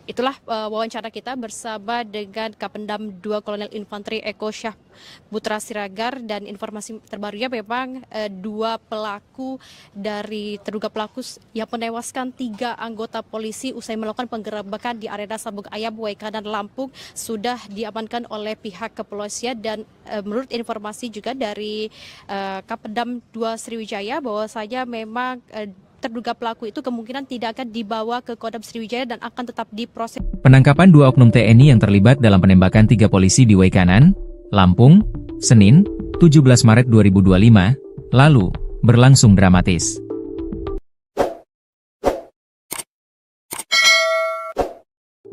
itulah wawancara kita bersama dengan Kapendam 2 Kolonel Infanteri Eko Syah Putra Siregar, dan informasi terbarunya memang terduga pelaku yang menewaskan 3 anggota polisi usai melakukan penggerebekan di arena Sabung Ayam Waikanan Lampung sudah diamankan oleh pihak kepolisian. Dan menurut informasi juga dari Kapendam 2 Sriwijaya bahwasanya memang terduga pelaku itu kemungkinan tidak akan dibawa ke Kodam Sriwijaya dan akan tetap diproses. Penangkapan 2 oknum TNI yang terlibat dalam penembakan 3 polisi di Waikanan, Lampung, Senin, 17 Maret 2025, lalu, berlangsung dramatis.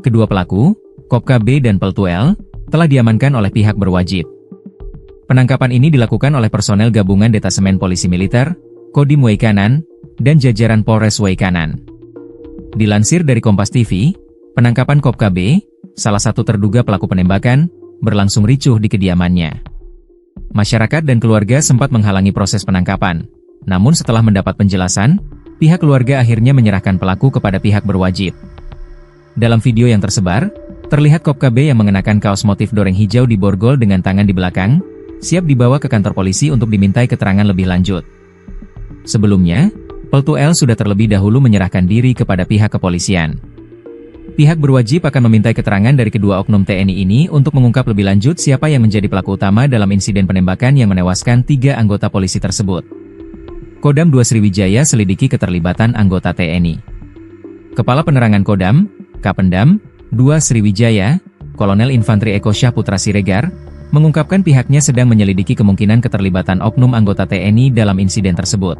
Kedua pelaku, Kopka B dan Peltu L, telah diamankan oleh pihak berwajib. Penangkapan ini dilakukan oleh personel gabungan Detasemen Polisi Militer, Kodim Waikanan, dan jajaran Polres Waikanan. Dilansir dari Kompas TV, penangkapan Kopka B, salah satu terduga pelaku penembakan, berlangsung ricuh di kediamannya. Masyarakat dan keluarga sempat menghalangi proses penangkapan, namun setelah mendapat penjelasan, pihak keluarga akhirnya menyerahkan pelaku kepada pihak berwajib. Dalam video yang tersebar, terlihat Kopka B yang mengenakan kaos motif doreng hijau di borgol dengan tangan di belakang, siap dibawa ke kantor polisi untuk dimintai keterangan lebih lanjut. Sebelumnya, Peltu L sudah terlebih dahulu menyerahkan diri kepada pihak kepolisian. Pihak berwajib akan memintai keterangan dari kedua oknum TNI ini untuk mengungkap lebih lanjut siapa yang menjadi pelaku utama dalam insiden penembakan yang menewaskan 3 anggota polisi tersebut. Kodam 2 Sriwijaya selidiki keterlibatan anggota TNI. Kepala Penerangan Kodam, Kapendam 2 Sriwijaya, Kolonel Infanteri Eko Syah Putra Siregar, mengungkapkan pihaknya sedang menyelidiki kemungkinan keterlibatan oknum anggota TNI dalam insiden tersebut.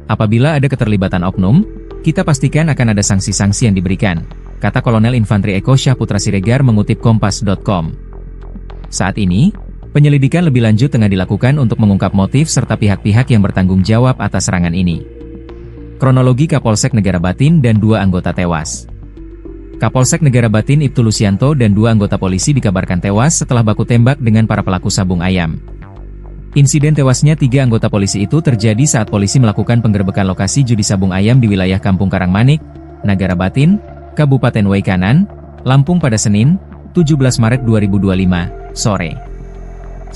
Apabila ada keterlibatan oknum, kita pastikan akan ada sanksi-sanksi yang diberikan, kata Kolonel Infanteri Eko Syah Putra Siregar mengutip Kompas.com. Saat ini, penyelidikan lebih lanjut tengah dilakukan untuk mengungkap motif serta pihak-pihak yang bertanggung jawab atas serangan ini. Kronologi Kapolsek Negara Batin dan 2 anggota tewas. Kapolsek Negara Batin Ibtu Lusianto dan 2 anggota polisi dikabarkan tewas setelah baku tembak dengan para pelaku sabung ayam. Insiden tewasnya 3 anggota polisi itu terjadi saat polisi melakukan penggerebekan lokasi judi sabung ayam di wilayah Kampung Karangmanik, Negara Batin, Kabupaten Waikanan, Lampung pada Senin, 17 Maret 2025, sore.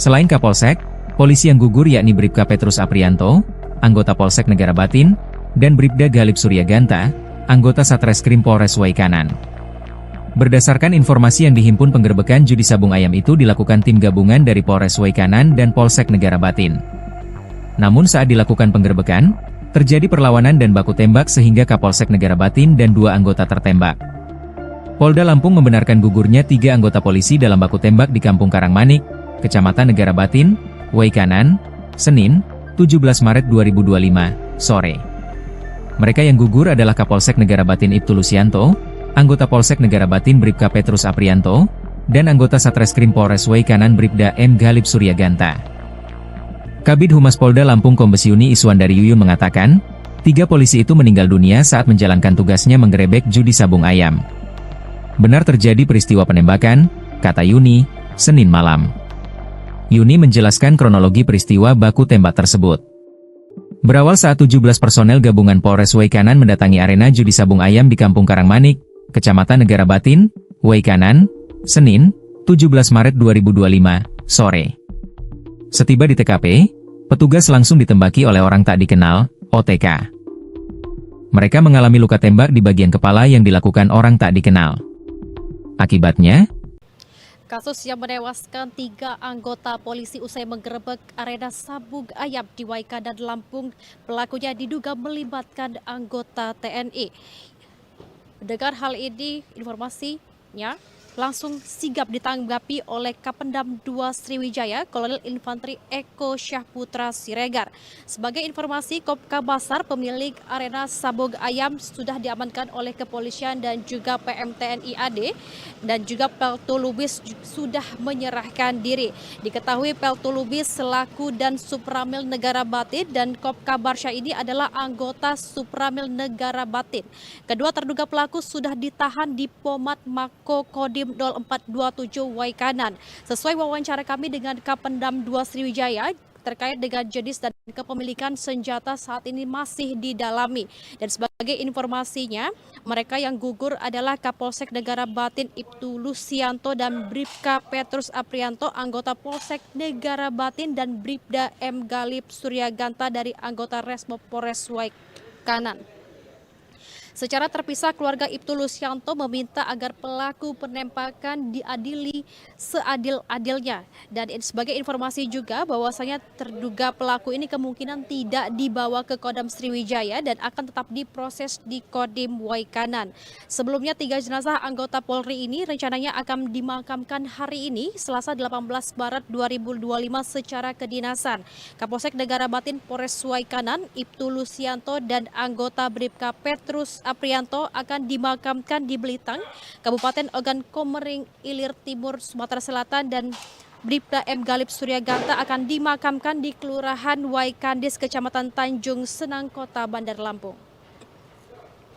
Selain Kapolsek, polisi yang gugur yakni Bribka Petrus Aprianto, anggota Polsek Negara Batin, dan Bribda Galip Suryaganta, anggota Satreskrim Polres Waikanan. Berdasarkan informasi yang dihimpun, penggerebekan judi sabung ayam itu dilakukan tim gabungan dari Polres Waikanan dan Polsek Negara Batin. Namun saat dilakukan penggerebekan, terjadi perlawanan dan baku tembak sehingga Kapolsek Negara Batin dan 2 anggota tertembak. Polda Lampung membenarkan gugurnya 3 anggota polisi dalam baku tembak di Kampung Karangmanik, Kecamatan Negara Batin, Waikanan, Senin, 17 Maret 2025, sore. Mereka yang gugur adalah Kapolsek Negara Batin Ibtu Lusianto, anggota Polsek Negara Batin Bribka Petrus Aprianto, dan anggota Satreskrim Polres Waikanan Bribda M. Galip Suryaganta. Kabid Humas Polda Lampung Kombes Yuni Iswandari Yuyun mengatakan, 3 polisi itu meninggal dunia saat menjalankan tugasnya menggerebek judi sabung ayam. Benar terjadi peristiwa penembakan, kata Yuni, Senin malam. Yuni menjelaskan kronologi peristiwa baku tembak tersebut. Berawal saat 17 personel gabungan Polres Waikanan mendatangi arena judi sabung ayam di Kampung Karangmanik, Kecamatan Negara Batin, Waikanan, Senin, 17 Maret 2025, sore. Setiba di TKP, petugas langsung ditembaki oleh orang tak dikenal, OTK. Mereka mengalami luka tembak di bagian kepala yang dilakukan orang tak dikenal. Akibatnya, kasus yang menewaskan 3 anggota polisi usai menggerebek arena sabung ayam di Waikanan, Lampung, pelakunya diduga melibatkan anggota TNI. Mendengar hal ini, informasinya langsung sigap ditanggapi oleh Kapendam 2 Sriwijaya, Kolonel Infantri Eko Syahputra Siregar. Sebagai informasi, Kopka Basar, pemilik arena sabung ayam, sudah diamankan oleh kepolisian dan juga PM TNI AD, dan juga Peltu Lubis sudah menyerahkan diri. Diketahui Peltu Lubis selaku dan Supramil Negara Batin dan Kopka Barsya ini adalah anggota Supramil Negara Batin. Kedua terduga pelaku sudah ditahan di Pomat Mako Kodim 0427 Waikanan. Sesuai wawancara kami dengan Kapendam 2 Sriwijaya, terkait dengan jenis dan kepemilikan senjata saat ini masih didalami. Dan sebagai informasinya, mereka yang gugur adalah Kapolsek Negara Batin Ibtu Lusianto dan Bribka Petrus Aprianto, anggota Polsek Negara Batin, dan Bribda M. Galip Suryaganta dari anggota Resmo Polres Waikanan. Secara terpisah, keluarga Ibtu Lusianto meminta agar pelaku penembakan diadili seadil-adilnya. Dan sebagai informasi juga bahwasanya terduga pelaku ini kemungkinan tidak dibawa ke Kodam Sriwijaya dan akan tetap diproses di Kodim Waikanan. Sebelumnya 3 jenazah anggota Polri ini rencananya akan dimakamkan hari ini, Selasa 18 Maret 2025 secara kedinasan. Kapolsek Negara Batin Polres Waikanan, Ibtu Lusianto dan anggota Bribka Petrus Aprianto akan dimakamkan di Belitang, Kabupaten Ogan Komering Ilir Timur, Sumatera Selatan, dan Bribda M. Galip Suryaganta akan dimakamkan di Kelurahan Waikandis, Kecamatan Tanjung Senang, Kota Bandar Lampung.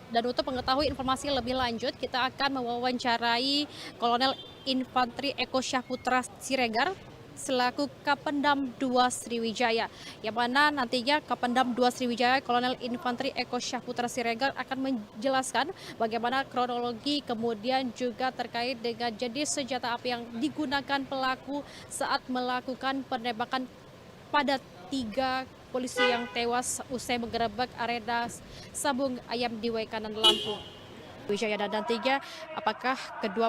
Dan untuk mengetahui informasi lebih lanjut, kita akan mewawancarai Kolonel Infantri Eko Syahputra Siregar selaku Kapendam 2 Sriwijaya, yang mana nantinya Kapendam 2 Sriwijaya Kolonel Infantri Eko Syahputra Siregar akan menjelaskan bagaimana kronologi, kemudian juga terkait dengan jenis senjata api yang digunakan pelaku saat melakukan penembakan pada 3 polisi yang tewas usai menggerebek arena sabung ayam di Waikanan, Lampung. Wijaya, dan nantinya apakah kedua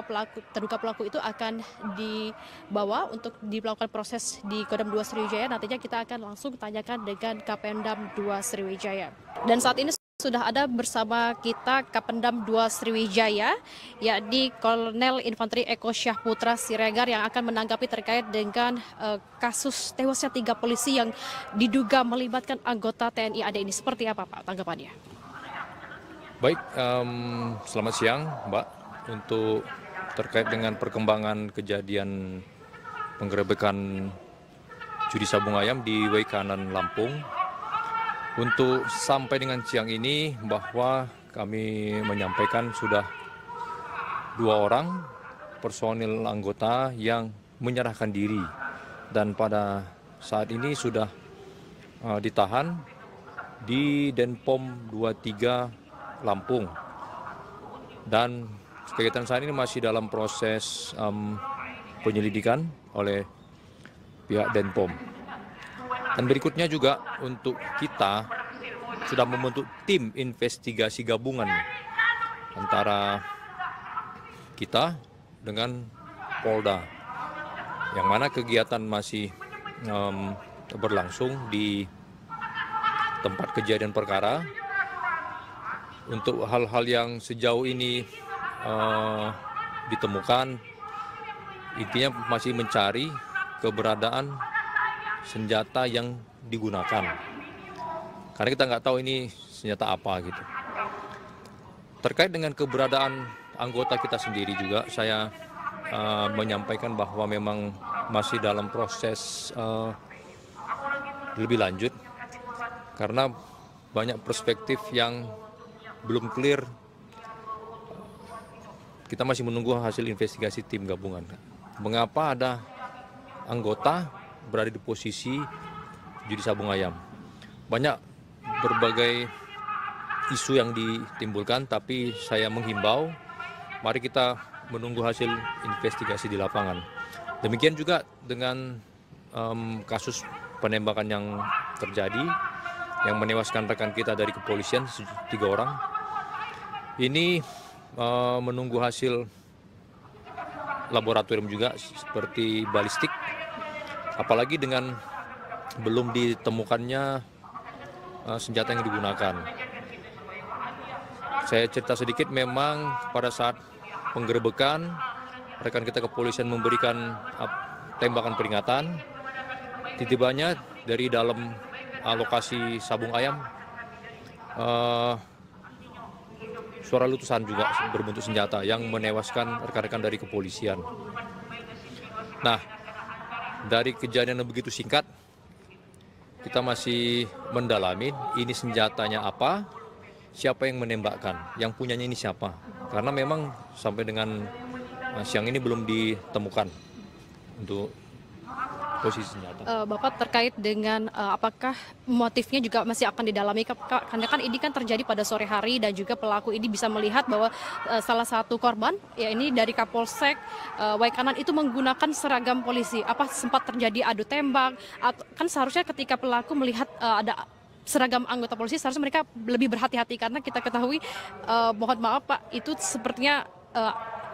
terduga pelaku itu akan dibawa untuk dilakukan proses di Kodam 2 Sriwijaya. Nantinya kita akan langsung tanyakan dengan Kapendam 2 Sriwijaya. Dan saat ini sudah ada bersama kita Kapendam 2 Sriwijaya, yakni Kolonel Infantri Eko Syahputra Siregar, yang akan menanggapi terkait dengan kasus tewasnya 3 polisi yang diduga melibatkan anggota TNI AD ini. Seperti apa Pak tanggapannya? Baik, selamat siang Mbak. Untuk terkait dengan perkembangan kejadian penggerebekan judi sabung ayam di Waikanan, Lampung, untuk sampai dengan siang ini bahwa kami menyampaikan sudah 2 orang personil anggota yang menyerahkan diri, dan pada saat ini sudah ditahan di Denpom 23 Lampung, dan kegiatan saat ini masih dalam proses penyelidikan oleh pihak Denpom. Dan berikutnya juga untuk kita sudah membentuk tim investigasi gabungan antara kita dengan Polda, yang mana kegiatan masih berlangsung di tempat kejadian perkara. Untuk hal-hal yang sejauh ini ditemukan, intinya masih mencari keberadaan senjata yang digunakan. Karena kita nggak tahu ini senjata apa gitu. Terkait dengan keberadaan anggota kita sendiri juga, saya menyampaikan bahwa memang masih dalam proses lebih lanjut karena banyak perspektif yang belum clear. Kita masih menunggu hasil investigasi tim gabungan. Mengapa ada anggota berada di posisi judi sabung ayam? Banyak berbagai isu yang ditimbulkan, tapi saya menghimbau, mari kita menunggu hasil investigasi di lapangan. Demikian juga dengan kasus penembakan yang terjadi, yang menewaskan rekan kita dari kepolisian, 3 orang. Ini menunggu hasil laboratorium juga seperti balistik, apalagi dengan belum ditemukannya senjata yang digunakan. Saya cerita sedikit, memang pada saat penggerebekan, rekan kita kepolisian memberikan tembakan peringatan. Tiba-tibanya dari dalam lokasi sabung ayam, suara letusan juga berbentuk senjata yang menewaskan rekan-rekan dari kepolisian. Nah, dari kejadian yang begitu singkat, kita masih mendalami ini senjatanya apa, siapa yang menembakkan, yang punyanya ini siapa. Karena memang sampai dengan siang ini belum ditemukan untuk posisi senjata. Bapak, terkait dengan apakah motifnya juga masih akan didalami, karena kan ini kan terjadi pada sore hari dan juga pelaku ini bisa melihat bahwa salah satu korban, ya ini dari Kapolsek Waikanan itu menggunakan seragam polisi. Apa sempat terjadi adu tembak? Atau, kan seharusnya ketika pelaku melihat ada seragam anggota polisi, seharusnya mereka lebih berhati-hati, karena kita ketahui, mohon maaf Pak, itu sepertinya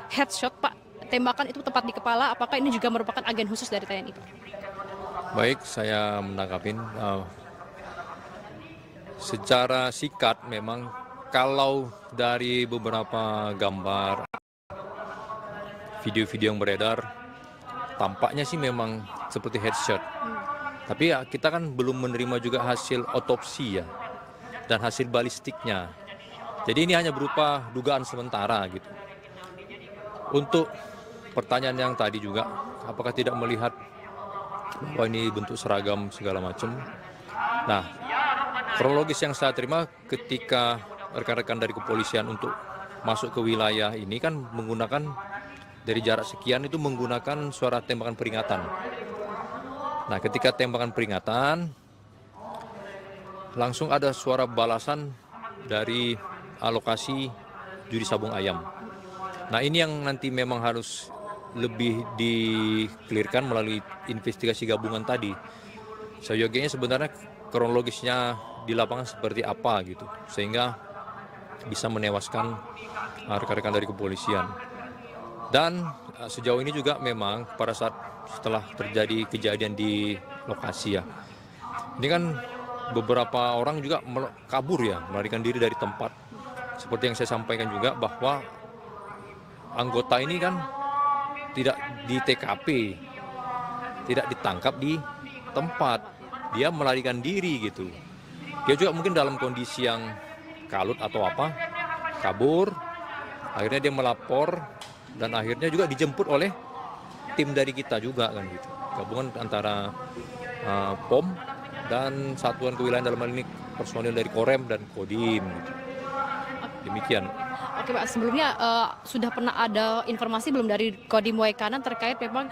headshot Pak, tembakan itu tepat di kepala. Apakah ini juga merupakan agen khusus dari TNI Pak? Baik, saya menangkapin. Secara singkat memang kalau dari beberapa gambar, video-video yang beredar, tampaknya sih memang seperti headshot. Tapi ya kita kan belum menerima juga hasil otopsi ya, dan hasil balistiknya. Jadi ini hanya berupa dugaan sementara gitu. Untuk pertanyaan yang tadi juga, apakah tidak melihat bahwa ini bentuk seragam segala macam? Nah, kronologis yang saya terima ketika rekan-rekan dari kepolisian untuk masuk ke wilayah ini kan menggunakan dari jarak sekian itu menggunakan suara tembakan peringatan. Nah, ketika tembakan peringatan, langsung ada suara balasan dari lokasi judi sabung ayam. Nah, ini yang nanti memang harus lebih di-clearkan melalui investigasi gabungan tadi. Seyogianya sebenarnya kronologisnya di lapangan seperti apa gitu, sehingga bisa menewaskan rekan-rekan dari kepolisian. Dan sejauh ini juga memang pada saat setelah terjadi kejadian di lokasi ya, ini kan beberapa orang juga kabur ya, melarikan diri dari tempat. Seperti yang saya sampaikan juga bahwa anggota ini kan tidak di TKP, tidak ditangkap di tempat, dia melarikan diri gitu. Dia juga mungkin dalam kondisi yang kalut atau apa, kabur, akhirnya dia melapor, dan akhirnya juga dijemput oleh tim dari kita juga kan gitu. Gabungan antara POM dan Satuan Kewilayahan, dalam hal ini personil dari Korem dan Kodim gitu. Demikian. Oke Pak, sebelumnya sudah pernah ada informasi belum dari Kodim Waikanan terkait memang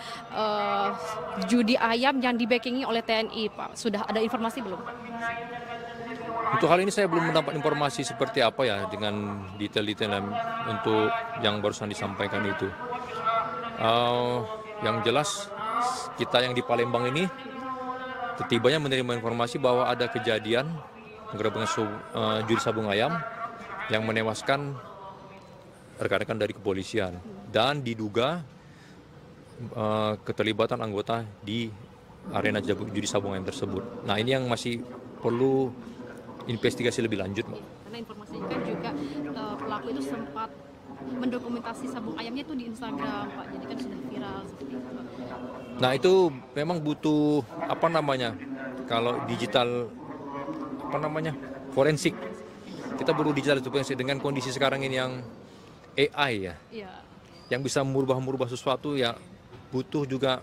judi ayam yang di-backingi oleh TNI Pak? Sudah ada informasi belum Pak? Untuk hal ini saya belum mendapat informasi seperti apa ya dengan detail-detail untuk yang barusan disampaikan itu. Yang jelas kita yang di Palembang ini setibanya menerima informasi bahwa ada kejadian penggerebekan judi sabung ayam yang menewaskan rekan-rekan dari kepolisian dan diduga keterlibatan anggota di arena judi sabung ayam tersebut. Nah, ini yang masih perlu investigasi lebih lanjut, Mbak. Karena informasinya kan juga pelaku itu sempat mendokumentasi sabung ayamnya itu di Instagram, Pak. Jadi kan sudah viral seperti itu. Nah, itu memang butuh kalau digital forensik. Kita perlu digital forensik dengan kondisi sekarang ini yang AI ya. Iya. Yang bisa merubah sesuatu ya, butuh juga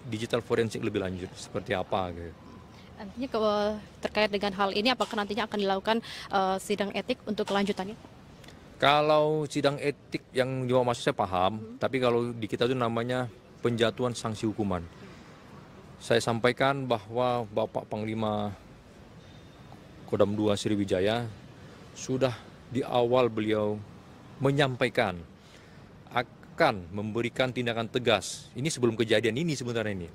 digital forensik lebih lanjut seperti apa gitu. Nantinya terkait dengan hal ini, apakah nantinya akan dilakukan sidang etik untuk kelanjutannya? Kalau sidang etik yang dimaksud saya paham, tapi kalau di kita itu namanya penjatuhan sanksi hukuman. Saya sampaikan bahwa Bapak Panglima Kodam 2 Sriwijaya sudah di awal beliau menyampaikan akan memberikan tindakan tegas. Ini sebelum kejadian ini sebenarnya ini.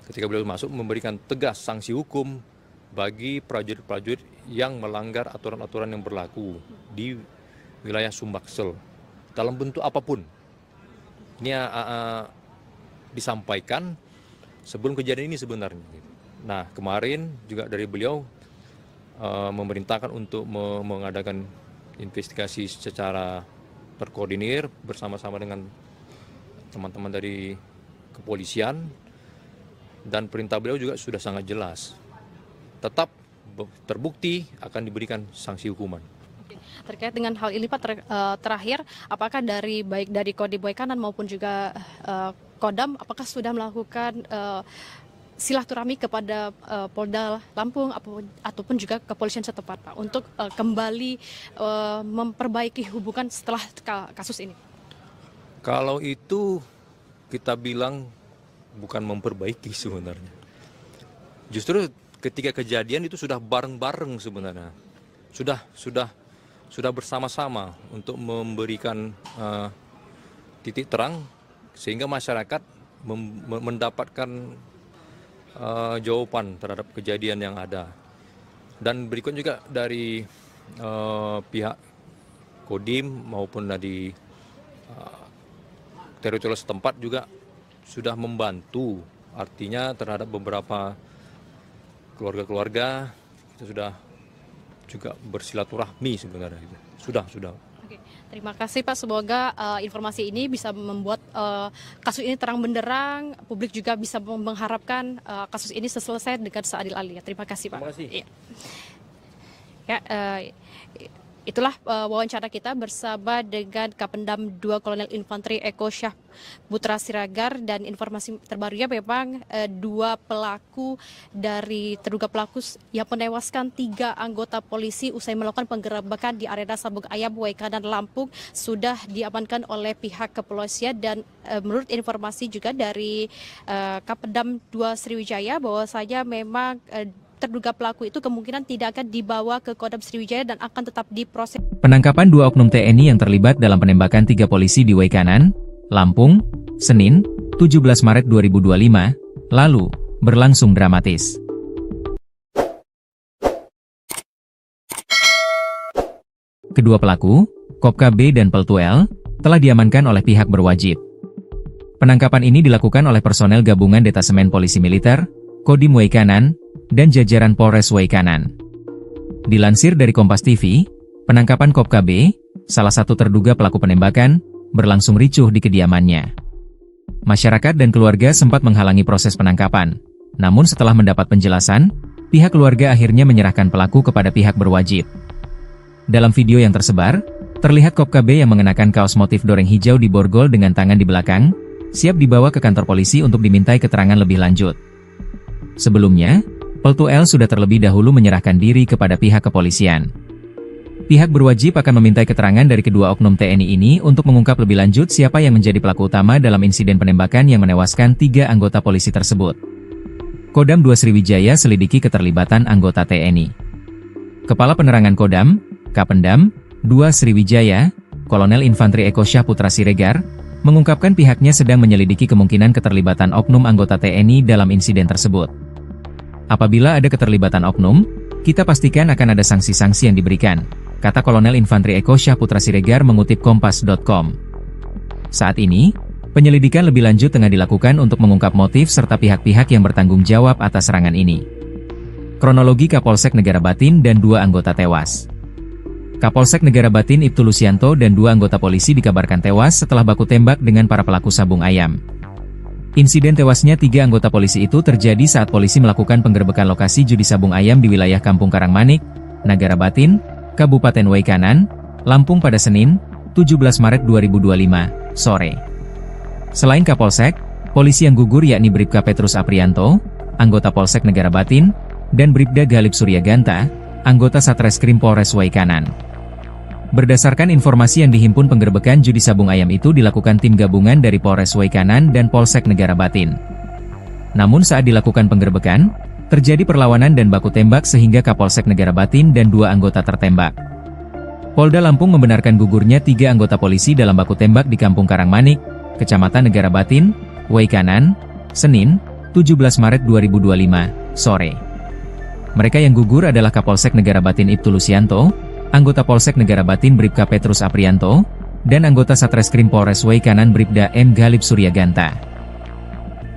Ketika beliau masuk memberikan tegas sanksi hukum bagi prajurit-prajurit yang melanggar aturan-aturan yang berlaku di wilayah Sumbaksel dalam bentuk apapun. Ini disampaikan sebelum kejadian ini sebenarnya. Nah, kemarin juga dari beliau memerintahkan untuk mengadakan investigasi secara terkoordinir bersama-sama dengan teman-teman dari kepolisian. Dan perintah beliau juga sudah sangat jelas. Tetap terbukti akan diberikan sanksi hukuman. Terkait dengan hal ini, Pak, terakhir, apakah baik dari Kodim Waikanan maupun juga Kodam, apakah sudah melakukan silaturahmi kepada Polda Lampung ataupun juga kepolisian setempat, Pak, untuk kembali memperbaiki hubungan setelah kasus ini? Kalau itu kita bilang bukan memperbaiki sebenarnya. Justru ketika kejadian itu sudah bareng-bareng sebenarnya. Sudah bersama-sama untuk memberikan titik terang sehingga masyarakat mendapatkan jawaban terhadap kejadian yang ada. Dan berikut juga dari pihak Kodim maupun dari teritorial setempat juga sudah membantu, artinya terhadap beberapa keluarga-keluarga kita sudah juga bersilaturahmi sebenarnya itu. Sudah. Oke, terima kasih, Pak. Semoga informasi ini bisa membuat kasus ini terang benderang, publik juga bisa mengharapkan kasus ini selesai dengan seadil-adilnya. Terima kasih, Pak. Terima kasih. Ya, itulah wawancara kita bersama dengan Kapendam 2 Kolonel Infanteri Eko Syah Putra Siregar, dan informasi terbarunya memang terduga pelaku yang menewaskan 3 anggota polisi usai melakukan penggerebekan di arena sabung ayam Waikanan Lampung sudah diamankan oleh pihak kepolisian. Dan menurut informasi juga dari Kapendam 2 Sriwijaya bahwasanya memang terduga pelaku itu kemungkinan tidak akan dibawa ke Kodam Sriwijaya dan akan tetap diproses. Penangkapan 2 oknum TNI yang terlibat dalam penembakan 3 polisi di Waikanan, Lampung, Senin, 17 Maret 2025, lalu, berlangsung dramatis. Kedua pelaku, Kopka B dan Peltu L, telah diamankan oleh pihak berwajib. Penangkapan ini dilakukan oleh personel gabungan Detasemen Polisi Militer, Kodim Waikanan, dan jajaran Polres Waikanan. Dilansir dari Kompas TV, penangkapan Kopka B, salah satu terduga pelaku penembakan, berlangsung ricuh di kediamannya. Masyarakat dan keluarga sempat menghalangi proses penangkapan, namun setelah mendapat penjelasan, pihak keluarga akhirnya menyerahkan pelaku kepada pihak berwajib. Dalam video yang tersebar, terlihat Kopka B yang mengenakan kaos motif doreng hijau di borgol dengan tangan di belakang, siap dibawa ke kantor polisi untuk dimintai keterangan lebih lanjut. Sebelumnya, Peltu L sudah terlebih dahulu menyerahkan diri kepada pihak kepolisian. Pihak berwajib akan memintai keterangan dari kedua oknum TNI ini untuk mengungkap lebih lanjut siapa yang menjadi pelaku utama dalam insiden penembakan yang menewaskan 3 anggota polisi tersebut. Kodam 2 Sriwijaya selidiki keterlibatan anggota TNI. Kepala Penerangan Kodam, Kapendam, 2 Sriwijaya, Kolonel Infantri Eko Syahputra Siregar, mengungkapkan pihaknya sedang menyelidiki kemungkinan keterlibatan oknum anggota TNI dalam insiden tersebut. Apabila ada keterlibatan oknum, kita pastikan akan ada sanksi-sanksi yang diberikan, kata Kolonel Infantri Eko Syahputra Siregar mengutip Kompas.com. Saat ini, penyelidikan lebih lanjut tengah dilakukan untuk mengungkap motif serta pihak-pihak yang bertanggung jawab atas serangan ini. Kronologi Kapolsek Negara Batin dan 2 anggota tewas. Kapolsek Negara Batin Ibtu Lusianto dan 2 anggota polisi dikabarkan tewas setelah baku tembak dengan para pelaku sabung ayam. Insiden tewasnya 3 anggota polisi itu terjadi saat polisi melakukan penggerbekan lokasi judi sabung ayam di wilayah Kampung Karangmanik, Negara Batin, Kabupaten Waikanan, Lampung pada Senin, 17 Maret 2025, sore. Selain Kapolsek, polisi yang gugur yakni Bribka Petrus Aprianto, anggota Polsek Negara Batin, dan Bribda Galip Suryaganta, anggota Satreskrim Polres Waikanan. Berdasarkan informasi yang dihimpun, penggerbekan judi sabung ayam itu dilakukan tim gabungan dari Polres Waikanan dan Polsek Negara Batin. Namun saat dilakukan penggerbekan, terjadi perlawanan dan baku tembak sehingga Kapolsek Negara Batin dan 2 anggota tertembak. Polda Lampung membenarkan gugurnya 3 anggota polisi dalam baku tembak di Kampung Karangmanik, Kecamatan Negara Batin, Waikanan, Senin, 17 Maret 2025, sore. Mereka yang gugur adalah Kapolsek Negara Batin Ibtu Lusianto, anggota Polsek Negara Batin Bribka Petrus Aprianto, dan anggota Satreskrim Polres Waikanan Bribda M. Galip Suryaganta.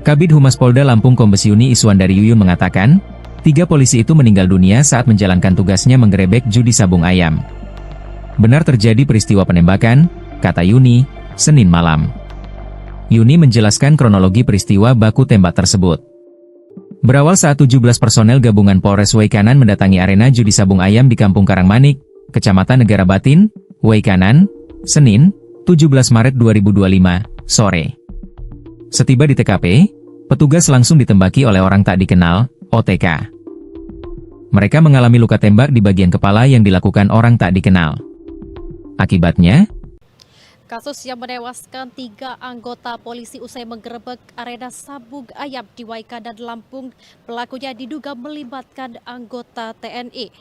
Kabid Humas Polda Lampung Kombes Yuni Iswandari Yuyun mengatakan, 3 polisi itu meninggal dunia saat menjalankan tugasnya menggerebek judi sabung ayam. Benar terjadi peristiwa penembakan, kata Yuni, Senin malam. Yuni menjelaskan kronologi peristiwa baku tembak tersebut. Berawal saat 17 personel gabungan Polres Waikanan mendatangi arena judi sabung ayam di Kampung Karangmanik, Kecamatan Negara Batin, Waikanan, Senin, 17 Maret 2025, sore. Setiba di TKP, petugas langsung ditembaki oleh orang tak dikenal, OTK. Mereka mengalami luka tembak di bagian kepala yang dilakukan orang tak dikenal. Akibatnya, kasus yang menewaskan 3 anggota polisi usai menggerebek arena sabung ayam di Waikanan, Lampung, pelakunya diduga melibatkan anggota TNI.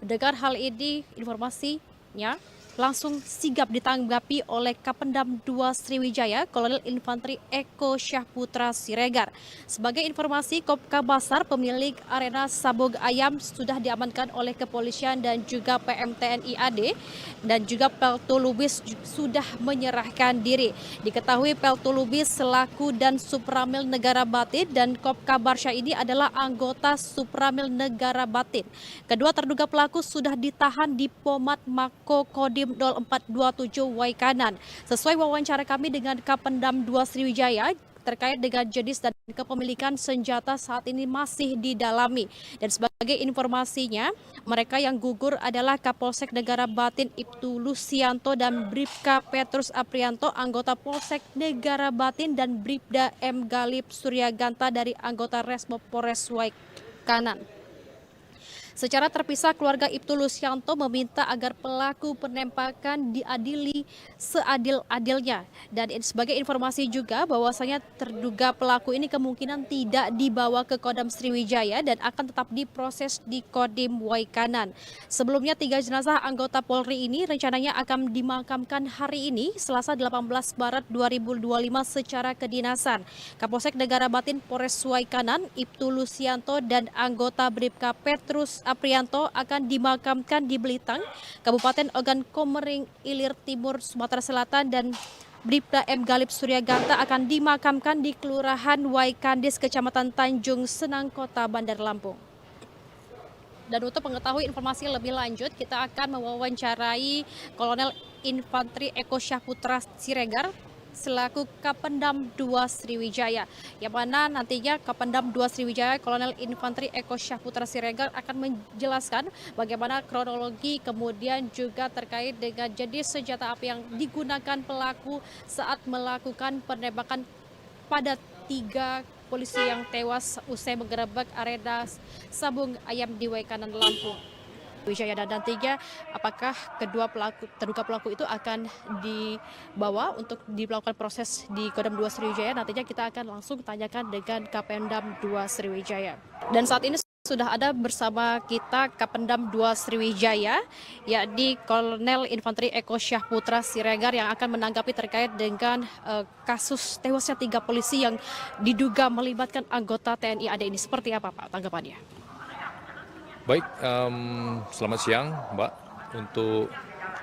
Mendengar hal ini, informasinya langsung sigap ditanggapi oleh Kapendam 2 Sriwijaya, Kolonel Infantri Eko Syahputra Siregar. Sebagai informasi, Kopkabasar, pemilik arena sabung ayam, sudah diamankan oleh kepolisian dan juga PMTNI AD, dan juga Peltu Lubis sudah menyerahkan diri. Diketahui Peltu Lubis selaku dan Supramil Negara Batin dan Kopkabarsya ini adalah anggota Supramil Negara Batin. Kedua terduga pelaku sudah ditahan di Pomat Mako Kodim 0427 Waikanan. Sesuai wawancara kami dengan Kapendam 2 Sriwijaya, terkait dengan jenis dan kepemilikan senjata saat ini masih didalami. Dan sebagai informasinya, mereka yang gugur adalah Kapolsek Negara Batin Ibtu Lusianto dan Bribka Petrus Aprianto, anggota Polsek Negara Batin, dan Bribda M. Galip Suryaganta dari anggota Resmo Polres Waikanan. Secara terpisah, keluarga Ibtu Lusianto meminta agar pelaku penembakan diadili seadil-adilnya. Dan sebagai informasi juga bahwasanya terduga pelaku ini kemungkinan tidak dibawa ke Kodam Sriwijaya dan akan tetap diproses di Kodim Waikanan. Sebelumnya 3 jenazah anggota Polri ini rencananya akan dimakamkan hari ini, Selasa 18 Maret 2025 secara kedinasan. Kapolsek Negara Batin Polres Waikanan, Ibtu Lusianto dan anggota Bribka Petrus Aprianto akan dimakamkan di Belitang, Kabupaten Ogan Komering Ilir Timur, Sumatera Selatan, dan Bribda M. Galip Suryaganta akan dimakamkan di Kelurahan Waikandis, Kecamatan Tanjung Senang, Kota Bandar Lampung. Dan untuk mengetahui informasi lebih lanjut, kita akan mewawancarai Kolonel Infantri Eko Syahputra Siregar selaku Kapendam 2 Sriwijaya, yang mana nantinya Kapendam 2 Sriwijaya Kolonel Infantri Eko Syahputra Siregar akan menjelaskan bagaimana kronologi, kemudian juga terkait dengan jenis senjata api yang digunakan pelaku saat melakukan penembakan pada 3 polisi yang tewas usai menggerebek arena sabung ayam di Waikanan, Lampung. Wijaya, dan nantinya apakah kedua terduga pelaku itu akan dibawa untuk dilakukan proses di Kodam 2 Sriwijaya, nantinya kita akan langsung tanyakan dengan Kapendam 2 Sriwijaya. Dan saat ini Sudah ada bersama kita Kapendam 2 Sriwijaya, yakni Kolonel Infanteri Eko Syahputra Siregar yang akan menanggapi terkait dengan kasus tewasnya 3 polisi yang diduga melibatkan anggota TNI AD ini. Seperti apa Pak tanggapannya? Baik, selamat siang Mbak. Untuk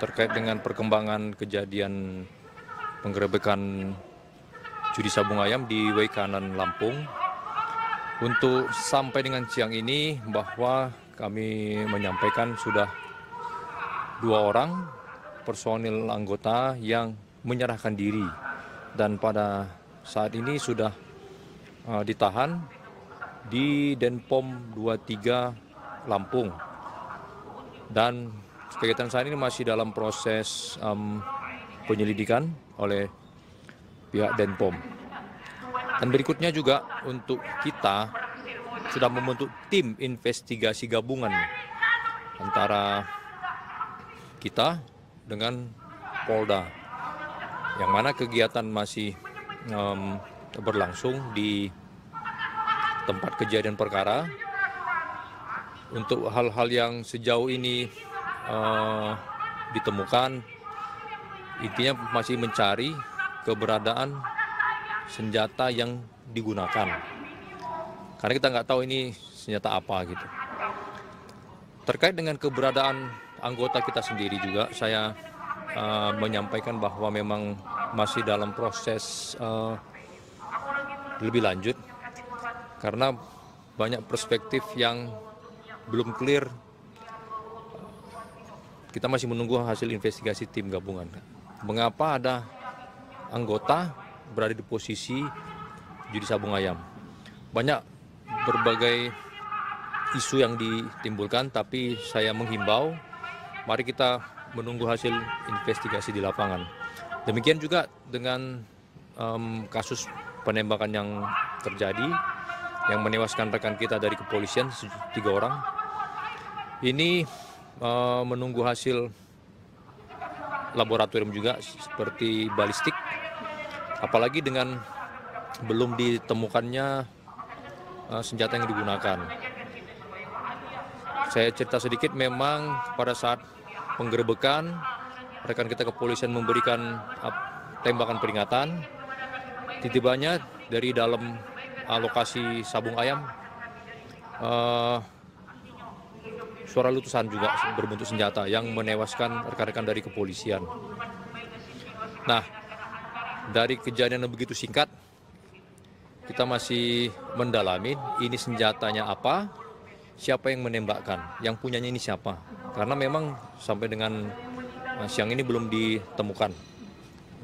terkait dengan perkembangan kejadian penggerebekan judi sabung ayam di Waikanan, Lampung. Untuk sampai dengan siang ini bahwa kami menyampaikan sudah 2 orang personil anggota yang menyerahkan diri dan pada saat ini sudah ditahan di Denpom 23 Lampung, dan kegiatan saat ini masih dalam proses penyelidikan oleh pihak Denpom. Dan berikutnya juga untuk kita sudah membentuk tim investigasi gabungan antara kita dengan Polda, yang mana kegiatan masih berlangsung di tempat kejadian perkara. Untuk hal-hal yang sejauh ini ditemukan, intinya masih mencari keberadaan senjata yang digunakan, karena kita nggak tahu ini senjata apa gitu. Terkait dengan keberadaan anggota kita sendiri juga, saya menyampaikan bahwa memang masih dalam proses lebih lanjut, karena banyak perspektif yang belum clear. Kita masih menunggu hasil investigasi tim gabungan. Mengapa ada anggota berada di posisi judi sabung ayam? Banyak berbagai isu yang ditimbulkan, tapi saya menghimbau mari kita menunggu hasil investigasi di lapangan. Demikian juga dengan kasus penembakan yang terjadi yang menewaskan rekan kita dari kepolisian 3 orang. Ini menunggu hasil laboratorium juga seperti balistik, apalagi dengan belum ditemukannya senjata yang digunakan. Saya cerita sedikit, memang pada saat penggerebekan rekan kita kepolisian memberikan tembakan peringatan. Tiba-tibanya dari dalam lokasi sabung ayam suara letusan juga berbentuk senjata yang menewaskan rekan-rekan dari kepolisian. Nah, dari kejadian yang begitu singkat, kita masih mendalami ini senjatanya apa, siapa yang menembakkan, yang punyanya ini siapa. Karena memang sampai dengan siang ini belum ditemukan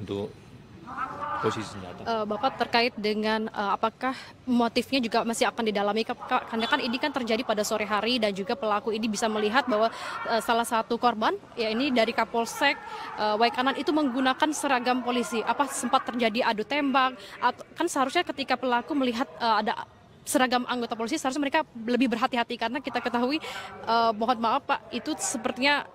untuk posisi senjata. Bapak terkait dengan apakah motifnya juga masih akan didalami, karena kan ini kan terjadi pada sore hari dan juga pelaku ini bisa melihat bahwa salah satu korban, ya ini dari Kapolsek Waikanan itu menggunakan seragam polisi. Apa sempat terjadi adu tembak? Kan seharusnya ketika pelaku melihat ada seragam anggota polisi, seharusnya mereka lebih berhati-hati, karena kita ketahui, mohon maaf Pak, itu sepertinya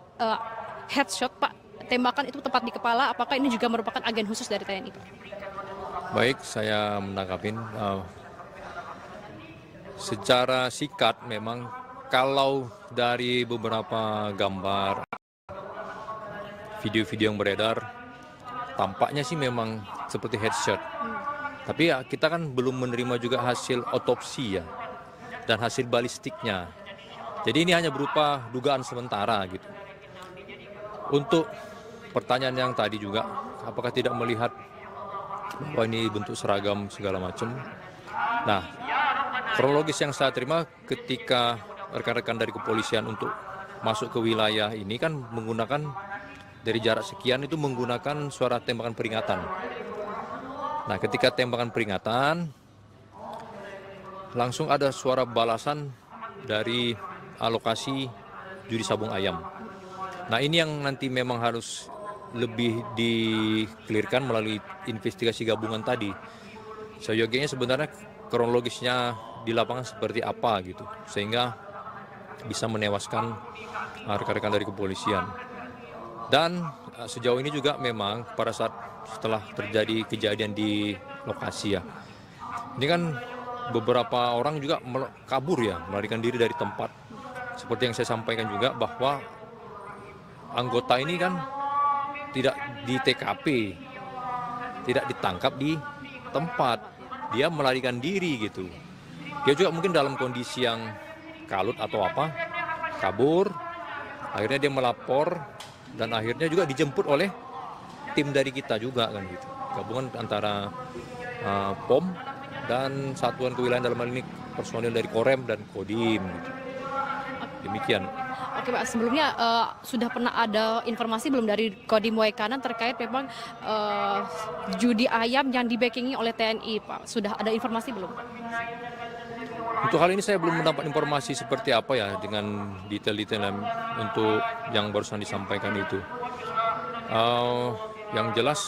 headshot Pak. Tembakan itu tepat di kepala. Apakah ini juga merupakan agen khusus dari TNI, Pak? Baik, saya menangkapin. Secara singkat, memang kalau dari beberapa gambar, video-video yang beredar, tampaknya sih memang seperti headshot. Tapi ya kita kan belum menerima juga hasil otopsi ya, dan hasil balistiknya. Jadi ini hanya berupa dugaan sementara gitu. Untuk pertanyaan yang tadi juga, apakah tidak melihat bahwa ini bentuk seragam segala macam? Nah, kronologis yang saya terima ketika rekan-rekan dari kepolisian untuk masuk ke wilayah ini kan menggunakan dari jarak sekian itu menggunakan suara tembakan peringatan. Nah, ketika tembakan peringatan, langsung ada suara balasan dari alokasi judi sabung ayam. Nah, ini yang nanti memang harus lebih di-clearkan melalui investigasi gabungan tadi. Seyogianya sebenarnya kronologisnya di lapangan seperti apa gitu, sehingga bisa menewaskan rekan-rekan dari kepolisian. Dan sejauh ini juga memang pada saat setelah terjadi kejadian di lokasi ya, ini kan beberapa orang juga kabur ya, melarikan diri dari tempat. Seperti yang saya sampaikan juga bahwa anggota ini kan tidak di TKP, tidak ditangkap di tempat, dia melarikan diri gitu. Dia juga mungkin dalam kondisi yang kalut atau apa, kabur, akhirnya dia melapor dan akhirnya juga dijemput oleh tim dari kita juga kan gitu. Gabungan antara POM dan Satuan Kewilayahan, dalam hal ini personil dari Korem dan Kodim gitu. Demikian. Oke Pak, sebelumnya sudah pernah ada informasi belum dari Kodim Waikanan terkait memang judi ayam yang dibackingi oleh TNI Pak? Sudah ada informasi belum? Untuk hal ini saya belum mendapat informasi seperti apa ya dengan detail-detail untuk yang barusan disampaikan itu. Yang jelas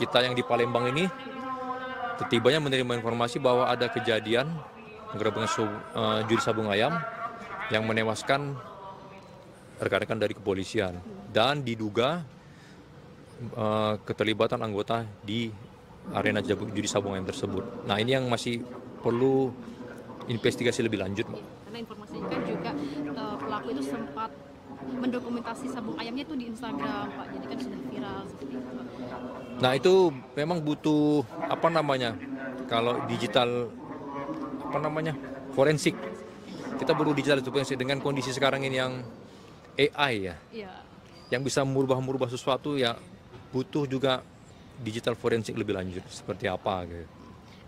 kita yang di Palembang ini setibanya menerima informasi bahwa ada kejadian penggerebekan judi sabung ayam yang menewaskan rekan-rekan dari kepolisian dan diduga keterlibatan anggota di arena judi sabung ayam tersebut. Nah, ini yang masih perlu investigasi lebih lanjut, Mbak. Karena informasinya kan juga pelaku itu sempat mendokumentasi sabung ayamnya itu di Instagram, Pak. Jadi kan sudah viral seperti itu. Nah, itu memang butuh kalau digital forensik. Kita perlu digital forensik dengan kondisi sekarang ini yang AI ya. Iya. Yang bisa merubah sesuatu ya, butuh juga digital forensik lebih lanjut seperti apa gitu.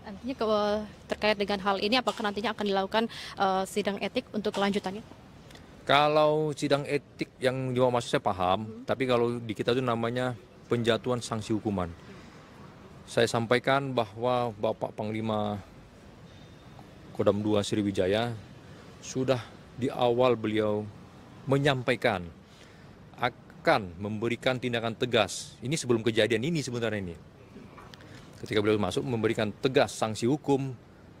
Nantinya terkait dengan hal ini, apakah nantinya akan dilakukan sidang etik untuk kelanjutannya? Kalau sidang etik yang dimaksud saya paham, tapi kalau di kita itu namanya penjatuhan sanksi hukuman. Saya sampaikan bahwa Bapak Panglima Kodam 2 Sriwijaya sudah di awal beliau menyampaikan akan memberikan tindakan tegas. Ini sebelum kejadian ini sebenarnya ini. Ketika beliau masuk memberikan tegas sanksi hukum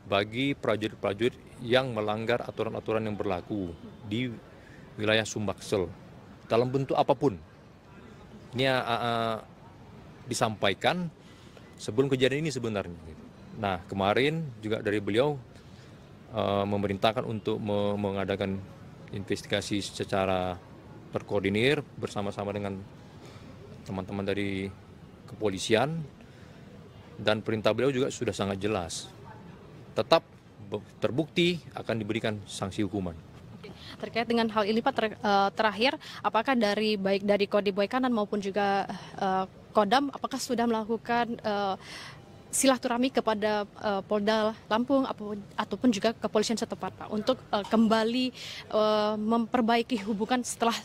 bagi prajurit-prajurit yang melanggar aturan-aturan yang berlaku di wilayah Sumbaksel dalam bentuk apapun. Ini disampaikan sebelum kejadian ini sebenarnya. Nah, kemarin juga dari beliau memerintahkan untuk mengadakan investigasi secara terkoordinir bersama-sama dengan teman-teman dari kepolisian. Dan perintah beliau juga sudah sangat jelas. Tetap terbukti akan diberikan sanksi hukuman. Terkait dengan hal ini Pak, terakhir, apakah baik dari Kodim Waikanan maupun juga Kodam, apakah sudah melakukan silaturahmi kepada Polda Lampung ataupun juga kepolisian setempat Pak untuk kembali memperbaiki hubungan setelah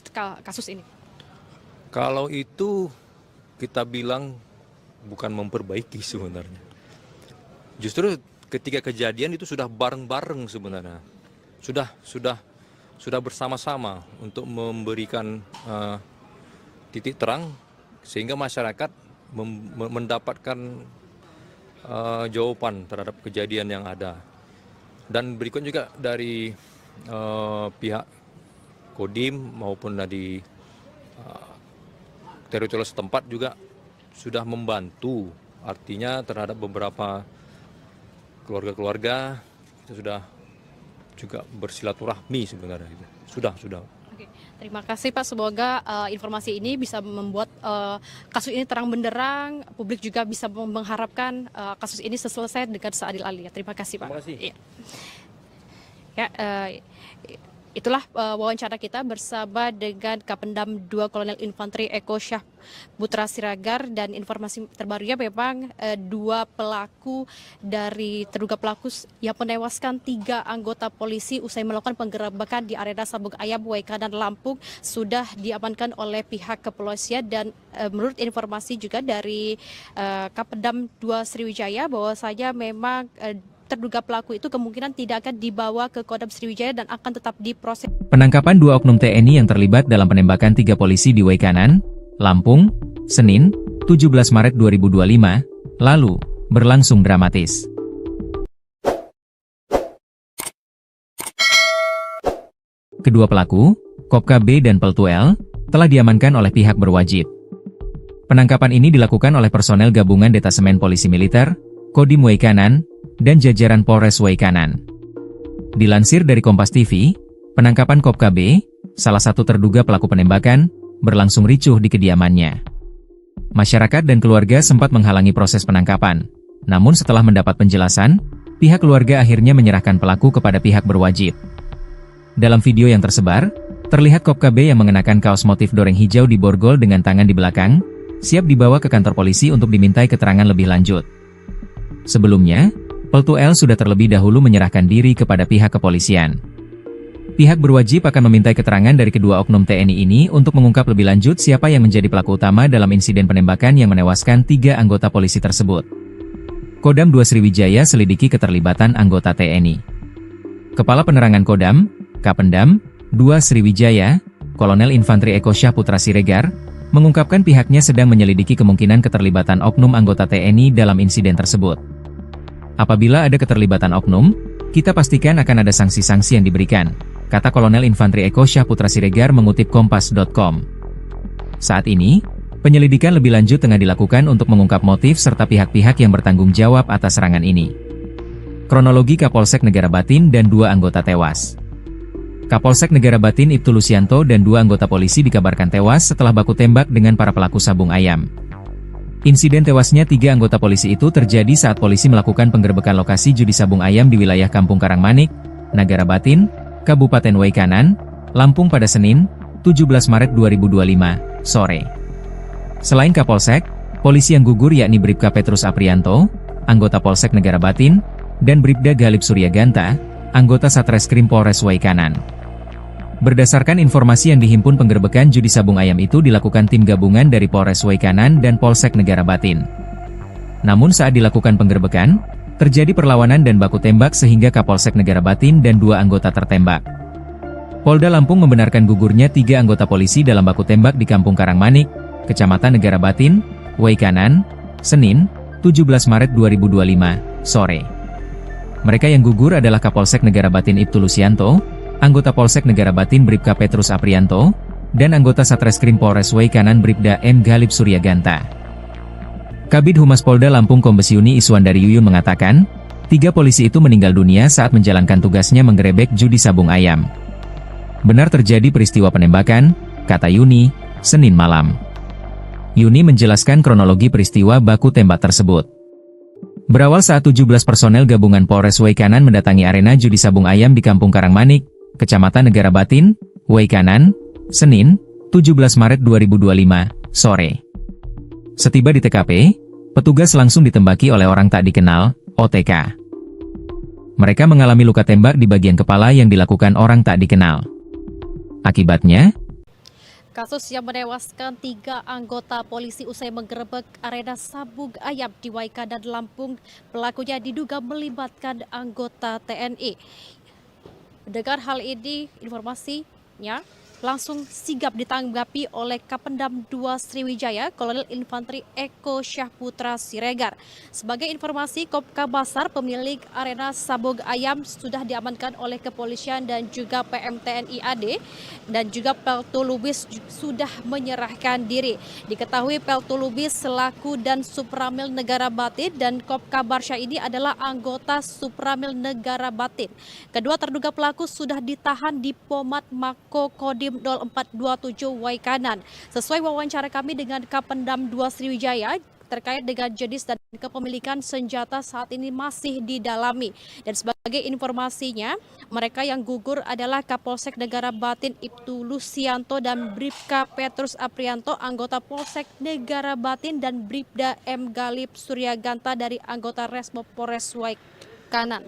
kasus ini? Kalau itu kita bilang bukan memperbaiki sebenarnya. Justru ketika kejadian itu sudah bareng-bareng sebenarnya. Sudah bersama-sama untuk memberikan titik terang sehingga masyarakat mendapatkan jawaban terhadap kejadian yang ada. Dan berikut juga dari pihak Kodim maupun dari teritorial setempat juga sudah membantu, artinya terhadap beberapa keluarga-keluarga kita sudah juga bersilaturahmi sebenarnya. Sudah. Oke, terima kasih Pak, semoga informasi ini bisa membuat kasus ini terang benderang, publik juga bisa mengharapkan kasus ini selesai dengan seadil-adilnya. Terima kasih Pak. Terima kasih. Ya, itulah wawancara kita bersama dengan Kapendam 2 Kolonel Infanteri Eko Syah Putra Siregar, dan informasi terbarunya memang dua pelaku dari terduga pelaku yang menewaskan 3 anggota polisi usai melakukan penggerebekan di arena sabung ayam Waikanan Lampung sudah diamankan oleh pihak kepolisian. Dan menurut informasi juga dari Kapendam 2 Sriwijaya bahwasanya memang terduga pelaku itu kemungkinan tidak akan dibawa ke Kodam Sriwijaya dan akan tetap diproses. Penangkapan 2 oknum TNI yang terlibat dalam penembakan 3 polisi di Waikanan, Lampung, Senin, 17 Maret 2025, lalu, berlangsung dramatis. Kedua pelaku, Kopka B dan Peltu L, telah diamankan oleh pihak berwajib. Penangkapan ini dilakukan oleh personel gabungan Detasemen Polisi Militer, Kodim Waikanan, dan jajaran Polres Waikanan. Dilansir dari Kompas TV, penangkapan Kopka B, salah satu terduga pelaku penembakan, berlangsung ricuh di kediamannya. Masyarakat dan keluarga sempat menghalangi proses penangkapan. Namun setelah mendapat penjelasan, pihak keluarga akhirnya menyerahkan pelaku kepada pihak berwajib. Dalam video yang tersebar, terlihat Kopka B yang mengenakan kaos motif doreng hijau di borgol dengan tangan di belakang, siap dibawa ke kantor polisi untuk dimintai keterangan lebih lanjut. Sebelumnya, Peltu L sudah terlebih dahulu menyerahkan diri kepada pihak kepolisian. Pihak berwajib akan memintai keterangan dari kedua oknum TNI ini untuk mengungkap lebih lanjut siapa yang menjadi pelaku utama dalam insiden penembakan yang menewaskan 3 anggota polisi tersebut. Kodam 2 Sriwijaya selidiki keterlibatan anggota TNI. Kepala Penerangan Kodam, Kapendam 2 Sriwijaya, Kolonel Infantri Eko Syahputra Siregar, mengungkapkan pihaknya sedang menyelidiki kemungkinan keterlibatan oknum anggota TNI dalam insiden tersebut. Apabila ada keterlibatan oknum, kita pastikan akan ada sanksi-sanksi yang diberikan, kata Kolonel Infantri Eko Syahputra Siregar mengutip Kompas.com. Saat ini, penyelidikan lebih lanjut tengah dilakukan untuk mengungkap motif serta pihak-pihak yang bertanggung jawab atas serangan ini. Kronologi Kapolsek Negara Batin dan 2 anggota tewas. Kapolsek Negara Batin Ibtu Lusianto dan 2 anggota polisi dikabarkan tewas setelah baku tembak dengan para pelaku sabung ayam. Insiden tewasnya 3 anggota polisi itu terjadi saat polisi melakukan penggerbekan lokasi judi sabung ayam di wilayah Kampung Karangmanik, Nagara Batin, Kabupaten Waikanan, Lampung pada Senin, 17 Maret 2025, sore. Selain Kapolsek, polisi yang gugur yakni Bribka Petrus Aprianto, anggota Polsek Negara Batin, dan Bribda Galip Suryaganta, anggota Satreskrim Polres Waikanan. Berdasarkan informasi yang dihimpun, penggerbekan judi sabung ayam itu dilakukan tim gabungan dari Polres Waikanan dan Polsek Negara Batin. Namun saat dilakukan penggerbekan, terjadi perlawanan dan baku tembak sehingga Kapolsek Negara Batin dan 2 anggota tertembak. Polda Lampung membenarkan gugurnya 3 anggota polisi dalam baku tembak di Kampung Karangmanik, Kecamatan Negara Batin, Waikanan, Senin, 17 Maret 2025, sore. Mereka yang gugur adalah Kapolsek Negara Batin Ibtu Lusianto, anggota Polsek Negara Batin Bribka Petrus Aprianto, dan anggota Satreskrim Polres Waikanan Bribda M. Galip Suryaganta. Kabid Humas Polda Lampung Kombes Yuni Iswandari Yuyun mengatakan, 3 polisi itu meninggal dunia saat menjalankan tugasnya menggerebek judi sabung ayam. Benar terjadi peristiwa penembakan, kata Yuni, Senin malam. Yuni menjelaskan kronologi peristiwa baku tembak tersebut. Berawal saat 17 personel gabungan Polres Waikanan mendatangi arena judi sabung ayam di Kampung Karangmanik, Kecamatan Negara Batin, Waikanan, Senin, 17 Maret 2025, sore. Setiba di TKP, petugas langsung ditembaki oleh orang tak dikenal, OTK. Mereka mengalami luka tembak di bagian kepala yang dilakukan orang tak dikenal. Akibatnya, kasus yang menewaskan 3 anggota polisi usai menggerebek arena sabung ayam di Waikanan, Lampung, pelakunya diduga melibatkan anggota TNI. Dengan hal ini, informasinya langsung sigap ditanggapi oleh Kapendam 2 Sriwijaya, Kolonel Infantri Eko Syahputra Siregar. Sebagai informasi, Kopka Basar, pemilik arena sabung ayam, sudah diamankan oleh kepolisian dan juga PMTNI AD, dan juga Peltu Lubis sudah menyerahkan diri. Diketahui Peltu Lubis selaku dan Supramil Negara Batin dan Kopka Barsha ini adalah anggota Supramil Negara Batin. Kedua terduga pelaku sudah ditahan di Pomat Mako Kodim 0427 Waikanan. Sesuai wawancara kami dengan Kapendam 2 Sriwijaya, terkait dengan jenis dan kepemilikan senjata saat ini masih didalami. Dan sebagai informasinya, mereka yang gugur adalah Kapolsek Negara Batin Ibtu Lusianto dan Bribka Petrus Aprianto, anggota Polsek Negara Batin, dan Bribda M. Galip Suryaganta dari anggota Resmo Polres Waikanan.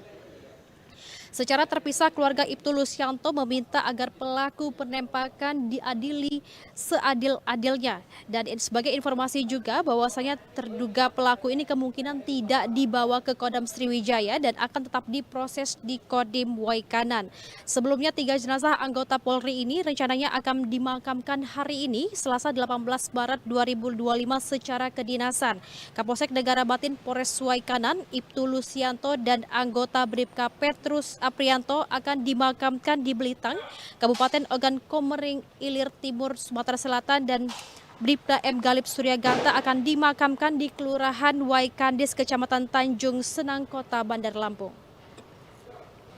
Secara terpisah, keluarga Ibtu Lusianto meminta agar pelaku penembakan diadili seadil-adilnya. Dan sebagai informasi juga bahwasanya terduga pelaku ini kemungkinan tidak dibawa ke Kodam Sriwijaya dan akan tetap diproses di Kodim Waikanan. Sebelumnya 3 jenazah anggota Polri ini rencananya akan dimakamkan hari ini, Selasa 18 Maret 2025 secara kedinasan. Kapolsek Negara Batin Polres Waikanan, Ibtu Lusianto dan anggota Bribka Petrus Aprianto akan dimakamkan di Belitang, Kabupaten Ogan Komering Ilir Timur, Sumatera Selatan, dan Bribda M. Galib Suryaganta akan dimakamkan di Kelurahan Waikandis, Kecamatan Tanjung Senang, Kota Bandar Lampung.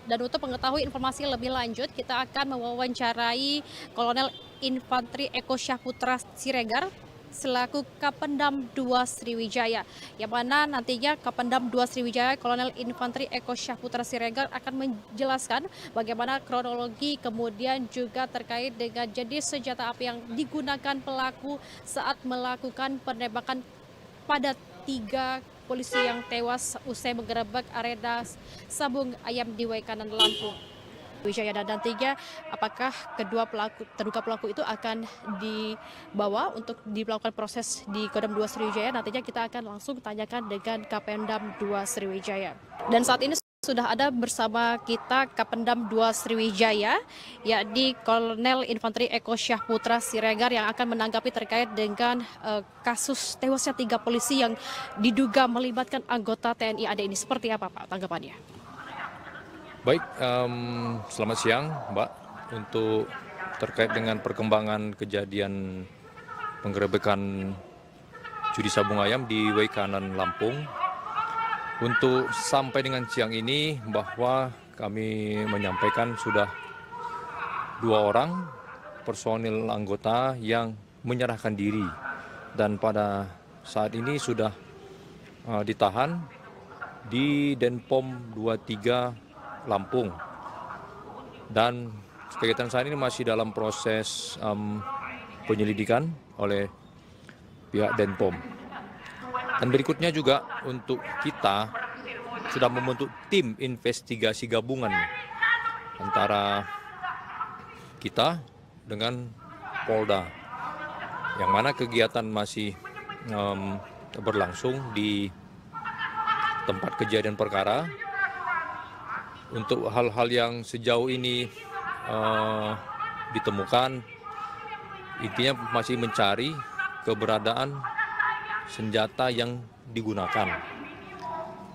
Dan untuk mengetahui informasi lebih lanjut, kita akan mewawancarai Kolonel Infantri Eko Syahputra Siregar selaku Kapendam 2 Sriwijaya, yang mana nantinya Kapendam 2 Sriwijaya Kolonel Infantri Eko Syahputra Siregar akan menjelaskan bagaimana kronologi kemudian juga terkait dengan jenis senjata api yang digunakan pelaku saat melakukan penembakan pada 3 polisi yang tewas usai menggerebek arena sabung ayam di Waikanan, Lampung. Wijaya, dan nantinya apakah terduga pelaku itu akan dibawa untuk dilakukan proses di Kodam 2 Sriwijaya, nantinya kita akan langsung tanyakan dengan Kapendam 2 Sriwijaya. Dan saat ini sudah ada bersama kita Kapendam 2 Sriwijaya, yakni Kolonel Infantri Eko Syahputra Siregar, yang akan menanggapi terkait dengan kasus tewasnya 3 polisi yang diduga melibatkan anggota TNI AD ini. Seperti apa Pak tanggapannya? Baik, selamat siang Mbak. Untuk terkait dengan perkembangan kejadian penggerebekan judi sabung ayam di Waikanan, Lampung, untuk sampai dengan siang ini bahwa kami menyampaikan sudah 2 orang personil anggota yang menyerahkan diri, dan pada saat ini sudah ditahan di Denpom 23 Lampung, dan kegiatan saat ini masih dalam proses penyelidikan oleh pihak Denpom. Dan berikutnya juga untuk kita sudah membentuk tim investigasi gabungan antara kita dengan Polda, yang mana kegiatan masih berlangsung di tempat kejadian perkara. Untuk hal-hal yang sejauh ini ditemukan, intinya masih mencari keberadaan senjata yang digunakan.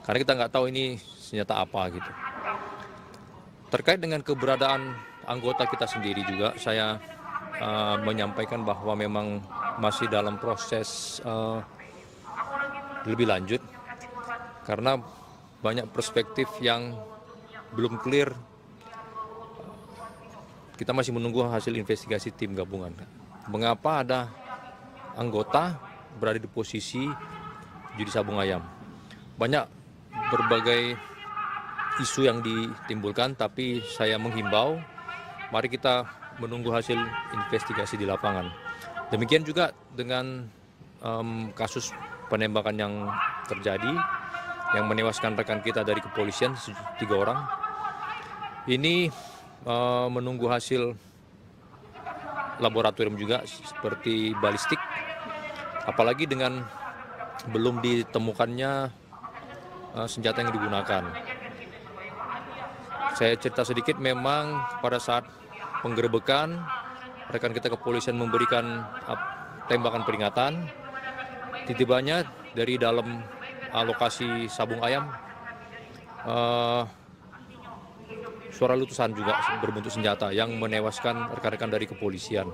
Karena kita nggak tahu ini senjata apa gitu. Terkait dengan keberadaan anggota kita sendiri juga, saya menyampaikan bahwa memang masih dalam proses lebih lanjut, karena banyak perspektif yang belum clear. Kita masih menunggu hasil investigasi tim gabungan. Mengapa ada anggota berada di posisi judi sabung ayam? Banyak berbagai isu yang ditimbulkan, tapi saya menghimbau, mari kita menunggu hasil investigasi di lapangan. Demikian juga dengan kasus penembakan yang terjadi, yang menewaskan rekan kita dari kepolisian 3 orang. Ini menunggu hasil laboratorium juga seperti balistik, apalagi dengan belum ditemukannya senjata yang digunakan. Saya cerita sedikit, memang pada saat penggerebekan rekan kita kepolisian memberikan tembakan peringatan, tiba-tibanya dari dalam lokasi sabung ayam suara letusan juga berbentuk senjata yang menewaskan rekan-rekan dari kepolisian.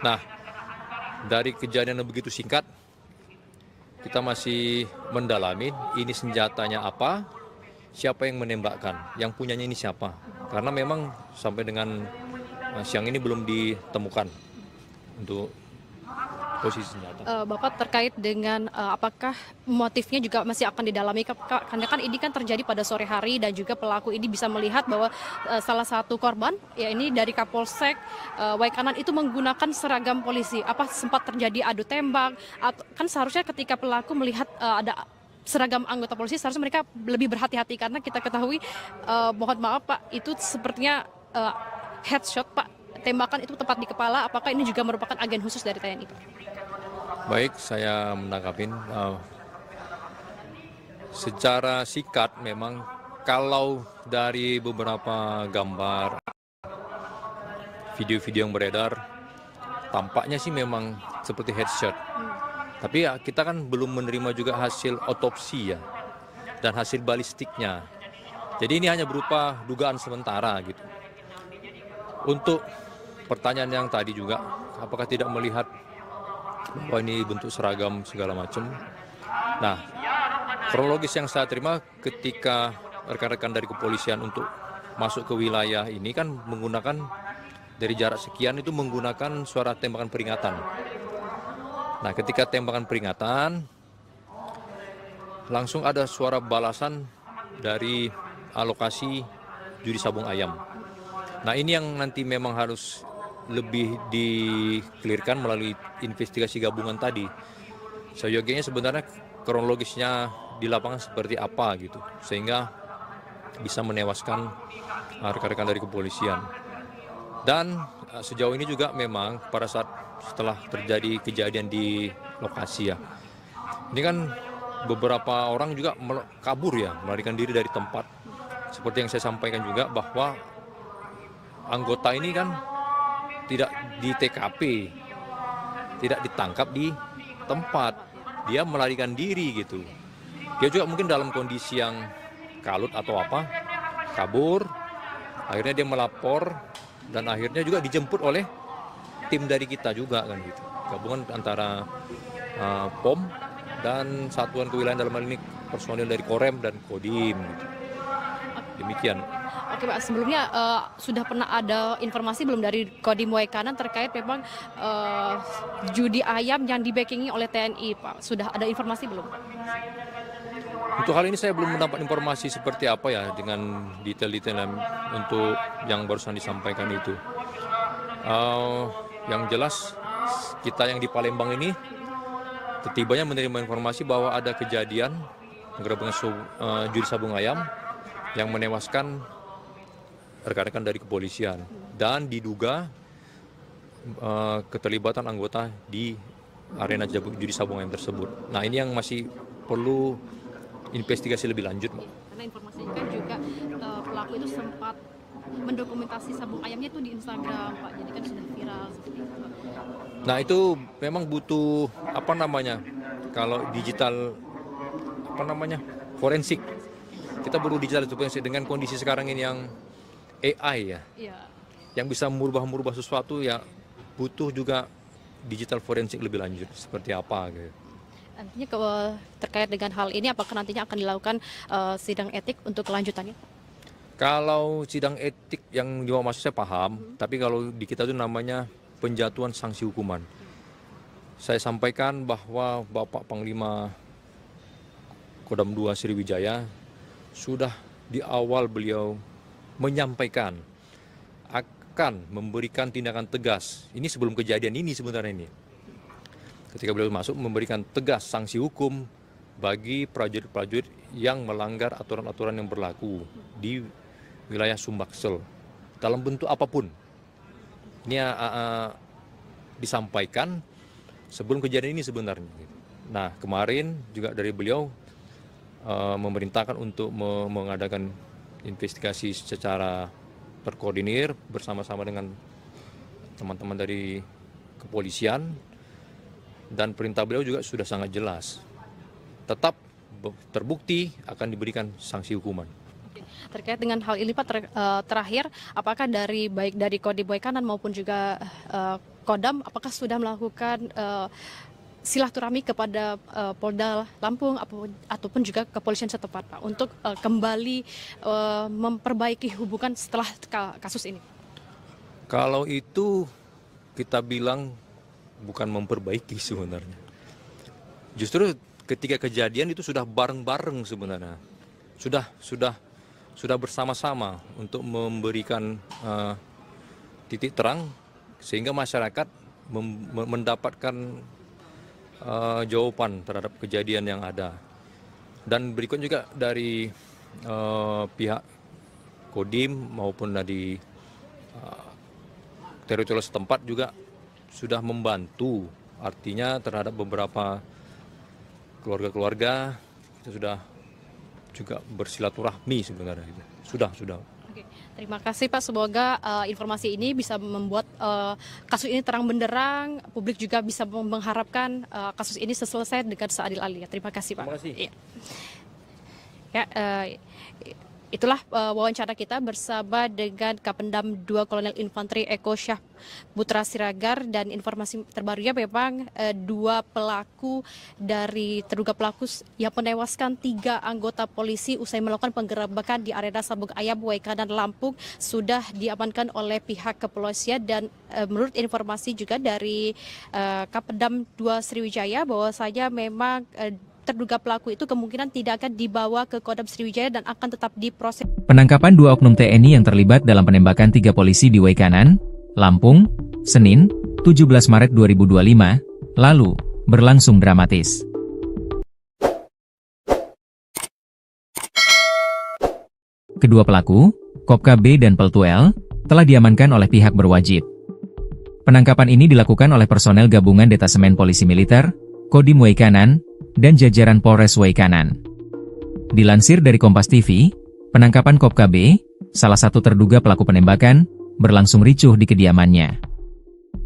Nah, dari kejadian yang begitu singkat, kita masih mendalami ini senjatanya apa, siapa yang menembakkan, yang punyanya ini siapa. Karena memang sampai dengan siang ini belum ditemukan untuk posisi senjata. Bapak, terkait dengan apakah motifnya juga masih akan didalami, karena kan ini kan terjadi pada sore hari dan juga pelaku ini bisa melihat bahwa salah satu korban, ya ini dari Kapolsek Waikanan itu menggunakan seragam polisi. Apa sempat terjadi adu tembak? Kan seharusnya ketika pelaku melihat ada seragam anggota polisi, seharusnya mereka lebih berhati-hati, karena kita ketahui, mohon maaf Pak, itu sepertinya headshot Pak, tembakan itu tepat di kepala. Apakah ini juga merupakan agen khusus dari TNI Pak? Baik, saya menangkapin. Secara singkat memang kalau dari beberapa gambar, video-video yang beredar, tampaknya sih memang seperti headshot. Tapi ya kita kan belum menerima juga hasil otopsi ya, dan hasil balistiknya. Jadi ini hanya berupa dugaan sementara gitu. Untuk pertanyaan yang tadi juga, apakah tidak melihat bahwa ini bentuk seragam segala macam. Nah, kronologis yang saya terima ketika rekan-rekan dari kepolisian untuk masuk ke wilayah ini kan menggunakan dari jarak sekian itu menggunakan suara tembakan peringatan. Nah, ketika tembakan peringatan, langsung ada suara balasan dari alokasi judi sabung ayam. Nah, ini yang nanti memang harus lebih dikelirkan melalui investigasi gabungan tadi. Seyogianya sebenarnya kronologisnya di lapangan seperti apa gitu, sehingga bisa menewaskan rekan-rekan dari kepolisian. Dan sejauh ini juga memang pada saat setelah terjadi kejadian di lokasi ya, ini kan beberapa orang juga kabur ya, melarikan diri dari tempat. Seperti yang saya sampaikan juga bahwa anggota ini kan tidak di TKP, tidak ditangkap di tempat, dia melarikan diri gitu. Dia juga mungkin dalam kondisi yang kalut atau apa, kabur, akhirnya dia melapor dan akhirnya juga dijemput oleh tim dari kita juga kan gitu. Gabungan antara POM dan Satuan Kewilayahan, dalam hal ini personil dari Korem dan Kodim gitu. Demikian. Oke Pak, sebelumnya sudah pernah ada informasi belum dari Kodim Waikanan terkait memang judi ayam yang di-backingi oleh TNI Pak? Sudah ada informasi belum? Untuk hal ini saya belum mendapat informasi seperti apa ya dengan detail-detail untuk yang barusan disampaikan itu. Yang jelas kita yang di Palembang ini ketibanya menerima informasi bahwa ada kejadian penggerebekan judi sabung ayam yang menewaskan rekan-rekan dari kepolisian dan diduga keterlibatan anggota di arena judi sabung ayam tersebut. Nah, ini yang masih perlu investigasi lebih lanjut, Mbak. Karena informasinya kan juga pelaku itu sempat mendokumentasi sabung ayamnya itu di Instagram, Pak. Jadi kan sudah viral seperti itu. Nah, itu memang butuh apa namanya? Kalau digital forensik. Kita perlu digital forensik dengan kondisi sekarang ini yang AI ya. Iya. Yang bisa merubah sesuatu ya, butuh juga digital forensik lebih lanjut seperti apa gitu. Nantinya terkait dengan hal ini apakah nantinya akan dilakukan sidang etik untuk kelanjutannya? Kalau sidang etik yang dimaksud saya paham, tapi kalau di kita itu namanya penjatuhan sanksi hukuman. Saya sampaikan bahwa Bapak Panglima Kodam 2 Sriwijaya sudah di awal beliau menyampaikan akan memberikan tindakan tegas. Ini sebelum kejadian ini sebenarnya ini. Ketika beliau masuk memberikan tegas sanksi hukum bagi prajurit-prajurit yang melanggar aturan-aturan yang berlaku di wilayah Sumbaksel dalam bentuk apapun. Ini disampaikan sebelum kejadian ini sebenarnya. Nah, kemarin juga dari beliau memerintahkan untuk mengadakan investigasi secara terkoordinir bersama-sama dengan teman-teman dari kepolisian, dan perintah beliau juga sudah sangat jelas. Tetap terbukti akan diberikan sanksi hukuman. Terkait dengan hal ini Pak, terakhir apakah baik dari Kodim Waikanan maupun juga Kodam apakah sudah melakukan silaturahmi kepada Polda Lampung ataupun juga kepolisian setempat Pak untuk kembali memperbaiki hubungan setelah kasus ini? Kalau itu kita bilang bukan memperbaiki sebenarnya. Justru ketika kejadian itu sudah bareng-bareng sebenarnya. Sudah bersama-sama untuk memberikan titik terang sehingga masyarakat mendapatkan jawaban terhadap kejadian yang ada. Dan berikut juga dari pihak Kodim maupun dari teritorial setempat juga sudah membantu, artinya terhadap beberapa keluarga-keluarga kita sudah juga bersilaturahmi sebenarnya. Sudah. Oke, terima kasih Pak. Semoga informasi ini bisa membuat kasus ini terang benderang. Publik juga bisa mengharapkan kasus ini selesai dengan seadil-adilnya. Terima kasih Pak. Terima kasih. Ya, Itulah wawancara kita bersama dengan Kapendam 2 Kolonel Infanteri Eko Syah Putra Siregar, dan informasi terbarunya memang dua pelaku dari terduga pelaku yang menewaskan 3 anggota polisi usai melakukan penggerebekan di arena Sabung Ayam Waikanan Lampung sudah diamankan oleh pihak kepolisian. Dan menurut informasi juga dari Kapendam 2 Sriwijaya bahwasanya memang terduga pelaku itu kemungkinan tidak akan dibawa ke Kodam Sriwijaya dan akan tetap diproses. Penangkapan 2 oknum TNI yang terlibat dalam penembakan 3 polisi di Waikanan, Lampung, Senin, 17 Maret 2025, lalu, berlangsung dramatis. Kedua pelaku, Kopka B dan Peltu L, telah diamankan oleh pihak berwajib. Penangkapan ini dilakukan oleh personel gabungan Detasemen Polisi Militer, Kodim Waikanan, dan jajaran Polres Waikanan. Dilansir dari Kompas TV, penangkapan Kopka B, salah satu terduga pelaku penembakan, berlangsung ricuh di kediamannya.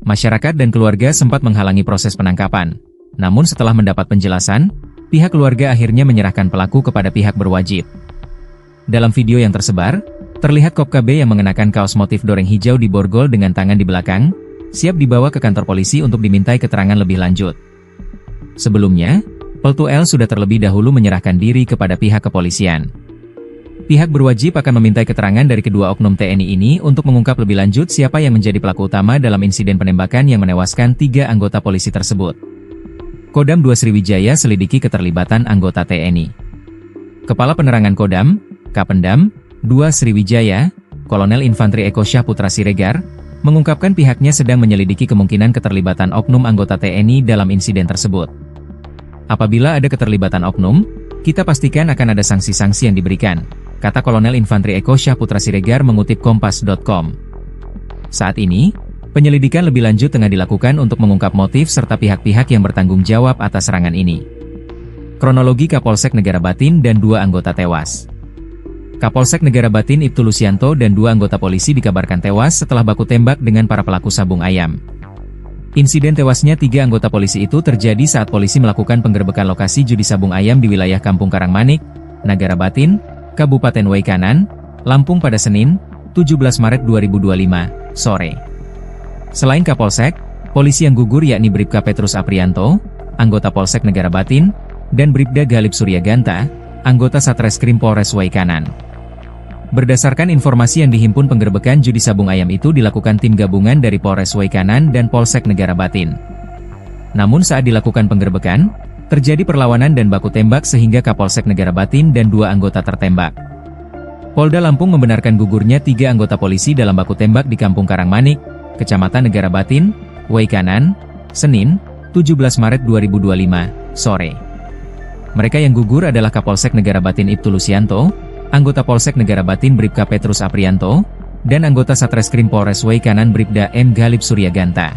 Masyarakat dan keluarga sempat menghalangi proses penangkapan, namun setelah mendapat penjelasan, pihak keluarga akhirnya menyerahkan pelaku kepada pihak berwajib. Dalam video yang tersebar, terlihat Kopka B yang mengenakan kaos motif doreng hijau di borgol dengan tangan di belakang, siap dibawa ke kantor polisi untuk dimintai keterangan lebih lanjut. Sebelumnya, Peltu L sudah terlebih dahulu menyerahkan diri kepada pihak kepolisian. Pihak berwajib akan memintai keterangan dari kedua oknum TNI ini untuk mengungkap lebih lanjut siapa yang menjadi pelaku utama dalam insiden penembakan yang menewaskan 3 anggota polisi tersebut. Kodam 2 Sriwijaya selidiki keterlibatan anggota TNI. Kepala Penerangan Kodam, Kapendam 2 Sriwijaya, Kolonel Infanteri Eko Syah Putra Siregar, mengungkapkan pihaknya sedang menyelidiki kemungkinan keterlibatan oknum anggota TNI dalam insiden tersebut. Apabila ada keterlibatan oknum, kita pastikan akan ada sanksi-sanksi yang diberikan, kata Kolonel Infanteri Eko Syah Putra Siregar mengutip Kompas.com. Saat ini, penyelidikan lebih lanjut tengah dilakukan untuk mengungkap motif serta pihak-pihak yang bertanggung jawab atas serangan ini. Kronologi Kapolsek Negara Batin dan 2 anggota tewas. Kapolsek Negara Batin Ibtu Lusianto dan 2 anggota polisi dikabarkan tewas setelah baku tembak dengan para pelaku sabung ayam. Insiden tewasnya 3 anggota polisi itu terjadi saat polisi melakukan penggerebekan lokasi judi sabung ayam di wilayah Kampung Karangmanik, Negara Batin, Kabupaten Waikanan, Lampung pada Senin, 17 Maret 2025, sore. Selain Kapolsek, polisi yang gugur yakni Bribka Petrus Aprianto, anggota Polsek Negara Batin, dan Bribda Galip Suryaganta, anggota Satreskrim Polres Waikanan. Berdasarkan informasi yang dihimpun, penggerebekan judi sabung ayam itu dilakukan tim gabungan dari Polres Waikanan dan Polsek Negara Batin. Namun saat dilakukan penggerebekan, terjadi perlawanan dan baku tembak sehingga Kapolsek Negara Batin dan 2 anggota tertembak. Polda Lampung membenarkan gugurnya 3 anggota polisi dalam baku tembak di Kampung Karangmanik, Kecamatan Negara Batin, Waikanan, Senin, 17 Maret 2025, sore. Mereka yang gugur adalah Kapolsek Negara Batin Ibtu Lusianto, anggota Polsek Negara Batin Bribka Petrus Aprianto, dan anggota Satreskrim Polres Waikanan Bribda M. Galip Suryaganta.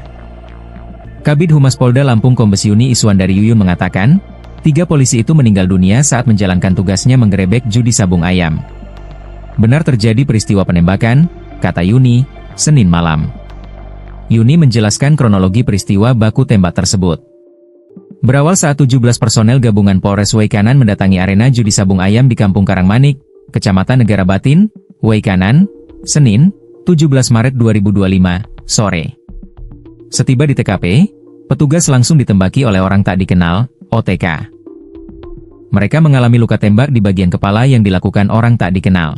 Kabid Humas Polda Lampung Kombes Yuni Iswandari Yuyun mengatakan, 3 polisi itu meninggal dunia saat menjalankan tugasnya menggerebek judi sabung ayam. Benar terjadi peristiwa penembakan, kata Yuni, Senin malam. Yuni menjelaskan kronologi peristiwa baku tembak tersebut. Berawal saat 17 personel gabungan Polres Waikanan mendatangi arena judi sabung ayam di Kampung Karangmanik, Kecamatan Negara Batin, Waikanan, Senin, 17 Maret 2025, sore. Setiba di TKP, petugas langsung ditembaki oleh orang tak dikenal, OTK. Mereka mengalami luka tembak di bagian kepala yang dilakukan orang tak dikenal.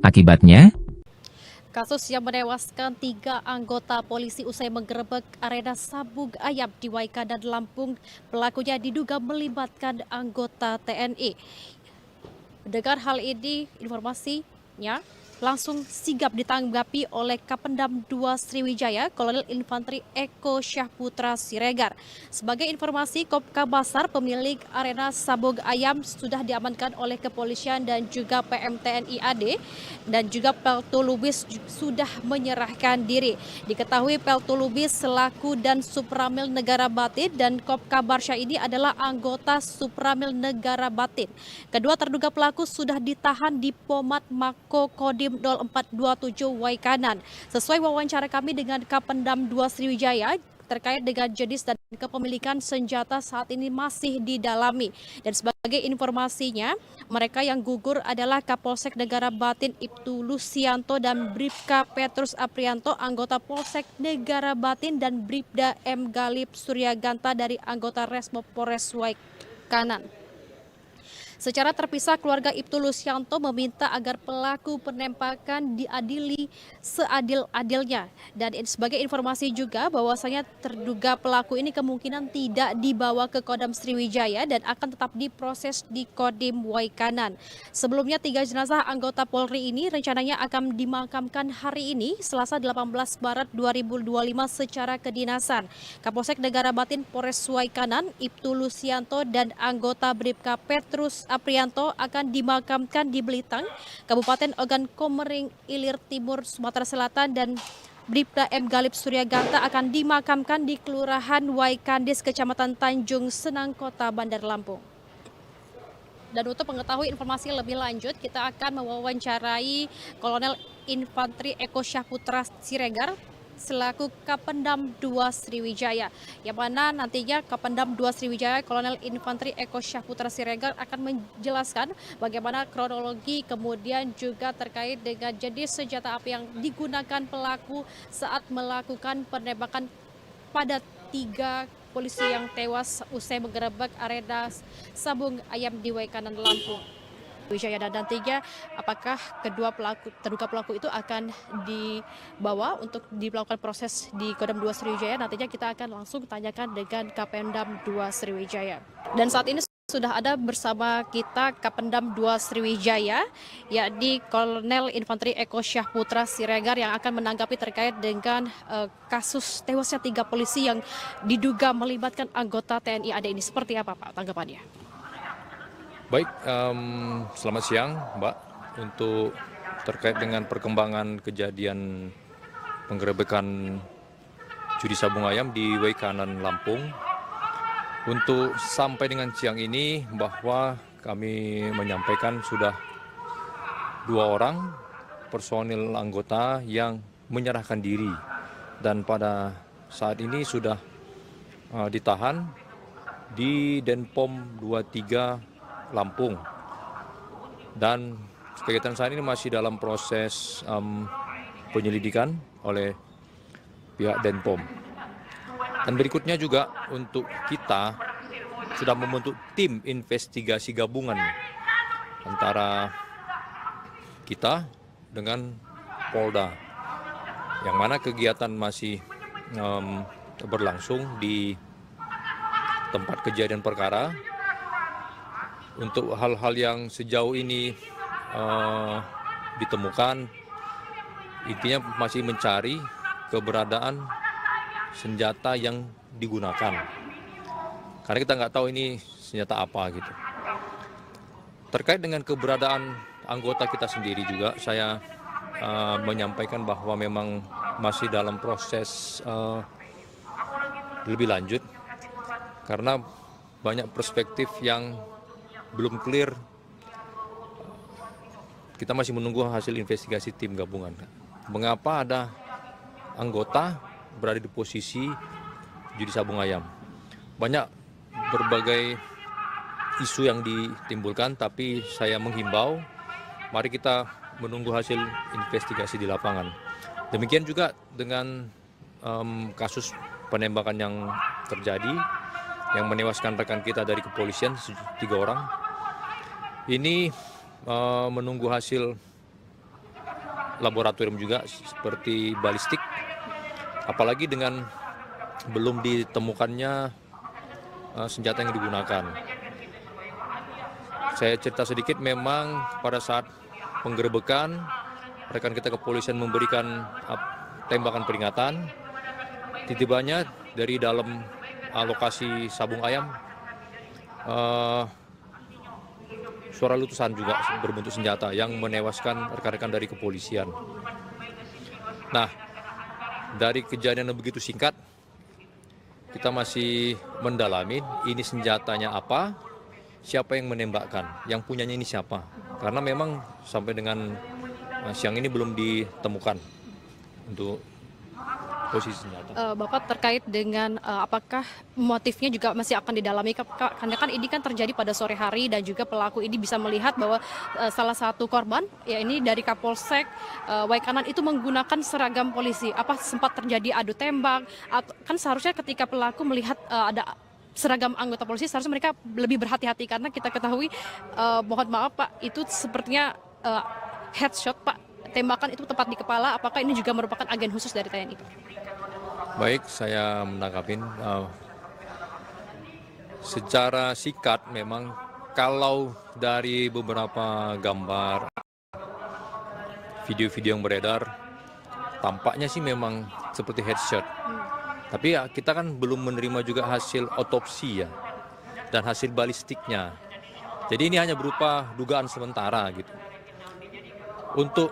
Akibatnya, kasus yang menewaskan 3 anggota polisi usai menggerebek arena sabung ayam di Waikanan Lampung, pelakunya diduga melibatkan anggota TNI. Mendengar hal ini, informasinya langsung sigap ditanggapi oleh Kapendam 2 Sriwijaya, Kolonel Infanteri Eko Syah Putra Siregar. Sebagai informasi, Kopka Basar, pemilik arena sabung ayam, sudah diamankan oleh kepolisian dan juga PM TNI AD, dan juga Peltu Lubis sudah menyerahkan diri. Diketahui Peltu Lubis selaku dan Supramil Negara Batin dan Kopka Barsha ini adalah anggota Supramil Negara Batin. Kedua terduga pelaku sudah ditahan di Pomat Mako Kodim 0427 Waikanan. Sesuai wawancara kami dengan Kapendam 2 Sriwijaya, terkait dengan jenis dan kepemilikan senjata saat ini masih didalami. Dan sebagai informasinya, mereka yang gugur adalah Kapolsek Negara Batin Ibtu Lusianto dan Bribka Petrus Aprianto, anggota Polsek Negara Batin, dan Bribda M. Galip Suryaganta dari anggota Resmo Polres Waikanan. Secara terpisah, keluarga Ibtu Lusianto meminta agar pelaku penembakan diadili seadil-adilnya. Dan sebagai informasi juga bahwasanya terduga pelaku ini kemungkinan tidak dibawa ke Kodam Sriwijaya dan akan tetap diproses di Kodim Waikanan. Sebelumnya 3 jenazah anggota Polri ini rencananya akan dimakamkan hari ini Selasa 18 Maret 2025 secara kedinasan. Kapolsek Negara Batin Polres Waikanan Ibtu Lusianto dan anggota Bribka Petrus Aprianto akan dimakamkan di Belitang, Kabupaten Ogan Komering Ilir Timur, Sumatera Selatan, dan Bribda M. Galip Suryaganta akan dimakamkan di Kelurahan Waikandis, Kecamatan Tanjung Senang, Kota Bandar Lampung. Dan untuk mengetahui informasi lebih lanjut, kita akan mewawancarai Kolonel Infantri Eko Syahputra Siregar selaku Kapendam 2 Sriwijaya, yang mana nantinya Kapendam 2 Sriwijaya Kolonel Infantri Eko Syahputra Siregar akan menjelaskan bagaimana kronologi kemudian juga terkait dengan jenis senjata api yang digunakan pelaku saat melakukan penembakan pada 3 polisi yang tewas usai menggerebek arena sabung ayam di Waikanan, Lampung. Wijaya, dan nantinya apakah terduga pelaku itu akan dibawa untuk dilakukan proses di Kodam 2 Sriwijaya, nantinya kita akan langsung tanyakan dengan Kapendam 2 Sriwijaya. Dan saat ini sudah ada bersama kita Kapendam 2 Sriwijaya, yakni Kolonel Infantri Eko Syahputra Siregar, yang akan menanggapi terkait dengan kasus tewasnya 3 polisi yang diduga melibatkan anggota TNI AD ini. Seperti apa Pak tanggapannya? Baik, selamat siang Mbak. Untuk terkait dengan perkembangan kejadian penggerebekan judi sabung ayam di Waikanan, Lampung, untuk sampai dengan siang ini bahwa kami menyampaikan sudah 2 orang personil anggota yang menyerahkan diri dan pada saat ini sudah ditahan di Denpom 23 Lampung, dan kegiatan saat ini masih dalam proses penyelidikan oleh pihak Denpom. Dan berikutnya juga untuk kita sudah membentuk tim investigasi gabungan antara kita dengan Polda, yang mana kegiatan masih berlangsung di tempat kejadian perkara. Untuk hal-hal yang sejauh ini ditemukan, intinya masih mencari keberadaan senjata yang digunakan. Karena kita nggak tahu ini senjata apa gitu. Terkait dengan keberadaan anggota kita sendiri juga, saya menyampaikan bahwa memang masih dalam proses lebih lanjut. Karena banyak perspektif yang belum clear. Kita masih menunggu hasil investigasi tim gabungan. Mengapa ada anggota berada di posisi judi sabung ayam? Banyak berbagai isu yang ditimbulkan, tapi saya menghimbau mari kita menunggu hasil investigasi di lapangan. Demikian juga dengan kasus penembakan yang terjadi yang menewaskan rekan kita dari kepolisian 3 orang. Ini menunggu hasil laboratorium juga seperti balistik, apalagi dengan belum ditemukannya senjata yang digunakan. Saya cerita sedikit, memang pada saat penggerebekan rekan kita kepolisian memberikan tembakan peringatan, tiba-tibanya dari dalam lokasi sabung ayam suara letusan juga berbentuk senjata yang menewaskan rekan-rekan dari kepolisian. Nah, dari kejadian yang begitu singkat, kita masih mendalami ini senjatanya apa, siapa yang menembakkan, yang punyanya ini siapa. Karena memang sampai dengan siang ini belum ditemukan untuk posisi senjata. Bapak terkait dengan apakah motifnya juga masih akan didalami, karena kan ini kan terjadi pada sore hari dan juga pelaku ini bisa melihat bahwa salah satu korban ya ini dari Kapolsek Waikanan itu menggunakan seragam polisi. Apa sempat terjadi adu tembak? Atau, kan seharusnya ketika pelaku melihat ada seragam anggota polisi seharusnya mereka lebih berhati-hati, karena kita ketahui mohon maaf Pak, itu sepertinya headshot Pak, tembakan itu tepat di kepala. Apakah ini juga merupakan agen khusus dari TNI? Baik, saya menangkapin secara sikat memang kalau dari beberapa gambar video-video yang beredar tampaknya sih memang seperti headshot. Tapi ya kita kan belum menerima juga hasil otopsi ya dan hasil balistiknya. Jadi ini hanya berupa dugaan sementara gitu. Untuk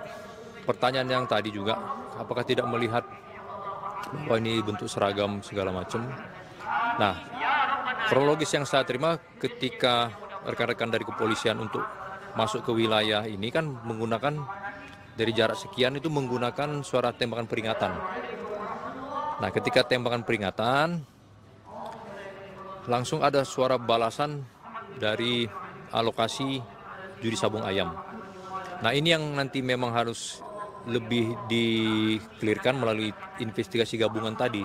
pertanyaan yang tadi juga, apakah tidak melihat bahwa ini bentuk seragam segala macam? Nah, kronologis yang saya terima ketika rekan-rekan dari kepolisian untuk masuk ke wilayah ini kan menggunakan dari jarak sekian itu menggunakan suara tembakan peringatan. Nah, ketika tembakan peringatan, langsung ada suara balasan dari alokasi judi sabung ayam. Nah, ini yang nanti memang harus lebih di-clearkan melalui investigasi gabungan tadi.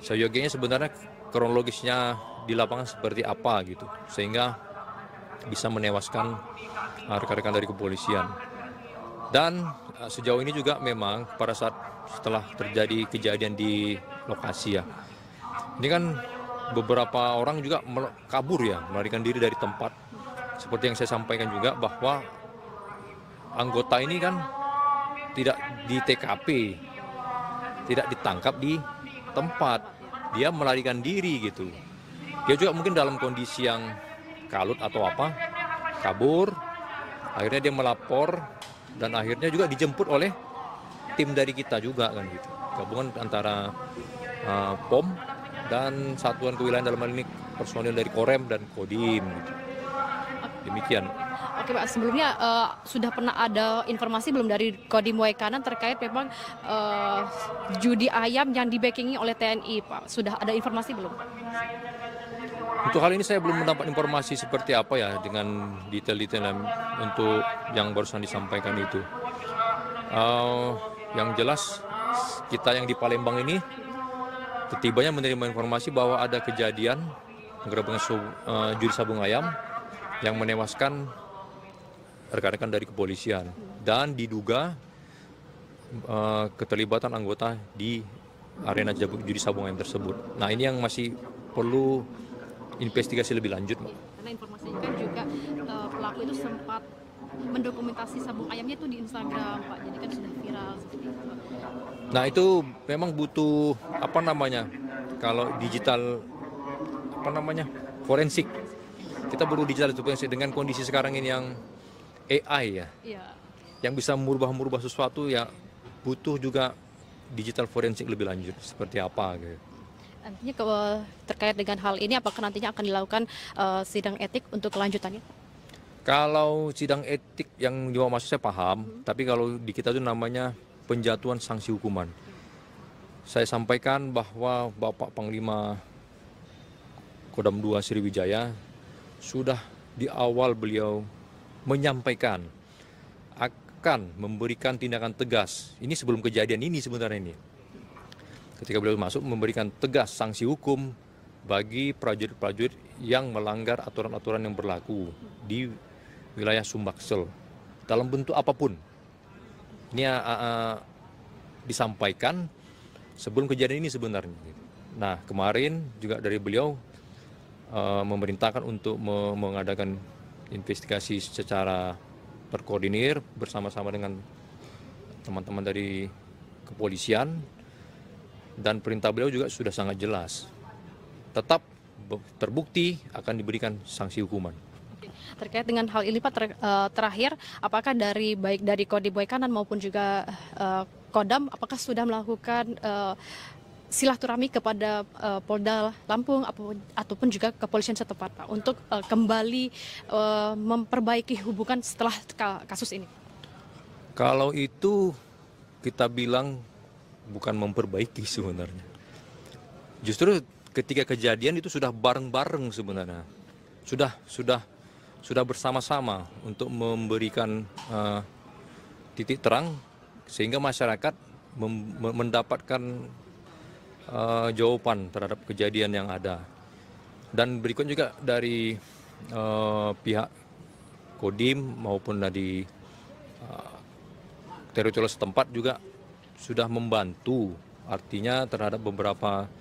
Seyogianya sebenarnya kronologisnya di lapangan seperti apa gitu, sehingga bisa menewaskan rekan-rekan dari kepolisian. Dan sejauh ini juga memang pada saat setelah terjadi kejadian di lokasi ya, ini kan beberapa orang juga kabur ya, melarikan diri dari tempat. Seperti yang saya sampaikan juga bahwa anggota ini kan tidak di TKP, tidak ditangkap di tempat, dia melarikan diri gitu. Dia juga mungkin dalam kondisi yang kalut atau apa, kabur, akhirnya dia melapor dan akhirnya juga dijemput oleh tim dari kita juga kan gitu, gabungan antara POM dan satuan kewilayahan dalam hal ini personil dari Korem dan Kodim gitu. Demikian. Oke Pak, sebelumnya sudah pernah ada informasi belum dari Kodim Waikanan terkait memang judi ayam yang di-backingi oleh TNI Pak? Sudah ada informasi belum? Untuk hal ini saya belum mendapat informasi seperti apa ya dengan detail-detail untuk yang barusan disampaikan itu. Yang jelas kita yang di Palembang ini ketibanya menerima informasi bahwa ada kejadian penggerebekan judi sabung ayam yang menewaskan rekan-rekan dari kepolisian dan diduga keterlibatan anggota di arena judi sabung ayam tersebut. Nah, ini yang masih perlu investigasi lebih lanjut, Mbak. Karena informasinya kan juga pelaku itu sempat mendokumentasi sabung ayamnya itu di Instagram Pak, jadi kan sudah viral seperti itu. Nah, itu memang butuh kalau digital forensik. Kita perlu digital forensik dengan kondisi sekarang ini yang AI ya, yang bisa merubah sesuatu ya, butuh juga digital forensik lebih lanjut seperti apa gitu. Nantinya terkait dengan hal ini apakah nantinya akan dilakukan sidang etik untuk kelanjutannya? Kalau sidang etik yang dimaksud saya paham, tapi kalau di kita itu namanya penjatuhan sanksi hukuman. Saya sampaikan bahwa Bapak Panglima Kodam 2 Sriwijaya sudah di awal beliau menyampaikan akan memberikan tindakan tegas. Ini sebelum kejadian ini sebenarnya ini. Ketika beliau masuk memberikan tegas sanksi hukum bagi prajurit-prajurit yang melanggar aturan-aturan yang berlaku di wilayah Sumbaksel dalam bentuk apapun. Ini disampaikan sebelum kejadian ini sebenarnya. Nah, kemarin juga dari beliau memerintahkan untuk mengadakan investigasi secara terkoordinir bersama-sama dengan teman-teman dari kepolisian, dan perintah beliau juga sudah sangat jelas. Tetap terbukti akan diberikan sanksi hukuman. Terkait dengan hal ini Pak, terakhir apakah baik dari Kodim Waikanan maupun juga Kodam apakah sudah melakukan silaturahmi kepada Polda Lampung ataupun juga kepolisian setempat Pak untuk kembali memperbaiki hubungan setelah kasus ini? Kalau itu kita bilang bukan memperbaiki sebenarnya. Justru ketika kejadian itu sudah bareng-bareng sebenarnya, sudah bersama-sama untuk memberikan titik terang sehingga masyarakat mendapatkan jawaban terhadap kejadian yang ada. Dan berikut juga dari pihak Kodim maupun dari teritorial setempat juga sudah membantu, artinya terhadap beberapa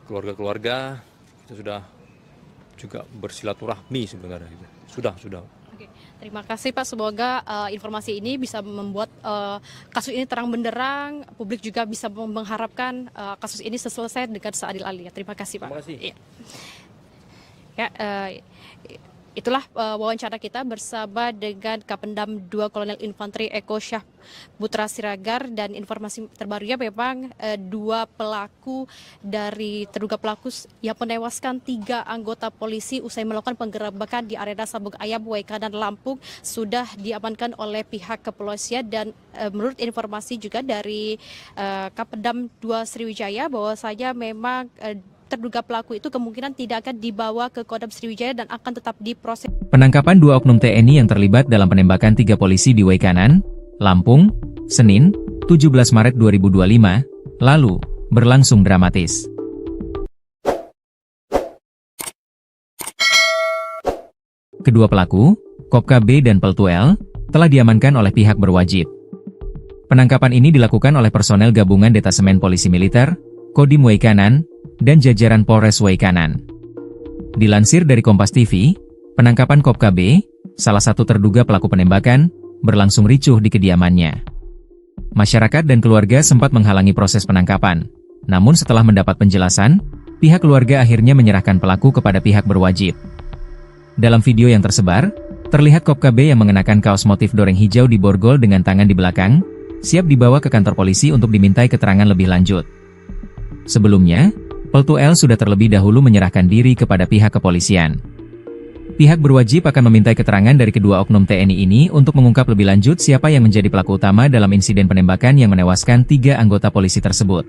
keluarga-keluarga kita sudah juga bersilaturahmi sebenarnya. Sudah. Oke, terima kasih Pak. Semoga informasi ini bisa membuat kasus ini terang benderang. Publik juga bisa mengharapkan kasus ini selesai dengan seadil-adilnya. Terima kasih Pak. Terima kasih. Iya. Ya, itulah wawancara kita bersama dengan Kapendam 2 Kolonel Infanteri Eko Syah Putra Siregar, dan informasi terbarunya memang terduga pelaku yang menewaskan 3 anggota polisi usai melakukan penggerebekan di arena Sabung Ayam, Waikanan, Lampung sudah diamankan oleh pihak kepolisian. Dan menurut informasi juga dari Kapendam 2 Sriwijaya bahwasanya memang terduga pelaku itu kemungkinan tidak akan dibawa ke Kodam Sriwijaya dan akan tetap diproses. Penangkapan 2 oknum TNI yang terlibat dalam penembakan 3 polisi di Waikanan, Lampung, Senin, 17 Maret 2025, lalu, berlangsung dramatis. Kedua pelaku, Kopka B dan Peltu L, telah diamankan oleh pihak berwajib. Penangkapan ini dilakukan oleh personel gabungan Detasemen Polisi Militer, Kodim Waikanan, dan jajaran Polres Waikanan. Dilansir dari Kompas TV, penangkapan Kopka B, salah satu terduga pelaku penembakan, berlangsung ricuh di kediamannya. Masyarakat dan keluarga sempat menghalangi proses penangkapan, namun setelah mendapat penjelasan, pihak keluarga akhirnya menyerahkan pelaku kepada pihak berwajib. Dalam video yang tersebar, terlihat Kopka B yang mengenakan kaos motif doreng hijau di borgol dengan tangan di belakang, siap dibawa ke kantor polisi untuk dimintai keterangan lebih lanjut. Sebelumnya, Peltu L sudah terlebih dahulu menyerahkan diri kepada pihak kepolisian. Pihak berwajib akan memintai keterangan dari kedua oknum TNI ini untuk mengungkap lebih lanjut siapa yang menjadi pelaku utama dalam insiden penembakan yang menewaskan 3 anggota polisi tersebut.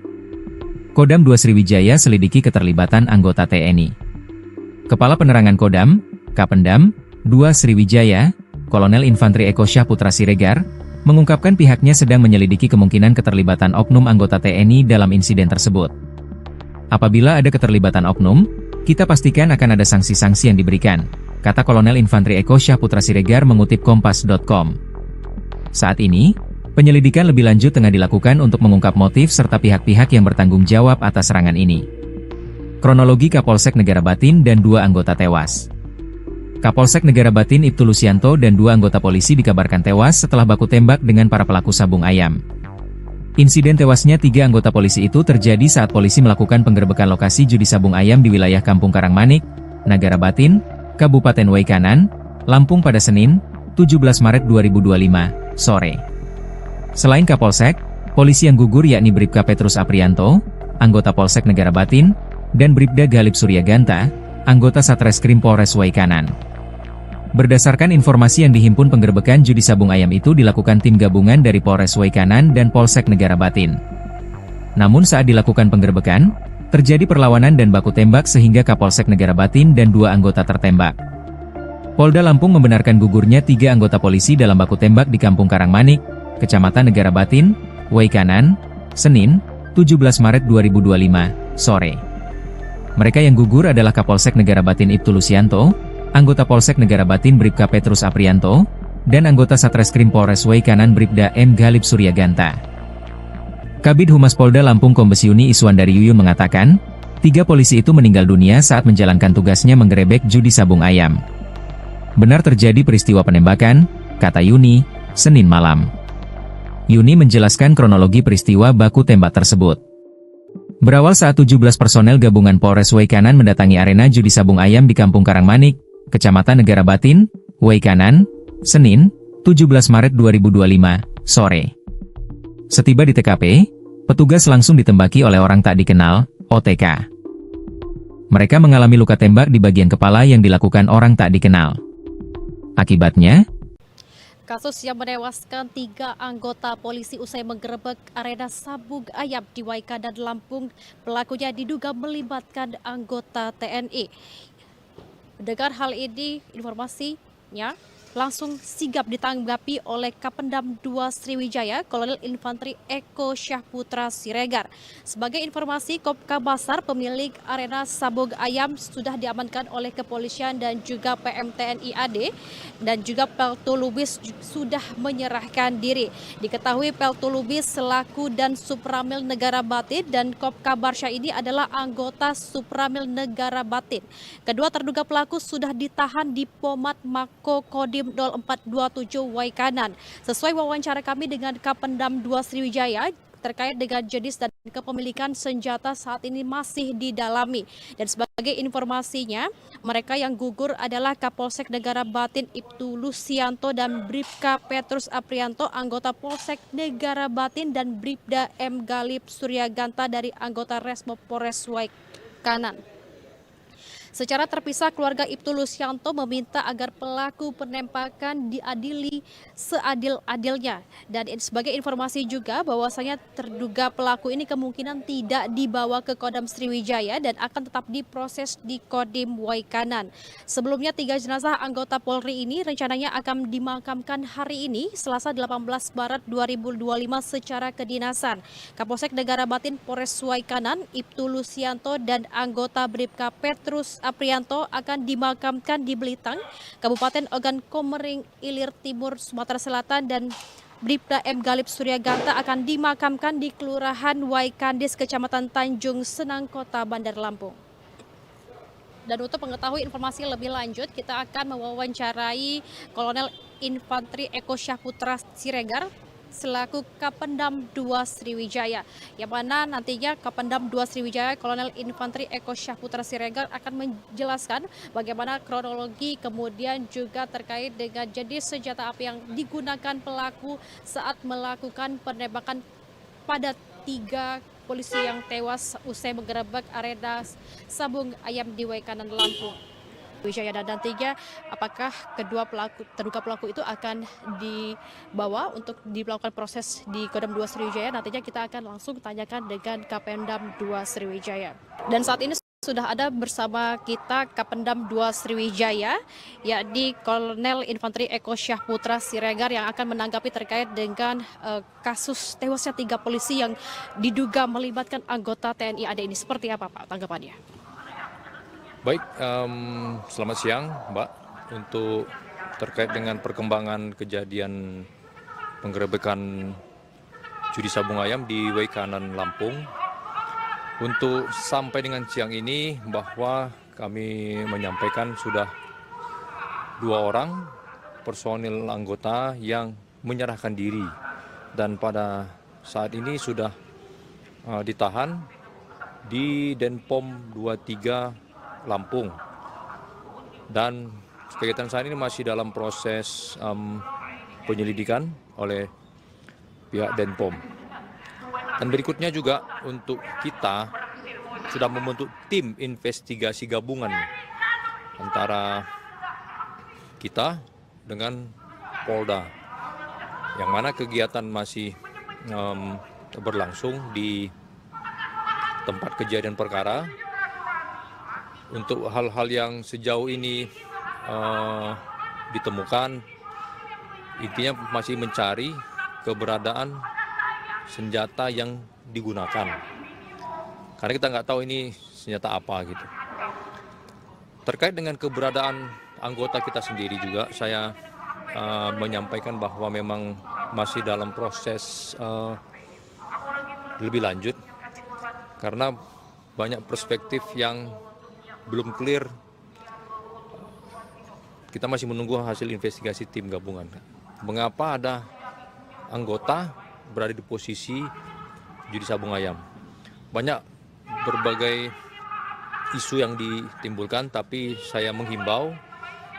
Kodam 2 Sriwijaya selidiki keterlibatan anggota TNI. Kepala Penerangan Kodam, Kapendam 2 Sriwijaya, Kolonel Infanteri Eko Syah Putra Siregar, mengungkapkan pihaknya sedang menyelidiki kemungkinan keterlibatan oknum anggota TNI dalam insiden tersebut. Apabila ada keterlibatan oknum, kita pastikan akan ada sanksi-sanksi yang diberikan, kata Kolonel Infanteri Eko Syah Putra Siregar mengutip Kompas.com. Saat ini, penyelidikan lebih lanjut tengah dilakukan untuk mengungkap motif serta pihak-pihak yang bertanggung jawab atas serangan ini. Kronologi Kapolsek Negara Batin dan 2 anggota tewas. Kapolsek Negara Batin Ibtu Lusianto dan 2 anggota polisi dikabarkan tewas setelah baku tembak dengan para pelaku sabung ayam. Insiden tewasnya 3 anggota polisi itu terjadi saat polisi melakukan penggerebekan lokasi judi sabung ayam di wilayah Kampung Karangmanik, Negara Batin, Kabupaten Waikanan, Lampung pada Senin, 17 Maret 2025, sore. Selain Kapolsek, polisi yang gugur yakni Bribka Petrus Aprianto, anggota Polsek Negara Batin, dan Bribda Galib Suryaganta, anggota Satreskrim Polres Waikanan. Berdasarkan informasi yang dihimpun, penggerebekan judi sabung ayam itu dilakukan tim gabungan dari Polres Waikanan dan Polsek Negara Batin. Namun saat dilakukan penggerebekan, terjadi perlawanan dan baku tembak sehingga Kapolsek Negara Batin dan 2 anggota tertembak. Polda Lampung membenarkan gugurnya 3 anggota polisi dalam baku tembak di Kampung Karangmanik, Kecamatan Negara Batin, Waikanan, Senin, 17 Maret 2025, sore. Mereka yang gugur adalah Kapolsek Negara Batin Ibtu Lusianto, anggota Polsek Negara Batin Bribka Petrus Aprianto, dan anggota Satreskrim Polres Waikanan Bribda M. Galib Suryaganta. Kabid Humas Polda Lampung Kombes Yuni Iswandari Yuyun mengatakan, 3 polisi itu meninggal dunia saat menjalankan tugasnya menggerebek judi sabung ayam. Benar terjadi peristiwa penembakan, kata Yuni, Senin malam. Yuni menjelaskan kronologi peristiwa baku tembak tersebut. Berawal saat 17 personel gabungan Polres Waikanan mendatangi arena judi sabung ayam di Kampung Karangmanik, Kecamatan Negara Batin, Waikanan, Senin, 17 Maret 2025, sore. Setiba di TKP, petugas langsung ditembaki oleh orang tak dikenal, OTK. Mereka mengalami luka tembak di bagian kepala yang dilakukan orang tak dikenal. Akibatnya, Kasus yang menewaskan 3 anggota polisi usai menggerebek arena sabung ayam di Waikanan, Lampung, pelakunya diduga melibatkan anggota TNI. Mendengar hal ini, informasinya langsung sigap ditanggapi oleh Kapendam 2 Sriwijaya, Kolonel Infantri Eko Syahputra Siregar. Sebagai informasi, Kopka Basar, pemilik arena sabung ayam, sudah diamankan oleh kepolisian dan juga PM TNI AD, dan juga Peltu Lubis sudah menyerahkan diri. Diketahui Peltu Lubis selaku dan Supramil Negara Batin dan Kopka Barsya ini adalah anggota Supramil Negara Batin. Kedua terduga pelaku sudah ditahan di Pomat Mako Kodim 0427 Waikanan. Sesuai wawancara kami dengan Kapendam 2 Sriwijaya, terkait dengan jenis dan kepemilikan senjata saat ini masih didalami. Dan sebagai informasinya, mereka yang gugur adalah Kapolsek Negara Batin Ibtu Lusianto dan Bribka Petrus Aprianto, anggota Polsek Negara Batin, dan Bribda M. Galip Suryaganta dari anggota Resmo Polres Waikanan. Secara terpisah, keluarga Ibtu Lusianto meminta agar pelaku penembakan diadili seadil-adilnya. Dan sebagai informasi juga bahwasanya terduga pelaku ini kemungkinan tidak dibawa ke Kodam Sriwijaya dan akan tetap diproses di Kodim Waikanan. Sebelumnya 3 jenazah anggota Polri ini rencananya akan dimakamkan hari ini, Selasa 18 Maret 2025 secara kedinasan. Kapolsek Negara Batin Polres Waikanan, Ibtu Lusianto dan anggota Bribka Petrus Aprianto akan dimakamkan di Belitang, Kabupaten Ogan Komering Ilir Timur, Sumatera Selatan, dan Bribda M. Galip Suryaganta akan dimakamkan di Kelurahan Waikandis, Kecamatan Tanjung Senang, Kota Bandar Lampung. Dan untuk mengetahui informasi lebih lanjut, kita akan mewawancarai Kolonel Infantri Eko Syahputra Siregar selaku Kapendam 2 Sriwijaya, yang mana nantinya Kapendam 2 Sriwijaya Kolonel Infantri Eko Syahputra Siregar akan menjelaskan bagaimana kronologi, kemudian juga terkait dengan jenis senjata api yang digunakan pelaku saat melakukan penembakan pada 3 polisi yang tewas usai menggerebek arena sabung ayam di Waikanan, Lampung. Wijaya, dan nantinya apakah kedua terduga pelaku itu akan dibawa untuk dilakukan proses di Kodam 2 Sriwijaya. Nantinya kita akan langsung tanyakan dengan Kapendam 2 Sriwijaya. Dan saat ini sudah ada bersama kita Kapendam 2 Sriwijaya, yakni Kolonel Infantri Eko Syahputra Siregar, yang akan menanggapi terkait dengan kasus tewasnya 3 polisi yang diduga melibatkan anggota TNI AD ini. Seperti apa Pak tanggapannya? Baik, selamat siang Mbak. Untuk terkait dengan perkembangan kejadian penggerebekan judi sabung ayam di Waikanan, Lampung, untuk sampai dengan siang ini bahwa kami menyampaikan sudah 2 orang personil anggota yang menyerahkan diri, dan pada saat ini sudah ditahan di Denpom 23 Lampung, dan kegiatan saat ini masih dalam proses penyelidikan oleh pihak Denpom. Dan berikutnya juga untuk kita sudah membentuk tim investigasi gabungan antara kita dengan Polda, yang mana kegiatan masih berlangsung di tempat kejadian perkara. Untuk hal-hal yang sejauh ini ditemukan, intinya masih mencari keberadaan senjata yang digunakan, karena kita nggak tahu ini senjata apa gitu. Terkait dengan keberadaan anggota kita sendiri juga, saya menyampaikan bahwa memang masih dalam proses lebih lanjut, karena banyak perspektif yang belum clear. Kita masih menunggu hasil investigasi tim gabungan. Mengapa ada anggota berada di posisi judi sabung ayam? Banyak berbagai isu yang ditimbulkan, tapi saya menghimbau,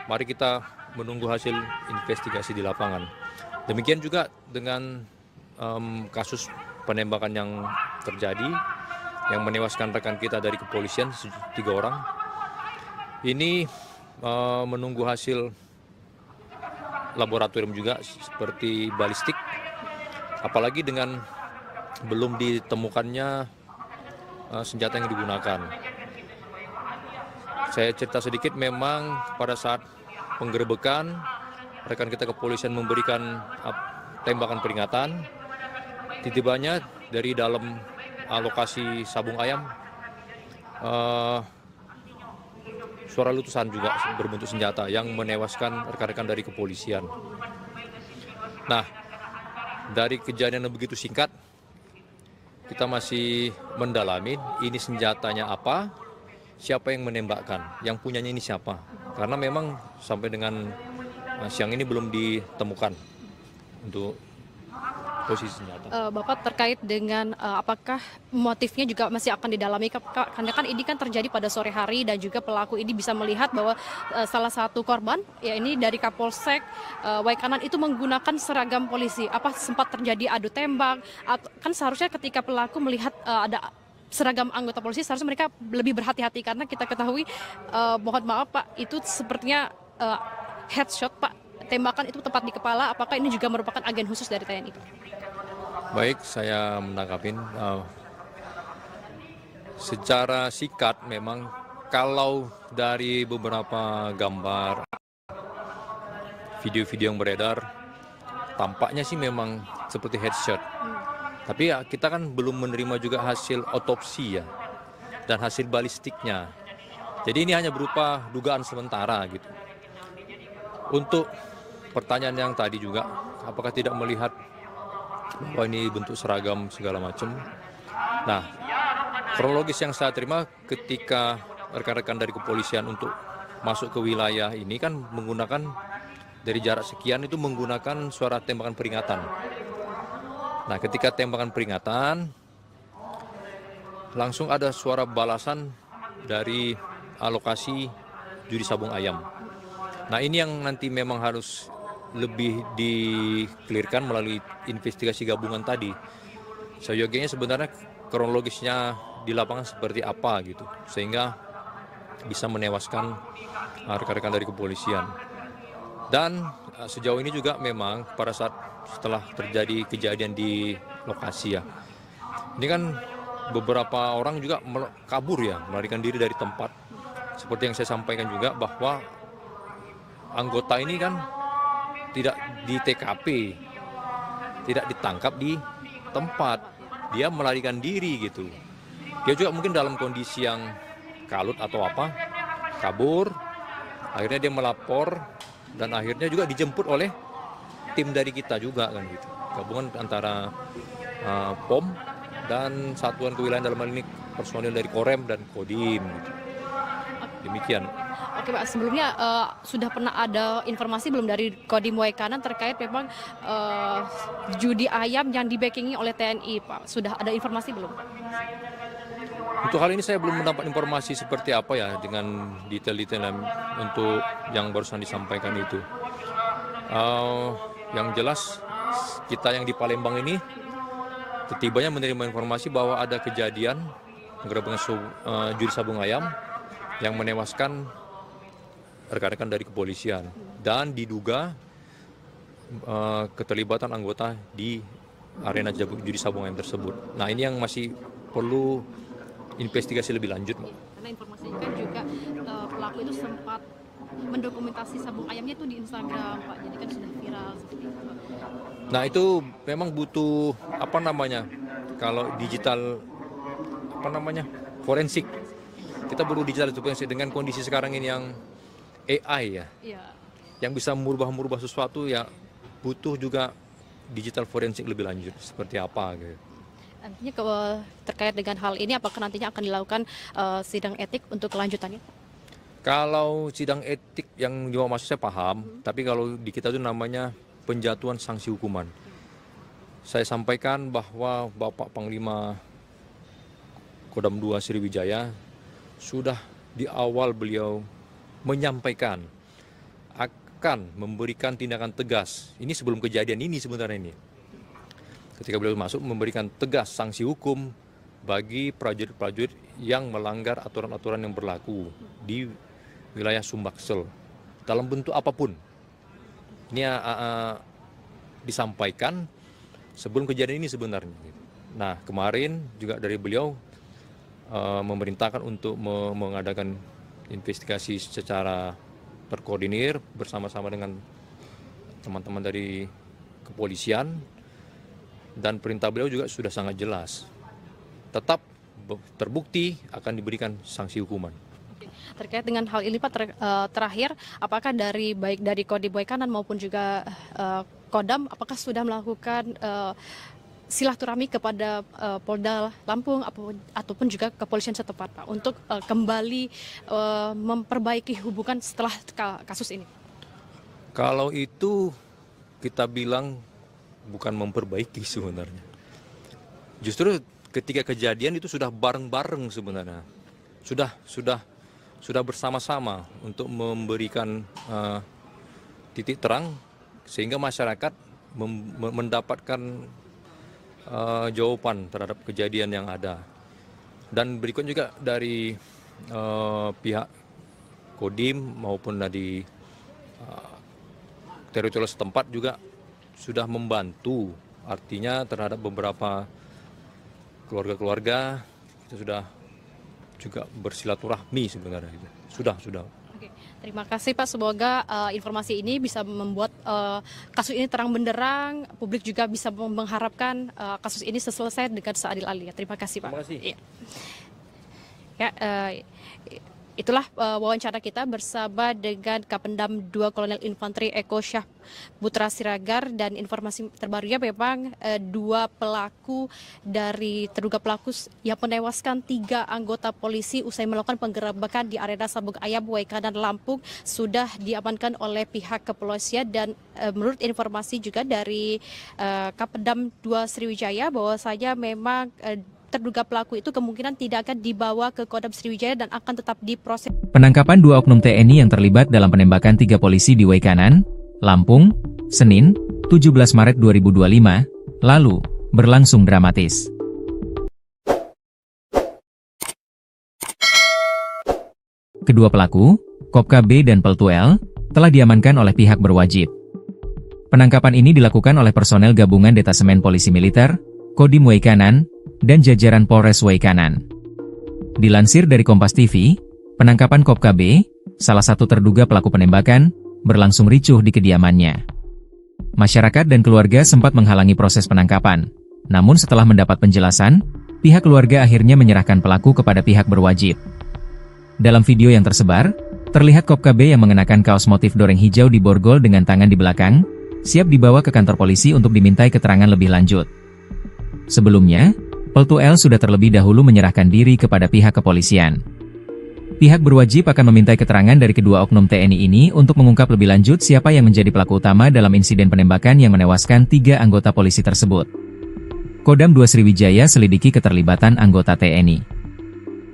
mari kita menunggu hasil investigasi di lapangan. Demikian juga dengan kasus penembakan yang terjadi, yang menewaskan rekan kita dari kepolisian 3 orang. Ini menunggu hasil laboratorium juga seperti balistik, apalagi dengan belum ditemukannya senjata yang digunakan. Saya cerita sedikit, memang pada saat penggerebekan rekan kita kepolisian memberikan tembakan peringatan, tiba-tibanya dari dalam lokasi sabung ayam suara letusan juga berbentuk senjata yang menewaskan rekan-rekan dari kepolisian. Nah, dari kejadian yang begitu singkat, kita masih mendalami ini senjatanya apa, siapa yang menembakkan, yang punyanya ini siapa. Karena memang sampai dengan siang ini belum ditemukan untuk posisi senjata. Bapak terkait dengan apakah motifnya juga masih akan didalami, karena kan ini kan terjadi pada sore hari dan juga pelaku ini bisa melihat bahwa salah satu korban, ya ini dari Kapolsek Waikanan itu menggunakan seragam polisi. Apa sempat terjadi adu tembak? Kan seharusnya ketika pelaku melihat ada seragam anggota polisi, seharusnya mereka lebih berhati-hati, karena kita ketahui, mohon maaf Pak, itu sepertinya headshot Pak, tembakan itu tepat di kepala. Apakah ini juga merupakan agen khusus dari TNI Pak? Baik, saya menangkapin. Secara singkat memang kalau dari beberapa gambar, video-video yang beredar, tampaknya sih memang seperti headshot. Tapi ya kita kan belum menerima juga hasil otopsi ya, dan hasil balistiknya. Jadi ini hanya berupa dugaan sementara gitu. Untuk pertanyaan yang tadi juga, apakah tidak melihat bahwa ini bentuk seragam segala macam. Nah, kronologis yang saya terima ketika rekan-rekan dari kepolisian untuk masuk ke wilayah ini kan menggunakan dari jarak sekian itu menggunakan suara tembakan peringatan. Nah, ketika tembakan peringatan langsung ada suara balasan dari lokasi judi sabung ayam. Nah, ini yang nanti memang harus lebih di-clearkan melalui investigasi gabungan tadi. Seyogianya sebenarnya kronologisnya di lapangan seperti apa gitu, sehingga bisa menewaskan rekan-rekan dari kepolisian. Dan sejauh ini juga memang pada saat setelah terjadi kejadian di lokasi ya, ini kan beberapa orang juga kabur ya, melarikan diri dari tempat. Seperti yang saya sampaikan juga bahwa anggota ini kan tidak di TKP, tidak ditangkap di tempat, dia melarikan diri gitu. Dia juga mungkin dalam kondisi yang kalut atau apa, kabur, akhirnya dia melapor, dan akhirnya juga dijemput oleh tim dari kita juga kan gitu. Gabungan antara POM dan Satuan Kewilayahan, dalam hal ini personil dari Korem dan Kodim gitu. Demikian. Oke Pak, sebelumnya sudah pernah ada informasi belum dari Kodim Waikanan terkait memang judi ayam yang di-backingi oleh TNI Pak? Sudah ada informasi belum Pak? Untuk hal ini saya belum mendapat informasi seperti apa ya dengan detail-detail untuk yang barusan disampaikan itu. Yang jelas kita yang di Palembang ini ketibanya menerima informasi bahwa ada kejadian penggerebekan judi sabung ayam yang menewaskan rekan-rekan dari kepolisian dan diduga keterlibatan anggota di arena judi sabung ayam tersebut. Nah, ini yang masih perlu investigasi lebih lanjut, Mbak. Karena informasinya kan juga pelaku itu sempat mendokumentasi sabung ayamnya itu di Instagram Pak, jadi kan sudah viral seperti itu Pak. Nah, itu memang butuh kalau digital forensik. Kita perlu digital forensik dengan kondisi sekarang ini yang AI ya, yang bisa merubah sesuatu ya, butuh juga digital forensik lebih lanjut seperti apa gitu. Nantinya terkait dengan hal ini, apakah nantinya akan dilakukan sidang etik untuk kelanjutannya? Kalau sidang etik yang dimaksud saya paham, tapi kalau di kita itu namanya penjatuhan sanksi hukuman. Saya sampaikan bahwa Bapak Panglima Kodam 2 Sriwijaya sudah di awal beliau menyampaikan akan memberikan tindakan tegas. Ini sebelum kejadian ini sebenarnya ini. Ketika beliau masuk memberikan tegas sanksi hukum bagi prajurit-prajurit yang melanggar aturan-aturan yang berlaku di wilayah Sumbaksel dalam bentuk apapun. Ini disampaikan sebelum kejadian ini sebenarnya. Nah, kemarin juga dari beliau memerintahkan untuk mengadakan investigasi secara terkoordinir bersama-sama dengan teman-teman dari kepolisian, dan perintah beliau juga sudah sangat jelas. Tetap terbukti akan diberikan sanksi hukuman. Terkait dengan hal ini Pak, terakhir, apakah baik dari Kodim Waikanan maupun juga Kodam, apakah sudah melakukan silaturahmi kepada Polda Lampung ataupun juga kepolisian setempat Pak untuk kembali memperbaiki hubungan setelah kasus ini? Kalau itu kita bilang bukan memperbaiki sebenarnya. Justru ketika kejadian itu sudah bareng-bareng sebenarnya. Sudah bersama-sama untuk memberikan titik terang sehingga masyarakat mendapatkan jawaban terhadap kejadian yang ada. Dan berikut juga dari pihak Kodim maupun dari teritorial setempat juga sudah membantu, artinya terhadap beberapa keluarga-keluarga kita sudah juga bersilaturahmi sebenarnya. Sudah. Oke, terima kasih Pak, semoga informasi ini bisa membuat kasus ini terang benderang, publik juga bisa mengharapkan kasus ini selesai dengan seadil-adilnya. Terima kasih Pak. Terima kasih. Ya, itulah wawancara kita bersama dengan Kapendam 2 Kolonel Infanteri Eko Syah Putra Siregar, dan informasi terbarunya memang terduga pelaku yang menewaskan 3 anggota polisi usai melakukan penggerebekan di arena Sabung Ayam Waikanan Lampung sudah diamankan oleh pihak kepolisian. Dan menurut informasi juga dari Kapendam 2 Sriwijaya bahwasanya memang terduga pelaku itu kemungkinan tidak akan dibawa ke Kodam Sriwijaya dan akan tetap diproses. Penangkapan 2 oknum TNI yang terlibat dalam penembakan 3 polisi di Waikanan, Lampung, Senin, 17 Maret 2025, lalu, berlangsung dramatis. Kedua pelaku, Kopka B dan Peltu L, telah diamankan oleh pihak berwajib. Penangkapan ini dilakukan oleh personel gabungan Detasemen Polisi Militer, Kodim Waikanan, dan jajaran Polres Waikanan. Dilansir dari Kompas TV, penangkapan Kopka B, salah satu terduga pelaku penembakan, berlangsung ricuh di kediamannya. Masyarakat dan keluarga sempat menghalangi proses penangkapan, namun setelah mendapat penjelasan, pihak keluarga akhirnya menyerahkan pelaku kepada pihak berwajib. Dalam video yang tersebar, terlihat Kopka B yang mengenakan kaos motif doreng hijau di borgol dengan tangan di belakang, siap dibawa ke kantor polisi untuk dimintai keterangan lebih lanjut. Sebelumnya, Peltu L sudah terlebih dahulu menyerahkan diri kepada pihak kepolisian. Pihak berwajib akan memintai keterangan dari kedua oknum TNI ini untuk mengungkap lebih lanjut siapa yang menjadi pelaku utama dalam insiden penembakan yang menewaskan 3 anggota polisi tersebut. Kodam 2 Sriwijaya selidiki keterlibatan anggota TNI.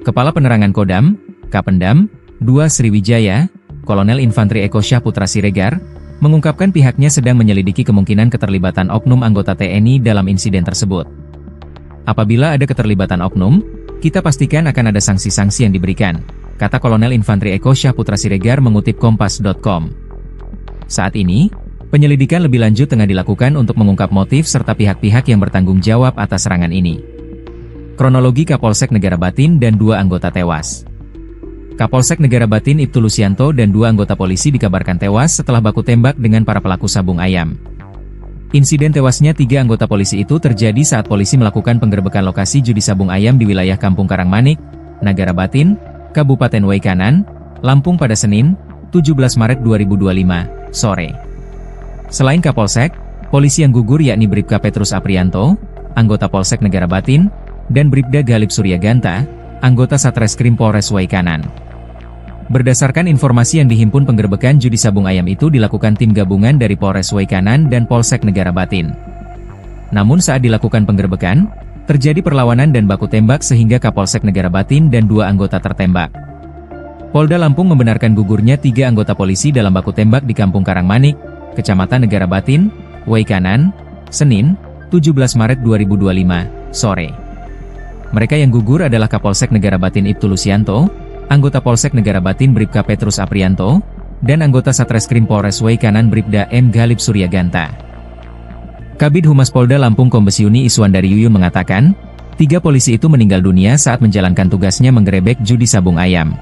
Kepala Penerangan Kodam, Kapendam 2 Sriwijaya, Kolonel Infanteri Eko Syah Putra Siregar, mengungkapkan pihaknya sedang menyelidiki kemungkinan keterlibatan oknum anggota TNI dalam insiden tersebut. Apabila ada keterlibatan oknum, kita pastikan akan ada sanksi-sanksi yang diberikan, kata Kolonel Infanteri Eko Syah Putra Siregar mengutip Kompas.com. Saat ini, penyelidikan lebih lanjut tengah dilakukan untuk mengungkap motif serta pihak-pihak yang bertanggung jawab atas serangan ini. Kronologi Kapolsek Negara Batin dan 2 anggota tewas. Kapolsek Negara Batin Ibtu Lusianto dan 2 anggota polisi dikabarkan tewas setelah baku tembak dengan para pelaku sabung ayam. Insiden tewasnya 3 anggota polisi itu terjadi saat polisi melakukan penggerebekan lokasi judi sabung ayam di wilayah Kampung Karangmanik, Negara Batin, Kabupaten Waikanan, Lampung pada Senin, 17 Maret 2025, sore. Selain Kapolsek, polisi yang gugur yakni Bribka Petrus Aprianto, anggota Polsek Negara Batin, dan Bribda Galib Suryaganta, anggota Satreskrim Polres Waikanan. Berdasarkan informasi yang dihimpun, penggerebekan judi sabung ayam itu dilakukan tim gabungan dari Polres Waikanan dan Polsek Negara Batin. Namun saat dilakukan penggerebekan, terjadi perlawanan dan baku tembak sehingga Kapolsek Negara Batin dan 2 anggota tertembak. Polda Lampung membenarkan gugurnya 3 anggota polisi dalam baku tembak di Kampung Karangmanik, Kecamatan Negara Batin, Waikanan, Senin, 17 Maret 2025, sore. Mereka yang gugur adalah Kapolsek Negara Batin Ibtu Lusianto, anggota Polsek Negara Batin Bribka Petrus Aprianto, dan anggota Satreskrim Polres Waikanan Bribda M. Galip Suryaganta. Kabid Humas Polda Lampung Kombes Yuni Iswandari Yuyun mengatakan, 3 polisi itu meninggal dunia saat menjalankan tugasnya menggerebek judi sabung ayam.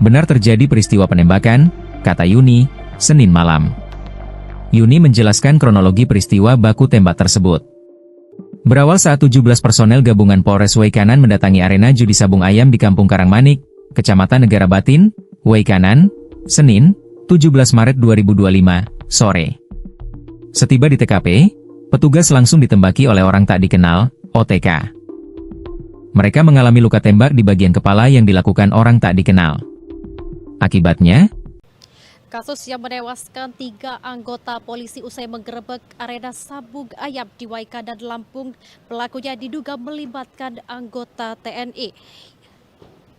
Benar terjadi peristiwa penembakan, kata Yuni, Senin malam. Yuni menjelaskan kronologi peristiwa baku tembak tersebut. Berawal saat 17 personel gabungan Polres Waikanan mendatangi arena judi sabung ayam di Kampung Karangmanik, Kecamatan Negara Batin, Waikanan, Senin, 17 Maret 2025, sore. Setiba di TKP, petugas langsung ditembaki oleh orang tak dikenal, OTK. Mereka mengalami luka tembak di bagian kepala yang dilakukan orang tak dikenal. Akibatnya, kasus yang menewaskan 3 anggota polisi usai menggerebek arena sabung ayam di Waikanan, Lampung. Pelakunya diduga melibatkan anggota TNI.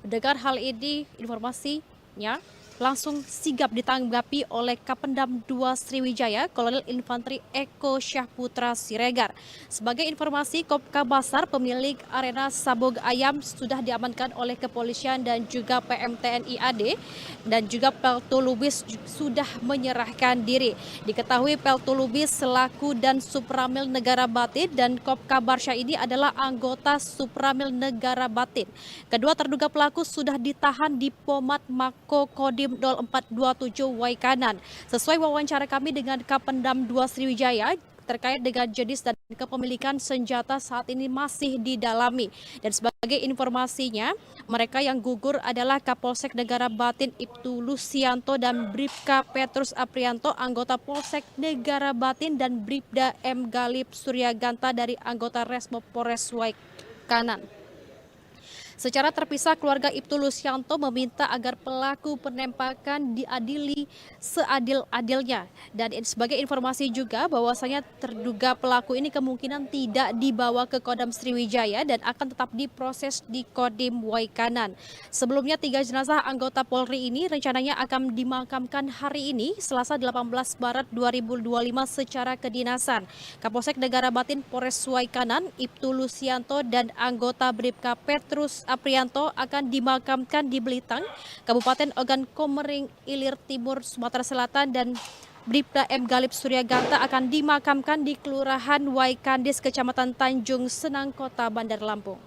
Mendengar hal ini, informasinya langsung sigap ditanggapi oleh Kapendam 2 Sriwijaya, Kolonel Infantri Eko Syahputra Siregar. Sebagai informasi, Kopka Basar, pemilik arena sabung ayam, sudah diamankan oleh kepolisian dan juga PM TNI AD, dan juga Peltu Lubis sudah menyerahkan diri. Diketahui Peltu Lubis selaku dan Supramil Negara Batin dan Kopka Barsya ini adalah anggota Supramil Negara Batin. Kedua terduga pelaku sudah ditahan di Pomat Mako Kodim 0427 Waikanan. Sesuai wawancara kami dengan Kapendam 2 Sriwijaya, terkait dengan jenis dan kepemilikan senjata saat ini masih didalami. Dan sebagai informasinya, mereka yang gugur adalah Kapolsek Negara Batin Ibtu Lusianto dan Bribka Petrus Aprianto, anggota Polsek Negara Batin, dan Bribda M. Galip Suryaganta dari anggota Resmo Polres Waikanan. Secara terpisah, keluarga Ibtu Lusianto meminta agar pelaku penembakan diadili seadil-adilnya. Dan sebagai informasi juga bahwasanya terduga pelaku ini kemungkinan tidak dibawa ke Kodam Sriwijaya dan akan tetap diproses di Kodim Waikanan. Sebelumnya 3 jenazah anggota Polri ini rencananya akan dimakamkan hari ini, Selasa 18 Maret 2025 secara kedinasan. Kapolsek Negara Batin Polres Waikanan, Ibtu Lusianto dan anggota Bribka Petrus Aprianto akan dimakamkan di Belitang, Kabupaten Ogan Komering Ilir Timur, Sumatera Selatan, dan Bribda M. Galip Suryaganta akan dimakamkan di Kelurahan Waikandis, Kecamatan Tanjung Senang, Kota Bandar Lampung.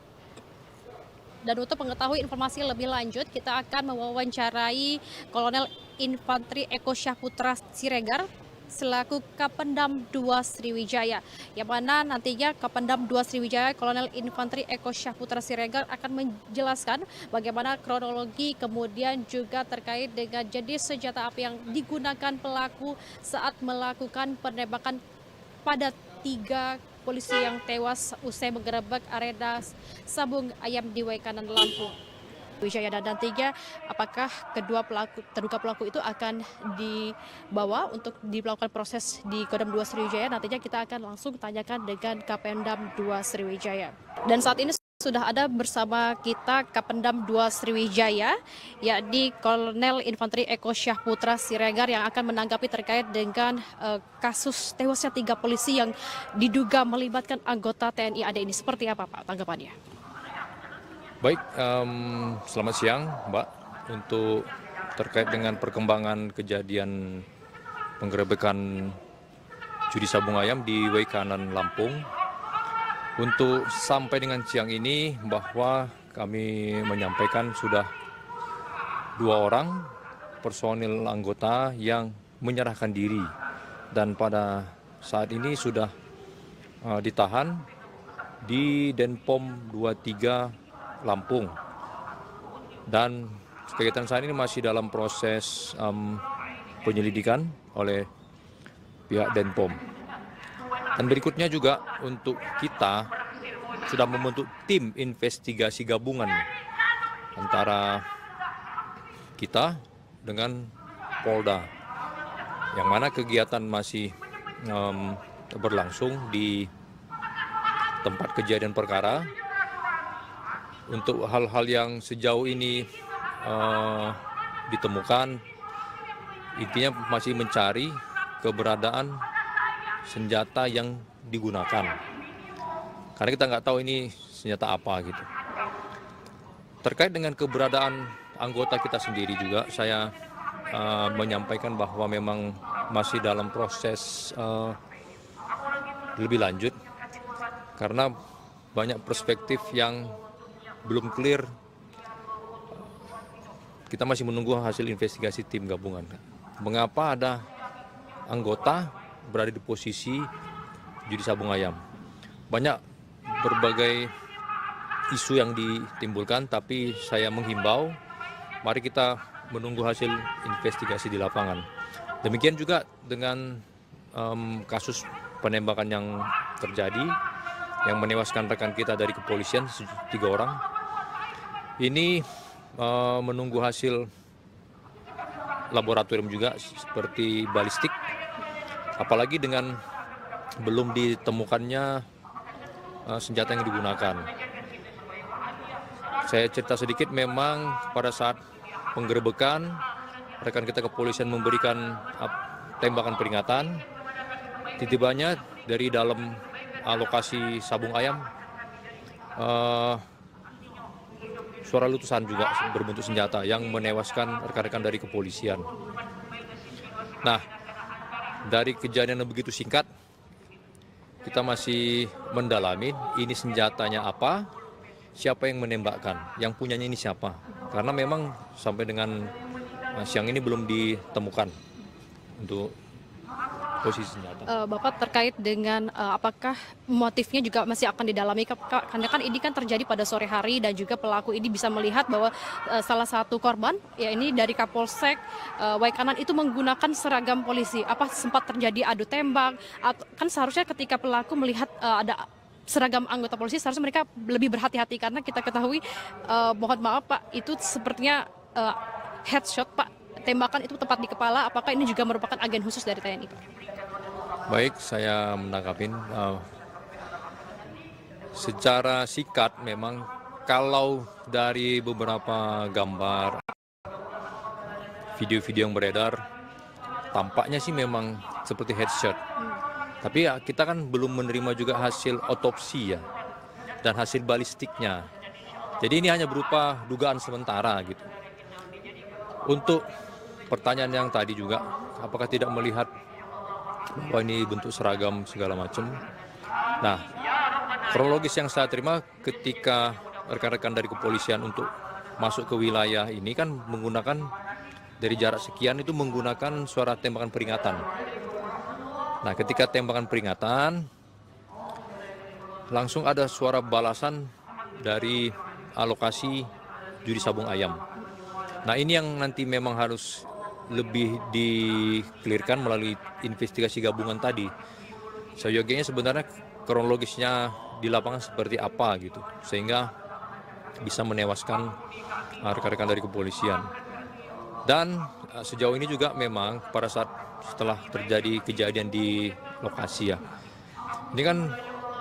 Dan untuk mengetahui informasi lebih lanjut, kita akan mewawancarai Kolonel Infantri Eko Syahputra Siregar selaku Kapendam 2 Sriwijaya, yang mana nantinya Kapendam 2 Sriwijaya Kolonel Infantri Eko Syahputra Siregar akan menjelaskan bagaimana kronologi, kemudian juga terkait dengan jenis senjata api yang digunakan pelaku saat melakukan penembakan pada 3 polisi yang tewas usai menggerebek arena sabung ayam di Waikanan, Lampung. Wijaya, dan nantinya apakah kedua terduga pelaku itu akan dibawa untuk dilakukan proses di Kodam 2 Sriwijaya. Nantinya kita akan langsung tanyakan dengan Kapendam 2 Sriwijaya. Dan saat ini sudah ada bersama kita Kapendam 2 Sriwijaya, yakni Kolonel Infantri Eko Syahputra Siregar, yang akan menanggapi terkait dengan kasus tewasnya 3 polisi yang diduga melibatkan anggota TNI AD ini. Seperti apa Pak tanggapannya? Baik, selamat siang Mbak. Untuk terkait dengan perkembangan kejadian penggerebekan judi sabung ayam di Waikanan, Lampung, untuk sampai dengan siang ini bahwa kami menyampaikan sudah 2 orang personil anggota yang menyerahkan diri, dan pada saat ini sudah ditahan di Denpom 23 Lampung, dan kegiatan saat ini masih dalam proses penyelidikan oleh pihak Denpom. Dan berikutnya juga untuk kita sudah membentuk tim investigasi gabungan antara kita dengan Polda, yang mana kegiatan masih berlangsung di tempat kejadian perkara. Untuk hal-hal yang sejauh ini ditemukan, intinya masih mencari keberadaan senjata yang digunakan. Karena kita nggak tahu ini senjata apa gitu. Terkait dengan keberadaan anggota kita sendiri juga, saya menyampaikan bahwa memang masih dalam proses lebih lanjut karena banyak perspektif yang belum clear. Kita masih menunggu hasil investigasi tim gabungan. Mengapa ada anggota berada di posisi judi sabung ayam? Banyak berbagai isu yang ditimbulkan, tapi saya menghimbau, mari kita menunggu hasil investigasi di lapangan. Demikian juga dengan kasus penembakan yang terjadi, yang menewaskan rekan kita dari kepolisian, 3 orang. Ini menunggu hasil laboratorium juga seperti balistik, apalagi dengan belum ditemukannya senjata yang digunakan. Saya cerita sedikit, memang pada saat penggerebekan, rekan kita kepolisian memberikan tembakan peringatan. Tiba-tibanya dari dalam lokasi sabung ayam, suara letusan juga berbentuk senjata yang menewaskan rekan-rekan dari kepolisian. Nah, dari kejadian yang begitu singkat, kita masih mendalami ini senjatanya apa, siapa yang menembakkan, yang punyanya ini siapa. Karena memang sampai dengan siang ini belum ditemukan untuk posisi senjata. Bapak terkait dengan apakah motifnya juga masih akan didalami, karena kan ini kan terjadi pada sore hari dan juga pelaku ini bisa melihat bahwa salah satu korban, ya ini dari Kapolsek Waikanan itu menggunakan seragam polisi. Apa sempat terjadi adu tembak? Kan seharusnya ketika pelaku melihat ada seragam anggota polisi, seharusnya mereka lebih berhati-hati karena kita ketahui, mohon maaf Pak, itu sepertinya headshot Pak. Tembakan itu tepat di kepala, apakah ini juga merupakan agen khusus dari TNI, Pak? Baik, saya menangkapin. Secara singkat memang kalau dari beberapa gambar, video-video yang beredar, tampaknya sih memang seperti headshot. Tapi ya kita kan belum menerima juga hasil otopsi ya, dan hasil balistiknya. Jadi ini hanya berupa dugaan sementara gitu. Untuk pertanyaan yang tadi juga, apakah tidak melihat bahwa ini bentuk seragam segala macam? Nah, kronologis yang saya terima ketika rekan-rekan dari kepolisian untuk masuk ke wilayah ini kan menggunakan dari jarak sekian itu menggunakan suara tembakan peringatan. Nah, ketika tembakan peringatan, langsung ada suara balasan dari alokasi judi sabung ayam. Nah, ini yang nanti memang harus lebih di-clearkan melalui investigasi gabungan tadi. Seyogianya sebenarnya kronologisnya di lapangan seperti apa gitu, sehingga bisa menewaskan rekan-rekan dari kepolisian. Dan sejauh ini juga memang pada saat setelah terjadi kejadian di lokasi ya, ini kan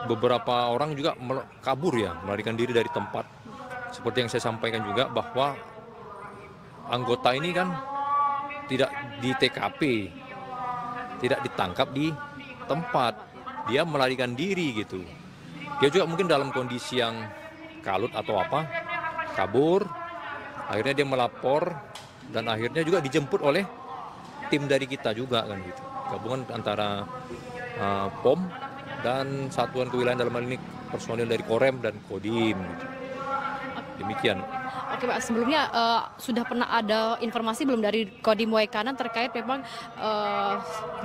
beberapa orang juga kabur ya, melarikan diri dari tempat. Seperti yang saya sampaikan juga bahwa anggota ini kan tidak di TKP, tidak ditangkap di tempat, dia melarikan diri gitu. Dia juga mungkin dalam kondisi yang kalut atau apa, kabur, akhirnya dia melapor dan akhirnya juga dijemput oleh tim dari kita juga kan gitu. Gabungan antara POM dan Satuan Kewilayahan, dalam hal ini personil dari Korem dan Kodim gitu. Demikian. Oke Pak, sebelumnya sudah pernah ada informasi belum dari Kodim Waikanan terkait memang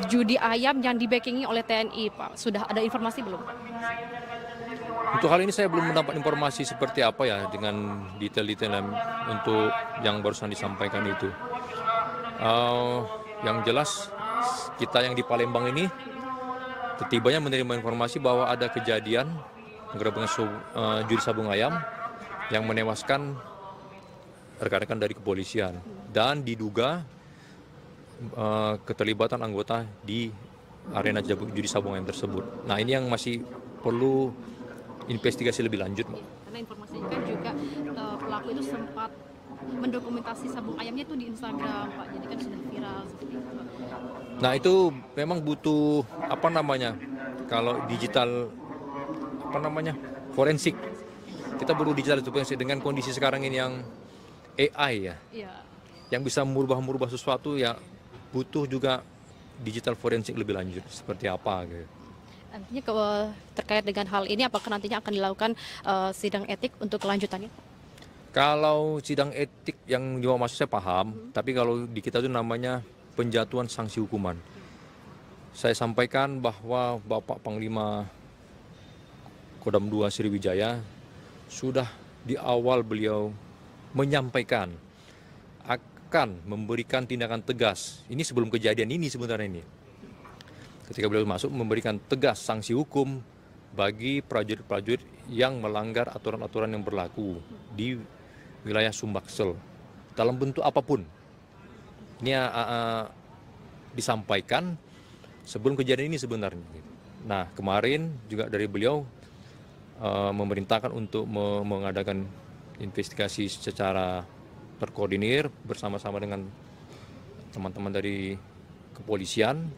judi ayam yang di-backingi oleh TNI Pak? Sudah ada informasi belum? Untuk hal ini saya belum mendapat informasi seperti apa ya dengan detail-detail untuk yang barusan disampaikan itu. Yang jelas kita yang di Palembang ini ketibanya menerima informasi bahwa ada kejadian penggerebekan judi sabung ayam yang menewaskan rekan-rekan dari kepolisian dan diduga keterlibatan anggota di arena judi sabung ayam tersebut. Nah, ini yang masih perlu investigasi lebih lanjut, Mbak. Karena informasinya kan juga pelaku itu sempat mendokumentasi sabung ayamnya itu di Instagram, Pak. Jadi kan sudah viral seperti itu. Nah, itu memang butuh kalau digital forensik. Kita perlu digital forensik dengan kondisi sekarang ini yang AI ya. Iya. yang bisa merubah sesuatu ya butuh juga digital forensik lebih lanjut seperti apa gitu. Nantinya terkait dengan hal ini, apakah nantinya akan dilakukan sidang etik untuk kelanjutannya? Kalau sidang etik yang juga masuk saya paham, tapi kalau di kita itu namanya penjatuhan sanksi hukuman. Saya sampaikan bahwa Bapak Panglima Kodam 2 Sriwijaya sudah di awal beliau menyampaikan akan memberikan tindakan tegas. Ini sebelum kejadian ini sebenarnya ini. Ketika beliau masuk memberikan tegas sanksi hukum bagi prajurit-prajurit yang melanggar aturan-aturan yang berlaku di wilayah Sumbaksel dalam bentuk apapun. Ini disampaikan sebelum kejadian ini sebenarnya. Nah, kemarin juga dari beliau memerintahkan untuk mengadakan investigasi secara terkoordinir bersama-sama dengan teman-teman dari kepolisian,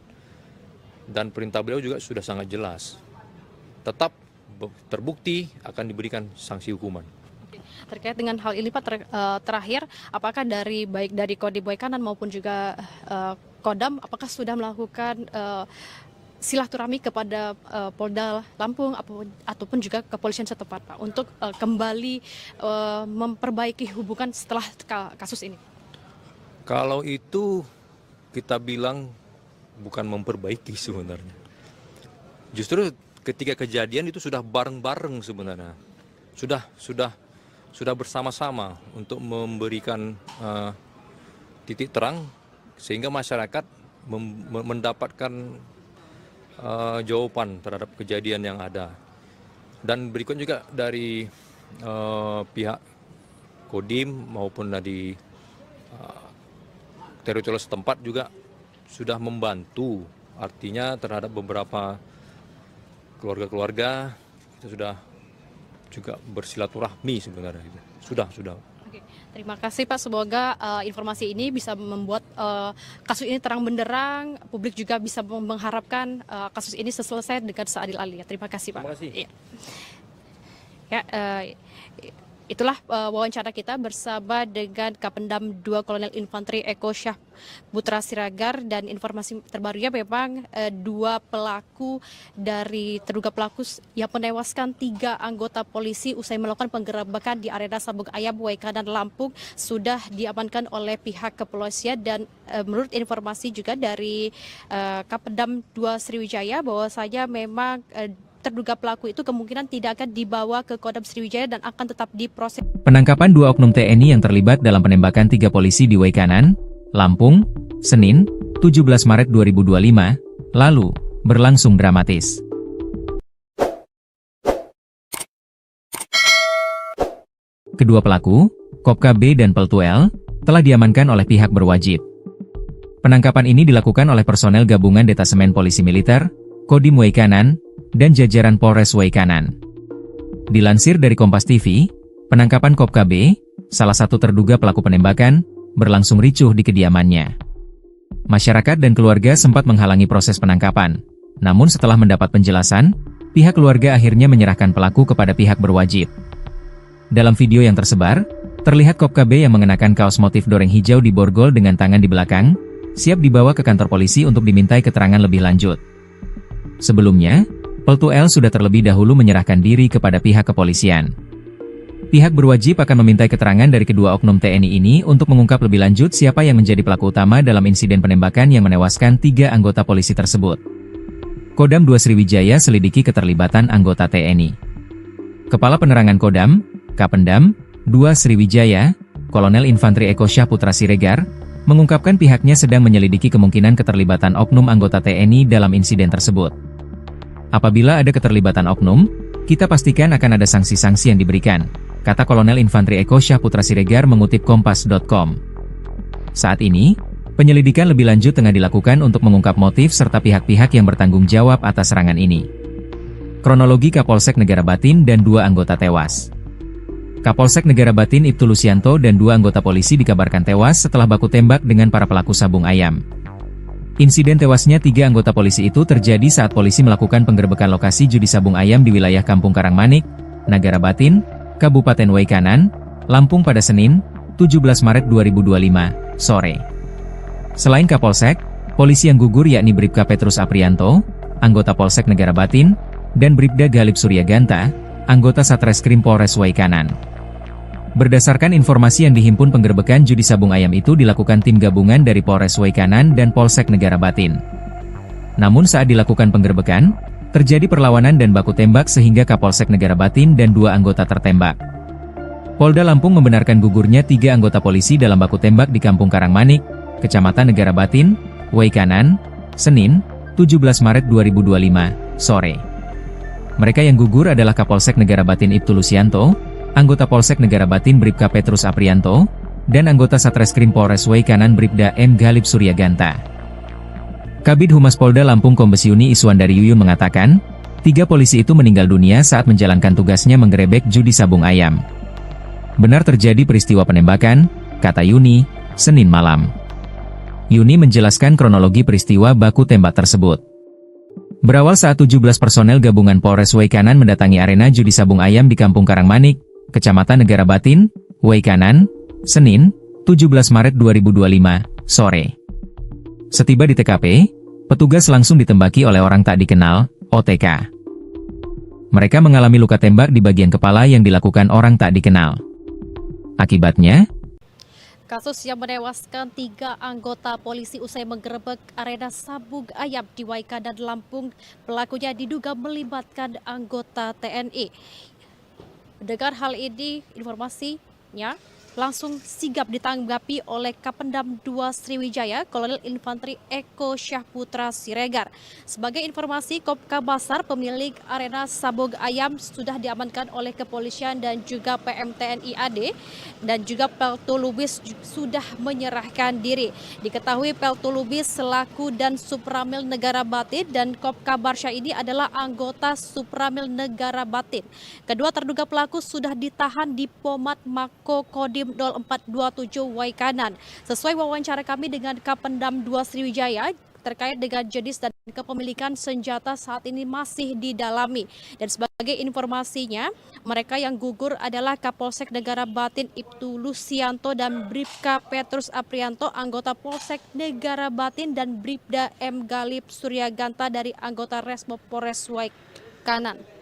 dan perintah beliau juga sudah sangat jelas. Tetap terbukti akan diberikan sanksi hukuman. Terkait dengan hal ini Pak, terakhir, apakah baik dari Kodim Waikanan maupun juga Kodam, apakah sudah melakukan silaturahmi kepada Polda Lampung ataupun juga kepolisian setempat Pak untuk kembali memperbaiki hubungan setelah kasus ini? Kalau itu kita bilang bukan memperbaiki sebenarnya. Justru ketika kejadian itu sudah bareng-bareng sebenarnya. Sudah bersama-sama untuk memberikan titik terang sehingga masyarakat mendapatkan jawaban terhadap kejadian yang ada. Dan berikut juga dari pihak Kodim maupun dari teritorial setempat juga sudah membantu, artinya terhadap beberapa keluarga-keluarga kita sudah juga bersilaturahmi sebenarnya. Sudah. Oke, terima kasih Pak, semoga informasi ini bisa membuat kasus ini terang benderang, publik juga bisa mengharapkan kasus ini selesai dengan seadil-adilnya. Terima kasih Pak. Terima kasih. Ya, itulah wawancara kita bersama dengan Kapendam 2 Kolonel Infanteri Eko Syah Putra Siregar, dan informasi terbarunya memang terduga pelaku yang menewaskan 3 anggota polisi usai melakukan penggerebekan di arena Sabung Ayam Waikanan Lampung sudah diamankan oleh pihak kepolisian. Dan menurut informasi juga dari Kapendam 2 Sriwijaya bahwasanya memang terduga pelaku itu kemungkinan tidak akan dibawa ke Kodam Sriwijaya dan akan tetap diproses. Penangkapan 2 oknum TNI yang terlibat dalam penembakan 3 polisi di Waikanan, Lampung, Senin, 17 Maret 2025, lalu, berlangsung dramatis. Kedua pelaku, Kopka B dan Peltu L, telah diamankan oleh pihak berwajib. Penangkapan ini dilakukan oleh personel gabungan Detasemen Polisi Militer, Kodim Waikanan, dan jajaran Polres Waikanan. Dilansir dari Kompas TV, penangkapan Kopka B, salah satu terduga pelaku penembakan, berlangsung ricuh di kediamannya. Masyarakat dan keluarga sempat menghalangi proses penangkapan. Namun setelah mendapat penjelasan, pihak keluarga akhirnya menyerahkan pelaku kepada pihak berwajib. Dalam video yang tersebar, terlihat Kopka B yang mengenakan kaos motif doreng hijau di borgol dengan tangan di belakang, siap dibawa ke kantor polisi untuk dimintai keterangan lebih lanjut. Sebelumnya, Peltu L sudah terlebih dahulu menyerahkan diri kepada pihak kepolisian. Pihak berwajib akan memintai keterangan dari kedua oknum TNI ini untuk mengungkap lebih lanjut siapa yang menjadi pelaku utama dalam insiden penembakan yang menewaskan 3 anggota polisi tersebut. Kodam 2 Sriwijaya selidiki keterlibatan anggota TNI. Kepala Penerangan Kodam, Kapendam 2 Sriwijaya, Kolonel Infanteri Eko Syah Putra Siregar, mengungkapkan pihaknya sedang menyelidiki kemungkinan keterlibatan oknum anggota TNI dalam insiden tersebut. Apabila ada keterlibatan oknum, kita pastikan akan ada sanksi-sanksi yang diberikan, kata Kolonel Infanteri Eko Syah Putra Siregar mengutip Kompas.com. Saat ini, penyelidikan lebih lanjut tengah dilakukan untuk mengungkap motif serta pihak-pihak yang bertanggung jawab atas serangan ini. Kronologi Kapolsek Negara Batin dan 2 anggota tewas. Kapolsek Negara Batin Ibtu Lusianto dan 2 anggota polisi dikabarkan tewas setelah baku tembak dengan para pelaku sabung ayam. Insiden tewasnya 3 anggota polisi itu terjadi saat polisi melakukan penggerebekan lokasi judi sabung ayam di wilayah Kampung Karangmanik, Negara Batin, Kabupaten Waikanan, Lampung pada Senin, 17 Maret 2025. sore. Selain Kapolsek, polisi yang gugur yakni Bribka Petrus Aprianto, anggota Polsek Negara Batin, dan Bribda Galip Suryaganta, anggota Satreskrim Polres Waikanan. Berdasarkan informasi yang dihimpun, penggerebekan judi sabung ayam itu dilakukan tim gabungan dari Polres Waikanan dan Polsek Negara Batin. Namun saat dilakukan penggerebekan, terjadi perlawanan dan baku tembak sehingga Kapolsek Negara Batin dan 2 anggota tertembak. Polda Lampung membenarkan gugurnya 3 anggota polisi dalam baku tembak di Kampung Karangmanik, Kecamatan Negara Batin, Waikanan, Senin, 17 Maret 2025, sore. Mereka yang gugur adalah Kapolsek Negara Batin Ibtu Lusianto, anggota Polsek Negara Batin Bribka Petrus Aprianto, dan anggota Satreskrim Polres Waikanan Bribda M. Galip Suryaganta. Kabid Humas Polda Lampung Kombes Yuni Iswandari Yuyun mengatakan, 3 polisi itu meninggal dunia saat menjalankan tugasnya menggerebek judi sabung ayam. Benar terjadi peristiwa penembakan, kata Yuni, Senin malam. Yuni menjelaskan kronologi peristiwa baku tembak tersebut. Berawal saat 17 personel gabungan Polres Waikanan mendatangi arena judi sabung ayam di Kampung Karangmanik, Kecamatan Negara Batin, Waikanan, Senin, 17 Maret 2025, sore. Setiba di TKP, petugas langsung ditembaki oleh orang tak dikenal, OTK. Mereka mengalami luka tembak di bagian kepala yang dilakukan orang tak dikenal. Akibatnya, kasus yang menewaskan 3 anggota polisi usai menggerebek arena sabung ayam di Waikanan, Lampung, pelakunya diduga melibatkan anggota TNI. Mendengar hal ini, informasinya langsung sigap ditanggapi oleh Kapendam 2 Sriwijaya, Kolonel Infantri Eko Syahputra Siregar. Sebagai informasi, Kopka Basar, pemilik arena sabung ayam, sudah diamankan oleh kepolisian dan juga PMTNI AD, dan juga Peltu Lubis sudah menyerahkan diri. Diketahui Peltu Lubis selaku dan Supramil Negara Batin dan Kopka Barsha ini adalah anggota Supramil Negara Batin. Kedua terduga pelaku sudah ditahan di Pomat Mako Kodim 0427 Waikanan. Sesuai wawancara kami dengan Kapendam 2 Sriwijaya, terkait dengan jenis dan kepemilikan senjata saat ini masih didalami. Dan sebagai informasinya, mereka yang gugur adalah Kapolsek Negara Batin Ibtu Lusianto dan Bribka Petrus Aprianto, anggota Polsek Negara Batin, dan Bribda M. Galip Suryaganta dari anggota Resmo Polres Waikanan.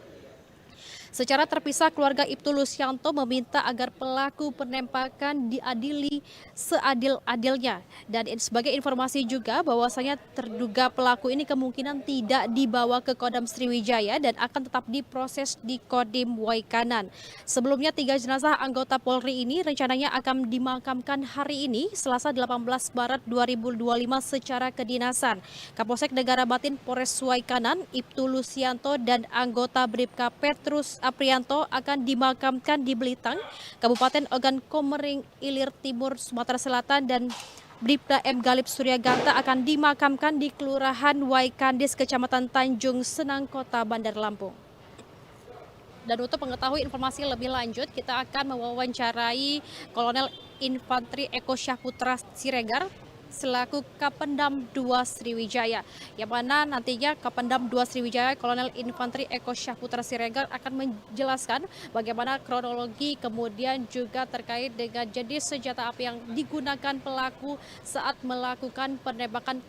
Secara terpisah, keluarga Ibtu Lusianto meminta agar pelaku penembakan diadili seadil-adilnya. Dan sebagai informasi juga bahwasanya terduga pelaku ini kemungkinan tidak dibawa ke Kodam Sriwijaya dan akan tetap diproses di Kodim Waikanan. Sebelumnya 3 jenazah anggota Polri ini rencananya akan dimakamkan hari ini, Selasa 18 Maret 2025 secara kedinasan. Kapolsek Negara Batin Polres Waikanan, Ibtu Lusianto dan anggota Bribka Petrus Aprianto akan dimakamkan di Belitang, Kabupaten Ogan Komering Ilir Timur, Sumatera Selatan, dan Bribda M. Galip Suryaganta akan dimakamkan di Kelurahan Waikandis, Kecamatan Tanjung Senang, Kota Bandar Lampung. Dan untuk mengetahui informasi lebih lanjut, kita akan mewawancarai Kolonel Infantri Eko Syahputra Siregar selaku Kapendam 2 Sriwijaya, yang mana nantinya Kapendam 2 Sriwijaya Kolonel Infantri Eko Syahputra Siregar akan menjelaskan bagaimana kronologi, kemudian juga terkait dengan jenis senjata api yang digunakan pelaku saat melakukan penembakan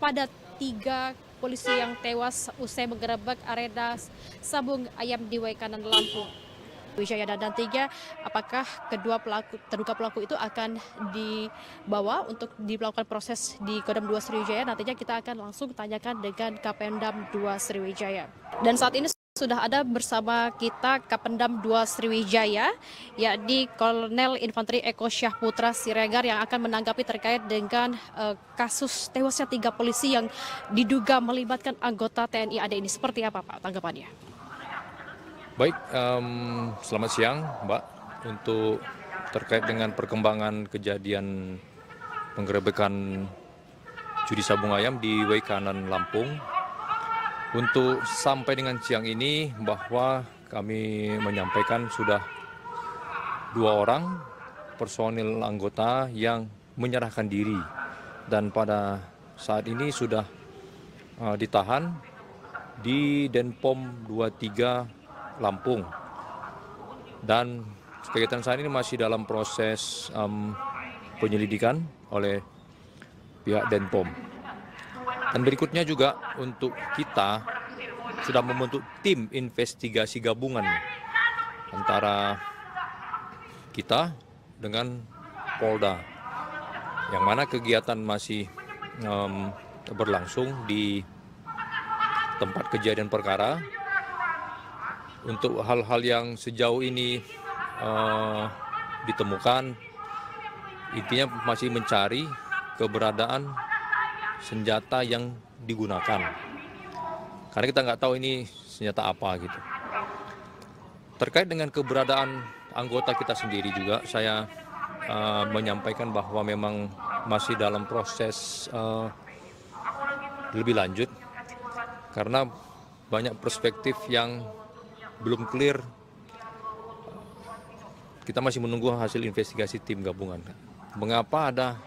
pada 3 polisi yang tewas usai menggerebek arena sabung ayam di Waikanan, Lampung. Wijaya, dan nantinya apakah kedua terduga pelaku itu akan dibawa untuk dilakukan proses di Kodam 2 Sriwijaya, nantinya kita akan langsung tanyakan dengan Kapendam 2 Sriwijaya. Dan saat ini sudah ada bersama kita Kapendam 2 Sriwijaya, yakni Kolonel Infantri Eko Syahputra Siregar, yang akan menanggapi terkait dengan kasus tewasnya 3 polisi yang diduga melibatkan anggota TNI AD ini. Seperti apa Pak tanggapannya? Baik, selamat siang Mbak. Untuk terkait dengan perkembangan kejadian penggerebekan judi sabung ayam di Waikanan, Lampung, untuk sampai dengan siang ini bahwa kami menyampaikan sudah 2 orang personil anggota yang menyerahkan diri, dan pada saat ini sudah ditahan di Denpom 23 Lampung, dan kegiatan saat ini masih dalam proses penyelidikan oleh pihak Denpom. Dan berikutnya juga untuk kita sudah membentuk tim investigasi gabungan antara kita dengan Polda, yang mana kegiatan masih berlangsung di tempat kejadian perkara. Untuk hal-hal yang sejauh ini ditemukan, intinya masih mencari keberadaan senjata yang digunakan. Karena kita nggak tahu ini senjata apa gitu. Terkait dengan keberadaan anggota kita sendiri juga, saya menyampaikan bahwa memang masih dalam proses lebih lanjut karena banyak perspektif yang belum clear. Kita masih menunggu hasil investigasi tim gabungan. Mengapa ada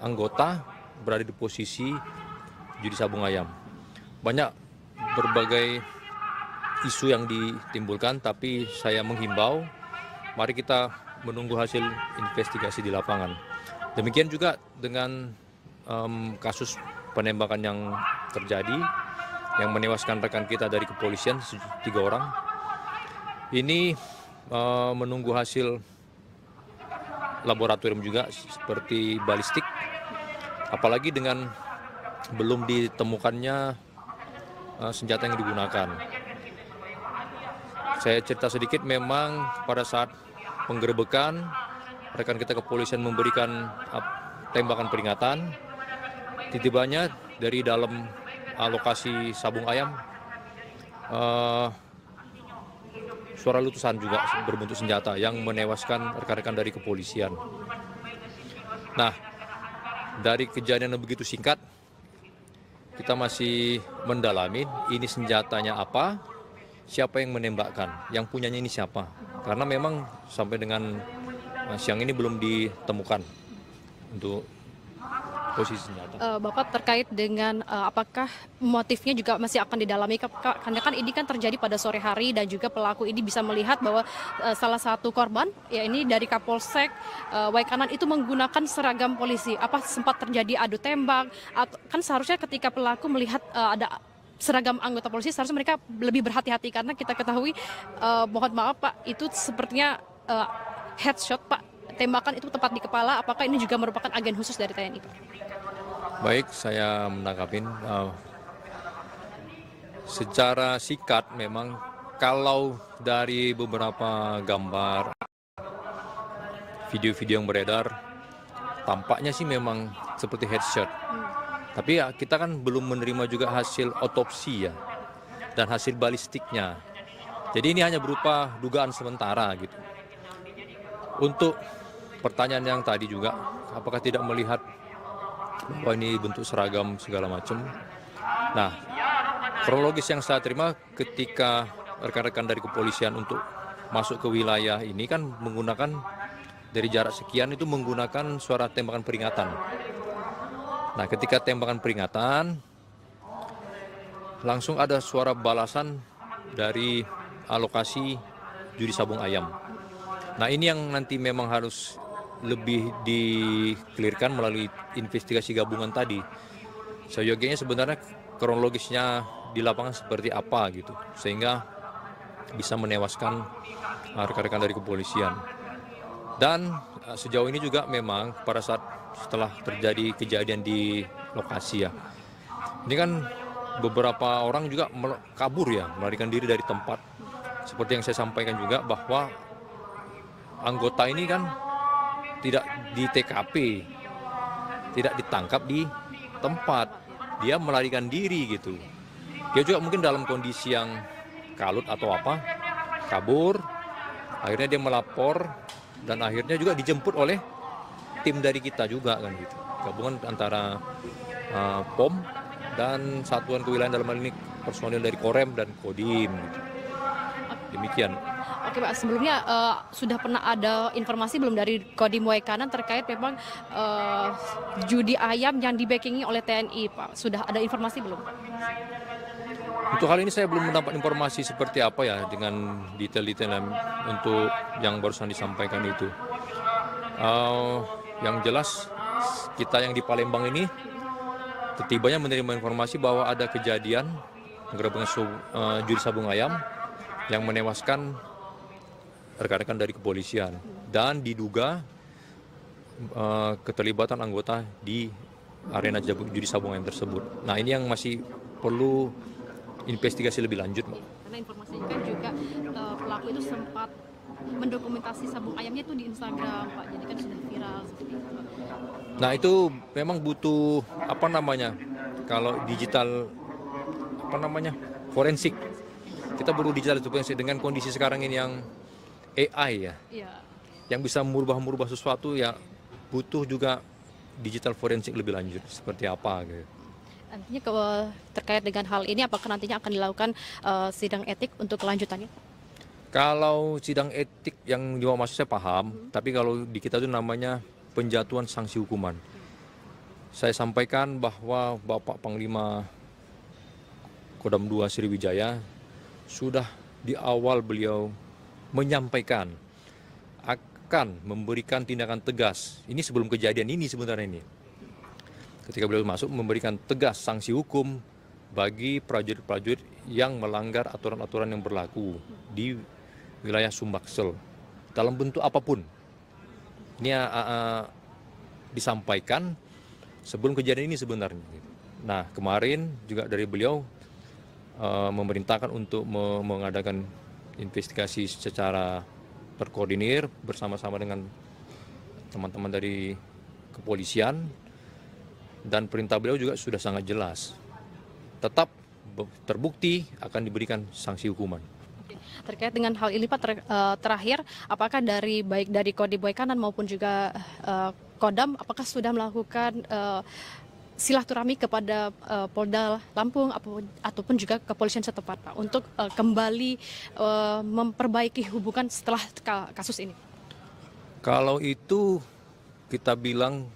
anggota berada di posisi judi sabung ayam? Banyak berbagai isu yang ditimbulkan, tapi saya menghimbau, mari kita menunggu hasil investigasi di lapangan. Demikian juga dengan kasus penembakan yang terjadi, yang menewaskan rekan kita dari kepolisian, 3 orang. Ini menunggu hasil laboratorium juga seperti balistik, apalagi dengan belum ditemukannya senjata yang digunakan. Saya cerita sedikit, memang pada saat penggerebekan, rekan kita kepolisian memberikan tembakan peringatan. Tiba-tibanya dari dalam lokasi sabung ayam, suara letusan juga berbentuk senjata yang menewaskan rekan-rekan dari kepolisian. Nah, dari kejadian yang begitu singkat, kita masih mendalami ini senjatanya apa, siapa yang menembakkan, yang punyanya ini siapa. Karena memang sampai dengan siang ini belum ditemukan untuk posisi senjata. Bapak, terkait dengan apakah motifnya juga masih akan didalami, karena kan ini kan terjadi pada sore hari dan juga pelaku ini bisa melihat bahwa salah satu korban, ya ini dari Kapolsek Waikanan itu menggunakan seragam polisi. Apa sempat terjadi adu tembak? Kan seharusnya ketika pelaku melihat ada seragam anggota polisi, seharusnya mereka lebih berhati-hati, karena kita ketahui, mohon maaf Pak, itu sepertinya headshot Pak, tembakan itu tepat di kepala. Apakah ini juga merupakan agen khusus dari TNI Pak? Baik, saya menangkapin. Secara singkat memang kalau dari beberapa gambar, video-video yang beredar, tampaknya sih memang seperti headshot. Tapi ya kita kan belum menerima juga hasil otopsi ya, dan hasil balistiknya. Jadi ini hanya berupa dugaan sementara gitu. Untuk pertanyaan yang tadi juga, apakah tidak melihat bahwa ini bentuk seragam segala macam? Nah, kronologis yang saya terima ketika rekan-rekan dari kepolisian untuk masuk ke wilayah ini kan menggunakan dari jarak sekian itu menggunakan suara tembakan peringatan. Nah, ketika tembakan peringatan, langsung ada suara balasan dari lokasi judi sabung ayam. Nah, ini yang nanti memang harus lebih di-clearkan melalui investigasi gabungan tadi. Seyogianya sebenarnya kronologisnya di lapangan seperti apa gitu, sehingga bisa menewaskan rekan-rekan dari kepolisian. Dan sejauh ini juga memang pada saat setelah terjadi kejadian di lokasi ya, ini kan beberapa orang juga kabur ya, melarikan diri dari tempat. Seperti yang saya sampaikan juga bahwa anggota ini kan tidak di TKP, tidak ditangkap di tempat, dia melarikan diri gitu. Dia juga mungkin dalam kondisi yang kalut atau apa, kabur, akhirnya dia melapor dan akhirnya juga dijemput oleh tim dari kita juga kan gitu. Gabungan antara POM dan Satuan Kewilayahan, dalam hal ini personil dari Korem dan Kodim gitu. Demikian. Oke Pak, sebelumnya sudah pernah ada informasi belum dari Kodim Waikanan terkait memang judi ayam yang di-backingi oleh TNI Pak? Sudah ada informasi belum? Untuk hal ini saya belum mendapat informasi seperti apa ya dengan detail-detail untuk yang barusan disampaikan itu. Yang jelas kita yang di Palembang ini setibanya menerima informasi bahwa ada kejadian penggerebekan judi sabung ayam yang menewaskan rekan-rekan dari kepolisian dan diduga keterlibatan anggota di arena judi sabung ayam tersebut. Nah, ini yang masih perlu investigasi lebih lanjut, Mbak. Karena informasinya kan juga pelaku itu sempat mendokumentasi sabung ayamnya itu di Instagram, Pak. Jadi kan sudah viral seperti itu. Nah, itu memang butuh kalau digital forensik. Kita perlu digital forensik dengan kondisi sekarang ini yang AI ya. Iya. Yang bisa merubah sesuatu ya, butuh juga digital forensik lebih lanjut seperti apa gitu. Nantinya terkait dengan hal ini apakah nantinya akan dilakukan sidang etik untuk kelanjutannya? Kalau sidang etik yang dimaksud saya paham, tapi kalau di kita itu namanya penjatuhan sanksi hukuman. Saya sampaikan bahwa Bapak Panglima Kodam 2 Sriwijaya sudah di awal beliau menyampaikan akan memberikan tindakan tegas. Ini sebelum kejadian ini sebenarnya ini. Ketika beliau masuk memberikan tegas sanksi hukum bagi prajurit-prajurit yang melanggar aturan-aturan yang berlaku di wilayah Sumbaksel dalam bentuk apapun. Ini disampaikan sebelum kejadian ini sebenarnya. Nah, kemarin juga dari beliau memerintahkan untuk mengadakan investigasi secara terkoordinir bersama-sama dengan teman-teman dari kepolisian, dan perintah beliau juga sudah sangat jelas. Tetap terbukti akan diberikan sanksi hukuman. Terkait dengan hal ini Pak, terakhir apakah baik dari Kodim Waikanan maupun juga Kodam apakah sudah melakukan silaturahmi kepada Polda Lampung ataupun juga kepolisian setempat Pak untuk kembali memperbaiki hubungan setelah kasus ini? Kalau itu kita bilang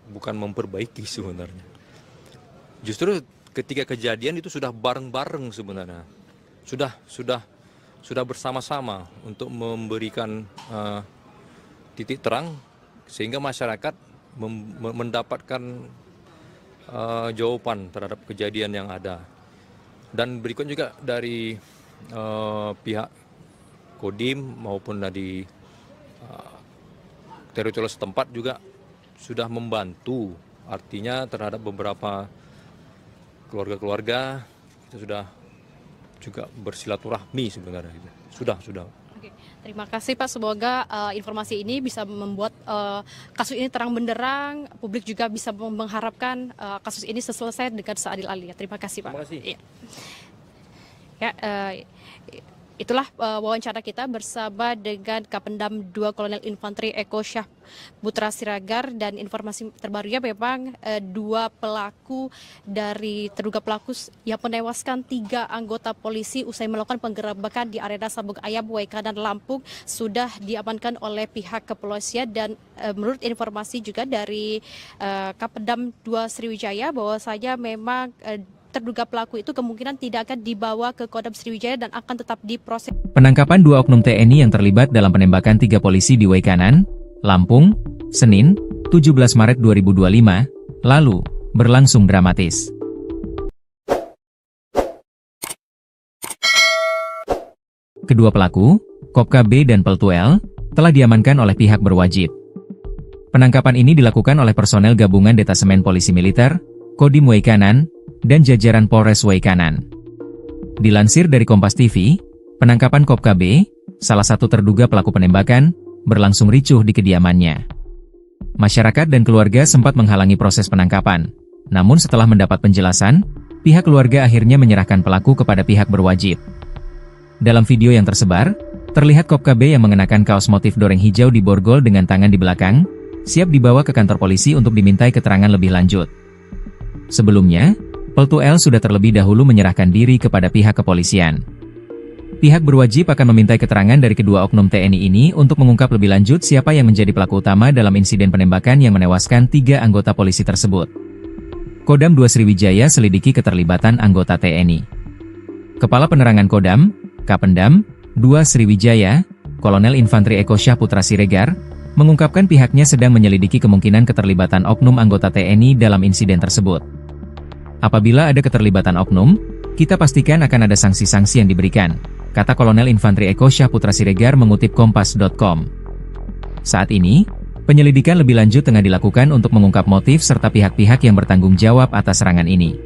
bukan memperbaiki sebenarnya. Justru ketika kejadian itu sudah bareng-bareng sebenarnya. Sudah bersama-sama untuk memberikan titik terang sehingga masyarakat mendapatkan jawaban terhadap kejadian yang ada. Dan berikut juga dari pihak Kodim maupun dari teritorial setempat juga sudah membantu, artinya terhadap beberapa keluarga-keluarga kita sudah juga bersilaturahmi sebenarnya. Sudah. Oke, terima kasih Pak. Semoga informasi ini bisa membuat kasus ini terang benderang. Publik juga bisa mengharapkan kasus ini selesai dengan seadil-adilnya. Terima kasih Pak. Terima kasih. Ya, itulah wawancara kita bersama dengan Kapendam 2 Kolonel Infanteri Eko Syah Putra Siregar, dan informasi terbarunya memang dua pelaku dari terduga pelaku yang menewaskan 3 anggota polisi usai melakukan penggerebekan di arena sabung ayam Waikanan Lampung sudah diamankan oleh pihak kepolisian. Dan menurut informasi juga dari Kapendam 2 Sriwijaya bahwasanya memang terduga pelaku itu kemungkinan tidak akan dibawa ke Kodam Sriwijaya dan akan tetap diproses. Penangkapan 2 oknum TNI yang terlibat dalam penembakan 3 polisi di Waikanan, Lampung, Senin, 17 Maret 2025, lalu, berlangsung dramatis. Kedua pelaku, Kopka B dan Peltu L, telah diamankan oleh pihak berwajib. Penangkapan ini dilakukan oleh personel gabungan Detasemen Polisi Militer, Kodim Waikanan, dan jajaran Polres Waikanan. Dilansir dari Kompas TV, penangkapan Kopka B, salah satu terduga pelaku penembakan, berlangsung ricuh di kediamannya. Masyarakat dan keluarga sempat menghalangi proses penangkapan, namun setelah mendapat penjelasan, pihak keluarga akhirnya menyerahkan pelaku kepada pihak berwajib. Dalam video yang tersebar, terlihat Kopka B yang mengenakan kaos motif doreng hijau di borgol dengan tangan di belakang, siap dibawa ke kantor polisi untuk dimintai keterangan lebih lanjut. Sebelumnya, Peltu L sudah terlebih dahulu menyerahkan diri kepada pihak kepolisian. Pihak berwajib akan memintai keterangan dari kedua oknum TNI ini untuk mengungkap lebih lanjut siapa yang menjadi pelaku utama dalam insiden penembakan yang menewaskan 3 anggota polisi tersebut. Kodam 2 Sriwijaya selidiki keterlibatan anggota TNI. Kepala Penerangan Kodam, Kapendam 2 Sriwijaya, Kolonel Infanteri Eko Syah Putra Siregar, mengungkapkan pihaknya sedang menyelidiki kemungkinan keterlibatan oknum anggota TNI dalam insiden tersebut. Apabila ada keterlibatan oknum, kita pastikan akan ada sanksi-sanksi yang diberikan, kata Kolonel Infantri Eko Syahputra Siregar mengutip Kompas.com. Saat ini, penyelidikan lebih lanjut tengah dilakukan untuk mengungkap motif serta pihak-pihak yang bertanggung jawab atas serangan ini.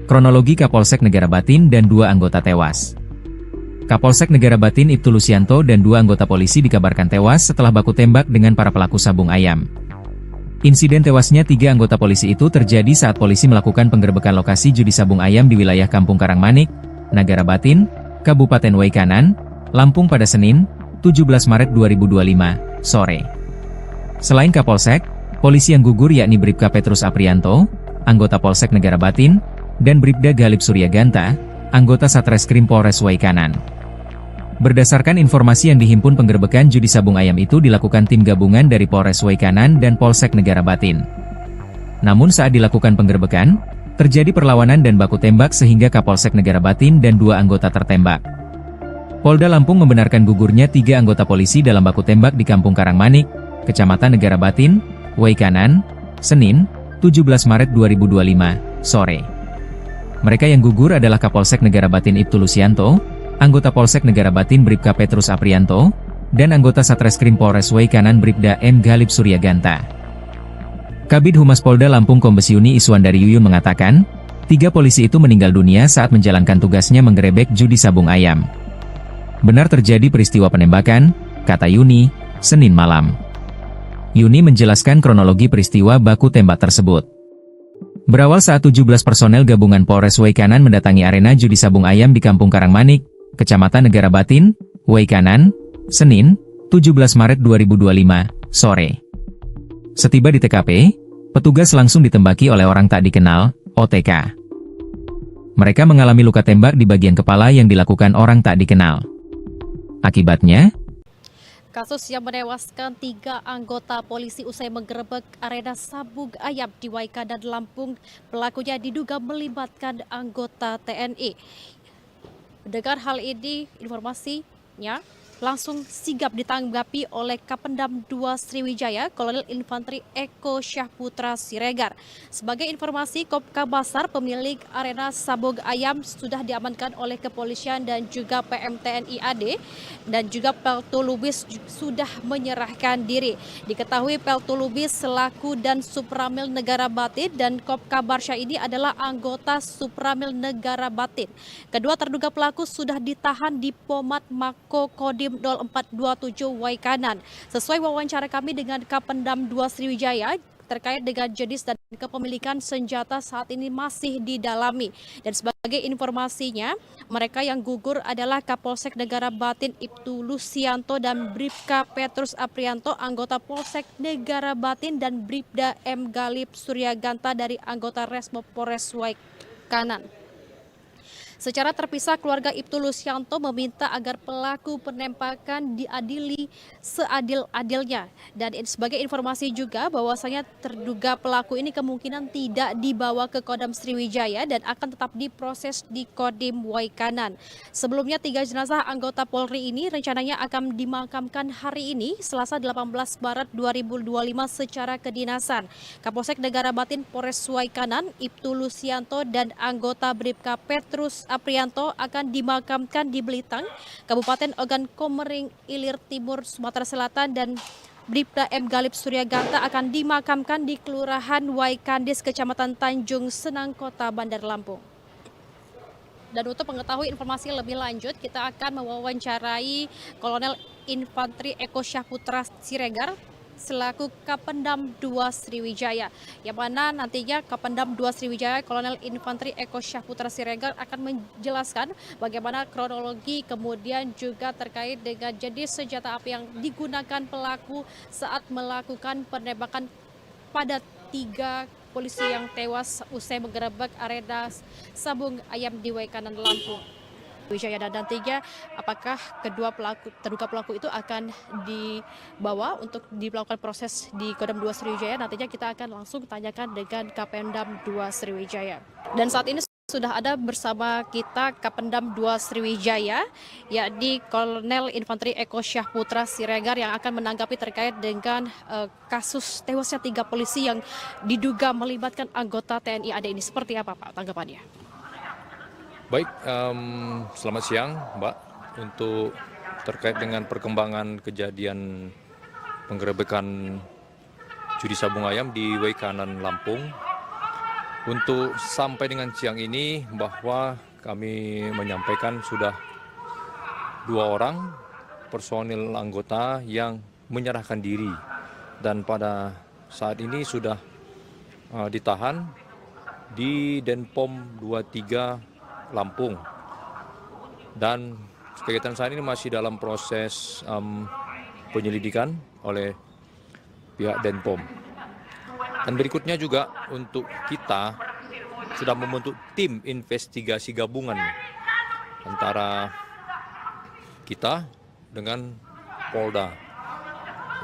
Kronologi Kapolsek Negara Batin dan 2 anggota tewas. Kapolsek Negara Batin Ibtu Lusianto dan 2 anggota polisi dikabarkan tewas setelah baku tembak dengan para pelaku sabung ayam. Insiden tewasnya 3 anggota polisi itu terjadi saat polisi melakukan penggerbekan lokasi judi sabung ayam di wilayah Kampung Karangmanik, Negara Batin, Kabupaten Waikanan, Lampung pada Senin, 17 Maret 2025, sore. Selain Kapolsek, polisi yang gugur yakni Bribka Petrus Aprianto, anggota Polsek Negara Batin, dan Bribda Galip Suryaganta, anggota Satreskrim Polres Waikanan. Berdasarkan informasi yang dihimpun, penggerbekan judi sabung ayam itu dilakukan tim gabungan dari Polres Waikanan dan Polsek Negara Batin. Namun saat dilakukan penggerbekan, terjadi perlawanan dan baku tembak sehingga Kapolsek Negara Batin dan 2 anggota tertembak. Polda Lampung membenarkan gugurnya 3 anggota polisi dalam baku tembak di Kampung Karangmanik, Kecamatan Negara Batin, Waikanan, Senin, 17 Maret 2025, sore. Mereka yang gugur adalah Kapolsek Negara Batin Ibtu Lusianto, anggota Polsek Negara Batin Bribka Petrus Aprianto, dan anggota Satreskrim Polres Waikanan Bribda M. Galip Suryaganta. Kabid Humas Polda Lampung Kombes Yuni Iswandari Yuyun mengatakan, 3 polisi itu meninggal dunia saat menjalankan tugasnya menggerebek judi sabung ayam. Benar terjadi peristiwa penembakan, kata Yuni, Senin malam. Yuni menjelaskan kronologi peristiwa baku tembak tersebut. Berawal saat 17 personel gabungan Polres Waikanan mendatangi arena judi sabung ayam di Kampung Karangmanik, Kecamatan Negara Batin, Waikanan, Senin, 17 Maret 2025, sore. Setiba di TKP, petugas langsung ditembaki oleh orang tak dikenal, OTK. Mereka mengalami luka tembak di bagian kepala yang dilakukan orang tak dikenal. Akibatnya, kasus yang menewaskan 3 anggota polisi usai menggerebek arena sabung ayam di Waikanan, Lampung, pelakunya diduga melibatkan anggota TNI. Mendengar hal ini, informasinya langsung sigap ditanggapi oleh Kapendam 2 Sriwijaya, Kolonel Infantri Eko Syahputra Siregar. Sebagai informasi, Kopkabasar pemilik arena sabung ayam sudah diamankan oleh kepolisian dan juga PM TNI AD, dan juga Peltu Lubis sudah menyerahkan diri. Diketahui Peltu Lubis selaku dan Supramil Negara Batin dan Kopkabarsya ini adalah anggota Supramil Negara Batin. Kedua terduga pelaku sudah ditahan di Pomat Mako Kodim 0427 Waikanan. Sesuai wawancara kami dengan Kapendam 2 Sriwijaya, terkait dengan jenis dan kepemilikan senjata saat ini masih didalami. Dan sebagai informasinya, mereka yang gugur adalah Kapolsek Negara Batin Ibtu Lusianto dan Bribka Petrus Aprianto, anggota Polsek Negara Batin, dan Bribda M. Galip Suryaganta dari anggota Resmo Polres Waikanan. Secara terpisah, keluarga Ibtu Lusianto meminta agar pelaku penembakan diadili seadil-adilnya. Dan sebagai informasi juga bahwasanya terduga pelaku ini kemungkinan tidak dibawa ke Kodam Sriwijaya dan akan tetap diproses di Kodim Waikanan. Sebelumnya 3 jenazah anggota Polri ini rencananya akan dimakamkan hari ini, Selasa 18 Maret 2025 secara kedinasan. Kapolsek Negara Batin Polres Waikanan, Ibtu Lusianto dan anggota Bribka Petrus Aprianto akan dimakamkan di Belitang, Kabupaten Ogan Komering Ilir Timur, Sumatera Selatan, dan Bribda M. Galip Suryaganta akan dimakamkan di Kelurahan Waikandis, Kecamatan Tanjung Senang, Kota Bandar Lampung. Dan untuk mengetahui informasi lebih lanjut, kita akan mewawancarai Kolonel Infantri Eko Syahputra Siregar selaku Kapendam 2 Sriwijaya, yang mana nantinya Kapendam 2 Sriwijaya Kolonel Infantri Eko Syahputra Siregar akan menjelaskan bagaimana kronologi, kemudian juga terkait dengan jenis senjata api yang digunakan pelaku saat melakukan penembakan pada 3 polisi yang tewas usai menggerebek arena sabung ayam di Waikanan, Lampung. Wijaya, dan nantinya apakah kedua terduga pelaku itu akan dibawa untuk dilakukan proses di Kodam 2 Sriwijaya, nantinya kita akan langsung tanyakan dengan Kapendam 2 Sriwijaya. Dan saat ini Sudah ada bersama kita Kapendam 2 Sriwijaya, yakni Kolonel Infanteri Eko Syahputra Siregar yang akan menanggapi terkait dengan kasus tewasnya 3 polisi yang diduga melibatkan anggota TNI AD ini. Seperti apa Pak tanggapannya? Baik, selamat siang Mbak. Untuk terkait dengan perkembangan kejadian penggerebekan judi sabung ayam di Waikanan, Lampung. Untuk sampai dengan siang ini bahwa kami menyampaikan sudah 2 orang personil anggota yang menyerahkan diri dan pada saat ini sudah ditahan di Denpom 23 Lampung, dan kegiatan saat ini masih dalam proses penyelidikan oleh pihak Denpom. Dan berikutnya juga untuk kita sudah membentuk tim investigasi gabungan antara kita dengan Polda,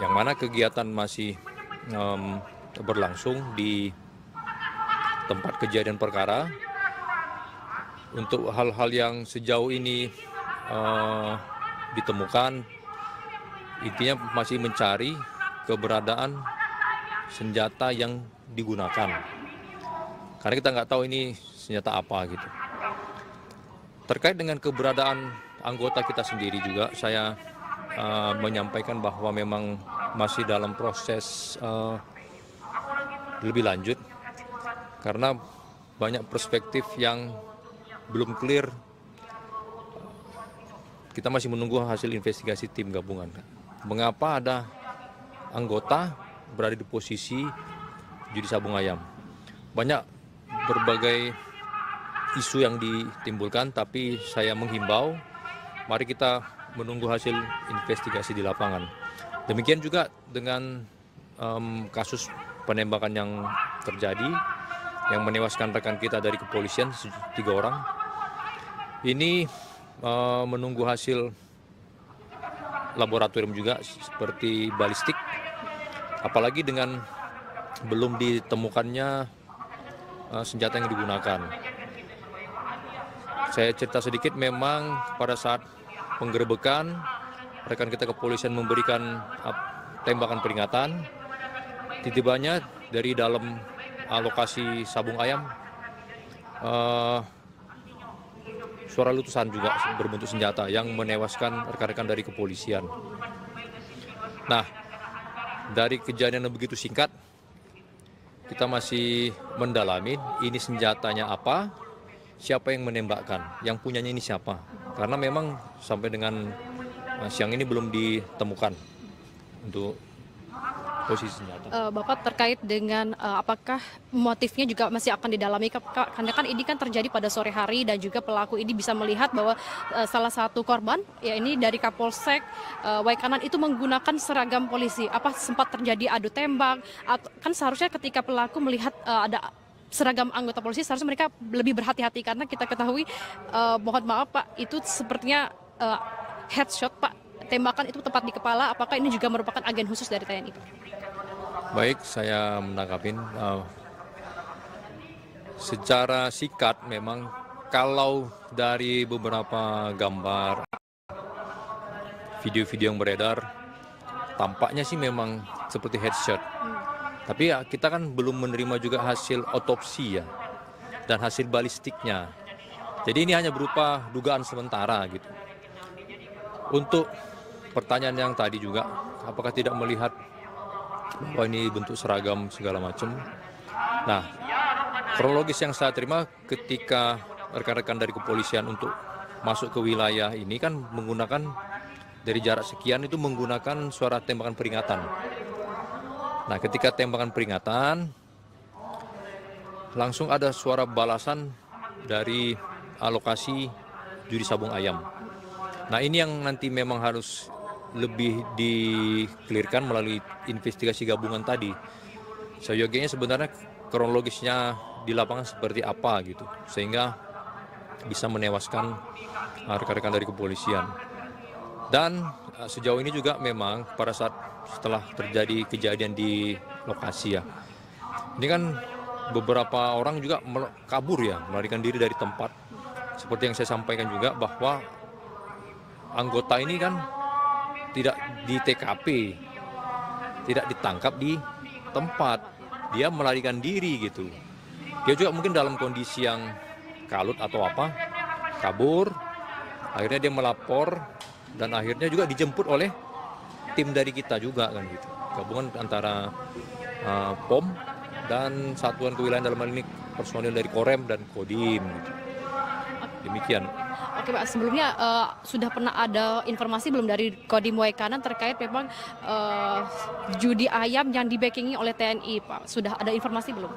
yang mana kegiatan masih berlangsung di tempat kejadian perkara. Untuk hal-hal yang sejauh ini ditemukan, intinya masih mencari keberadaan senjata yang digunakan, karena kita nggak tahu ini senjata apa gitu. Terkait dengan keberadaan anggota kita sendiri juga, saya menyampaikan bahwa memang masih dalam proses lebih lanjut, karena banyak perspektif yang belum clear. Kita masih menunggu hasil investigasi tim gabungan. Mengapa ada anggota berada di posisi judi sabung ayam? Banyak berbagai isu yang ditimbulkan, tapi saya menghimbau mari kita menunggu hasil investigasi di lapangan. Demikian juga dengan kasus penembakan yang terjadi yang menewaskan rekan kita dari kepolisian 3 orang. Ini menunggu hasil laboratorium juga seperti balistik, apalagi dengan belum ditemukannya senjata yang digunakan. Saya cerita sedikit, memang pada saat penggerebekan rekan kita kepolisian memberikan tembakan peringatan. Tiba-tibanya dari dalam lokasi sabung ayam suara letusan juga berbentuk senjata yang menewaskan rekan-rekan dari kepolisian. Nah, dari kejadian yang begitu singkat, kita masih mendalami ini senjatanya apa, siapa yang menembakkan, yang punyanya ini siapa. Karena memang sampai dengan siang ini belum ditemukan untuk posisi senjata. Bapak terkait dengan apakah motifnya juga masih akan didalami, karena kan ini kan terjadi pada sore hari dan juga pelaku ini bisa melihat bahwa salah satu korban ya ini dari Kapolsek Waikanan itu menggunakan seragam polisi. Apa sempat terjadi adu tembak? Kan seharusnya ketika pelaku melihat ada seragam anggota polisi seharusnya mereka lebih berhati-hati, karena kita ketahui mohon maaf Pak, itu sepertinya headshot Pak, tembakan itu tepat di kepala. Apakah ini juga merupakan agen khusus dari TNI? Baik, saya menanggapin secara singkat. Memang kalau dari beberapa gambar, video-video yang beredar, tampaknya sih memang seperti headshot. Tapi ya kita kan belum menerima juga hasil otopsi ya, dan hasil balistiknya. Jadi ini hanya berupa dugaan sementara gitu. Untuk pertanyaan yang tadi juga, apakah tidak melihat bahwa ini bentuk seragam segala macam. Nah, kronologis yang saya terima ketika rekan-rekan dari kepolisian untuk masuk ke wilayah ini kan menggunakan dari jarak sekian itu menggunakan suara tembakan peringatan. Nah, ketika tembakan peringatan langsung ada suara balasan dari lokasi judi sabung ayam. Nah, ini yang nanti memang harus lebih di-clearkan melalui investigasi gabungan tadi. Seyogianya sebenarnya kronologisnya di lapangan seperti apa gitu, sehingga bisa menewaskan rekan-rekan dari kepolisian. Dan sejauh ini juga memang pada saat setelah terjadi kejadian di lokasi ya, ini kan beberapa orang juga kabur ya, melarikan diri dari tempat. Seperti yang saya sampaikan juga bahwa anggota ini kan tidak di TKP, tidak ditangkap di tempat, dia melarikan diri gitu. Dia juga mungkin dalam kondisi yang kalut atau apa, kabur, akhirnya dia melapor dan akhirnya juga dijemput oleh tim dari kita juga kan gitu. Gabungan antara POM dan Satuan Kewilayahan, dalam hal ini personil dari Korem dan Kodim gitu. Demikian. Oke Pak, sebelumnya sudah pernah ada informasi belum dari Kodim Waikanan terkait memang judi ayam yang di-backingi oleh TNI Pak? Sudah ada informasi belum?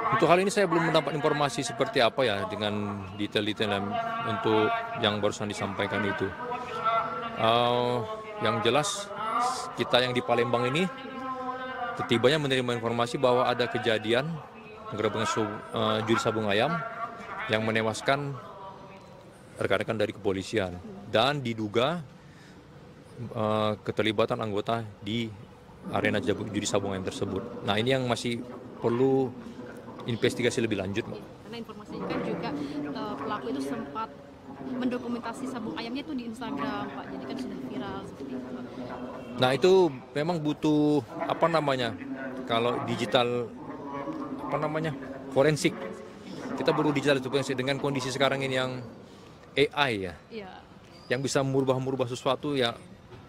Untuk hal ini saya belum mendapat informasi seperti apa ya dengan detail-detail untuk yang barusan disampaikan itu. Yang jelas kita yang di Palembang ini ketibanya menerima informasi bahwa ada kejadian penggerebekan judi sabung ayam yang menewaskan rekan-rekan dari kepolisian dan diduga keterlibatan anggota di arena judi sabung ayam tersebut. Nah ini yang masih perlu investigasi lebih lanjut. Karena informasinya kan juga pelaku itu sempat mendokumentasi sabung ayamnya itu di Instagram Pak, jadi kan sudah viral seperti itu. Nah itu memang butuh kalau digital forensik. Kita perlu digital forensik dengan kondisi sekarang ini yang AI ya, yang bisa merubah sesuatu ya,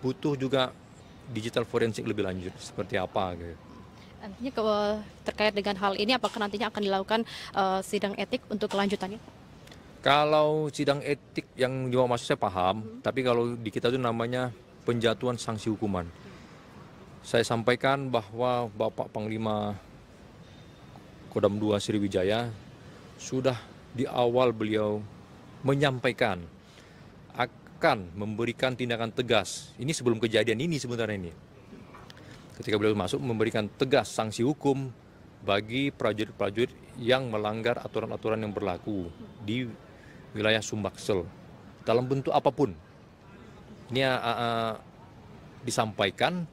butuh juga digital forensik lebih lanjut seperti apa gitu. Nantinya terkait dengan hal ini, apakah nantinya akan dilakukan sidang etik untuk kelanjutannya? Kalau sidang etik yang dimaksud saya paham, tapi kalau di kita itu namanya penjatuhan sanksi hukuman. Saya sampaikan bahwa Bapak Panglima Kodam 2 Sriwijaya sudah di awal beliau menyampaikan akan memberikan tindakan tegas. Ini sebelum kejadian ini sebenarnya ini. Ketika beliau masuk memberikan tegas sanksi hukum bagi prajurit-prajurit yang melanggar aturan-aturan yang berlaku di wilayah Sumbaksel dalam bentuk apapun. Ini disampaikan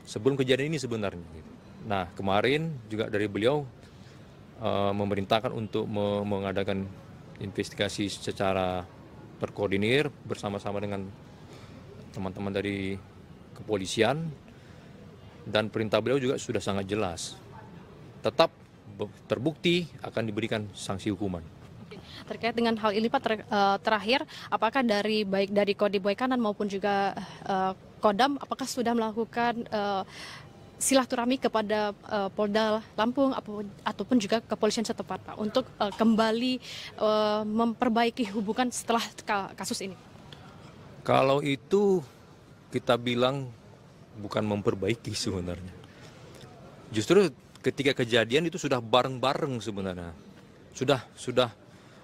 sebelum kejadian ini sebenarnya. Nah kemarin juga dari beliau memerintahkan untuk mengadakan investigasi secara terkoordinir bersama-sama dengan teman-teman dari kepolisian. Dan perintah beliau juga sudah sangat jelas. Tetap terbukti akan diberikan sanksi hukuman. Terkait dengan hal ini Pak, terakhir, apakah baik dari Kodim Waikanan maupun juga Kodam, apakah sudah melakukan silaturahmi kepada Polda Lampung ataupun juga kepolisian setempat Pak untuk kembali memperbaiki hubungan setelah kasus ini? Kalau itu kita bilang bukan memperbaiki sebenarnya. Justru ketika kejadian itu sudah bareng-bareng sebenarnya.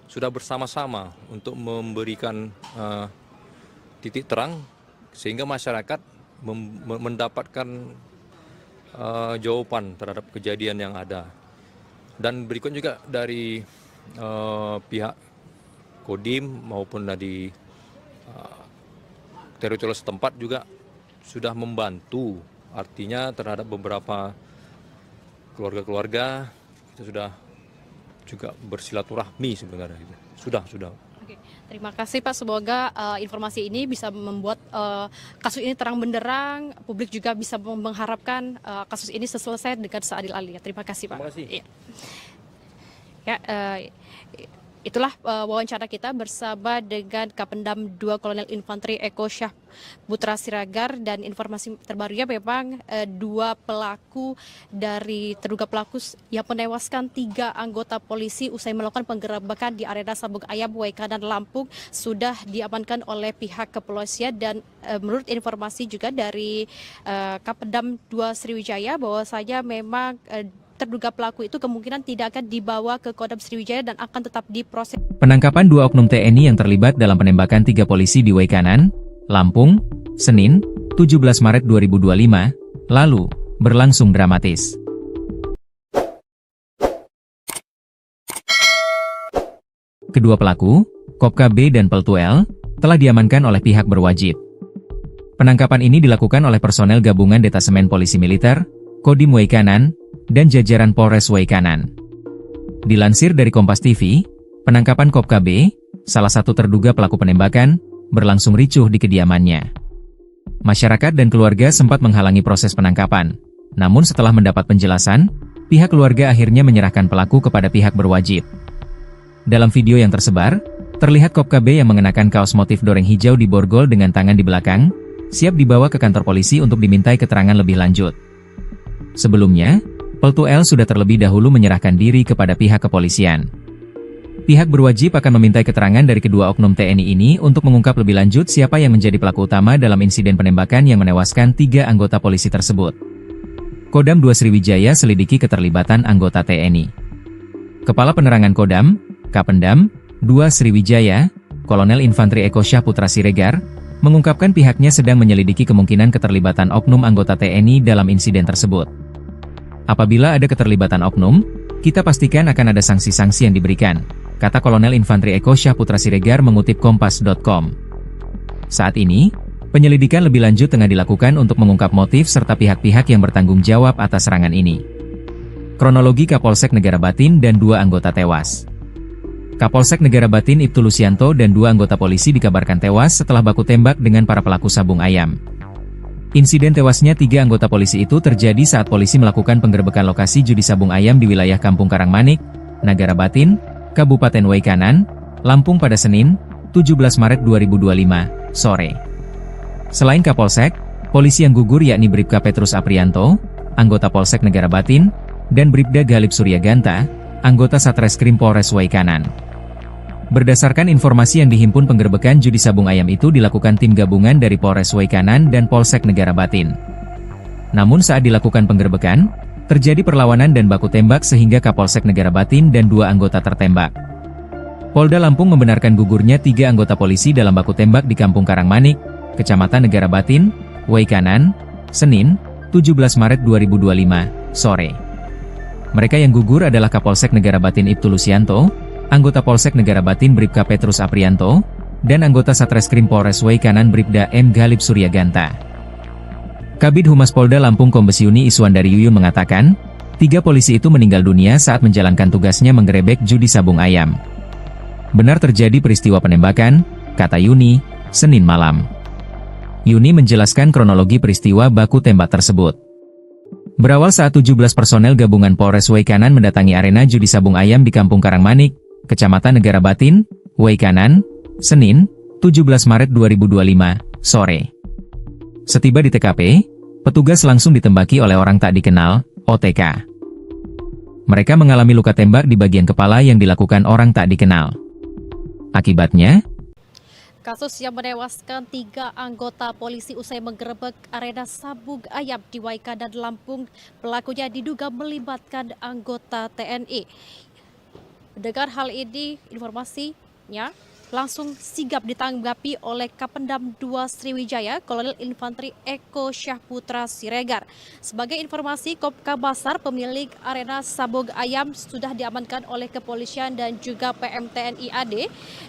Sudah bersama-sama untuk memberikan titik terang sehingga masyarakat mendapatkan jawaban terhadap kejadian yang ada. Dan berikut juga dari pihak Kodim maupun dari teritorial setempat juga sudah membantu, artinya terhadap beberapa keluarga-keluarga kita sudah juga bersilaturahmi sebenarnya. Sudah. Oke, terima kasih Pak. Semoga informasi ini bisa membuat kasus ini terang benderang. Publik juga bisa mengharapkan kasus ini selesai dengan seadil-adilnya. Terima kasih Pak. Terima kasih. Ya, itulah wawancara kita bersama dengan Kapendam 2 Kolonel Infanteri Eko Syah Putra Siregar, dan informasi terbarunya memang terduga pelaku yang menewaskan 3 anggota polisi usai melakukan penggerebekan di arena sabung ayam Waikanan Lampung sudah diamankan oleh pihak kepolisian. Dan menurut informasi juga dari Kapendam 2 Sriwijaya bahwasanya memang terduga pelaku itu kemungkinan tidak akan dibawa ke Kodam Sriwijaya dan akan tetap diproses. Penangkapan 2 oknum TNI yang terlibat dalam penembakan 3 polisi di Waikanan, Lampung, Senin, 17 Maret 2025, lalu, berlangsung dramatis. Kedua pelaku, Kopka B dan Peltu L, telah diamankan oleh pihak berwajib. Penangkapan ini dilakukan oleh personel gabungan Detasemen Polisi Militer, Kodim Waikanan, dan jajaran Polres Waikanan. Dilansir dari Kompas TV, penangkapan Kopka B, salah satu terduga pelaku penembakan, berlangsung ricuh di kediamannya. Masyarakat dan keluarga sempat menghalangi proses penangkapan, namun setelah mendapat penjelasan, pihak keluarga akhirnya menyerahkan pelaku kepada pihak berwajib. Dalam video yang tersebar, terlihat Kopka B yang mengenakan kaos motif doreng hijau di borgol dengan tangan di belakang, siap dibawa ke kantor polisi untuk dimintai keterangan lebih lanjut. Sebelumnya, Peltu L sudah terlebih dahulu menyerahkan diri kepada pihak kepolisian. Pihak berwajib akan memintai keterangan dari kedua oknum TNI ini untuk mengungkap lebih lanjut siapa yang menjadi pelaku utama dalam insiden penembakan yang menewaskan 3 anggota polisi tersebut. Kodam 2 Sriwijaya selidiki keterlibatan anggota TNI. Kepala Penerangan Kodam, Kapendam, 2 Sriwijaya, Kolonel Infantri Eko Syah Putra Siregar, mengungkapkan pihaknya sedang menyelidiki kemungkinan keterlibatan oknum anggota TNI dalam insiden tersebut. Apabila ada keterlibatan oknum, kita pastikan akan ada sanksi-sanksi yang diberikan, kata Kolonel Infantri Eko Syah Putra Siregar mengutip Kompas.com. Saat ini, penyelidikan lebih lanjut tengah dilakukan untuk mengungkap motif serta pihak-pihak yang bertanggung jawab atas serangan ini. Kronologi Kapolsek Negara Batin dan 2 anggota tewas. Kapolsek Negara Batin Ibtu Lusianto dan 2 anggota polisi dikabarkan tewas setelah baku tembak dengan para pelaku sabung ayam. Insiden tewasnya 3 anggota polisi itu terjadi saat polisi melakukan penggerebekan lokasi judi sabung ayam di wilayah Kampung Karangmanik, Nagara Batin, Kabupaten Waikanan, Lampung pada Senin, 17 Maret 2025, sore. Selain Kapolsek, polisi yang gugur yakni Bribka Petrus Aprianto, anggota Polsek Negara Batin, dan Bribda Galip Suryaganta, anggota Satreskrim Polres Waikanan. Berdasarkan informasi yang dihimpun, penggerebekan judi sabung ayam itu dilakukan tim gabungan dari Polres Waikanan dan Polsek Negara Batin. Namun saat dilakukan penggerebekan, terjadi perlawanan dan baku tembak sehingga Kapolsek Negara Batin dan 2 anggota tertembak. Polda Lampung membenarkan gugurnya 3 anggota polisi dalam baku tembak di Kampung Karangmanik, Kecamatan Negara Batin, Waikanan, Senin, 17 Maret 2025, sore. Mereka yang gugur adalah Kapolsek Negara Batin Ibtu Lusianto, anggota Polsek Negara Batin Bribka Petrus Aprianto, dan anggota Satreskrim Polres Waikanan Bribda M. Galip Suryaganta. Kabid Humas Polda Lampung Kombes Yuni Iswandari Yuyun mengatakan, 3 polisi itu meninggal dunia saat menjalankan tugasnya menggerebek judi sabung ayam. Benar terjadi peristiwa penembakan, kata Yuni, Senin malam. Yuni menjelaskan kronologi peristiwa baku tembak tersebut. Berawal saat 17 personel gabungan Polres Waikanan mendatangi arena judi sabung ayam di Kampung Karangmanik, Kecamatan Negara Batin, Waikanan, Senin, 17 Maret 2025, sore. Setiba di TKP, petugas langsung ditembaki oleh orang tak dikenal, OTK. Mereka mengalami luka tembak di bagian kepala yang dilakukan orang tak dikenal. Akibatnya, kasus yang menewaskan 3 anggota polisi usai menggerebek arena sabung ayam di Waikanan, Lampung, pelakunya diduga melibatkan anggota TNI. Mendengar hal ini, informasinya langsung sigap ditanggapi oleh Kapendam 2 Sriwijaya, Kolonel Infantri Eko Syah Putra Siregar. Sebagai informasi, Kopka Basar, pemilik arena sabung ayam, sudah diamankan oleh kepolisian dan juga PM TNI AD,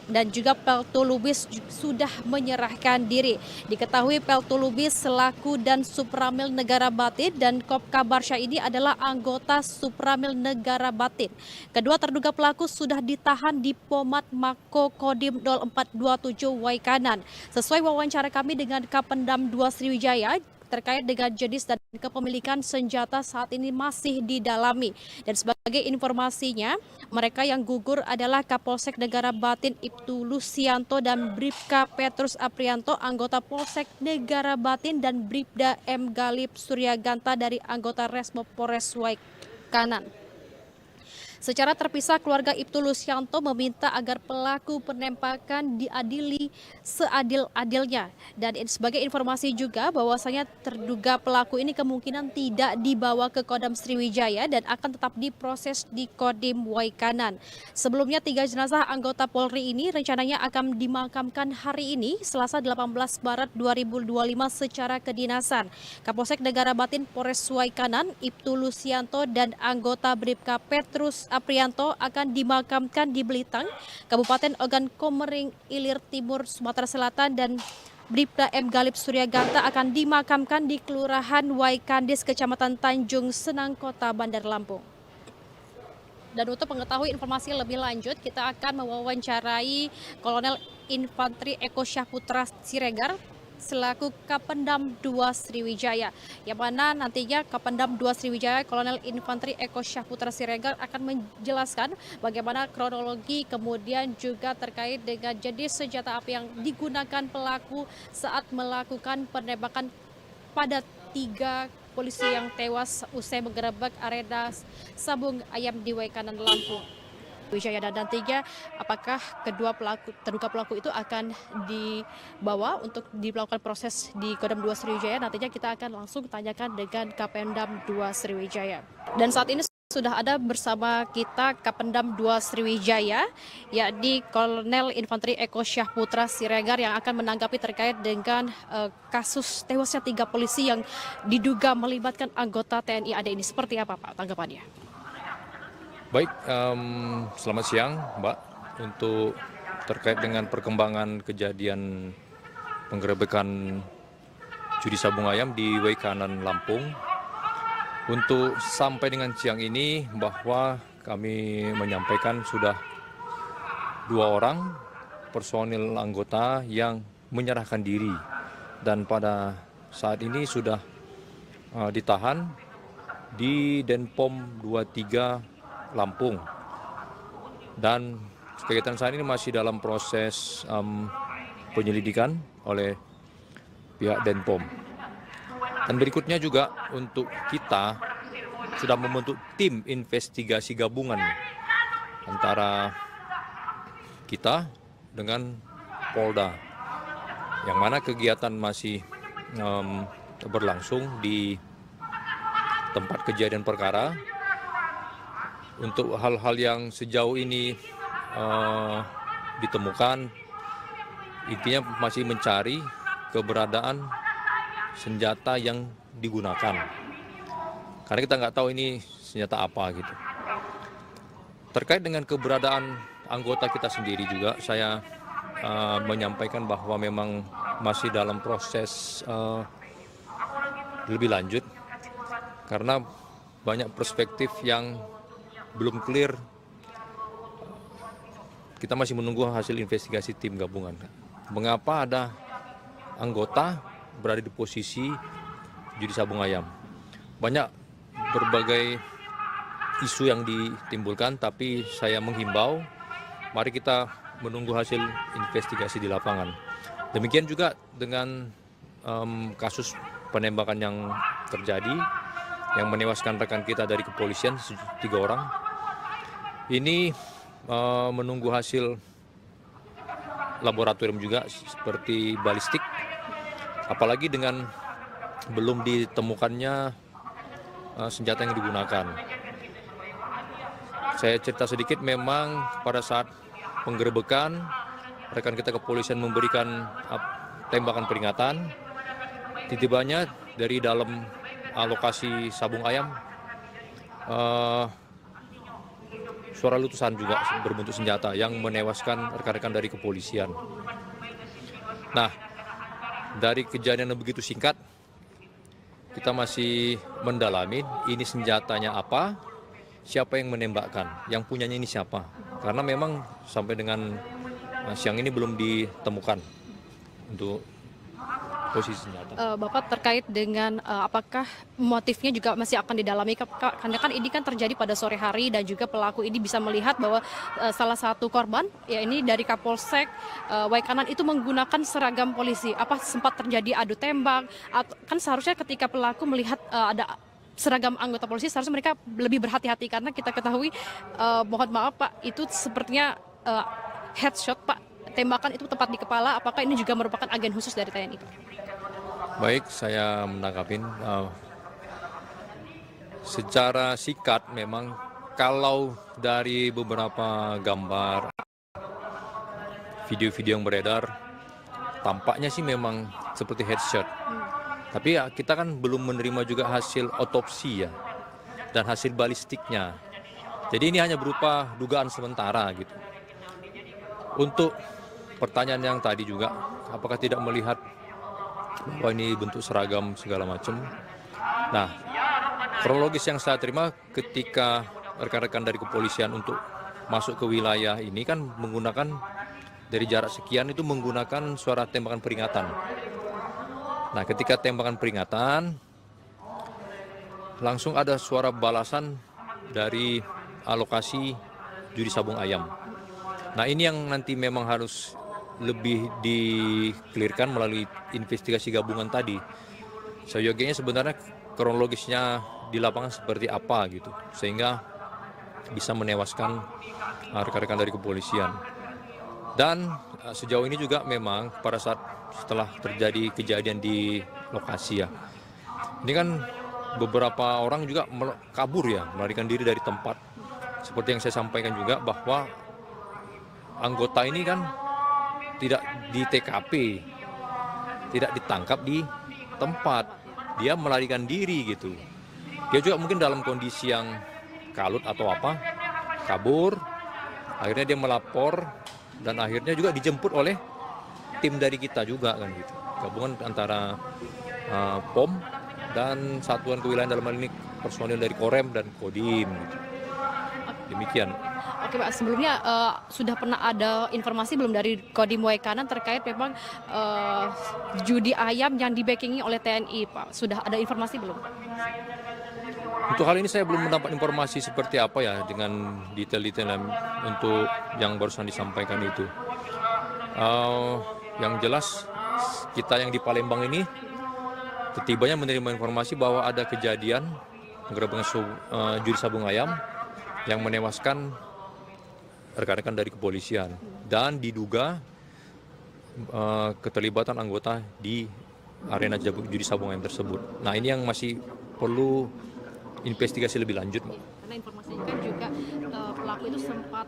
dan juga Peltu Lubis sudah menyerahkan diri. Diketahui Peltu Lubis selaku dan Supramil Negara Batin dan Kopka Barsha ini adalah anggota Supramil Negara Batin. Kedua terduga pelaku sudah ditahan di Pomat Mako Kodim 0427 Waikanan. Sesuai wawancara kami dengan Kapendam 2 Sriwijaya, terkait dengan jenis dan kepemilikan senjata saat ini masih didalami. Dan sebagai informasinya, mereka yang gugur adalah Kapolsek Negara Batin Ibtu Lusianto dan Bribka Petrus Aprianto, anggota Polsek Negara Batin, dan Bribda M. Galip Suryaganta dari anggota Resmo Polres Waikanan. Secara terpisah, keluarga Ibtu Lusianto meminta agar pelaku penembakan diadili seadil-adilnya. Dan sebagai informasi juga bahwasanya terduga pelaku ini kemungkinan tidak dibawa ke Kodam Sriwijaya dan akan tetap diproses di Kodim Waikanan. Sebelumnya 3 jenazah anggota Polri ini rencananya akan dimakamkan hari ini, Selasa 18 Maret 2025 secara kedinasan. Kapolsek Negara Batin Polres Waikanan, Ibtu Lusianto dan anggota Bribka Petrus Aprianto akan dimakamkan di Belitang, Kabupaten Ogan Komering Ilir Timur, Sumatera Selatan, dan Bribda M. Galib Suryaganta akan dimakamkan di Kelurahan Waikandis, Kecamatan Tanjung Senang, Kota Bandar Lampung. Dan untuk mengetahui informasi lebih lanjut, kita akan mewawancarai Kolonel Infantri Eko Syahputra Siregar selaku Kapendam 2 Sriwijaya, yang mana nantinya Kapendam 2 Sriwijaya Kolonel Infantri Eko Syahputra Siregar akan menjelaskan bagaimana kronologi kemudian juga terkait dengan jenis senjata api yang digunakan pelaku saat melakukan penembakan pada 3 polisi yang tewas usai menggerebek arena sabung ayam di Waikanan, Lampung. Wijaya, dan nantinya apakah kedua terduga pelaku itu akan dibawa untuk dilakukan proses di Kodam 2 Sriwijaya, nantinya kita akan langsung tanyakan dengan Kapendam 2 Sriwijaya. Dan saat ini sudah ada bersama kita Kapendam 2 Sriwijaya, yakni Kolonel Infantri Eko Syahputra Siregar, yang akan menanggapi terkait dengan kasus tewasnya 3 polisi yang diduga melibatkan anggota TNI AD ini. Seperti apa Pak tanggapannya? Baik, selamat siang Mbak. Untuk terkait dengan perkembangan kejadian penggerebekan judi sabung ayam di Waikanan, Lampung. Untuk sampai dengan siang ini bahwa kami menyampaikan sudah 2 orang personil anggota yang menyerahkan diri. Dan pada saat ini sudah ditahan di Denpom 23 Lampung, dan kegiatan saat ini masih dalam proses penyelidikan oleh pihak Denpom. Dan berikutnya juga untuk kita sudah membentuk tim investigasi gabungan antara kita dengan Polda, yang mana kegiatan masih berlangsung di tempat kejadian perkara. Untuk hal-hal yang sejauh ini ditemukan, intinya masih mencari keberadaan senjata yang digunakan. Karena kita nggak tahu ini senjata apa gitu. Terkait dengan keberadaan anggota kita sendiri juga, saya menyampaikan bahwa memang masih dalam proses lebih lanjut. Karena banyak perspektif yang belum clear. Kita masih menunggu hasil investigasi tim gabungan. Mengapa ada anggota berada di posisi judi sabung ayam? Banyak berbagai isu yang ditimbulkan, tapi saya menghimbau, mari kita menunggu hasil investigasi di lapangan. Demikian juga dengan kasus penembakan yang terjadi, yang menewaskan rekan kita dari kepolisian, 3 orang. Ini menunggu hasil laboratorium juga seperti balistik, apalagi dengan belum ditemukannya senjata yang digunakan. Saya cerita sedikit, memang pada saat penggerebekan rekan kita kepolisian memberikan tembakan peringatan, tiba-tibanya dari dalam lokasi sabung ayam suara letusan juga berbentuk senjata yang menewaskan rekan-rekan dari kepolisian. Nah, dari kejadian yang begitu singkat, kita masih mendalami ini senjatanya apa, siapa yang menembakkan, yang punyanya ini siapa. Karena memang sampai dengan siang ini belum ditemukan untuk posisi senjata. Bapak, terkait dengan apakah motifnya juga masih akan didalami, karena kan ini kan terjadi pada sore hari dan juga pelaku ini bisa melihat bahwa salah satu korban, ya ini dari Kapolsek Waikanan itu menggunakan seragam polisi. Apa sempat terjadi adu tembak? Kan seharusnya ketika pelaku melihat ada seragam anggota polisi, seharusnya mereka lebih berhati-hati, karena kita ketahui, mohon maaf Pak, itu sepertinya headshot Pak, tembakan itu tepat di kepala. Apakah ini juga merupakan agen khusus dari TNI Pak? Baik, saya menangkapin. Secara singkat memang kalau dari beberapa gambar, video-video yang beredar, tampaknya sih memang seperti headshot. Tapi ya kita kan belum menerima juga hasil otopsi ya, dan hasil balistiknya. Jadi ini hanya berupa dugaan sementara gitu. Untuk pertanyaan yang tadi juga, apakah tidak melihat bahwa ini bentuk seragam segala macam. Nah, kronologis yang saya terima ketika rekan-rekan dari kepolisian untuk masuk ke wilayah ini kan menggunakan dari jarak sekian itu menggunakan suara tembakan peringatan. Nah, ketika tembakan peringatan, langsung ada suara balasan dari alokasi judi sabung ayam. Nah, ini yang nanti memang harus lebih di-clearkan melalui investigasi gabungan tadi. Seyogianya sebenarnya kronologisnya di lapangan seperti apa gitu, sehingga bisa menewaskan rekan-rekan dari kepolisian. Dan sejauh ini juga memang pada saat setelah terjadi kejadian di lokasi ya, ini kan beberapa orang juga kabur ya, melarikan diri dari tempat. Seperti yang saya sampaikan juga bahwa anggota ini kan tidak di TKP, tidak ditangkap di tempat, dia melarikan diri gitu. Dia juga mungkin dalam kondisi yang kalut atau apa, kabur, akhirnya dia melapor dan akhirnya juga dijemput oleh tim dari kita juga kan gitu. Gabungan antara POM dan satuan kewilayahan dalam hal ini personil dari Korem dan Kodim gitu. Demikian. Oke Pak, sebelumnya sudah pernah ada informasi belum dari Kodim Waikanan terkait memang judi ayam yang di-backingi oleh TNI Pak? Sudah ada informasi belum? Untuk hal ini saya belum mendapat informasi seperti apa ya dengan detail-detail untuk yang barusan disampaikan itu. Yang jelas kita yang di Palembang ini setibanya menerima informasi bahwa ada kejadian penggerebekan judi sabung ayam yang menewaskan rekan-rekan dari kepolisian dan diduga keterlibatan anggota di arena judi sabung ayam tersebut. Nah, ini yang masih perlu investigasi lebih lanjut, Mbak. Karena informasinya kan juga pelaku itu sempat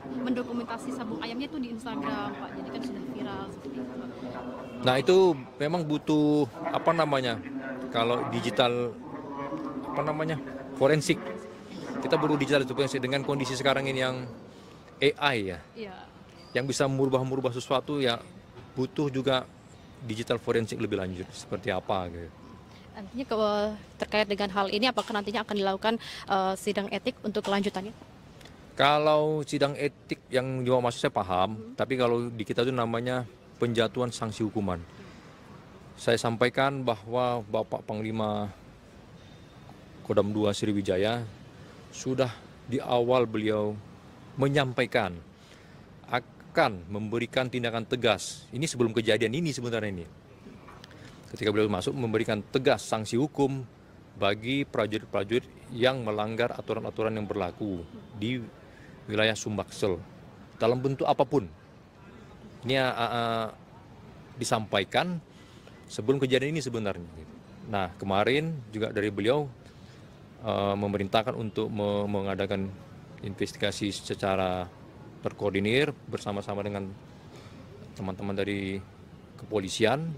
mendokumentasi sabung ayamnya itu di Instagram, Pak. Jadi kan sudah viral seperti itu. Nah, itu memang butuh kalau digital forensik. Kita perlu digital forensik dengan kondisi sekarang ini yang AI ya. Iya. Yang bisa merubah sesuatu ya butuh juga digital forensik lebih lanjut seperti apa gitu. Nantinya terkait dengan hal ini apakah nantinya akan dilakukan sidang etik untuk kelanjutannya? Kalau sidang etik yang juga masuk saya paham, tapi kalau di kita itu namanya penjatuhan sanksi hukuman. Saya sampaikan bahwa Bapak Panglima Kodam 2 Sriwijaya sudah di awal beliau menyampaikan akan memberikan tindakan tegas. Ini sebelum kejadian ini sebenarnya ini. Ketika beliau masuk memberikan tegas sanksi hukum bagi prajurit-prajurit yang melanggar aturan-aturan yang berlaku di wilayah Sumbaksel dalam bentuk apapun. Ini disampaikan sebelum kejadian ini sebenarnya. Nah, kemarin juga dari beliau memerintahkan untuk mengadakan investigasi secara terkoordinir bersama-sama dengan teman-teman dari kepolisian,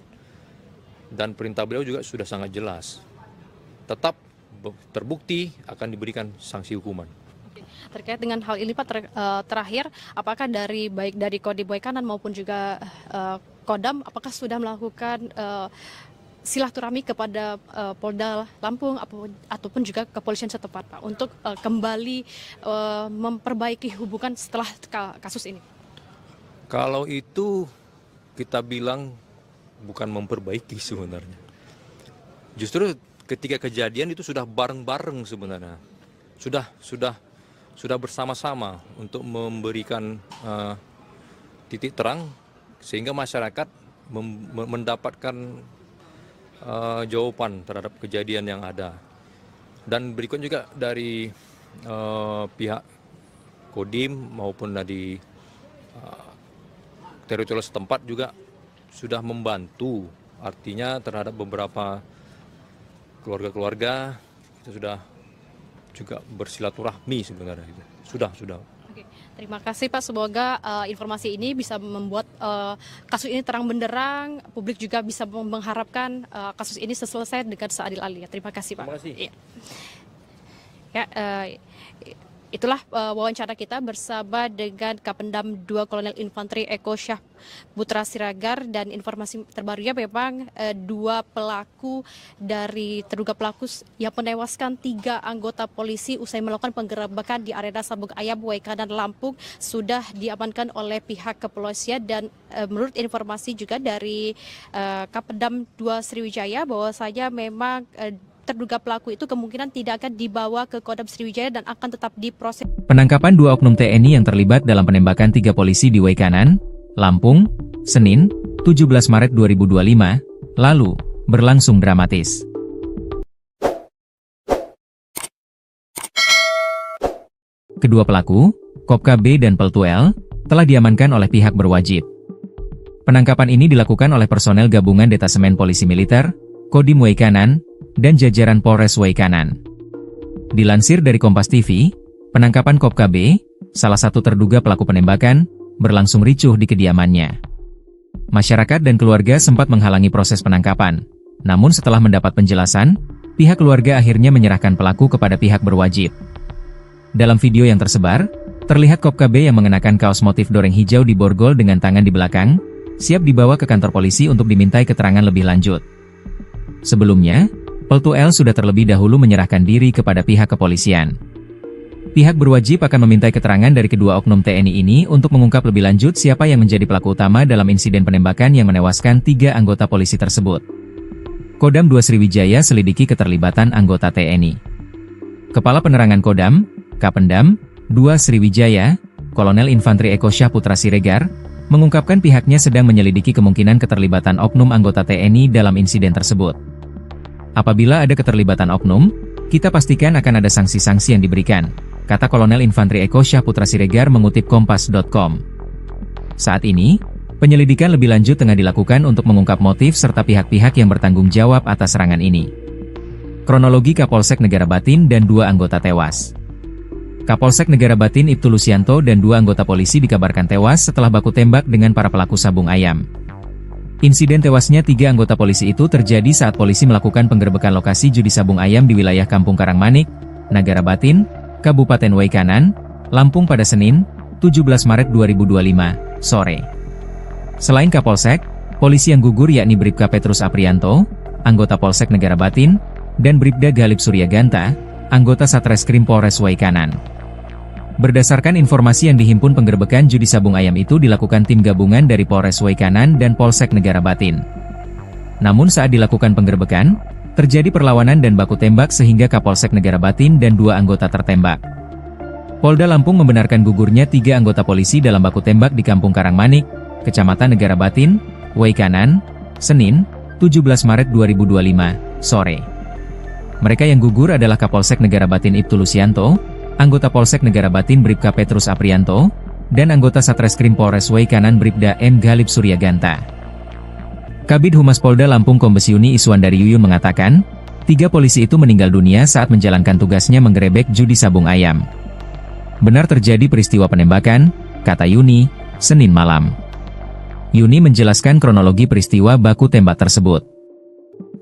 dan perintah beliau juga sudah sangat jelas. Tetap terbukti akan diberikan sanksi hukuman. Terkait dengan hal ini Pak, terakhir apakah baik dari Kodim Waikanan maupun juga Kodam apakah sudah melakukan silaturahmi kepada Polda Lampung ataupun juga kepolisian setempat Pak untuk kembali memperbaiki hubungan setelah kasus ini? Kalau itu kita bilang bukan memperbaiki sebenarnya. Justru ketika kejadian itu sudah bareng-bareng sebenarnya. Sudah bersama-sama untuk memberikan titik terang sehingga masyarakat mendapatkan jawaban terhadap kejadian yang ada. Dan berikutnya juga dari pihak Kodim maupun dari teritorial setempat juga sudah membantu, artinya terhadap beberapa keluarga-keluarga kita sudah juga bersilaturahmi sebenarnya itu. Sudah. Oke, terima kasih Pak. Semoga informasi ini bisa membuat kasus ini terang benderang. Publik juga bisa mengharapkan kasus ini selesai dengan seadil-adilnya. Terima kasih Pak. Terima kasih. Ya, Itulah wawancara kita bersama dengan Kapendam 2 Kolonel Infanteri Eko Syah Putra Siregar, dan informasi terbarunya memang terduga pelaku yang menewaskan 3 anggota polisi usai melakukan penggerebekan di arena Sabung Ayam Waikanan Lampung sudah diamankan oleh pihak kepolisian. Dan menurut informasi juga dari Kapendam 2 Sriwijaya bahwasanya memang terduga pelaku itu kemungkinan tidak akan dibawa ke Kodam Sriwijaya dan akan tetap diproses. Penangkapan 2 oknum TNI yang terlibat dalam penembakan 3 polisi di Waikanan, Lampung, Senin, 17 Maret 2025, lalu, berlangsung dramatis. Kedua pelaku, Kopka B dan Peltu L, telah diamankan oleh pihak berwajib. Penangkapan ini dilakukan oleh personel gabungan Detasemen Polisi Militer, Kodim Waikanan, dan jajaran Polres Waikanan. Dilansir dari Kompas TV, penangkapan Kopka B, salah satu terduga pelaku penembakan, berlangsung ricuh di kediamannya. Masyarakat dan keluarga sempat menghalangi proses penangkapan, namun setelah mendapat penjelasan, pihak keluarga akhirnya menyerahkan pelaku kepada pihak berwajib. Dalam video yang tersebar, terlihat Kopka B yang mengenakan kaos motif doreng hijau di borgol dengan tangan di belakang, siap dibawa ke kantor polisi untuk dimintai keterangan lebih lanjut. Sebelumnya, Peltu L sudah terlebih dahulu menyerahkan diri kepada pihak kepolisian. Pihak berwajib akan memintai keterangan dari kedua oknum TNI ini untuk mengungkap lebih lanjut siapa yang menjadi pelaku utama dalam insiden penembakan yang menewaskan 3 anggota polisi tersebut. Kodam 2 Sriwijaya selidiki keterlibatan anggota TNI. Kepala Penerangan Kodam, Kapendam 2 Sriwijaya, Kolonel Infanteri Eko Syah Putra Siregar, mengungkapkan pihaknya sedang menyelidiki kemungkinan keterlibatan oknum anggota TNI dalam insiden tersebut. Apabila ada keterlibatan oknum, kita pastikan akan ada sanksi-sanksi yang diberikan, kata Kolonel Infanteri Eko Syah Putra Siregar mengutip Kompas.com. Saat ini, penyelidikan lebih lanjut tengah dilakukan untuk mengungkap motif serta pihak-pihak yang bertanggung jawab atas serangan ini. Kronologi Kapolsek Negara Batin dan 2 anggota tewas. Kapolsek Negara Batin Ibtu Lusianto dan 2 anggota polisi dikabarkan tewas setelah baku tembak dengan para pelaku sabung ayam. Insiden tewasnya 3 anggota polisi itu terjadi saat polisi melakukan penggerebekan lokasi judi sabung ayam di wilayah Kampung Karangmanik, Negara Batin, Kabupaten Waikanan, Lampung pada Senin, 17 Maret 2025, sore. Selain Kapolsek, polisi yang gugur yakni Bribka Petrus Aprianto, anggota Polsek Negara Batin, dan Bribda Galib Suryaganta, anggota Satreskrim Polres Waikanan. Berdasarkan informasi yang dihimpun, penggerebekan judi sabung ayam itu dilakukan tim gabungan dari Polres Waikanan dan Polsek Negara Batin. Namun saat dilakukan penggerebekan, terjadi perlawanan dan baku tembak sehingga Kapolsek Negara Batin dan 2 anggota tertembak. Polda Lampung membenarkan gugurnya 3 anggota polisi dalam baku tembak di Kampung Karangmanik, Kecamatan Negara Batin, Waikanan, Senin, 17 Maret 2025, sore. Mereka yang gugur adalah Kapolsek Negara Batin Ibtu Lusianto, anggota Polsek Negara Batin Bribka Petrus Aprianto, dan anggota Satreskrim Polres Waikanan Bribda M. Galib Suryaganta. Kabid Humas Polda Lampung Kombes Yuni Iswandari Yuyun mengatakan, 3 polisi itu meninggal dunia saat menjalankan tugasnya menggerebek judi sabung ayam. Benar terjadi peristiwa penembakan, kata Yuni, Senin malam. Yuni menjelaskan kronologi peristiwa baku tembak tersebut.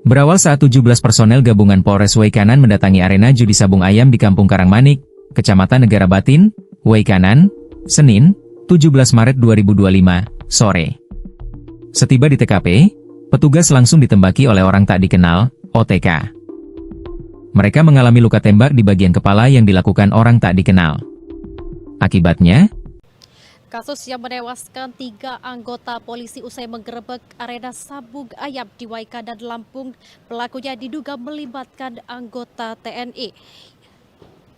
Berawal saat 17 personel gabungan Polres Waikanan mendatangi arena judi sabung ayam di Kampung Karangmanik, Kecamatan Negara Batin, Waikanan, Senin, 17 Maret 2025, sore. Setiba di TKP, petugas langsung ditembaki oleh orang tak dikenal, OTK. Mereka mengalami luka tembak di bagian kepala yang dilakukan orang tak dikenal. Akibatnya, kasus yang menewaskan 3 anggota polisi usai menggerebek arena sabung ayam di Waikanan Lampung, pelakunya diduga melibatkan anggota TNI.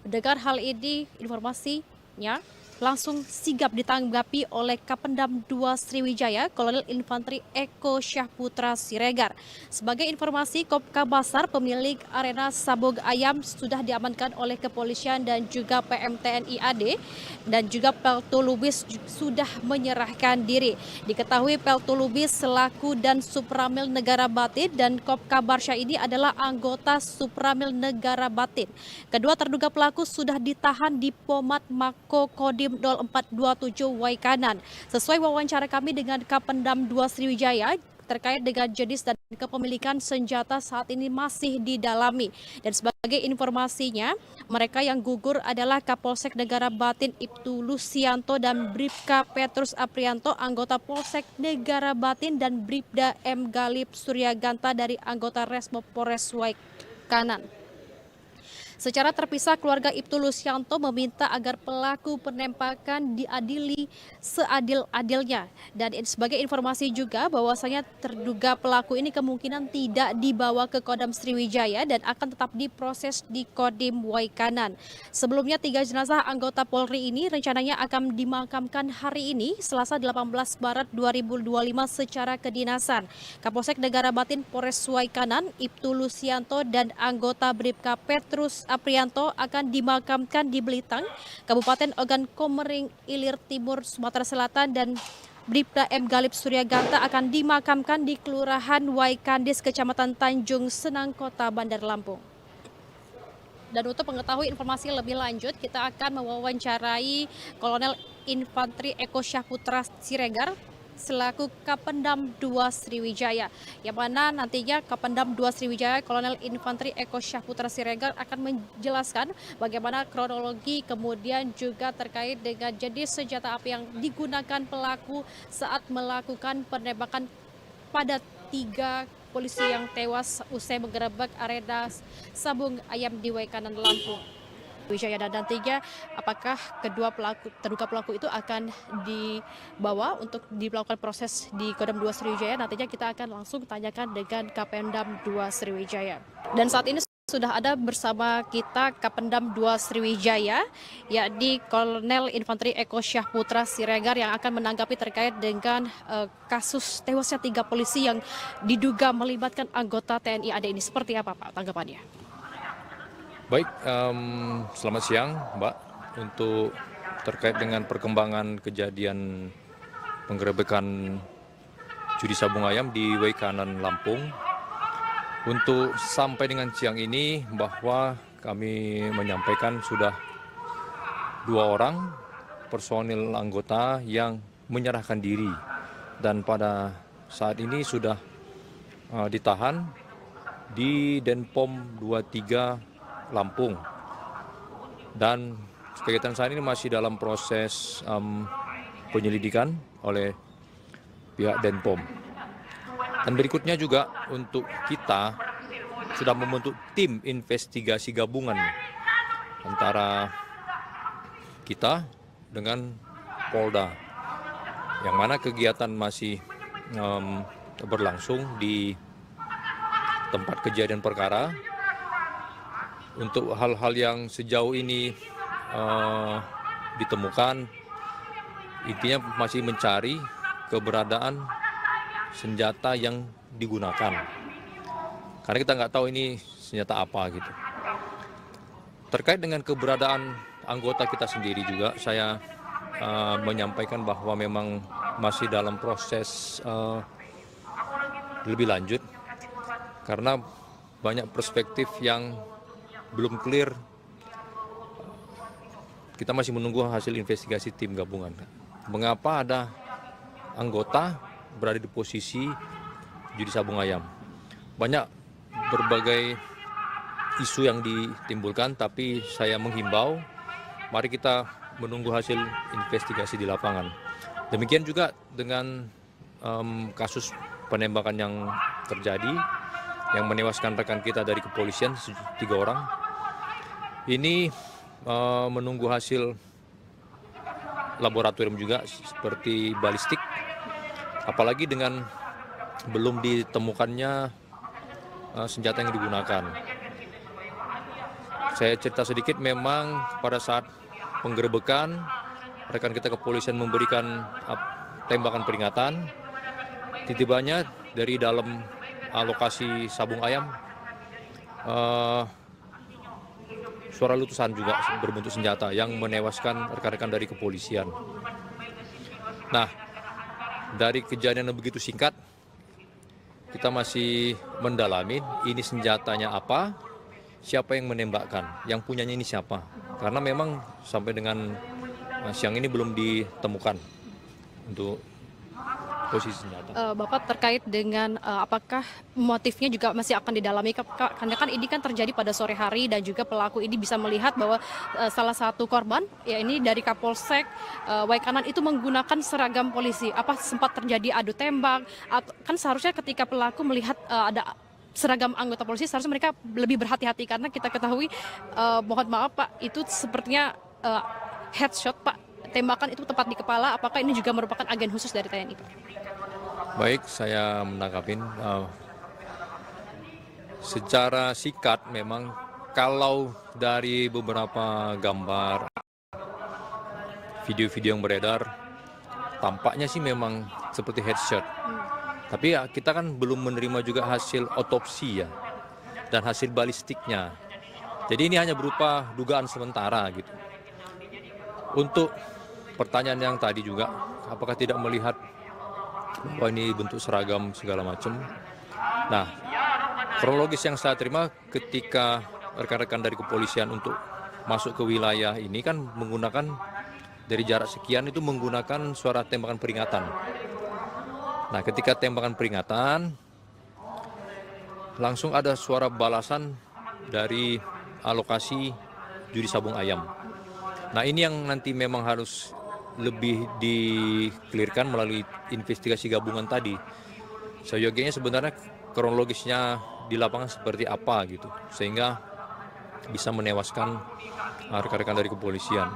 Mendengar hal ini, informasinya langsung sigap ditanggapi oleh Kapendam 2 Sriwijaya, Kolonel Infanteri Eko Syah Putra Siregar. Sebagai informasi, Kopka Basar, pemilik arena sabung ayam, sudah diamankan oleh kepolisian dan juga PMTNI AD, dan juga Peltu Lubis sudah menyerahkan diri. Diketahui Peltu Lubis selaku dan Supramil Negara Batin dan Kopka Barsya ini adalah anggota Supramil Negara Batin. Kedua terduga pelaku sudah ditahan di Pomat Mako Kodim 0427 Waikanan. Sesuai wawancara kami dengan Kapendam 2 Sriwijaya, terkait dengan jenis dan kepemilikan senjata saat ini masih didalami. Dan sebagai informasinya, mereka yang gugur adalah Kapolsek Negara Batin Ibtu Lusianto dan Bribka Petrus Aprianto, anggota Polsek Negara Batin, dan Bribda M. Galip Suryaganta dari anggota Resmo Polres Waikanan. Secara terpisah, keluarga Ibtu Lusianto meminta agar pelaku penembakan diadili seadil-adilnya. Dan sebagai informasi juga bahwasanya terduga pelaku ini kemungkinan tidak dibawa ke Kodam Sriwijaya dan akan tetap diproses di Kodim Waikanan. Sebelumnya 3 jenazah anggota Polri ini rencananya akan dimakamkan hari ini Selasa 18 Maret 2025 secara kedinasan. Kapolsek Negara Batin Polres Waikanan Ibtu Lusianto dan anggota Bribka Petrus Aprianto akan dimakamkan di Belitang, Kabupaten Ogan Komering Ilir Timur, Sumatera Selatan, dan Bribda M. Galip Suryaganta akan dimakamkan di Kelurahan Waikandis, Kecamatan Tanjung Senang, Kota Bandar Lampung. Dan untuk mengetahui informasi lebih lanjut, kita akan mewawancarai Kolonel Infantri Eko Syahputra Siregar selaku Kapendam 2 Sriwijaya, yang mana nantinya Kapendam 2 Sriwijaya Kolonel Infantri Eko Syahputra Siregar akan menjelaskan bagaimana kronologi kemudian juga terkait dengan jenis senjata api yang digunakan pelaku saat melakukan penembakan pada 3 polisi yang tewas usai menggerebek arena sabung ayam di Waikanan, Lampung. Wijaya, dan nantinya apakah terduga pelaku itu akan dibawa untuk dilakukan proses di Kodam 2 Sriwijaya, nantinya kita akan langsung tanyakan dengan Kapendam 2 Sriwijaya. Dan saat ini sudah ada bersama kita Kapendam 2 Sriwijaya, yakni Kolonel Infantri Eko Syahputra Siregar, yang akan menanggapi terkait dengan kasus tewasnya 3 polisi yang diduga melibatkan anggota TNI AD ini. Seperti apa Pak tanggapannya? Baik, selamat siang Mbak. Untuk terkait dengan perkembangan kejadian penggerebekan judi sabung ayam di Waikanan, Lampung. Untuk sampai dengan siang ini bahwa kami menyampaikan sudah 2 orang personil anggota yang menyerahkan diri. Dan pada saat ini sudah ditahan di Denpom 23 Lampung, dan kegiatan saat ini masih dalam proses penyelidikan oleh pihak Denpom. Dan berikutnya juga untuk kita sudah membentuk tim investigasi gabungan antara kita dengan Polda, yang mana kegiatan masih berlangsung di tempat kejadian perkara. Untuk hal-hal yang sejauh ini ditemukan, intinya masih mencari keberadaan senjata yang digunakan. Karena kita nggak tahu ini senjata apa gitu. Terkait dengan keberadaan anggota kita sendiri juga, saya menyampaikan bahwa memang masih dalam proses lebih lanjut. Karena banyak perspektif yang belum clear. Kita masih menunggu hasil investigasi tim gabungan. Mengapa ada anggota berada di posisi judi sabung ayam? Banyak berbagai isu yang ditimbulkan, tapi saya menghimbau, mari kita menunggu hasil investigasi di lapangan. Demikian juga dengan kasus penembakan yang terjadi, yang menewaskan rekan kita dari kepolisian 3 orang. Ini menunggu hasil laboratorium juga seperti balistik, apalagi dengan belum ditemukannya senjata yang digunakan. Saya cerita sedikit, memang pada saat penggerebekan rekan kita kepolisian memberikan tembakan peringatan, tiba-tibanya dari dalam lokasi sabung ayam suara letusan juga berbentuk senjata yang menewaskan rekan-rekan dari kepolisian. Nah, dari kejadian yang begitu singkat, kita masih mendalami ini senjatanya apa, siapa yang menembakkan, yang punyanya ini siapa. Karena memang sampai dengan siang ini belum ditemukan untuk posisi senjata. Bapak terkait dengan apakah motifnya juga masih akan didalami, karena kan ini kan terjadi pada sore hari dan juga pelaku ini bisa melihat bahwa salah satu korban ya ini dari Kapolsek Waikanan itu menggunakan seragam polisi. Apa sempat terjadi adu tembak? Atau kan seharusnya ketika pelaku melihat ada seragam anggota polisi seharusnya mereka lebih berhati-hati, karena kita ketahui mohon maaf Pak, itu sepertinya headshot Pak, tembakan itu tepat di kepala. Apakah ini juga merupakan agen khusus dari TNI Pak? Baik, saya menangkapin secara sikat memang kalau dari beberapa gambar, video-video yang beredar, tampaknya sih memang seperti headshot. Tapi ya kita kan belum menerima juga hasil otopsi ya dan hasil balistiknya. Jadi ini hanya berupa dugaan sementara gitu. Untuk pertanyaan yang tadi juga, apakah tidak melihat bahwa ini bentuk seragam segala macam? Nah, kronologis yang saya terima ketika rekan-rekan dari kepolisian untuk masuk ke wilayah ini kan menggunakan dari jarak sekian itu menggunakan suara tembakan peringatan. Nah, ketika tembakan peringatan, langsung ada suara balasan dari alokasi judi sabung ayam. Nah, ini yang nanti memang harus lebih di-clearkan melalui investigasi gabungan tadi. Seyogianya sebenarnya kronologisnya di lapangan seperti apa gitu, sehingga bisa menewaskan rekan-rekan dari kepolisian.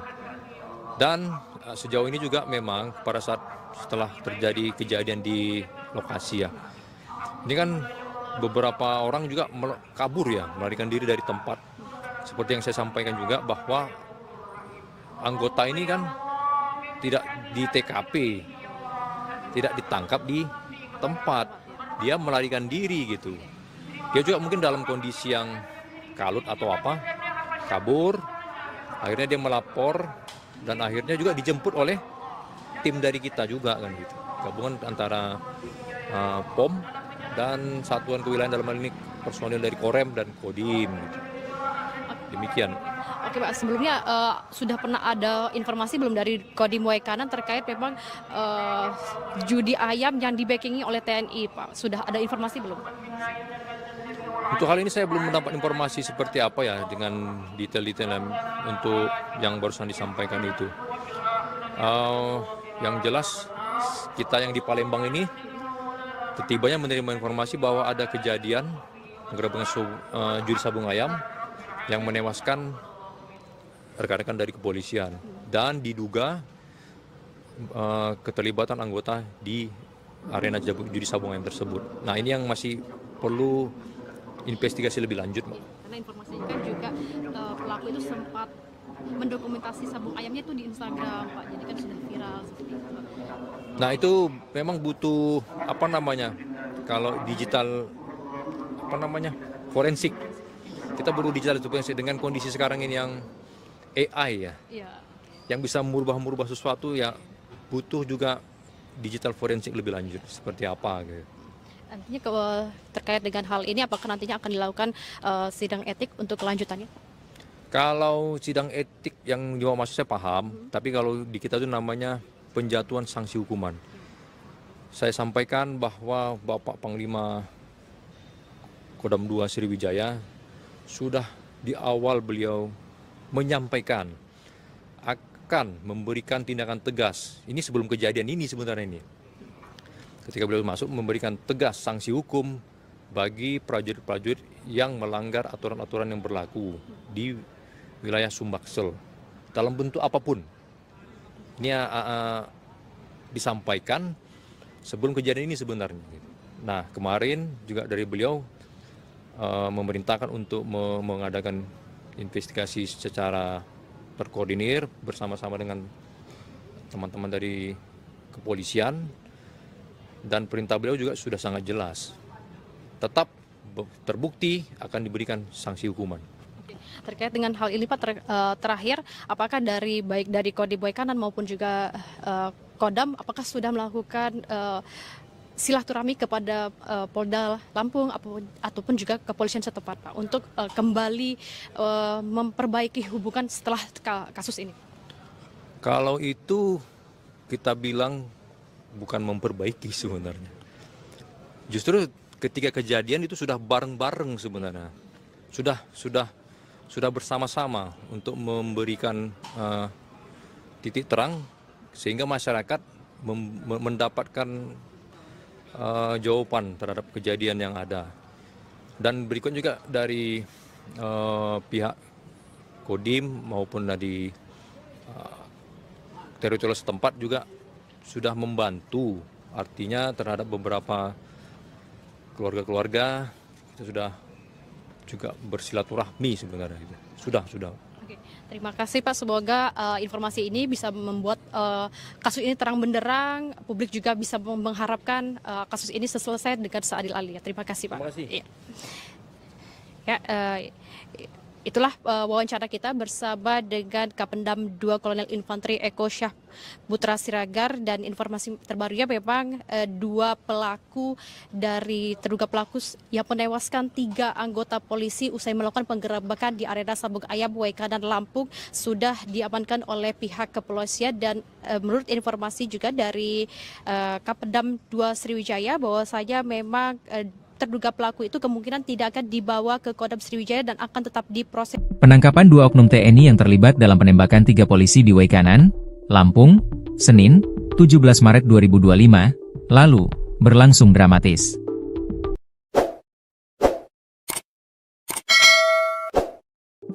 Dan sejauh ini juga memang pada saat setelah terjadi kejadian di lokasi ya, ini kan beberapa orang juga kabur ya, melarikan diri dari tempat. Seperti yang saya sampaikan juga bahwa anggota ini kan tidak di TKP, tidak ditangkap di tempat, dia melarikan diri gitu. Dia juga mungkin dalam kondisi yang kalut atau apa, kabur, akhirnya dia melapor dan akhirnya juga dijemput oleh tim dari kita juga kan gitu. Gabungan antara POM dan Satuan Kewilayahan, dalam hal ini personil dari Korem dan Kodim gitu. Demikian. Oke Pak, sebelumnya sudah pernah ada informasi belum dari Kodim Waikanan terkait memang judi ayam yang di-backingi oleh TNI Pak? Sudah ada informasi belum Pak? Untuk hal ini saya belum mendapat informasi seperti apa ya dengan detail-detail untuk yang barusan disampaikan itu. Yang jelas kita yang di Palembang ini ketibanya menerima informasi bahwa ada kejadian penggerebekan judi sabung ayam yang menewaskan rekan-rekan dari kepolisian dan diduga keterlibatan anggota di arena judi sabung ayam tersebut. Nah, ini yang masih perlu investigasi lebih lanjut, Mbak. Karena informasinya kan juga pelaku itu sempat mendokumentasi sabung ayamnya itu di Instagram Pak, jadi kan sudah viral seperti itu Pak. Nah, itu memang butuh kalau digital forensik. Kita perlu digital forensik dengan kondisi sekarang ini yang AI ya. Iya. Yang bisa merubah sesuatu ya, butuh juga digital forensik lebih lanjut seperti apa gitu. Nantinya terkait dengan hal ini apakah nantinya akan dilakukan sidang etik untuk kelanjutannya? Kalau sidang etik yang dimaksud saya paham, tapi kalau di kita itu namanya penjatuhan sanksi hukuman. Saya sampaikan bahwa Bapak Panglima Kodam 2 Sriwijaya sudah di awal beliau menyampaikan akan memberikan tindakan tegas. Ini sebelum kejadian ini sebenarnya ini. Ketika beliau masuk memberikan tegas sanksi hukum bagi prajurit-prajurit yang melanggar aturan-aturan yang berlaku di wilayah Sumbaksel dalam bentuk apapun. Ini disampaikan sebelum kejadian ini sebenarnya. Nah, kemarin juga dari beliau memerintahkan untuk mengadakan investigasi secara terkoordinir bersama-sama dengan teman-teman dari kepolisian. Dan perintah beliau juga sudah sangat jelas. Tetap terbukti akan diberikan sanksi hukuman. Terkait dengan hal ini Pak, terakhir apakah baik dari Kodim Waikanan maupun juga Kodam apakah sudah melakukan silaturahmi kepada Polda Lampung ataupun juga kepolisian setempat Pak untuk kembali memperbaiki hubungan setelah kasus ini? Kalau itu kita bilang bukan memperbaiki sebenarnya. Justru ketika kejadian itu sudah bareng-bareng sebenarnya, sudah bersama-sama untuk memberikan titik terang sehingga masyarakat mendapatkan jawaban terhadap kejadian yang ada. Dan berikut juga dari pihak Kodim maupun dari teritorial setempat juga sudah membantu, artinya terhadap beberapa keluarga-keluarga kita sudah juga bersilaturahmi sebenarnya. Sudah. Oke, terima kasih Pak. Semoga informasi ini bisa membuat kasus ini terang benderang. Publik juga bisa mengharapkan kasus ini selesai dengan seadil-adilnya. Terima kasih Pak. Terima kasih. Iya. Ya, itulah wawancara kita bersama dengan Kapendam 2 Kolonel Infanteri Eko Syah Putra Siregar, dan informasi terbarunya memang dua pelaku dari terduga pelaku yang menewaskan 3 anggota polisi usai melakukan penggerebekan di arena Sabung Ayam, Waikanan, Lampung sudah diamankan oleh pihak kepolisian. Dan menurut informasi juga dari Kapendam 2 Sriwijaya bahwasanya memang terduga pelaku itu kemungkinan tidak akan dibawa ke Kodam Sriwijaya dan akan tetap diproses. Penangkapan 2 oknum TNI yang terlibat dalam penembakan 3 polisi di Waikanan, Lampung, Senin, 17 Maret 2025, lalu, berlangsung dramatis.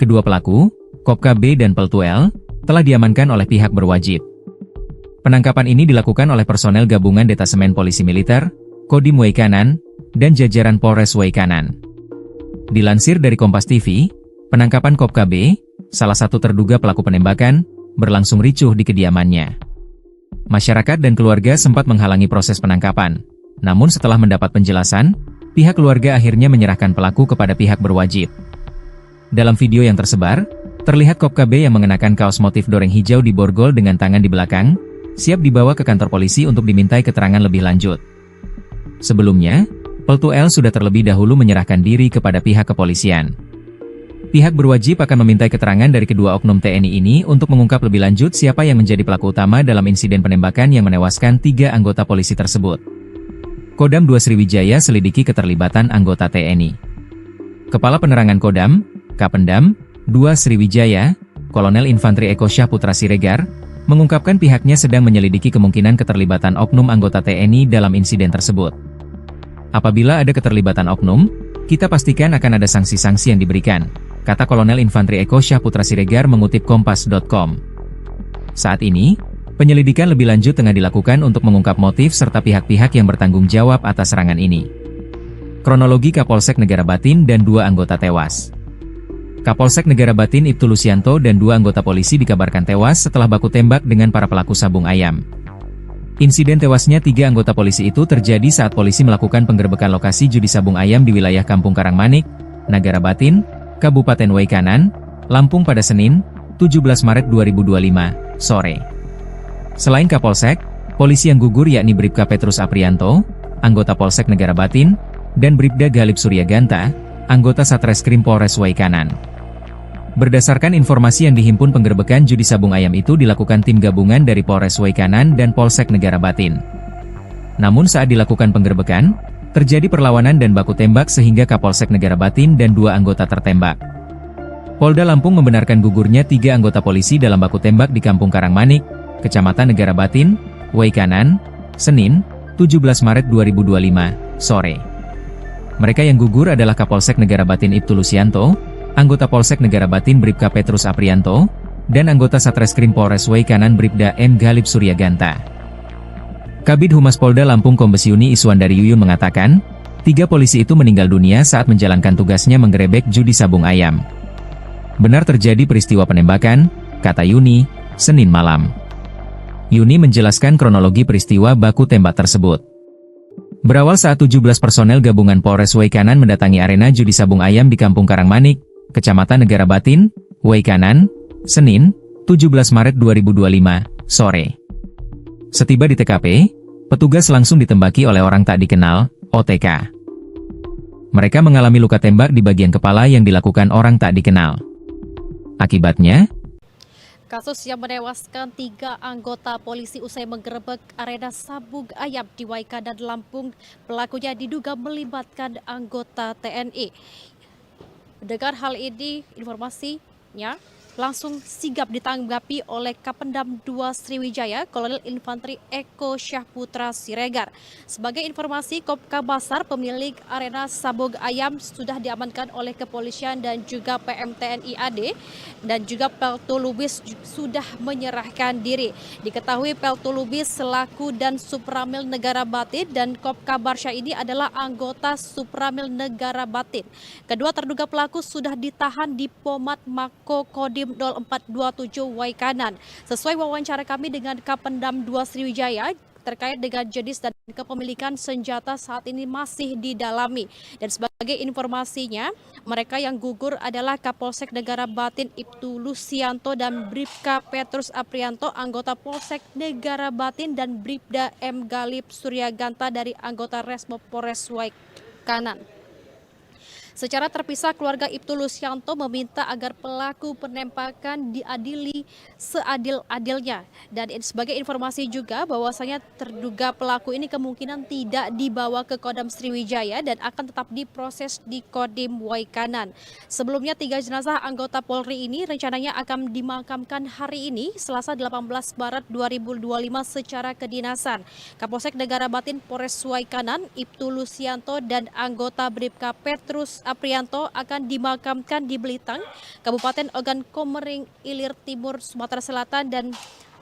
Kedua pelaku, Kopka B dan Peltu L, telah diamankan oleh pihak berwajib. Penangkapan ini dilakukan oleh personel gabungan Detasemen Polisi Militer, Kodim Waikanan, dan jajaran Polres Waikanan. Dilansir dari Kompas TV, penangkapan Kopka B, salah satu terduga pelaku penembakan, berlangsung ricuh di kediamannya. Masyarakat dan keluarga sempat menghalangi proses penangkapan, namun setelah mendapat penjelasan, pihak keluarga akhirnya menyerahkan pelaku kepada pihak berwajib. Dalam video yang tersebar, terlihat Kopka B yang mengenakan kaos motif doreng hijau di borgol dengan tangan di belakang, siap dibawa ke kantor polisi untuk dimintai keterangan lebih lanjut. Sebelumnya, Peltu L sudah terlebih dahulu menyerahkan diri kepada pihak kepolisian. Pihak berwajib akan memintai keterangan dari kedua oknum TNI ini untuk mengungkap lebih lanjut siapa yang menjadi pelaku utama dalam insiden penembakan yang menewaskan 3 anggota polisi tersebut. Kodam 2 Sriwijaya selidiki keterlibatan anggota TNI. Kepala Penerangan Kodam, Kapendam 2 Sriwijaya, Kolonel Infanteri Eko Syah Putra Siregar, mengungkapkan pihaknya sedang menyelidiki kemungkinan keterlibatan oknum anggota TNI dalam insiden tersebut. Apabila ada keterlibatan oknum, kita pastikan akan ada sanksi-sanksi yang diberikan, kata Kolonel Infanteri Eko Syah Putra Siregar mengutip Kompas.com. Saat ini, penyelidikan lebih lanjut tengah dilakukan untuk mengungkap motif serta pihak-pihak yang bertanggung jawab atas serangan ini. Kronologi Kapolsek Negara Batin dan 2 anggota tewas. Kapolsek Negara Batin Ibtu Lusianto dan 2 anggota polisi dikabarkan tewas setelah baku tembak dengan para pelaku sabung ayam. Insiden tewasnya 3 anggota polisi itu terjadi saat polisi melakukan penggerebekan lokasi judi sabung ayam di wilayah Kampung Karangmanik, Negara Batin, Kabupaten Waikanan, Lampung pada Senin, 17 Maret 2025, sore. Selain Kapolsek, polisi yang gugur yakni Bribka Petrus Aprianto, anggota Polsek Negara Batin, dan Bribda Galib Suryaganta, anggota Satreskrim Polres Waikanan. Berdasarkan informasi yang dihimpun, penggerebekan judi sabung ayam itu dilakukan tim gabungan dari Polres Waikanan dan Polsek Negara Batin. Namun saat dilakukan penggerebekan, terjadi perlawanan dan baku tembak sehingga Kapolsek Negara Batin dan 2 anggota tertembak. Polda Lampung membenarkan gugurnya 3 anggota polisi dalam baku tembak di Kampung Karangmanik, Kecamatan Negara Batin, Waikanan, Senin, 17 Maret 2025, sore. Mereka yang gugur adalah Kapolsek Negara Batin Ibtu Lusianto, anggota Polsek Negara Batin Bribka Petrus Aprianto, dan anggota Satreskrim Polres Waikanan Bribda M. Galib Suryaganta. Kabid Humas Polda Lampung Kombes Yuni Iswandari Yuyun mengatakan, 3 polisi itu meninggal dunia saat menjalankan tugasnya menggerebek judi sabung ayam. Benar terjadi peristiwa penembakan, kata Yuni, Senin malam. Yuni menjelaskan kronologi peristiwa baku tembak tersebut. Berawal saat 17 personel gabungan Polres Waikanan mendatangi arena judi sabung ayam di Kampung Karangmanik, Kecamatan Negara Batin, Waikanan, Senin, 17 Maret 2025, sore. Setiba di TKP, petugas langsung ditembaki oleh orang tak dikenal, OTK. Mereka mengalami luka tembak di bagian kepala yang dilakukan orang tak dikenal. Akibatnya, Kasus yang menewaskan 3 anggota polisi usai menggerebek arena sabung ayam di Waikanan, Lampung, pelakunya diduga melibatkan anggota TNI. Mendengar hal ini, informasinya langsung sigap ditanggapi oleh Kapendam 2 Sriwijaya, Kolonel Infantri Eko Syahputra Siregar. Sebagai informasi, Kopka Basar pemilik arena sabung ayam sudah diamankan oleh kepolisian dan juga PMTNI AD, dan juga Peltu Lubis sudah menyerahkan diri. Diketahui Peltu Lubis selaku dan Supramil Negara Batin dan Kopka Barsha ini adalah anggota Supramil Negara Batin. Kedua terduga pelaku sudah ditahan di Pomat Mako Kodim 0427 Waikanan. Sesuai wawancara kami dengan Kapendam 2 Sriwijaya, terkait dengan jenis dan kepemilikan senjata saat ini masih didalami. Dan sebagai informasinya, mereka yang gugur adalah Kapolsek Negara Batin Ibtu Lusianto dan Bribka Petrus Aprianto, anggota Polsek Negara Batin, dan Bribda M. Galip Suryaganta dari anggota Resmo Polres Waikanan. Secara terpisah, keluarga Ibtu Lusianto meminta agar pelaku penembakan diadili seadil-adilnya. Dan sebagai informasi juga bahwasanya terduga pelaku ini kemungkinan tidak dibawa ke Kodam Sriwijaya dan akan tetap diproses di Kodim Waikanan. Sebelumnya 3 jenazah anggota Polri ini rencananya akan dimakamkan hari ini, Selasa 18 Maret 2025 secara kedinasan. Kapolsek Negara Batin Polres Waikanan, Ibtu Lusianto dan anggota Bribka Petrus Aprianto akan dimakamkan di Belitang, Kabupaten Ogan Komering Ilir Timur, Sumatera Selatan, dan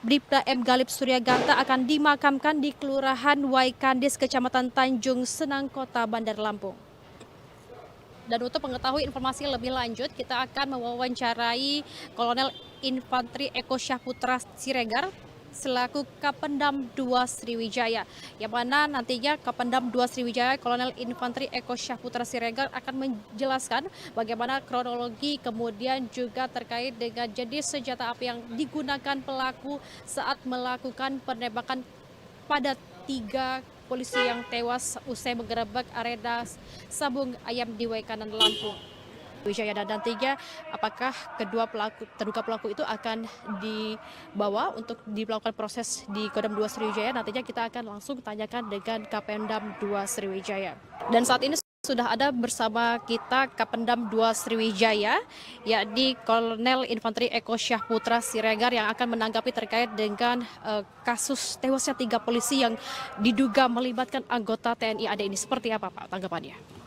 Bribda M. Galip Suryaganta akan dimakamkan di Kelurahan Waikandis, Kecamatan Tanjung Senang, Kota Bandar Lampung. Dan untuk mengetahui informasi lebih lanjut, kita akan mewawancarai Kolonel Infantri Eko Syahputra Siregar selaku Kapendam 2 Sriwijaya, yang mana nantinya Kapendam 2 Sriwijaya Kolonel Infantri Eko Syahputra Siregar akan menjelaskan bagaimana kronologi, kemudian juga terkait dengan jenis senjata api yang digunakan pelaku saat melakukan penembakan pada 3 polisi yang tewas usai menggerebek arena sabung ayam di Waikanan, Lampung. Wijaya, dan nantinya apakah kedua terduga pelaku itu akan dibawa untuk dilakukan proses di Kodam 2 Sriwijaya, nantinya kita akan langsung tanyakan dengan Kapendam 2 Sriwijaya. Dan saat ini sudah ada bersama kita Kapendam 2 Sriwijaya, yakni Kolonel Infantri Eko Syahputra Siregar, yang akan menanggapi terkait dengan kasus tewasnya 3 polisi yang diduga melibatkan anggota TNI AD ini. Seperti apa Pak tanggapannya?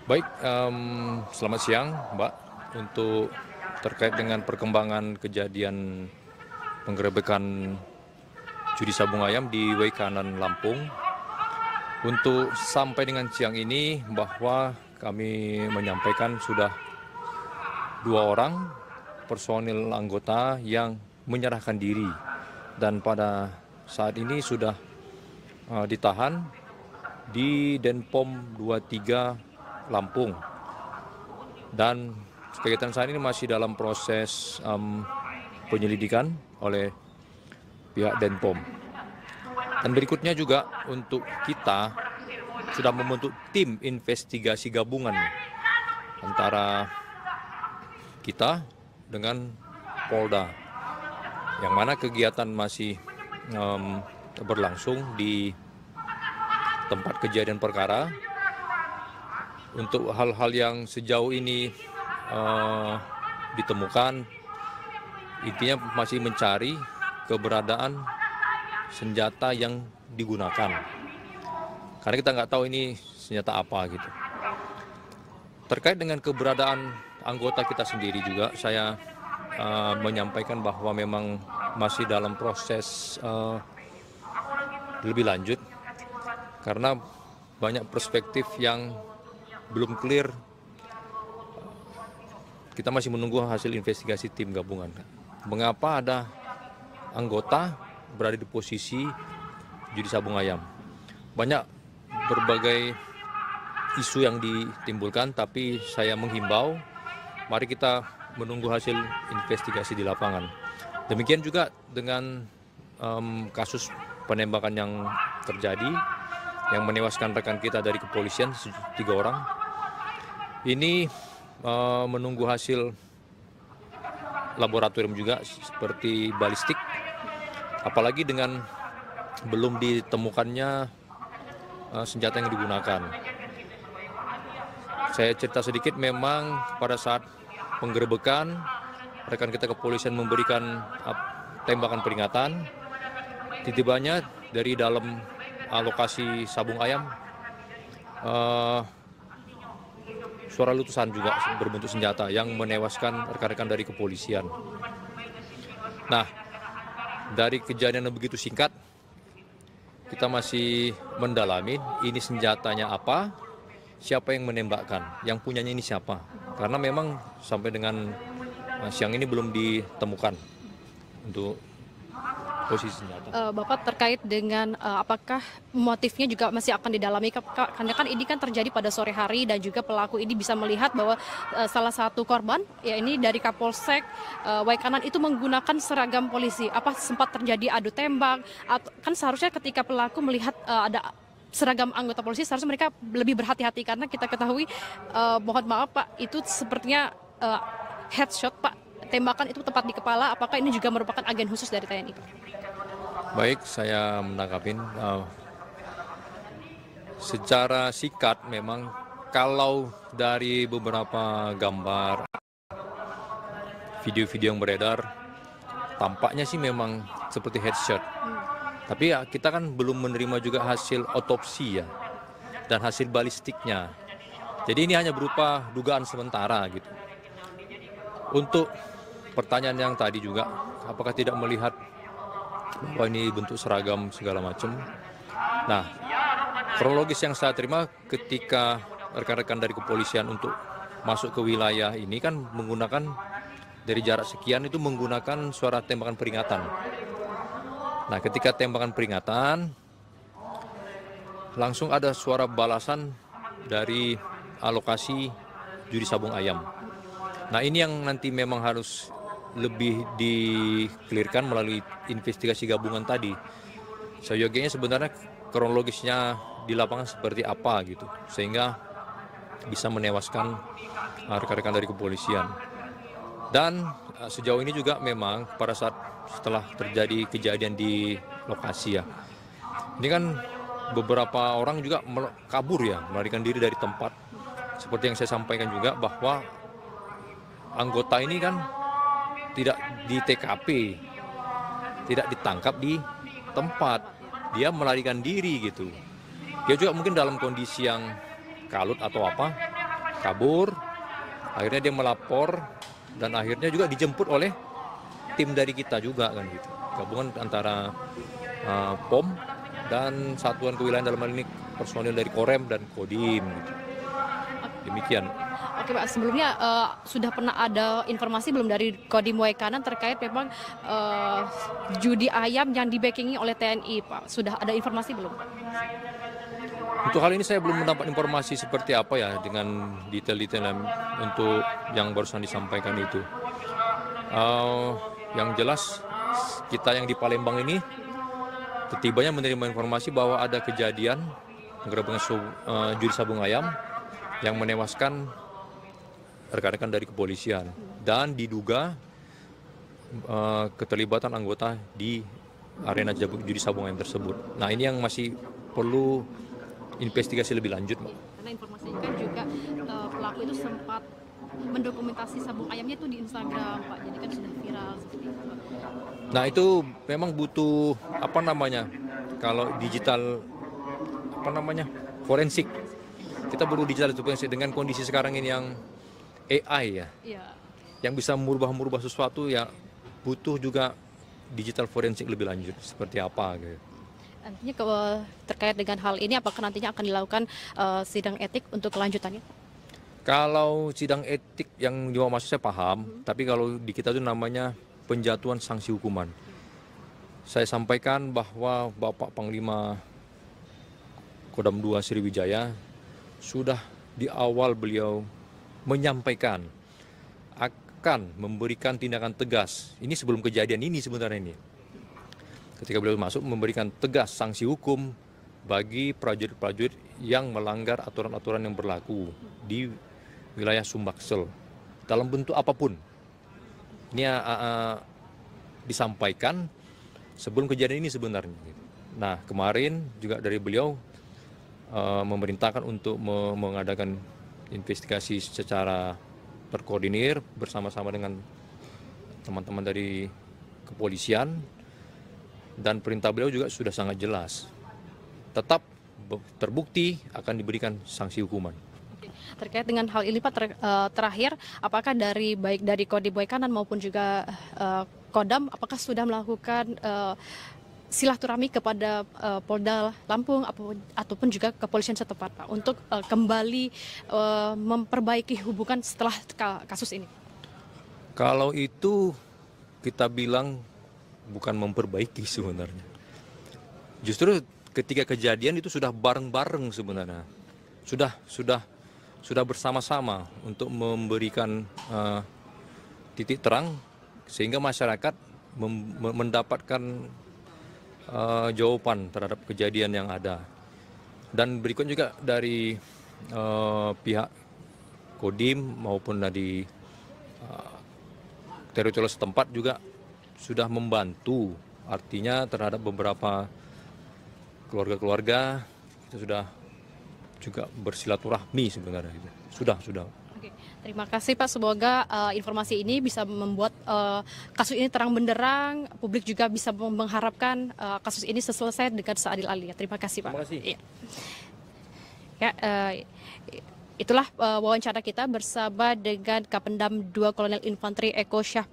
Baik, selamat siang Mbak. Untuk terkait dengan perkembangan kejadian penggerebekan judi sabung ayam di Waikanan, Lampung, untuk sampai dengan siang ini bahwa kami menyampaikan sudah 2 orang personil anggota yang menyerahkan diri, dan pada saat ini sudah ditahan di Denpom 23 Lampung, dan kegiatan saat ini masih dalam proses penyelidikan oleh pihak Denpom. Dan berikutnya juga untuk kita sudah membentuk tim investigasi gabungan antara kita dengan Polda, yang mana kegiatan masih berlangsung di tempat kejadian perkara. Untuk hal-hal yang sejauh ini ditemukan, intinya masih mencari keberadaan senjata yang digunakan, karena kita nggak tahu ini senjata apa gitu. Terkait dengan keberadaan anggota kita sendiri juga, saya menyampaikan bahwa memang masih dalam proses lebih lanjut, karena banyak perspektif yang belum clear. Kita masih menunggu hasil investigasi tim gabungan. Mengapa ada anggota berada di posisi judi sabung ayam? Banyak berbagai isu yang ditimbulkan, tapi saya menghimbau, mari kita menunggu hasil investigasi di lapangan. Demikian juga dengan kasus penembakan yang terjadi, yang menewaskan rekan kita dari kepolisian 3 orang. Ini menunggu hasil laboratorium juga seperti balistik, apalagi dengan belum ditemukannya senjata yang digunakan. Saya cerita sedikit, memang pada saat penggerebekan rekan kita kepolisian memberikan tembakan peringatan, tiba-tibanya dari dalam lokasi sabung ayam suara letusan juga berbentuk senjata yang menewaskan rekan-rekan dari kepolisian. Nah, dari kejadian yang begitu singkat, kita masih mendalami ini senjatanya apa, siapa yang menembakkan, yang punyanya ini siapa. Karena memang sampai dengan siang ini belum ditemukan untuk posisi senjata. Bapak terkait dengan apakah motifnya juga masih akan didalami, karena kan ini kan terjadi pada sore hari dan juga pelaku ini bisa melihat bahwa salah satu korban, ya ini dari Kapolsek Waikanan itu menggunakan seragam polisi. Apa sempat terjadi adu tembak? Kan seharusnya ketika pelaku melihat ada seragam anggota polisi, seharusnya mereka lebih berhati-hati, karena kita ketahui, mohon maaf Pak, itu sepertinya headshot Pak, tembakan itu tepat di kepala. Apakah ini juga merupakan agen khusus dari TNI Pak? Baik, saya menangkapin. Secara singkat memang kalau dari beberapa gambar, video-video yang beredar, tampaknya sih memang seperti headshot. Tapi ya kita kan belum menerima juga hasil otopsi ya, dan hasil balistiknya. Jadi ini hanya berupa dugaan sementara gitu. Untuk pertanyaan yang tadi juga, apakah tidak melihat bahwa ini bentuk seragam segala macam. Nah, kronologis yang saya terima ketika rekan-rekan dari kepolisian untuk masuk ke wilayah ini kan menggunakan dari jarak sekian itu menggunakan suara tembakan peringatan. Nah, ketika tembakan peringatan, langsung ada suara balasan dari alokasi judi sabung ayam. Nah, ini yang nanti memang harus lebih di-clearkan melalui investigasi gabungan tadi. Seyogianya sebenarnya kronologisnya di lapangan seperti apa gitu, sehingga bisa menewaskan rekan-rekan dari kepolisian. Dan sejauh ini juga memang pada saat setelah terjadi kejadian di lokasi ya, ini kan beberapa orang juga kabur ya, melarikan diri dari tempat. Seperti yang saya sampaikan juga bahwa anggota ini kan tidak di TKP, tidak ditangkap di tempat, dia melarikan diri gitu. Dia juga mungkin dalam kondisi yang kalut atau apa, kabur, akhirnya dia melapor dan akhirnya juga dijemput oleh tim dari kita juga kan gitu. Gabungan antara POM dan Satuan Kewilayahan, dalam hal ini personil dari Korem dan Kodim gitu. Demikian. Oke Pak, sebelumnya sudah pernah ada informasi belum dari Kodim Waikanan terkait memang judi ayam yang di-backingi oleh TNI Pak? Sudah ada informasi belum Pak? Untuk hal ini saya belum mendapat informasi seperti apa ya dengan detail-detail untuk yang barusan disampaikan itu. Yang jelas kita yang di Palembang ini ketibanya menerima informasi bahwa ada kejadian penggerebekan judi sabung ayam yang menewaskan rekan-rekan dari kepolisian dan diduga keterlibatan anggota di arena judi sabung ayam tersebut. Nah, ini yang masih perlu investigasi lebih lanjut, Mbak. Karena informasinya kan juga pelaku itu sempat mendokumentasi sabung ayamnya itu di Instagram Pak, jadi kan sudah viral seperti itu Pak. Nah, itu memang butuh kalau digital forensik. Kita perlu digital forensik dengan kondisi sekarang ini yang AI ya. Iya. Yang bisa merubah sesuatu ya, butuh juga digital forensik lebih lanjut seperti apa gitu. Nantinya terkait dengan hal ini, apakah nantinya akan dilakukan sidang etik untuk kelanjutannya? Kalau sidang etik yang dimaksud saya paham, tapi kalau di kita itu namanya penjatuhan sanksi hukuman. Saya sampaikan bahwa Bapak Panglima Kodam 2 Sriwijaya sudah di awal beliau menyampaikan akan memberikan tindakan tegas. Ini sebelum kejadian ini sebenarnya ini. Ketika beliau masuk memberikan tegas sanksi hukum bagi prajurit-prajurit yang melanggar aturan-aturan yang berlaku di wilayah Sumbaksel dalam bentuk apapun. Ini disampaikan sebelum kejadian ini sebenarnya. Nah, kemarin juga dari beliau memerintahkan untuk mengadakan investigasi secara terkoordinir bersama-sama dengan teman-teman dari kepolisian, dan perintah beliau juga sudah sangat jelas. Tetap terbukti akan diberikan sanksi hukuman. Terkait dengan hal ini Pak, terakhir apakah baik dari Kodim Waikanan maupun juga Kodam apakah sudah melakukan silaturahmi kepada Polda Lampung ataupun juga kepolisian setempat Pak untuk kembali memperbaiki hubungan setelah kasus ini? Kalau itu kita bilang bukan memperbaiki sebenarnya. Justru ketika kejadian itu sudah bareng-bareng sebenarnya. Sudah bersama-sama untuk memberikan titik terang sehingga masyarakat mendapatkan jawaban terhadap kejadian yang ada. Dan berikut juga dari pihak Kodim maupun dari teritorial setempat juga sudah membantu, artinya terhadap beberapa keluarga-keluarga kita sudah juga bersilaturahmi sebenarnya. Sudah. Oke, terima kasih Pak, semoga informasi ini bisa membuat kasus ini terang benderang, publik juga bisa mengharapkan kasus ini selesai dengan seadil-adilnya. Terima kasih Pak. Terima kasih. Ya, itulah wawancara kita bersama dengan Kapendam 2 Kolonel Infanteri Eko Syah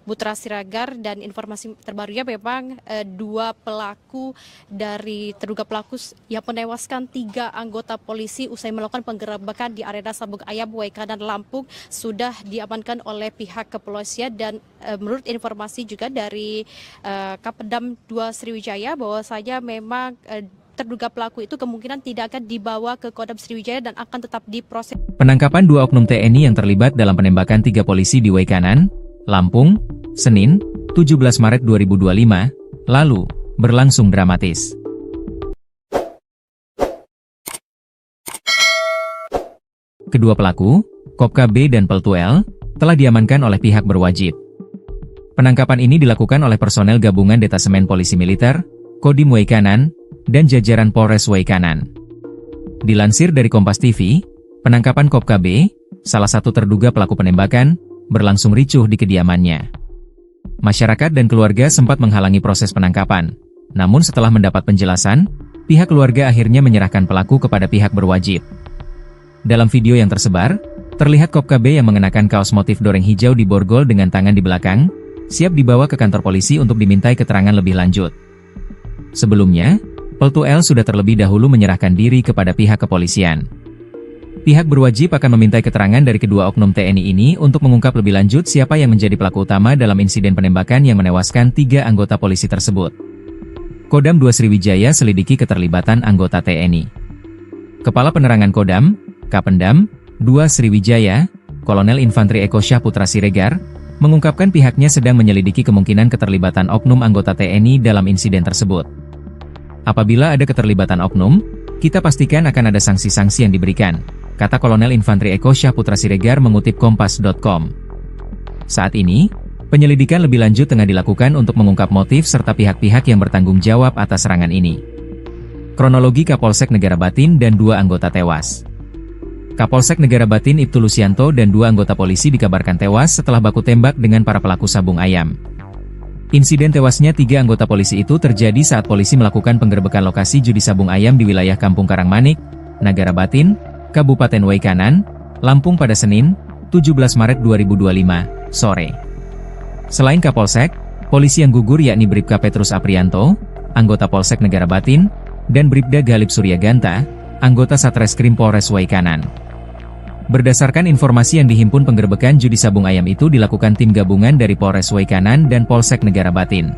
Putra Siregar, dan informasi terbarunya memang dua pelaku dari terduga pelaku yang menewaskan 3 anggota polisi usai melakukan penggerebekan di arena Sabung Ayam Waikanan Lampung sudah diamankan oleh pihak kepolisian. Dan menurut informasi juga dari Kapendam 2 Sriwijaya bahwasanya memang terduga pelaku itu kemungkinan tidak akan dibawa ke Kodam Sriwijaya dan akan tetap diproses. Penangkapan 2 oknum TNI yang terlibat dalam penembakan 3 polisi di Waikanan, Lampung, Senin, 17 Maret 2025, lalu, berlangsung dramatis. Kedua pelaku, Kopka B dan Peltu L, telah diamankan oleh pihak berwajib. Penangkapan ini dilakukan oleh personel gabungan Detasemen Polisi Militer, Kodim Waikanan, dan jajaran Polres Waikanan. Dilansir dari Kompas TV, penangkapan Kopka B, salah satu terduga pelaku penembakan, berlangsung ricuh di kediamannya. Masyarakat dan keluarga sempat menghalangi proses penangkapan, namun setelah mendapat penjelasan, pihak keluarga akhirnya menyerahkan pelaku kepada pihak berwajib. Dalam video yang tersebar, terlihat Kopka B yang mengenakan kaos motif doreng hijau di borgol dengan tangan di belakang, siap dibawa ke kantor polisi untuk dimintai keterangan lebih lanjut. Sebelumnya, Peltu L sudah terlebih dahulu menyerahkan diri kepada pihak kepolisian. Pihak berwajib akan memintai keterangan dari kedua oknum TNI ini untuk mengungkap lebih lanjut siapa yang menjadi pelaku utama dalam insiden penembakan yang menewaskan 3 anggota polisi tersebut. Kodam 2 Sriwijaya selidiki keterlibatan anggota TNI. Kepala Penerangan Kodam, Kapendam 2 Sriwijaya, Kolonel Infanteri Eko Syah Putra Siregar, mengungkapkan pihaknya sedang menyelidiki kemungkinan keterlibatan oknum anggota TNI dalam insiden tersebut. Apabila ada keterlibatan oknum, kita pastikan akan ada sanksi-sanksi yang diberikan, kata Kolonel Infanteri Eko Syah Putra Siregar mengutip Kompas.com. Saat ini, penyelidikan lebih lanjut tengah dilakukan untuk mengungkap motif serta pihak-pihak yang bertanggung jawab atas serangan ini. Kronologi Kapolsek Negara Batin dan 2 anggota tewas. Kapolsek Negara Batin Ibtu Lusianto dan 2 anggota polisi dikabarkan tewas setelah baku tembak dengan para pelaku sabung ayam. Insiden tewasnya 3 anggota polisi itu terjadi saat polisi melakukan penggerebekan lokasi judi sabung ayam di wilayah Kampung Karangmanik, Negara Batin, Kabupaten Waikanan, Lampung pada Senin, 17 Maret 2025, sore. Selain Kapolsek, polisi yang gugur yakni Bribka Petrus Aprianto, anggota Polsek Negara Batin, dan Bribda Galib Suryaganta, anggota Satreskrim Polres Waikanan. Berdasarkan informasi yang dihimpun, penggerebekan judi sabung ayam itu dilakukan tim gabungan dari Polres Waikanan dan Polsek Negara Batin.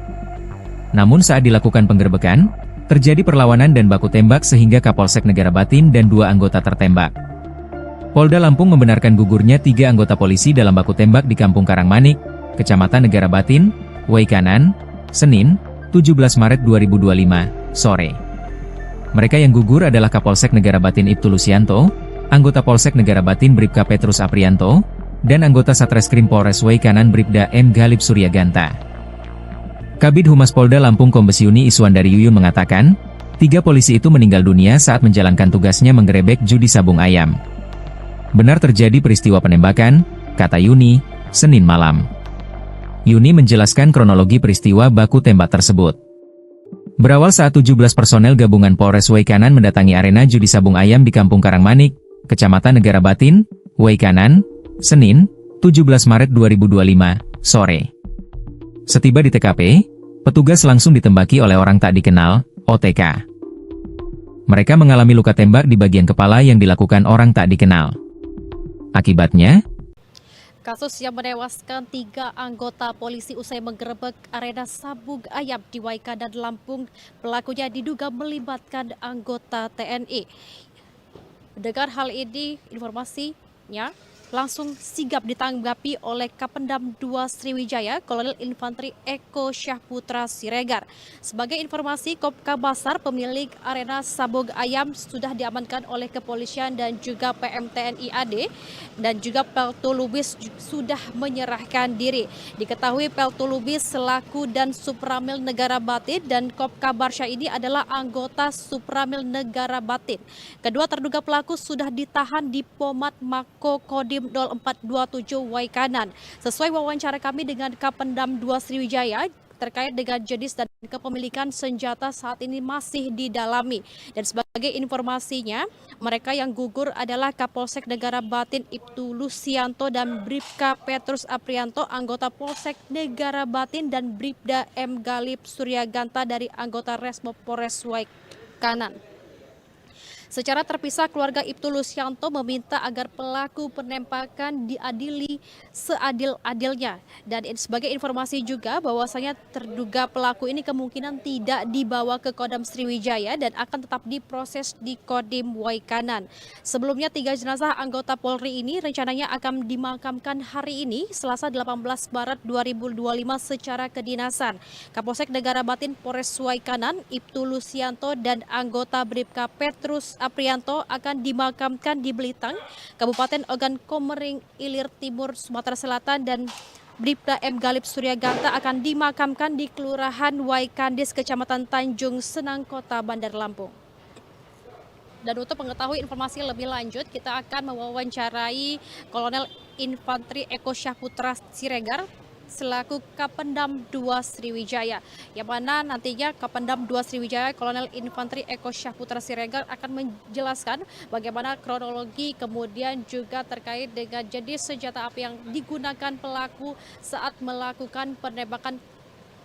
Namun saat dilakukan penggerebekan, terjadi perlawanan dan baku tembak sehingga Kapolsek Negara Batin dan 2 anggota tertembak. Polda Lampung membenarkan gugurnya 3 anggota polisi dalam baku tembak di Kampung Karangmanik, Kecamatan Negara Batin, Waikanan, Senin, 17 Maret 2025, sore. Mereka yang gugur adalah Kapolsek Negara Batin Ibtu Lusianto, anggota Polsek Negara Batin Bribka Petrus Aprianto, dan anggota Satreskrim Polres Waikanan Bribda M. Galip Suryaganta. Kabid Humas Polda Lampung Kombes Yuni Iswandari Yuyun mengatakan, 3 polisi itu meninggal dunia saat menjalankan tugasnya menggerebek judi sabung ayam. Benar terjadi peristiwa penembakan, kata Yuni, Senin malam. Yuni menjelaskan kronologi peristiwa baku tembak tersebut. Berawal saat 17 personel gabungan Polres Waikanan mendatangi arena judi sabung ayam di Kampung Karangmanik, Kecamatan Negara Batin, Waikanan, Senin, 17 Maret 2025, sore. Setiba di TKP, petugas langsung ditembaki oleh orang tak dikenal, OTK. Mereka mengalami luka tembak di bagian kepala yang dilakukan orang tak dikenal. Akibatnya, kasus yang menewaskan 3 anggota polisi usai menggerebek arena sabung ayam di Waikanan, Lampung, pelakunya diduga melibatkan anggota TNI. Mendengar hal ini, informasinya langsung sigap ditanggapi oleh Kapendam 2 Sriwijaya, Kolonel Infanteri Eko Syahputra Siregar. Sebagai informasi, Kopka Basar pemilik arena sabung ayam sudah diamankan oleh kepolisian dan juga PMTNI AD, dan juga Peltu Lubis sudah menyerahkan diri. Diketahui Peltu Lubis selaku dan Supramil Negara Batin dan Kopka Barsha ini adalah anggota Supramil Negara Batin. Kedua terduga pelaku sudah ditahan di Pomat Mako Kodim 0427 Waikanan. Sesuai wawancara kami dengan Kapendam 2 Sriwijaya, terkait dengan jenis dan kepemilikan senjata saat ini masih didalami. Dan sebagai informasinya, mereka yang gugur adalah Kapolsek Negara Batin Ibtu Lusianto dan Bribka Petrus Aprianto, anggota Polsek Negara Batin, dan Bribda M. Galip Suryaganta dari anggota Resmo Polres Waikanan. Secara terpisah, keluarga Ibtu Lusianto meminta agar pelaku penembakan diadili seadil-adilnya. Dan sebagai informasi juga bahwasanya terduga pelaku ini kemungkinan tidak dibawa ke Kodam Sriwijaya dan akan tetap diproses di Kodim Waikanan. Sebelumnya 3 jenazah anggota Polri ini rencananya akan dimakamkan hari ini, Selasa 18 Maret 2025 secara kedinasan. Kapolsek Negara Batin Polres Waikanan, Ibtu Lusianto dan anggota Bribka Petrus Aprianto akan dimakamkan di Belitang, Kabupaten Ogan Komering Ilir Timur, Sumatera Selatan, dan Bribda M. Galip Suryaganta akan dimakamkan di Kelurahan Waikandis, Kecamatan Tanjung Senang, Kota Bandar Lampung. Dan untuk mengetahui informasi lebih lanjut, kita akan mewawancarai Kolonel Infanteri Eko Syahputra Siregar selaku Kapendam 2 Sriwijaya, yang mana nantinya Kapendam 2 Sriwijaya Kolonel Infanteri Eko Syahputra Siregar akan menjelaskan bagaimana kronologi, kemudian juga terkait dengan jenis senjata api yang digunakan pelaku saat melakukan penembakan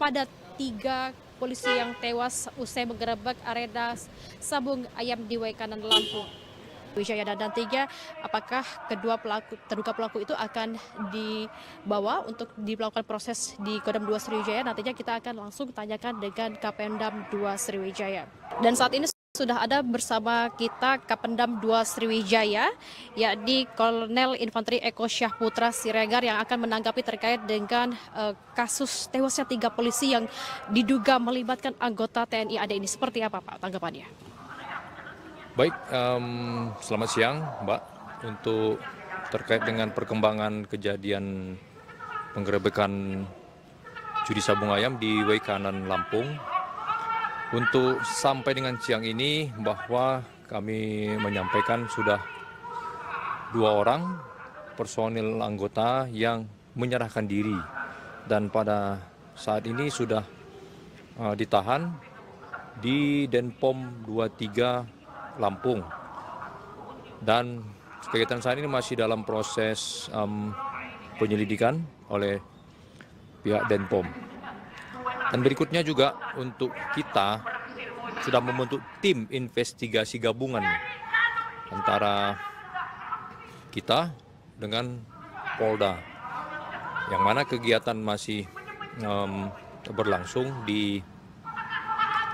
pada 3 polisi yang tewas usai menggerebek arena sabung ayam di Waikanan, Lampung. Wijaya, dan nantinya apakah kedua terduga pelaku itu akan dibawa untuk dilakukan proses di Kodam 2 Sriwijaya, nantinya kita akan langsung tanyakan dengan Kapendam 2 Sriwijaya. Dan saat ini sudah ada bersama kita Kapendam 2 Sriwijaya, yakni Kolonel Infanteri Eko Syahputra Siregar, yang akan menanggapi terkait dengan kasus tewasnya 3 polisi yang diduga melibatkan anggota TNI AD ini. Seperti apa Pak tanggapannya? Baik, selamat siang Mbak. Untuk terkait dengan perkembangan kejadian penggerebekan judi sabung ayam di Waikanan, Lampung, untuk sampai dengan siang ini bahwa kami menyampaikan sudah 2 orang personil anggota yang menyerahkan diri, dan pada saat ini sudah ditahan di Denpom 23 Lampung, dan kegiatan saat ini masih dalam proses penyelidikan oleh pihak Denpom. Dan berikutnya juga untuk kita sudah membentuk tim investigasi gabungan antara kita dengan Polda, yang mana kegiatan masih berlangsung di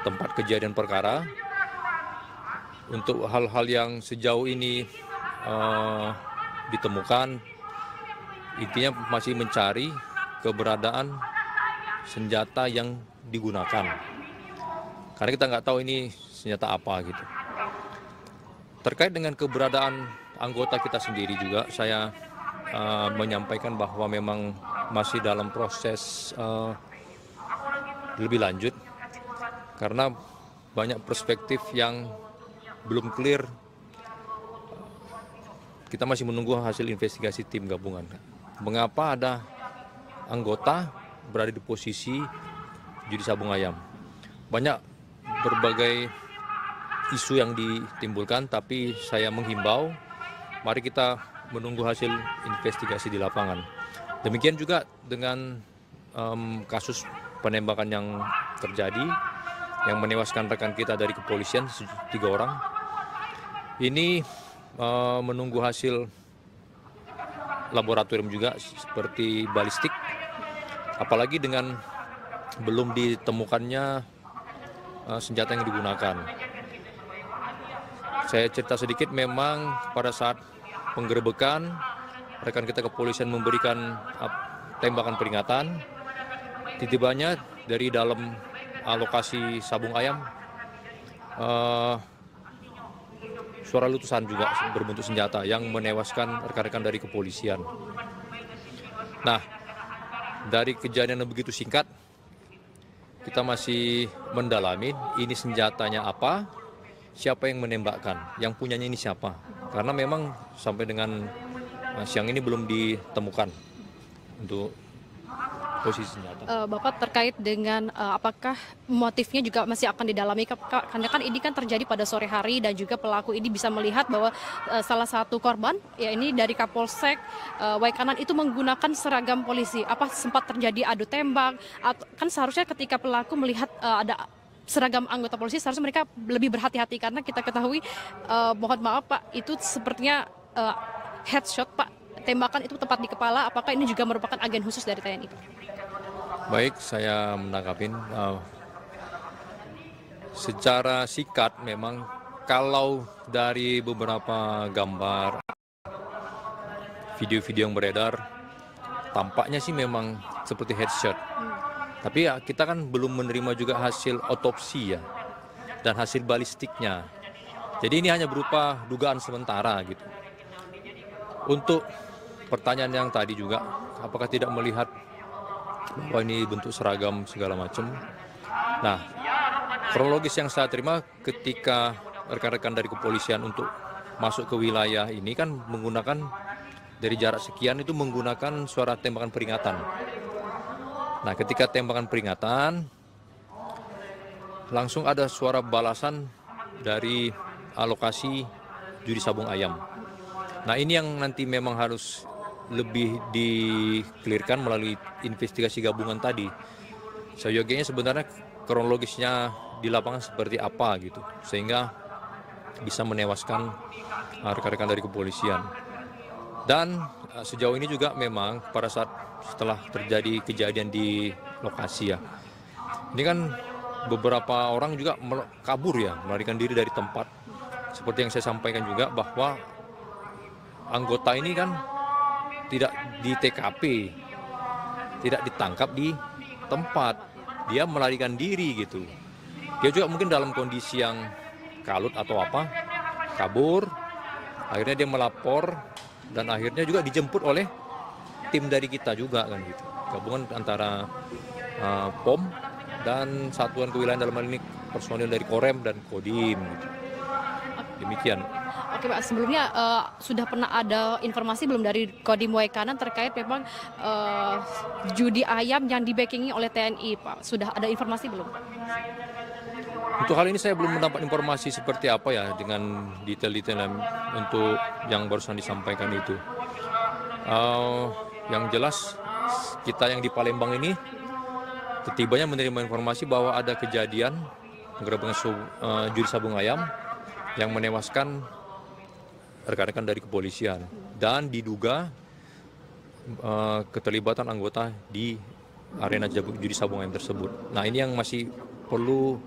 tempat kejadian perkara. Untuk hal-hal yang sejauh ini ditemukan, intinya masih mencari keberadaan senjata yang digunakan. Karena kita nggak tahu ini senjata apa gitu. Terkait dengan keberadaan anggota kita sendiri juga, saya menyampaikan bahwa memang masih dalam proses lebih lanjut karena banyak perspektif yang belum clear. Kita masih menunggu hasil investigasi tim gabungan. Mengapa ada anggota berada di posisi judi sabung ayam? Banyak berbagai isu yang ditimbulkan, tapi saya menghimbau, mari kita menunggu hasil investigasi di lapangan. Demikian juga dengan kasus penembakan yang terjadi, yang menewaskan rekan kita dari kepolisian, 3 orang. Ini menunggu hasil laboratorium juga seperti balistik, apalagi dengan belum ditemukannya senjata yang digunakan. Saya cerita sedikit, memang pada saat penggerebekan, rekan kita kepolisian memberikan tembakan peringatan. Tiba-tibanya dari dalam lokasi sabung ayam, suara letusan juga berbentuk senjata yang menewaskan rekan-rekan dari kepolisian. Nah, dari kejadian yang begitu singkat, kita masih mendalami ini senjatanya apa, siapa yang menembakkan, yang punyanya ini siapa. Karena memang sampai dengan siang ini belum ditemukan untuk posisi senjata. Bapak terkait dengan apakah motifnya juga masih akan didalami, karena kan ini kan terjadi pada sore hari dan juga pelaku ini bisa melihat bahwa salah satu korban ya ini dari Kapolsek Waikanan itu menggunakan seragam polisi. Apa sempat terjadi adu tembak? Kan seharusnya ketika pelaku melihat ada seragam anggota polisi, seharusnya mereka lebih berhati-hati karena kita ketahui, mohon maaf Pak, itu sepertinya headshot Pak, tembakan itu tepat di kepala. Apakah ini juga merupakan agen khusus dari TNI? Baik, saya menangkapin. Secara singkat memang kalau dari beberapa gambar, video-video yang beredar, tampaknya sih memang seperti headshot. Tapi ya kita kan belum menerima juga hasil otopsi ya, dan hasil balistiknya. Jadi ini hanya berupa dugaan sementara gitu. Untuk pertanyaan yang tadi juga, apakah tidak melihat bahwa ini bentuk seragam segala macam. Nah, kronologis yang saya terima ketika rekan-rekan dari kepolisian untuk masuk ke wilayah ini kan menggunakan dari jarak sekian itu menggunakan suara tembakan peringatan. Nah, ketika tembakan peringatan langsung ada suara balasan dari lokasi judi sabung ayam. Nah, ini yang nanti memang harus lebih di-clearkan melalui investigasi gabungan tadi. Seyogianya sebenarnya kronologisnya di lapangan seperti apa gitu, sehingga bisa menewaskan rekan-rekan dari kepolisian. Dan sejauh ini juga memang pada saat setelah terjadi kejadian di lokasi ya, ini kan beberapa orang juga kabur ya, melarikan diri dari tempat. Seperti yang saya sampaikan juga bahwa anggota ini kan tidak di TKP, tidak ditangkap di tempat, dia melarikan diri gitu. Dia juga mungkin dalam kondisi yang kalut atau apa, kabur, akhirnya dia melapor dan akhirnya juga dijemput oleh tim dari kita juga kan gitu. Gabungan antara POM dan Satuan Kewilayahan, dalam hal ini personil dari Korem dan Kodim gitu. Demikian. Oke Pak, sebelumnya sudah pernah ada informasi belum dari Kodim Waikanan terkait memang judi ayam yang di-backingi oleh TNI Pak? Sudah ada informasi belum? Untuk hal ini saya belum mendapat informasi seperti apa ya dengan detail-detail untuk yang barusan disampaikan itu. Yang jelas kita yang di Palembang ini ketibanya menerima informasi bahwa ada kejadian penggerebekan judi sabung ayam yang menewaskan rekan-rekan dari kepolisian dan diduga keterlibatan anggota di arena judi sabung ayam tersebut. Nah, ini yang masih perlu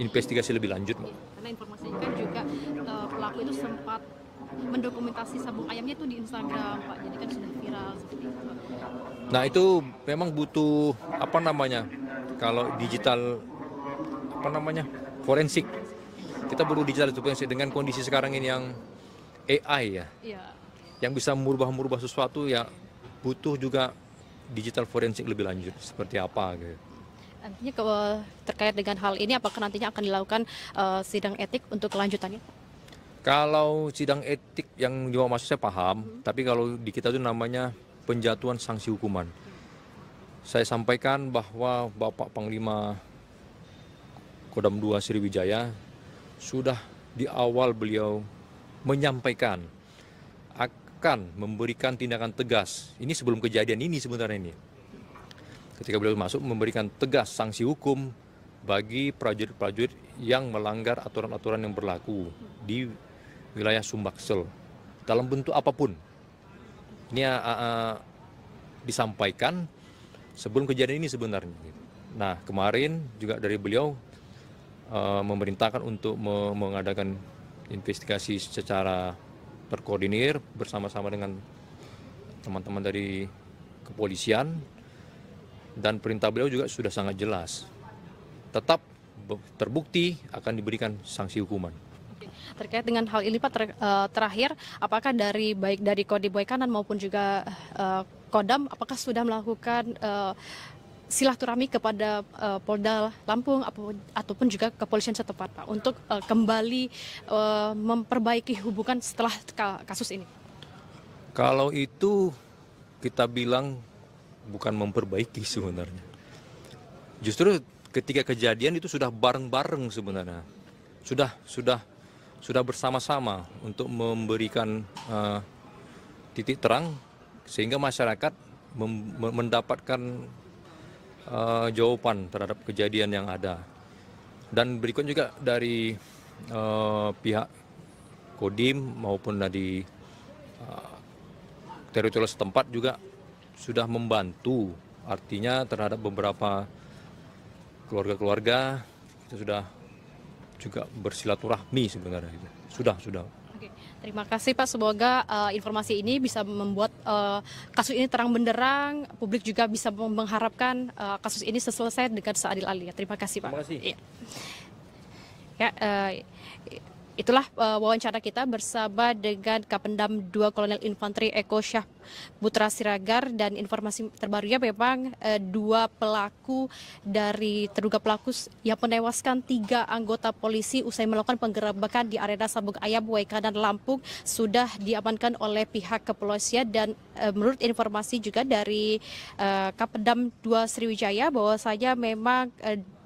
investigasi lebih lanjut, Mbak. Karena informasinya kan juga pelaku itu sempat mendokumentasi sabung ayamnya itu di Instagram, Pak. Jadi kan sudah viral seperti itu. Nah, itu memang butuh kalau digital forensik. Kita perlu digital forensik dengan kondisi sekarang ini yang AI ya. Iya. yang bisa merubah sesuatu ya butuh juga digital forensik lebih lanjut seperti apa gitu. Nantinya terkait dengan hal ini, apakah nantinya akan dilakukan sidang etik untuk kelanjutannya? Kalau sidang etik yang juga masih saya paham, tapi kalau di kita itu namanya penjatuhan sanksi hukuman. Saya sampaikan bahwa Bapak Panglima Kodam 2 Sriwijaya sudah di awal beliau menyampaikan akan memberikan tindakan tegas. Ini sebelum kejadian ini sebenarnya ini. Ketika beliau masuk memberikan tegas sanksi hukum bagi prajurit-prajurit yang melanggar aturan-aturan yang berlaku di wilayah Sumbaksel dalam bentuk apapun. Ini disampaikan sebelum kejadian ini sebenarnya. Nah, kemarin juga dari beliau memerintahkan untuk mengadakan investigasi secara terkoordinir bersama-sama dengan teman-teman dari kepolisian, dan perintah beliau juga sudah sangat jelas. Tetap terbukti akan diberikan sanksi hukuman. Terkait dengan hal ini Pak, terakhir, apakah baik dari Kodim Waikanan maupun juga Kodam, apakah sudah melakukan silaturahmi kepada Polda Lampung ataupun juga kepolisian setempat Pak untuk kembali memperbaiki hubungan setelah kasus ini? Kalau itu kita bilang bukan memperbaiki sebenarnya. Justru ketika kejadian itu sudah bareng-bareng sebenarnya. Sudah bersama-sama untuk memberikan titik terang sehingga masyarakat mendapatkan jawaban terhadap kejadian yang ada. Dan berikut juga dari pihak Kodim maupun dari teritorial setempat juga sudah membantu, artinya terhadap beberapa keluarga-keluarga kita sudah juga bersilaturahmi sebenarnya. Sudah. Oke, terima kasih Pak. Semoga informasi ini bisa membuat kasus ini terang benderang. Publik juga bisa mengharapkan kasus ini selesai dengan seadil-adilnya. Terima kasih Pak. Terima kasih. Ya, itulah wawancara kita bersama dengan Kapendam 2 Kolonel Infanteri Eko Syah Putra Siregar, dan informasi terbarunya memang terduga pelaku yang menewaskan 3 anggota polisi usai melakukan penggerebekan di arena Sabung Ayam Waikanan Lampung sudah diamankan oleh pihak kepolisian. Dan menurut informasi juga dari Kapendam 2 Sriwijaya bahwasanya memang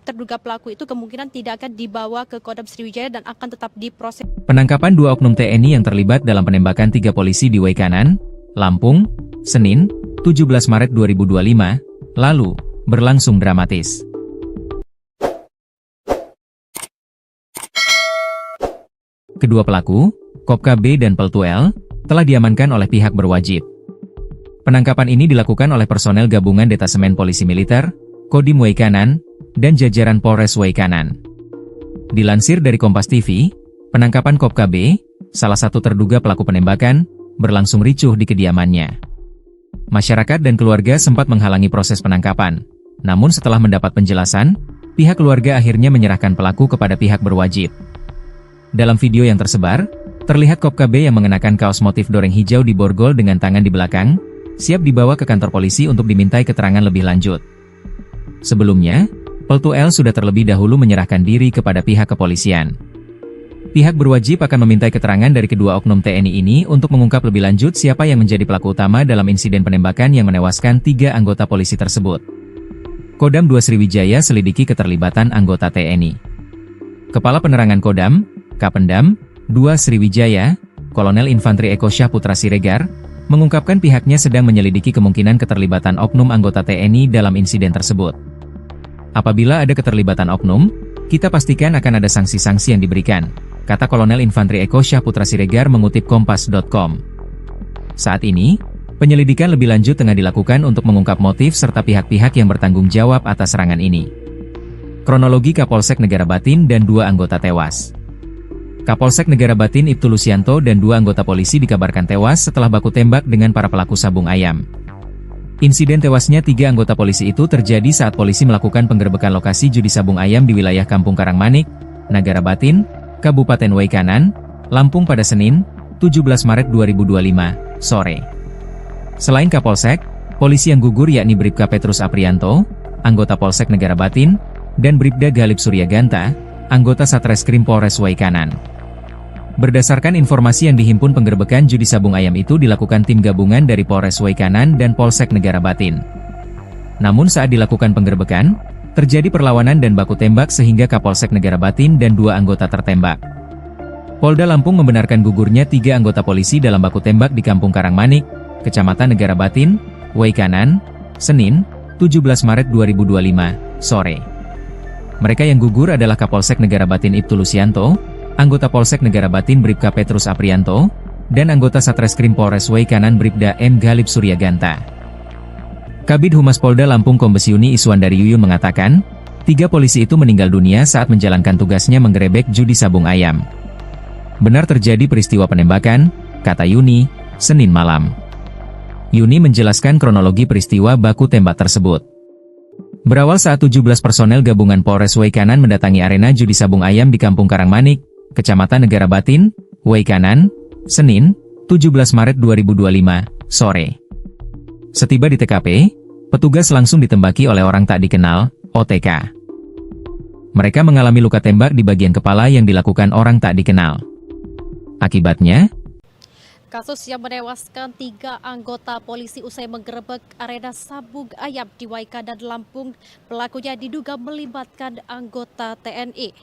terduga pelaku itu kemungkinan tidak akan dibawa ke Kodam Sriwijaya dan akan tetap diproses. Penangkapan 2 oknum TNI yang terlibat dalam penembakan 3 polisi di Waikanan, Lampung, Senin, 17 Maret 2025, lalu, berlangsung dramatis. Kedua pelaku, Kopka B dan Peltu L, telah diamankan oleh pihak berwajib. Penangkapan ini dilakukan oleh personel gabungan Detasemen Polisi Militer, Kodim Waikanan, dan jajaran Polres Waikanan. Dilansir dari Kompas TV, penangkapan Kopka B, salah satu terduga pelaku penembakan, berlangsung ricuh di kediamannya. Masyarakat dan keluarga sempat menghalangi proses penangkapan, namun setelah mendapat penjelasan, pihak keluarga akhirnya menyerahkan pelaku kepada pihak berwajib. Dalam video yang tersebar, terlihat Kopka B yang mengenakan kaos motif doreng hijau di borgol dengan tangan di belakang, siap dibawa ke kantor polisi untuk dimintai keterangan lebih lanjut. Sebelumnya, Peltu L sudah terlebih dahulu menyerahkan diri kepada pihak kepolisian. Pihak berwajib akan memintai keterangan dari kedua oknum TNI ini untuk mengungkap lebih lanjut siapa yang menjadi pelaku utama dalam insiden penembakan yang menewaskan 3 anggota polisi tersebut. Kodam 2 Sriwijaya selidiki keterlibatan anggota TNI. Kepala Penerangan Kodam, Kapendam 2 Sriwijaya, Kolonel Infanteri Eko Syah Putra Siregar, mengungkapkan pihaknya sedang menyelidiki kemungkinan keterlibatan oknum anggota TNI dalam insiden tersebut. Apabila ada keterlibatan oknum, kita pastikan akan ada sanksi-sanksi yang diberikan, kata Kolonel Infanteri Eko Syah Putra Siregar mengutip Kompas.com. Saat ini, penyelidikan lebih lanjut tengah dilakukan untuk mengungkap motif serta pihak-pihak yang bertanggung jawab atas serangan ini. Kronologi Kapolsek Negara Batin dan 2 anggota tewas. Kapolsek Negara Batin Ibtu Lusianto dan 2 anggota polisi dikabarkan tewas setelah baku tembak dengan para pelaku sabung ayam. Insiden tewasnya 3 anggota polisi itu terjadi saat polisi melakukan penggerebekan lokasi judi sabung ayam di wilayah Kampung Karangmanik, Negara Batin, Kabupaten Waikanan, Lampung pada Senin, 17 Maret 2025, sore. Selain Kapolsek, polisi yang gugur yakni Bribka Petrus Aprianto, anggota Polsek Negara Batin, dan Bribda Galip Suryaganta, anggota Satreskrim Polres Waikanan. Berdasarkan informasi yang dihimpun, penggerebekan judi sabung ayam itu dilakukan tim gabungan dari Polres Waikanan dan Polsek Negara Batin. Namun saat dilakukan penggerebekan, terjadi perlawanan dan baku tembak sehingga Kapolsek Negara Batin dan 2 anggota tertembak. Polda Lampung membenarkan gugurnya 3 anggota polisi dalam baku tembak di Kampung Karangmanik, Kecamatan Negara Batin, Waikanan, Senin, 17 Maret 2025, sore. Mereka yang gugur adalah Kapolsek Negara Batin Ibtu Lusianto, anggota Polsek Negara Batin Bribka Petrus Aprianto, dan anggota Satreskrim Polres Waikanan Bribda M. Galip Suryaganta. Kabid Humas Polda Lampung Kombes Yuni Iswandari Yuyun mengatakan, 3 polisi itu meninggal dunia saat menjalankan tugasnya menggerebek judi sabung ayam. Benar terjadi peristiwa penembakan, kata Yuni, Senin malam. Yuni menjelaskan kronologi peristiwa baku tembak tersebut. Berawal saat 17 personel gabungan Polres Waikanan mendatangi arena judi sabung ayam di Kampung Karangmanik, Kecamatan Negara Batin, Waikanan, Senin, 17 Maret 2025, sore. Setiba di TKP, petugas langsung ditembaki oleh orang tak dikenal, OTK. Mereka mengalami luka tembak di bagian kepala yang dilakukan orang tak dikenal. Akibatnya, kasus yang menewaskan 3 anggota polisi usai menggerebek arena sabung ayam di Waikanan, Lampung, pelakunya diduga melibatkan anggota TNI.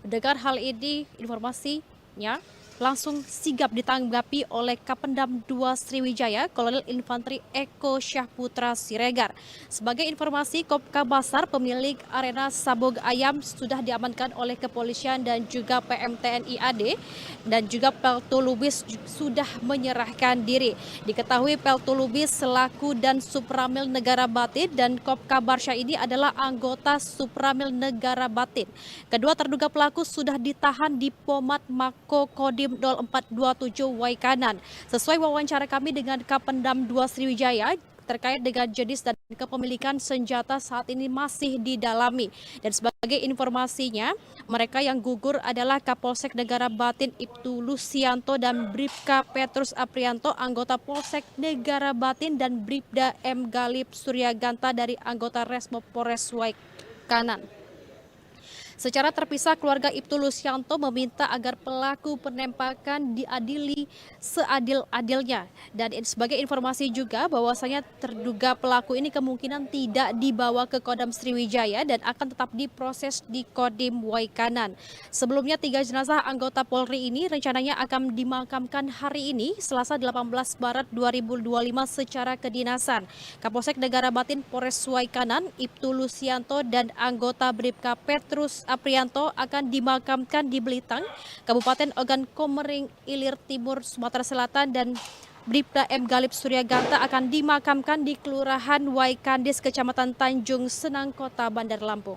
Mendengar hal ini, informasinya langsung sigap ditanggapi oleh Kapendam 2 Sriwijaya, Kolonel Infantri Eko Syahputra Siregar. Sebagai informasi, Kopka Basar, pemilik arena sabung ayam, sudah diamankan oleh kepolisian dan juga PM TNI AD, dan juga Peltu Lubis sudah menyerahkan diri. Diketahui Peltu Lubis selaku dan Supramil Negara Batin dan Kopka Barsha ini adalah anggota Supramil Negara Batin. Kedua terduga pelaku sudah ditahan di Pomat Mako Kodim 0427 Waikanan. Sesuai wawancara kami dengan Kapendam 2 Sriwijaya, terkait dengan jenis dan kepemilikan senjata saat ini masih didalami. Dan sebagai informasinya, mereka yang gugur adalah Kapolsek Negara Batin Ibtu Lusianto dan Bribka Petrus Aprianto, anggota Polsek Negara Batin, dan Bribda M. Galip Suryaganta dari anggota Resmo Polres Waikanan. Secara terpisah, keluarga Ibtu Lusianto meminta agar pelaku penembakan diadili seadil-adilnya. Dan sebagai informasi juga bahwasanya terduga pelaku ini kemungkinan tidak dibawa ke Kodam Sriwijaya dan akan tetap diproses di Kodim Waikanan. Sebelumnya 3 jenazah anggota Polri ini rencananya akan dimakamkan hari ini, Selasa 18 Maret 2025 secara kedinasan. Kapolsek Negara Batin Polres Waikanan, Ibtu Lusianto dan anggota Bribka Petrus Aprianto akan dimakamkan di Belitang, Kabupaten Ogan Komering Ilir Timur, Sumatera Selatan, dan Bribda M. Galip Suryaganta akan dimakamkan di Kelurahan Waikandis, Kecamatan Tanjung Senang, Kota Bandar Lampung.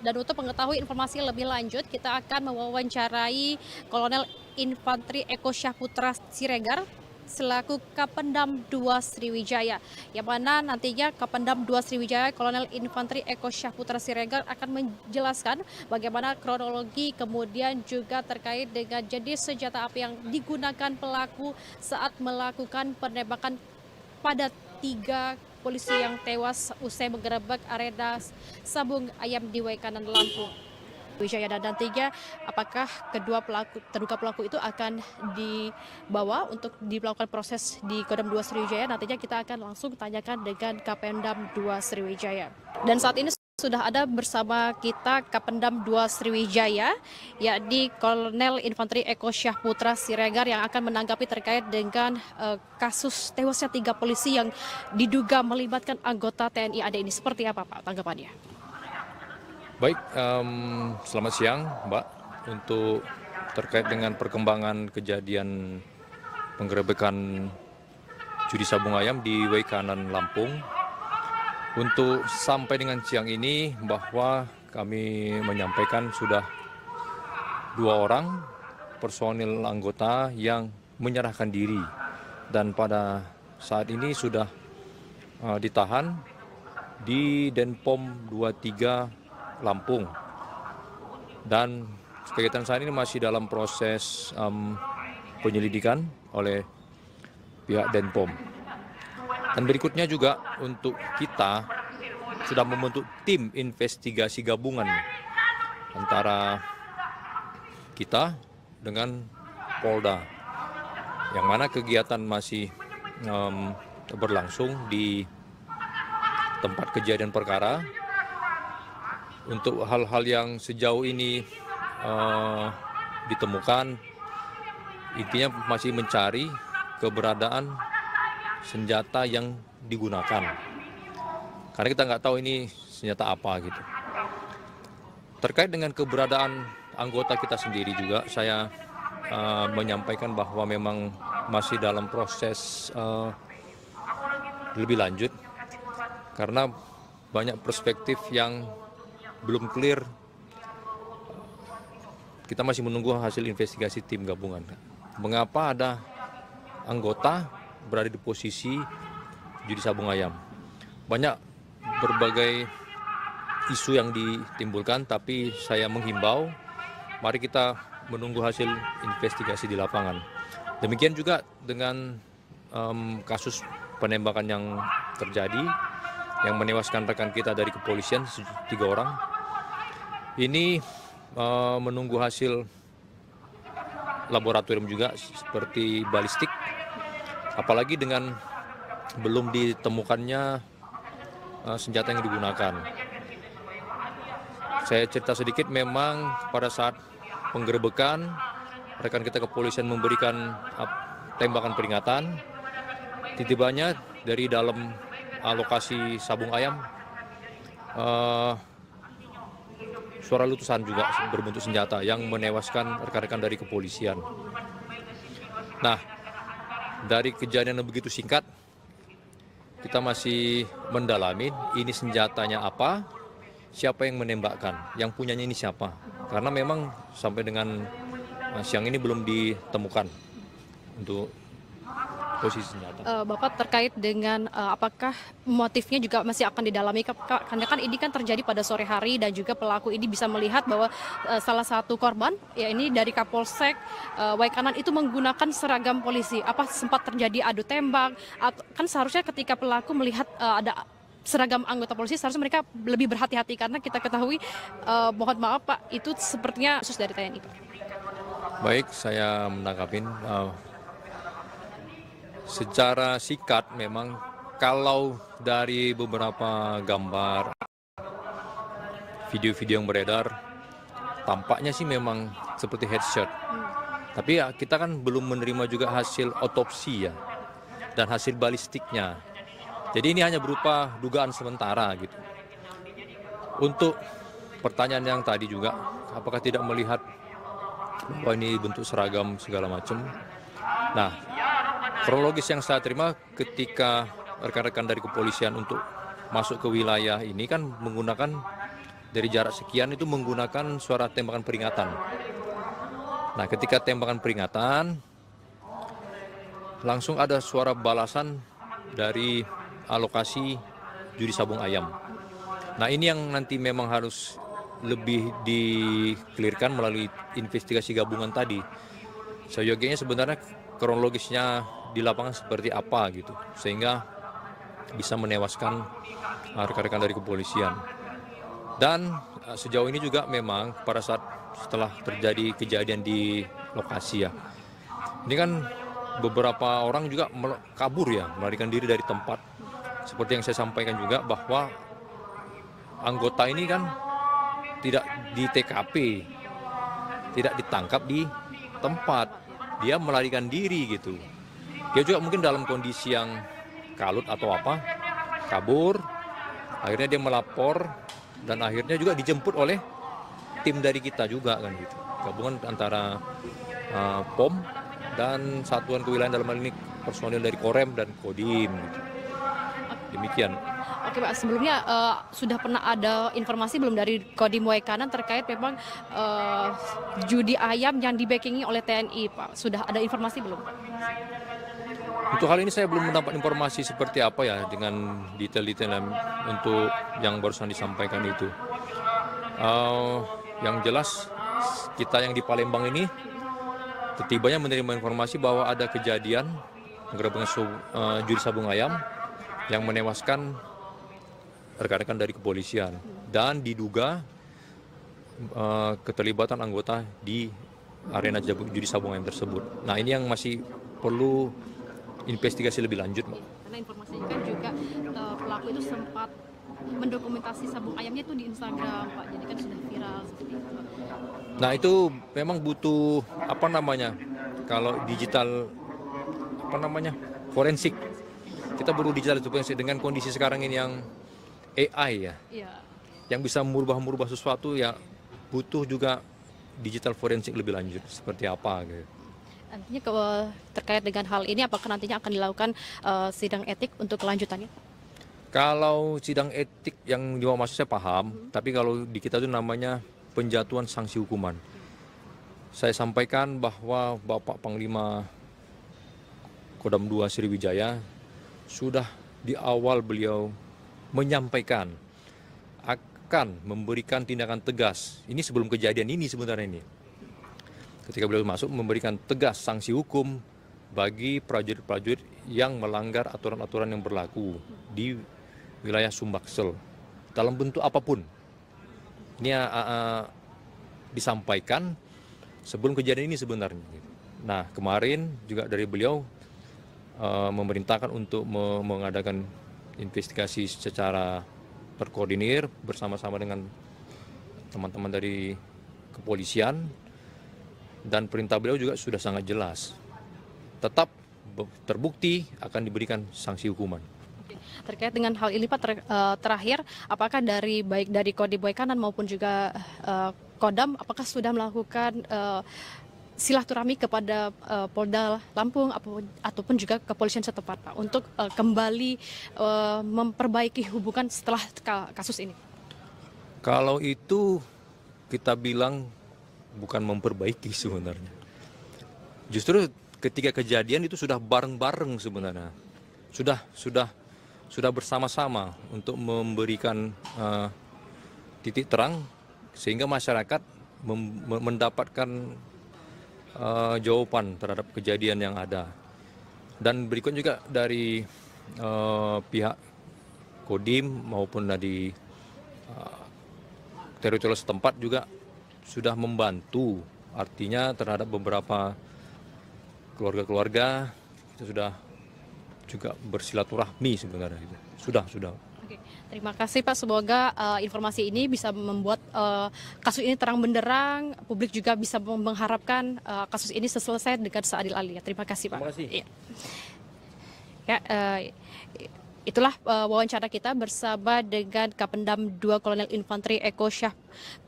Dan untuk mengetahui informasi lebih lanjut, kita akan mewawancarai Kolonel Infantri Eko Syahputra Siregar selaku Kapendam 2 Sriwijaya, yang mana nantinya Kapendam 2 Sriwijaya Kolonel Infantri Eko Syahputra Siregar akan menjelaskan bagaimana kronologi, kemudian juga terkait dengan jenis senjata api yang digunakan pelaku saat melakukan penembakan pada 3 polisi yang tewas usai menggerebek arena sabung ayam di Waikanan, Lampung. Wijaya, dan nantinya apakah terduga pelaku itu akan dibawa untuk dilakukan proses di Kodam 2 Sriwijaya, nantinya kita akan langsung tanyakan dengan Kapendam 2 Sriwijaya. Dan saat ini sudah ada bersama kita Kapendam 2 Sriwijaya, yakni Kolonel Infantri Eko Syahputra Siregar, yang akan menanggapi terkait dengan kasus tewasnya 3 polisi yang diduga melibatkan anggota TNI AD ini. Seperti apa Pak tanggapannya? Baik, selamat siang Mbak. Untuk terkait dengan perkembangan kejadian penggerebekan judi sabung ayam di Waikanan, Lampung, untuk sampai dengan siang ini bahwa kami menyampaikan sudah 2 orang personil anggota yang menyerahkan diri, dan pada saat ini sudah ditahan di Denpom 23 Lampung, dan kegiatan saat ini masih dalam proses penyelidikan oleh pihak Denpom. Dan berikutnya juga untuk kita sudah membentuk tim investigasi gabungan antara kita dengan Polda, yang mana kegiatan masih berlangsung di tempat kejadian perkara. Untuk hal-hal yang sejauh ini ditemukan, intinya masih mencari keberadaan senjata yang digunakan. Karena kita nggak tahu ini senjata apa gitu. Terkait dengan keberadaan anggota kita sendiri juga, saya menyampaikan bahwa memang masih dalam proses lebih lanjut. Karena banyak perspektif yang belum clear. Kita masih menunggu hasil investigasi tim gabungan. Mengapa ada anggota berada di posisi judi sabung ayam? Banyak berbagai isu yang ditimbulkan, tapi saya menghimbau, mari kita menunggu hasil investigasi di lapangan. Demikian juga dengan kasus penembakan yang terjadi, yang menewaskan rekan kita dari kepolisian, 3 orang. Ini menunggu hasil laboratorium juga seperti balistik, apalagi dengan belum ditemukannya senjata yang digunakan. Saya cerita sedikit, memang pada saat penggerebekan, rekan kita kepolisian memberikan tembakan peringatan. Tiba-tibanya dari dalam lokasi sabung ayam, suara letusan juga berbentuk senjata yang menewaskan rekan-rekan dari kepolisian. Nah, dari kejadian yang begitu singkat, kita masih mendalami ini senjatanya apa, siapa yang menembakkan, yang punyanya ini siapa. Karena memang sampai dengan siang ini belum ditemukan untuk posisi senjata. Bapak, terkait dengan apakah motifnya juga masih akan didalami, karena kan ini kan terjadi pada sore hari dan juga pelaku ini bisa melihat bahwa salah satu korban, ya ini dari Kapolsek Waikanan itu menggunakan seragam polisi. Apa sempat terjadi adu tembak? Kan seharusnya ketika pelaku melihat ada seragam anggota polisi, seharusnya mereka lebih berhati-hati, karena kita ketahui, mohon maaf Pak, itu sepertinya khusus dari TNI Pak. Baik, saya menanggapin. Secara singkat, memang kalau dari beberapa gambar, video-video yang beredar, tampaknya sih memang seperti headshot. Tapi ya, kita kan belum menerima juga hasil otopsi ya, dan hasil balistiknya. Jadi ini hanya berupa dugaan sementara gitu. Untuk pertanyaan yang tadi juga, apakah tidak melihat bahwa ini bentuk seragam segala macam? Nah, kronologis yang saya terima ketika rekan-rekan dari kepolisian untuk masuk ke wilayah ini kan menggunakan dari jarak sekian itu menggunakan suara tembakan peringatan. Nah, ketika tembakan peringatan langsung ada suara balasan dari alokasi judi sabung ayam. Nah, ini yang nanti memang harus lebih di-clearkan melalui investigasi gabungan tadi. Seyogianya sebenarnya kronologisnya di lapangan seperti apa gitu, sehingga bisa menewaskan rekan-rekan dari kepolisian. Dan sejauh ini juga memang pada saat setelah terjadi kejadian di lokasi ya, ini kan beberapa orang juga kabur ya, melarikan diri dari tempat. Seperti yang saya sampaikan juga bahwa anggota ini kan tidak di TKP, tidak ditangkap di tempat, dia melarikan diri gitu. Dia juga mungkin dalam kondisi yang kalut atau apa, kabur, akhirnya dia melapor, dan akhirnya juga dijemput oleh tim dari kita juga kan gitu. Gabungan antara POM dan Satuan Kewilayahan, dalam hal ini personil dari Korem dan Kodim gitu. Demikian. Oke Pak, sebelumnya sudah pernah ada informasi belum dari Kodim Waikanan terkait memang judi ayam yang di-backingi oleh TNI Pak? Sudah ada informasi belum Pak? Untuk hal ini saya belum mendapat informasi seperti apa ya dengan detail-detail untuk yang barusan disampaikan itu. Yang jelas kita yang di Palembang ini setibanya menerima informasi bahwa ada kejadian penggerebekan judi sabung ayam yang menewaskan rekan-rekan dari kepolisian dan diduga keterlibatan anggota di arena judi sabung ayam tersebut. Nah, ini yang masih perlu investigasi lebih lanjut, Mbak. Karena informasinya kan juga pelaku itu sempat mendokumentasi sabung ayamnya itu di Instagram, Pak. Jadi kan sudah viral seperti itu. Nah, itu memang butuh kalau digital forensik. Kita perlu digital forensik dengan kondisi sekarang ini yang AI ya. Iya. Yang bisa merubah sesuatu ya, butuh juga digital forensik lebih lanjut seperti apa gitu. Nantinya terkait dengan hal ini apakah nantinya akan dilakukan sidang etik untuk kelanjutannya? Kalau sidang etik yang dimaksud saya paham, tapi kalau di kita itu namanya penjatuhan sanksi hukuman. Saya sampaikan bahwa Bapak Panglima Kodam 2 Sriwijaya sudah di awal beliau menyampaikan akan memberikan tindakan tegas. Ini sebelum kejadian ini sebenarnya ini. Ketika beliau masuk memberikan tegas sanksi hukum bagi prajurit-prajurit yang melanggar aturan-aturan yang berlaku di wilayah Sumbaksel dalam bentuk apapun. Ini disampaikan sebelum kejadian ini sebenarnya. Nah, kemarin juga dari beliau memerintahkan untuk mengadakan investigasi secara terkoordinir bersama-sama dengan teman-teman dari kepolisian, dan perintah beliau juga sudah sangat jelas. Tetap terbukti akan diberikan sanksi hukuman. Terkait dengan hal ini Pak, terakhir apakah baik dari Kodim Waikanan maupun juga Kodam apakah sudah melakukan silaturahmi kepada Polda Lampung ataupun juga kepolisian setempat Pak untuk kembali memperbaiki hubungan setelah kasus ini? Kalau itu kita bilang bukan memperbaiki sebenarnya. Justru ketika kejadian itu sudah bareng-bareng sebenarnya. Sudah bersama-sama untuk memberikan titik terang sehingga masyarakat mendapatkan jawaban terhadap kejadian yang ada. Dan berikut juga dari pihak Kodim maupun dari teritorial setempat juga sudah membantu, artinya terhadap beberapa keluarga-keluarga itu sudah juga bersilaturahmi sebenarnya itu. Sudah. Oke, terima kasih Pak. Semoga informasi ini bisa membuat kasus ini terang benderang. Publik juga bisa mengharapkan kasus ini selesai dengan seadil-adilnya. Terima kasih Pak. Terima kasih. Ya, itulah wawancara kita bersama dengan Kapendam 2 Kolonel Infanteri Eko Syah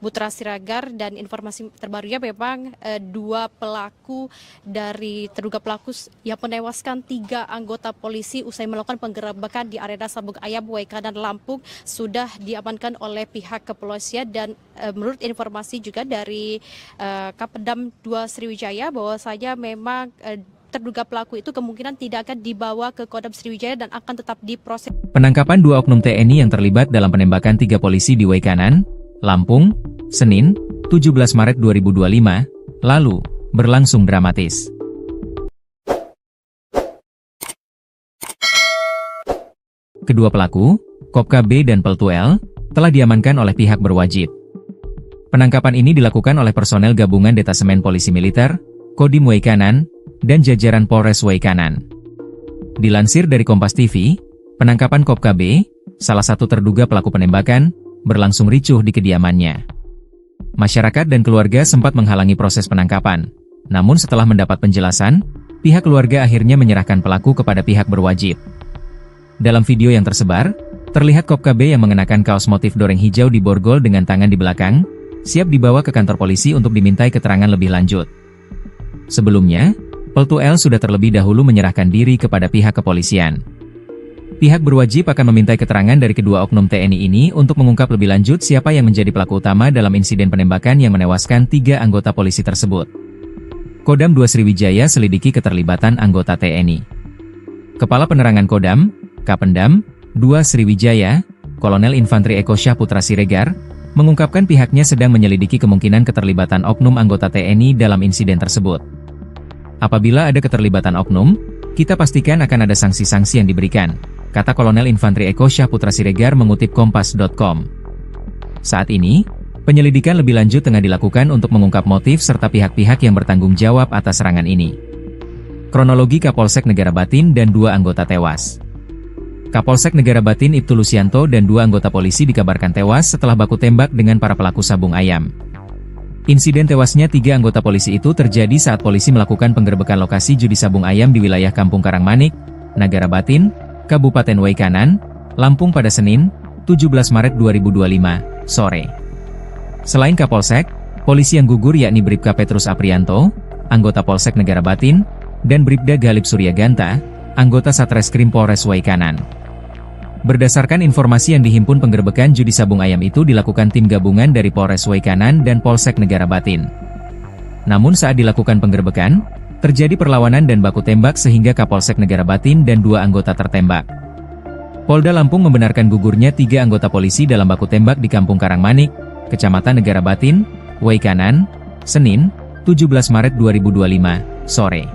Putra Siregar, dan informasi terbarunya memang dua pelaku dari terduga pelaku yang menewaskan 3 anggota polisi usai melakukan penggerebekan di arena sabung ayam Waikanan Lampung sudah diamankan oleh pihak kepolisian. Dan menurut informasi juga dari Kapendam 2 Sriwijaya bahwasanya memang terduga pelaku itu kemungkinan tidak akan dibawa ke Kodam Sriwijaya dan akan tetap diproses. Penangkapan 2 oknum TNI yang terlibat dalam penembakan 3 polisi di Waikanan, Lampung, Senin, 17 Maret 2025, lalu, berlangsung dramatis. Kedua pelaku, Kopka B dan Peltu L, telah diamankan oleh pihak berwajib. Penangkapan ini dilakukan oleh personel gabungan Detasemen Polisi Militer, Kodim Waikanan, dan jajaran Polres Waikanan. Dilansir dari Kompas TV, penangkapan Kopka B, salah satu terduga pelaku penembakan, berlangsung ricuh di kediamannya. Masyarakat dan keluarga sempat menghalangi proses penangkapan. Namun setelah mendapat penjelasan, pihak keluarga akhirnya menyerahkan pelaku kepada pihak berwajib. Dalam video yang tersebar, terlihat Kopka B yang mengenakan kaos motif doreng hijau di borgol dengan tangan di belakang, siap dibawa ke kantor polisi untuk dimintai keterangan lebih lanjut. Sebelumnya, Peltu L sudah terlebih dahulu menyerahkan diri kepada pihak kepolisian. Pihak berwajib akan memintai keterangan dari kedua oknum TNI ini untuk mengungkap lebih lanjut siapa yang menjadi pelaku utama dalam insiden penembakan yang menewaskan 3 anggota polisi tersebut. Kodam 2 Sriwijaya selidiki keterlibatan anggota TNI. Kepala Penerangan Kodam, Kapendam 2 Sriwijaya, Kolonel Infanteri Eko Syah Putra Siregar, mengungkapkan pihaknya sedang menyelidiki kemungkinan keterlibatan oknum anggota TNI dalam insiden tersebut. Apabila ada keterlibatan oknum, kita pastikan akan ada sanksi-sanksi yang diberikan, kata Kolonel Infantri Eko Syahputra Siregar mengutip Kompas.com. Saat ini, penyelidikan lebih lanjut tengah dilakukan untuk mengungkap motif serta pihak-pihak yang bertanggung jawab atas serangan ini. Kronologi Kapolsek Negara Batin dan 2 anggota tewas. Kapolsek Negara Batin Ibtu Lusianto dan 2 anggota polisi dikabarkan tewas setelah baku tembak dengan para pelaku sabung ayam. Insiden tewasnya 3 anggota polisi itu terjadi saat polisi melakukan penggerbekan lokasi judi sabung ayam di wilayah Kampung Karangmanik, Nagara Batin, Kabupaten Waikanan, Lampung pada Senin, 17 Maret 2025, sore. Selain Kapolsek, polisi yang gugur yakni Bribka Petrus Aprianto, anggota Polsek Negara Batin, dan Bribda Galip Suryaganta, anggota Satreskrim Polres Waikanan. Berdasarkan informasi yang dihimpun, penggerbekan judi sabung ayam itu dilakukan tim gabungan dari Polres Waikanan dan Polsek Negara Batin. Namun saat dilakukan penggerbekan, terjadi perlawanan dan baku tembak sehingga Kapolsek Negara Batin dan 2 anggota tertembak. Polda Lampung membenarkan gugurnya 3 anggota polisi dalam baku tembak di Kampung Karangmanik, Kecamatan Negara Batin, Waikanan, Senin, 17 Maret 2025, sore.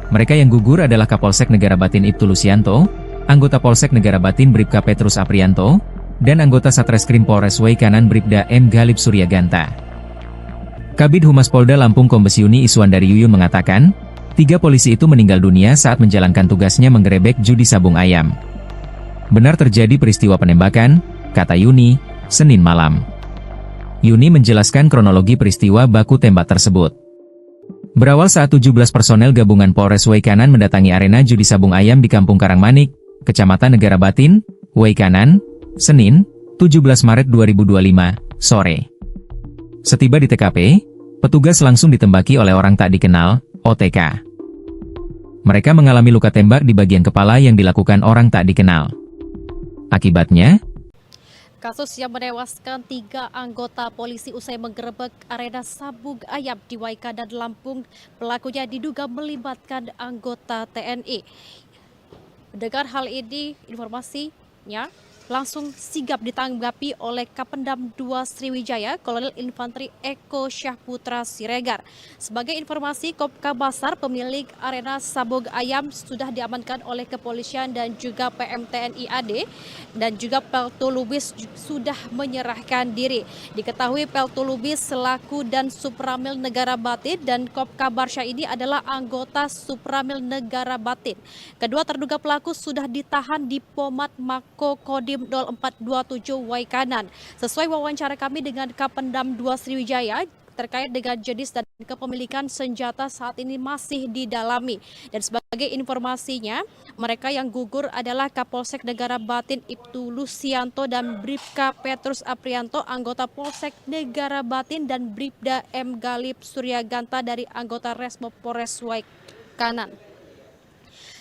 Mereka yang gugur adalah Kapolsek Negara Batin Ibtu Lusianto, anggota Polsek Negara Batin Bribka Petrus Aprianto, dan anggota Satreskrim Polres Waikanan Bribda M. Galip Suryaganta. Kabid Humas Polda Lampung Kombes Yuni Iswandari Yuyun mengatakan, 3 polisi itu meninggal dunia saat menjalankan tugasnya menggerebek judi sabung ayam. Benar terjadi peristiwa penembakan, kata Yuni, Senin malam. Yuni menjelaskan kronologi peristiwa baku tembak tersebut. Berawal saat 17 personel gabungan Polres Waikanan mendatangi arena judi sabung ayam di Kampung Karangmanik, Kecamatan Negara Batin, Waikanan, Senin, 17 Maret 2025, sore. Setiba di TKP, petugas langsung ditembaki oleh orang tak dikenal, OTK. Mereka mengalami luka tembak di bagian kepala yang dilakukan orang tak dikenal. Akibatnya, kasus yang menewaskan 3 anggota polisi usai menggerebek arena sabung ayam di Waikanan, Lampung, pelakunya diduga melibatkan anggota TNI. Mendengar hal ini, informasinya langsung sigap ditanggapi oleh Kapendam 2 Sriwijaya, Kolonel Infantri Eko Syahputra Siregar. Sebagai informasi, Kopka Basar, pemilik arena sabung ayam, sudah diamankan oleh kepolisian dan juga PMTNI AD, dan juga Peltu Lubis sudah menyerahkan diri. Diketahui Peltu Lubis selaku dan Supramil Negara Batin dan Kopka Barsya ini adalah anggota Supramil Negara Batin. Kedua terduga pelaku sudah ditahan di Pomat Mako Kodim 0427 Waikanan. Sesuai wawancara kami dengan Kapendam 2 Sriwijaya, terkait dengan jenis dan kepemilikan senjata saat ini masih didalami. Dan sebagai informasinya, mereka yang gugur adalah Kapolsek Negara Batin Ibtu Lusianto dan Bribka Petrus Aprianto, anggota Polsek Negara Batin, dan Bribda M. Galip Suryaganta dari anggota Resmo Polres Waikanan.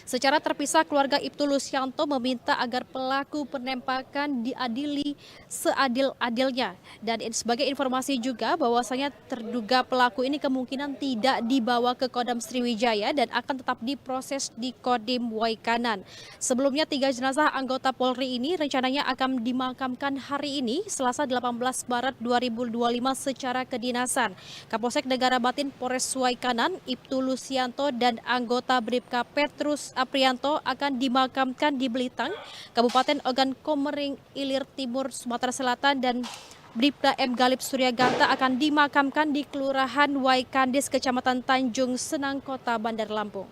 Secara terpisah, keluarga Ibtu Lusianto meminta agar pelaku penembakan diadili seadil-adilnya. Dan sebagai informasi juga bahwasanya terduga pelaku ini kemungkinan tidak dibawa ke Kodam Sriwijaya dan akan tetap diproses di Kodim Waikanan. Sebelumnya 3 jenazah anggota Polri ini rencananya akan dimakamkan hari ini, Selasa 18 Maret 2025 secara kedinasan. Kapolsek Negara Batin Polres Waikanan, Ibtu Lusianto dan anggota Bribka Petrus Aprianto akan dimakamkan di Belitang, Kabupaten Ogan Komering Ilir Timur, Sumatera Selatan, dan Bribda M. Galip Suryaganta akan dimakamkan di Kelurahan Waikandis, Kecamatan Tanjung Senang, Kota Bandar Lampung.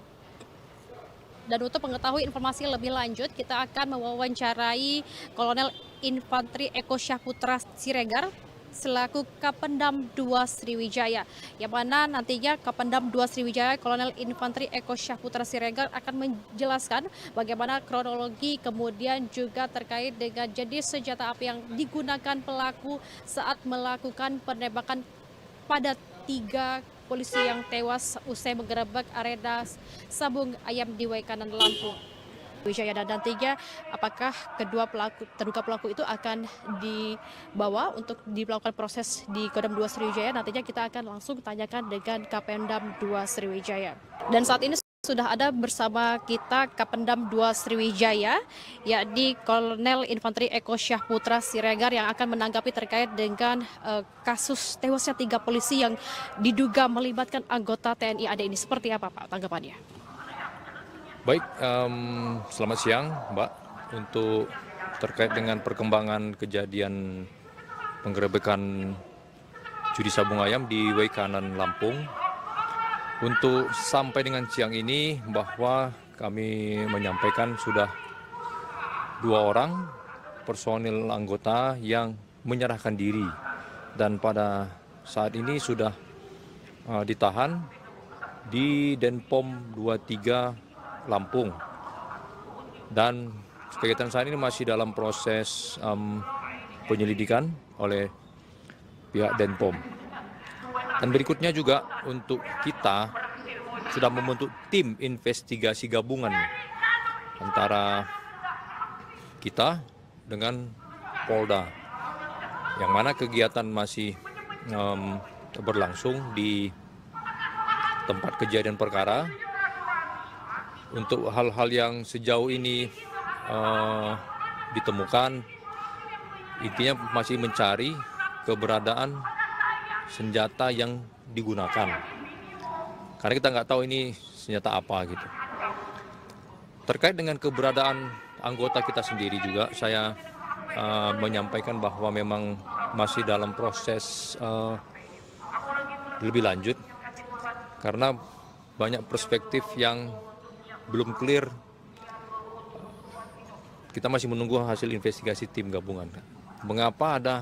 Dan untuk mengetahui informasi lebih lanjut, kita akan mewawancarai Kolonel Infantri Eko Syahputra Siregar selaku Kapendam 2 Sriwijaya, yang mana nantinya Kapendam 2 Sriwijaya Kolonel Infantri Eko Syahputra Siregar akan menjelaskan bagaimana kronologi, kemudian juga terkait dengan jenis senjata api yang digunakan pelaku saat melakukan penembakan pada 3 polisi yang tewas usai menggerebek arena sabung ayam di Waikanan, Lampung. Wijaya, dan nantinya apakah kedua terduga pelaku itu akan dibawa untuk dilakukan proses di Kodam 2 Sriwijaya, nantinya kita akan langsung tanyakan dengan Kapendam 2 Sriwijaya. Dan saat ini Sudah ada bersama kita Kapendam 2 Sriwijaya, yakni Kolonel Infanteri Eko Syahputra Siregar yang akan menanggapi terkait dengan kasus tewasnya 3 polisi yang diduga melibatkan anggota TNI AD ini. Seperti apa Pak tanggapannya? Baik, selamat siang Mbak. Untuk terkait dengan perkembangan kejadian penggerebekan judi sabung ayam di Waikanan, Lampung. Untuk sampai dengan siang ini bahwa kami menyampaikan sudah 2 orang personil anggota yang menyerahkan diri dan pada saat ini sudah ditahan di Denpom 23 Lampung, dan kegiatan saat ini masih dalam proses penyelidikan oleh pihak Denpom. Dan berikutnya juga untuk kita sudah membentuk tim investigasi gabungan antara kita dengan Polda, yang mana kegiatan masih berlangsung di tempat kejadian perkara. Untuk hal-hal yang sejauh ini ditemukan, intinya masih mencari keberadaan senjata yang digunakan, karena kita nggak tahu ini senjata apa gitu. Terkait dengan keberadaan anggota kita sendiri juga, saya menyampaikan bahwa memang masih dalam proses lebih lanjut, karena banyak perspektif yang belum clear. Kita masih menunggu hasil investigasi tim gabungan. Mengapa ada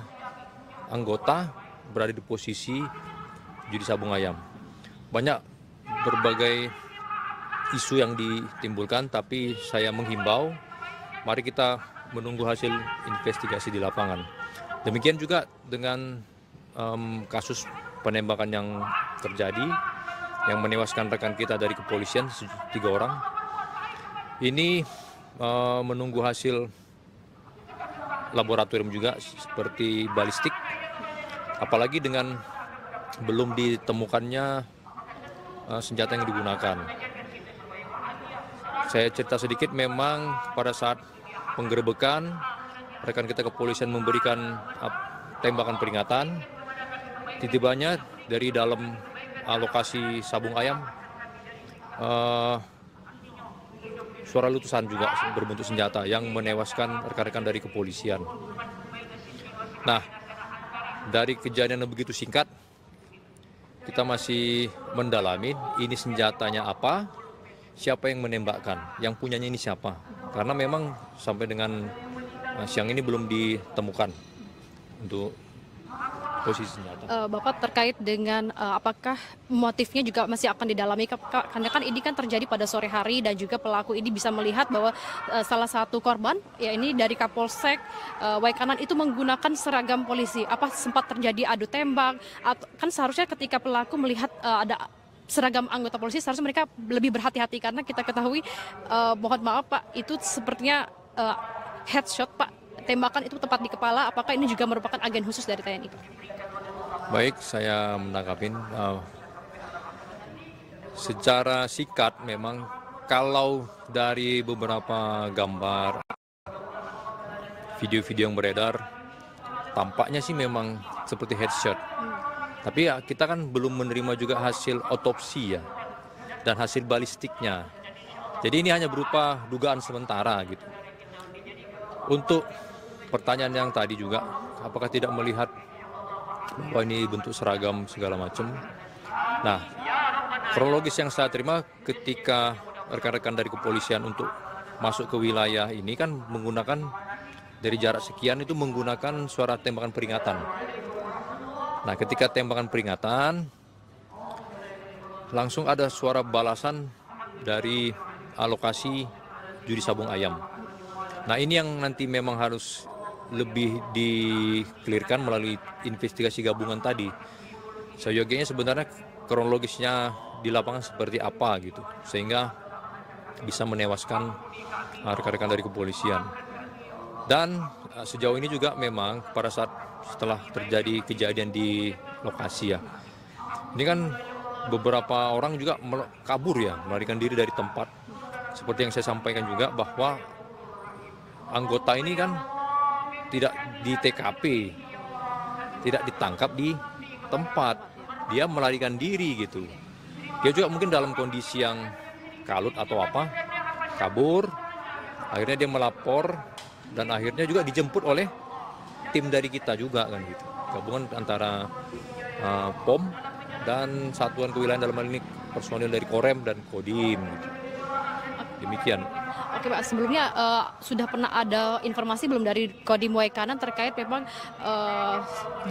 anggota berada di posisi judi sabung ayam? Banyak berbagai isu yang ditimbulkan, tapi saya menghimbau mari kita menunggu hasil investigasi di lapangan. Demikian juga dengan kasus penembakan yang terjadi yang menewaskan rekan kita dari kepolisian 3 orang. Ini menunggu hasil laboratorium juga seperti balistik, apalagi dengan belum ditemukannya senjata yang digunakan. Saya cerita sedikit, memang pada saat penggerebekan rekan kita kepolisian memberikan tembakan peringatan. Tiba-tibanya dari dalam lokasi sabung ayam suara letusan juga berbentuk senjata yang menewaskan rekan-rekan dari kepolisian. Nah, dari kejadian yang begitu singkat, kita masih mendalami ini senjatanya apa, siapa yang menembakkan, yang punyanya ini siapa. Karena memang sampai dengan siang ini belum ditemukan untuk posisi senjata. Bapak terkait dengan apakah motifnya juga masih akan didalami, karena kan ini kan terjadi pada sore hari dan juga pelaku ini bisa melihat bahwa salah satu korban ya ini dari Kapolsek Waikanan itu menggunakan seragam polisi. Apa sempat terjadi adu tembak? Kan seharusnya ketika pelaku melihat ada seragam anggota polisi, seharusnya mereka lebih berhati-hati, karena kita ketahui, mohon maaf Pak, itu sepertinya headshot Pak, tembakan itu tepat di kepala. Apakah ini juga merupakan agen khusus dari TNI? Baik, saya menanggapin secara singkat. Memang kalau dari beberapa gambar, video-video yang beredar, tampaknya sih memang seperti headshot. Tapi ya kita kan belum menerima juga hasil otopsi ya, dan hasil balistiknya. Jadi ini hanya berupa dugaan sementara gitu. Untuk pertanyaan yang tadi juga, apakah tidak melihat bahwa ini bentuk seragam segala macam. Nah, kronologis yang saya terima ketika rekan-rekan dari kepolisian untuk masuk ke wilayah ini kan menggunakan dari jarak sekian itu menggunakan suara tembakan peringatan. Nah, ketika tembakan peringatan langsung ada suara balasan dari lokasi judi sabung ayam. Nah, ini yang nanti memang harus lebih di-clearkan melalui investigasi gabungan tadi. Seyogianya sebenarnya kronologisnya di lapangan seperti apa gitu, sehingga bisa menewaskan rekan-rekan dari kepolisian. Dan sejauh ini juga memang pada saat setelah terjadi kejadian di lokasi ya, ini kan beberapa orang juga kabur ya, melarikan diri dari tempat. Seperti yang saya sampaikan juga bahwa anggota ini kan tidak di TKP, tidak ditangkap di tempat, dia melarikan diri gitu. Dia juga mungkin dalam kondisi yang kalut atau apa, kabur, akhirnya dia melapor dan akhirnya juga dijemput oleh tim dari kita juga kan gitu. Gabungan antara POM dan Satuan Kewilayahan, dalam hal ini personil dari Korem dan Kodim gitu. Demikian. Oke Pak, sebelumnya sudah pernah ada informasi belum dari Kodim Waikanan terkait memang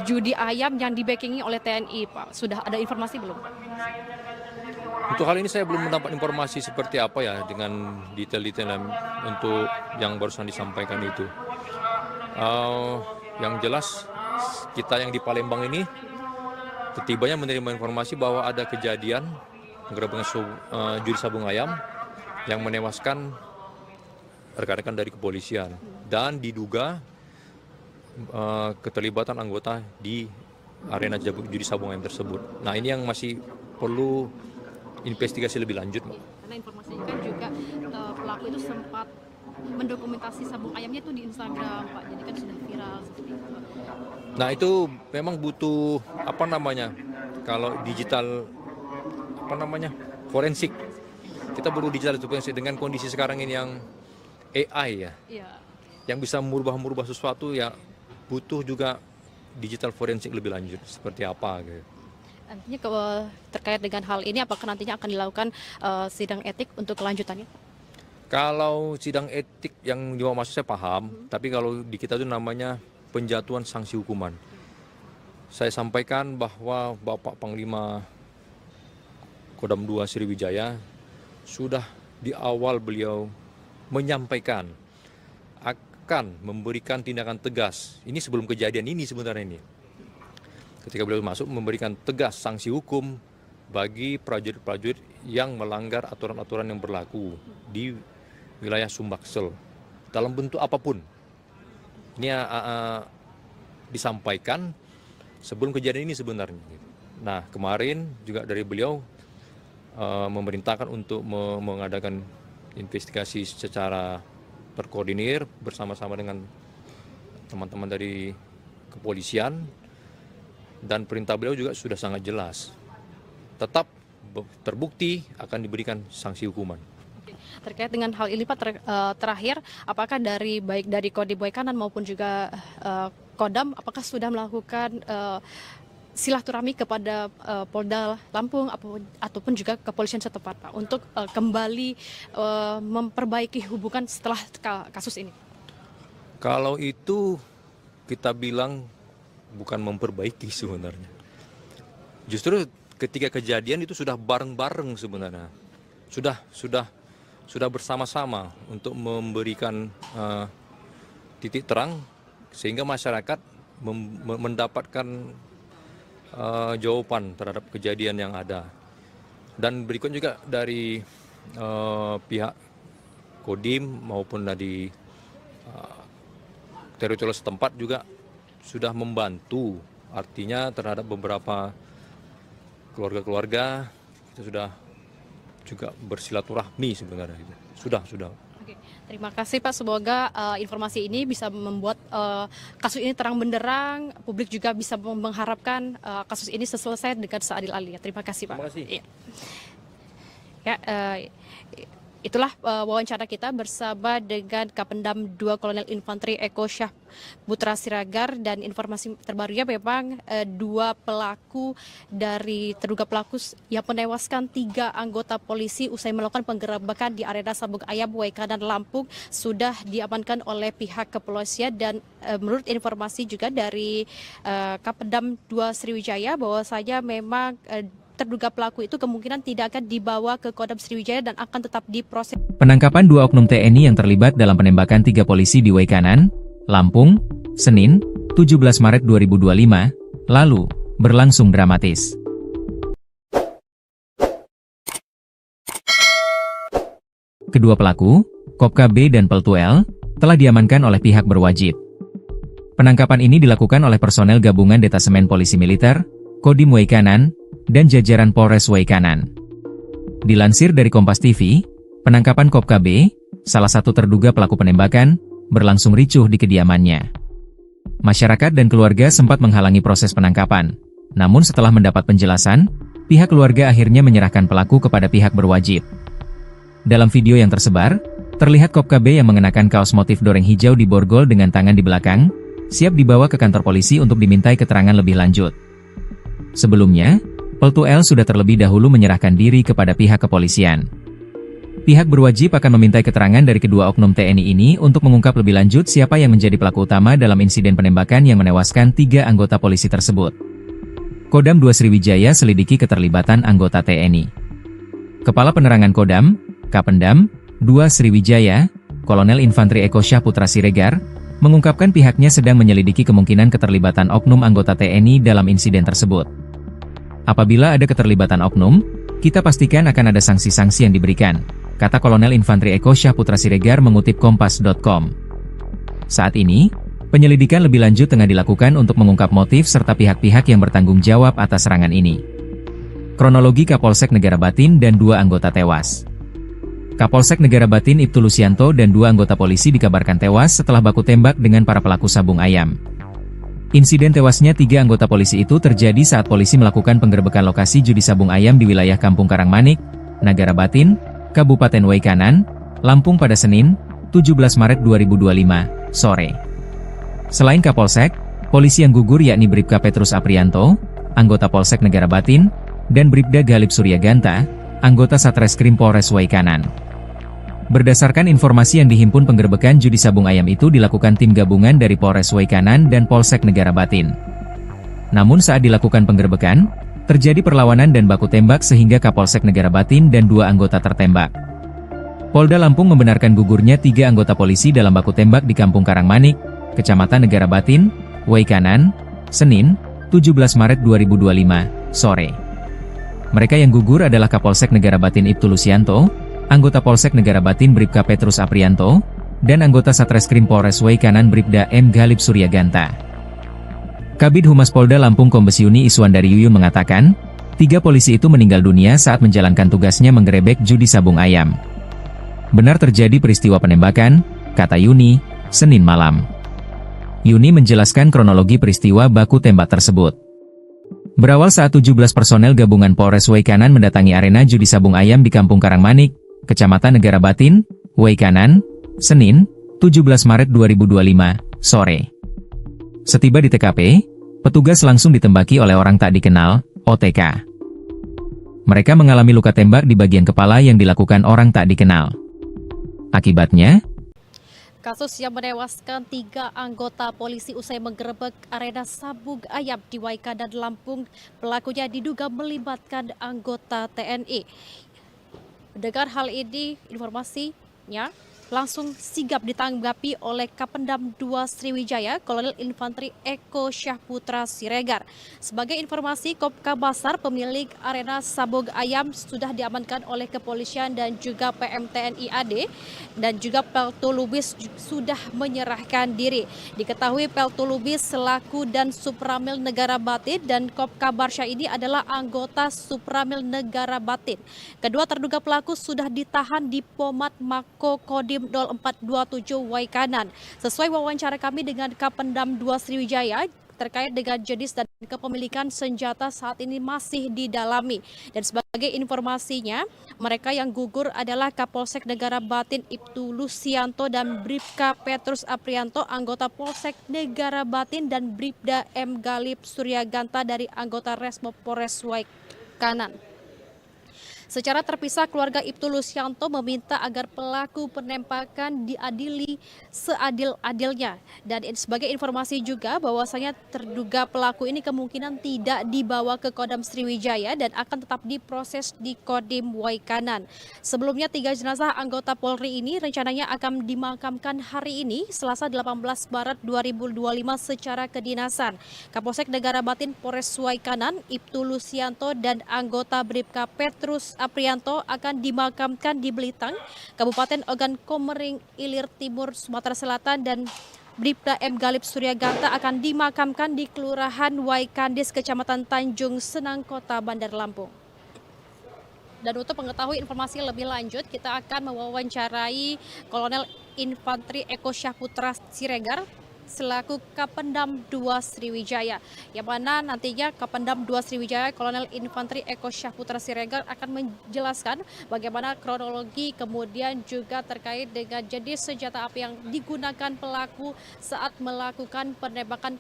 judi ayam yang di-backingi oleh TNI Pak? Sudah ada informasi belum? Untuk hal ini saya belum mendapat informasi seperti apa ya dengan detail-detail untuk yang barusan disampaikan itu. Yang jelas kita yang di Palembang ini ketibanya menerima informasi bahwa ada kejadian penggerebekan judi sabung ayam yang menewaskan rekan-rekan dari kepolisian dan diduga keterlibatan anggota di arena judi sabung ayam tersebut. Nah, ini yang masih perlu investigasi lebih lanjut, Mbak. Karena informasinya kan juga pelaku itu sempat mendokumentasi sabung ayamnya itu di Instagram, Pak. Jadi kan sudah viral seperti itu. Nah, itu memang butuh kalau digital forensik. Kita perlu digital forensik dengan kondisi sekarang ini yang AI ya. Iya. Yang bisa merubah sesuatu ya, butuh juga digital forensik lebih lanjut seperti apa gitu. Nantinya terkait dengan hal ini apakah nantinya akan dilakukan sidang etik untuk kelanjutannya? Kalau sidang etik yang dimaksud saya paham, tapi kalau di kita itu namanya penjatuhan sanksi hukuman. Saya sampaikan bahwa Bapak Panglima Kodam 2 Sriwijaya sudah di awal beliau menyampaikan akan memberikan tindakan tegas. Ini sebelum kejadian ini sebenarnya ini. Ketika beliau masuk memberikan tegas sanksi hukum bagi prajurit-prajurit yang melanggar aturan-aturan yang berlaku di wilayah Sumbaksel dalam bentuk apapun. Ini disampaikan sebelum kejadian ini sebenarnya. Nah, kemarin juga dari beliau memerintahkan untuk mengadakan investigasi secara terkoordinir bersama-sama dengan teman-teman dari kepolisian, dan perintah beliau juga sudah sangat jelas. Tetap terbukti akan diberikan sanksi hukuman. Terkait dengan hal ini Pak, terakhir apakah baik dari Kodim Waikanan maupun juga Kodam apakah sudah melakukan silaturahmi kepada Polda Lampung ataupun juga kepolisian setempat Pak untuk kembali memperbaiki hubungan setelah kasus ini? Kalau itu kita bilang bukan memperbaiki sebenarnya. Justru ketika kejadian itu sudah bareng-bareng sebenarnya. Sudah bersama-sama untuk memberikan titik terang sehingga masyarakat mendapatkan jawaban terhadap kejadian yang ada. Dan berikut juga dari pihak Kodim maupun dari teritorial setempat juga sudah membantu, artinya terhadap beberapa keluarga-keluarga kita sudah juga bersilaturahmi sebenarnya. Sudah. Oke, terima kasih Pak. Semoga informasi ini bisa membuat kasus ini terang benderang. Publik juga bisa mengharapkan kasus ini selesai dengan seadil-adilnya. Terima kasih Pak. Terima kasih. Ya, itulah wawancara kita bersama dengan Kapendam 2 Kolonel Infanteri Eko Syah Putra Siregar, dan informasi terbarunya memang dua pelaku dari terduga pelaku yang menewaskan 3 anggota polisi usai melakukan penggerebekan di arena sabung ayam Waikanan Lampung sudah diamankan oleh pihak kepolisian. Dan menurut informasi juga dari Kapendam 2 Sriwijaya bahwasanya memang terduga pelaku itu kemungkinan tidak akan dibawa ke Kodam Sriwijaya dan akan tetap diproses. Penangkapan 2 oknum TNI yang terlibat dalam penembakan 3 polisi di Waikanan, Lampung, Senin, 17 Maret 2025, lalu, berlangsung dramatis. Kedua pelaku, Kopka B dan Peltu L, telah diamankan oleh pihak berwajib. Penangkapan ini dilakukan oleh personel gabungan Detasemen Polisi Militer, Kodim Waikanan, dan jajaran Polres Waikanan. Dilansir dari Kompas TV, penangkapan Kopka B, salah satu terduga pelaku penembakan, berlangsung ricuh di kediamannya. Masyarakat dan keluarga sempat menghalangi proses penangkapan, namun setelah mendapat penjelasan, pihak keluarga akhirnya menyerahkan pelaku kepada pihak berwajib. Dalam video yang tersebar, terlihat Kopka B yang mengenakan kaos motif doreng hijau di borgol dengan tangan di belakang, siap dibawa ke kantor polisi untuk dimintai keterangan lebih lanjut. Sebelumnya, Peltu L sudah terlebih dahulu menyerahkan diri kepada pihak kepolisian. Pihak berwajib akan memintai keterangan dari kedua oknum TNI ini untuk mengungkap lebih lanjut siapa yang menjadi pelaku utama dalam insiden penembakan yang menewaskan 3 anggota polisi tersebut. Kodam 2 Sriwijaya selidiki keterlibatan anggota TNI. Kepala Penerangan Kodam, Kapendam 2 Sriwijaya, Kolonel Infantri Eko Syah Putra Siregar, mengungkapkan pihaknya sedang menyelidiki kemungkinan keterlibatan oknum anggota TNI dalam insiden tersebut. Apabila ada keterlibatan oknum, kita pastikan akan ada sanksi-sanksi yang diberikan, kata Kolonel Infantri Eko Syah Putra Siregar mengutip Kompas.com. Saat ini, penyelidikan lebih lanjut tengah dilakukan untuk mengungkap motif serta pihak-pihak yang bertanggung jawab atas serangan ini. Kronologi Kapolsek Negara Batin dan 2 anggota tewas. Kapolsek Negara Batin Ibtu Lusianto dan 2 anggota polisi dikabarkan tewas setelah baku tembak dengan para pelaku sabung ayam. Insiden tewasnya 3 anggota polisi itu terjadi saat polisi melakukan penggerebekan lokasi judi sabung ayam di wilayah Kampung Karangmanik, Negara Batin, Kabupaten Waikanan, Lampung pada Senin, 17 Maret 2025, sore. Selain Kapolsek, polisi yang gugur yakni Bribka Petrus Aprianto, anggota Polsek Negara Batin, dan Bribda Galip Suryaganta, anggota Satreskrim Polres Waikanan. Berdasarkan informasi yang dihimpun, penggerebekan judi sabung ayam itu dilakukan tim gabungan dari Polres Waikanan dan Polsek Negara Batin. Namun saat dilakukan penggerebekan, terjadi perlawanan dan baku tembak sehingga Kapolsek Negara Batin dan 2 anggota tertembak. Polda Lampung membenarkan gugurnya 3 anggota polisi dalam baku tembak di Kampung Karangmanik, Kecamatan Negara Batin, Waikanan, Senin, 17 Maret 2025, sore. Mereka yang gugur adalah Kapolsek Negara Batin Ibtu Lusianto, anggota Polsek Negara Batin Bribka Petrus Aprianto, dan anggota Satreskrim Polres Waikanan Bribda M. Galip Suryaganta. Kabid Humas Polda Lampung Kombes Yuni Iswandari Yuyun mengatakan, 3 polisi itu meninggal dunia saat menjalankan tugasnya menggerebek judi sabung ayam. Benar terjadi peristiwa penembakan, kata Yuni, Senin malam. Yuni menjelaskan kronologi peristiwa baku tembak tersebut. Berawal saat 17 personel gabungan Polres Waikanan mendatangi arena judi sabung ayam di Kampung Karangmanik, Kecamatan Negara Batin, Waikanan, Senin, 17 Maret 2025, sore. Setiba di TKP, petugas langsung ditembaki oleh orang tak dikenal, OTK. Mereka mengalami luka tembak di bagian kepala yang dilakukan orang tak dikenal. Akibatnya, kasus yang menewaskan 3 anggota polisi usai menggerebek arena sabung ayam di Waikanan, Lampung, pelakunya diduga melibatkan anggota TNI. Mendengar hal ini, informasinya langsung sigap ditanggapi oleh Kapendam 2 Sriwijaya, Kolonel Infantri Eko Syah Putra Siregar. Sebagai informasi, Kopka Basar, pemilik arena sabung ayam, sudah diamankan oleh kepolisian dan juga PM TNI AD, dan juga Peltu Lubis sudah menyerahkan diri. Diketahui Peltu Lubis selaku dan Supramil Negara Batin dan Kopka Barsha ini adalah anggota Supramil Negara Batin. Kedua terduga pelaku sudah ditahan di Pomat Mako Kodim 0427 Waikanan. Sesuai wawancara kami dengan Kapendam 2 Sriwijaya, terkait dengan jenis dan kepemilikan senjata saat ini masih didalami. Dan sebagai informasinya, mereka yang gugur adalah Kapolsek Negara Batin Ibtu Lusianto dan Bribka Petrus Aprianto, anggota Polsek Negara Batin, dan Bribda M. Galip Suryaganta dari anggota Resmo Polres Waikanan. Secara terpisah, keluarga Ibtu Lusianto meminta agar pelaku penembakan diadili seadil-adilnya. Dan sebagai informasi juga bahwasanya terduga pelaku ini kemungkinan tidak dibawa ke Kodam Sriwijaya dan akan tetap diproses di Kodim Waikanan. Sebelumnya 3 jenazah anggota Polri ini rencananya akan dimakamkan hari ini, Selasa 18 Maret 2025 secara kedinasan. Kapolsek Negara Batin Polres Waikanan, Ibtu Lusianto dan anggota Bribka Petrus Aprianto akan dimakamkan di Belitang, Kabupaten Ogan Komering Ilir Timur, Sumatera Selatan, dan Bribda M. Galib Suryaganta akan dimakamkan di Kelurahan Waikandis, Kecamatan Tanjung Senang, Kota Bandar Lampung. Dan untuk mengetahui informasi lebih lanjut, kita akan mewawancarai Kolonel Infanteri Eko Syahputra Siregar selaku Kapendam 2 Sriwijaya, yang mana nantinya Kapendam 2 Sriwijaya Kolonel Infanteri Eko Syahputra Siregar akan menjelaskan bagaimana kronologi kemudian juga terkait dengan jenis senjata api yang digunakan pelaku saat melakukan penembakan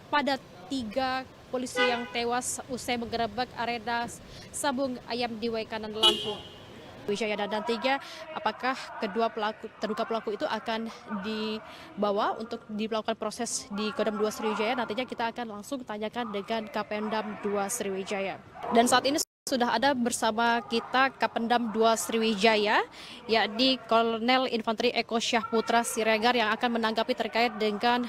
pada 3 polisi yang tewas usai menggerebek arena sabung ayam di Waikanan, Lampung. Wijaya, dan nantinya apakah terduga pelaku itu akan dibawa untuk dilakukan proses di Kodam 2 Sriwijaya, nantinya kita akan langsung tanyakan dengan Kapendam 2 Sriwijaya. Dan saat ini sudah ada bersama kita Kapendam 2 Sriwijaya, yakni Kolonel Infanteri Eko Syahputra Siregar, yang akan menanggapi terkait dengan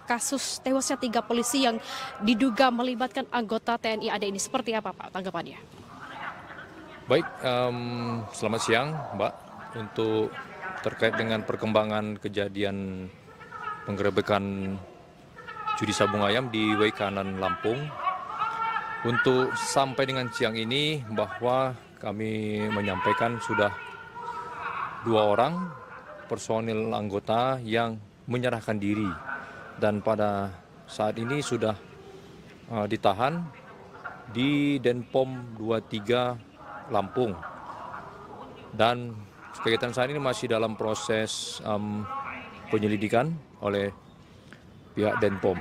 kasus tewasnya 3 polisi yang diduga melibatkan anggota TNI AD ini. Seperti apa Pak tanggapannya? Baik, selamat siang Mbak. Untuk terkait dengan perkembangan kejadian penggerebekan judi sabung ayam di Waikanan, Lampung. Untuk sampai dengan siang ini bahwa kami menyampaikan sudah 2 orang personil anggota yang menyerahkan diri. Dan pada saat ini sudah ditahan di Denpom 23 Lampung, dan kegiatan saat ini masih dalam proses penyelidikan oleh pihak Denpom.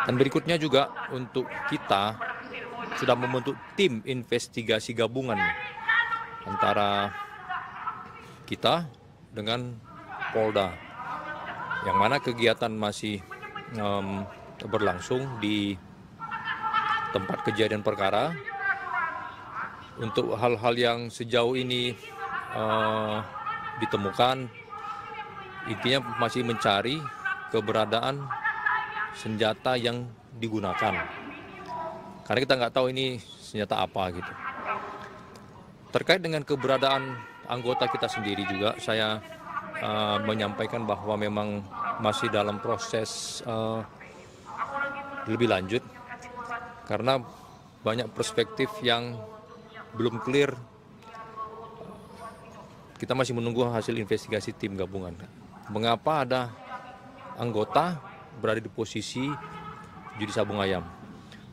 Dan berikutnya juga untuk kita sudah membentuk tim investigasi gabungan antara kita dengan Polda, yang mana kegiatan masih berlangsung di tempat kejadian perkara. Untuk hal-hal yang sejauh ini ditemukan, intinya masih mencari keberadaan senjata yang digunakan. Karena kita nggak tahu ini senjata apa gitu. Terkait dengan keberadaan anggota kita sendiri juga, saya menyampaikan bahwa memang masih dalam proses lebih lanjut. Karena banyak perspektif yang belum clear. Kita masih menunggu hasil investigasi tim gabungan. Mengapa ada anggota berada di posisi judi sabung ayam?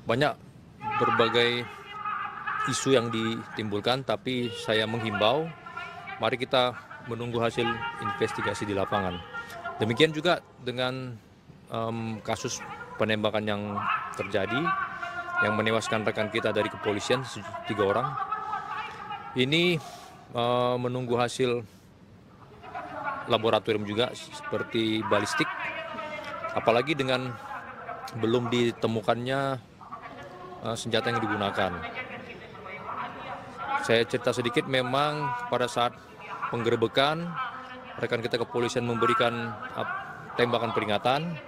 Banyak berbagai isu yang ditimbulkan, tapi saya menghimbau, mari kita menunggu hasil investigasi di lapangan. Demikian juga dengan kasus penembakan yang terjadi, yang menewaskan rekan kita dari kepolisian 3 orang. Ini menunggu hasil laboratorium juga seperti balistik, apalagi dengan belum ditemukannya senjata yang digunakan. Saya cerita sedikit, memang pada saat penggerebekan rekan kita kepolisian memberikan tembakan peringatan,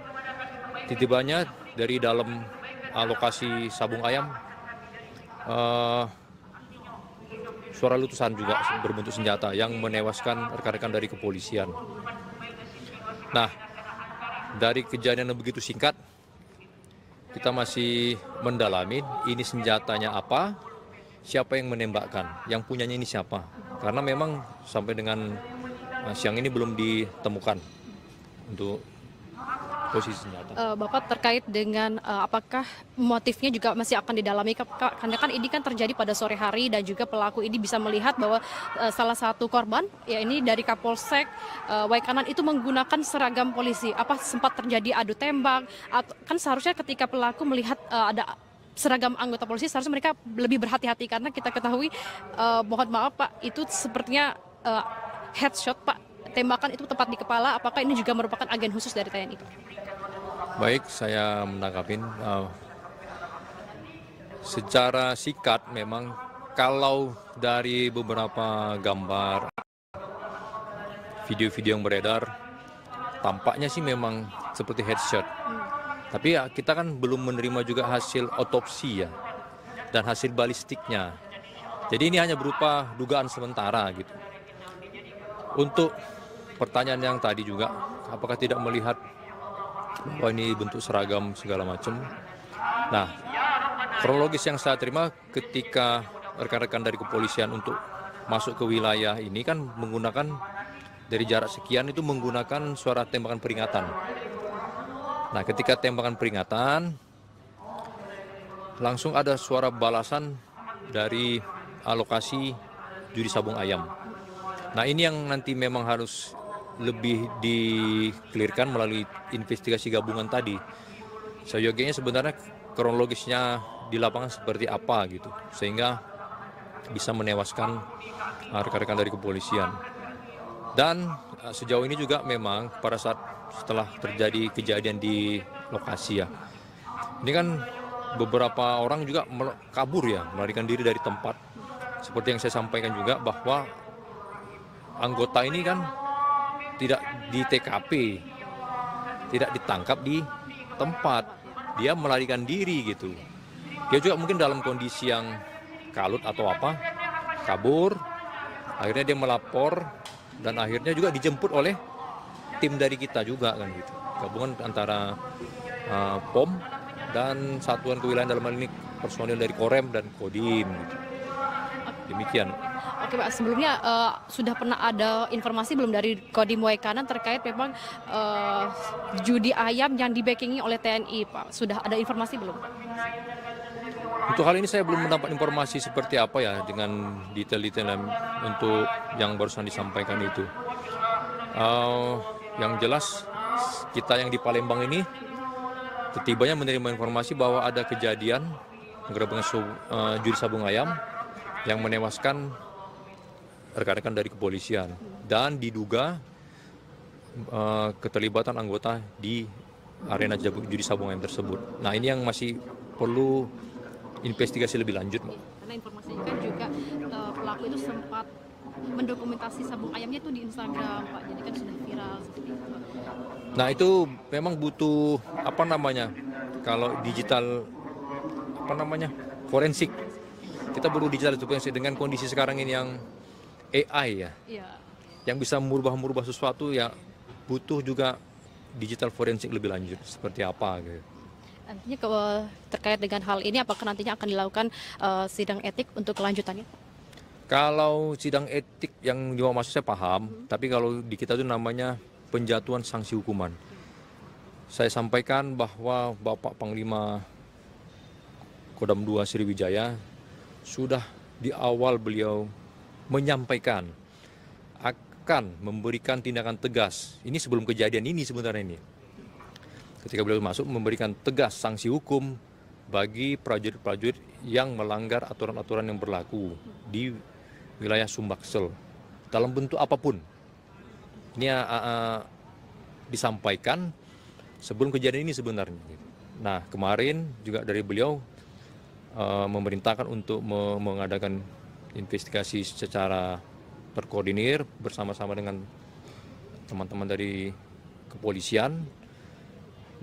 tiba-tibanya dari dalam lokasi sabung ayam suara letusan juga berbentuk senjata yang menewaskan rekan-rekan dari kepolisian. Nah, dari kejadian yang begitu singkat, kita masih mendalami ini senjatanya apa, siapa yang menembakkan, yang punyanya ini siapa. Karena memang sampai dengan siang ini belum ditemukan untuk posisi senjata. Bapak, terkait dengan apakah motifnya juga masih akan didalami, karena kan ini kan terjadi pada sore hari dan juga pelaku ini bisa melihat bahwa salah satu korban, ya ini dari Kapolsek Waikanan itu menggunakan seragam polisi. Apa sempat terjadi adu tembak? Kan seharusnya ketika pelaku melihat ada seragam anggota polisi, seharusnya mereka lebih berhati-hati, karena kita ketahui, mohon maaf Pak, itu sepertinya headshot Pak, tembakan itu tepat di kepala. Apakah ini juga merupakan agen khusus dari TNI Pak? Baik, saya menanggapin secara singkat, memang kalau dari beberapa gambar, video-video yang beredar, tampaknya sih memang seperti headshot. Tapi ya kita kan belum menerima juga hasil otopsi ya, dan hasil balistiknya. Jadi ini hanya berupa dugaan sementara gitu. Untuk pertanyaan yang tadi juga, apakah tidak melihat bahwa ini bentuk seragam segala macam. Nah, kronologis yang saya terima ketika rekan-rekan dari kepolisian untuk masuk ke wilayah ini kan menggunakan dari jarak sekian itu menggunakan suara tembakan peringatan. Nah, ketika tembakan peringatan, langsung ada suara balasan dari lokasi judi sabung ayam. Nah, ini yang nanti memang harus lebih di-clearkan melalui investigasi gabungan tadi. Seyogianya sebenarnya kronologisnya di lapangan seperti apa gitu, sehingga bisa menewaskan rekan-rekan dari kepolisian. Dan sejauh ini juga memang pada saat setelah terjadi kejadian di lokasi ya, ini kan beberapa orang juga kabur ya, melarikan diri dari tempat. Seperti yang saya sampaikan juga bahwa anggota ini kan tidak di TKP, tidak ditangkap di tempat, dia melarikan diri gitu. Dia juga mungkin dalam kondisi yang kalut atau apa, kabur, akhirnya dia melapor dan akhirnya juga dijemput oleh tim dari kita juga kan gitu. Gabungan antara POM dan satuan kewilayahan dalam hal ini personil dari Korem dan Kodim gitu. Demikian. Oke Pak, sebelumnya sudah pernah ada informasi belum dari Kodim Waikanan terkait memang judi ayam yang di-backingi oleh TNI Pak? Sudah ada informasi belum Pak? Untuk hal ini saya belum mendapat informasi seperti apa ya dengan detail-detail untuk yang barusan disampaikan itu. Yang jelas kita yang di Palembang ini ketibanya menerima informasi bahwa ada kejadian penggerebekan judi sabung ayam yang menewaskan rekan-rekan dari kepolisian dan diduga keterlibatan anggota di arena judi sabung ayam tersebut. Nah, ini yang masih perlu investigasi lebih lanjut, Mbak. Karena informasinya kan juga pelaku itu sempat mendokumentasi sabung ayamnya itu di Instagram, Pak. Jadi kan sudah viral seperti itu. Nah, itu memang butuh kalau digital forensik. Kita perlu digital forensik dengan kondisi sekarang ini yang AI ya. Iya. Yang bisa merubah sesuatu ya butuh juga digital forensik lebih lanjut seperti apa gitu. Nantinya terkait dengan hal ini apakah nantinya akan dilakukan sidang etik untuk kelanjutannya? Kalau sidang etik yang dimaksud saya paham, tapi kalau di kita itu namanya penjatuhan sanksi hukuman. Saya sampaikan bahwa Bapak Panglima Kodam 2 Sriwijaya sudah di awal beliau menyampaikan akan memberikan tindakan tegas. Ini sebelum kejadian ini sebenarnya ini. Ketika beliau masuk memberikan tegas sanksi hukum bagi prajurit-prajurit yang melanggar aturan-aturan yang berlaku di wilayah Sumbaksel dalam bentuk apapun. Ini disampaikan sebelum kejadian ini sebenarnya. Nah, kemarin juga dari beliau memerintahkan untuk mengadakan investigasi secara terkoordinir bersama-sama dengan teman-teman dari kepolisian,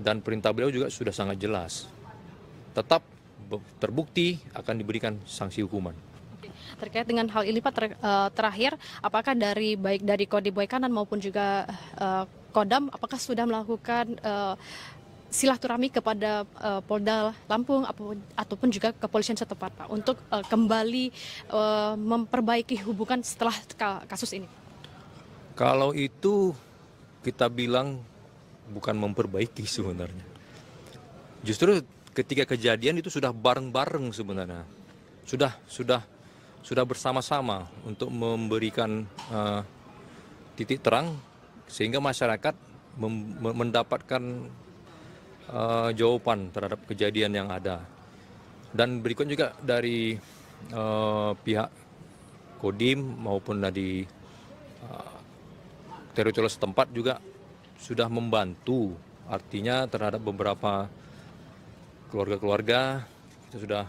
dan perintah beliau juga sudah sangat jelas. Tetap terbukti akan diberikan sanksi hukuman. Terkait dengan hal ini Pak, terakhir apakah baik dari Kodim Waikanan maupun juga Kodam apakah sudah melakukan silaturahmi kepada Polda Lampung ataupun juga kepolisian setempat Pak untuk kembali memperbaiki hubungan setelah kasus ini? Kalau itu kita bilang bukan memperbaiki sebenarnya. Justru ketika kejadian itu sudah bareng-bareng sebenarnya. Sudah bersama-sama untuk memberikan titik terang sehingga masyarakat mendapatkan jawaban terhadap kejadian yang ada. Dan berikutnya juga dari pihak Kodim maupun dari teritorial setempat juga sudah membantu, artinya terhadap beberapa keluarga-keluarga kita sudah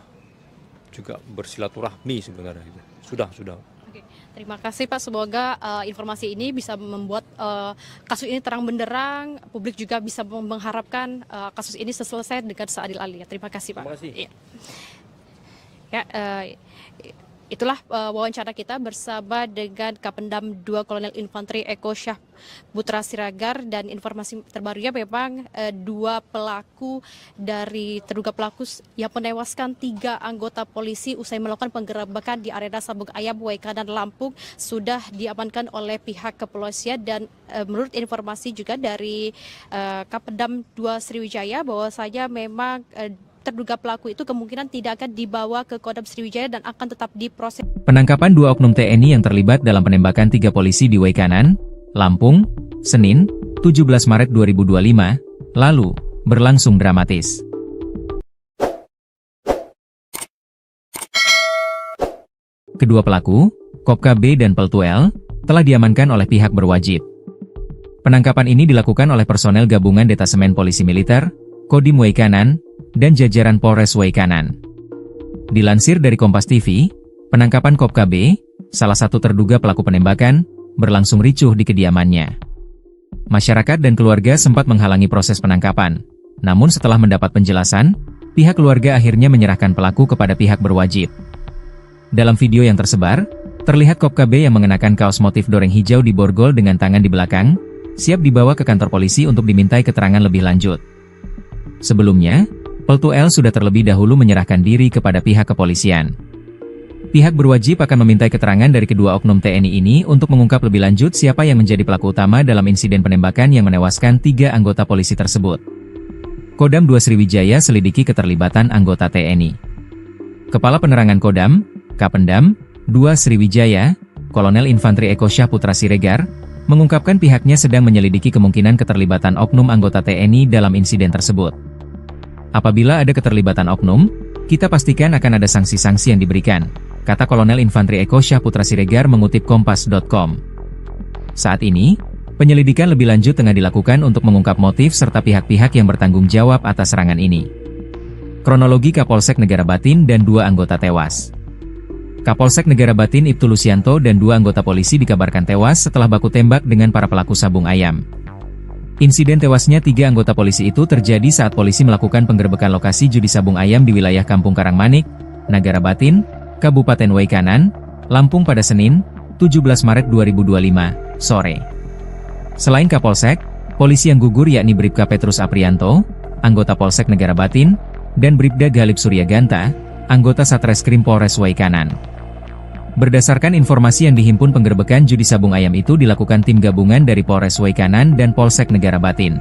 juga bersilaturahmi sebenarnya. Sudah. Oke, terima kasih Pak. Semoga informasi ini bisa membuat kasus ini terang benderang. Publik juga bisa mengharapkan kasus ini selesai dengan seadil-adilnya. Terima kasih Pak. Terima kasih. Ya, Itulah wawancara kita bersama dengan Kapendam 2 Kolonel Infanteri Eko Syah Putra Siregar, dan informasi terbarunya memang terduga pelaku yang menewaskan 3 anggota polisi usai melakukan penggerebekan di arena Sabung Ayam Waikanan Lampung sudah diamankan oleh pihak kepolisian. Dan menurut informasi juga dari Kapendam 2 Sriwijaya bahwasanya memang terduga pelaku itu kemungkinan tidak akan dibawa ke Kodam Sriwijaya dan akan tetap diproses. Penangkapan 2 oknum TNI yang terlibat dalam penembakan 3 polisi di Waikanan, Lampung, Senin, 17 Maret 2025, lalu, berlangsung dramatis. Kedua pelaku, Kopka B dan Peltu L, telah diamankan oleh pihak berwajib. Penangkapan ini dilakukan oleh personel gabungan Detasemen Polisi Militer, Kodim Waikanan, dan jajaran Polres Waikanan. Dilansir dari Kompas TV, penangkapan Kopka B, salah satu terduga pelaku penembakan, berlangsung ricuh di kediamannya. Masyarakat dan keluarga sempat menghalangi proses penangkapan, namun setelah mendapat penjelasan, pihak keluarga akhirnya menyerahkan pelaku kepada pihak berwajib. Dalam video yang tersebar, terlihat Kopka B yang mengenakan kaos motif doreng hijau di borgol dengan tangan di belakang, siap dibawa ke kantor polisi untuk dimintai keterangan lebih lanjut. Sebelumnya, Peltu L sudah terlebih dahulu menyerahkan diri kepada pihak kepolisian. Pihak berwajib akan memintai keterangan dari kedua oknum TNI ini untuk mengungkap lebih lanjut siapa yang menjadi pelaku utama dalam insiden penembakan yang menewaskan 3 anggota polisi tersebut. Kodam 2 Sriwijaya selidiki keterlibatan anggota TNI. Kepala Penerangan Kodam, Kapendam 2 Sriwijaya, Kolonel Infanteri Eko Syah Putra Siregar, mengungkapkan pihaknya sedang menyelidiki kemungkinan keterlibatan oknum anggota TNI dalam insiden tersebut. Apabila ada keterlibatan oknum, kita pastikan akan ada sanksi-sanksi yang diberikan, kata Kolonel Infanteri Eko Syah Putra Siregar mengutip Kompas.com. Saat ini, penyelidikan lebih lanjut tengah dilakukan untuk mengungkap motif serta pihak-pihak yang bertanggung jawab atas serangan ini. Kronologi Kapolsek Negara Batin dan 2 anggota tewas. Kapolsek Negara Batin Ibtu Lusianto dan 2 anggota polisi dikabarkan tewas setelah baku tembak dengan para pelaku sabung ayam. Insiden tewasnya 3 anggota polisi itu terjadi saat polisi melakukan penggerebekan lokasi judi sabung ayam di wilayah Kampung Karangmanik, Negara Batin, Kabupaten Waikanan, Lampung pada Senin, 17 Maret 2025, sore. Selain Kapolsek, polisi yang gugur yakni Bribka Petrus Aprianto, anggota Polsek Negara Batin, dan Bribda Galib Suryaganta, anggota Satreskrim Polres Waikanan. Berdasarkan informasi yang dihimpun, penggerebekan judi sabung ayam itu dilakukan tim gabungan dari Polres Waikanan dan Polsek Negara Batin.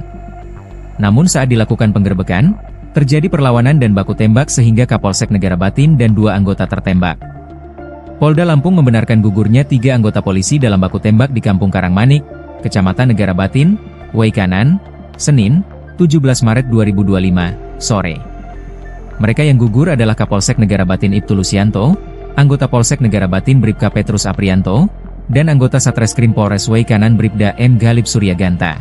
Namun saat dilakukan penggerebekan, terjadi perlawanan dan baku tembak sehingga Kapolsek Negara Batin dan 2 anggota tertembak. Polda Lampung membenarkan gugurnya 3 anggota polisi dalam baku tembak di Kampung Karangmanik, Kecamatan Negara Batin, Waikanan, Senin, 17 Maret 2025, sore. Mereka yang gugur adalah Kapolsek Negara Batin Ibtu Lusianto, anggota Polsek Negara Batin Bribka Petrus Aprianto, dan anggota Satreskrim Polres Waikanan Bribda M. Galib Suryaganta.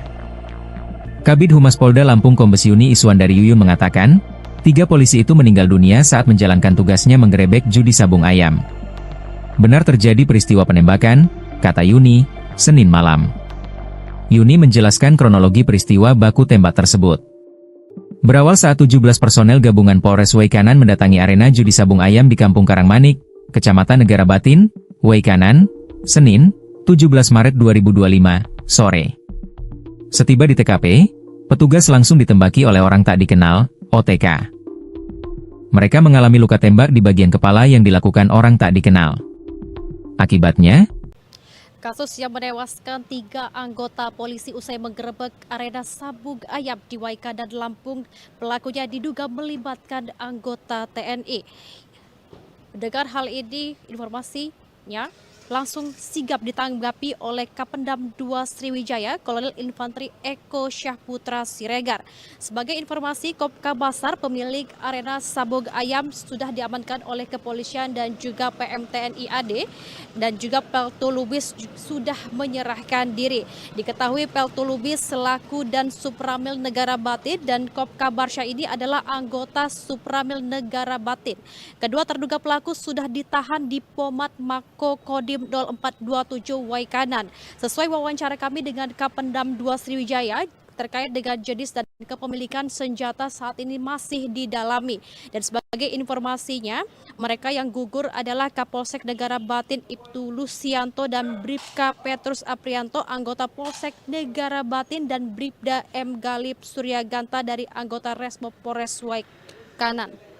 Kabid Humas Polda Lampung Kombes Yuni Iswandari Yuyun mengatakan, 3 polisi itu meninggal dunia saat menjalankan tugasnya menggerebek judi sabung ayam. Benar terjadi peristiwa penembakan, kata Yuni, Senin malam. Yuni menjelaskan kronologi peristiwa baku tembak tersebut. Berawal saat 17 personel gabungan Polres Waikanan mendatangi arena judi sabung ayam di Kampung Karangmanik, Kecamatan Negara Batin, Waikanan, Senin, 17 Maret 2025, sore. Setiba di TKP, petugas langsung ditembaki oleh orang tak dikenal, OTK. Mereka mengalami luka tembak di bagian kepala yang dilakukan orang tak dikenal. Akibatnya, kasus yang menewaskan 3 anggota polisi usai menggerebek arena sabung ayam di Waikanan Lampung, pelakunya diduga melibatkan anggota TNI. Mendengar hal ini, informasinya langsung sigap ditanggapi oleh Kapendam 2 Sriwijaya, Kolonel Infanteri Eko Syah Putra Siregar. Sebagai informasi, Kopka Basar, pemilik arena sabung ayam, sudah diamankan oleh kepolisian dan juga PM TNI AD, dan juga Peltu Lubis sudah menyerahkan diri. Diketahui Peltu Lubis selaku dan Supramil Negara Batin dan Kopka Barsha ini adalah anggota Supramil Negara Batin. Kedua terduga pelaku sudah ditahan di Pomat Mako Kodim 0427 Waikanan. Sesuai wawancara kami dengan Kapendam 2 Sriwijaya, terkait dengan jenis dan kepemilikan senjata saat ini masih didalami. Dan sebagai informasinya, mereka yang gugur adalah Kapolsek Negara Batin Ibtu Lusianto dan Bribka Petrus Aprianto, anggota Polsek Negara Batin, dan Bribda M. Galip Suryaganta dari anggota Resmo Polres Waikanan.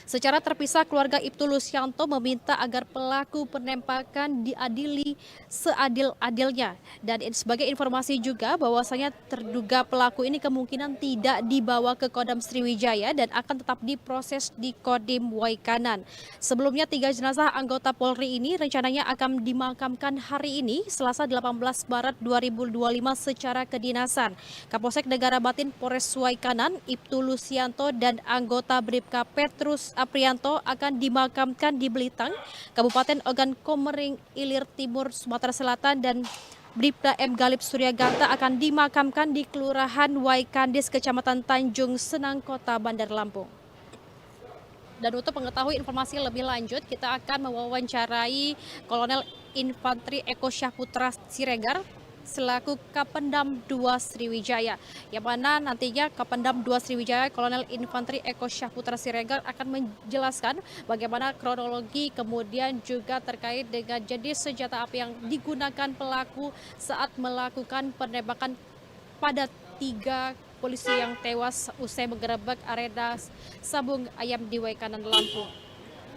Secara terpisah, keluarga Ibtu Lusianto meminta agar pelaku penembakan diadili seadil-adilnya. Dan sebagai informasi juga bahwasanya terduga pelaku ini kemungkinan tidak dibawa ke Kodam Sriwijaya dan akan tetap diproses di Kodim Waikanan. Sebelumnya 3 jenazah anggota Polri ini rencananya akan dimakamkan hari ini Selasa 18 Maret 2025 secara kedinasan. Kapolsek Negara Batin Polres Waikanan Ibtu Lusianto dan anggota Bribka Petrus Aprianto akan dimakamkan di Belitang, Kabupaten Ogan Komering Ilir Timur, Sumatera Selatan, dan Bribda M. Galip Suryaganta akan dimakamkan di Kelurahan Waikandis, Kecamatan Tanjung Senang, Kota Bandar Lampung. Dan untuk mengetahui informasi lebih lanjut, kita akan mewawancarai Kolonel Infantri Eko Syahputra Siregar selaku Kapendam 2 Sriwijaya, yang mana nantinya Kapendam 2 Sriwijaya Kolonel Infantri Eko Syahputra Siregar akan menjelaskan bagaimana kronologi kemudian juga terkait dengan jenis senjata api yang digunakan pelaku saat melakukan penembakan pada 3 polisi yang tewas usai menggerebek arena sabung ayam di Waikanan, Lampung.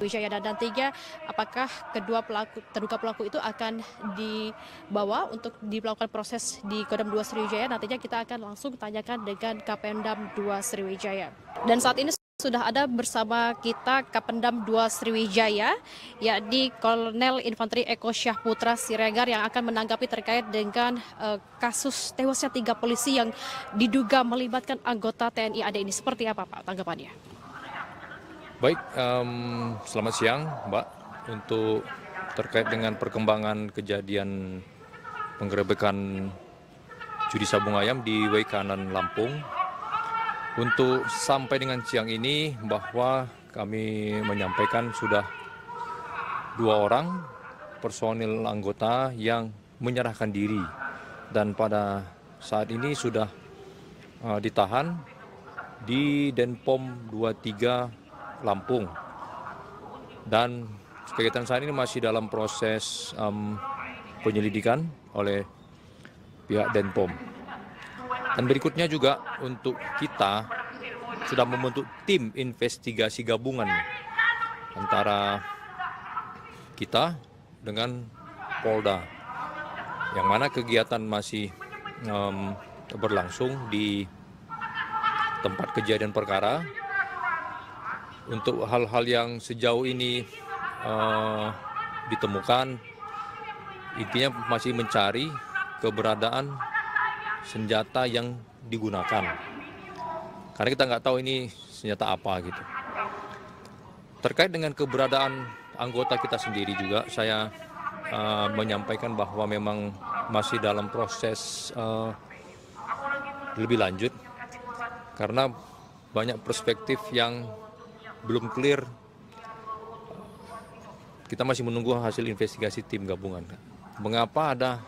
Wijaya, dan nantinya apakah terduga pelaku itu akan dibawa untuk dilakukan proses di Kodam 2 Sriwijaya, nantinya kita akan langsung tanyakan dengan Kapendam 2 Sriwijaya. Dan saat ini sudah ada bersama kita Kapendam 2 Sriwijaya, yakni Kolonel Infantri Eko Syahputra Siregar, yang akan menanggapi terkait dengan kasus tewasnya 3 polisi yang diduga melibatkan anggota TNI AD ini. Seperti apa Pak tanggapannya? Baik, selamat siang Mbak. Untuk terkait dengan perkembangan kejadian penggerebekan judi sabung ayam di Waikanan, Lampung, untuk sampai dengan siang ini bahwa kami menyampaikan sudah 2 orang personil anggota yang menyerahkan diri, dan pada saat ini sudah ditahan di Denpom 23 Lampung, dan kegiatan saat ini masih dalam proses penyelidikan oleh pihak Denpom. Dan berikutnya juga untuk kita sudah membentuk tim investigasi gabungan antara kita dengan Polda, yang mana kegiatan masih berlangsung di tempat kejadian perkara. Untuk hal-hal yang sejauh ini ditemukan, intinya masih mencari keberadaan senjata yang digunakan, karena kita nggak tahu ini senjata apa gitu. Terkait dengan keberadaan anggota kita sendiri juga, saya menyampaikan bahwa memang masih dalam proses lebih lanjut, karena banyak perspektif yang belum clear. Kita masih menunggu hasil investigasi tim gabungan. Mengapa ada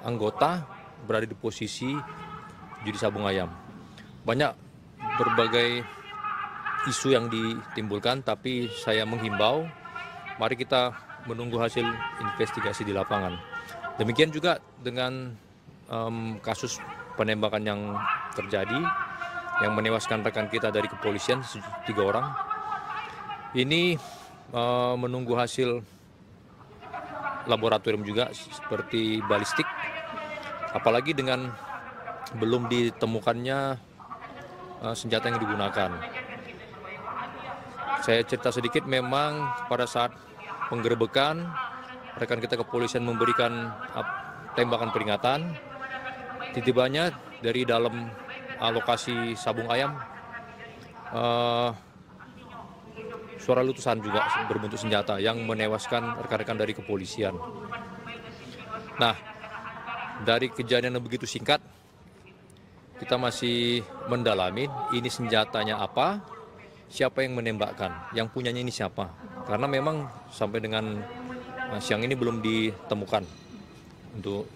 anggota berada di posisi judi sabung ayam? Banyak berbagai isu yang ditimbulkan, tapi saya menghimbau, mari kita menunggu hasil investigasi di lapangan. Demikian juga dengan kasus penembakan yang terjadi, yang menewaskan rekan kita dari kepolisian 3 orang. Ini menunggu hasil laboratorium juga seperti balistik, apalagi dengan belum ditemukannya senjata yang digunakan. Saya cerita sedikit, memang pada saat penggerebekan rekan kita kepolisian memberikan tembakan peringatan, tiba-tibanya dari dalam lokasi sabung ayam suara letusan juga berbentuk senjata yang menewaskan rekan-rekan dari kepolisian. Nah, dari kejadian yang begitu singkat, kita masih mendalami ini senjatanya apa, siapa yang menembakkan, yang punyanya ini siapa. Karena memang sampai dengan siang ini belum ditemukan untuk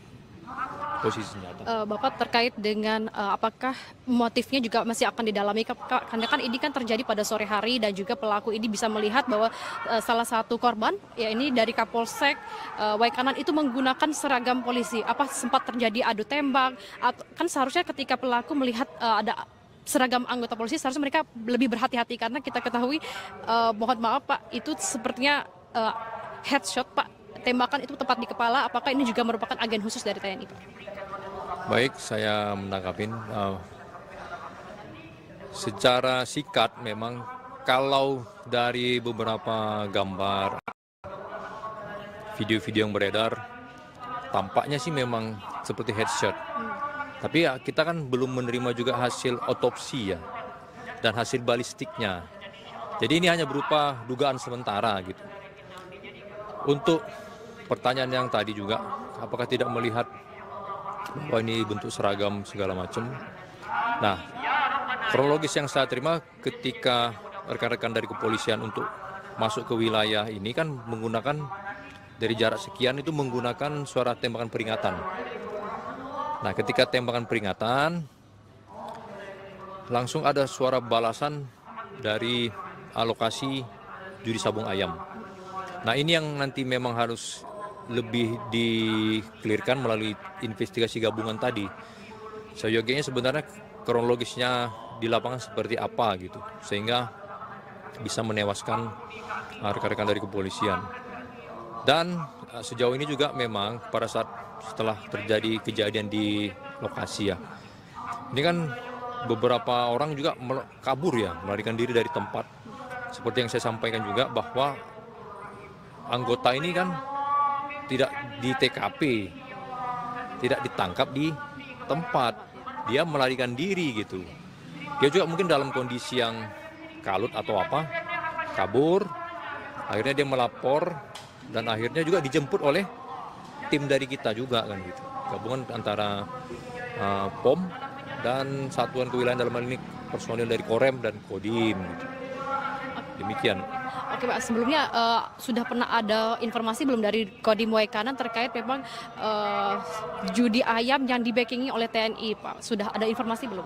posisi senjata. Bapak terkait dengan apakah motifnya juga masih akan didalami, karena kan ini kan terjadi pada sore hari dan juga pelaku ini bisa melihat bahwa salah satu korban ya ini dari Kapolsek Waikanan itu menggunakan seragam polisi. Apa sempat terjadi adu tembak? Atau, kan seharusnya ketika pelaku melihat ada seragam anggota polisi seharusnya mereka lebih berhati-hati, karena kita ketahui mohon maaf Pak, itu sepertinya headshot Pak, tembakan itu tepat di kepala. Apakah ini juga merupakan agen khusus dari TNI Pak? Baik, saya menangkapin secara sikat memang kalau dari beberapa gambar, video-video yang beredar, tampaknya sih memang seperti headshot. Tapi ya kita kan belum menerima juga hasil otopsi ya dan hasil balistiknya. Jadi ini hanya berupa dugaan sementara gitu. Untuk pertanyaan yang tadi juga, apakah tidak melihat bahwa ini bentuk seragam segala macam? Nah, kronologis yang saya terima ketika rekan-rekan dari kepolisian untuk masuk ke wilayah ini kan menggunakan dari jarak sekian itu menggunakan suara tembakan peringatan. Nah, ketika tembakan peringatan, langsung ada suara balasan dari alokasi judi sabung ayam. Nah, ini yang nanti memang harus lebih di-clearkan melalui investigasi gabungan tadi. Seyogianya sebenarnya kronologisnya di lapangan seperti apa gitu, sehingga bisa menewaskan rekan-rekan dari kepolisian. Dan sejauh ini juga memang pada saat setelah terjadi kejadian di lokasi ya, ini kan beberapa orang juga kabur ya, melarikan diri dari tempat. Seperti yang saya sampaikan juga bahwa anggota ini kan tidak di TKP, tidak ditangkap di tempat, dia melarikan diri gitu. Dia juga mungkin dalam kondisi yang kalut atau apa, kabur, akhirnya dia melapor dan akhirnya juga dijemput oleh tim dari kita juga kan gitu, gabungan antara POM dan satuan kewilayahan, dalam hal ini personil dari Korem dan Kodim gitu. Demikian. Oke Pak, sebelumnya sudah pernah ada informasi belum dari Kodim Waikanan terkait memang judi ayam yang di-backingi oleh TNI Pak? Sudah ada informasi belum?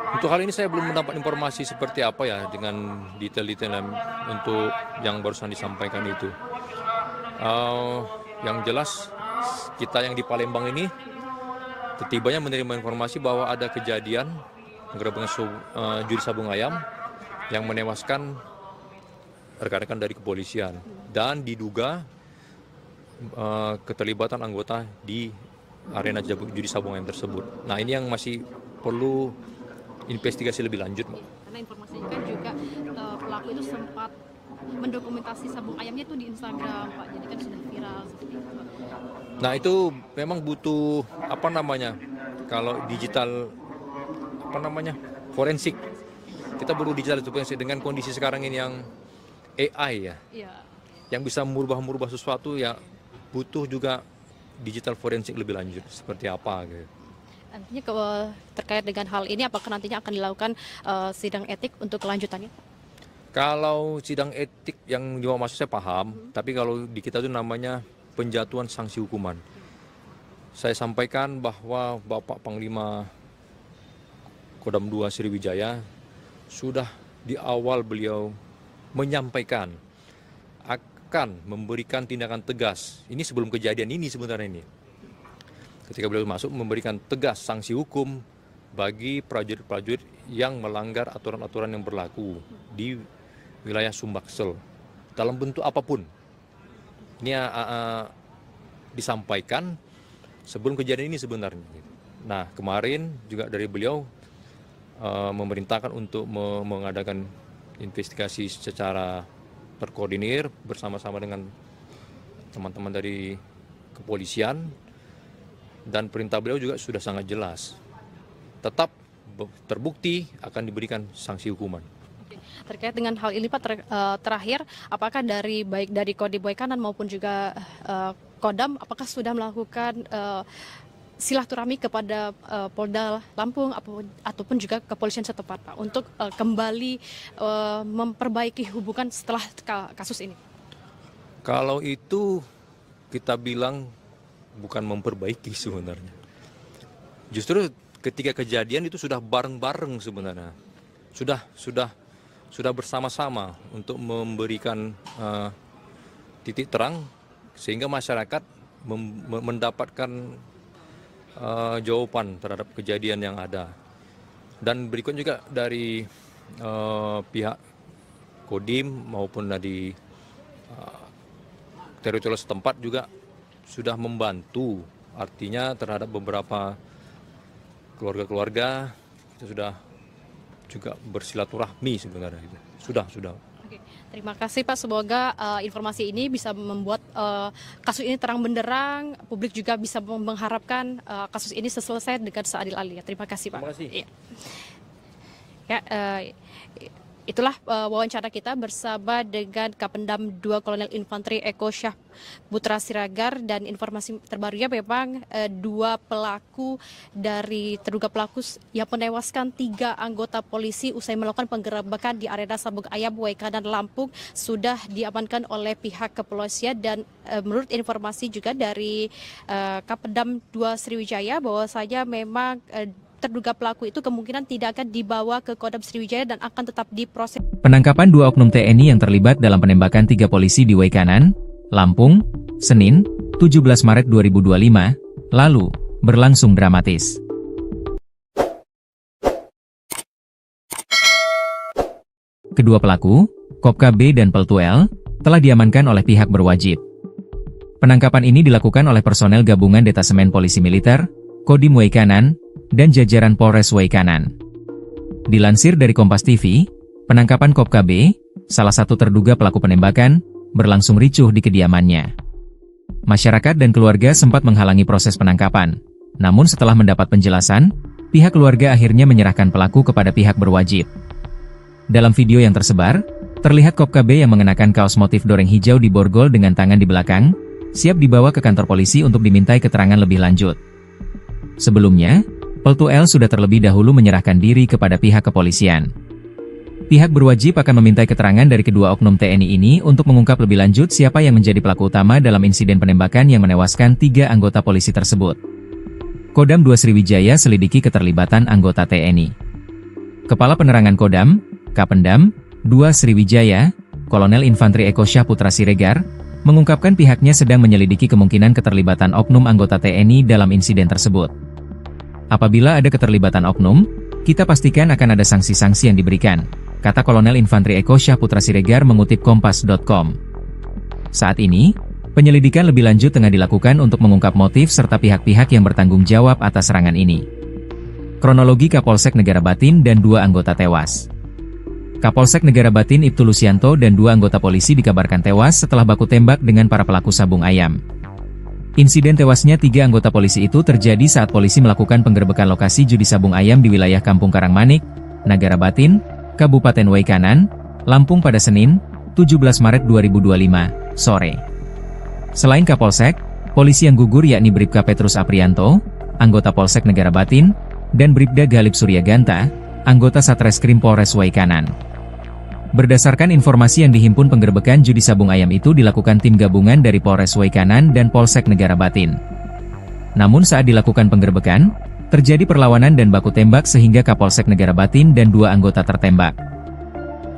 Untuk hal ini saya belum mendapat informasi seperti apa ya dengan detail-detail untuk yang barusan disampaikan itu. Yang jelas kita yang di Palembang ini setibanya menerima informasi bahwa ada kejadian penggerebekan judi sabung ayam yang menewaskan rekan-rekan dari kepolisian dan diduga keterlibatan anggota di arena judi sabung ayam tersebut. Nah, ini yang masih perlu investigasi lebih lanjut, Mbak. Karena informasinya kan juga pelaku itu sempat mendokumentasi sabung ayamnya itu di Instagram Pak, jadi kan sudah viral seperti itu. Nah, itu memang butuh kalau digital forensik. Kita perlu digital forensik dengan kondisi sekarang ini yang AI ya. Iya. Yang bisa merubah sesuatu ya, butuh juga digital forensik lebih lanjut seperti apa gitu. Nantinya terkait dengan hal ini apakah nantinya akan dilakukan sidang etik untuk kelanjutannya? Kalau sidang etik yang dimaksud saya paham, tapi kalau di kita itu namanya penjatuhan sanksi hukuman. Saya sampaikan bahwa Bapak Panglima Kodam 2 Sriwijaya sudah di awal beliau menyampaikan akan memberikan tindakan tegas. Ini sebelum kejadian ini sebenarnya ini. Ketika beliau masuk memberikan tegas sanksi hukum bagi prajurit-prajurit yang melanggar aturan-aturan yang berlaku di wilayah Sumbaksel dalam bentuk apapun. Ini disampaikan sebelum kejadian ini sebenarnya. Nah, kemarin juga dari beliau memerintahkan untuk mengadakan investigasi secara terkoordinir bersama-sama dengan teman-teman dari kepolisian, dan perintah beliau juga sudah sangat jelas. Tetap terbukti akan diberikan sanksi hukuman. Terkait dengan hal ini Pak, terakhir apakah baik dari Kodim Waikanan maupun juga Kodam apakah sudah melakukan silaturahmi kepada Polda Lampung ataupun juga kepolisian setempat Pak untuk kembali memperbaiki hubungan setelah kasus ini? Kalau itu kita bilang bukan memperbaiki sebenarnya. Justru ketika kejadian itu sudah bareng-bareng sebenarnya. Sudah bersama-sama untuk memberikan titik terang sehingga masyarakat mendapatkan jawaban terhadap kejadian yang ada. Dan berikut juga dari pihak Kodim maupun dari teritorial setempat juga sudah membantu, artinya terhadap beberapa keluarga-keluarga kita sudah juga bersilaturahmi sebenarnya itu. Sudah. Oke, terima kasih Pak. Semoga informasi ini bisa membuat kasus ini terang benderang. Publik juga bisa mengharapkan kasus ini selesai dengan seadil-adilnya. Terima kasih Pak. Terima kasih. Iya. Ya, itulah wawancara kita bersama dengan Kapendam 2 Kolonel Infanteri Eko Syah Putra Siregar, dan informasi terbarunya memang terduga pelaku yang menewaskan 3 anggota polisi usai melakukan penggerebekan di arena Sabung Ayam Waikanan Lampung sudah diamankan oleh pihak kepolisian. Dan menurut informasi juga dari Kapendam 2 Sriwijaya bahwasanya memang terduga pelaku itu kemungkinan tidak akan dibawa ke Kodam Sriwijaya dan akan tetap diproses. Penangkapan 2 oknum TNI yang terlibat dalam penembakan 3 polisi di Waikanan, Lampung, Senin, 17 Maret 2025, lalu, berlangsung dramatis. Kedua pelaku, Kopka B dan Peltu L, telah diamankan oleh pihak berwajib. Penangkapan ini dilakukan oleh personel gabungan Detasemen Polisi Militer, Kodim Waikanan, dan jajaran Polres Waikanan. Dilansir dari Kompas TV, penangkapan Kopka B, salah satu terduga pelaku penembakan, berlangsung ricuh di kediamannya. Masyarakat dan keluarga sempat menghalangi proses penangkapan, namun setelah mendapat penjelasan, pihak keluarga akhirnya menyerahkan pelaku kepada pihak berwajib. Dalam video yang tersebar, terlihat Kopka B yang mengenakan kaos motif doreng hijau di borgol dengan tangan di belakang, siap dibawa ke kantor polisi untuk dimintai keterangan lebih lanjut. Sebelumnya, Peltu L sudah terlebih dahulu menyerahkan diri kepada pihak kepolisian. Pihak berwajib akan memintai keterangan dari kedua oknum TNI ini untuk mengungkap lebih lanjut siapa yang menjadi pelaku utama dalam insiden penembakan yang menewaskan 3 anggota polisi tersebut. Kodam 2 Sriwijaya selidiki keterlibatan anggota TNI. Kepala Penerangan Kodam, Kapendam 2 Sriwijaya, Kolonel Infanteri Eko Syah Putra Siregar, mengungkapkan pihaknya sedang menyelidiki kemungkinan keterlibatan oknum anggota TNI dalam insiden tersebut. Apabila ada keterlibatan oknum, kita pastikan akan ada sanksi-sanksi yang diberikan, kata Kolonel Infanteri Eko Syah Putra Siregar mengutip Kompas.com. Saat ini, penyelidikan lebih lanjut tengah dilakukan untuk mengungkap motif serta pihak-pihak yang bertanggung jawab atas serangan ini. Kronologi Kapolsek Negara Batin dan 2 anggota tewas. Kapolsek Negara Batin Ibtu Lusianto dan 2 anggota polisi dikabarkan tewas setelah baku tembak dengan para pelaku sabung ayam. Insiden tewasnya 3 anggota polisi itu terjadi saat polisi melakukan penggerebekan lokasi judi sabung ayam di wilayah Kampung Karangmanik, Negara Batin, Kabupaten Waikanan, Lampung pada Senin, 17 Maret 2025, sore. Selain Kapolsek, polisi yang gugur yakni Bribka Petrus Aprianto, anggota Polsek Negara Batin, dan Bribda Galip Suryaganta, anggota Satreskrim Polres Waikanan. Berdasarkan informasi yang dihimpun, penggerebekan judi sabung ayam itu dilakukan tim gabungan dari Polres Waikanan dan Polsek Negara Batin. Namun saat dilakukan penggerebekan, terjadi perlawanan dan baku tembak sehingga Kapolsek Negara Batin dan 2 anggota tertembak.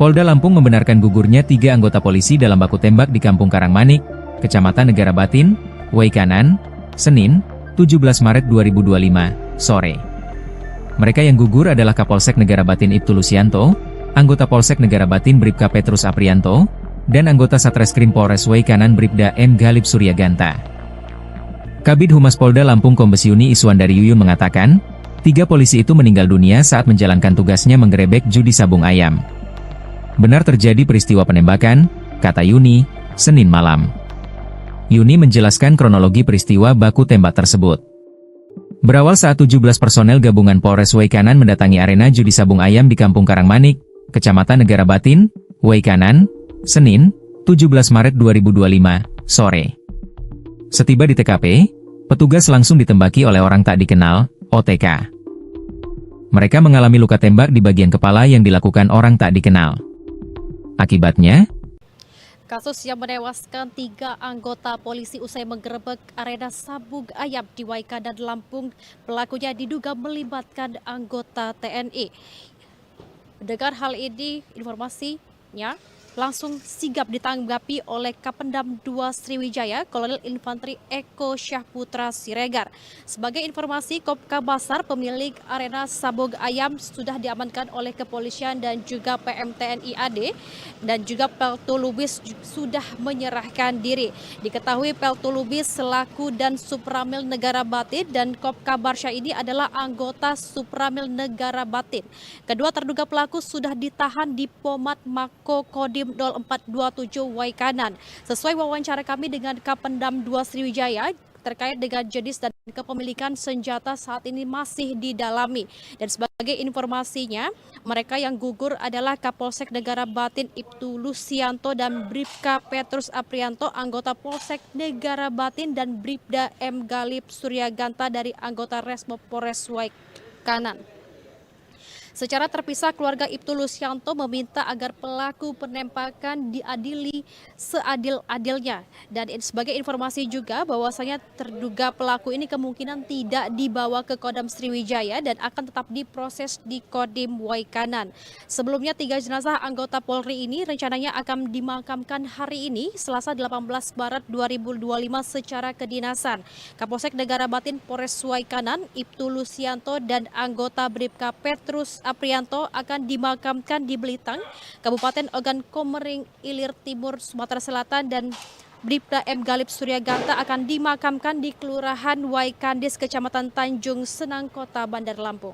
Polda Lampung membenarkan gugurnya 3 anggota polisi dalam baku tembak di Kampung Karangmanik, Kecamatan Negara Batin, Waikanan, Senin, 17 Maret 2025, sore. Mereka yang gugur adalah Kapolsek Negara Batin Ibtu Lusianto, anggota Polsek Negara Batin Bribka Petrus Aprianto, dan anggota Satreskrim Polres Waikanan Bribda M. Galip Suryaganta. Kabid Humas Polda Lampung Kombes Yuni Iswandari Yuyun mengatakan, 3 polisi itu meninggal dunia saat menjalankan tugasnya menggerebek judi sabung ayam. Benar terjadi peristiwa penembakan, kata Yuni, Senin malam. Yuni menjelaskan kronologi peristiwa baku tembak tersebut. Berawal saat 17 personel gabungan Polres Waikanan mendatangi arena judi sabung ayam di Kampung Karangmanik, Kecamatan Negara Batin, Waikanan, Senin, 17 Maret 2025, sore. Setiba di TKP, petugas langsung ditembaki oleh orang tak dikenal, OTK. Mereka mengalami luka tembak di bagian kepala yang dilakukan orang tak dikenal. Akibatnya, Kasus yang menewaskan 3 anggota polisi usai menggerebek arena sabung ayam di Waikanan, Lampung. Pelakunya diduga melibatkan anggota TNI. Mendengar hal ini, informasinya langsung sigap ditanggapi oleh Kapendam 2 Sriwijaya, Kolonel Infantri Eko Syahputra Siregar. Sebagai informasi, Kopka Basar, pemilik arena sabung ayam, sudah diamankan oleh kepolisian dan juga PM TNI AD, dan juga Peltu Lubis sudah menyerahkan diri. Diketahui Peltu Lubis selaku dan Supramil Negara Batin dan Kopka Barsha ini adalah anggota Supramil Negara Batin. Kedua terduga pelaku sudah ditahan di Pomat Mako Kodim 0427 Waikanan. Sesuai wawancara kami dengan Kapendam 2 Sriwijaya, terkait dengan jenis dan kepemilikan senjata saat ini masih didalami. Dan sebagai informasinya, mereka yang gugur adalah Kapolsek Negara Batin Ibtu Lusianto dan Bribka Petrus Aprianto, anggota Polsek Negara Batin, dan Bribda M. Galip Suryaganta dari anggota Resmo Polres Waikanan. Secara terpisah, keluarga Ibtu Lusianto meminta agar pelaku penembakan diadili seadil-adilnya. Dan sebagai informasi juga bahwasanya terduga pelaku ini kemungkinan tidak dibawa ke Kodam Sriwijaya dan akan tetap diproses di Kodim Waikanan. Sebelumnya 3 jenazah anggota Polri ini rencananya akan dimakamkan hari ini, Selasa 18 Maret 2025 secara kedinasan. Kapolsek Negara Batin Polres Waikanan, Ibtu Lusianto dan anggota Bribka Petrus Aprianto akan dimakamkan di Belitang, Kabupaten Ogan Komering Ilir Timur, Sumatera Selatan, dan Bribda M. Galip Suryaganta akan dimakamkan di Kelurahan Waikandis, Kecamatan Tanjung Senang, Kota Bandar Lampung.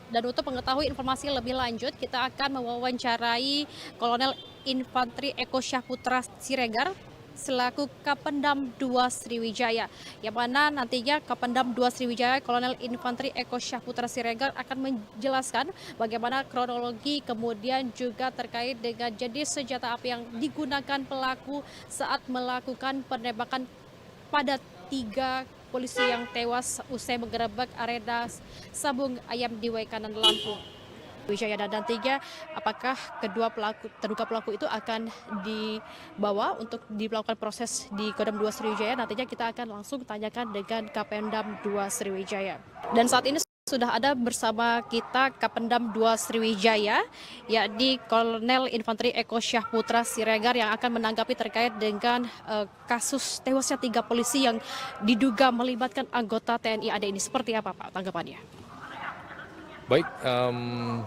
Dan untuk mengetahui informasi lebih lanjut, kita akan mewawancarai Kolonel Infantri Eko Syahputra Siregar selaku Kapendam 2 Sriwijaya, yang mana nantinya Kapendam 2 Sriwijaya Kolonel Infantri Eko Syahputra Siregar akan menjelaskan bagaimana kronologi, kemudian juga terkait dengan jenis senjata api yang digunakan pelaku saat melakukan penembakan pada 3 polisi yang tewas usai menggerebek arena sabung ayam di Waikanan, Lampung. Wijaya, dan nantinya apakah kedua terduga pelaku itu akan dibawa untuk dilakukan proses di Kodam 2 Sriwijaya? Nantinya kita akan langsung tanyakan dengan Kapendam 2 Sriwijaya. Dan saat ini sudah ada bersama kita Kapendam 2 Sriwijaya, yakni Kolonel Infantri Eko Syahputra Siregar, yang akan menanggapi terkait dengan kasus tewasnya 3 polisi yang diduga melibatkan anggota TNI AD ini. Seperti apa, Pak, tanggapannya? Baik,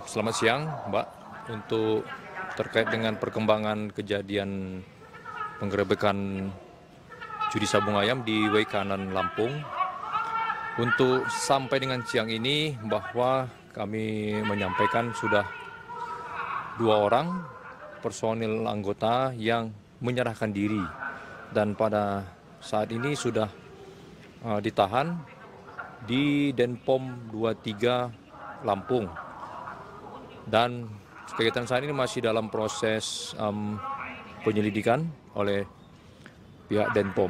selamat siang Mbak. Untuk terkait dengan perkembangan kejadian penggerebekan judi sabung ayam di Waikanan, Lampung, untuk sampai dengan siang ini bahwa kami menyampaikan sudah 2 orang personil anggota yang menyerahkan diri, dan pada saat ini sudah ditahan di Denpom 23 Lampung, dan kegiatan saat ini masih dalam proses penyelidikan oleh pihak Denpom.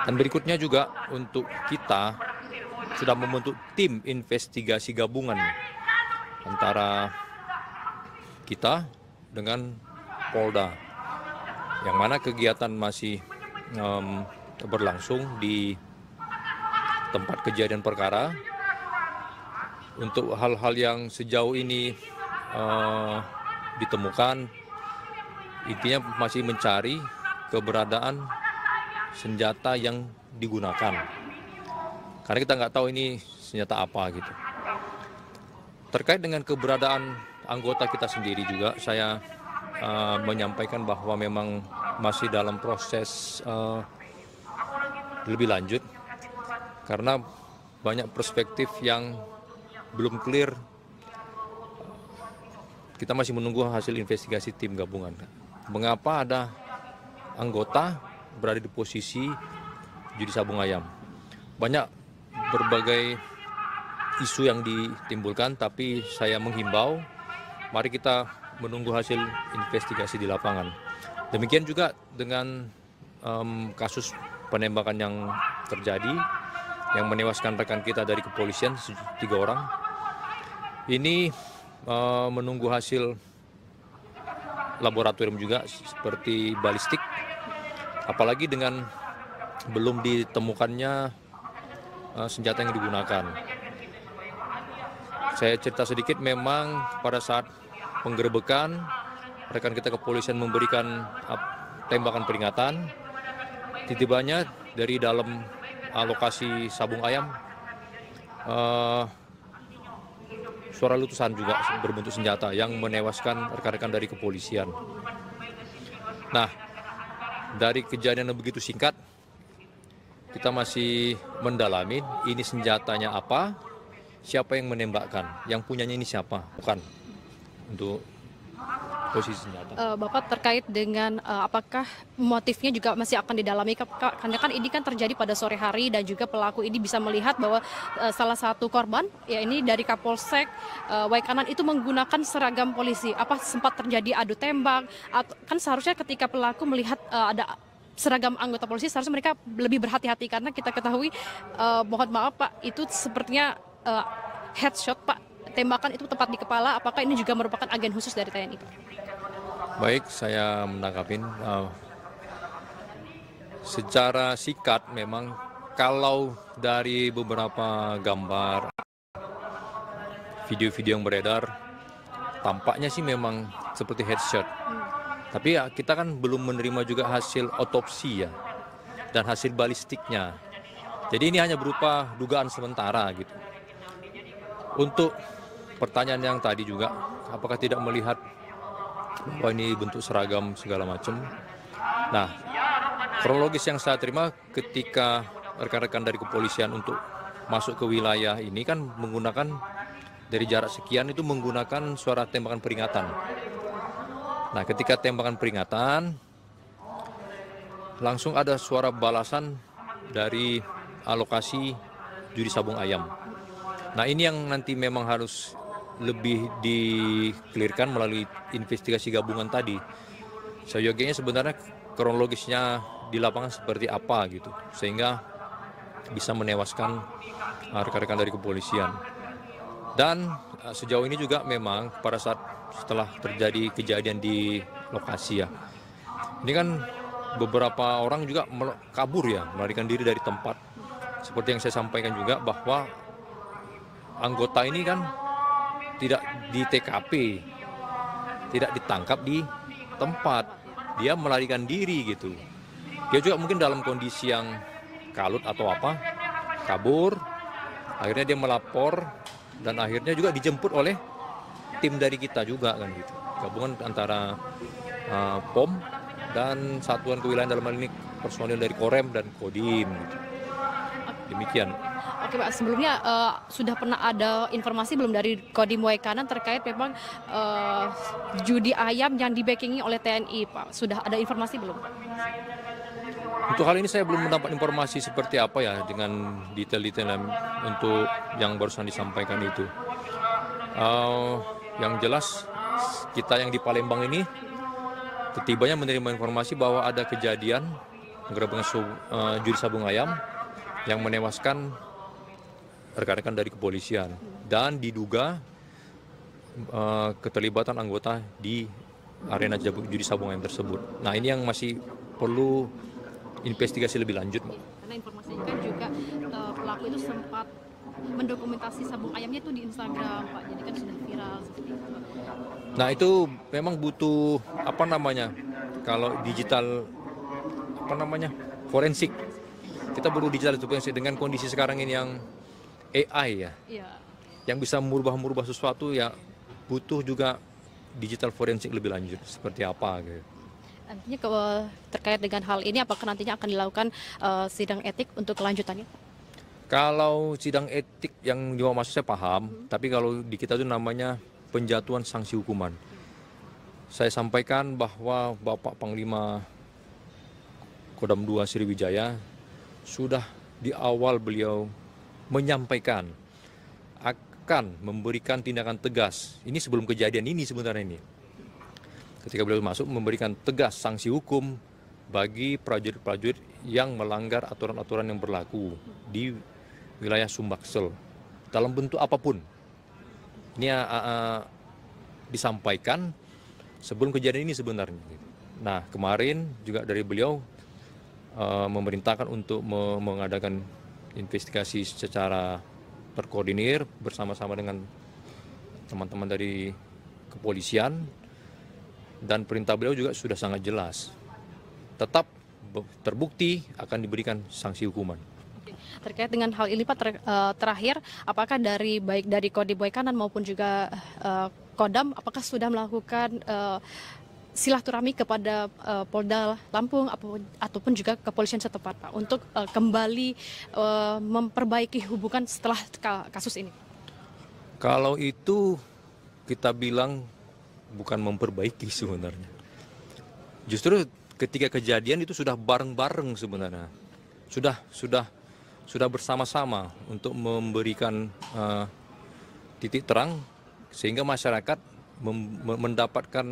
Dan berikutnya juga untuk kita sudah membentuk tim investigasi gabungan antara kita dengan Polda, yang mana kegiatan masih berlangsung di tempat kejadian perkara. Untuk hal-hal yang sejauh ini ditemukan, intinya masih mencari keberadaan senjata yang digunakan, karena kita nggak tahu ini senjata apa gitu. Terkait dengan keberadaan anggota kita sendiri juga, saya menyampaikan bahwa memang masih dalam proses lebih lanjut, karena banyak perspektif yang belum clear. Kita masih menunggu hasil investigasi tim gabungan. Mengapa ada anggota berada di posisi judi sabung ayam? Banyak berbagai isu yang ditimbulkan, tapi saya menghimbau, mari kita menunggu hasil investigasi di lapangan. Demikian juga dengan kasus penembakan yang terjadi, yang menewaskan rekan kita dari kepolisian 3 orang. Ini menunggu hasil laboratorium juga seperti balistik, apalagi dengan belum ditemukannya senjata yang digunakan. Saya cerita sedikit, memang pada saat penggerebekan rekan kita kepolisian memberikan tembakan peringatan, tiba-tibanya dari dalam lokasi sabung ayam suara letusan juga berbentuk senjata yang menewaskan rekan-rekan dari kepolisian. Nah, dari kejadian yang begitu singkat, kita masih mendalami ini senjatanya apa, siapa yang menembakkan, yang punyanya ini siapa, bukan untuk posisi senjata. Bapak terkait dengan apakah motifnya juga masih akan didalami, karena kan ini kan terjadi pada sore hari dan juga pelaku ini bisa melihat bahwa salah satu korban ya ini dari Kapolsek Waikanan itu menggunakan seragam polisi. Apa sempat terjadi adu tembak? Atau, kan seharusnya ketika pelaku melihat ada seragam anggota polisi seharusnya mereka lebih berhati-hati, karena kita ketahui mohon maaf Pak, itu sepertinya headshot Pak, tembakan itu tepat di kepala. Apakah ini juga merupakan agen khusus dari TNI Pak? Baik, saya menangkapin secara singkat. Memang kalau dari beberapa gambar, video-video yang beredar, tampaknya sih memang seperti headshot. Tapi ya kita kan belum menerima juga hasil otopsi ya, dan hasil balistiknya. Jadi ini hanya berupa dugaan sementara gitu. Untuk pertanyaan yang tadi juga, apakah tidak melihat bahwa ini bentuk seragam segala macam. Nah, kronologis yang saya terima ketika rekan-rekan dari kepolisian untuk masuk ke wilayah ini kan menggunakan dari jarak sekian itu menggunakan suara tembakan peringatan. Nah, ketika tembakan peringatan, langsung ada suara balasan dari alokasi judi sabung ayam. Nah, ini yang nanti memang harus lebih di-clearkan melalui investigasi gabungan tadi. Seyogianya sebenarnya kronologisnya di lapangan seperti apa gitu, sehingga bisa menewaskan rekan-rekan dari kepolisian. Dan sejauh ini juga memang pada saat setelah terjadi kejadian di lokasi ya, ini kan beberapa orang juga kabur ya, melarikan diri dari tempat. Seperti yang saya sampaikan juga bahwa anggota ini kan tidak di TKP, tidak ditangkap di tempat, dia melarikan diri gitu. Dia juga mungkin dalam kondisi yang kalut atau apa, kabur, akhirnya dia melapor dan akhirnya juga dijemput oleh tim dari kita juga kan gitu, gabungan antara POM dan satuan kewilayahan, dalam hal ini personil dari Korem dan Kodim gitu. Demikian. Oke Pak, sebelumnya sudah pernah ada informasi belum dari Kodim Waikanan terkait memang judi ayam yang di-backingi oleh TNI Pak? Sudah ada informasi belum Pak? Untuk hal ini saya belum mendapat informasi seperti apa ya dengan detail-detail untuk yang barusan disampaikan itu. Yang jelas kita yang di Palembang ini ketibanya menerima informasi bahwa ada kejadian penggerebekan judi sabung ayam yang menewaskan rekan-rekan dari kepolisian dan diduga keterlibatan anggota di arena judi sabung ayam tersebut. Nah, ini yang masih perlu investigasi lebih lanjut, Mbak. Karena informasinya kan juga pelaku itu sempat mendokumentasi sabung ayamnya itu di Instagram Pak, jadi kan sudah viral seperti itu. Nah, itu memang butuh kalau digital forensik. Kita perlu digital forensik dengan kondisi sekarang ini yang AI ya, yang bisa merubah sesuatu ya, butuh juga digital forensik lebih lanjut seperti apa gitu. Nantinya terkait dengan hal ini, apakah nantinya akan dilakukan sidang etik untuk kelanjutannya? Kalau sidang etik yang dimaksud saya paham, tapi kalau di kita itu namanya penjatuhan sanksi hukuman. Saya sampaikan bahwa Bapak Panglima Kodam 2 Sriwijaya sudah di awal beliau menyampaikan akan memberikan tindakan tegas. Ini sebelum kejadian ini sebenarnya ini. Ketika beliau masuk memberikan tegas sanksi hukum bagi prajurit-prajurit yang melanggar aturan-aturan yang berlaku di wilayah Sumbaksel dalam bentuk apapun. Ini disampaikan sebelum kejadian ini sebenarnya. Nah, kemarin juga dari beliau memerintahkan untuk mengadakan investigasi secara terkoordinir bersama-sama dengan teman-teman dari kepolisian, dan perintah beliau juga sudah sangat jelas. Tetap terbukti akan diberikan sanksi hukuman. Terkait dengan hal ini Pak, terakhir, apakah baik dari Kodim Waikanan maupun juga Kodam, apakah sudah melakukan silaturahmi kepada Polda Lampung ataupun juga kepolisian setempat Pak untuk kembali memperbaiki hubungan setelah kasus ini? Kalau itu kita bilang bukan memperbaiki sebenarnya. Justru ketika kejadian itu sudah bareng-bareng sebenarnya. Sudah bersama-sama untuk memberikan titik terang sehingga masyarakat mendapatkan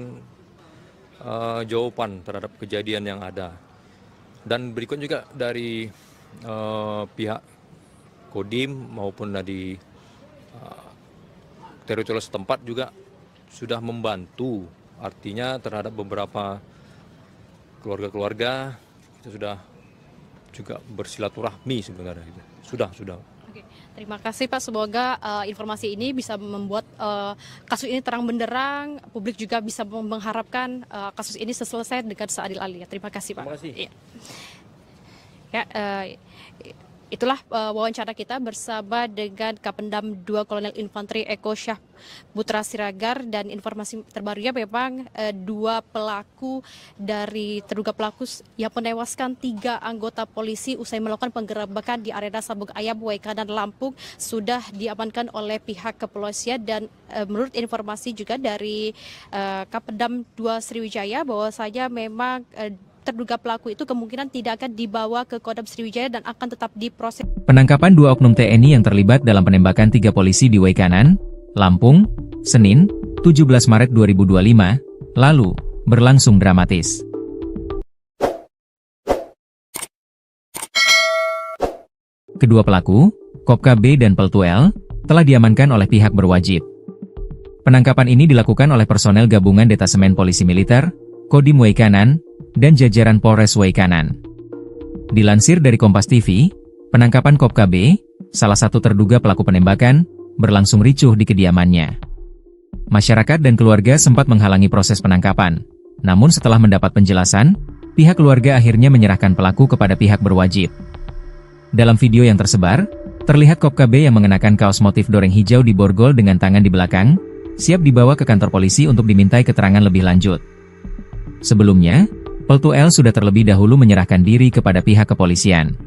jawaban terhadap kejadian yang ada. Dan berikut juga dari pihak Kodim maupun dari teritorial setempat juga sudah membantu, artinya terhadap beberapa keluarga-keluarga kita sudah juga bersilaturahmi sebenarnya. Sudah. Oke, terima kasih Pak. Semoga informasi ini bisa membuat kasus ini terang benderang. Publik juga bisa mengharapkan kasus ini selesai dengan seadil-adilnya. Terima kasih Pak. Terima kasih. Iya. Ya, itulah wawancara kita bersama dengan Kapendam 2 Kolonel Infanteri Eko Syah Putra Siregar, dan informasi terbarunya memang terduga pelaku yang menewaskan 3 anggota polisi usai melakukan penggerebekan di arena Sabung Ayam Waikanan Lampung sudah diamankan oleh pihak kepolisian. Dan menurut informasi juga dari Kapendam 2 Sriwijaya bahwasanya memang terduga pelaku itu kemungkinan tidak akan dibawa ke Kodam Sriwijaya dan akan tetap diproses. Penangkapan 2 oknum TNI yang terlibat dalam penembakan 3 polisi di Waikanan, Lampung, Senin, 17 Maret 2025, lalu, berlangsung dramatis. Kedua pelaku, Kopka B dan Peltu L, telah diamankan oleh pihak berwajib. Penangkapan ini dilakukan oleh personel gabungan Detasemen Polisi Militer, Kodim Waikanan, dan jajaran Polres Waikanan. Dilansir dari Kompas TV, penangkapan Kopka B, salah satu terduga pelaku penembakan, berlangsung ricuh di kediamannya. Masyarakat dan keluarga sempat menghalangi proses penangkapan, namun setelah mendapat penjelasan, pihak keluarga akhirnya menyerahkan pelaku kepada pihak berwajib. Dalam video yang tersebar, terlihat Kopka B yang mengenakan kaos motif doreng hijau di borgol dengan tangan di belakang, siap dibawa ke kantor polisi untuk dimintai keterangan lebih lanjut. Sebelumnya, Peltu L sudah terlebih dahulu menyerahkan diri kepada pihak kepolisian.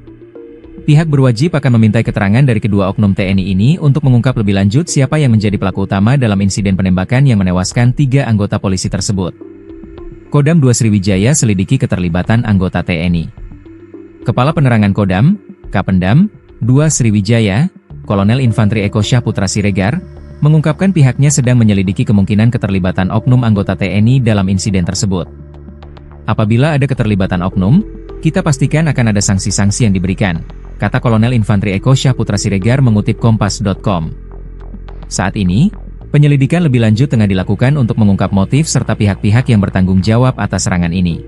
Pihak berwajib akan memintai keterangan dari kedua oknum TNI ini untuk mengungkap lebih lanjut siapa yang menjadi pelaku utama dalam insiden penembakan yang menewaskan 3 anggota polisi tersebut. Kodam 2 Sriwijaya selidiki keterlibatan anggota TNI. Kepala Penerangan Kodam, Kapendam 2 Sriwijaya, Kolonel Infanteri Eko Syah Putra Siregar, mengungkapkan pihaknya sedang menyelidiki kemungkinan keterlibatan oknum anggota TNI dalam insiden tersebut. Apabila ada keterlibatan oknum, kita pastikan akan ada sanksi-sanksi yang diberikan, kata Kolonel Infanteri Eko Syah Putra Siregar mengutip Kompas.com. Saat ini, penyelidikan lebih lanjut tengah dilakukan untuk mengungkap motif serta pihak-pihak yang bertanggung jawab atas serangan ini.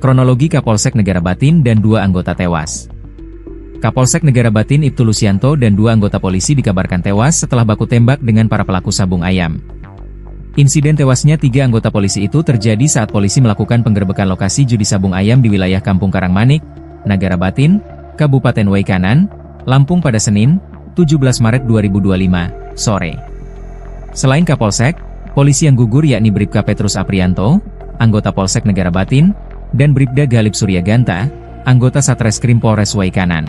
Kronologi Kapolsek Negara Batin dan 2 anggota tewas. Kapolsek Negara Batin Ibtu Lusianto dan 2 anggota polisi dikabarkan tewas setelah baku tembak dengan para pelaku sabung ayam. Insiden tewasnya 3 anggota polisi itu terjadi saat polisi melakukan penggerebekan lokasi judi sabung ayam di wilayah Kampung Karangmanik, Negara Batin, Kabupaten Waikanan, Lampung pada Senin, 17 Maret 2025, sore. Selain Kapolsek, polisi yang gugur yakni Bribka Petrus Aprianto, anggota Polsek Negara Batin, dan Bribda Galib Suryaganta, anggota Satreskrim Polres Waikanan.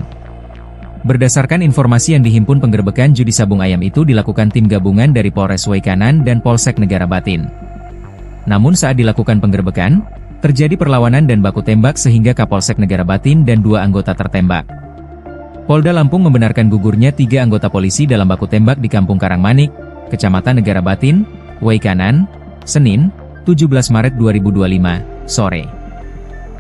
Berdasarkan informasi yang dihimpun, penggerebekan judi sabung ayam itu dilakukan tim gabungan dari Polres Waikanan dan Polsek Negara Batin. Namun saat dilakukan penggerebekan, terjadi perlawanan dan baku tembak sehingga Kapolsek Negara Batin dan 2 anggota tertembak. Polda Lampung membenarkan gugurnya 3 anggota polisi dalam baku tembak di Kampung Karangmanik, Kecamatan Negara Batin, Waikanan, Senin, 17 Maret 2025, sore.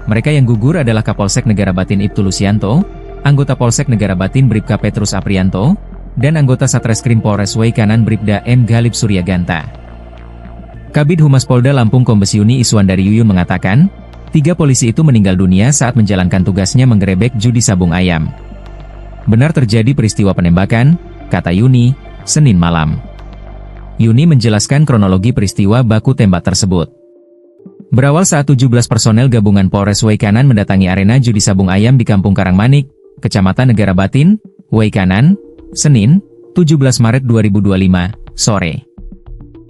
Mereka yang gugur adalah Kapolsek Negara Batin Ibtu Lusianto, anggota Polsek Negara Batin Bribka Petrus Aprianto, dan anggota Satreskrim Polres Waikanan Bribda M. Galib Suryaganta. Kabid Humas Polda Lampung Kombes Yuni Iswandari Yuyun mengatakan, 3 polisi itu meninggal dunia saat menjalankan tugasnya menggerebek judi sabung ayam. Benar terjadi peristiwa penembakan, kata Yuni, Senin malam. Yuni menjelaskan kronologi peristiwa baku tembak tersebut. Berawal saat 17 personel gabungan Polres Waikanan mendatangi arena judi sabung ayam di Kampung Karangmanik, Kecamatan Negara Batin, Waikanan, Senin, 17 Maret 2025, sore.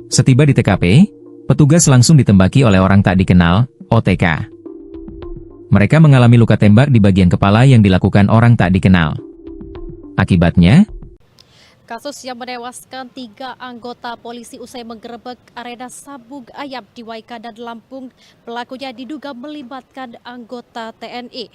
Setiba di TKP, petugas langsung ditembaki oleh orang tak dikenal, OTK. Mereka mengalami luka tembak di bagian kepala yang dilakukan orang tak dikenal. Akibatnya, kasus yang menewaskan 3 anggota polisi usai menggerebek arena sabung ayam di Waikanan, Lampung, pelakunya diduga melibatkan anggota TNI.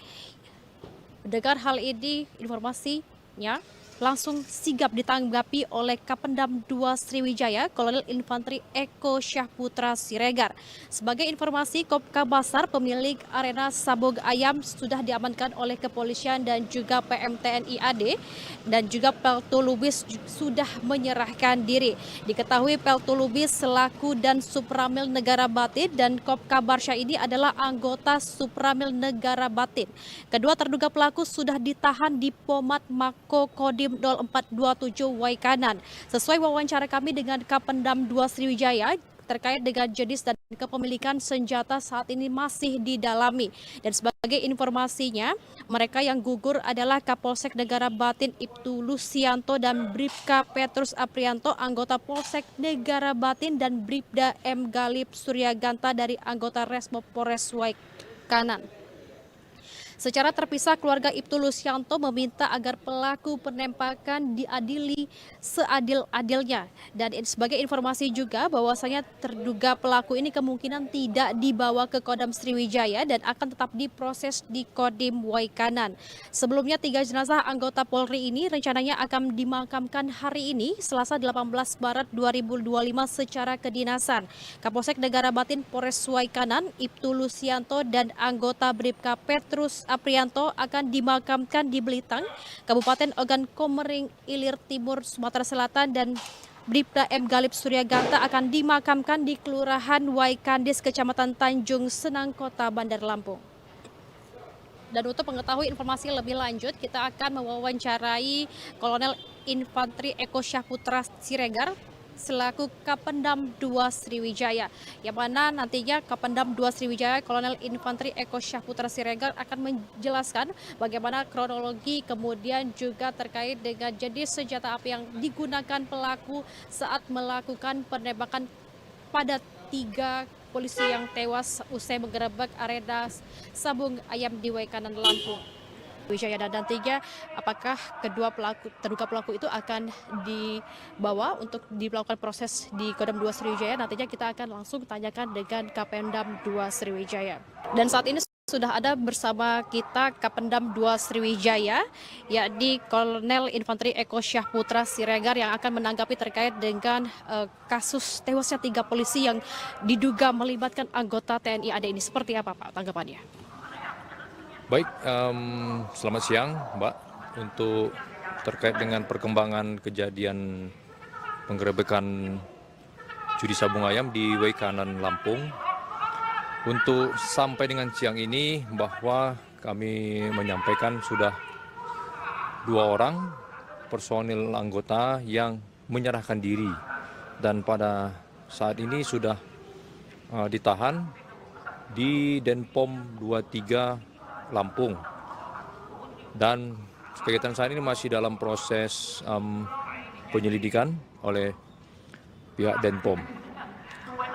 Mendengar hal ini, informasinya langsung sigap ditanggapi oleh Kapendam 2 Sriwijaya, Kolonel Infantri Eko Syahputra Siregar. Sebagai informasi, Kopkabasar pemilik arena sabung ayam sudah diamankan oleh kepolisian dan juga PM TNI AD, dan juga Peltu Lubis sudah menyerahkan diri. Diketahui Peltu Lubis selaku dan Supramil Negara Batin dan Kopkabarsya ini adalah anggota Supramil Negara Batin. Kedua terduga pelaku sudah ditahan di Pomat Mako Kodim 0427 Waikanan. Sesuai wawancara kami dengan Kapendam 2 Sriwijaya, terkait dengan jenis dan kepemilikan senjata saat ini masih didalami. Dan sebagai informasinya, mereka yang gugur adalah Kapolsek Negara Batin Ibtu Lusianto dan Bribka Petrus Aprianto, anggota Polsek Negara Batin, dan Bribda M. Galip Suryaganta dari anggota Resmo Polres Waikanan. Secara terpisah, keluarga Ibtu Lusianto meminta agar pelaku penembakan diadili seadil-adilnya. Dan sebagai informasi juga bahwasanya terduga pelaku ini kemungkinan tidak dibawa ke Kodam Sriwijaya dan akan tetap diproses di Kodim Waikanan. Sebelumnya 3 jenazah anggota Polri ini rencananya akan dimakamkan hari ini, Selasa 18 Maret 2025 secara kedinasan. Kapolsek Negara Batin Polres Waikanan, Ibtu Lusianto dan anggota Bribka Petrus Aprianto akan dimakamkan di Belitang, Kabupaten Ogan Komering Ilir Timur, Sumatera Selatan, dan Bribda M. Galip Suryaganta akan dimakamkan di Kelurahan Waikandis, Kecamatan Tanjung Senang, Kota Bandar Lampung. Dan untuk mengetahui informasi lebih lanjut, kita akan mewawancarai Kolonel Infantri Eko Syahputra Siregar selaku Kapendam 2 Sriwijaya, yang mana nantinya Kapendam 2 Sriwijaya Kolonel Infantri Eko Syahputra Siregar akan menjelaskan bagaimana kronologi, kemudian juga terkait dengan jenis senjata api yang digunakan pelaku saat melakukan penembakan pada 3 polisi yang tewas usai menggerebek arena sabung ayam di Waikanan, Lampung. Wijaya, dan nantinya apakah kedua terduga pelaku itu akan dibawa untuk dilakukan proses di Kodam 2 Sriwijaya. Nantinya kita akan langsung tanyakan dengan Kapendam 2 Sriwijaya. Dan saat ini sudah ada bersama kita Kapendam 2 Sriwijaya, yakni Kolonel Infantri Eko Syahputra Siregar, yang akan menanggapi terkait dengan kasus tewasnya 3 polisi yang diduga melibatkan anggota TNI AD ini. Seperti apa Pak tanggapannya? Baik, selamat siang Mbak. Untuk terkait dengan perkembangan kejadian penggerebekan judi sabung ayam di Waikanan, Lampung, untuk sampai dengan siang ini bahwa kami menyampaikan sudah 2 orang personil anggota yang menyerahkan diri, dan pada saat ini sudah ditahan di Denpom 23 Lampung, dan kegiatan saat ini masih dalam proses penyelidikan oleh pihak Denpom.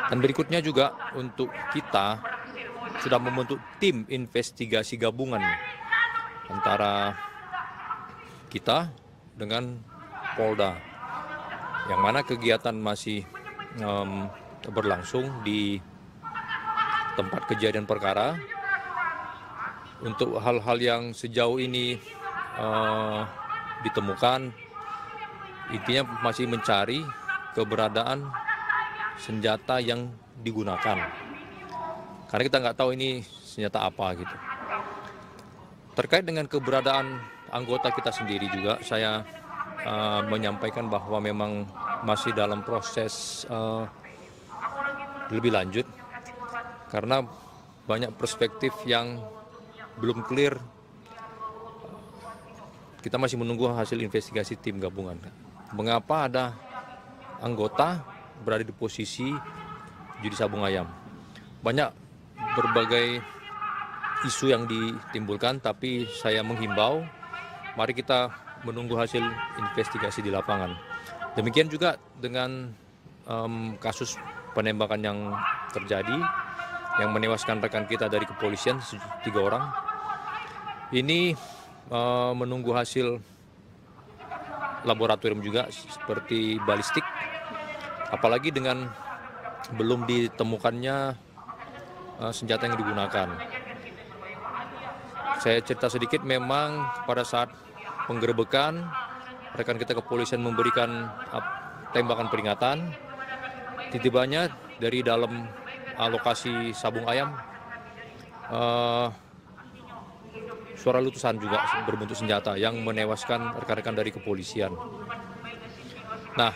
Dan berikutnya juga untuk kita sudah membentuk tim investigasi gabungan antara kita dengan Polda, yang mana kegiatan masih berlangsung di tempat kejadian perkara. Untuk hal-hal yang sejauh ini ditemukan, intinya masih mencari keberadaan senjata yang digunakan, karena kita nggak tahu ini senjata apa gitu. Terkait dengan keberadaan anggota kita sendiri juga, saya menyampaikan bahwa memang masih dalam proses lebih lanjut karena banyak perspektif yang belum clear. Kita masih menunggu hasil investigasi tim gabungan. Mengapa ada anggota berada di posisi judi sabung ayam? Banyak berbagai isu yang ditimbulkan, tapi saya menghimbau, mari kita menunggu hasil investigasi di lapangan. Demikian juga dengan kasus penembakan yang terjadi, yang menewaskan rekan kita dari kepolisian, 3 orang. Ini menunggu hasil laboratorium juga seperti balistik, apalagi dengan belum ditemukannya senjata yang digunakan. Saya cerita sedikit, memang pada saat penggerebekan rekan kita kepolisian memberikan tembakan peringatan, tiba-tibanya dari dalam lokasi sabung ayam suara letusan juga berbentuk senjata yang menewaskan rekan-rekan dari kepolisian. Nah,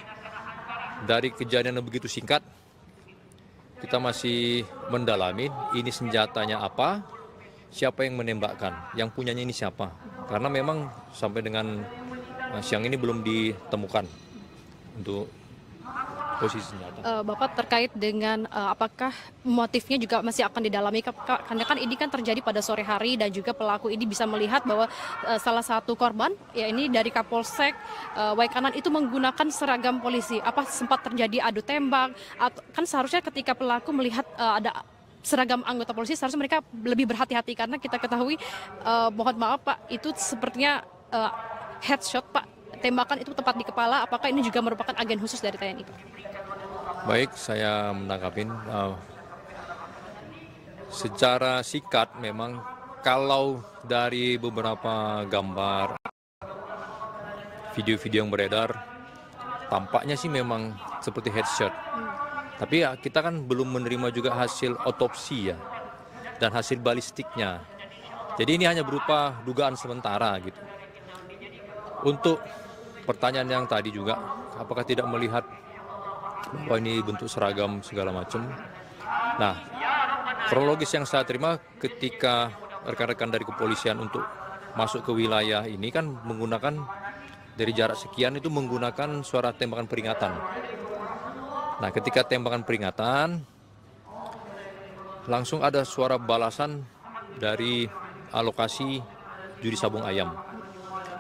dari kejadian yang begitu singkat, kita masih mendalami ini senjatanya apa, siapa yang menembakkan, yang punyanya ini siapa. Karena memang sampai dengan siang ini belum ditemukan untuk posisi senjata. Bapak terkait dengan apakah motifnya juga masih akan didalami, karena kan ini kan terjadi pada sore hari dan juga pelaku ini bisa melihat bahwa salah satu korban, ya ini dari Kapolsek Waikanan itu menggunakan seragam polisi. Apa sempat terjadi adu tembak? Atau, kan seharusnya ketika pelaku melihat ada seragam anggota polisi, seharusnya mereka lebih berhati-hati karena kita ketahui, mohon maaf Pak, itu sepertinya headshot Pak. Tembakan itu tepat di kepala, apakah ini juga merupakan agen khusus dari TNI Pak? Baik, saya menanggapin secara singkat memang kalau dari beberapa gambar, video-video yang beredar, tampaknya sih memang seperti headshot. Tapi ya kita kan belum menerima juga hasil otopsi ya, dan hasil balistiknya. Jadi ini hanya berupa dugaan sementara gitu. Untuk pertanyaan yang tadi juga, apakah tidak melihat bahwa ini bentuk seragam segala macam? Nah, kronologis yang saya terima ketika rekan-rekan dari kepolisian untuk masuk ke wilayah ini kan menggunakan dari jarak sekian itu menggunakan suara tembakan peringatan. Nah, ketika tembakan peringatan, langsung ada suara balasan dari alokasi judi sabung ayam.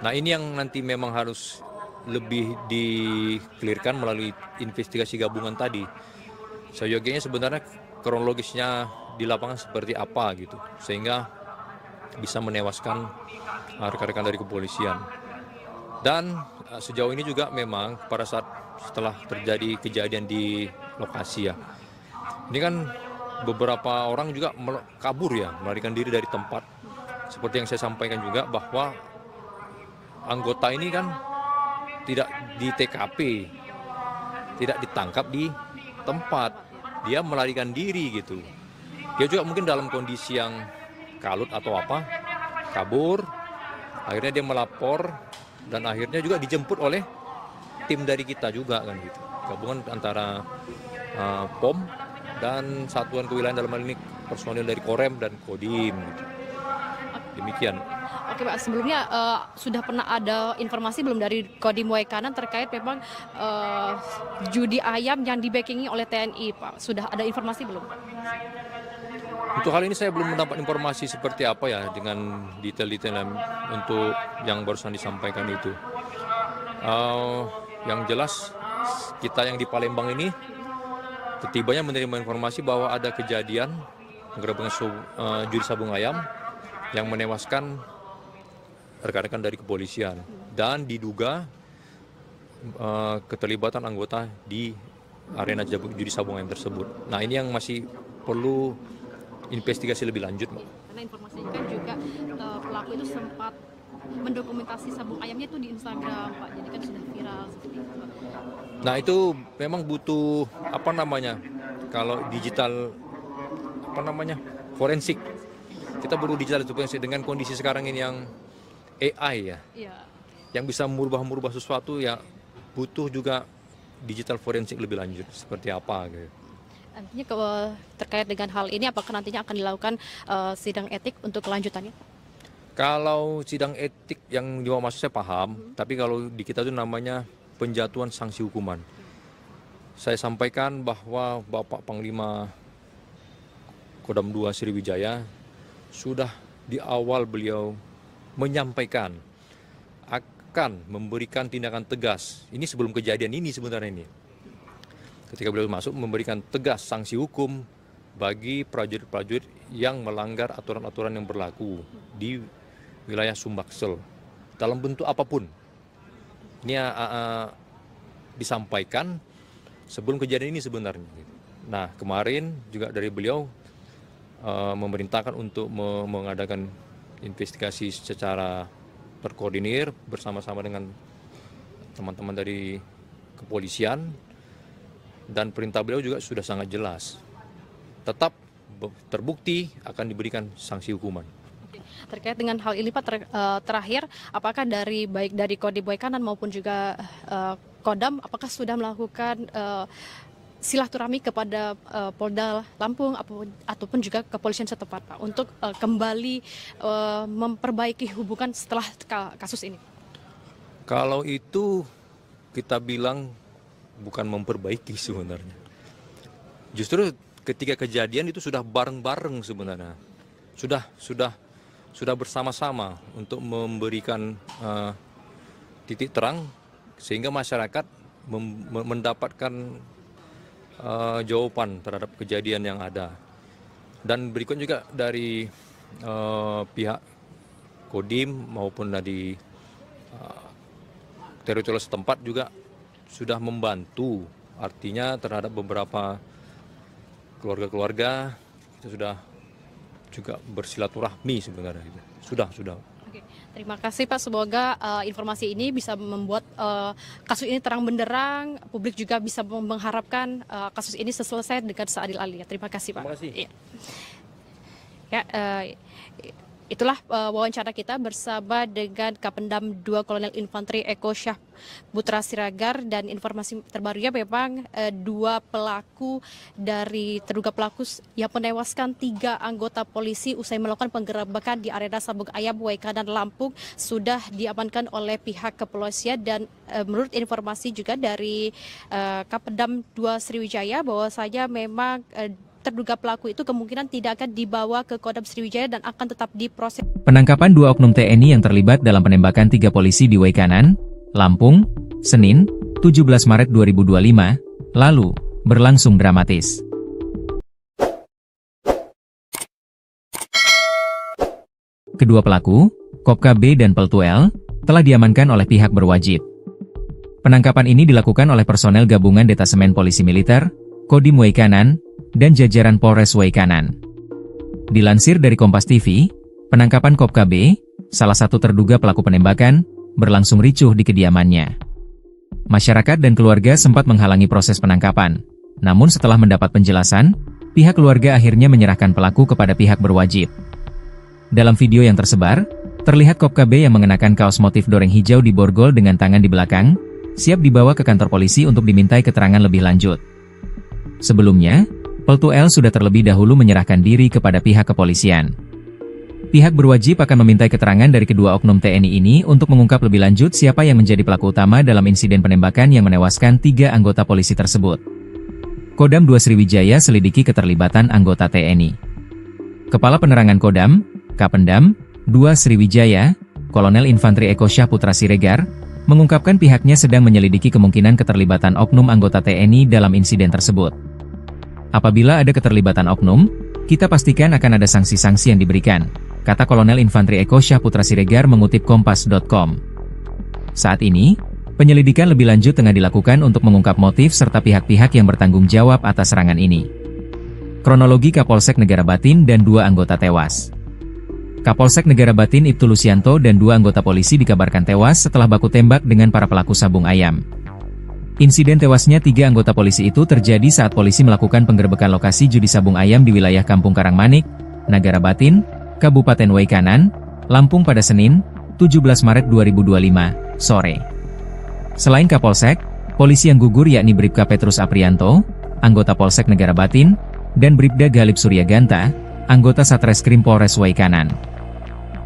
Nah, ini yang nanti memang harus lebih di-clearkan melalui investigasi gabungan tadi. Seyogianya sebenarnya kronologisnya di lapangan seperti apa gitu, sehingga bisa menewaskan rekan-rekan dari kepolisian. Dan sejauh ini juga memang pada saat setelah terjadi kejadian di lokasi ya, ini kan beberapa orang juga kabur ya, melarikan diri dari tempat. Seperti yang saya sampaikan juga bahwa anggota ini kan tidak di TKP, tidak ditangkap di tempat, dia melarikan diri gitu. Dia juga mungkin dalam kondisi yang kalut atau apa, kabur, akhirnya dia melapor dan akhirnya juga dijemput oleh tim dari kita juga kan gitu. Gabungan antara POM dan satuan kewilayahan, dalam hal ini personil dari Korem dan Kodim gitu. Demikian. Oke Pak, sebelumnya sudah pernah ada informasi belum dari Kodim Waikanan terkait memang judi ayam yang di-backingi oleh TNI Pak? Sudah ada informasi belum Pak? Untuk hal ini saya belum mendapat informasi seperti apa ya dengan detail-detail untuk yang barusan disampaikan itu. Yang jelas kita yang di Palembang ini ketibanya menerima informasi bahwa ada kejadian penggerebekan judi sabung ayam yang menewaskan rekan-rekan dari kepolisian dan diduga keterlibatan anggota di arena judi sabung ayam tersebut. Nah, ini yang masih perlu investigasi lebih lanjut, Mbak. Karena informasinya kan juga pelaku itu sempat mendokumentasi sabung ayamnya itu di Instagram, Pak. Jadi kan sudah viral seperti itu. Nah, itu memang butuh kalau digital forensik. Kita perlu digital forensik dengan kondisi sekarang ini yang AI ya. Iya. Yang bisa merubah sesuatu ya, butuh juga digital forensik lebih lanjut seperti apa gitu. Nantinya terkait dengan hal ini, apakah nantinya akan dilakukan sidang etik untuk kelanjutannya? Kalau sidang etik yang dimaksud saya paham, tapi kalau di kita itu namanya penjatuhan sanksi hukuman. Saya sampaikan bahwa Bapak Panglima Kodam 2 Sriwijaya sudah di awal beliau menyampaikan akan memberikan tindakan tegas. Ini sebelum kejadian ini sebenarnya ini. Ketika beliau masuk memberikan tegas sanksi hukum bagi prajurit-prajurit yang melanggar aturan-aturan yang berlaku di wilayah Sumbaksel dalam bentuk apapun. Ini disampaikan sebelum kejadian ini sebenarnya. Nah, kemarin juga dari beliau memerintahkan untuk mengadakan investigasi secara terkoordinir bersama-sama dengan teman-teman dari kepolisian, dan perintah beliau juga sudah sangat jelas. Tetap terbukti akan diberikan sanksi hukuman. Terkait dengan hal ini Pak, terakhir, apakah baik dari Kodim Waikanan maupun juga Kodam, apakah sudah melakukan silaturahmi kepada Polda Lampung ataupun juga kepolisian setempat Pak untuk kembali memperbaiki hubungan setelah kasus ini? Kalau itu kita bilang bukan memperbaiki sebenarnya. Justru ketika kejadian itu sudah bareng-bareng sebenarnya. Sudah bersama-sama untuk memberikan titik terang sehingga masyarakat mendapatkan jawaban terhadap kejadian yang ada. Dan berikut juga dari pihak Kodim maupun dari teritorial setempat juga sudah membantu, artinya terhadap beberapa keluarga-keluarga kita sudah juga bersilaturahmi sebenarnya. Sudah. Oke, terima kasih Pak, semoga informasi ini bisa membuat kasus ini terang benderang, publik juga bisa mengharapkan kasus ini selesai dengan seadil-adilnya. Terima kasih Pak. Terima kasih. Ya, itulah wawancara kita bersama dengan Kapendam 2 Kolonel Infanteri Eko Syah Putra Siregar, dan informasi terbarunya memang terduga pelaku yang menewaskan 3 anggota polisi usai melakukan penggerebekan di arena Sabung Ayam Waikanan Lampung sudah diamankan oleh pihak kepolisian. Dan menurut informasi juga dari Kapendam 2 Sriwijaya bahwasanya memang terduga pelaku itu kemungkinan tidak akan dibawa ke Kodam Sriwijaya dan akan tetap diproses. Penangkapan 2 oknum TNI yang terlibat dalam penembakan 3 polisi di Waikanan, Lampung, Senin, 17 Maret 2025, lalu, berlangsung dramatis. Kedua pelaku, Kopka B dan Peltu L, telah diamankan oleh pihak berwajib. Penangkapan ini dilakukan oleh personel gabungan Detasemen Polisi Militer, Kodim Waikanan, dan jajaran Polres Waikanan. Dilansir dari Kompas TV, penangkapan Kopka B, salah satu terduga pelaku penembakan, berlangsung ricuh di kediamannya. Masyarakat dan keluarga sempat menghalangi proses penangkapan, namun setelah mendapat penjelasan, pihak keluarga akhirnya menyerahkan pelaku kepada pihak berwajib. Dalam video yang tersebar, terlihat Kopka B yang mengenakan kaos motif doreng hijau di borgol dengan tangan di belakang, siap dibawa ke kantor polisi untuk dimintai keterangan lebih lanjut. Sebelumnya, Peltu L sudah terlebih dahulu menyerahkan diri kepada pihak kepolisian. Pihak berwajib akan memintai keterangan dari kedua oknum TNI ini untuk mengungkap lebih lanjut siapa yang menjadi pelaku utama dalam insiden penembakan yang menewaskan 3 anggota polisi tersebut. Kodam 2 Sriwijaya selidiki keterlibatan anggota TNI. Kepala Penerangan Kodam, Kapendam 2 Sriwijaya, Kolonel Infanteri Eko Syah Putra Siregar, mengungkapkan pihaknya sedang menyelidiki kemungkinan keterlibatan oknum anggota TNI dalam insiden tersebut. Apabila ada keterlibatan oknum, kita pastikan akan ada sanksi-sanksi yang diberikan, kata Kolonel Infanteri Eko Syah Putra Siregar mengutip Kompas.com. Saat ini, penyelidikan lebih lanjut tengah dilakukan untuk mengungkap motif serta pihak-pihak yang bertanggung jawab atas serangan ini. Kronologi Kapolsek Negara Batin dan 2 anggota tewas. Kapolsek Negara Batin Ibtu Lusianto dan 2 anggota polisi dikabarkan tewas setelah baku tembak dengan para pelaku sabung ayam. Insiden tewasnya 3 anggota polisi itu terjadi saat polisi melakukan penggerebekan lokasi judi sabung ayam di wilayah Kampung Karangmanik, Negara Batin, Kabupaten Waikanan, Lampung pada Senin, 17 Maret 2025, sore. Selain Kapolsek, polisi yang gugur yakni Bribka Petrus Aprianto, anggota Polsek Negara Batin, dan Bribda Galip Suryaganta, anggota Satreskrim Polres Waikanan.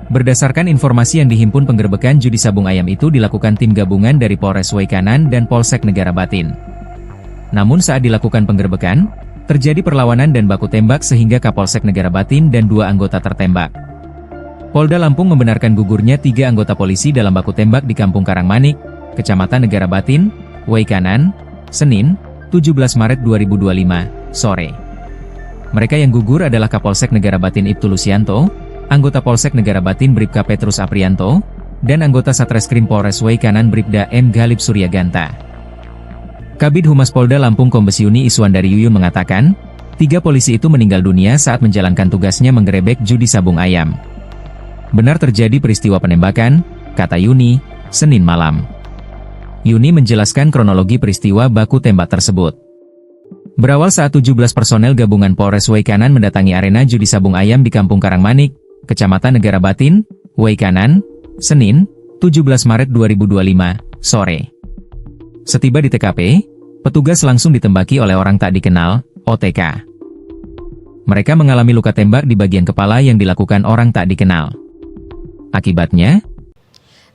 Berdasarkan informasi yang dihimpun, penggerebekan judi sabung ayam itu dilakukan tim gabungan dari Polres Waikanan dan Polsek Negara Batin. Namun saat dilakukan penggerebekan, terjadi perlawanan dan baku tembak sehingga Kapolsek Negara Batin dan 2 anggota tertembak. Polda Lampung membenarkan gugurnya 3 anggota polisi dalam baku tembak di Kampung Karangmanik, Kecamatan Negara Batin, Waikanan, Senin, 17 Maret 2025, sore. Mereka yang gugur adalah Kapolsek Negara Batin Ibtu Lusianto, anggota Polsek Negara Batin Bribka Petrus Aprianto, dan anggota Satreskrim Polres Waikanan Bribda M. Galip Suryaganta. Kabid Humas Polda Lampung Kombes Yuni Iswandari Yuyun mengatakan, 3 polisi itu meninggal dunia saat menjalankan tugasnya menggerebek judi sabung ayam. Benar terjadi peristiwa penembakan, kata Yuni, Senin malam. Yuni menjelaskan kronologi peristiwa baku tembak tersebut. Berawal saat 17 personel gabungan Polres Waikanan mendatangi arena judi sabung ayam di Kampung Karangmanik, Kecamatan Negara Batin, Waikanan, Senin, 17 Maret 2025, sore. Setiba di TKP, petugas langsung ditembaki oleh orang tak dikenal, OTK. Mereka mengalami luka tembak di bagian kepala yang dilakukan orang tak dikenal. Akibatnya,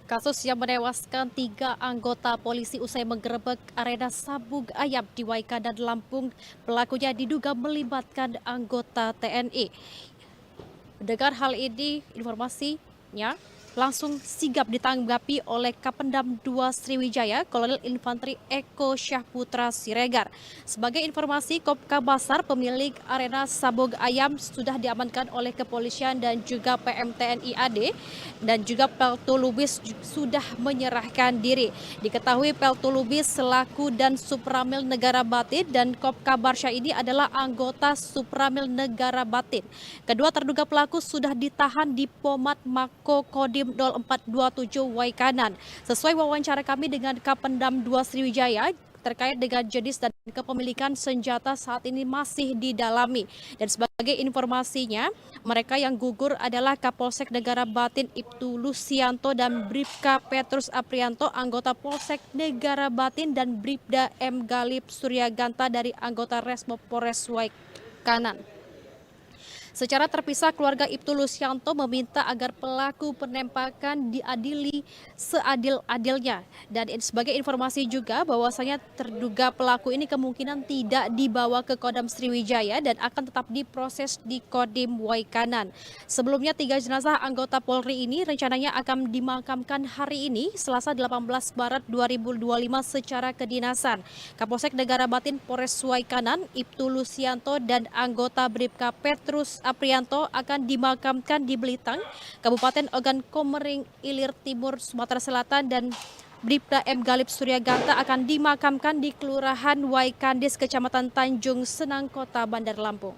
kasus yang menewaskan 3 anggota polisi usai menggerebek arena sabung ayam di Waikanan, Lampung, pelakunya diduga melibatkan anggota TNI. Mendengar hal ini, informasinya langsung sigap ditanggapi oleh Kapendam 2 Sriwijaya, Kolonel Infantri Eko Syahputra Siregar. Sebagai informasi, Kopkabasar pemilik arena sabung ayam sudah diamankan oleh kepolisian dan juga PMTNI AD, dan juga Peltu Lubis sudah menyerahkan diri. Diketahui Peltu Lubis selaku dan Supramil Negara Batin dan Kopkabarsya ini adalah anggota Supramil Negara Batin. Kedua terduga pelaku sudah ditahan di Pomat Mako Kodim 0427 Waikanan. Sesuai wawancara kami dengan Kapendam 2 Sriwijaya, terkait dengan jenis dan kepemilikan senjata saat ini masih didalami. Dan sebagai informasinya, mereka yang gugur adalah Kapolsek Negara Batin Ibtu Lusianto dan Bribka Petrus Aprianto, anggota Polsek Negara Batin, dan Bribda M. Galip Suryaganta dari anggota Resmo Polres Waikanan. Secara terpisah, keluarga Ibtu Lusianto meminta agar pelaku penembakan diadili seadil-adilnya. Dan sebagai informasi juga bahwasanya terduga pelaku ini kemungkinan tidak dibawa ke Kodam Sriwijaya dan akan tetap diproses di Kodim Waikanan. Sebelumnya 3 jenazah anggota Polri ini rencananya akan dimakamkan hari ini, Selasa 18 Maret 2025 secara kedinasan. Kapolsek Negara Batin Polres Waikanan, Ibtu Lusianto dan anggota Bribka Petrus Aprianto akan dimakamkan di Belitang, Kabupaten Ogan Komering Ilir Timur, Sumatera Selatan, dan Bribda M. Galip Suryaganta akan dimakamkan di Kelurahan Waikandis, Kecamatan Tanjung Senang, Kota Bandar Lampung.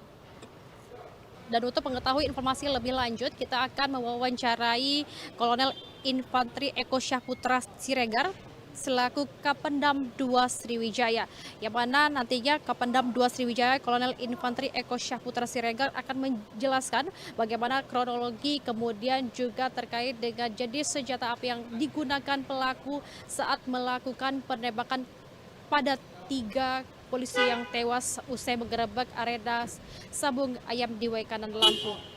Dan untuk mengetahui informasi lebih lanjut, kita akan mewawancarai Kolonel Infantri Eko Syahputra Siregar selaku Kapendam 2 Sriwijaya, yang mana nantinya Kapendam 2 Sriwijaya Kolonel Infantri Eko Syahputra Siregar akan menjelaskan bagaimana kronologi, kemudian juga terkait dengan jenis senjata api yang digunakan pelaku saat melakukan penembakan pada 3 polisi yang tewas usai menggerebek arena sabung ayam di Waikanan, Lampung.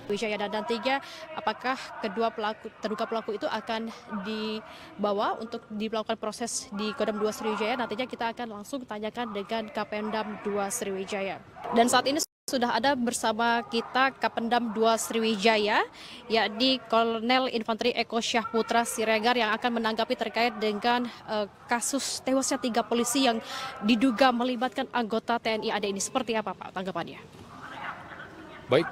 Wijaya, dan nantinya apakah kedua terduga pelaku itu akan dibawa untuk dilakukan proses di Kodam 2 Sriwijaya. Nantinya kita akan langsung tanyakan dengan Kapendam 2 Sriwijaya. Dan saat ini sudah ada bersama kita Kapendam 2 Sriwijaya, yakni Kolonel Infantri Eko Syahputra Siregar, yang akan menanggapi terkait dengan kasus tewasnya 3 polisi yang diduga melibatkan anggota TNI AD ini. Seperti apa Pak tanggapannya? Baik,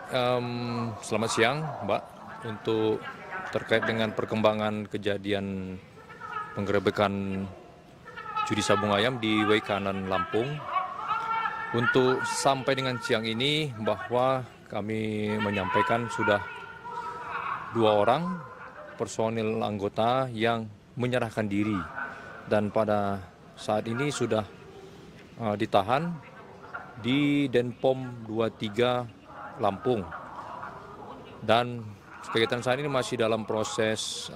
selamat siang Mbak. Untuk terkait dengan perkembangan kejadian penggerebekan judi sabung ayam di Waikanan, Lampung, untuk sampai dengan siang ini bahwa kami menyampaikan sudah 2 orang personil anggota yang menyerahkan diri, dan pada saat ini sudah ditahan di Denpom 23 Lampung, dan kegiatan saat ini masih dalam proses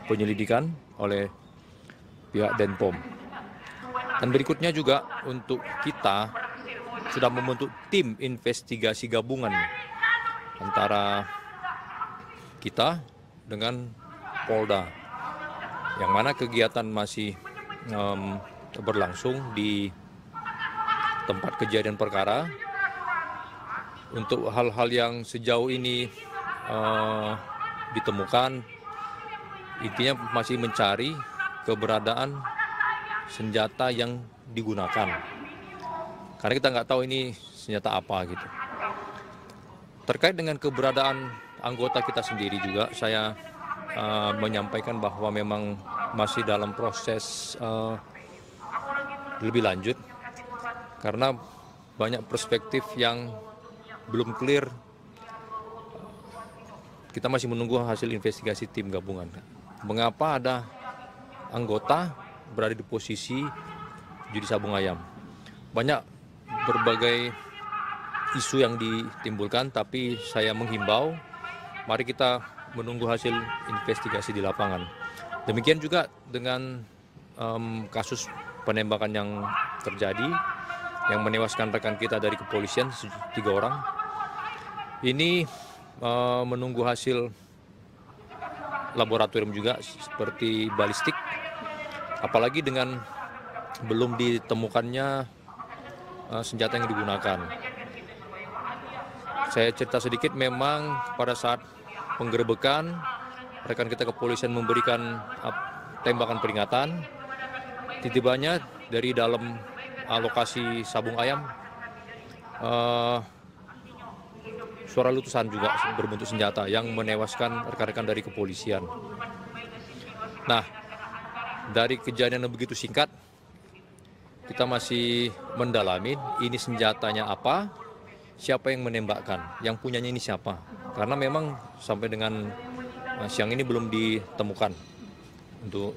penyelidikan oleh pihak Denpom. Dan berikutnya juga untuk kita sudah membentuk tim investigasi gabungan antara kita dengan Polda, yang mana kegiatan masih berlangsung di tempat kejadian perkara. Untuk hal-hal yang sejauh ini ditemukan, intinya masih mencari keberadaan senjata yang digunakan. Karena kita nggak tahu ini senjata apa gitu. Terkait dengan keberadaan anggota kita sendiri juga, saya menyampaikan bahwa memang masih dalam proses lebih lanjut. Karena banyak perspektif yang belum clear. Kita masih menunggu hasil investigasi tim gabungan. Mengapa ada anggota berada di posisi judi sabung ayam? Banyak berbagai isu yang ditimbulkan, tapi saya menghimbau, mari kita menunggu hasil investigasi di lapangan. Demikian juga dengan kasus penembakan yang terjadi, yang menewaskan rekan kita dari kepolisian, 3 orang. Ini menunggu hasil laboratorium juga seperti balistik, apalagi dengan belum ditemukannya senjata yang digunakan. Saya cerita sedikit, memang pada saat penggerebekan, rekan kita kepolisian memberikan tembakan peringatan. Tiba-tibanya dari dalam lokasi sabung ayam, suara letusan juga berbentuk senjata yang menewaskan rekan-rekan dari kepolisian. Nah, dari kejadian yang begitu singkat, kita masih mendalami ini senjatanya apa, siapa yang menembakkan, yang punyanya ini siapa. Karena memang sampai dengan siang ini belum ditemukan untuk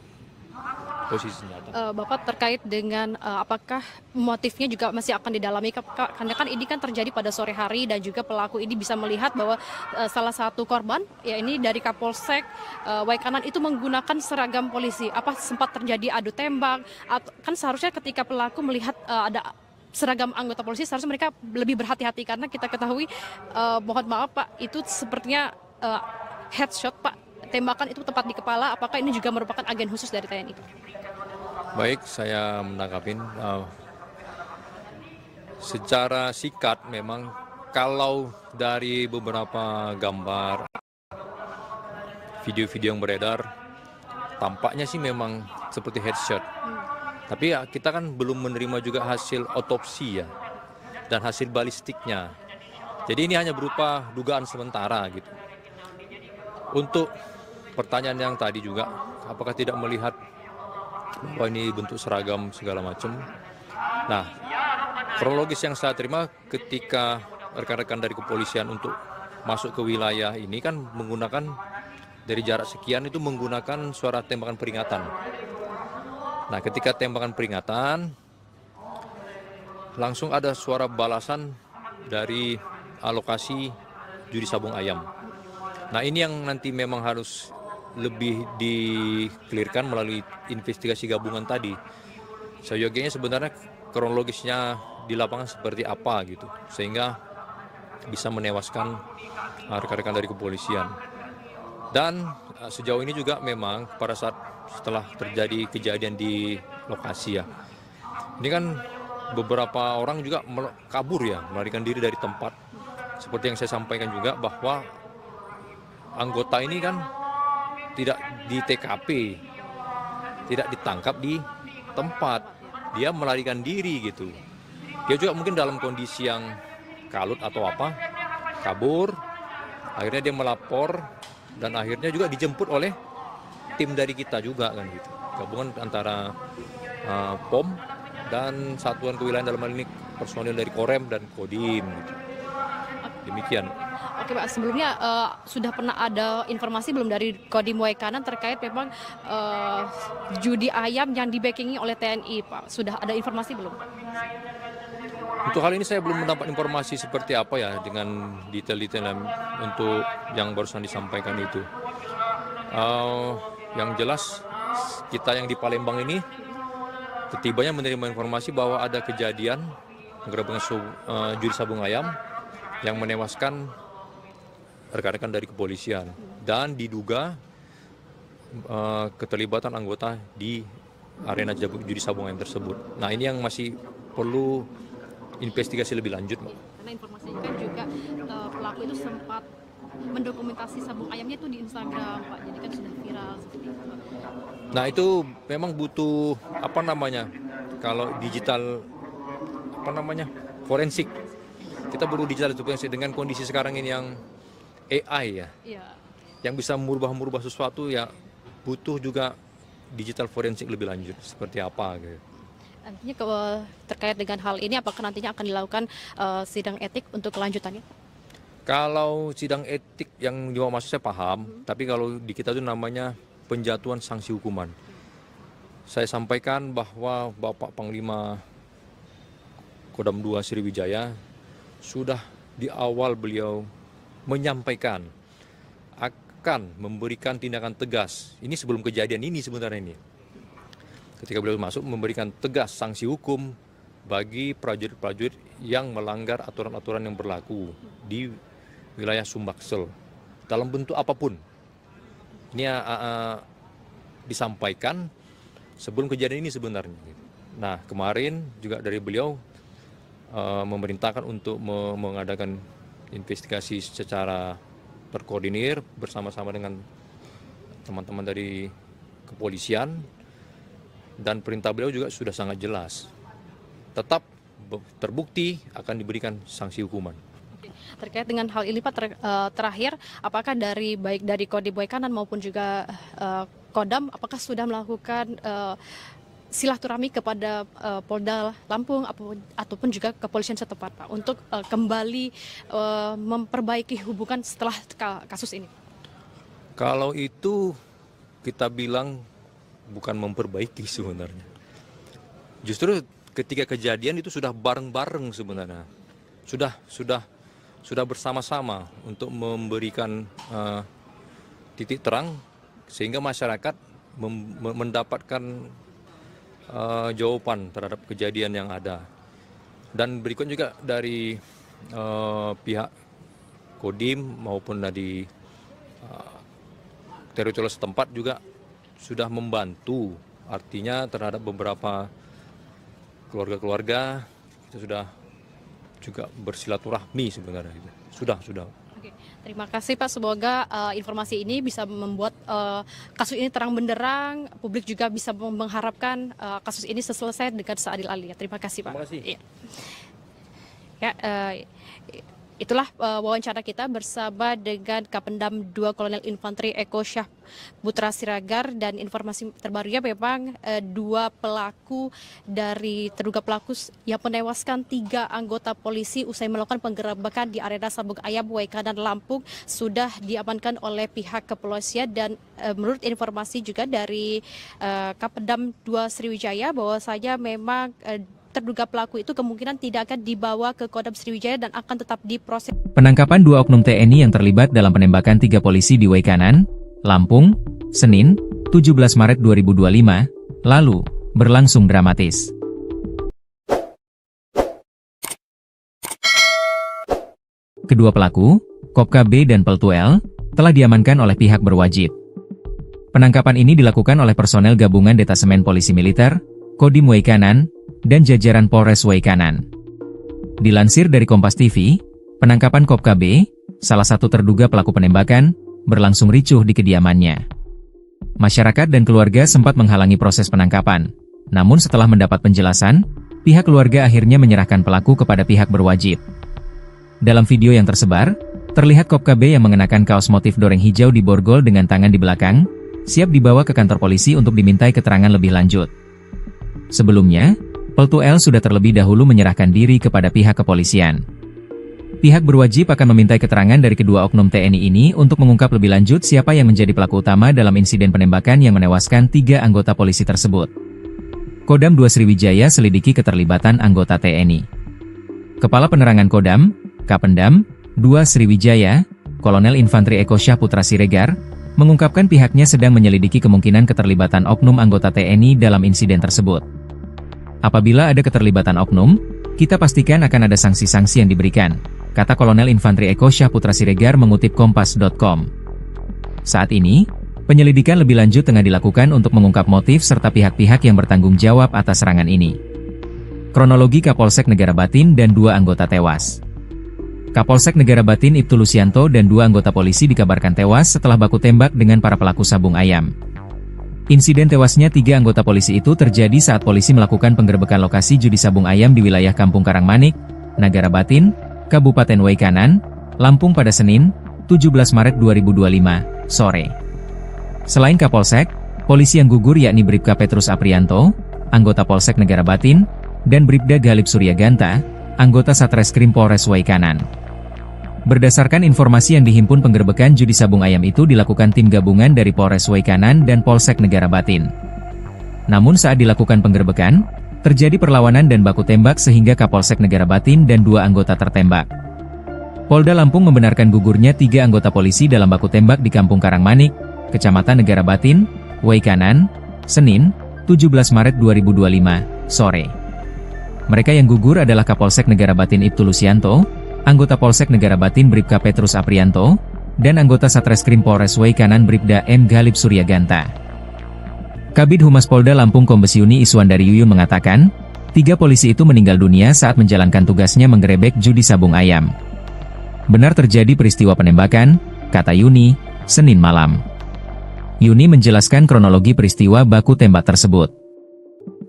posisi senjata. Bapak, terkait dengan apakah motifnya juga masih akan didalami, karena kan ini kan terjadi pada sore hari dan juga pelaku ini bisa melihat bahwa salah satu korban, ya ini dari Kapolsek Waikanan itu menggunakan seragam polisi. Apa sempat terjadi adu tembak? Kan seharusnya ketika pelaku melihat ada seragam anggota polisi, seharusnya mereka lebih berhati-hati, karena kita ketahui, mohon maaf Pak, itu sepertinya headshot Pak, tembakan itu tepat di kepala. Apakah ini juga merupakan agen khusus dari TNI? Baik, saya menanggapin secara singkat, memang kalau dari beberapa gambar, video-video yang beredar, tampaknya sih memang seperti headshot. Tapi ya, kita kan belum menerima juga hasil otopsi ya, dan hasil balistiknya. Jadi ini hanya berupa dugaan sementara gitu. Untuk pertanyaan yang tadi juga, apakah tidak melihat bahwa ini bentuk seragam segala macam? Nah, kronologis yang saya terima ketika rekan-rekan dari kepolisian untuk masuk ke wilayah ini kan menggunakan dari jarak sekian itu menggunakan suara tembakan peringatan. Nah, ketika tembakan peringatan, langsung ada suara balasan dari lokasi judi sabung ayam. Nah, ini yang nanti memang harus lebih di-clearkan melalui investigasi gabungan tadi. Seyogianya sebenarnya kronologisnya di lapangan seperti apa gitu, sehingga bisa menewaskan rekan-rekan dari kepolisian. Dan sejauh ini juga memang pada saat setelah terjadi kejadian di lokasi ya, ini kan beberapa orang juga kabur ya, melarikan diri dari tempat. Seperti yang saya sampaikan juga bahwa anggota ini kan tidak di TKP, tidak ditangkap di tempat, dia melarikan diri gitu. Dia juga mungkin dalam kondisi yang kalut atau apa, kabur, akhirnya dia melapor, dan akhirnya juga dijemput oleh tim dari kita juga kan gitu. Gabungan antara POM dan Satuan Kewilayahan, dalam hal ini personil dari Korem dan Kodim gitu. Demikian. Oke Pak, sebelumnya sudah pernah ada informasi belum dari Kodim Waikanan terkait memang judi ayam yang di-backingi oleh TNI Pak? Sudah ada informasi belum? Untuk hal ini saya belum mendapat informasi seperti apa ya dengan detail-detail untuk yang barusan disampaikan itu. Yang jelas kita yang di Palembang ini Ketibanya menerima informasi bahwa ada kejadian penggerebekan judi sabung ayam yang menewaskan rekan-rekan dari kepolisian dan diduga keterlibatan anggota di arena judi sabung ayam tersebut. Nah, ini yang masih perlu investigasi lebih lanjut, Mbak. Karena informasinya kan juga pelaku itu sempat mendokumentasi sabung ayamnya itu di Instagram, Pak. Jadi kan sudah viral seperti itu. Nah, itu memang butuh kalau digital forensik. Kita perlu digital forensik dengan kondisi sekarang ini yang AI ya. Iya. Yang bisa merubah sesuatu ya, butuh juga digital forensik lebih lanjut seperti apa gitu. Nantinya terkait dengan hal ini apakah nantinya akan dilakukan sidang etik untuk kelanjutannya? Kalau sidang etik yang dimaksud saya paham, tapi kalau di kita itu namanya penjatuhan sanksi hukuman. Saya sampaikan bahwa Bapak Panglima Kodam 2 Sriwijaya sudah di awal beliau menyampaikan akan memberikan tindakan tegas. Ini sebelum kejadian ini sebenarnya ini. Ketika beliau masuk memberikan tegas sanksi hukum bagi prajurit-prajurit yang melanggar aturan-aturan yang berlaku di wilayah Sumbaksel dalam bentuk apapun. Ini disampaikan sebelum kejadian ini sebenarnya. Nah, kemarin juga dari beliau memerintahkan untuk mengadakan investigasi secara terkoordinir bersama-sama dengan teman-teman dari kepolisian, dan perintah beliau juga sudah sangat jelas. Tetap terbukti akan diberikan sanksi hukuman. Terkait dengan hal ini Pak, terakhir apakah baik dari Kodim Waikanan maupun juga Kodam apakah sudah melakukan silaturahmi kepada Polda Lampung ataupun juga kepolisian setempat Pak untuk kembali memperbaiki hubungan setelah kasus ini? Kalau itu kita bilang bukan memperbaiki sebenarnya. Justru ketika kejadian itu sudah bareng-bareng sebenarnya. Sudah bersama-sama untuk memberikan titik terang sehingga masyarakat mendapatkan jawaban terhadap kejadian yang ada. Dan berikut juga dari pihak Kodim maupun dari teritorial setempat juga sudah membantu, artinya terhadap beberapa keluarga-keluarga kita sudah juga bersilaturahmi sebenarnya. Sudah. Oke, terima kasih Pak. Semoga informasi ini bisa membuat kasus ini terang benderang. Publik juga bisa mengharapkan kasus ini selesai dengan seadil-adilnya. Terima kasih Pak. Terima kasih. Ya, itulah wawancara kita bersama dengan Kapendam 2 Kolonel Infanteri Eko Syah Putra Siregar, dan informasi terbarunya memang dua pelaku dari terduga pelaku yang menewaskan 3 anggota polisi usai melakukan penggerebekan di arena sabung ayam Waikanan Lampung sudah diamankan oleh pihak kepolisian. Dan menurut informasi juga dari Kapendam 2 Sriwijaya bahwasanya memang terduga pelaku itu kemungkinan tidak akan dibawa ke Kodam Sriwijaya dan akan tetap diproses. Penangkapan 2 oknum TNI yang terlibat dalam penembakan 3 polisi di Waikanan, Lampung, Senin, 17 Maret 2025, lalu, berlangsung dramatis. Kedua pelaku, Kopka B dan Peltu L, telah diamankan oleh pihak berwajib. Penangkapan ini dilakukan oleh personel gabungan Detasemen Polisi Militer, Kodim Waikanan, dan jajaran Polres Waikanan. Dilansir dari Kompas TV, penangkapan Kopka B, salah satu terduga pelaku penembakan, berlangsung ricuh di kediamannya. Masyarakat dan keluarga sempat menghalangi proses penangkapan, namun setelah mendapat penjelasan, pihak keluarga akhirnya menyerahkan pelaku kepada pihak berwajib. Dalam video yang tersebar, terlihat Kopka B yang mengenakan kaos motif doreng hijau di borgol dengan tangan di belakang, siap dibawa ke kantor polisi untuk dimintai keterangan lebih lanjut. Sebelumnya, Peltu L sudah terlebih dahulu menyerahkan diri kepada pihak kepolisian. Pihak berwajib akan memintai keterangan dari kedua oknum TNI ini untuk mengungkap lebih lanjut siapa yang menjadi pelaku utama dalam insiden penembakan yang menewaskan 3 anggota polisi tersebut. Kodam 2 Sriwijaya selidiki keterlibatan anggota TNI. Kepala Penerangan Kodam, Kapendam 2 Sriwijaya, Kolonel Infanteri Eko Syah Putra Siregar, mengungkapkan pihaknya sedang menyelidiki kemungkinan keterlibatan oknum anggota TNI dalam insiden tersebut. Apabila ada keterlibatan oknum, kita pastikan akan ada sanksi-sanksi yang diberikan, kata Kolonel Infantri Eko Syahputra Siregar mengutip Kompas.com. Saat ini, penyelidikan lebih lanjut tengah dilakukan untuk mengungkap motif serta pihak-pihak yang bertanggung jawab atas serangan ini. Kronologi Kapolsek Negara Batin dan 2 anggota tewas. Kapolsek Negara Batin Ibtu Lusianto dan 2 anggota polisi dikabarkan tewas setelah baku tembak dengan para pelaku sabung ayam. Insiden tewasnya 3 anggota polisi itu terjadi saat polisi melakukan penggerbekan lokasi judi sabung ayam di wilayah Kampung Karangmanik, Negara Batin, Kabupaten Waikanan, Lampung pada Senin, 17 Maret 2025, sore. Selain Kapolsek, polisi yang gugur yakni Bribka Petrus Aprianto, anggota Polsek Negara Batin, dan Bribda Galip Suryaganta, anggota Satreskrim Polres Waikanan. Berdasarkan informasi yang dihimpun, penggerbekan judi sabung ayam itu dilakukan tim gabungan dari Polres Waikanan dan Polsek Negara Batin. Namun saat dilakukan penggerbekan, terjadi perlawanan dan baku tembak sehingga Kapolsek Negara Batin dan 2 anggota tertembak. Polda Lampung membenarkan gugurnya 3 anggota polisi dalam baku tembak di Kampung Karangmanik, Kecamatan Negara Batin, Waikanan, Senin, 17 Maret 2025, sore. Mereka yang gugur adalah Kapolsek Negara Batin Ibtu Lusianto, anggota Polsek Negara Batin Bribka Petrus Aprianto, dan anggota Satreskrim Polres Waikanan Bribda M. Galip Suryaganta. Kabid Humas Polda Lampung Kombes Yuni Iswandari Yuyun mengatakan, 3 polisi itu meninggal dunia saat menjalankan tugasnya menggerebek judi sabung ayam. Benar terjadi peristiwa penembakan, kata Yuni, Senin malam. Yuni menjelaskan kronologi peristiwa baku tembak tersebut.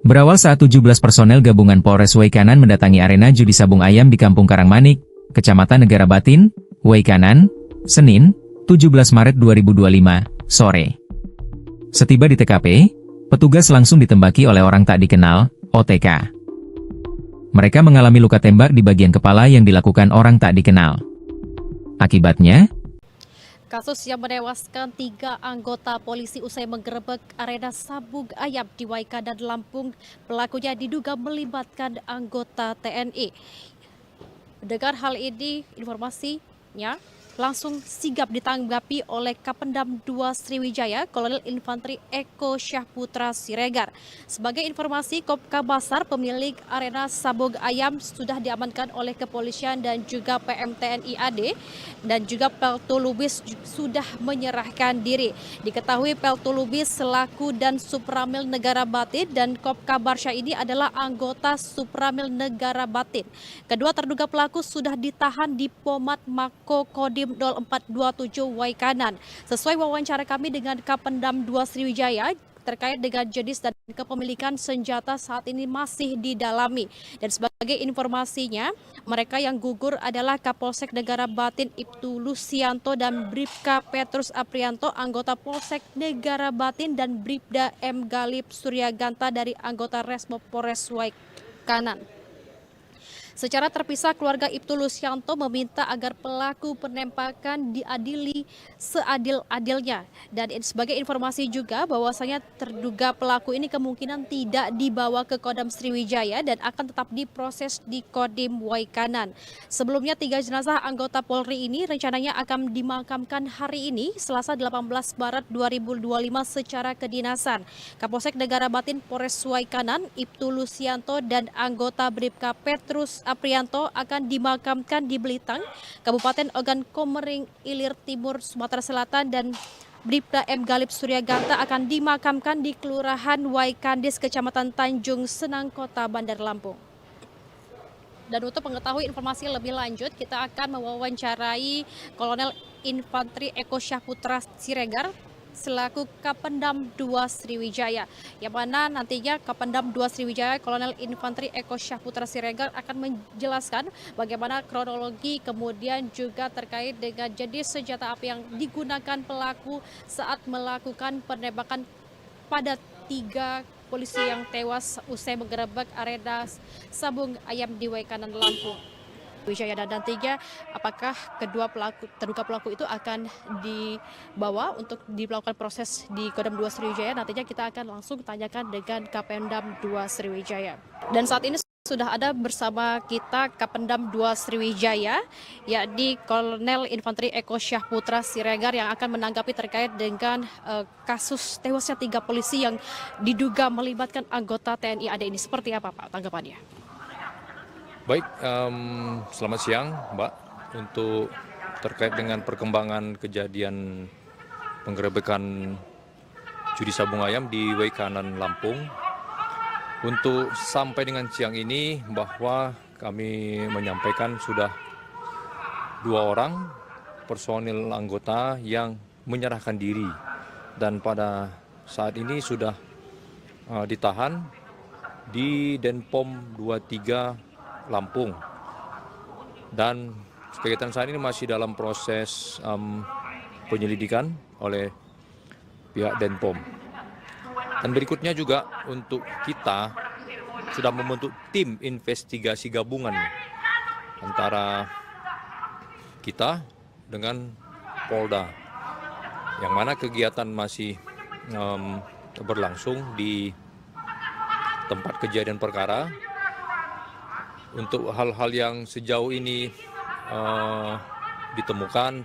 Berawal saat 17 personel gabungan Polres Waikanan mendatangi arena judi sabung ayam di Kampung Karangmanik, Kecamatan Negara Batin, Waikanan, Senin, 17 Maret 2025, sore. Setiba di TKP, petugas langsung ditembaki oleh orang tak dikenal, OTK. Mereka mengalami luka tembak di bagian kepala yang dilakukan orang tak dikenal. Akibatnya, kasus yang menewaskan 3 anggota polisi usai menggerebek arena sabung ayam di Waikanan, Lampung, pelakunya diduga melibatkan anggota TNI. Dengan hal ini, informasinya langsung sigap ditanggapi oleh Kapendam 2 Sriwijaya, Kolonel Infantri Eko Syahputra Siregar. Sebagai informasi, Kopka Basar, pemilik arena sabung ayam, sudah diamankan oleh kepolisian dan juga PMTNI AD, dan juga Peltu Lubis sudah menyerahkan diri. Diketahui Peltu Lubis selaku dan Supramil Negara Batin dan Kopka Barsya ini adalah anggota Supramil Negara Batin. Kedua terduga pelaku sudah ditahan di Pomat Mako Kodim 0427 Waikanan. Sesuai wawancara kami dengan Kapendam 2 Sriwijaya, terkait dengan jenis dan kepemilikan senjata saat ini masih didalami. Dan sebagai informasinya, mereka yang gugur adalah Kapolsek Negara Batin Ibtu Lusianto dan Bribka Petrus Aprianto, anggota Polsek Negara Batin, dan Bribda M. Galip Suryaganta dari anggota Resmo Polres Waikanan. Secara terpisah, keluarga Ibtu Lusianto meminta agar pelaku penembakan diadili seadil-adilnya. Dan sebagai informasi juga bahwasanya terduga pelaku ini kemungkinan tidak dibawa ke Kodam Sriwijaya dan akan tetap diproses di Kodim Waikanan. Sebelumnya 3 jenazah anggota Polri ini rencananya akan dimakamkan hari ini, Selasa 18 Maret 2025 secara kedinasan. Kapolsek Negara Batin Polres Waikanan, Ibtu Lusianto dan anggota Bribka Petrus Aprianto akan dimakamkan di Belitang, Kabupaten Ogan Komering Ilir Timur, Sumatera Selatan, dan Bribda M. Galip Suryaganta akan dimakamkan di Kelurahan Waikandis, Kecamatan Tanjung Senang, Kota Bandar Lampung. Dan untuk mengetahui informasi lebih lanjut, kita akan mewawancarai Kolonel Infantri Eko Syahputra Siregar selaku Kapendam 2 Sriwijaya, yang mana nantinya Kapendam 2 Sriwijaya Kolonel Infantri Eko Syahputra Siregar akan menjelaskan bagaimana kronologi, kemudian juga terkait dengan jenis senjata api yang digunakan pelaku saat melakukan penembakan pada 3 polisi yang tewas usai menggerebek arena sabung ayam di Waikanan, Lampung. Wijaya, dan nantinya apakah kedua terduga pelaku itu akan dibawa untuk dilakukan proses di Kodam 2 Sriwijaya, nantinya kita akan langsung tanyakan dengan Kapendam 2 Sriwijaya. Dan saat ini Sudah ada bersama kita Kapendam 2 Sriwijaya, yakni Kolonel Infanteri Eko Syahputra Siregar yang akan menanggapi terkait dengan kasus tewasnya 3 polisi yang diduga melibatkan anggota TNI AD ini. Seperti apa Pak tanggapannya? Baik, selamat siang Mbak. Untuk terkait dengan perkembangan kejadian penggerebekan judi sabung ayam di Waikanan, Lampung. Untuk sampai dengan siang ini bahwa kami menyampaikan sudah 2 orang personil anggota yang menyerahkan diri dan pada saat ini sudah ditahan di Denpom 23 Lampung, dan kegiatan saat ini masih dalam proses penyelidikan oleh pihak Denpom. Dan berikutnya juga untuk kita sudah membentuk tim investigasi gabungan antara kita dengan Polda, yang mana kegiatan masih berlangsung di tempat kejadian perkara. Untuk hal-hal yang sejauh ini ditemukan,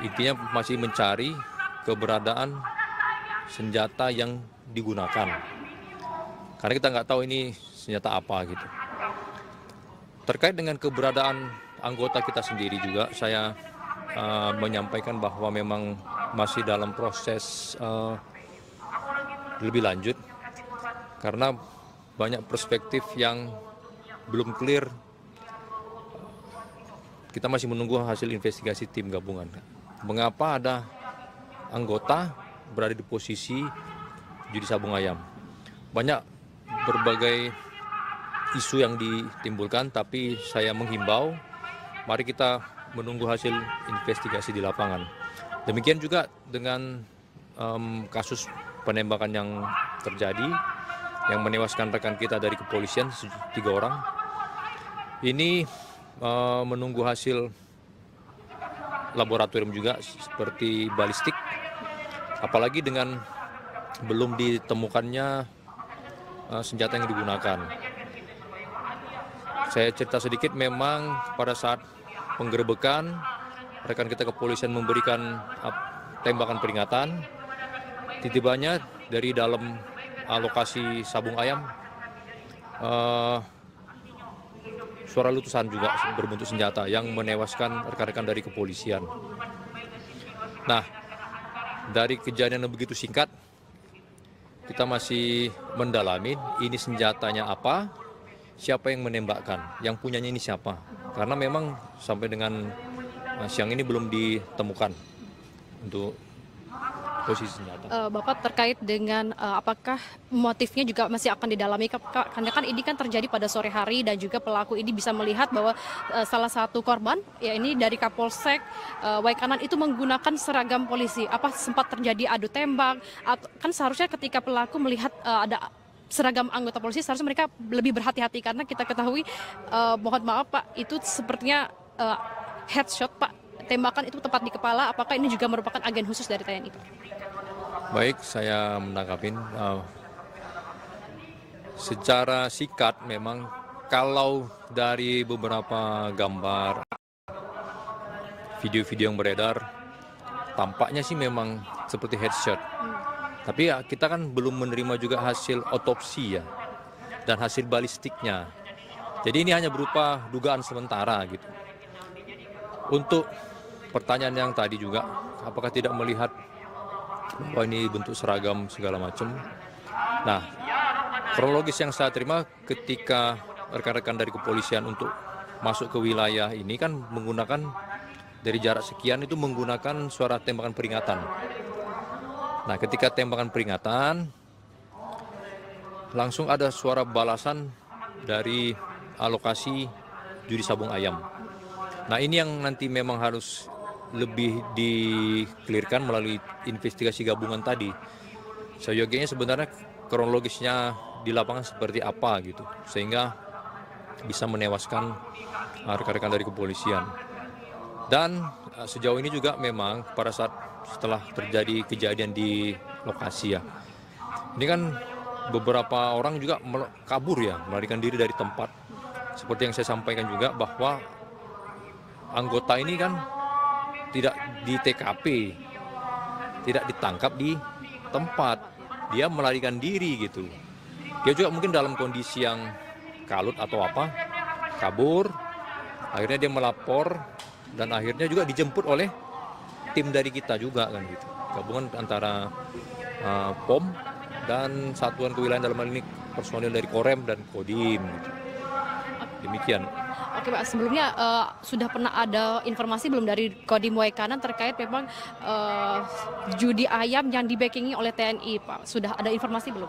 intinya masih mencari keberadaan senjata yang digunakan, karena kita nggak tahu ini senjata apa gitu. Terkait dengan keberadaan anggota kita sendiri juga saya menyampaikan bahwa memang masih dalam proses lebih lanjut karena banyak perspektif yang belum clear. Kita masih menunggu hasil investigasi tim gabungan. Mengapa ada anggota berada di posisi judi sabung ayam? Banyak berbagai isu yang ditimbulkan, tapi saya menghimbau mari kita menunggu hasil investigasi di lapangan. Demikian juga dengan kasus penembakan yang terjadi yang menewaskan rekan kita dari kepolisian 3 orang. Ini menunggu hasil laboratorium juga seperti balistik, apalagi dengan belum ditemukannya senjata yang digunakan. Saya cerita sedikit, memang pada saat penggerebekan rekan kita kepolisian memberikan tembakan peringatan. Tiba-tibanya dari dalam lokasi sabung ayam suara letusan juga berbentuk senjata yang menewaskan rekan-rekan dari kepolisian. Nah, dari kejadian yang begitu singkat, kita masih mendalami ini senjatanya apa, siapa yang menembakkan, yang punyanya ini siapa. Karena memang sampai dengan siang ini belum ditemukan untuk posisi senjata. Bapak terkait dengan apakah motifnya juga masih akan didalami, karena kan ini kan terjadi pada sore hari dan juga pelaku ini bisa melihat bahwa salah satu korban, ya ini dari Kapolsek Waikanan itu menggunakan seragam polisi. Apa sempat terjadi adu tembak? Kan seharusnya ketika pelaku melihat ada seragam anggota polisi, seharusnya mereka lebih berhati-hati, karena kita ketahui, mohon maaf Pak, itu sepertinya headshot Pak. Tembakan itu tepat di kepala. Apakah ini juga merupakan agen khusus dari TNI Pak? Baik, saya menangkapin. Secara sikat memang kalau dari beberapa gambar, video-video yang beredar, tampaknya sih memang seperti headshot. Tapi ya kita kan belum menerima juga hasil otopsi ya, dan hasil balistiknya. Jadi ini hanya berupa dugaan sementara gitu. Untuk pertanyaan yang tadi juga, apakah tidak melihat bahwa ini bentuk seragam segala macam? Nah, kronologis yang saya terima ketika rekan-rekan dari kepolisian untuk masuk ke wilayah ini kan menggunakan dari jarak sekian itu menggunakan suara tembakan peringatan. Nah, ketika tembakan peringatan, langsung ada suara balasan dari alokasi judi sabung ayam. Nah, ini yang nanti memang harus lebih dikelirkan melalui investigasi gabungan tadi. Seyogianya sebenarnya kronologisnya di lapangan seperti apa gitu, sehingga bisa menewaskan rekan-rekan dari kepolisian. Dan sejauh ini juga memang pada saat setelah terjadi kejadian di lokasi ya, ini kan beberapa orang juga kabur ya, melarikan diri dari tempat. Seperti yang saya sampaikan juga bahwa anggota ini kan tidak di TKP, tidak ditangkap di tempat, dia melarikan diri gitu. Dia juga mungkin dalam kondisi yang kalut atau apa, kabur, akhirnya dia melapor dan akhirnya juga dijemput oleh tim dari kita juga kan gitu. Gabungan antara POM dan Satuan Kewilayahan, dalam hal ini personil dari Korem dan Kodim gitu. Demikian. Oke Pak, sebelumnya sudah pernah ada informasi belum dari Kodim Waikanan terkait memang judi ayam yang di-backingi oleh TNI Pak? Sudah ada informasi belum?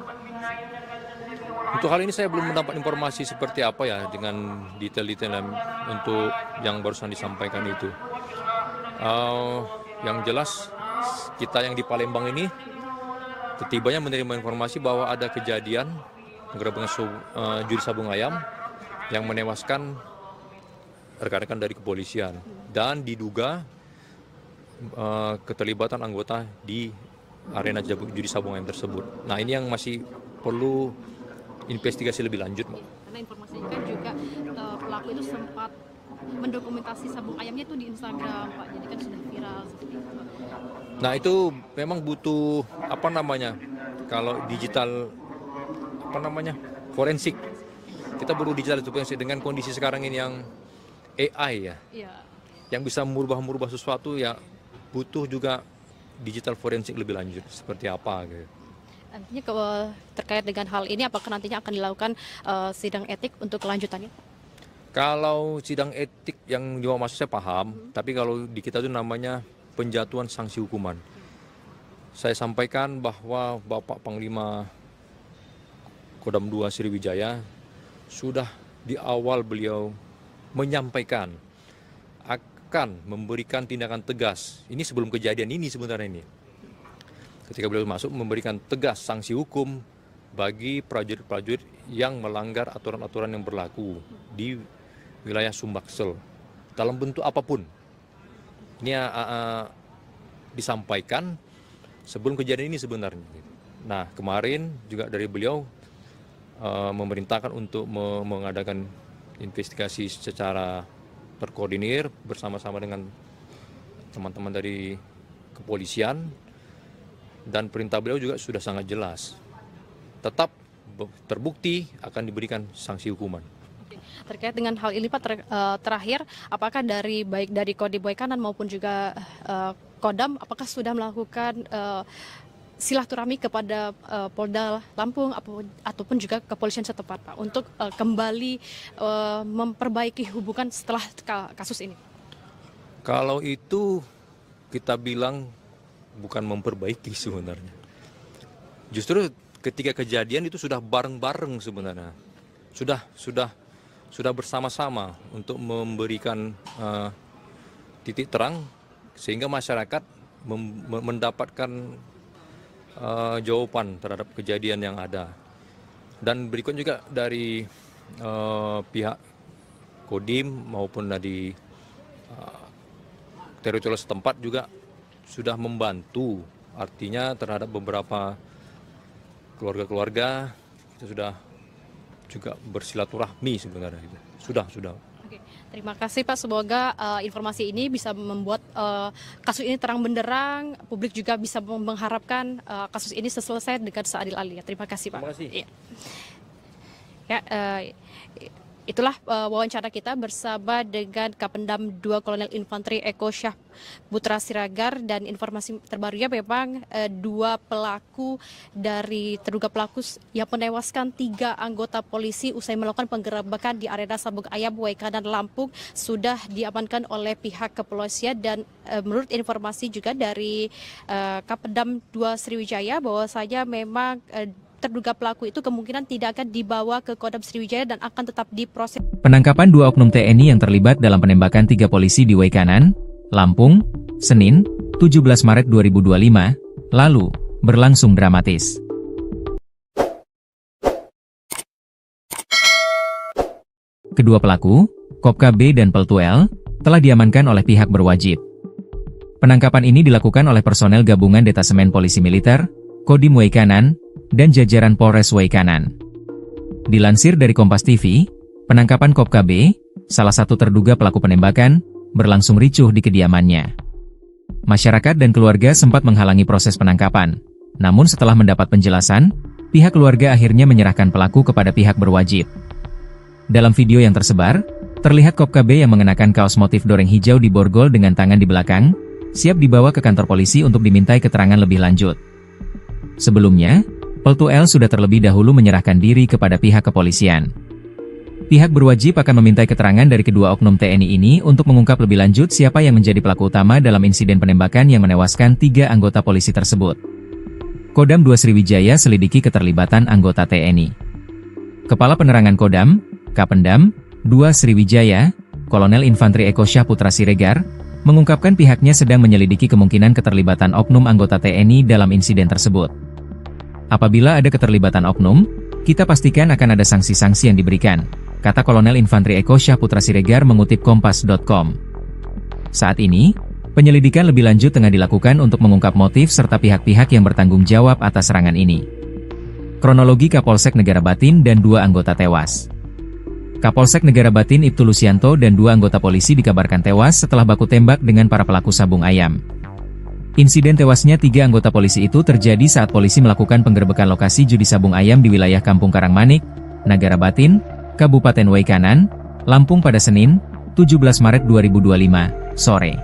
Untuk hal ini saya belum mendapat informasi seperti apa ya dengan detail-detail untuk yang barusan disampaikan itu. Yang jelas kita yang di Palembang ini ketibanya menerima informasi bahwa ada kejadian penggerebekan judi sabung ayam yang menewaskan rekan-rekan dari kepolisian dan diduga keterlibatan anggota di arena judi sabung ayam tersebut. Nah, ini yang masih perlu investigasi lebih lanjut, Mbak. Karena informasinya kan juga pelaku itu sempat mendokumentasi sabung ayamnya itu di Instagram, Pak. Jadi kan sudah viral seperti itu. Nah, itu memang butuh kalau digital forensik. Kita perlu digital forensik dengan kondisi sekarang ini yang AI ya. Iya. Yang bisa merubah sesuatu ya, butuh juga digital forensik lebih lanjut seperti apa gitu. Nantinya terkait dengan hal ini apakah nantinya akan dilakukan sidang etik untuk kelanjutannya? Kalau sidang etik yang dimaksud saya paham, tapi kalau di kita itu namanya penjatuhan sanksi hukuman. Saya sampaikan bahwa Bapak Panglima Kodam 2 Sriwijaya sudah di awal beliau menyampaikan akan memberikan tindakan tegas. Ini sebelum kejadian ini sebenarnya ini. Ketika beliau masuk memberikan tegas sanksi hukum bagi prajurit-prajurit yang melanggar aturan-aturan yang berlaku di wilayah Sumbaksel dalam bentuk apapun. Ini disampaikan sebelum kejadian ini sebenarnya. Nah, kemarin juga dari beliau memerintahkan untuk mengadakan investigasi secara terkoordinir bersama-sama dengan teman-teman dari kepolisian, dan perintah beliau juga sudah sangat jelas. Tetap terbukti akan diberikan sanksi hukuman. Terkait dengan hal ini Pak, terakhir apakah baik dari Kodim Waikanan maupun juga Kodam apakah sudah melakukan silaturahmi kepada Polda Lampung ataupun juga kepolisian setempat Pak untuk kembali memperbaiki hubungan setelah kasus ini? Kalau itu kita bilang bukan memperbaiki sebenarnya. Justru ketika kejadian itu sudah bareng-bareng sebenarnya. Sudah bersama-sama untuk memberikan titik terang sehingga masyarakat mendapatkan jawaban terhadap kejadian yang ada. Dan berikut juga dari pihak Kodim maupun dari teritorial setempat juga sudah membantu, artinya terhadap beberapa keluarga-keluarga kita sudah juga bersilaturahmi sebenarnya. Sudah. Oke, terima kasih Pak. Semoga informasi ini bisa membuat kasus ini terang benderang. Publik juga bisa mengharapkan kasus ini selesai dengan seadil-adilnya. Terima kasih Pak. Terima kasih. Ya, itulah wawancara kita bersama dengan Kapendam 2 Kolonel Infanteri Eko Syah Putra Siregar, dan informasi terbarunya memang terduga pelaku yang menewaskan 3 anggota polisi usai melakukan penggerebekan di arena sabung ayam Waikanan Lampung sudah diamankan oleh pihak kepolisian. Dan menurut informasi juga dari Kapendam 2 Sriwijaya bahwasanya memang terduga pelaku itu kemungkinan tidak akan dibawa ke Kodam Sriwijaya dan akan tetap diproses. Penangkapan 2 oknum TNI yang terlibat dalam penembakan 3 polisi di Waikanan, Lampung, Senin, 17 Maret 2025, lalu, berlangsung dramatis. Kedua pelaku, Kopka B dan Peltu L, telah diamankan oleh pihak berwajib. Penangkapan ini dilakukan oleh personel gabungan Detasemen Polisi Militer, Kodim Waikanan, dan jajaran Polres Waikanan. Dilansir dari Kompas TV, penangkapan Kop KB, salah satu terduga pelaku penembakan, berlangsung ricuh di kediamannya. Masyarakat dan keluarga sempat menghalangi proses penangkapan, namun setelah mendapat penjelasan, pihak keluarga akhirnya menyerahkan pelaku kepada pihak berwajib. Dalam video yang tersebar, terlihat Kop KB yang mengenakan kaos motif doreng hijau di borgol dengan tangan di belakang, siap dibawa ke kantor polisi untuk dimintai keterangan lebih lanjut. Sebelumnya, Peltu L sudah terlebih dahulu menyerahkan diri kepada pihak kepolisian. Pihak berwajib akan memintai keterangan dari kedua oknum TNI ini untuk mengungkap lebih lanjut siapa yang menjadi pelaku utama dalam insiden penembakan yang menewaskan 3 anggota polisi tersebut. Kodam 2 Sriwijaya selidiki keterlibatan anggota TNI. Kepala Penerangan Kodam, Kapendam 2 Sriwijaya, Kolonel Infantri Eko Syah Putra Siregar, mengungkapkan pihaknya sedang menyelidiki kemungkinan keterlibatan oknum anggota TNI dalam insiden tersebut. Apabila ada keterlibatan oknum, kita pastikan akan ada sanksi-sanksi yang diberikan, kata Kolonel Infantri Eko Syah Putra Siregar mengutip Kompas.com. Saat ini, penyelidikan lebih lanjut tengah dilakukan untuk mengungkap motif serta pihak-pihak yang bertanggung jawab atas serangan ini. Kronologi Kapolsek Negara Batin dan 2 anggota tewas. Kapolsek Negara Batin Ibtu Lusianto dan 2 anggota polisi dikabarkan tewas setelah baku tembak dengan para pelaku sabung ayam. Insiden tewasnya 3 anggota polisi itu terjadi saat polisi melakukan penggerbekan lokasi judi sabung ayam di wilayah Kampung Karangmanik, Nagara Batin, Kabupaten Waikanan, Lampung pada Senin, 17 Maret 2025, sore.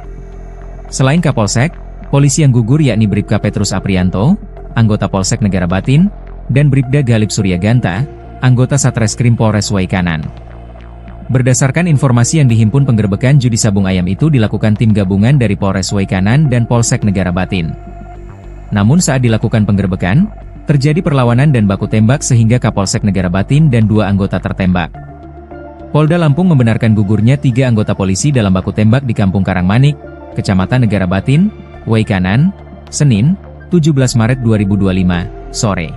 Selain Kapolsek, polisi yang gugur yakni Bribka Petrus Aprianto, anggota Polsek Negara Batin, dan Bribda Galip Suryaganta, anggota Satreskrim Polres Waikanan. Berdasarkan informasi yang dihimpun, penggerbekan judi sabung ayam itu dilakukan tim gabungan dari Polres Waikanan dan Polsek Negara Batin. Namun saat dilakukan penggerbekan, terjadi perlawanan dan baku tembak sehingga Kapolsek Negara Batin dan 2 anggota tertembak. Polda Lampung membenarkan gugurnya 3 anggota polisi dalam baku tembak di Kampung Karangmanik, Kecamatan Negara Batin, Waikanan, Senin, 17 Maret 2025, sore.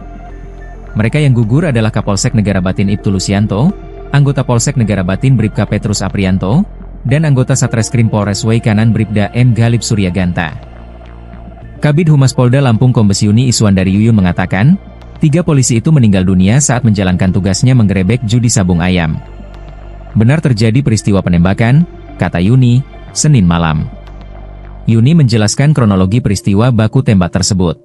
Mereka yang gugur adalah Kapolsek Negara Batin Ibtu Lusianto, anggota Polsek Negara Batin Bribka Petrus Aprianto, dan anggota Satreskrim Polres Waikanan Bribda M. Galip Suryaganta. Kabid Humas Polda Lampung Kombes Yuni Iswandari Yuyun mengatakan, 3 polisi itu meninggal dunia saat menjalankan tugasnya menggerebek judi sabung ayam. Benar terjadi peristiwa penembakan, kata Yuni, Senin malam. Yuni menjelaskan kronologi peristiwa baku tembak tersebut.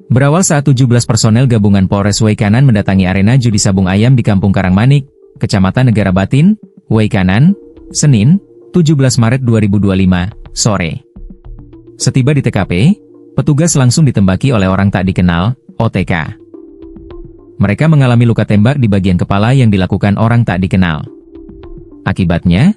Berawal saat 17 personel gabungan Polres Waikanan mendatangi arena judi sabung ayam di Kampung Karangmanik, Kecamatan Negara Batin, Waikanan, Senin, 17 Maret 2025, sore. Setiba di TKP, petugas langsung ditembaki oleh orang tak dikenal, OTK. Mereka mengalami luka tembak di bagian kepala yang dilakukan orang tak dikenal. Akibatnya,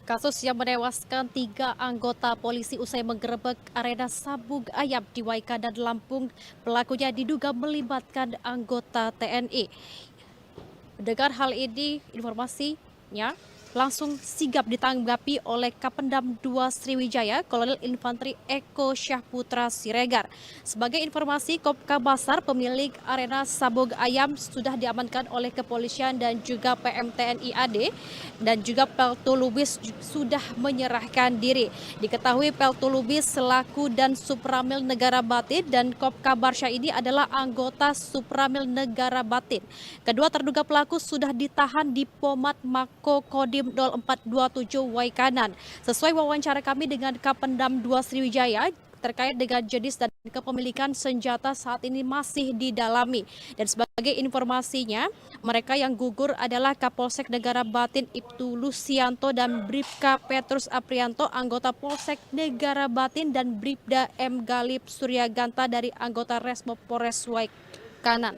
kasus yang menewaskan 3 anggota polisi usai menggerebek arena sabung ayam di Waikanan, Lampung, pelakunya diduga melibatkan anggota TNI. Mendengar hal ini, informasinya langsung sigap ditanggapi oleh Kapendam 2 Sriwijaya, Kolonel Infantri Eko Syah Putra Siregar. Sebagai informasi, Kopka Basar, pemilik arena sabung ayam, sudah diamankan oleh kepolisian dan juga PM TNI AD, dan juga Peltu Lubis sudah menyerahkan diri. Diketahui Peltu Lubis selaku dan Supramil Negara Batin dan Kopka Barsha ini adalah anggota Supramil Negara Batin. Kedua terduga pelaku sudah ditahan di Pomat Mako Kodim 0427 Waikanan. Sesuai wawancara kami dengan Kapendam 2 Sriwijaya, terkait dengan jenis dan kepemilikan senjata saat ini masih didalami. Dan sebagai informasinya, mereka yang gugur adalah Kapolsek Negara Batin Ibtu Lusianto dan Bribka Petrus Aprianto, anggota Polsek Negara Batin, dan Bribda M. Galip Suryaganta dari anggota Resmo Polres Waikanan.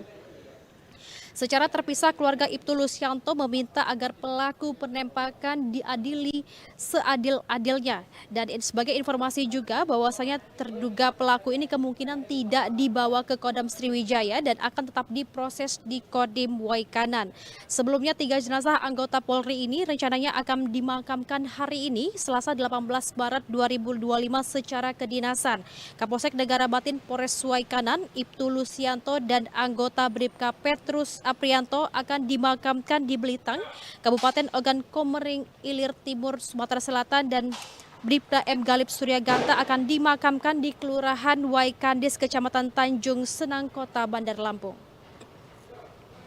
Secara terpisah, keluarga Ibtu Lusianto meminta agar pelaku penembakan diadili seadil-adilnya. Dan sebagai informasi juga bahwasanya terduga pelaku ini kemungkinan tidak dibawa ke Kodam Sriwijaya dan akan tetap diproses di Kodim Waikanan. Sebelumnya 3 jenazah anggota Polri ini rencananya akan dimakamkan hari ini, Selasa 18 Maret 2025 secara kedinasan. Kapolsek Negara Batin Polres Waikanan, Ibtu Lusianto dan anggota Bribka Petrus Aprianto akan dimakamkan di Belitang, Kabupaten Ogan Komering Ilir Timur, Sumatera Selatan, dan Bribda M. Galib Suryaganta akan dimakamkan di Kelurahan Waikandis, Kecamatan Tanjung Senang, Kota Bandar Lampung.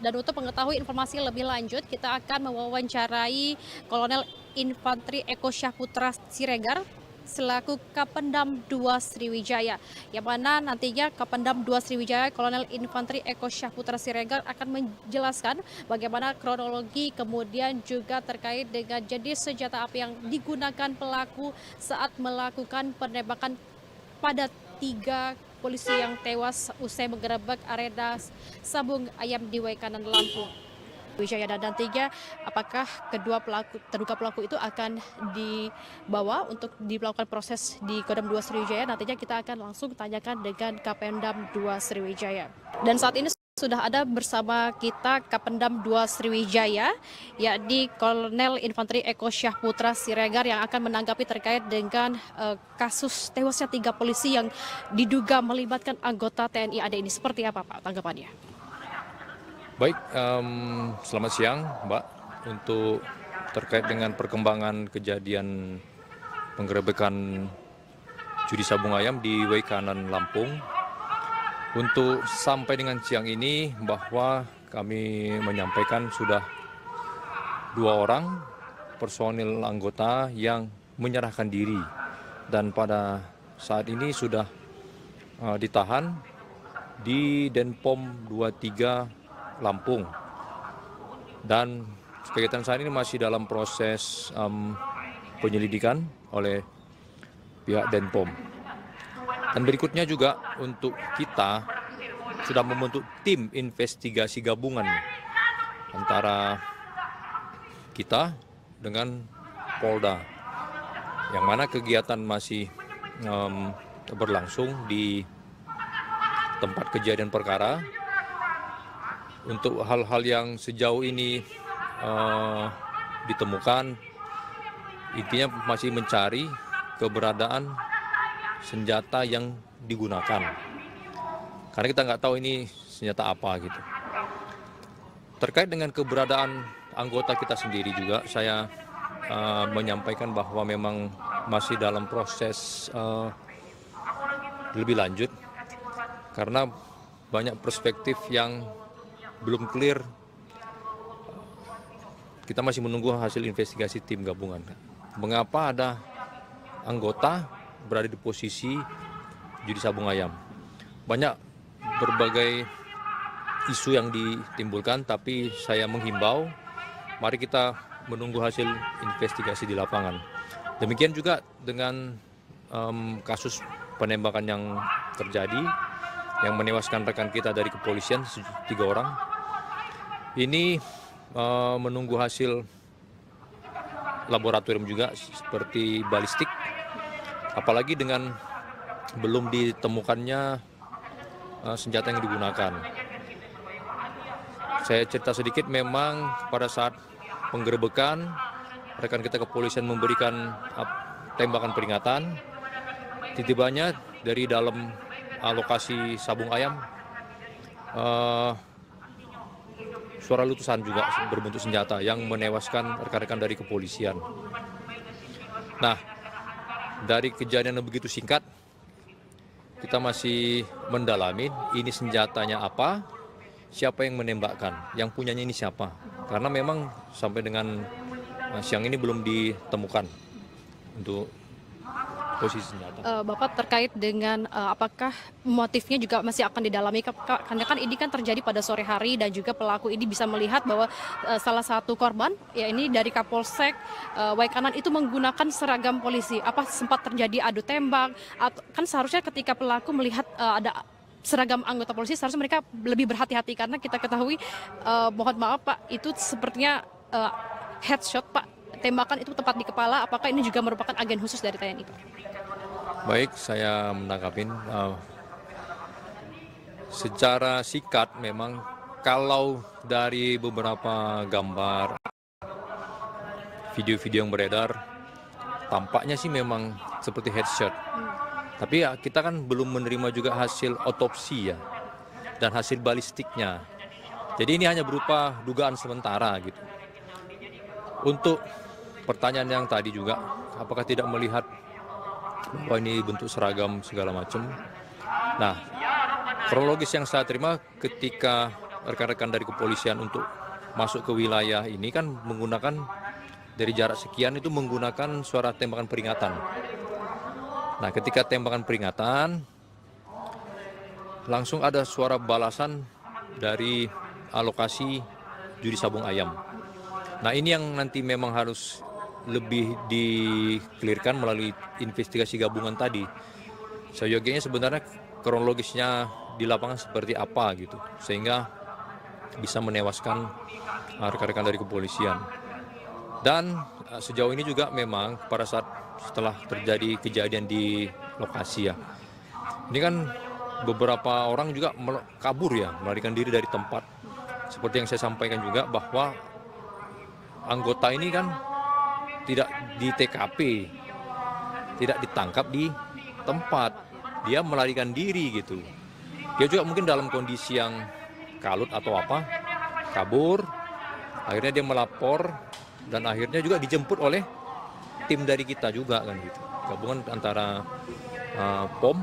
Dan untuk mengetahui informasi lebih lanjut, kita akan mewawancarai Kolonel Infantri Eko Syahputra Siregar selaku Kapendam 2 Sriwijaya, yang mana nantinya Kapendam 2 Sriwijaya Kolonel Infantri Eko Syahputra Siregar akan menjelaskan bagaimana kronologi kemudian juga terkait dengan jenis senjata api yang digunakan pelaku saat melakukan penembakan pada 3 polisi yang tewas usai menggerebek arena sabung ayam di Waikanan, Lampung. Wijaya, dan nantinya apakah terduga pelaku itu akan dibawa untuk dilakukan proses di Kodam 2 Sriwijaya, nantinya kita akan langsung tanyakan dengan Kapendam 2 Sriwijaya. Dan saat ini sudah ada bersama kita Kapendam 2 Sriwijaya, yakni Kolonel Infantri Eko Syahputra Siregar, yang akan menanggapi terkait dengan kasus tewasnya 3 polisi yang diduga melibatkan anggota TNI AD ini. Seperti apa Pak tanggapannya? Baik, selamat siang Mbak. Untuk terkait dengan perkembangan kejadian penggerebekan judi sabung ayam di Waikanan, Lampung, untuk sampai dengan siang ini bahwa kami menyampaikan sudah 2 orang personil anggota yang menyerahkan diri, dan pada saat ini sudah ditahan di Denpom 23 Lampung, dan kegiatan saat ini masih dalam proses penyelidikan oleh pihak Denpom. Dan berikutnya juga untuk kita sudah membentuk tim investigasi gabungan antara kita dengan Polda, yang mana kegiatan masih berlangsung di tempat kejadian perkara. Untuk hal-hal yang sejauh ini ditemukan, intinya masih mencari keberadaan senjata yang digunakan, karena kita nggak tahu ini senjata apa gitu. Terkait dengan keberadaan anggota kita sendiri juga, saya menyampaikan bahwa memang masih dalam proses lebih lanjut, karena banyak perspektif yang belum clear. Kita masih menunggu hasil investigasi tim gabungan. Mengapa ada anggota berada di posisi judi sabung ayam? Banyak berbagai isu yang ditimbulkan, tapi saya menghimbau, mari kita menunggu hasil investigasi di lapangan. Demikian juga dengan kasus penembakan yang terjadi, yang menewaskan rekan kita dari kepolisian 3 orang. Ini menunggu hasil laboratorium juga seperti balistik, apalagi dengan belum ditemukannya senjata yang digunakan. Saya cerita sedikit, memang pada saat penggerebekan rekan kita kepolisian memberikan tembakan peringatan, tiba-tibanya dari dalam lokasi sabung ayam suara letusan juga berbentuk senjata yang menewaskan rekan-rekan dari kepolisian. Nah, dari kejadian yang begitu singkat, kita masih mendalami ini senjatanya apa, siapa yang menembakkan, yang punyanya ini siapa. Karena memang sampai dengan siang ini belum ditemukan untuk posisi senjata. Bapak, terkait dengan apakah motifnya juga masih akan didalami, karena kan ini kan terjadi pada sore hari dan juga pelaku ini bisa melihat bahwa salah satu korban, ya ini dari Kapolsek Waikanan itu menggunakan seragam polisi. Apa sempat terjadi adu tembak? Atau kan seharusnya ketika pelaku melihat ada seragam anggota polisi, seharusnya mereka lebih berhati-hati, karena kita ketahui, mohon maaf Pak, itu sepertinya headshot Pak, tembakan itu tepat di kepala. Apakah ini juga merupakan agen khusus dari TNI Pak? Baik, saya menangkapin. Secara singkat memang kalau dari beberapa gambar, video-video yang beredar, tampaknya sih memang seperti headshot. Tapi ya kita kan belum menerima juga hasil otopsi ya, dan hasil balistiknya. Jadi ini hanya berupa dugaan sementara gitu. Untuk pertanyaan yang tadi juga apakah tidak melihat bahwa ini bentuk seragam segala macam. Nah, kronologis yang saya terima ketika rekan-rekan dari kepolisian untuk masuk ke wilayah ini kan menggunakan dari jarak sekian itu menggunakan suara tembakan peringatan. Nah, ketika tembakan peringatan langsung ada suara balasan dari alokasi judi sabung ayam. Nah, ini yang nanti memang harus lebih di-clearkan melalui investigasi gabungan tadi. Seyogianya sebenarnya kronologisnya di lapangan seperti apa gitu, sehingga bisa menewaskan rekan-rekan dari kepolisian. Dan sejauh ini juga memang pada saat setelah terjadi kejadian di lokasi ya, ini kan beberapa orang juga kabur ya, melarikan diri dari tempat. Seperti yang saya sampaikan juga bahwa anggota ini kan tidak di TKP, tidak ditangkap di tempat, dia melarikan diri gitu. Dia juga mungkin dalam kondisi yang kalut atau apa, kabur, akhirnya dia melapor dan akhirnya juga dijemput oleh tim dari kita juga kan gitu. Gabungan antara POM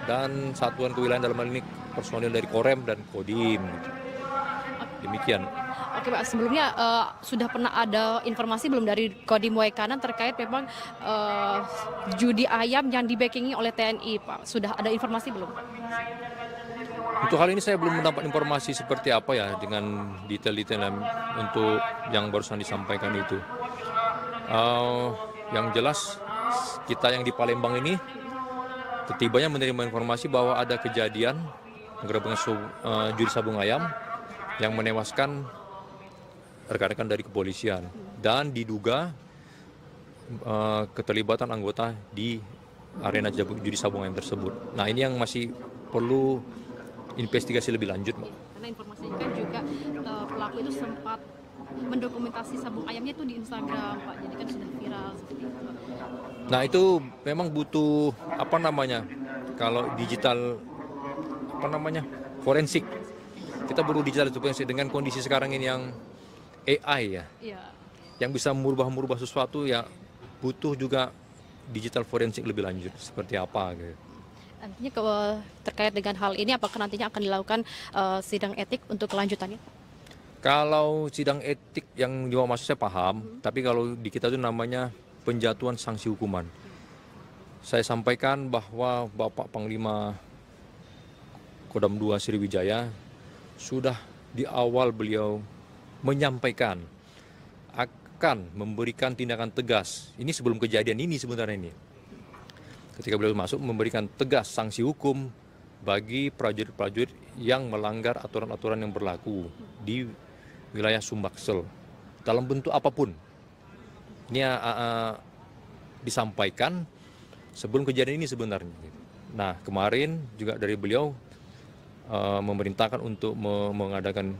dan satuan kewilayahan dalam hal ini personil dari Korem dan Kodim gitu. Demikian. Oke Pak, sebelumnya sudah pernah ada informasi belum dari Kodim Waikanan terkait memang judi ayam yang di-backingi oleh TNI Pak? Sudah ada informasi belum? Untuk hal ini saya belum mendapat informasi seperti apa ya dengan detail-detail untuk yang barusan disampaikan itu. Yang jelas kita yang di Palembang ini ketibanya menerima informasi bahwa ada kejadian penggerebekan judi sabung ayam yang menewaskan rekan-rekan dari kepolisian dan diduga keterlibatan anggota di arena judi sabung ayam tersebut. Nah, ini yang masih perlu investigasi lebih lanjut, Mbak. Karena informasinya kan juga pelaku itu sempat mendokumentasi sabung ayamnya itu di Instagram, Pak. Jadi kan sudah viral seperti itu. Nah, itu memang butuh kalau digital forensik. Kita perlu digital forensik dengan kondisi sekarang ini yang AI ya. Iya. Yang bisa merubah sesuatu ya butuh juga digital forensik lebih lanjut seperti apa gitu. Nantinya terkait dengan hal ini apakah nantinya akan dilakukan sidang etik untuk kelanjutannya? Kalau sidang etik yang dimaksud saya paham, tapi kalau di kita itu namanya penjatuhan sanksi hukuman. Saya sampaikan bahwa Bapak Panglima Kodam 2 Sriwijaya sudah di awal beliau menyampaikan akan memberikan tindakan tegas. Ini sebelum kejadian ini sebenarnya ini. Ketika beliau masuk memberikan tegas sanksi hukum bagi prajurit-prajurit yang melanggar aturan-aturan yang berlaku di wilayah Sumbaksel dalam bentuk apapun. Ini disampaikan sebelum kejadian ini sebenarnya. Nah, kemarin juga dari beliau memerintahkan untuk mengadakan